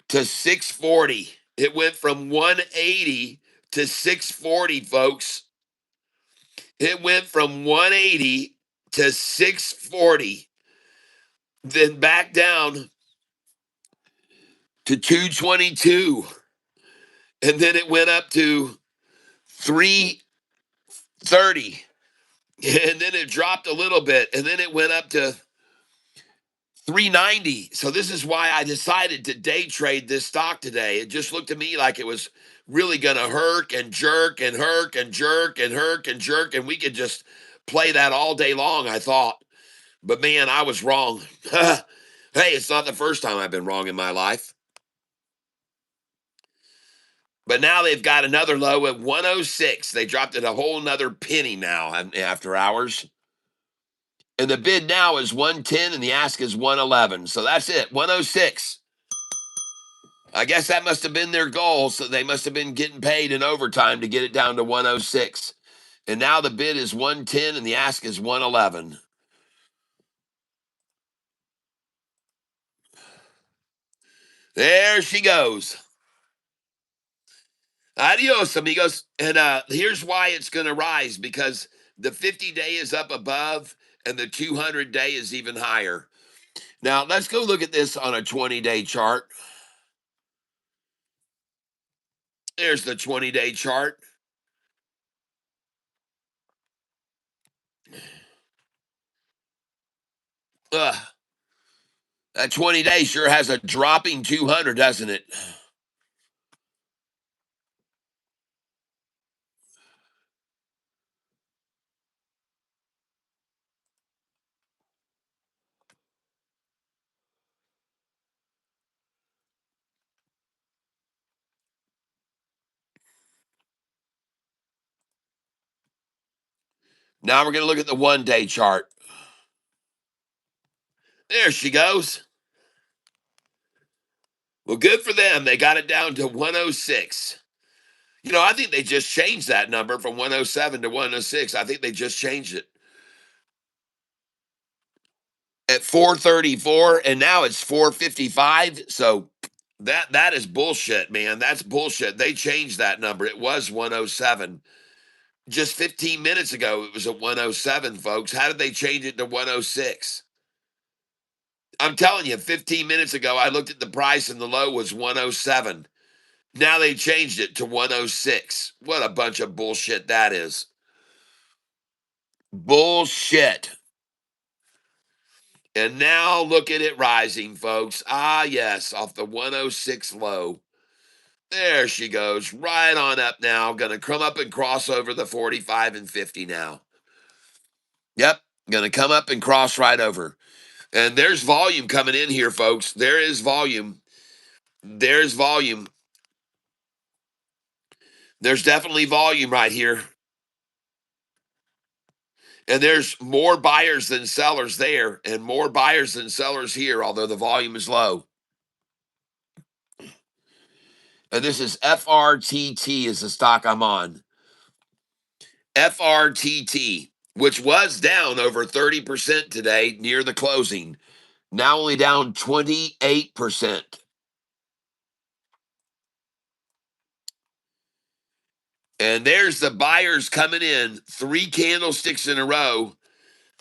to 640. It went from 180 to 640, folks. It went from 180 to 640, then back down to 222, and then it went up to 330, and then it dropped a little bit, and then it went up to 390. So this is why I decided to day trade this stock today. It just looked to me like it was really going to herk and jerk and herk and jerk and herk and jerk, and we could just play that all day long, I thought. But man, I was wrong. Hey, it's not the first time I've been wrong in my life. But now they've got another low at 106. They dropped it a whole nother penny now after hours. And the bid now is 110 and the ask is 111. So that's it, 106. I guess that must have been their goal. So they must have been getting paid in overtime to get it down to 106. And now the bid is 110 and the ask is 111. There she goes. Adios, amigos. And here's why it's going to rise, because the 50-day is up above and the 200-day is even higher. Now, let's go look at this on a 20-day chart. There's the 20-day chart. Ugh. That 20-day sure has a dropping 200, doesn't it? Now we're going to look at the 1-day chart. There she goes.
Well, good for them. They got it down to 106. You know, I think they just changed that number from 107 to 106. I think they just changed it at 434, and now it's 455. So that is bullshit, man. That's bullshit. They changed that number. It was 107. Just 15 minutes ago, it was at 107, folks. How did they change it to 106? I'm telling you, 15 minutes ago, I looked at the price and the low was 107. Now they changed it to 106. What a bunch of bullshit that is. Bullshit. And now look at it rising, folks. Ah, yes, off the 106 low. There she goes, right on up now. Going to come up and cross over the 45 and 50 now. Yep, going to come up and cross right over. And there's volume coming in here, folks. There is volume. There's volume. There's definitely volume right here. And there's more buyers than sellers there, and more buyers than sellers here, although the volume is low. And this is FRTT is the stock I'm on. FRTT, which was down over 30% today near the closing, now only down 28%. And there's the buyers coming in, 3 candlesticks in a row,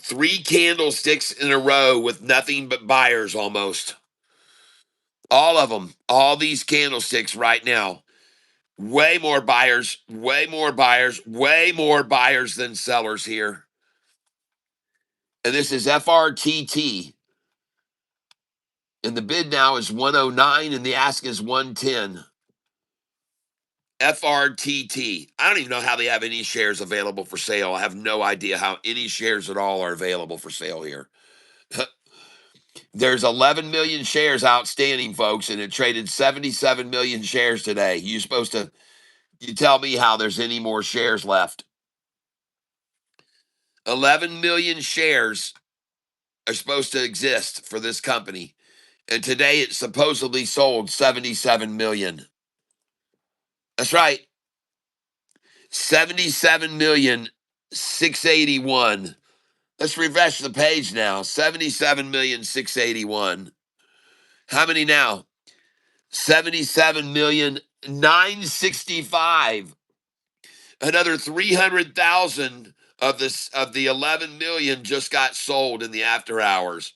3 candlesticks in a row with nothing but buyers almost. All of them, all these candlesticks right now. Way more buyers, way more buyers, way more buyers than sellers here. And this is FRTT. And the bid now is 109 and the ask is 110. FRTT. I don't even know how they have any shares available for sale. I have no idea how any shares at all are available for sale here. There's 11 million shares outstanding, folks, and it traded 77 million shares today. You tell me how there's any more shares left. 11 million shares are supposed to exist for this company. And today it supposedly sold 77 million. That's right. 77,681,000. Let's refresh the page now. 77,681,000. How many now? 77,965,000. Another 300,000 of the 11 million just got sold in the after hours.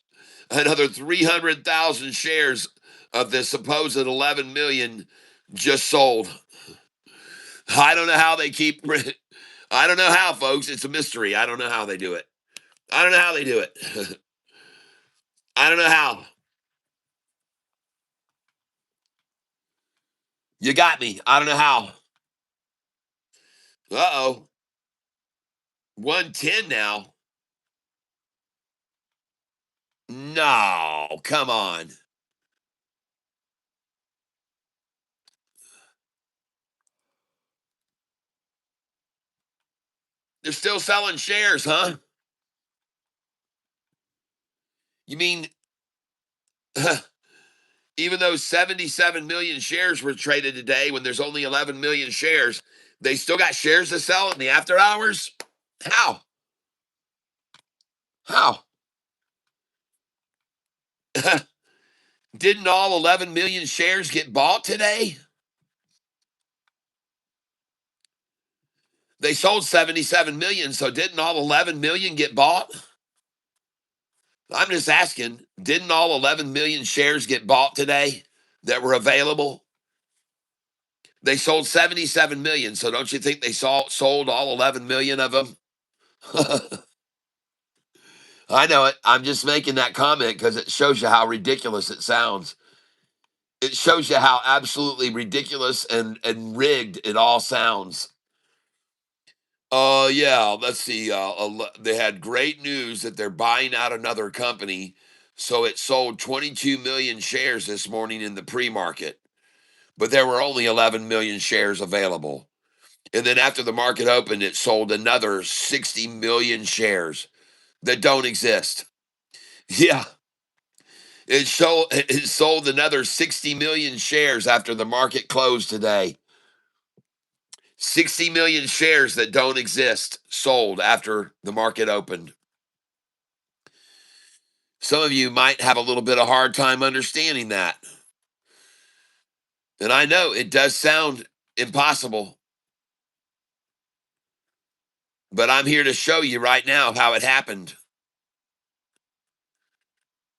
Another 300,000 shares of the supposed 11 million just sold. I don't know how they keep. I don't know how, folks. It's a mystery. I don't know how they do it. I don't know how they do it. I don't know how. You got me. I don't know how. Uh-oh. 110 now. No, come on. They're still selling shares, huh? You mean even though 77 million shares were traded today when there's only 11 million shares, they still got shares to sell in the after hours? How? How? Didn't all 11 million shares get bought today? They sold 77 million, so didn't all 11 million get bought? I'm just asking, didn't all 11 million shares get bought today that were available? They sold 77 million, so don't you think they sold all 11 million of them? I know it. I'm just making that comment because it shows you how ridiculous it sounds. It shows you how absolutely ridiculous and rigged it all sounds. Yeah, let's see. They had great news that they're buying out another company. So it sold 22 million shares this morning in the pre-market, but there were only 11 million shares available. And then after the market opened, it sold another 60 million shares that don't exist. Yeah.
It sold another 60 million shares after the market closed today. 60 million shares that don't exist sold after the market opened. Some of you might have a little bit of hard time understanding that. And I know it does sound impossible, but I'm here to show you right now how it happened.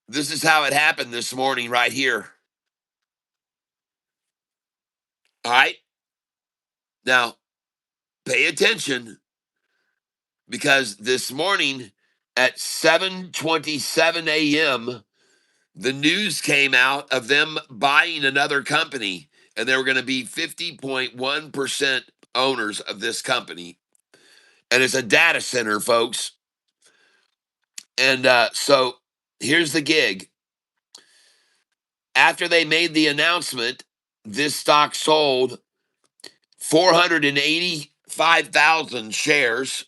This is how it happened this morning right here. All right. Now, pay attention because this morning at 7:27 a.m., the news came out of them buying another company, and they were going to be 50.1% owners of this company. And it's a data center, folks. And so here's the gig. After they made the announcement, this stock sold 485,000 shares.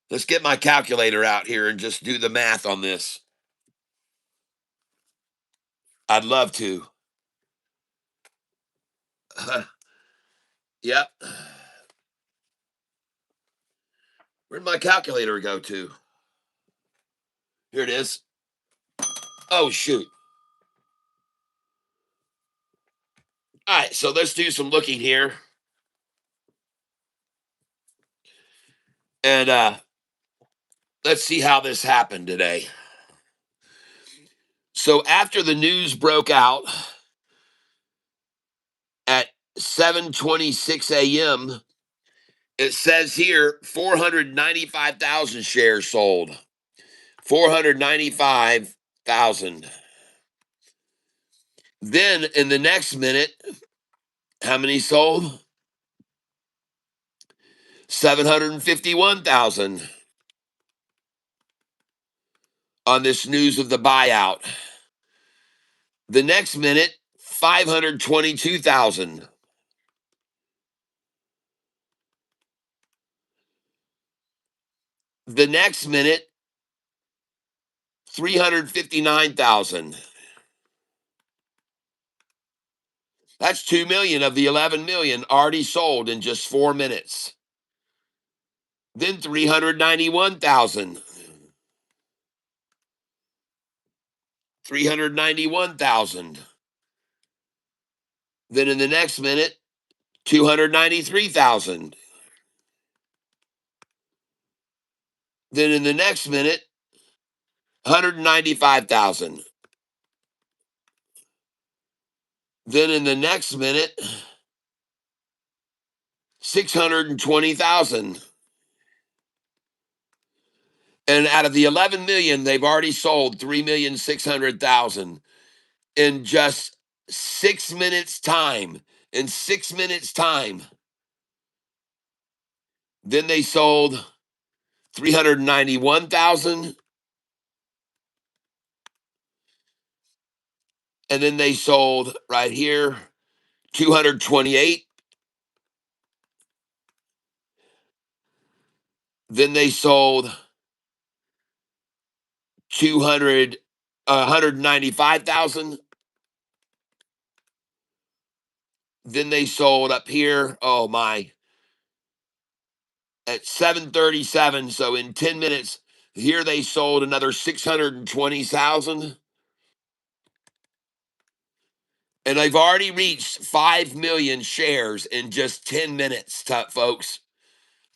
Let's get my calculator out here and just do the math on this. I'd love to. Yep. Where'd my calculator go to? Here it is. Oh, shoot. All right, so let's do some looking here. And let's see how this happened today. So after the news broke out at 7:26 a.m., it says here 495,000 shares sold. 495,000. Then in the next minute, how many sold? 751,000 on this news of the buyout. The next minute, 522,000. The next minute, 359,000. That's 2 million of the 11 million already sold in just 4 minutes. Then 391,000. 391,000. Then in the next minute, 293,000. Then in the next minute, 195,000. Then in the next minute, 620,000. And out of the 11 million, they've already sold 3,600,000 in just 6 minutes time. In 6 minutes time. Then they sold 391,000. And then they sold right here 228. Then they sold 195,000. Then they sold up here, oh my, at 7:37. So in 10 minutes, here they sold another 620,000. And they've already reached 5 million shares in just 10 minutes, folks.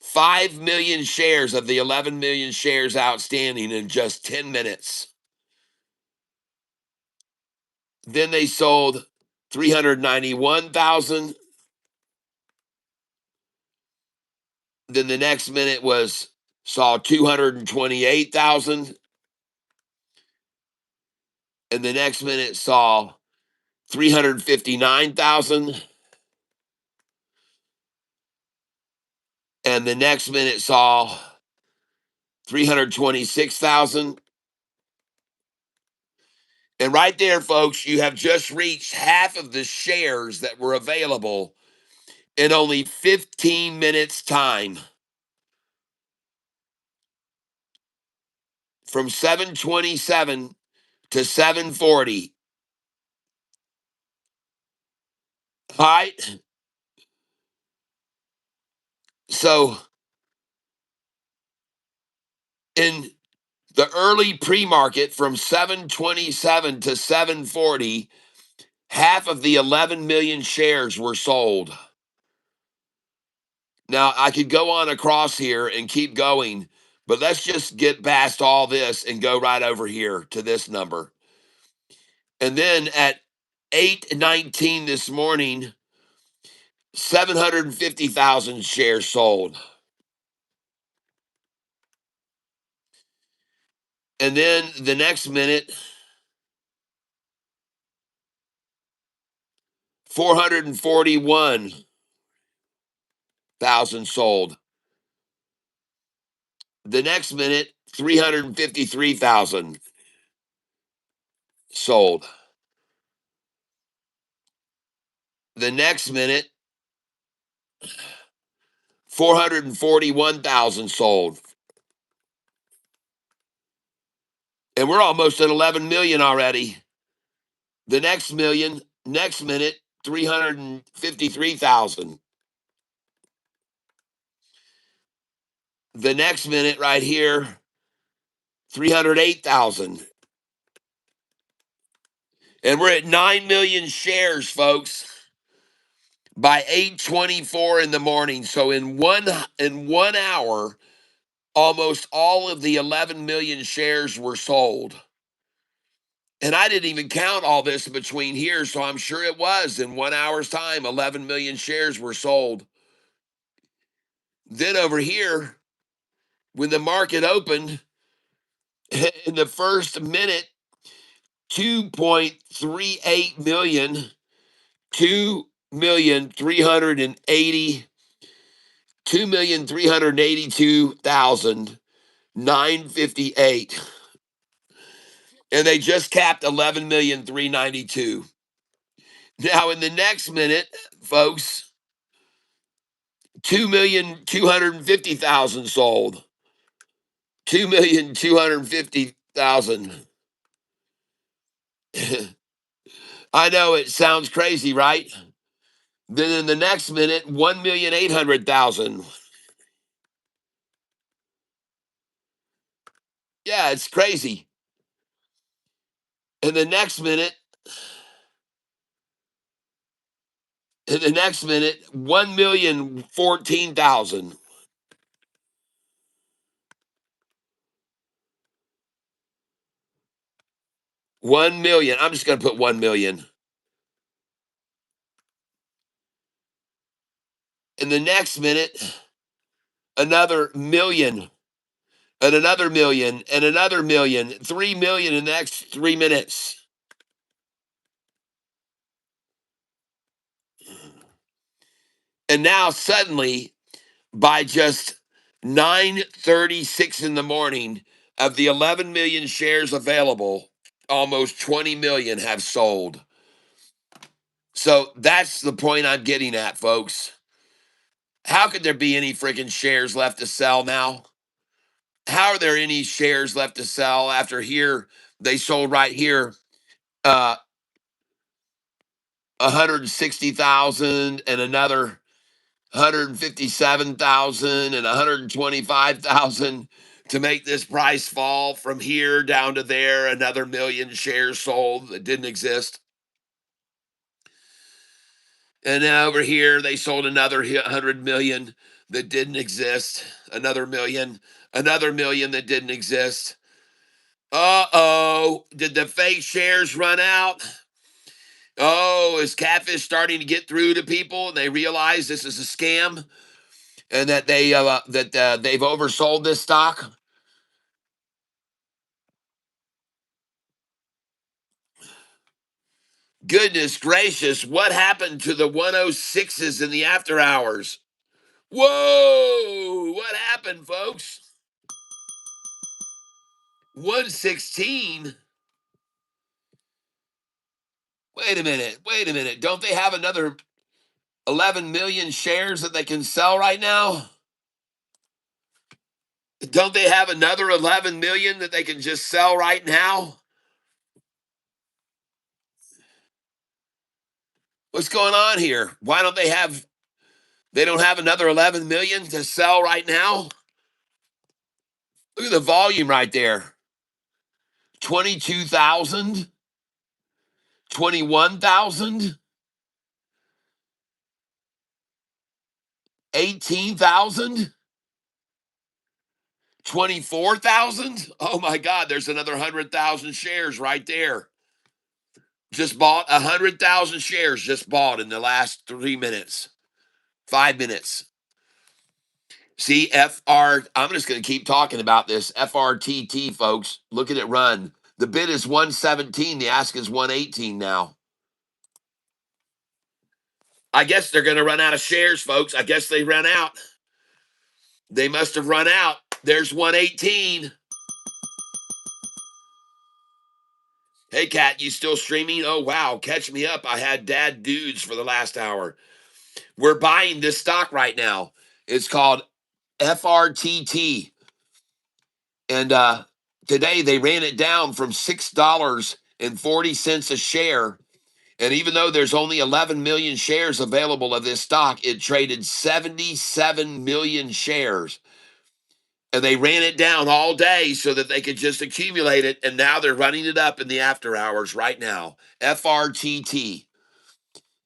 5 million shares of the 11 million shares outstanding in just 10 minutes. Then they sold 391,000. Then the next minute saw 228,000. And the next minute saw 359,000. And the next minute saw 326,000. And right there, folks, you have just reached half of the shares that were available in only 15 minutes' time. From 7:27 to 740. All right. So in the early pre-market from 727 to 740, half of the 11 million shares were sold. Now, I could go on across here and keep going, but let's just get past all this and go right over here to this number. And then at 8:19 this morning, 750,000 shares sold. And then the next minute, 441,000 sold. The next minute, 353,000 sold. The next minute, 441,000 sold. And we're almost at 11 million already. The next minute, 353,000. The next minute right here, 308,000. And we're at 9 million shares, folks, by 8:24 in the morning. So in 1 hour, almost all of the 11 million shares were sold. And I didn't even count all this between here, so I'm sure it was in 1 hour's time, 11 million shares were sold. Then over here, when the market opened, in the first minute, 2.38 million, 2,380, 2,382,958. And they just capped 11,392,000. Now in the next minute, folks, 2,250,000 sold. 2,250,000. I know it sounds crazy, right? Then in the next minute, 1,800,000. Yeah, it's crazy. In the next minute, 1,014,000. 1 million. I'm just going to put 1 million. In the next minute, another million, and another million, and another million. 3 million in the next 3 minutes. And now suddenly, by just 9:36 in the morning, of the 11 million shares available, almost 20 million have sold. So that's the point I'm getting at, folks. How could there be any freaking shares left to sell now? How are there any shares left to sell after here? They sold right here 160,000 and another 157,000 and 125,000 to make this price fall from here down to there. Another million shares sold that didn't exist. And then over here, they sold another 100 million that didn't exist. Another million that didn't exist. Uh-oh, did the fake shares run out? Oh, is Catfish starting to get through to people and they realize this is a scam and that they've oversold this stock? Goodness gracious, what happened to the 106s in the after hours? Whoa, what happened, folks? 116? Wait a minute. Don't they have another 11 million shares that they can sell right now? Don't they have another 11 million that they can just sell right now?
What's going on here? Why don't they don't have another 11 million to sell right now? Look at the volume right there. 22,000, 21,000, 18,000, 24,000. Oh my God, there's another 100,000 shares right there. Just bought 100,000 shares, just bought in the last 3 minutes, 5 minutes. See, I'm just going to keep talking about this. FRTT, folks. Look at it run. The bid is 117. The ask is 118 now. I guess they're going to run out of shares, folks. I guess they ran out. They must have run out. There's 118. Hey, Kat, you still streaming? Oh, wow. Catch me up. I had dad dudes for the last hour. We're buying this stock right now. It's called FRTT. And today they ran it down from $6.40 a share. And even though there's only 11 million shares available of this stock, it traded 77 million shares. And they ran it down all day so that they could just accumulate it. And now they're running it up in the after hours right now. FRTT.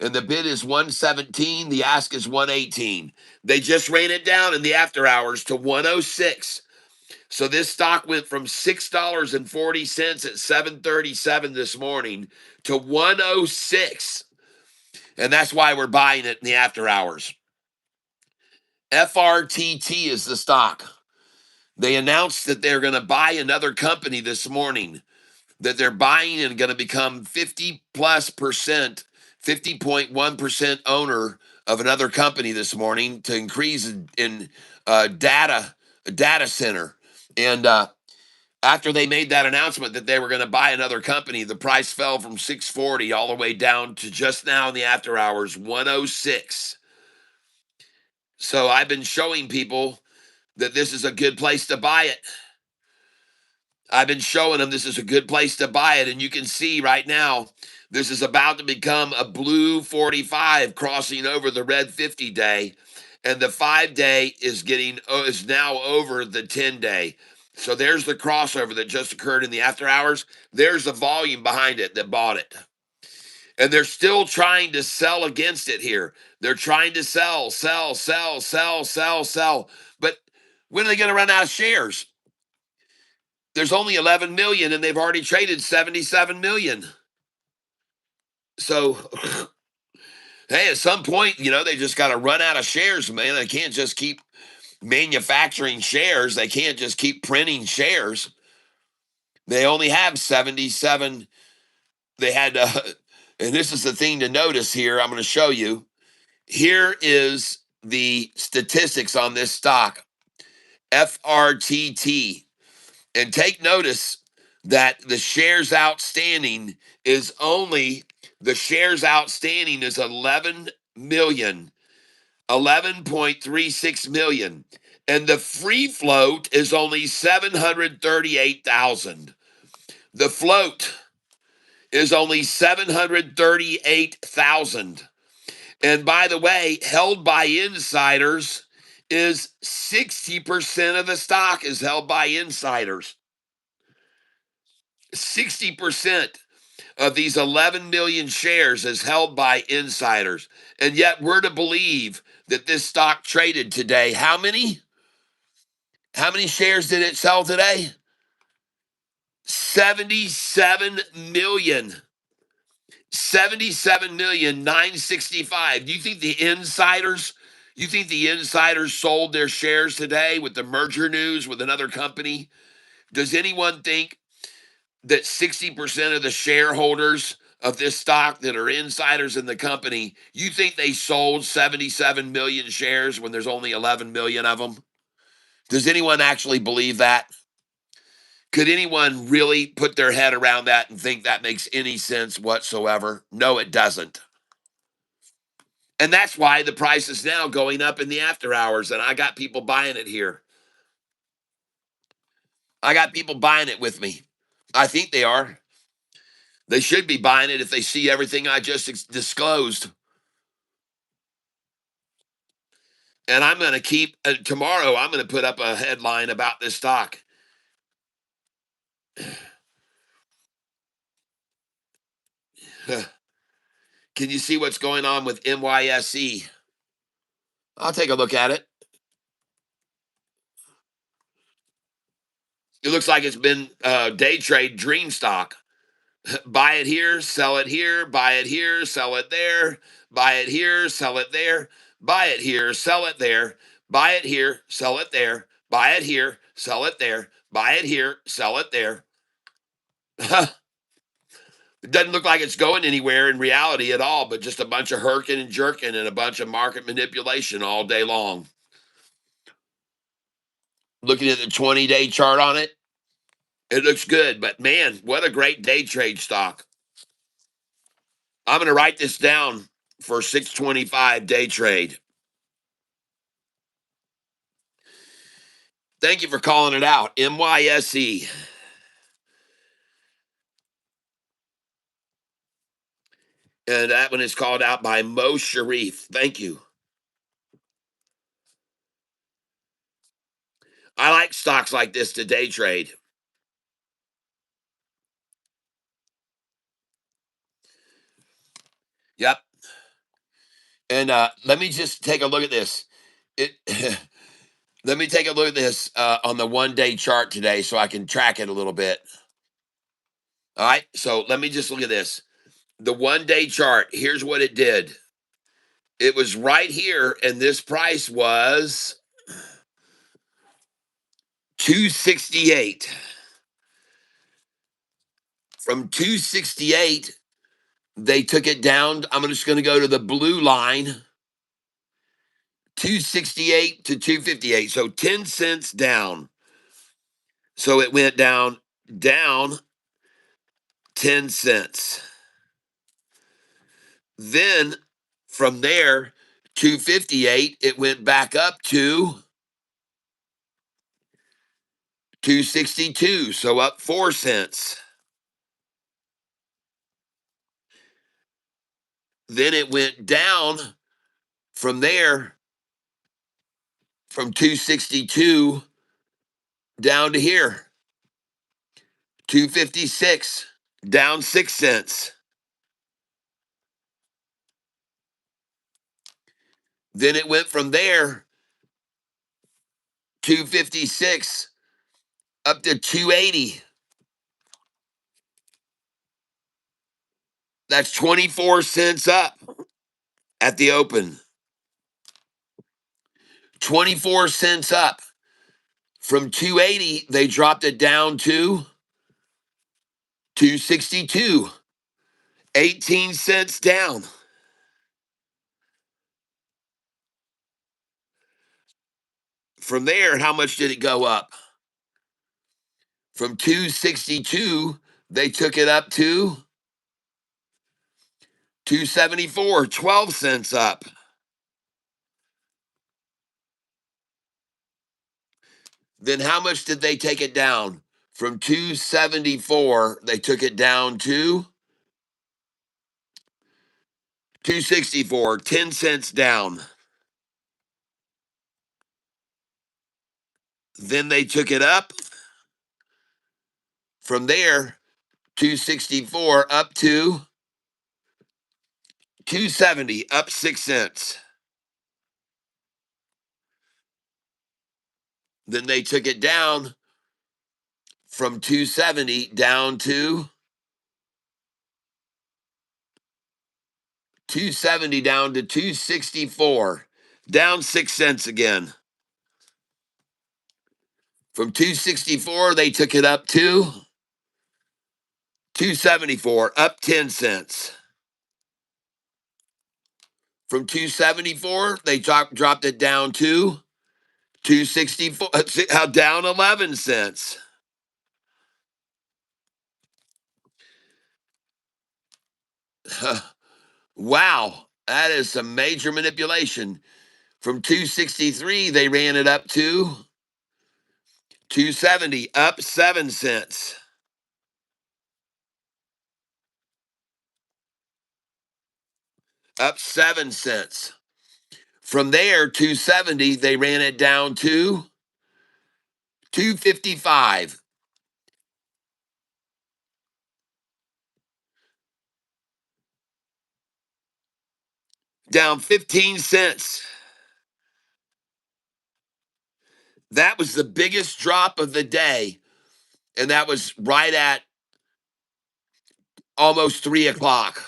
And the bid is 117. The ask is 118. They just ran it down in the after hours to 106. So this stock went from $6.40 at 7:37 this morning to 106. And that's why we're buying it in the after hours. FRTT is the stock. They announced that they're going to buy another company this morning, that they're buying and going to become 50 plus percent, 50.1% owner of another company this morning to increase in data center. And after they made that announcement that they were going to buy another company, the price fell from 640 all the way down to just now in the after hours 106. So I've been showing people that this is a good place to buy it. I've been showing them this is a good place to buy it. And you can see right now, this is about to become a blue 45 crossing over the red 50 day. And the 5-day is now over the 10-day. So there's the crossover that just occurred in the after hours. There's the volume behind it that bought it. And they're still trying to sell against it here. They're trying to sell. But when are they going to run out of shares? There's only 11 million and they've already traded 77 million. So, hey, at some point, they just got to run out of shares, man. They can't just keep manufacturing shares. They can't just keep printing shares. They only have 77. They had, and this is the thing to notice here. I'm going to show you. Here is the statistics on this stock, FRTT. And take notice that the shares outstanding is 11 million, 11.36 million. And the free float is only 738,000. The float is only 738,000. And by the way, held by insiders is 60% of the stock is held by insiders. 60% of these 11 million shares is held by insiders. And yet we're to believe that this stock traded today. How many? How many shares did it sell today? 77 million. 77,965,000. Do you think the insiders sold their shares today with the merger news with another company? Does anyone think that 60% of the shareholders of this stock that are insiders in the company, you think they sold 77 million shares when there's only 11 million of them? Does anyone actually believe that? Could anyone really put their head around that and think that makes any sense whatsoever? No, it doesn't. And that's why the price is now going up in the after hours. And I got people buying it here. I got people buying it with me. I think they are. They should be buying it if they see everything I just disclosed. And I'm going to keep tomorrow. I'm going to put up a headline about this stock. Can you see what's going on with MYSE? I'll take a look at it. It looks like it's been day trade dream stock. Buy it here, sell it here, buy it here, sell it there, buy it here, sell it there, buy it here, sell it there, buy it here, sell it there, buy it here, sell it there, buy it here, sell it there. It doesn't look like it's going anywhere in reality at all, but just a bunch of herking and jerking and a bunch of market manipulation all day long. Looking at the 20-day chart on it, it looks good, but man, what a great day trade stock. I'm going to write this down for 625 day trade. Thank you for calling it out. MYSE. And that one is called out by Mo Sharif. Thank you. I like stocks like this to day trade. Yep. And let me just take a look at this. It Let me take a look at this on the 1-day chart today so I can track it a little bit. All right. So let me just look at this. The 1-day chart, here's what it did. It was right here, and this price was 268. From 268, they took it down. I'm just going to go to the blue line, 268 to 258. So 10 cents down. So it went down 10 cents. Then from there, 258, it went back up to 262. So up 4 cents. Then it went down from there from 262 down to here, 256, down 6 cents. Then it went from there, 256, up to 280. That's 24 cents up at the open. 24 cents up. From 280, they dropped it down to 262. 18 cents down. From there, how much did it go up? From 262, they took it up to 274, 12 cents up. Then how much did they take it down? From 274, they took it down to 264, 10 cents down. Then they took it up from there, 264 up to 270, up 6 cents. Then they took it down from 270 down to 270 down to 264, down 6 cents again. From 264, they took it up to 274, up 10 cents. From 274, they dropped it down to 264, down 11 cents. Wow, that is some major manipulation. From 263, they ran it up to 270, up 7 cents. up 7 cents. From there, 270, they ran it down to 255, down 15 cents. That was the biggest drop of the day, and that was right at almost 3 o'clock.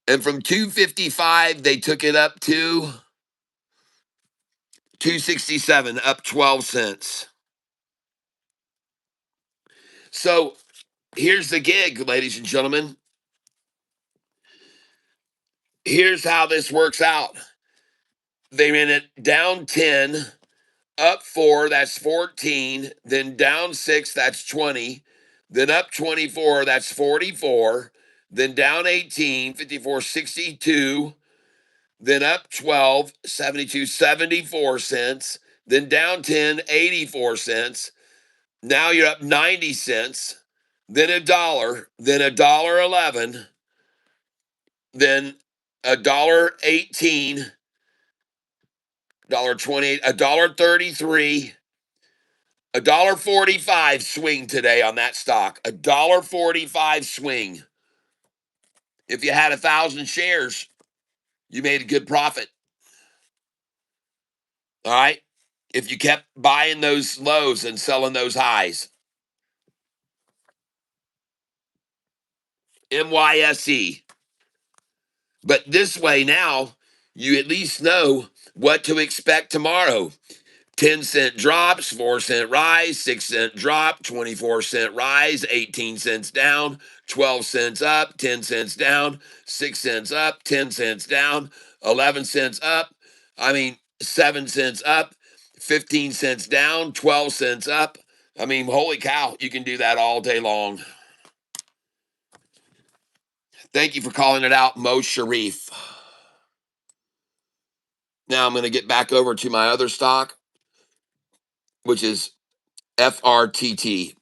And from 255, they took it up to 267, up 12 cents. So here's the gig, ladies and gentlemen. Here's how this works out. They ran it down 10, up 4, that's 14, then down 6, that's 20, then up 24, that's 44, then down 18, 54, 62, then up 12, 72, 74 cents, then down 10, 84 cents. Now you're up 90 cents, then a dollar, then a dollar 11, then a dollar 18, dollar 28, a dollar 33, a dollar 45 swing today on that stock. A dollar 45 swing. If you had 1,000 shares, you made a good profit. All right. If you kept buying those lows and selling those highs. MYSE. But this way now, you at least know what to expect tomorrow. 10-cent drops, 4-cent rise, 6-cent drop, 24-cent rise, 18 cents down, 12 cents up, 10 cents down, 6 cents up, 10 cents down, 11 cents up. 7 cents up, 15 cents down, 12 cents up. Holy cow, you can do that all day long. Thank you for calling it out, Mo Sharif. Now I'm going to get back over to my other stock, which is FRTT.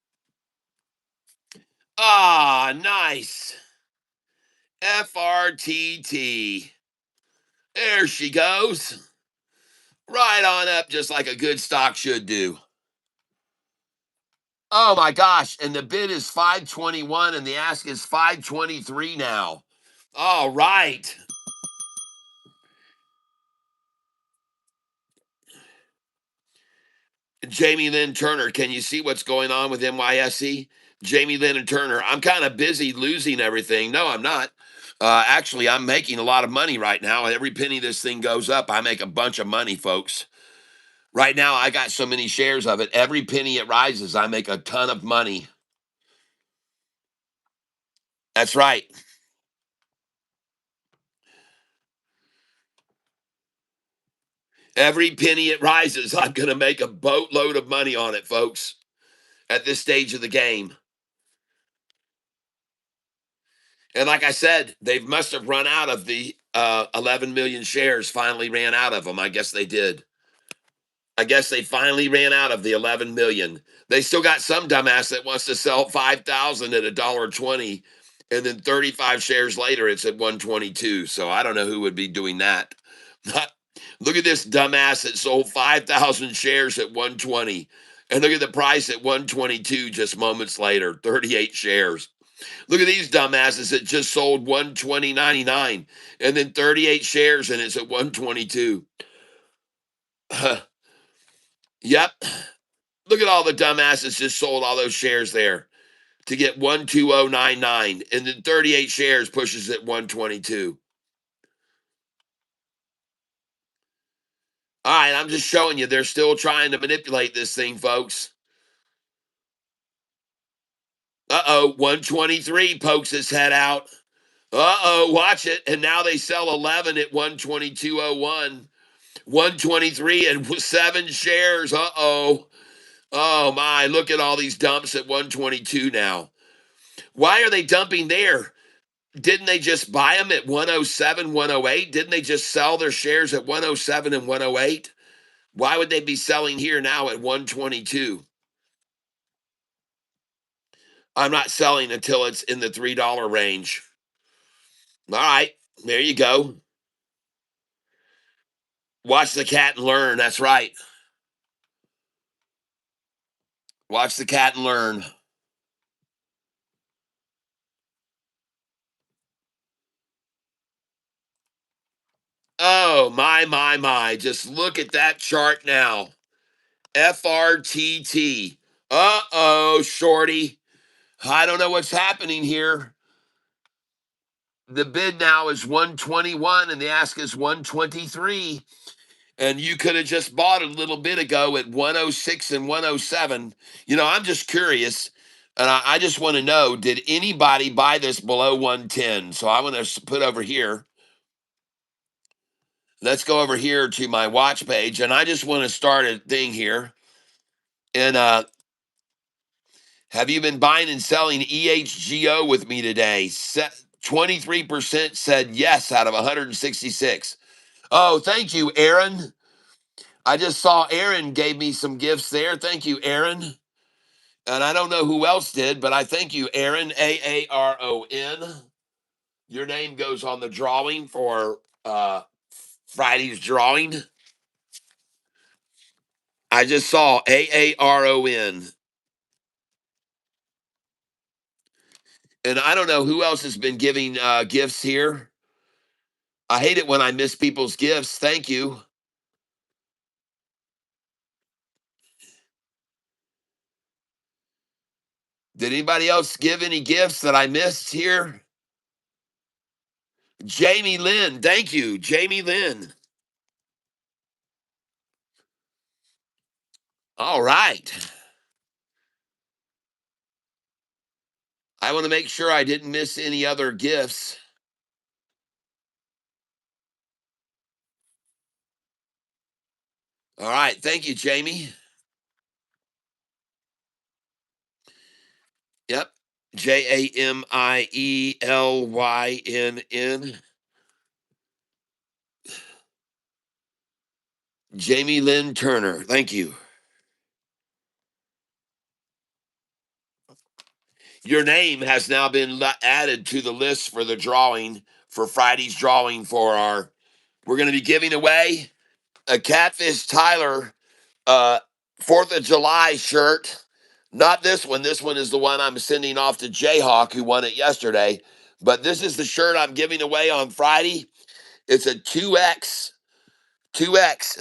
Ah, nice. FRTT. There she goes. Right on up, just like a good stock should do. Oh my gosh. And the bid is 521 and the ask is 523 now. All right. Jamie Lynn Turner, can you see what's going on with MYSE? Jamie Lynn and Turner, I'm kind of busy losing everything. No, I'm not. Actually, I'm making a lot of money right now. Every penny this thing goes up, I make a bunch of money, folks. Right now, I got so many shares of it. Every penny it rises, I make a ton of money. That's right. Every penny it rises, I'm going to make a boatload of money on it, folks, at this stage of the game. And like I said, they must have run out of the 11 million shares, finally ran out of them. I guess they did. I guess they finally ran out of the 11 million. They still got some dumbass that wants to sell 5,000 at $1.20, and then 35 shares later it's at 122. So I don't know who would be doing that. Look at this dumbass that sold 5,000 shares at 120, and look at the price at 122 just moments later, 38 shares. Look at these dumbasses that just sold 120.99 and then 38 shares and it's at 122. Yep. Look at all the dumbasses just sold all those shares there to get 120.99 and then 38 shares pushes at 122. All right, I'm just showing you they're still trying to manipulate this thing, folks. 123 pokes his head out. Watch it. And now they sell 11 at 122.01. 123 and 7 shares. Oh my, look at all these dumps at 122 now. Why are they dumping there? Didn't they just buy them at 107, 108? Didn't they just sell their shares at 107 and 108? Why would they be selling here now at 122? I'm not selling until it's in the $3 range. All right. There you go. Watch the cat and learn. That's right. Watch the cat and learn. Oh, my. Just look at that chart now. FRTT. Uh-oh, shorty. I don't know what's happening here. The bid now is 121 and the ask is 123. And you could have just bought a little bit ago at 106 and 107. I'm just curious. And I just want to know, did anybody buy this below 110? So I want to put over here. Let's go over here to my watch page. And I just want to start a thing here. And have you been buying and selling EHGO with me today? 23% said yes out of 166. Oh, thank you, Aaron. I just saw Aaron gave me some gifts there. Thank you, Aaron. And I don't know who else did, but I thank you, Aaron, Aaron. Your name goes on the drawing for Friday's drawing. I just saw Aaron. And I don't know who else has been giving gifts here. I hate it when I miss people's gifts. Thank you. Did anybody else give any gifts that I missed here? Jamie Lynn. Thank you, Jamie Lynn. All right. I want to make sure I didn't miss any other gifts. All right. Thank you, Jamie. Yep. JAMIELYNN. Jamie Lynn Turner. Thank you. Your name has now been added to the list for the drawing for Friday's drawing we're going to be giving away a Catfish Tyler 4th of July shirt. Not this one. This one is the one I'm sending off to Jayhawk, who won it yesterday. But this is the shirt I'm giving away on Friday. It's a 2X,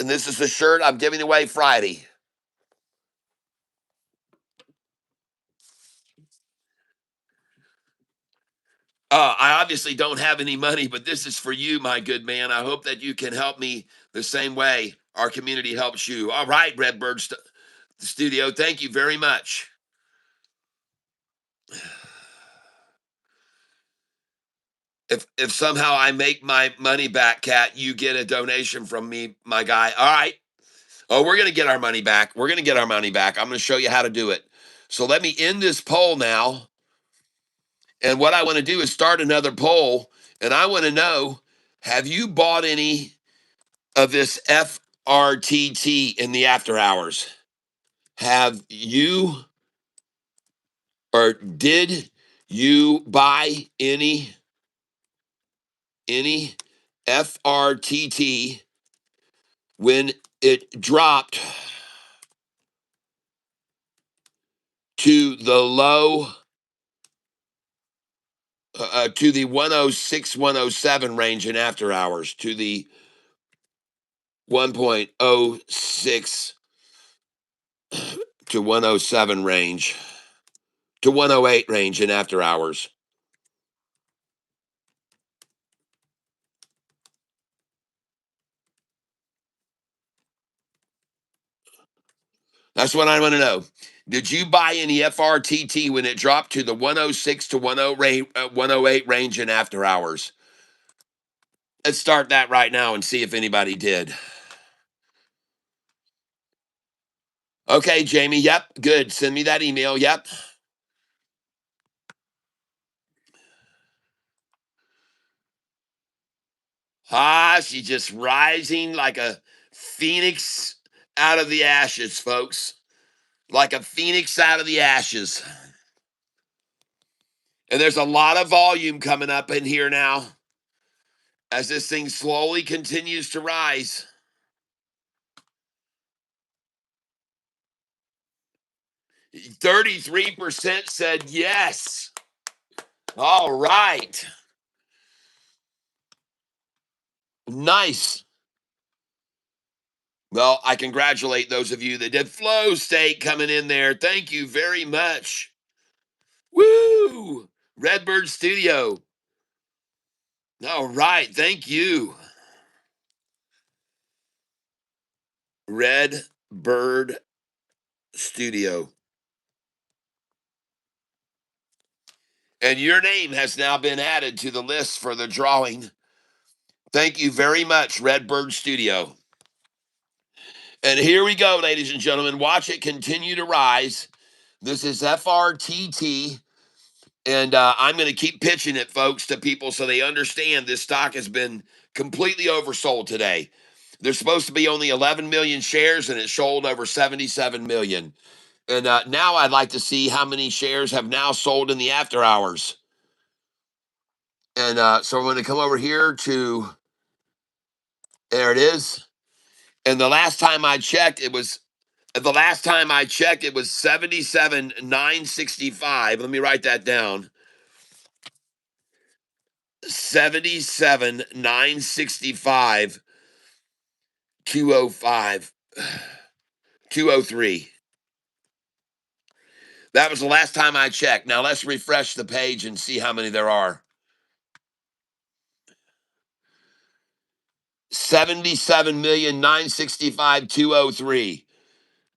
and this is the shirt I'm giving away Friday. I obviously don't have any money, but this is for you, my good man. I hope that you can help me the same way our community helps you. All right, Redbird Studio, thank you very much. If somehow I make my money back, Kat, you get a donation from me, my guy. All right. Oh, we're gonna get our money back. We're gonna get our money back. I'm gonna show you how to do it. So let me end this poll now. And what I want to do is start another poll. And I want to know, have you bought any of this FRTT in the after hours? Have you or did you buy any FRTT when it dropped to the low to the 106 107 range in after hours, to the 1.06 to 107 range, to 108 range in after hours? That's what I want to know. Did you buy any FRTT when it dropped to the 106 to 108 range in after hours? Let's start that right now and see if anybody did. Okay, Jamie. Yep. Good. Send me that email. Yep. She's just rising like a phoenix out of the ashes, folks. Like a phoenix out of the ashes. And there's a lot of volume coming up in here now. as this thing slowly continues to rise. %33% said yes. All right. Nice. Well, I congratulate those of you that did. Flow State coming in there. Thank you very much. Woo! Redbird Studio. All right. Thank you. Redbird Studio. And your name has now been added to the list for the drawing. Thank you very much, Redbird Studio. And here we go, ladies and gentlemen. Watch it continue to rise. This is FRTT. And I'm going to keep pitching it, folks, to people so they understand this stock has been completely oversold today. There's supposed to be only 11 million shares, and it sold over 77 million. And now I'd like to see how many shares have now sold in the after hours. And so I'm going to come over here to, there it is. And the last time I checked, it was 77,965. Let me write that down. 77,965, 205, 203. That was the last time I checked. Now let's refresh the page and see how many there are. 77,965,203.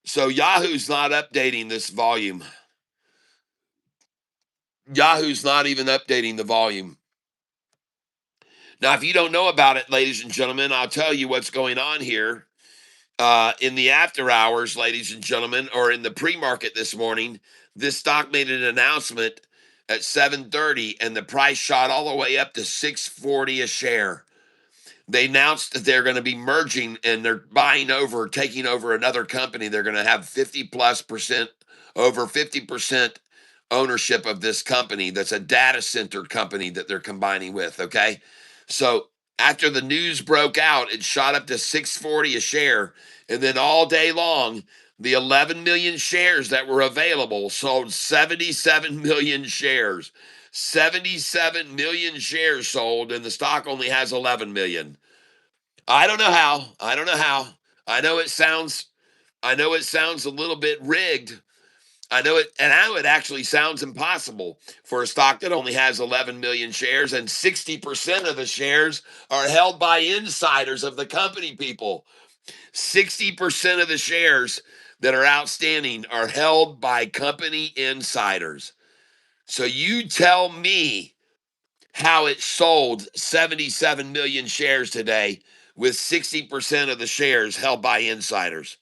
So Yahoo's not updating this volume. Yahoo's not even updating the volume. Now, if you don't know about it, ladies and gentlemen, I'll tell you what's going on here. In the after hours, ladies and gentlemen, or in the pre-market this morning, this stock made an announcement at 7:30, and the price shot all the way up to 640 a share. They announced that they're going to be merging and they're taking over another company. They're going to have 50+%, over 50% ownership of this company. That's a data center company that they're combining with. Okay. So after the news broke out, it shot up to 640 a share. And then all day long, the 11 million shares that were available sold 77 million shares. 77 million shares sold, and the stock only has 11 million. I don't know how. I don't know how. I know it sounds a little bit rigged. I know it actually sounds impossible for a stock that only has 11 million shares, and 60% of the shares are held by insiders of the company, people. 60% of the shares that are outstanding are held by company insiders. So you tell me how it sold 77 million shares today with 60% of the shares held by insiders.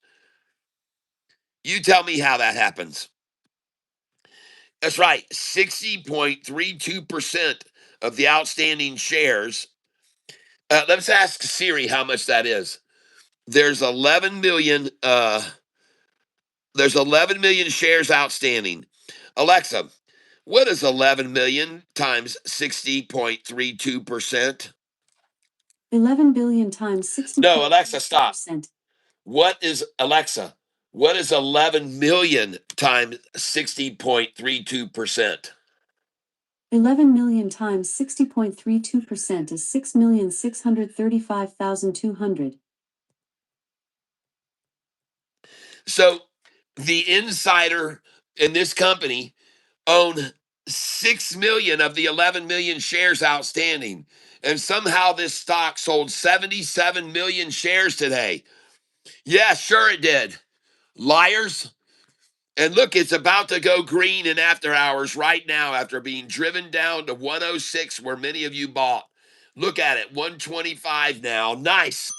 You tell me how that happens. That's right, 60.32% of the outstanding shares. Let's ask Siri how much that is. There's 11 million. There's 11 million shares outstanding. Alexa, what is 11 million times 60.32%?
11 billion times 60.
No, Alexa, stop. What is 11 million times 60.32%?
11 million times 60.32% is 6,635,200.
So the insider in this company own 6 million of the 11 million shares outstanding. And somehow this stock sold 77 million shares today. Yeah, sure it did. Liars. And look, it's about to go green in after hours right now after being driven down to 106 where many of you bought. Look at it, 125 now. Nice.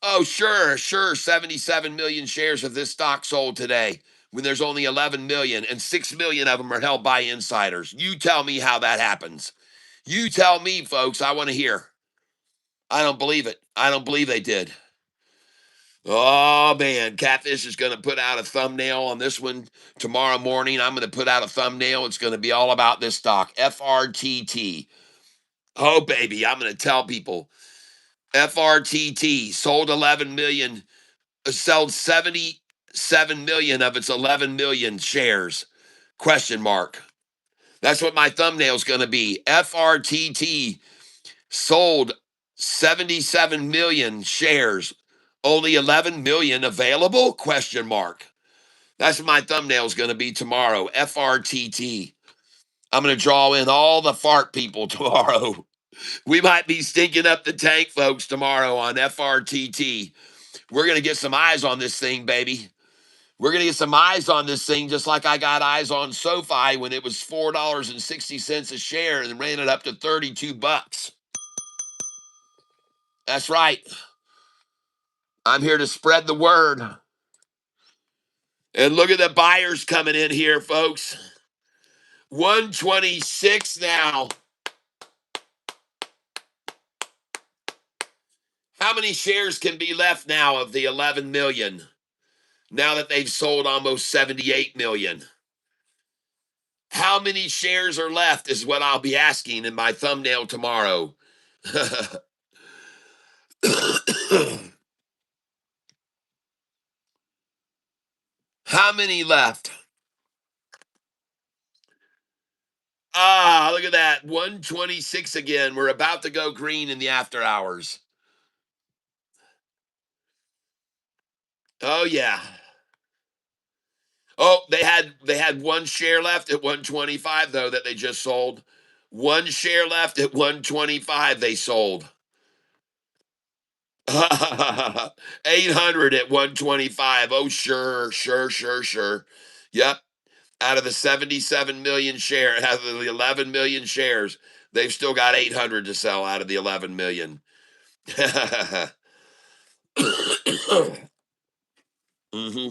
Oh, sure, 77 million shares of this stock sold today when there's only 11 million and 6 million of them are held by insiders. You tell me how that happens. You tell me, folks. I want to hear. I don't believe it. I don't believe they did. Oh man, Catfish is going to put out a thumbnail on this one tomorrow morning. I'm going to put out a thumbnail. It's going to be all about this stock, FRTT. Oh baby, I'm going to tell people FRTT sold 11 million, sold 77 million of its 11 million shares. Question mark. That's what my thumbnail's going to be. FRTT sold 77 million shares, only 11 million available? Question mark. That's what my thumbnail's going to be tomorrow. FRTT. I'm going to draw in all the fart people tomorrow. We might be stinking up the tank, folks, tomorrow on FRTT. We're going to get some eyes on this thing, baby. We're going to get some eyes on this thing, just like I got eyes on SoFi when it was $4.60 a share and ran it up to 32 bucks. That's right. I'm here to spread the word. And look at the buyers coming in here, folks. 126 now. How many shares can be left now of the 11 million? Now that they've sold almost 78 million. How many shares are left is what I'll be asking in my thumbnail tomorrow. How many left? Ah, look at that. 126 again. We're about to go green in the after hours. Oh, yeah. Oh, they had one share left at 125 though that they just sold. One share left at 125 they sold. 800 at 125. Oh, sure, sure, sure, sure. Yep. Out of the 77 million share, out of the 11 million shares, they've still got 800 to sell out of the 11 million. hmm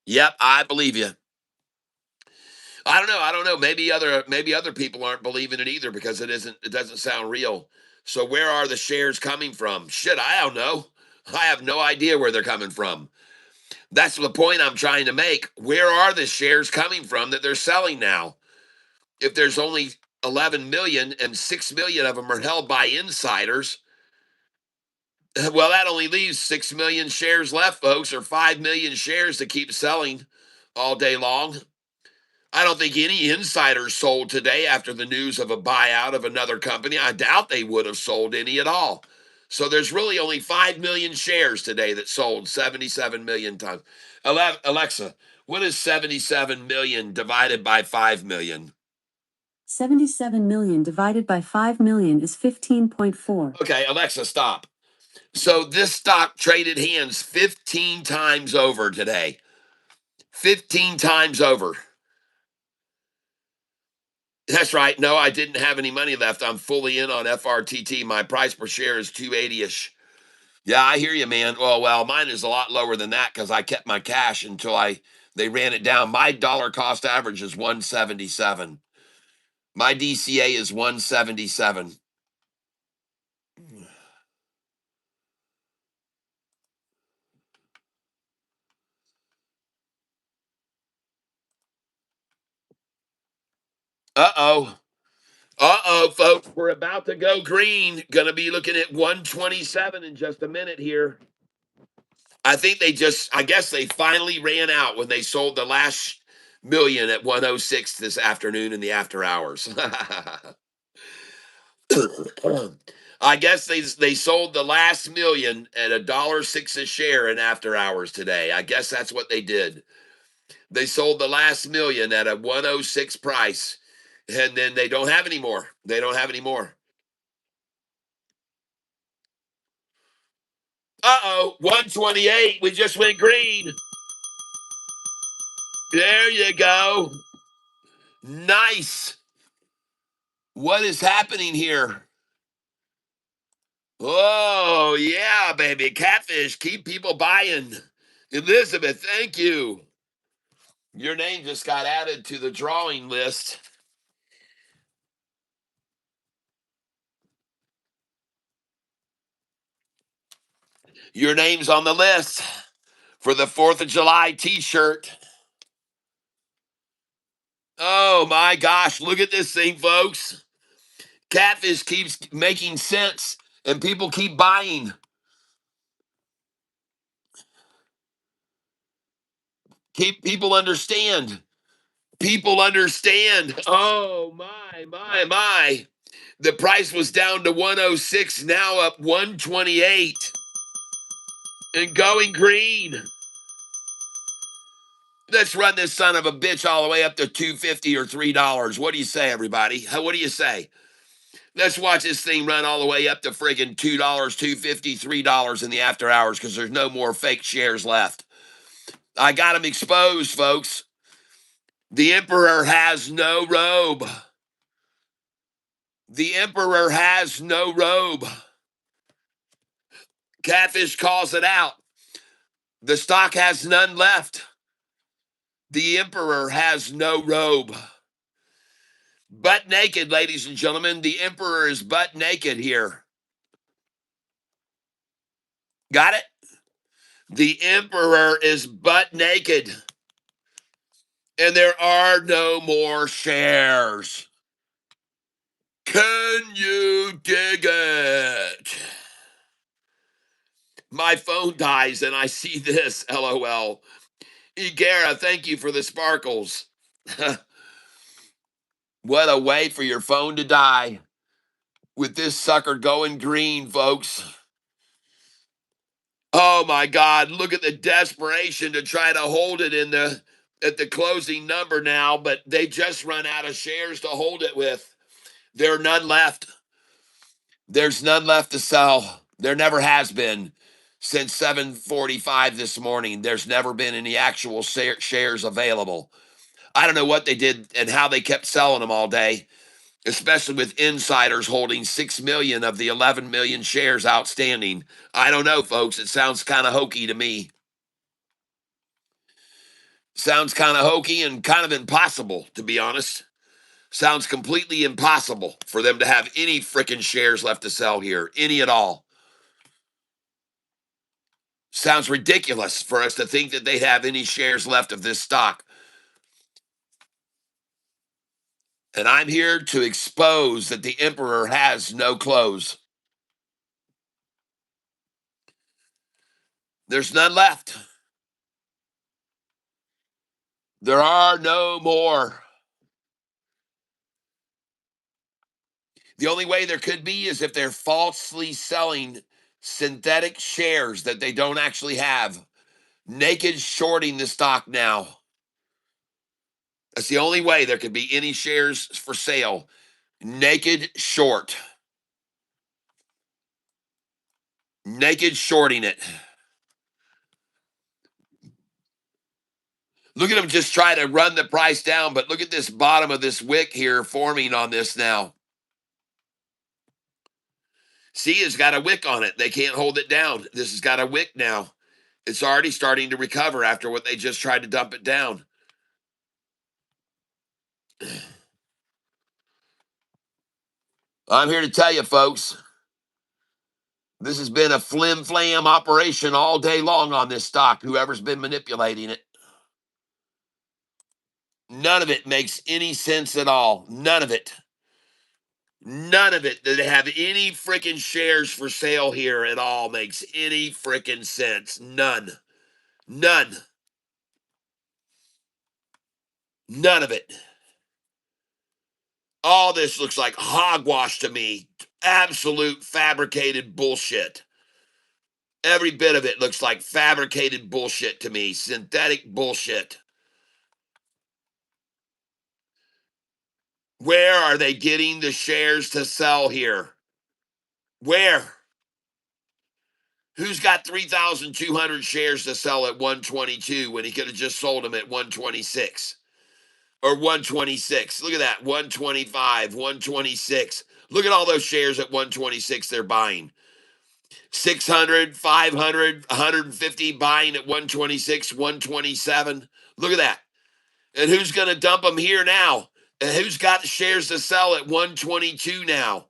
Yep, I believe you. I don't know. I don't know. Maybe other people aren't believing it either because it doesn't sound real. So where are the shares coming from? Shit, I don't know. I have no idea where they're coming from. That's the point I'm trying to make. Where are the shares coming from that they're selling now? If there's only 11 million and 6 million of them are held by insiders, well, that only leaves 6 million shares left, folks, or 5 million shares to keep selling all day long. I don't think any insiders sold today after the news of a buyout of another company. I doubt they would have sold any at all. So there's really only 5 million shares today that sold 77 million times. Alexa, what is 77 million divided by 5 million?
77 million divided by 5 million is 15.4.
Okay, Alexa, stop. So this stock traded hands 15 times over today. 15 times over. That's right. No, I didn't have any money left. I'm fully in on FRTT. My price per share is 280ish. Yeah, I hear you, man. Well, mine is a lot lower than that because I kept my cash until they ran it down. My dollar cost average is 177. My DCA is 177. Uh-oh. Uh-oh, folks. We're about to go green. Gonna be looking at 127 in just a minute here. I guess they finally ran out when they sold the last million at 106 this afternoon in the after hours. I guess they sold the last million at $1.06 a share in after hours today. I guess that's what they did. They sold the last million at a 106 price, and then they don't have any more. They don't have any more. Uh-oh, 128. We just went green. There you go. Nice. What is happening here? Oh, yeah, baby. Catfish, keep people buying. Elizabeth, thank you. Your name just got added to the drawing list. Your name's on the list for the 4th of July t-shirt. Oh my gosh, look at this thing, folks. Catfish keeps making sense and people keep buying. People understand. People understand. Oh my. The price was down to 106, now up 128 and going green. Let's run this son of a bitch all the way up to $2.50 or $3. What do you say, everybody? What do you say? Let's watch this thing run all the way up to friggin' $2, $2.50, $3 in the after hours because there's no more fake shares left. I got them exposed, folks. The emperor has no robe. The emperor has no robe. Catfish calls it out. The stock has none left. The emperor has no robe. Butt naked, ladies and gentlemen. The emperor is butt naked here. Got it? The emperor is butt naked. And there are no more shares. Can you dig it? My phone dies and I see this. LOL. Igara, thank you for the sparkles. What a way for your phone to die. With this sucker going green, folks. Oh my God, look at the desperation to try to hold it at the closing number now, but they just run out of shares to hold it with. There are none left. There's none left to sell. There never has been since 7:45 this morning. There's never been any actual shares available. I don't know what they did and how they kept selling them all day, especially with insiders holding 6 million of the 11 million shares outstanding. I don't know, folks. It sounds kind of hokey to me. Sounds kind of hokey and kind of impossible, to be honest. Sounds completely impossible for them to have any frickin' shares left to sell here, any at all. Sounds ridiculous for us to think that they'd have any shares left of this stock. And I'm here to expose that the emperor has no clothes. There's none left. There are no more. The only way there could be is if they're falsely selling synthetic shares that they don't actually have. Naked shorting the stock now. That's the only way there could be any shares for sale. Naked short. Naked shorting it. Look at them just try to run the price down, but look at this bottom of this wick here forming on this now. See, it's got a wick on it. They can't hold it down. This has got a wick now. It's already starting to recover after what they just tried to dump it down. I'm here to tell you, folks, this has been a flim-flam operation all day long on this stock, whoever's been manipulating it. None of it makes any sense at all. None of it. None of it that they have any freaking shares for sale here at all makes any freaking sense. None. None. None of it. All this looks like hogwash to me. Absolute fabricated bullshit. Every bit of it looks like fabricated bullshit to me. Synthetic bullshit. Where are they getting the shares to sell here? Where? Who's got 3,200 shares to sell at 122 when he could have just sold them at 126 or 126? Look at that. 125, 126. Look at all those shares at 126 they're buying. 600, 500, 150 buying at 126, 127. Look at that. And who's going to dump them here now? And who's got the shares to sell at 122 now?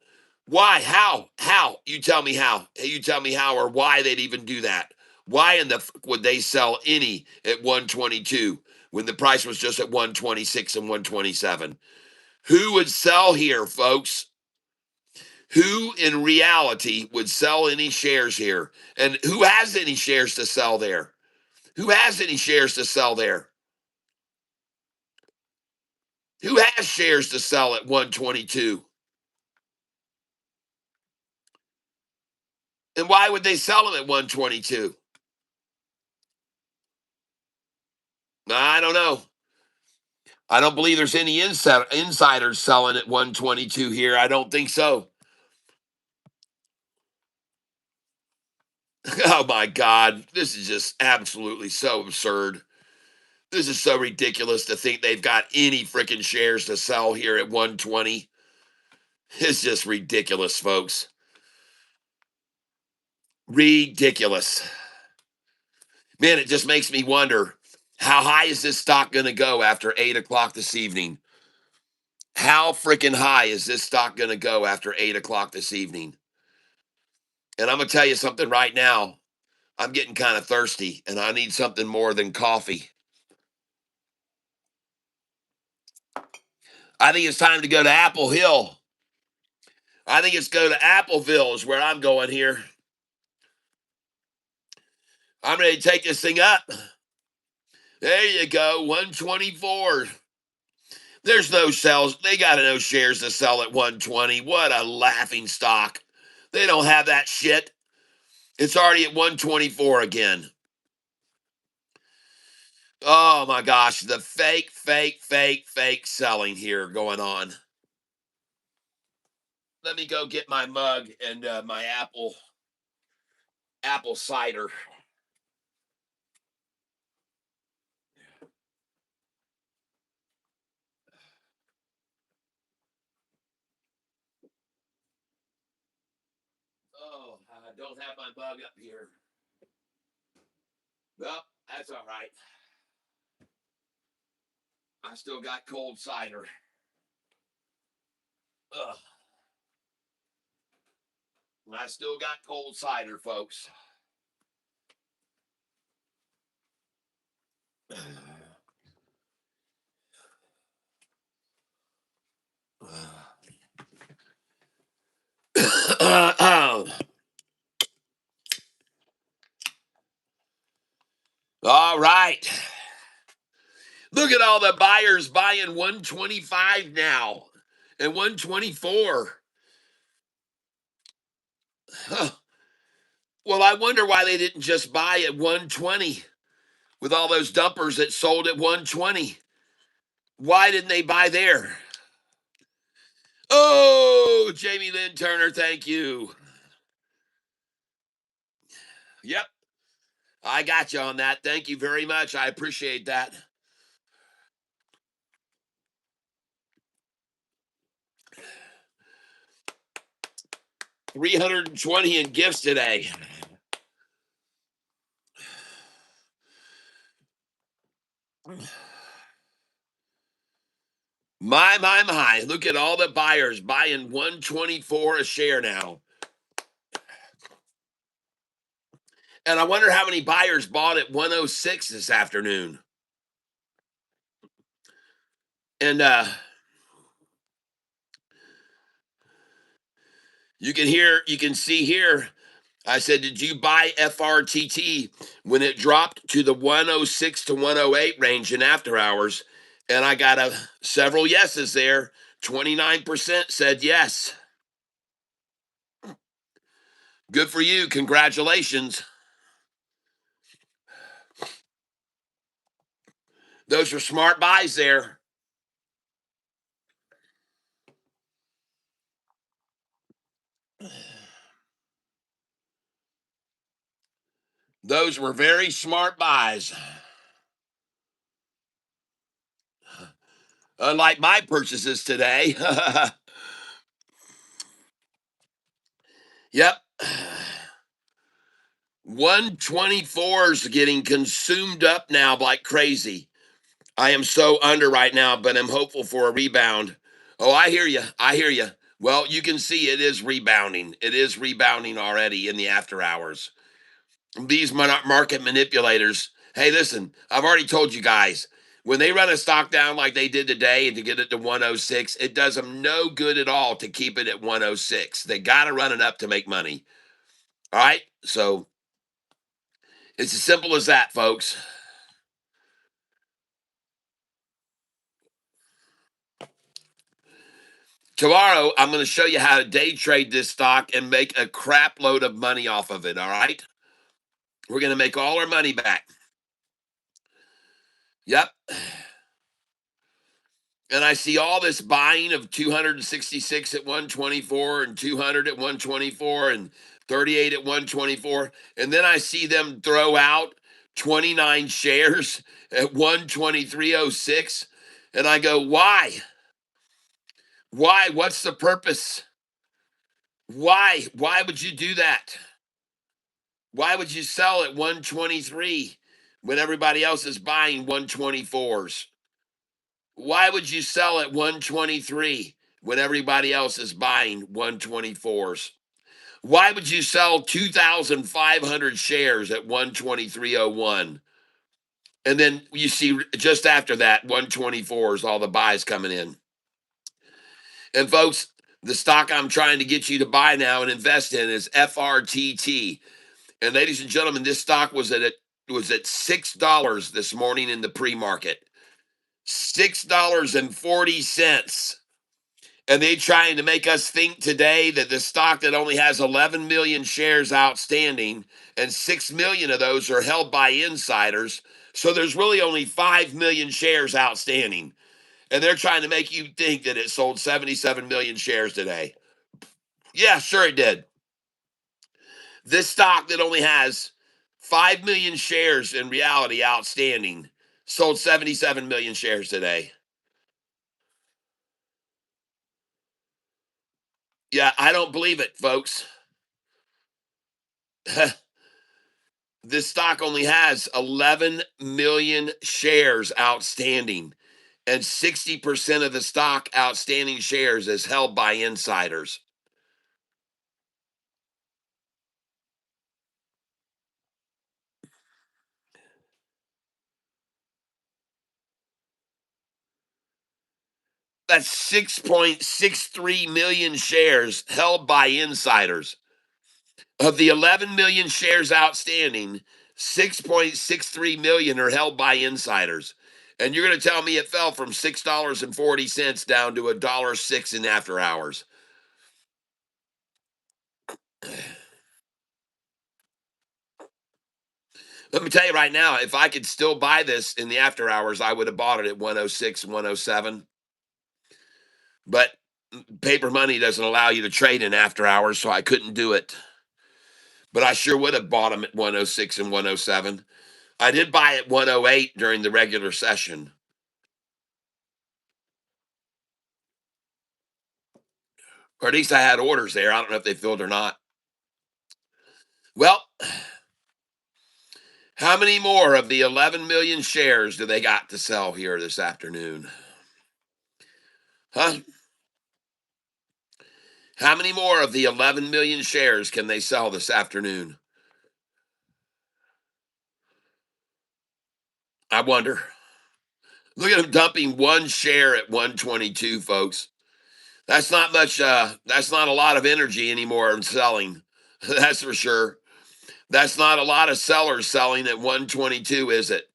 Why? How? You tell me how. You tell me how or why they'd even do that. Why in the fuck would they sell any at 122 when the price was just at 126 and 127? Who would sell here, folks? Who in reality would sell any shares here? And who has any shares to sell there? Who has any shares to sell there? Who has shares to sell at 122? And why would they sell them at 122? I don't know. I don't believe there's any insiders selling at 122 here. I don't think so. Oh my God. This is just absolutely so absurd. This is so ridiculous to think they've got any freaking shares to sell here at 120. It's just ridiculous, folks. Ridiculous. Man, it just makes me wonder, how high is this stock going to go after 8 o'clock this evening? How freaking high is this stock going to go after 8 o'clock this evening? And I'm going to tell you something right now. I'm getting kind of thirsty and I need something more than coffee. I think it's time to go to Apple Hill. I think it's go to Appleville is where I'm going here. I'm ready to take this thing up. There you go, 124. There's no sales. They got no shares to sell at 120. What a laughing stock. They don't have that shit. It's already at 124 again. Oh my gosh, the fake selling here going on. Let me go get my mug and my apple cider. Oh, I don't have my mug up here. Well, that's all right. I still got cold cider. Ugh. I still got cold cider, folks. All right. Look at all the buyers buying 125 now and 124. Huh. Well, I wonder why they didn't just buy at 120 with all those dumpers that sold at 120. Why didn't they buy there? Oh, Jamie Lynn Turner, thank you. Yep, I got you on that. Thank you very much. I appreciate that. $320 in gifts today. My. Look at all the buyers buying 124 a share now. And I wonder how many buyers bought at 106 this afternoon. And you can see here, I said, did you buy FRTT when it dropped to the 106 to 108 range in after hours? And I got several yeses there. 29% said yes. Good for you. Congratulations. Those are smart buys there. Those were very smart buys. Unlike my purchases today. Yep. 124 is getting consumed up now like crazy. I am so under right now, but I'm hopeful for a rebound. Oh, I hear you. Well, you can see it is rebounding. It is rebounding already in the after hours. These market manipulators, hey, listen, I've already told you guys, when they run a stock down like they did today and to get it to 106, it does them no good at all to keep it at 106. They got to run it up to make money. All right? So it's as simple as that, folks. Tomorrow, I'm going to show you how to day trade this stock and make a crap load of money off of it. All right? We're going to make all our money back. Yep. And I see all this buying of 266 at 124 and 200 at 124 and 38 at 124. And then I see them throw out 29 shares at 123.06. And I go, why? Why? What's the purpose? Why? Why would you do that? Why would you sell at 123 when everybody else is buying 124s? Why would you sell at 123 when everybody else is buying 124s? Why would you sell 2,500 shares at 123.01? And then you see just after that, 124s, all the buys coming in. And folks, the stock I'm trying to get you to buy now and invest in is FRTT. And ladies and gentlemen, this stock was at $6 this morning in the pre-market. $6.40. And they trying to make us think today that the stock that only has 11 million shares outstanding and 6 million of those are held by insiders. So there's really only 5 million shares outstanding. And they're trying to make you think that it sold 77 million shares today. Yeah, sure it did. This stock that only has 5 million shares in reality outstanding sold 77 million shares today. Yeah, I don't believe it, folks. This stock only has 11 million shares outstanding, and 60% of the stock outstanding shares is held by insiders. That's 6.63 million shares held by insiders. Of the 11 million shares outstanding, 6.63 million are held by insiders. And you're going to tell me it fell from $6.40 down to $1.06 in after hours. Let me tell you right now, if I could still buy this in the after hours, I would have bought it at 106, 107. But paper money doesn't allow you to trade in after hours, so I couldn't do it. But I sure would have bought them at 106 and 107. I did buy at 108 during the regular session. Or at least I had orders there. I don't know if they filled or not. Well, how many more of the 11 million shares do they got to sell here this afternoon? Huh? How many more of the 11 million shares can they sell this afternoon? I wonder. Look at them dumping one share at 122, folks. That's not much. That's not a lot of energy anymore in selling. That's for sure. That's not a lot of sellers selling at 122, is it?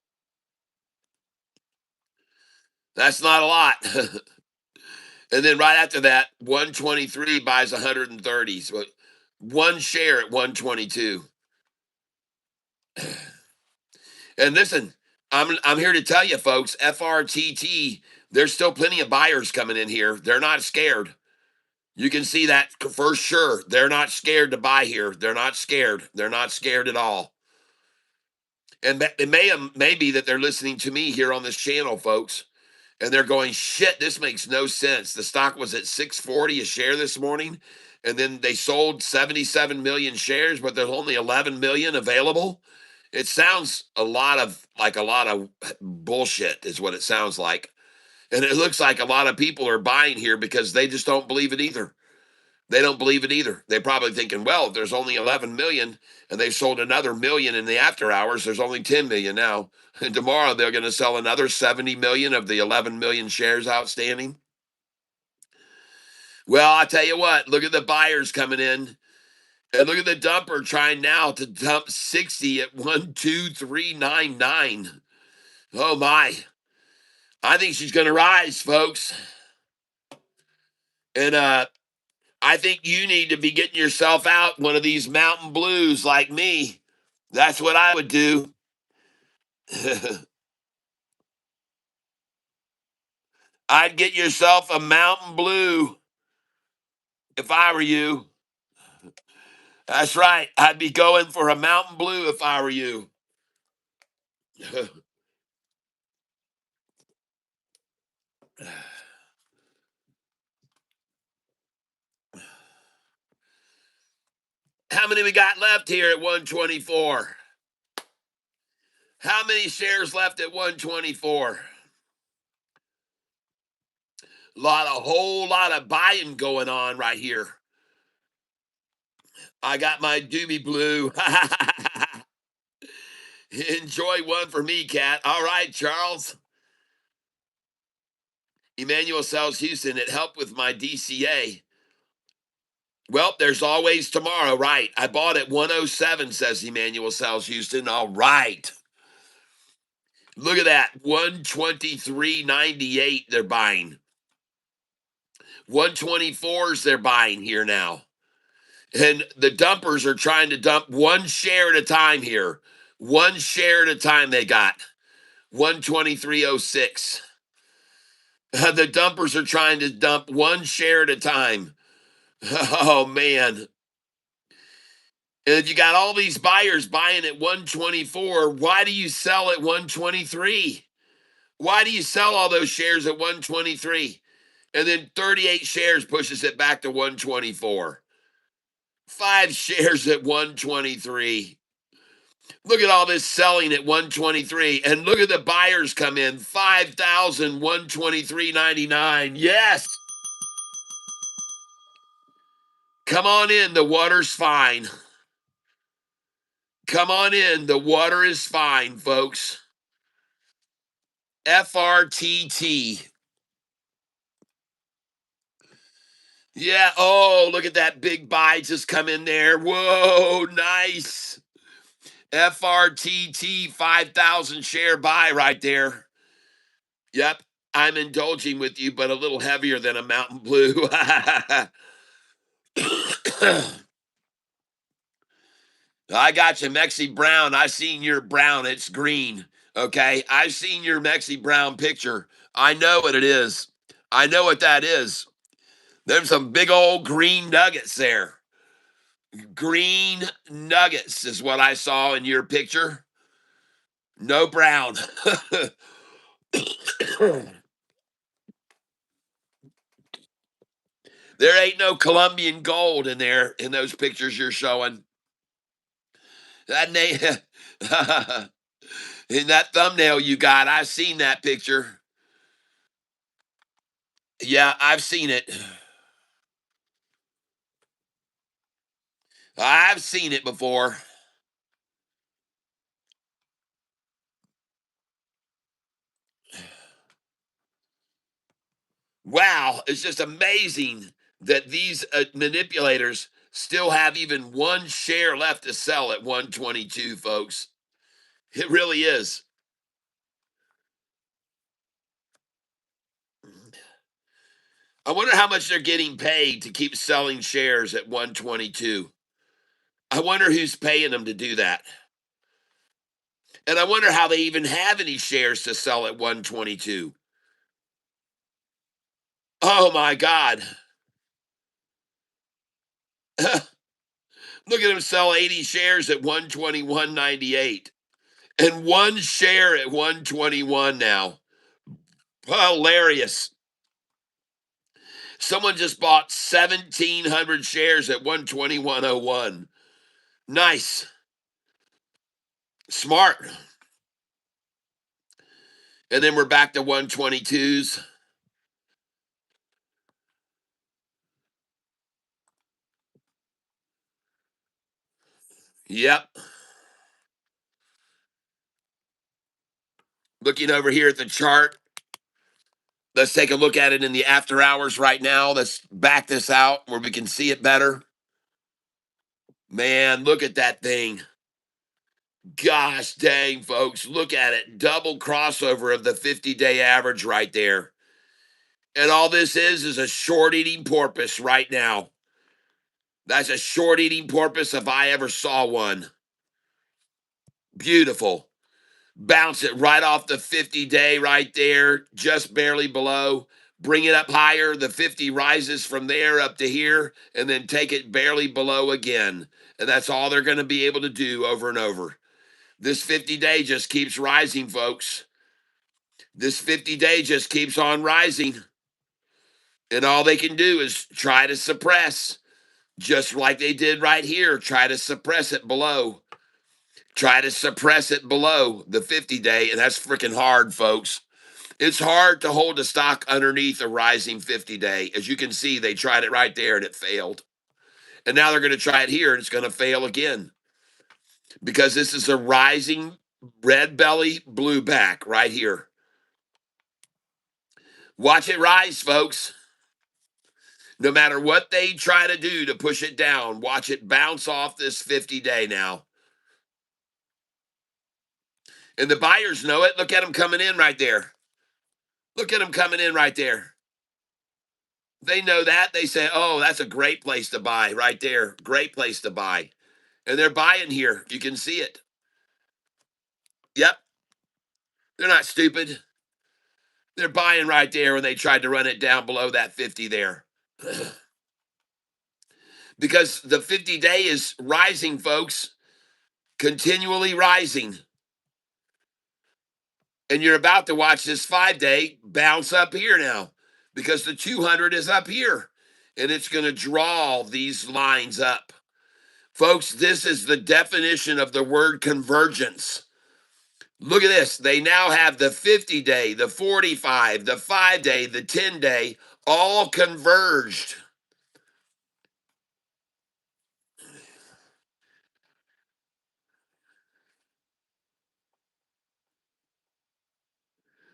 That's not a lot. And then right after that, 123 buys 130. So one share at 122. And listen, I'm here to tell you, folks, FRTT, there's still plenty of buyers coming in here. They're not scared. You can see that for sure. They're not scared to buy here. They're not scared. They're not scared at all. And it may be that they're listening to me here on this channel, folks, and they're going, shit, this makes no sense. The stock was at 640 a share this morning, and then they sold 77 million shares, but there's only 11 million available. It sounds a lot of bullshit is what it sounds like. And it looks like a lot of people are buying here because they just don't believe it either. They don't believe it either. They're probably thinking, well, if there's only 11 million and they sold another million in the after hours, there's only 10 million now. And tomorrow they're going to sell another 70 million of the 11 million shares outstanding. Well, I tell you what, look at the buyers coming in. And look at the dumper trying now to dump 60 at 12399. Oh my. I think she's going to rise, folks. And I think you need to be getting yourself out one of these mountain blues like me. That's what I would do. I'd get yourself a mountain blue if I were you. That's right. I'd be going for a mountain blue if I were you. How many we got left here at 124? How many shares left at 124? Whole lot of buying going on right here. I got my doobie blue. Enjoy one for me, Cat. All right, Charles. Emmanuel sells Houston. It helped with my DCA. Well, there's always tomorrow, right? I bought at 107, says Emmanuel sells Houston. All right. Look at that. 123.98 they're buying. 124s they're buying here now. And the dumpers are trying to dump one share at a time here. One share at a time they got. 123.06. The dumpers are trying to dump one share at a time. Oh, man. And if you got all these buyers buying at 124, why do you sell at 123? Why do you sell all those shares at 123? And then 38 shares pushes it back to 124. 5 shares at 123. Look at all this selling at 123. And look at the buyers come in. 5,123.99. Yes. Come on in. The water's fine. Come on in. The water is fine, folks. FRTT. Yeah. Oh, look at that big buy just come in there. Whoa, nice. FRTT 5,000 share buy right there. Yep. I'm indulging with you, but a little heavier than a Mountain Blue. I got you, Mexi Brown. I seen your brown. It's green. Okay. I've seen your Mexi Brown picture. I know what it is. I know what that is. There's some big old green nuggets there. Green nuggets is what I saw in your picture. No brown. There ain't no Colombian gold in there in those pictures you're showing. That name in that thumbnail you got, I've seen that picture. Yeah, I've seen it. I've seen it before. Wow, it's just amazing that these manipulators still have even one share left to sell at 122, folks. It really is. I wonder how much they're getting paid to keep selling shares at 122. I wonder who's paying them to do that. And I wonder how they even have any shares to sell at 122. Oh my God. Look at him sell 80 shares at 121.98 and one share at 121 now. Hilarious. Someone just bought 1,700 shares at 121.01. Nice. Smart. And then we're back to 122s. Yep. Looking over here at the chart, let's take a look at it in the after hours right now. Let's back this out where we can see it better. Man, look at that thing. Gosh dang, folks, look at it. Double crossover of the 50-day average right there. And all this is a short eating porpoise right now. That's a short eating porpoise if I ever saw one. Beautiful. Bounce it right off the 50-day right there, just barely below. Bring it up higher. The 50 rises from there up to here, and then take it barely below again. And that's all they're going to be able to do over and over. This 50-day just keeps rising, folks. This 50-day just keeps on rising. And all they can do is try to suppress, just like they did right here. Try to suppress it below. Try to suppress it below the 50-day, and that's freaking hard, folks. It's hard to hold a stock underneath a rising 50-day. As you can see, they tried it right there and it failed. And now they're going to try it here and it's going to fail again. Because this is a rising red belly, blue back right here. Watch it rise, folks. No matter what they try to do to push it down, watch it bounce off this 50-day now. And the buyers know it. Look at them coming in right there. Look at them coming in right there. They know that. They say, oh, that's a great place to buy right there. Great place to buy. And they're buying here. You can see it. Yep. They're not stupid. They're buying right there when they tried to run it down below that 50 there. Because the 50-day is rising, folks. Continually rising. And you're about to watch this 5-day bounce up here now. Because the 200 is up here. And it's going to draw these lines up. Folks, this is the definition of the word convergence. Look at this. They now have the 50-day, the 45, the 5-day, the 10-day, all converged.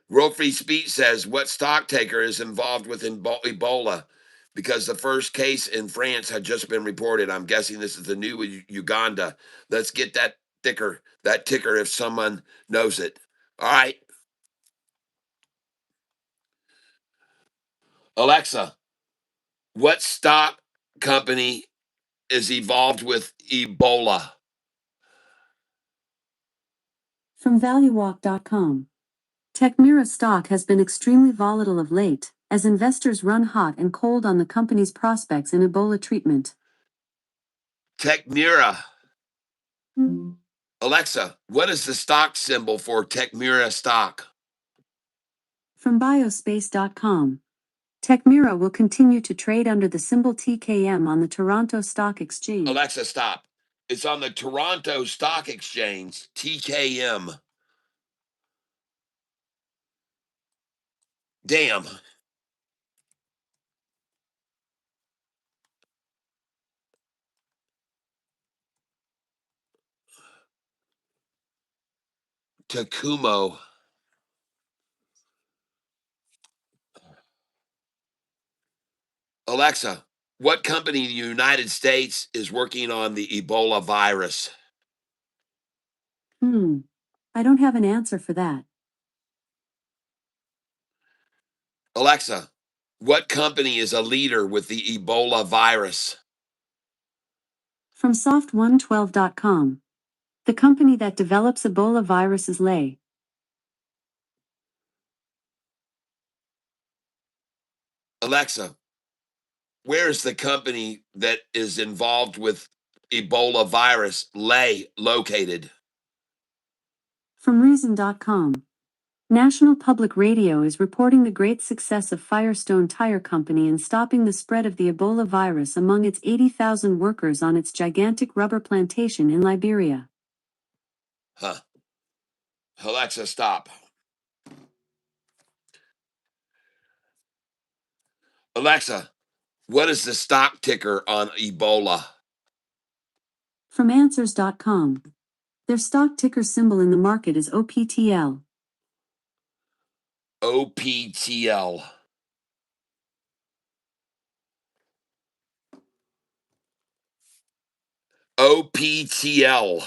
World Free Speech says, what stock taker is involved with Ebola? Because the first case in France had just been reported. I'm guessing this is the new Uganda. Let's get that ticker if someone knows it. All right. Alexa, what stock company is involved with Ebola?
From ValueWalk.com. Techmira stock has been extremely volatile of late, as investors run hot and cold on the company's prospects in Ebola treatment.
Techmira. Alexa, what is the stock symbol for Techmira stock?
From Biospace.com. Techmira will continue to trade under the symbol TKM on the Toronto Stock Exchange.
Alexa, stop. It's on the Toronto Stock Exchange, TKM. Damn. Takumo. Alexa, what company in the United States is working on the Ebola virus?
I don't have an answer for that.
Alexa, what company is a leader with the Ebola virus?
From Soft112.com. The company that develops Ebola virus is Lay.
Alexa, where is the company that is involved with Ebola virus, located?
From Reason.com. National Public Radio is reporting the great success of Firestone Tire Company in stopping the spread of the Ebola virus among its 80,000 workers on its gigantic rubber plantation in Liberia.
Huh. Alexa, stop. Alexa, what is the stock ticker on Ebola?
From Answers.com. Their stock ticker symbol in the market is OPTL.
OPTL. OPTL.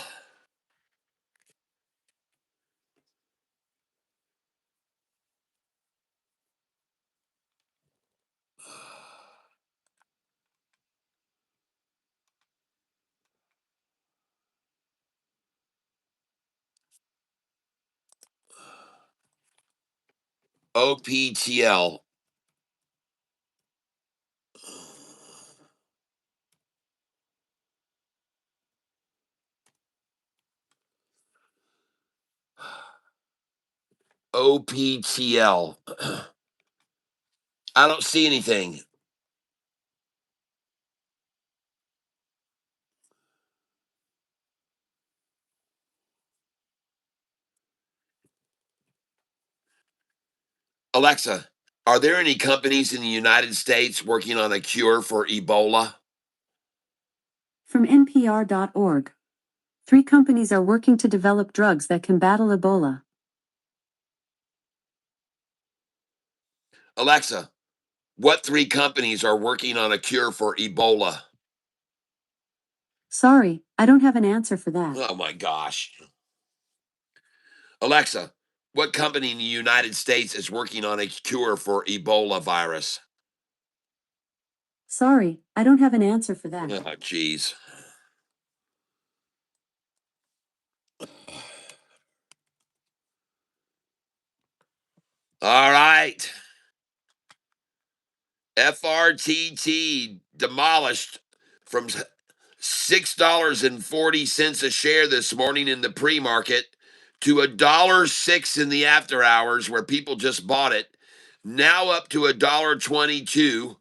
OPTL. OPTL. I don't see anything. Alexa, are there any companies in the United States working on a cure for Ebola?
From NPR.org. 3 companies are working to develop drugs that can battle Ebola.
Alexa, what 3 companies are working on a cure for Ebola?
Sorry, I don't have an answer for that.
Oh my gosh. Alexa, what company in the United States is working on a cure for Ebola virus?
Sorry, I don't have an answer for that.
Oh, jeez. All right. FRTT demolished from $6.40 a share this morning in the pre-market to $1.06 in the after hours where people just bought it. Now up to $1.22.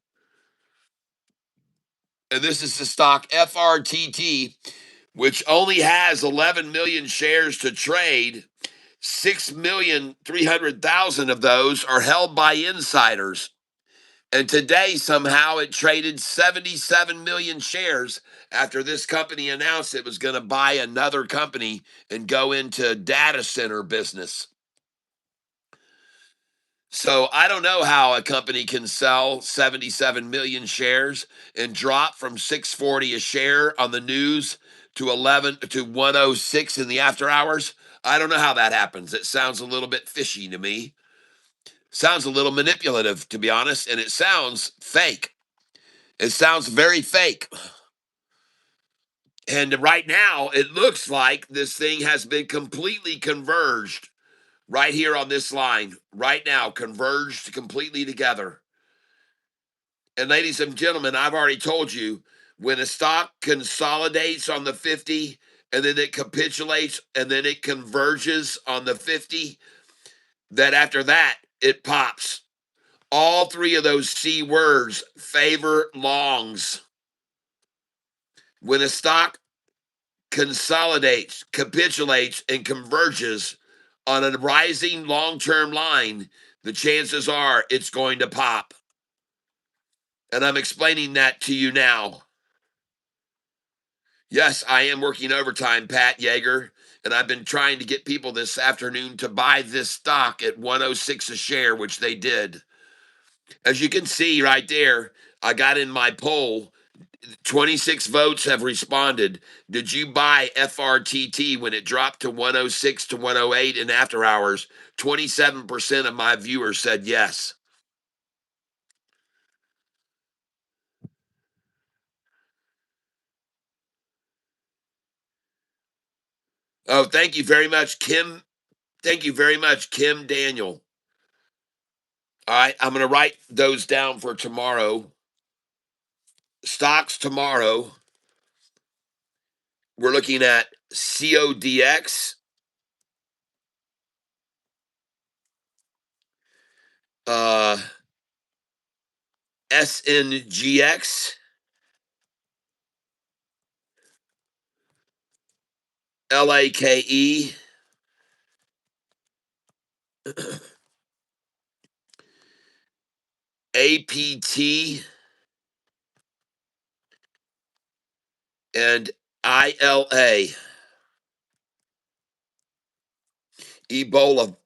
And this is the stock FRTT, which only has 11 million shares to trade. 6,300,000 of those are held by insiders. And today, somehow, it traded 77 million shares after this company announced it was going to buy another company and go into data center business. So I don't know how a company can sell 77 million shares and drop from 640 a share on the news to 106 in the after hours. I don't know how that happens. It sounds a little bit fishy to me. Sounds a little manipulative, to be honest, and it sounds fake. It sounds very fake. And right now, it looks like this thing has been completely converged right here on this line. Right now, converged completely together. And ladies and gentlemen, I've already told you, when a stock consolidates on the 50 and then it capitulates and then it converges on the 50, that after that, it pops. All 3 of those C words favor longs. When a stock consolidates, capitulates, and converges on a rising long term line, the chances are it's going to pop. And I'm explaining that to you now. Yes, I am working overtime, Pat Yeager, and I've been trying to get people this afternoon to buy this stock at 106 a share, which they did. As you can see right there, I got in my poll 26 votes have responded. Did you buy FRTT when it dropped to 106 to 108 in after hours? 27% of my viewers said yes. Oh, thank you very much, Kim. Thank you very much, Kim Daniel. All right, I'm going to write those down for tomorrow. Stocks tomorrow. We're looking at CODX, uh, SNGX, LAKE, APT, and ILA. Ebola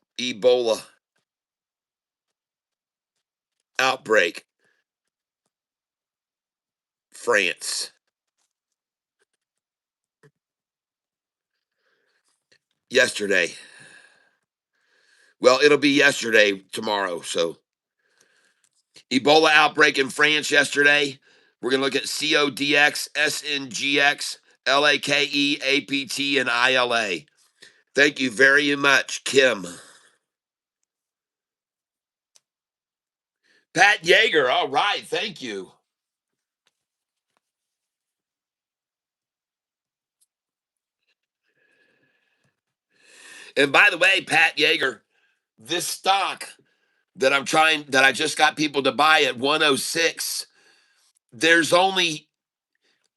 outbreak. France. Yesterday. Well, it'll be yesterday tomorrow. So, Ebola outbreak in France yesterday. We're going to look at CODX, SNGX, LAKE, APT, and ILA. Thank you very much, Kim. Pat Yeager. All right. Thank you. And by the way, Pat Yeager, this stock that I just got people to buy at 106, there's only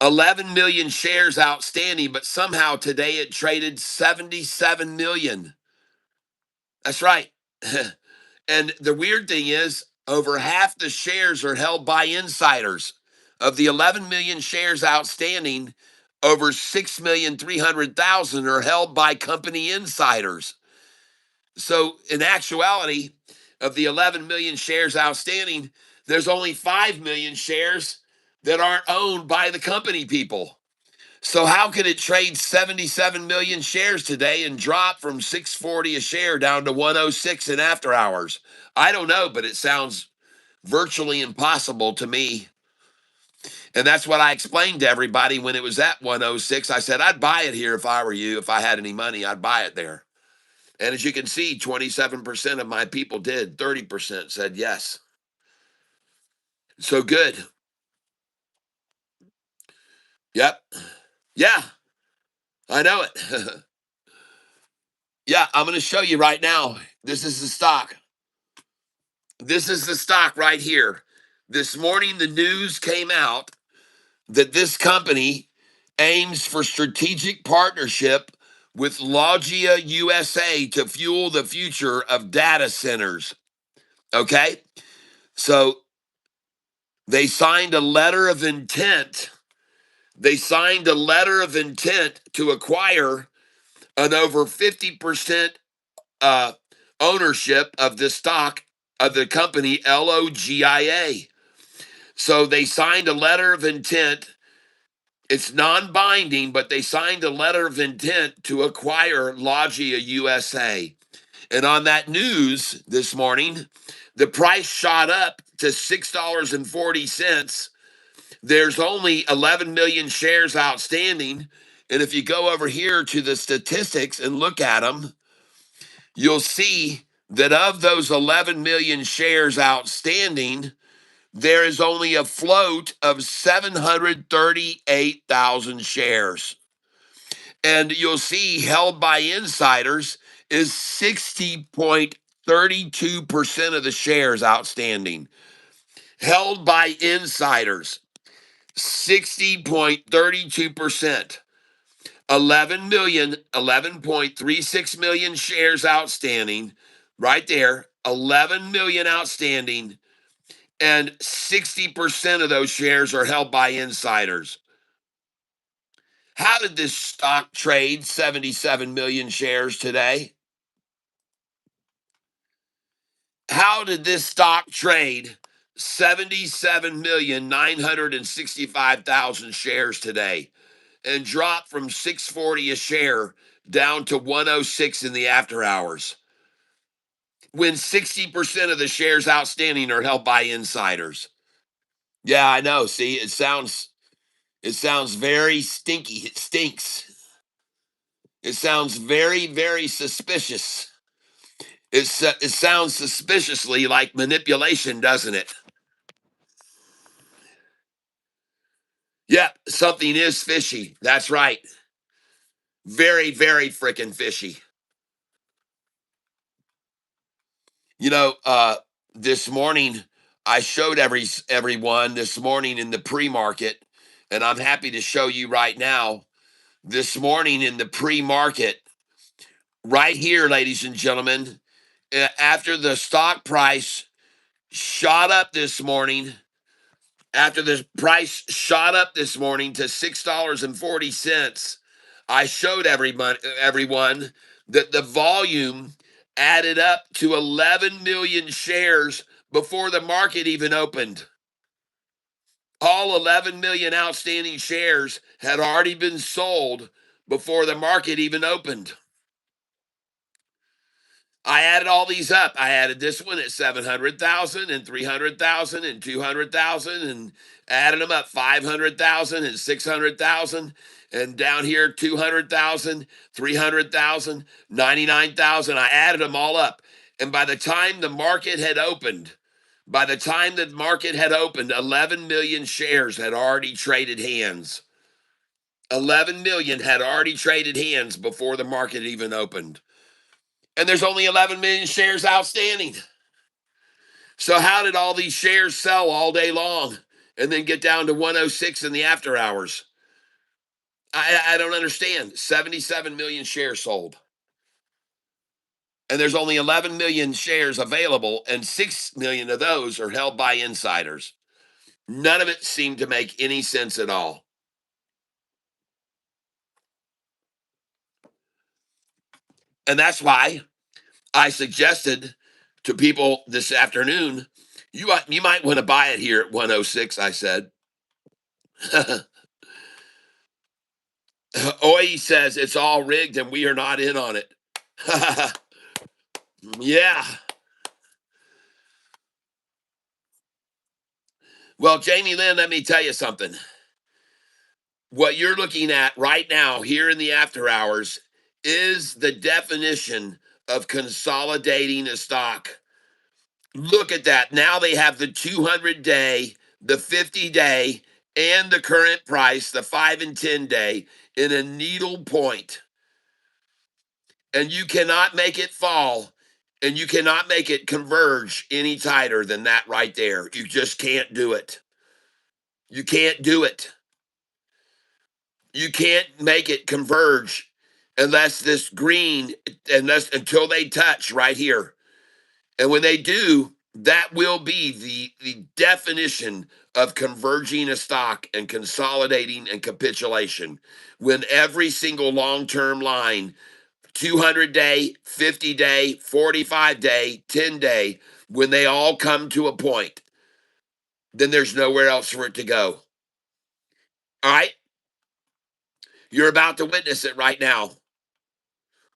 11 million shares outstanding, but somehow today it traded 77 million. That's right. And the weird thing is, over half the shares are held by insiders. Of the 11 million shares outstanding, over 6,300,000 are held by company insiders. So, in actuality, of the 11 million shares outstanding, there's only 5 million shares that aren't owned by the company people. So how could it trade 77 million shares today and drop from 640 a share down to 106 in after hours? I don't know, but it sounds virtually impossible to me. And that's what I explained to everybody when it was at 106. I said, I'd buy it here if I were you. If I had any money, I'd buy it there. And as you can see, 27% of my people did. 30% said yes. So good. Yep. Yeah, I know it. Yeah, I'm going to show you right now. This is the stock. This is the stock right here. This morning, the news came out that this company aims for strategic partnership with Logia USA to fuel the future of data centers. Okay? So they signed a letter of intent. They signed a letter of intent to acquire an over 50% ownership of the stock of the company LOGIA. So they signed a letter of intent. It's non-binding, but they signed a letter of intent to acquire Logia USA. And on that news this morning, the price shot up to $6.40. There's only 11 million shares outstanding. And if you go over here to the statistics and look at them, you'll see that of those 11 million shares outstanding, there is only a float of 738,000 shares. And you'll see held by insiders is 60.32% of the shares outstanding. Held by insiders, 60.32%. 11.36 million shares outstanding. Right there, 11 million outstanding. And 60% of those shares are held by insiders. How did this stock trade 77 million shares today? How did this stock trade 77,965,000 shares today and drop from 640 a share down to 106 in the after hours when 60% of the shares outstanding are held by insiders? Yeah, I know. See, it sounds very stinky. It stinks. It sounds very, very suspicious. It sounds suspiciously like manipulation, doesn't it? Yeah, something is fishy. That's right. Very, very freaking fishy. You know, this morning I showed everyone this morning in the pre-market, and I'm happy to show you right now. This morning in the pre-market, right here, ladies and gentlemen, after the stock price shot up this morning After the price shot up this morning to $6.40, I showed everyone that the volume added up to 11 million shares before the market even opened. All 11 million outstanding shares had already been sold before the market even opened. I added all these up. I added this one at 700,000 and 300,000 and 200,000 and added them up 500,000 and 600,000 and down here 200,000, 300,000, 99,000. I added them all up. And by the time the market had opened, 11 million shares had already traded hands. 11 million had already traded hands before the market even opened. And there's only 11 million shares outstanding. So how did all these shares sell all day long and then get down to 106 in the after hours? I don't understand. 77 million shares sold. And there's only 11 million shares available, and 6 million of those are held by insiders. None of it seemed to make any sense at all. And that's why I suggested to people this afternoon, you might want to buy it here at 106, I said. Oi says it's all rigged and we are not in on it. Yeah. Well, Jamie Lynn, let me tell you something. What you're looking at right now here in the after hours is the definition of consolidating a stock. Look at that. Now they have the 200-day, the 50-day, and the current price, the 5 and 10-day, in a needle point. And you cannot make it fall, and you cannot make it converge any tighter than that right there. You just can't do it. You can't do it. You can't make it converge unless this green, until they touch right here. And when they do, that will be the definition of converging a stock and consolidating and capitulation. When every single long-term line, 200-day, 50-day, 45-day, 10-day, when they all come to a point, then there's nowhere else for it to go. All right? You're about to witness it right now.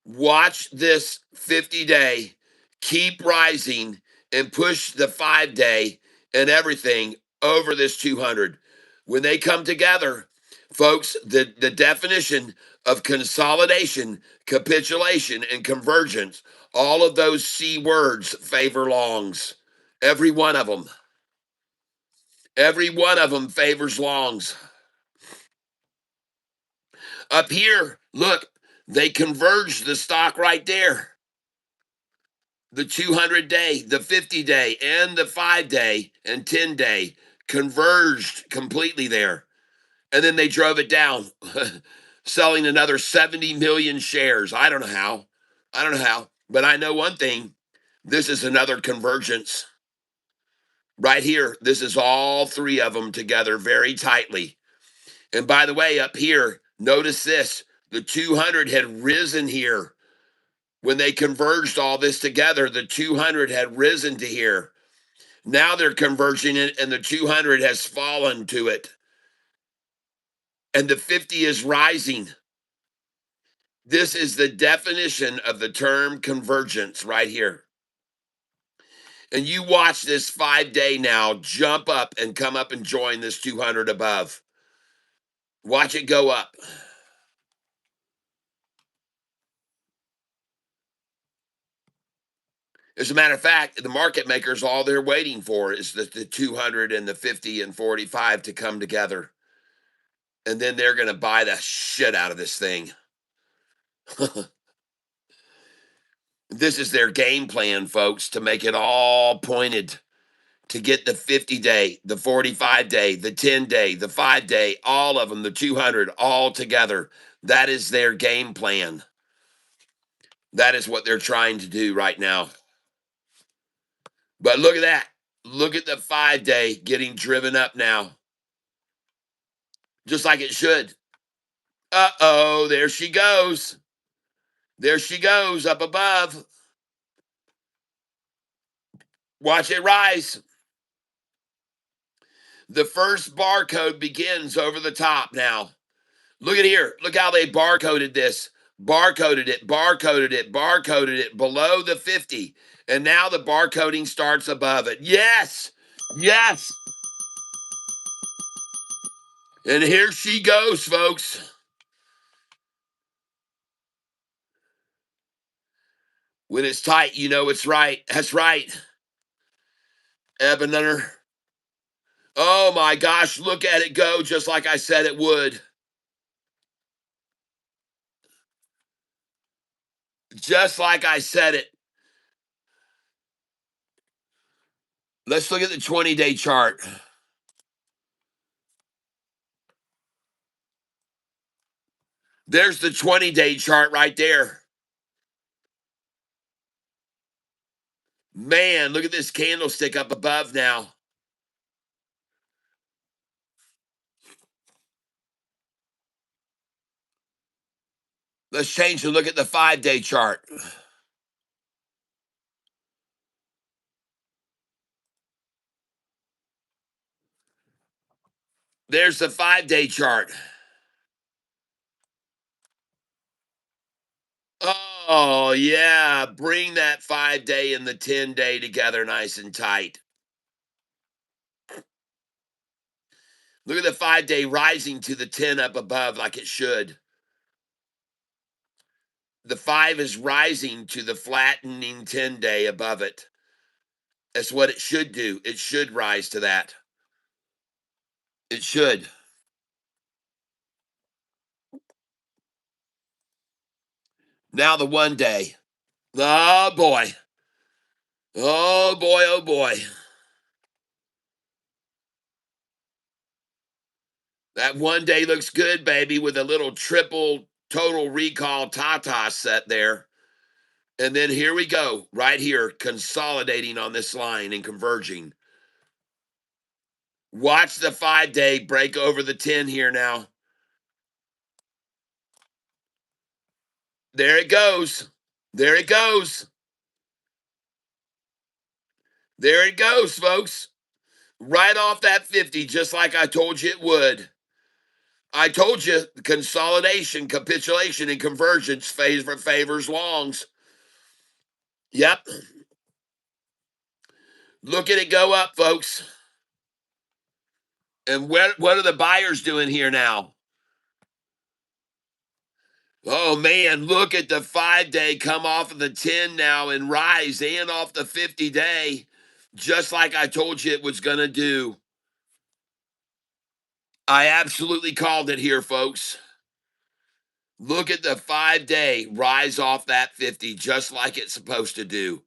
Watch this 50-day keep rising and push the 5-day and everything over this 200. When they come together, folks, the definition of consolidation, capitulation, and convergence, all of those C words favor longs. Every one of them. Every one of them favors longs. Up here, look, they converge the stock right there. The 200-day, the 50-day, and the 5-day and 10-day converged completely there. And then they drove it down, selling another 70 million shares. I don't know how. But I know one thing. This is another convergence. Right here, this is all three of them together very tightly. And by the way, up here, notice this. The 200 had risen here. When they converged all this together, the 200 had risen to here. Now they're converging it, and the 200 has fallen to it. And the 50 is rising. This is the definition of the term convergence right here. And you watch this 5-day now jump up and come up and join this 200 above. Watch it go up. As a matter of fact, the market makers, all they're waiting for is the 200 and the 50 and 45 to come together. And then they're going to buy the shit out of this thing. This is their game plan, folks, to make it all pointed to get the 50-day, the 45-day, the 10-day, the 5-day, all of them, the 200, all together. That is their game plan. That is what they're trying to do right now. But look at that. Look at the 5-day getting driven up now, just like it should. Uh-oh, there she goes. There she goes up above. Watch it rise. The first barcode begins over the top now. Look at here. Look how they barcoded this. Barcoded it, barcoded it, barcoded it below the 50. And now the barcoding starts above it. Yes. Yes. And here she goes, folks. When it's tight, you know it's right. That's right. Ebenezer. Oh my gosh, look at it go just like I said it would. Just like I said it. Let's look at the 20-day chart. There's the 20-day chart right there. Man, look at this candlestick up above now. Let's change and look at the 5-day chart. There's the 5-day chart. Oh, yeah. Bring that 5-day and the 10-day together nice and tight. Look at the 5-day rising to the 10 up above like it should. The 5 is rising to the flattening 10-day above it. That's what it should do. It should rise to that. It should. Now the 1-day. Oh, boy. Oh, boy. Oh, boy. That 1-day looks good, baby, with a little triple total recall Tata set there. And then here we go, right here, consolidating on this line and converging. Watch the 5-day break over the 10 here now. There it goes. There it goes. There it goes, folks. Right off that 50, just like I told you it would. I told you consolidation, capitulation, and convergence favors longs. Yep. Look at it go up, folks. And what are the buyers doing here now? Oh man, look at the 5-day come off of the 10 now and rise and off the 50-day, just like I told you it was going to do. I absolutely called it here, folks. Look at the 5-day rise off that 50, just like it's supposed to do.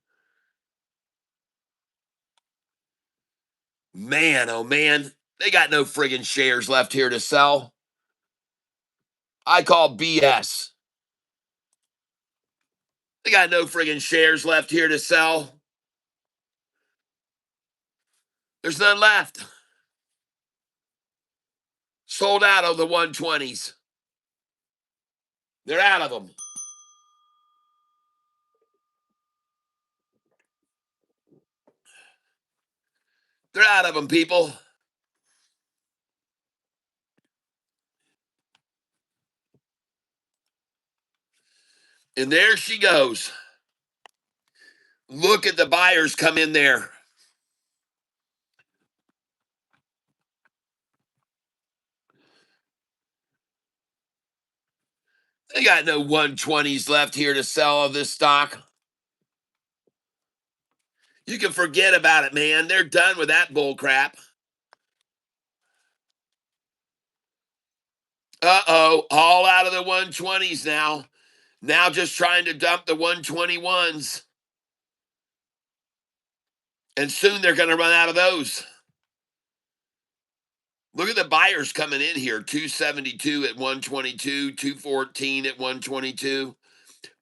Man, oh man, they got no friggin' shares left here to sell. I call BS. They got no friggin' shares left here to sell. There's none left. Sold out of the 120s. They're out of them. They're out of them, people. And there she goes. Look at the buyers come in there. They got no 120s left here to sell of this stock. You can forget about it, man. They're done with that bull crap. Uh-oh, all out of the 120s now. Now just trying to dump the 121s. And soon they're going to run out of those. Look at the buyers coming in here. 272 at 122, 214 at 122,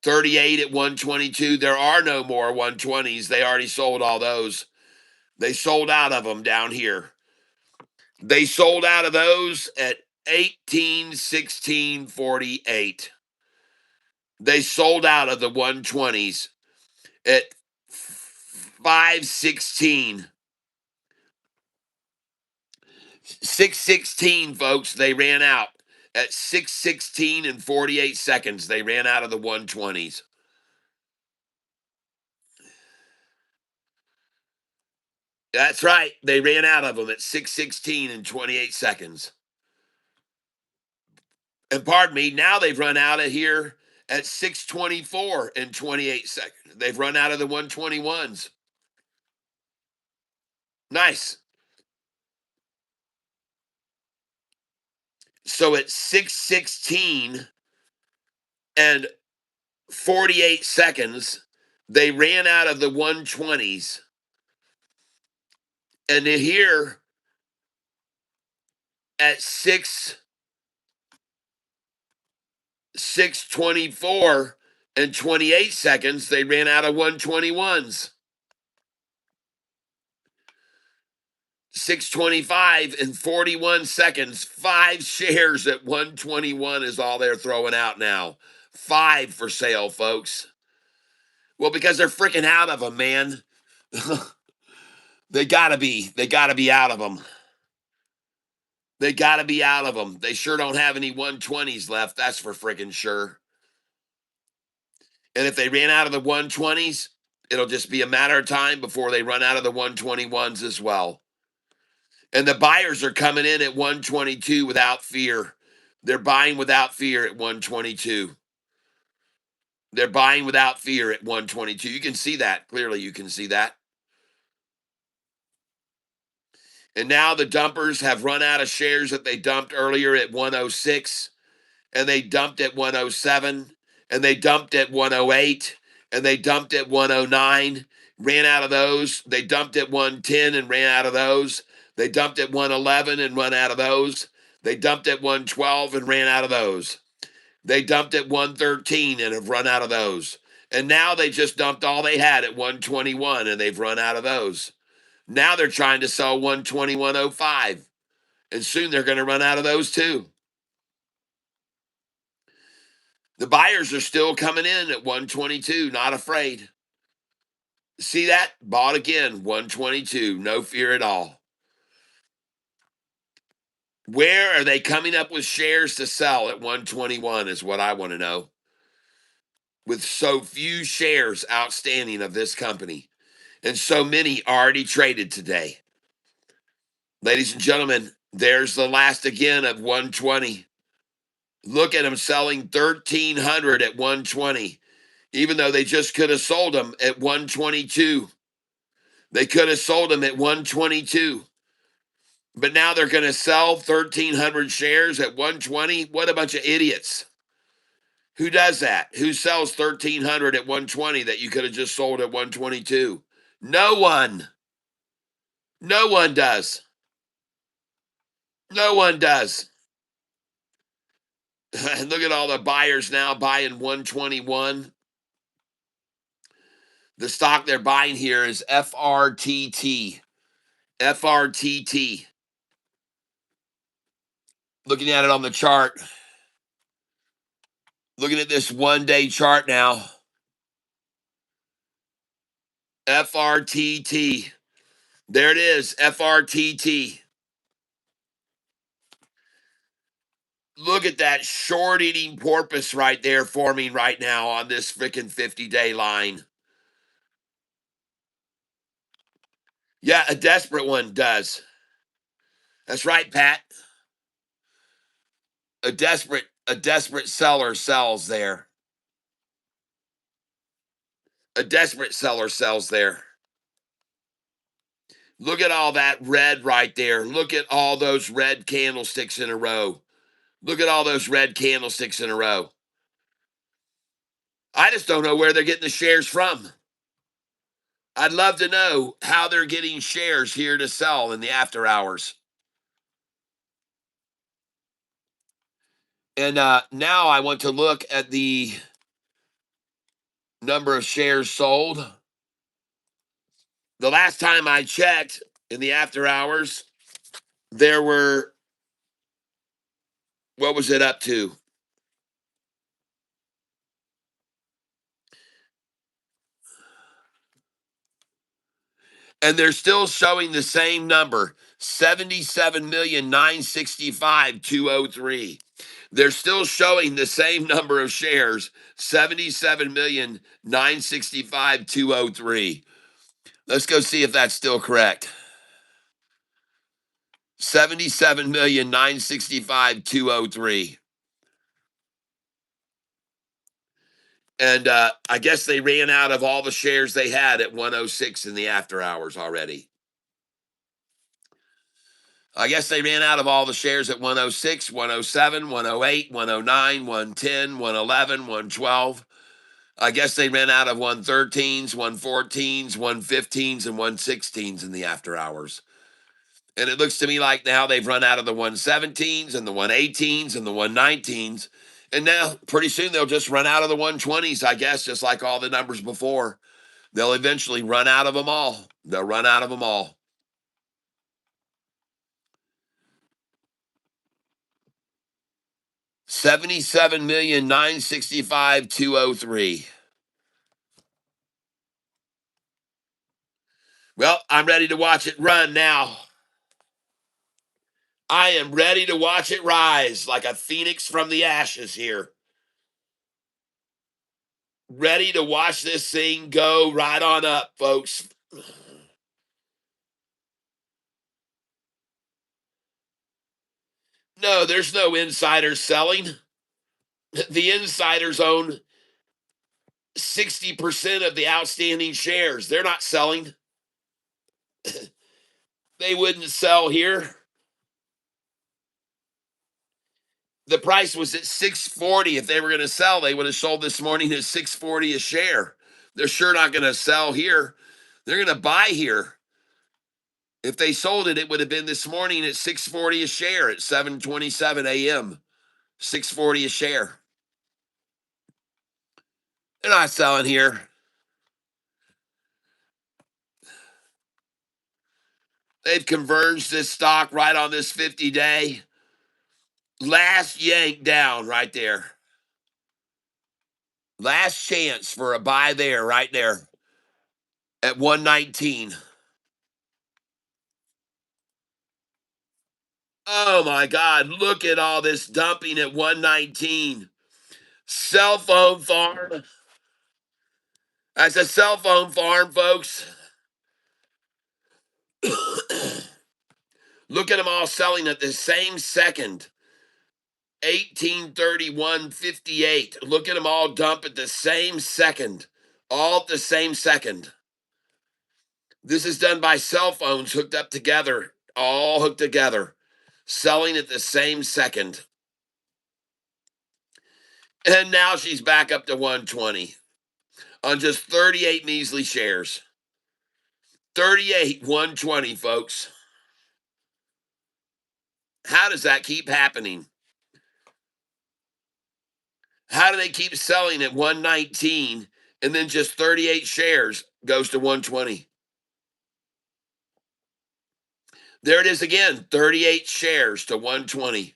38 at 122. There are no more 120s. They already sold all those. They sold out of them down here. They sold out of those at 18, 16, 48. They sold out of the 120s at 516. 616, folks. They ran out at 616 and 48 seconds. They ran out of the 120s. That's right. They ran out of them at 616 and 28 seconds. And pardon me, now they've run out of here at 624 and 28 seconds. They've run out of the 121s. Nice. So at 616 and 48 seconds, they ran out of the 120s. And here at 624 and 28 seconds, they ran out of 121s. 625 and 41 seconds, 5 shares at 121 is all they're throwing out now. 5 for sale, folks. Well, because they're freaking out of them, man. They gotta be out of them. They gotta be out of them. They sure don't have any 120s left, that's for freaking sure. And if they ran out of the 120s, it'll just be a matter of time before they run out of the 121s as well. And the buyers are coming in at 122 without fear. They're buying without fear at 122. They're buying without fear at 122. You can see that. Clearly, you can see that. And now the dumpers have run out of shares that they dumped earlier at 106, and they dumped at 107, and they dumped at 108, and they dumped at 109, ran out of those. They dumped at 110 and ran out of those. They dumped at 111 and run out of those. They dumped at 112 and ran out of those. They dumped at 113 and have run out of those. And now they just dumped all they had at 121 and they've run out of those. Now they're trying to sell 121.05. And soon they're going to run out of those too. The buyers are still coming in at 122, not afraid. See that? Bought again, 122, no fear at all. Where are they coming up with shares to sell at 121 is what I want to know. With so few shares outstanding of this company and so many already traded today. Ladies and gentlemen, there's the last again of 120. Look at them selling 1,300 at 120, even though they just could have sold them at 122. They could have sold them at 122. But now they're going to sell 1,300 shares at 120. What a bunch of idiots. Who does that? Who sells 1,300 at 120 that you could have just sold at 122? No one. No one does. No one does. And look at all the buyers now buying 121. The stock they're buying here is FRTT. FRTT. Looking at it on the chart. Looking at this 1-day chart now. FRTT. There it is, FRTT. Look at that short eating porpoise right there forming right now on this freaking 50-day line. Yeah, a desperate one does. That's right, Pat. A desperate seller sells there. A desperate seller sells there. Look at all that red right there. Look at all those red candlesticks in a row. Look at all those red candlesticks in a row. I just don't know where they're getting the shares from. I'd love to know how they're getting shares here to sell in the after hours. And now I want to look at the number of shares sold. The last time I checked in the after hours, there were, what was it up to? And they're still showing the same number, 77,965,203. They're still showing the same number of shares, 77,965,203. Let's go see if that's still correct. 77,965,203. And I guess they ran out of all the shares they had at 106 in the after hours already. I guess they ran out of all the shares at 106, 107, 108, 109, 110, 111, 112. I guess they ran out of 113s, 114s, 115s, and 116s in the after hours. And it looks to me like now they've run out of the 117s and the 118s and the 119s. And now pretty soon they'll just run out of the 120s, I guess, just like all the numbers before. They'll eventually run out of them all. They'll run out of them all. 77,965,203. Well, I'm ready to watch it run now. I am ready to watch it rise like a phoenix from the ashes here. Ready to watch this thing go right on up, folks. No, there's no insiders selling. The insiders own 60% of the outstanding shares. They're not selling. They wouldn't sell here. The price was at 640. If they were going to sell, they would have sold this morning at 640 a share. They're sure not going to sell here. They're going to buy here. If they sold it, it would have been this morning at 640 a share at 7:27 a.m. 640 a share. They're not selling here. They've converged this stock right on this 50-day. Last yank down right there. Last chance for a buy there, right there at 119. Oh my God, look at all this dumping at 119. Cell phone farm. That's a cell phone farm, folks. Look at them all selling at the same second. 1831.58. Look at them all dump at the same second. All at the same second. This is done by cell phones hooked up together, all hooked together, selling at the same second. And now she's back up to 120 on just 38 measly shares. 38, 120, folks. How does that keep happening? How do they keep selling at 119 and then just 38 shares goes to 120? There it is again, 38 shares to 120.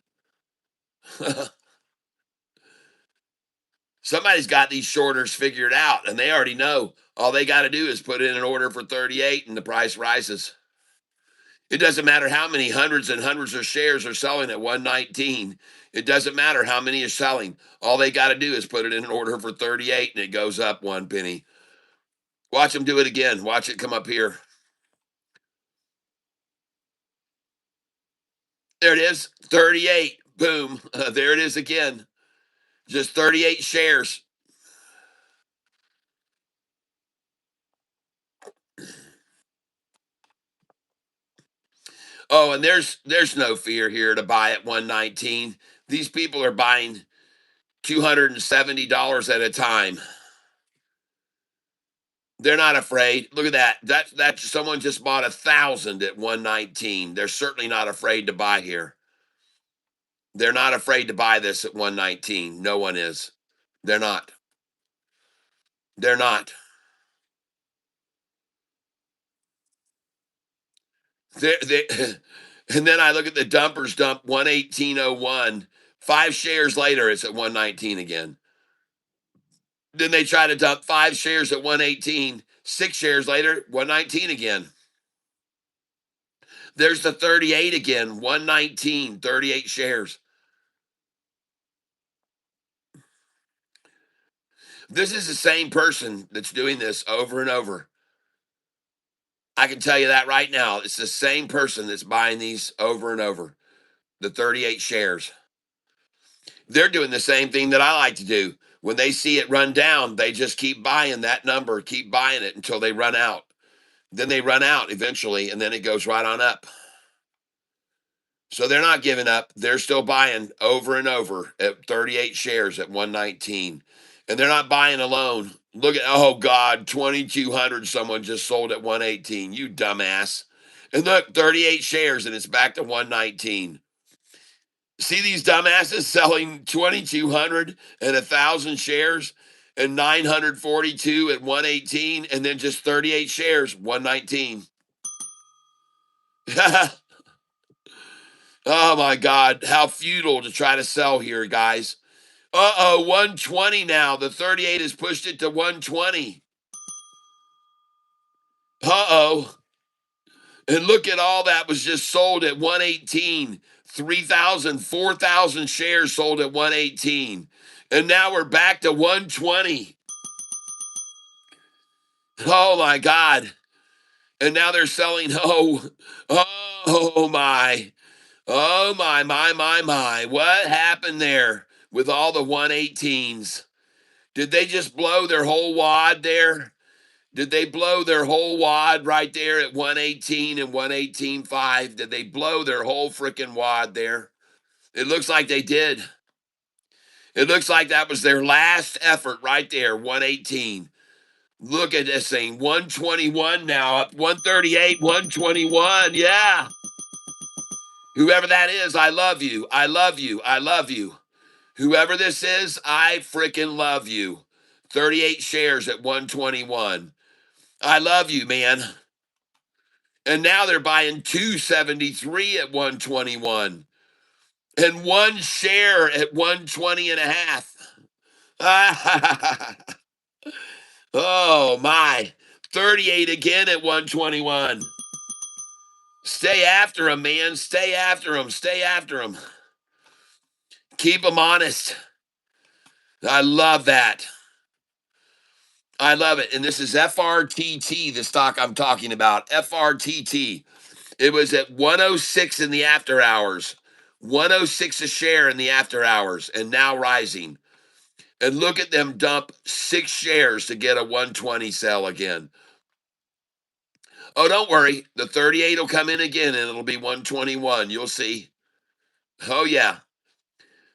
Somebody's got these shorters figured out, and they already know. All they got to do is put in an order for 38 and the price rises. It doesn't matter how many hundreds and hundreds of shares are selling at 119. It doesn't matter how many is selling. All they got to do is put it in an order for 38 and it goes up 1 penny. Watch them do it again. Watch it come up here. There it is, 38. Boom. There it is again. Just 38 shares. Oh, and there's no fear here to buy at 119. These people are buying $270 at a time. They're not afraid. Look at that. That someone just bought 1,000 at 119. They're certainly not afraid to buy here. They're not afraid to buy this at 119. No one is. They're not. They're not. They and then I look at the dumpers dump 118.01. 5 shares later, it's at 119 again. Then they try to dump 5 shares at 118. 6 shares later, 119 again. There's the 38 again, 119, 38 shares. This is the same person that's doing this over and over. I can tell you that right now. It's the same person that's buying these over and over. The 38 shares. They're doing the same thing that I like to do. When they see it run down, they just keep buying that number, keep buying it until they run out. Then they run out eventually, and then it goes right on up. So they're not giving up. They're still buying over and over at 38 shares at 119. And they're not buying alone. Look at, oh God, 2,200 someone just sold at 118. You dumbass. And look, 38 shares and it's back to 119. See these dumbasses selling 2,200 and 1,000 shares and 942 at 118 and then just 38 shares, 119. Oh my God, how futile to try to sell here, guys. 120 now. The 38 has pushed it to 120. And look at all that was just sold at 118. 3,000, 4,000 shares sold at 118. And now we're back to 120. Oh my God. And now they're selling, oh my. Oh my. What happened there with all the 118s? Did they just blow their whole wad there? Did they blow their whole wad right there at 118 and 118.5? Did they blow their whole freaking wad there? It looks like they did. It looks like that was their last effort right there, 118. Look at this thing, 121 now, up 138, 121. Yeah. Whoever that is, I love you. I love you. I love you. Whoever this is, I freaking love you. 38 shares at 121. I love you, man. And now they're buying 273 at 121 and 1 share at 120 and a half. Oh my. 38 again at 121. Stay after him, man. Stay after him. Stay after him. Keep him honest. I love that. I love it. And this is FRTT, the stock I'm talking about. FRTT. It was at 106 in the after hours, 106 a share in the after hours, and now rising. And look at them dump 6 shares to get a 120 sell again. Oh, don't worry. The 38 will come in again and it'll be 121. You'll see. Oh, yeah.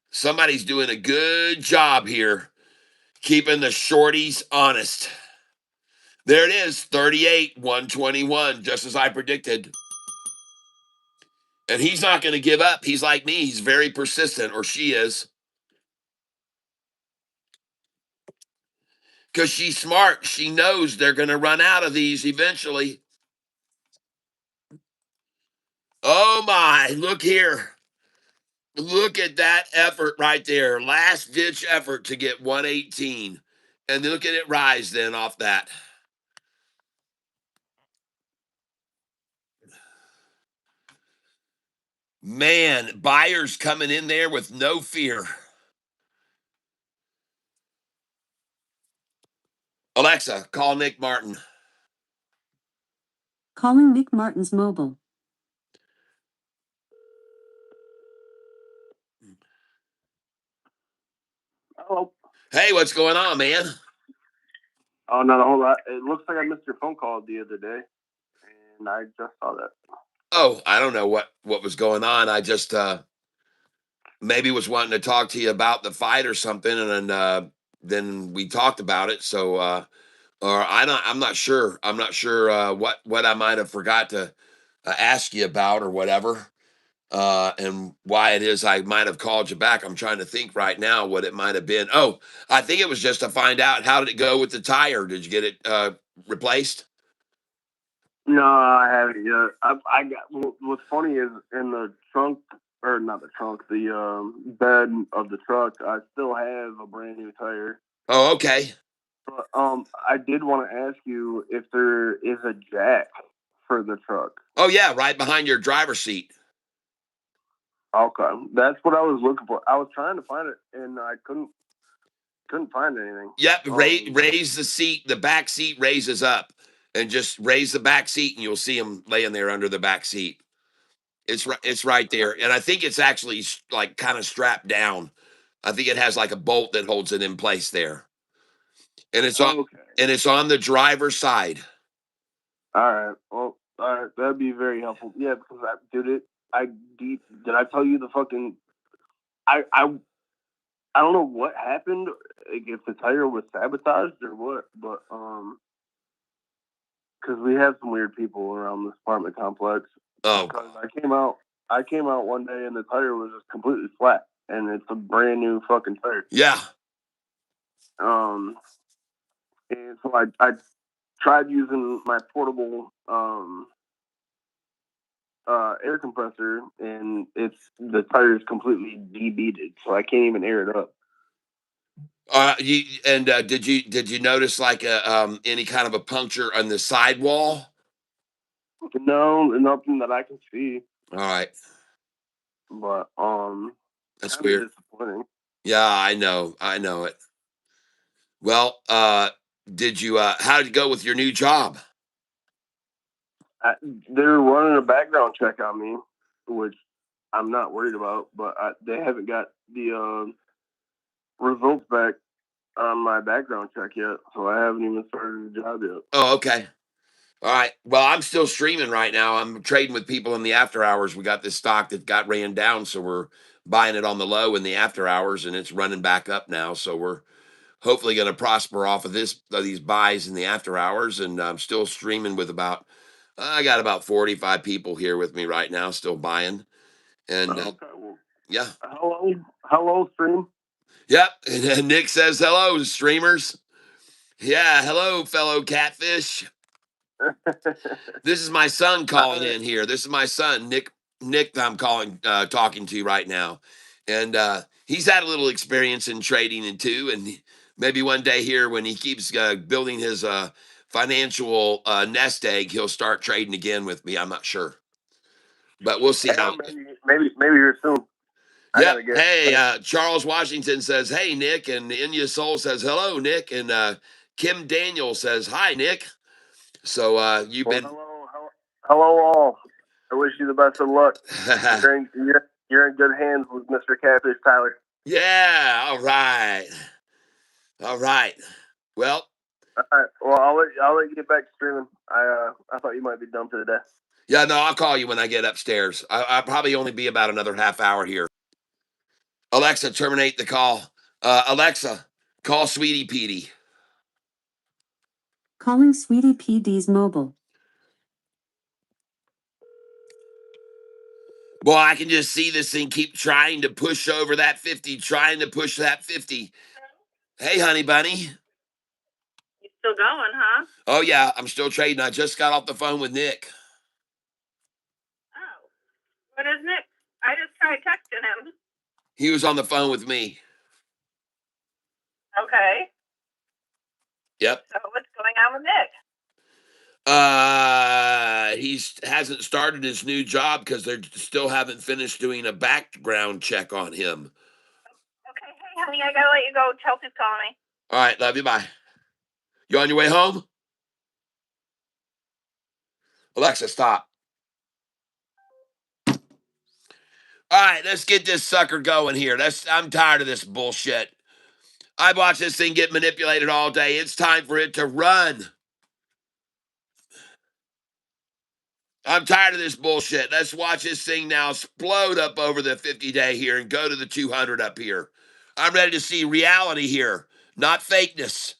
Somebody's doing a good job here keeping the shorties honest. There it is, 38, 121, just as I predicted. And he's not going to give up. He's like me. He's very persistent, or she is. Because she's smart. She knows they're going to run out of these eventually. Oh my, look here. Look at that effort right there. Last ditch effort to get 118. And look at it rise then off that. Man, buyers coming in there with no fear. Alexa, call Nick Martin.
Calling Nick Martin's mobile.
Oh,
Hey, what's going on, man?
oh, not a whole lot. It looks like I missed your phone call the other day, and I just saw that.
Oh, I don't know what was going on. I just maybe was wanting to talk to you about the fight or something, and then we talked about it. So or I'm not sure. I'm not sure what I might have forgot to ask you about or whatever. And why it is I might have called you back. I'm trying to think right now what it might have been. Oh, I think it was just to find out how did it go with the tire. Did you get it replaced?
No, I haven't yet. I got. What's funny is in the trunk, or not the trunk, the bed of the truck. I still have a brand new tire.
Oh, okay.
But I did want to ask you if there is a jack for the truck.
Oh yeah, right behind your driver's seat.
Okay, that's what I was looking for. I was trying to find it and I couldn't find anything.
Yep, raise the seat. The back seat raises up, and just raise the back seat, and you'll see him laying there under the back seat. It's right there, and I think it's actually like kind of strapped down. I think it has like a bolt that holds it in place there, and
Okay.
it's on the driver's side.
All right. Well, all right. That'd be very helpful. Yeah, because I did it. Did I tell you the fucking? I don't know what happened. Like if the tire was sabotaged or what, but because we have some weird people around this apartment complex.
Oh,
Because I came out one day and the tire was just completely flat, and it's a brand new fucking tire.
yeah.
Um, and so I tried using my portable air compressor, and the tire is completely debeaded, so I can't even air it up.
Did you notice like any kind of a puncture on the sidewall?
No, nothing that I can see.
All right,
But
that's
kind of
weird.
disappointing.
Yeah, I know it. Well, did you? How did it go with your new job?
They're running a background check on me, which I'm not worried about. But they haven't got the results back on my background check yet, so I haven't even started the job yet.
Oh, okay. All right. Well, I'm still streaming right now. I'm trading with people in the after hours. We got this stock that got ran down, so we're buying it on the low in the after hours, and it's running back up now. So we're hopefully going to prosper off of these buys in the after hours. And I'm still streaming with I got about 45 people here with me right now, still buying. And
Okay, well,
yeah,
hello, stream.
yep. And Nick says hello, streamers. Yeah, hello, fellow catfish. This is my son calling in here. This is my son, Nick. Nick, I'm talking to right now, and he's had a little experience in trading and too, and maybe one day here, when he keeps building his financial nest egg, he'll start trading again with me. I'm not sure, but we'll see how.
Maybe here soon. I
Yep.
gotta get.
Hey, Charles Washington says, "Hey, Nick," and Inya Soul says, "Hello, Nick," and Kim Daniel says, "Hi, Nick." So you've
Well,
been.
hello all. I wish you the best of luck. You're in good hands with Mr. Catfish Tyler.
Yeah. All right. All right. Well,
All right. Well, I'll let you get back to streaming. I thought you might be done for the day.
yeah, no, I'll call you when I get upstairs. I'll probably only be about another half hour here. Alexa, terminate the call. Alexa, call Sweetie Petey.
Calling Sweetie PD's mobile.
Boy, I can just see this thing keep trying to push over that 50, trying to push that 50. Hey, honey bunny.
You still going, huh?
Oh, yeah, I'm still trading. I just got off the phone with Nick.
Oh. What is Nick? I just tried texting him.
He was on the phone with me.
Okay.
Yep.
So what's going on with Nick?
He hasn't started his new job because they still haven't finished doing a background check on him.
Okay, hey honey, I gotta let you go. Chelsea's calling me.
All right, love you. Bye. You on your way home? Alexa, stop. All right, let's get this sucker going here. I'm tired of this bullshit. I've watched this thing get manipulated all day. It's time for it to run. I'm tired of this bullshit. Let's watch this thing now explode up over the 50-day here and go to the 200 up here. I'm ready to see reality here, not fakeness.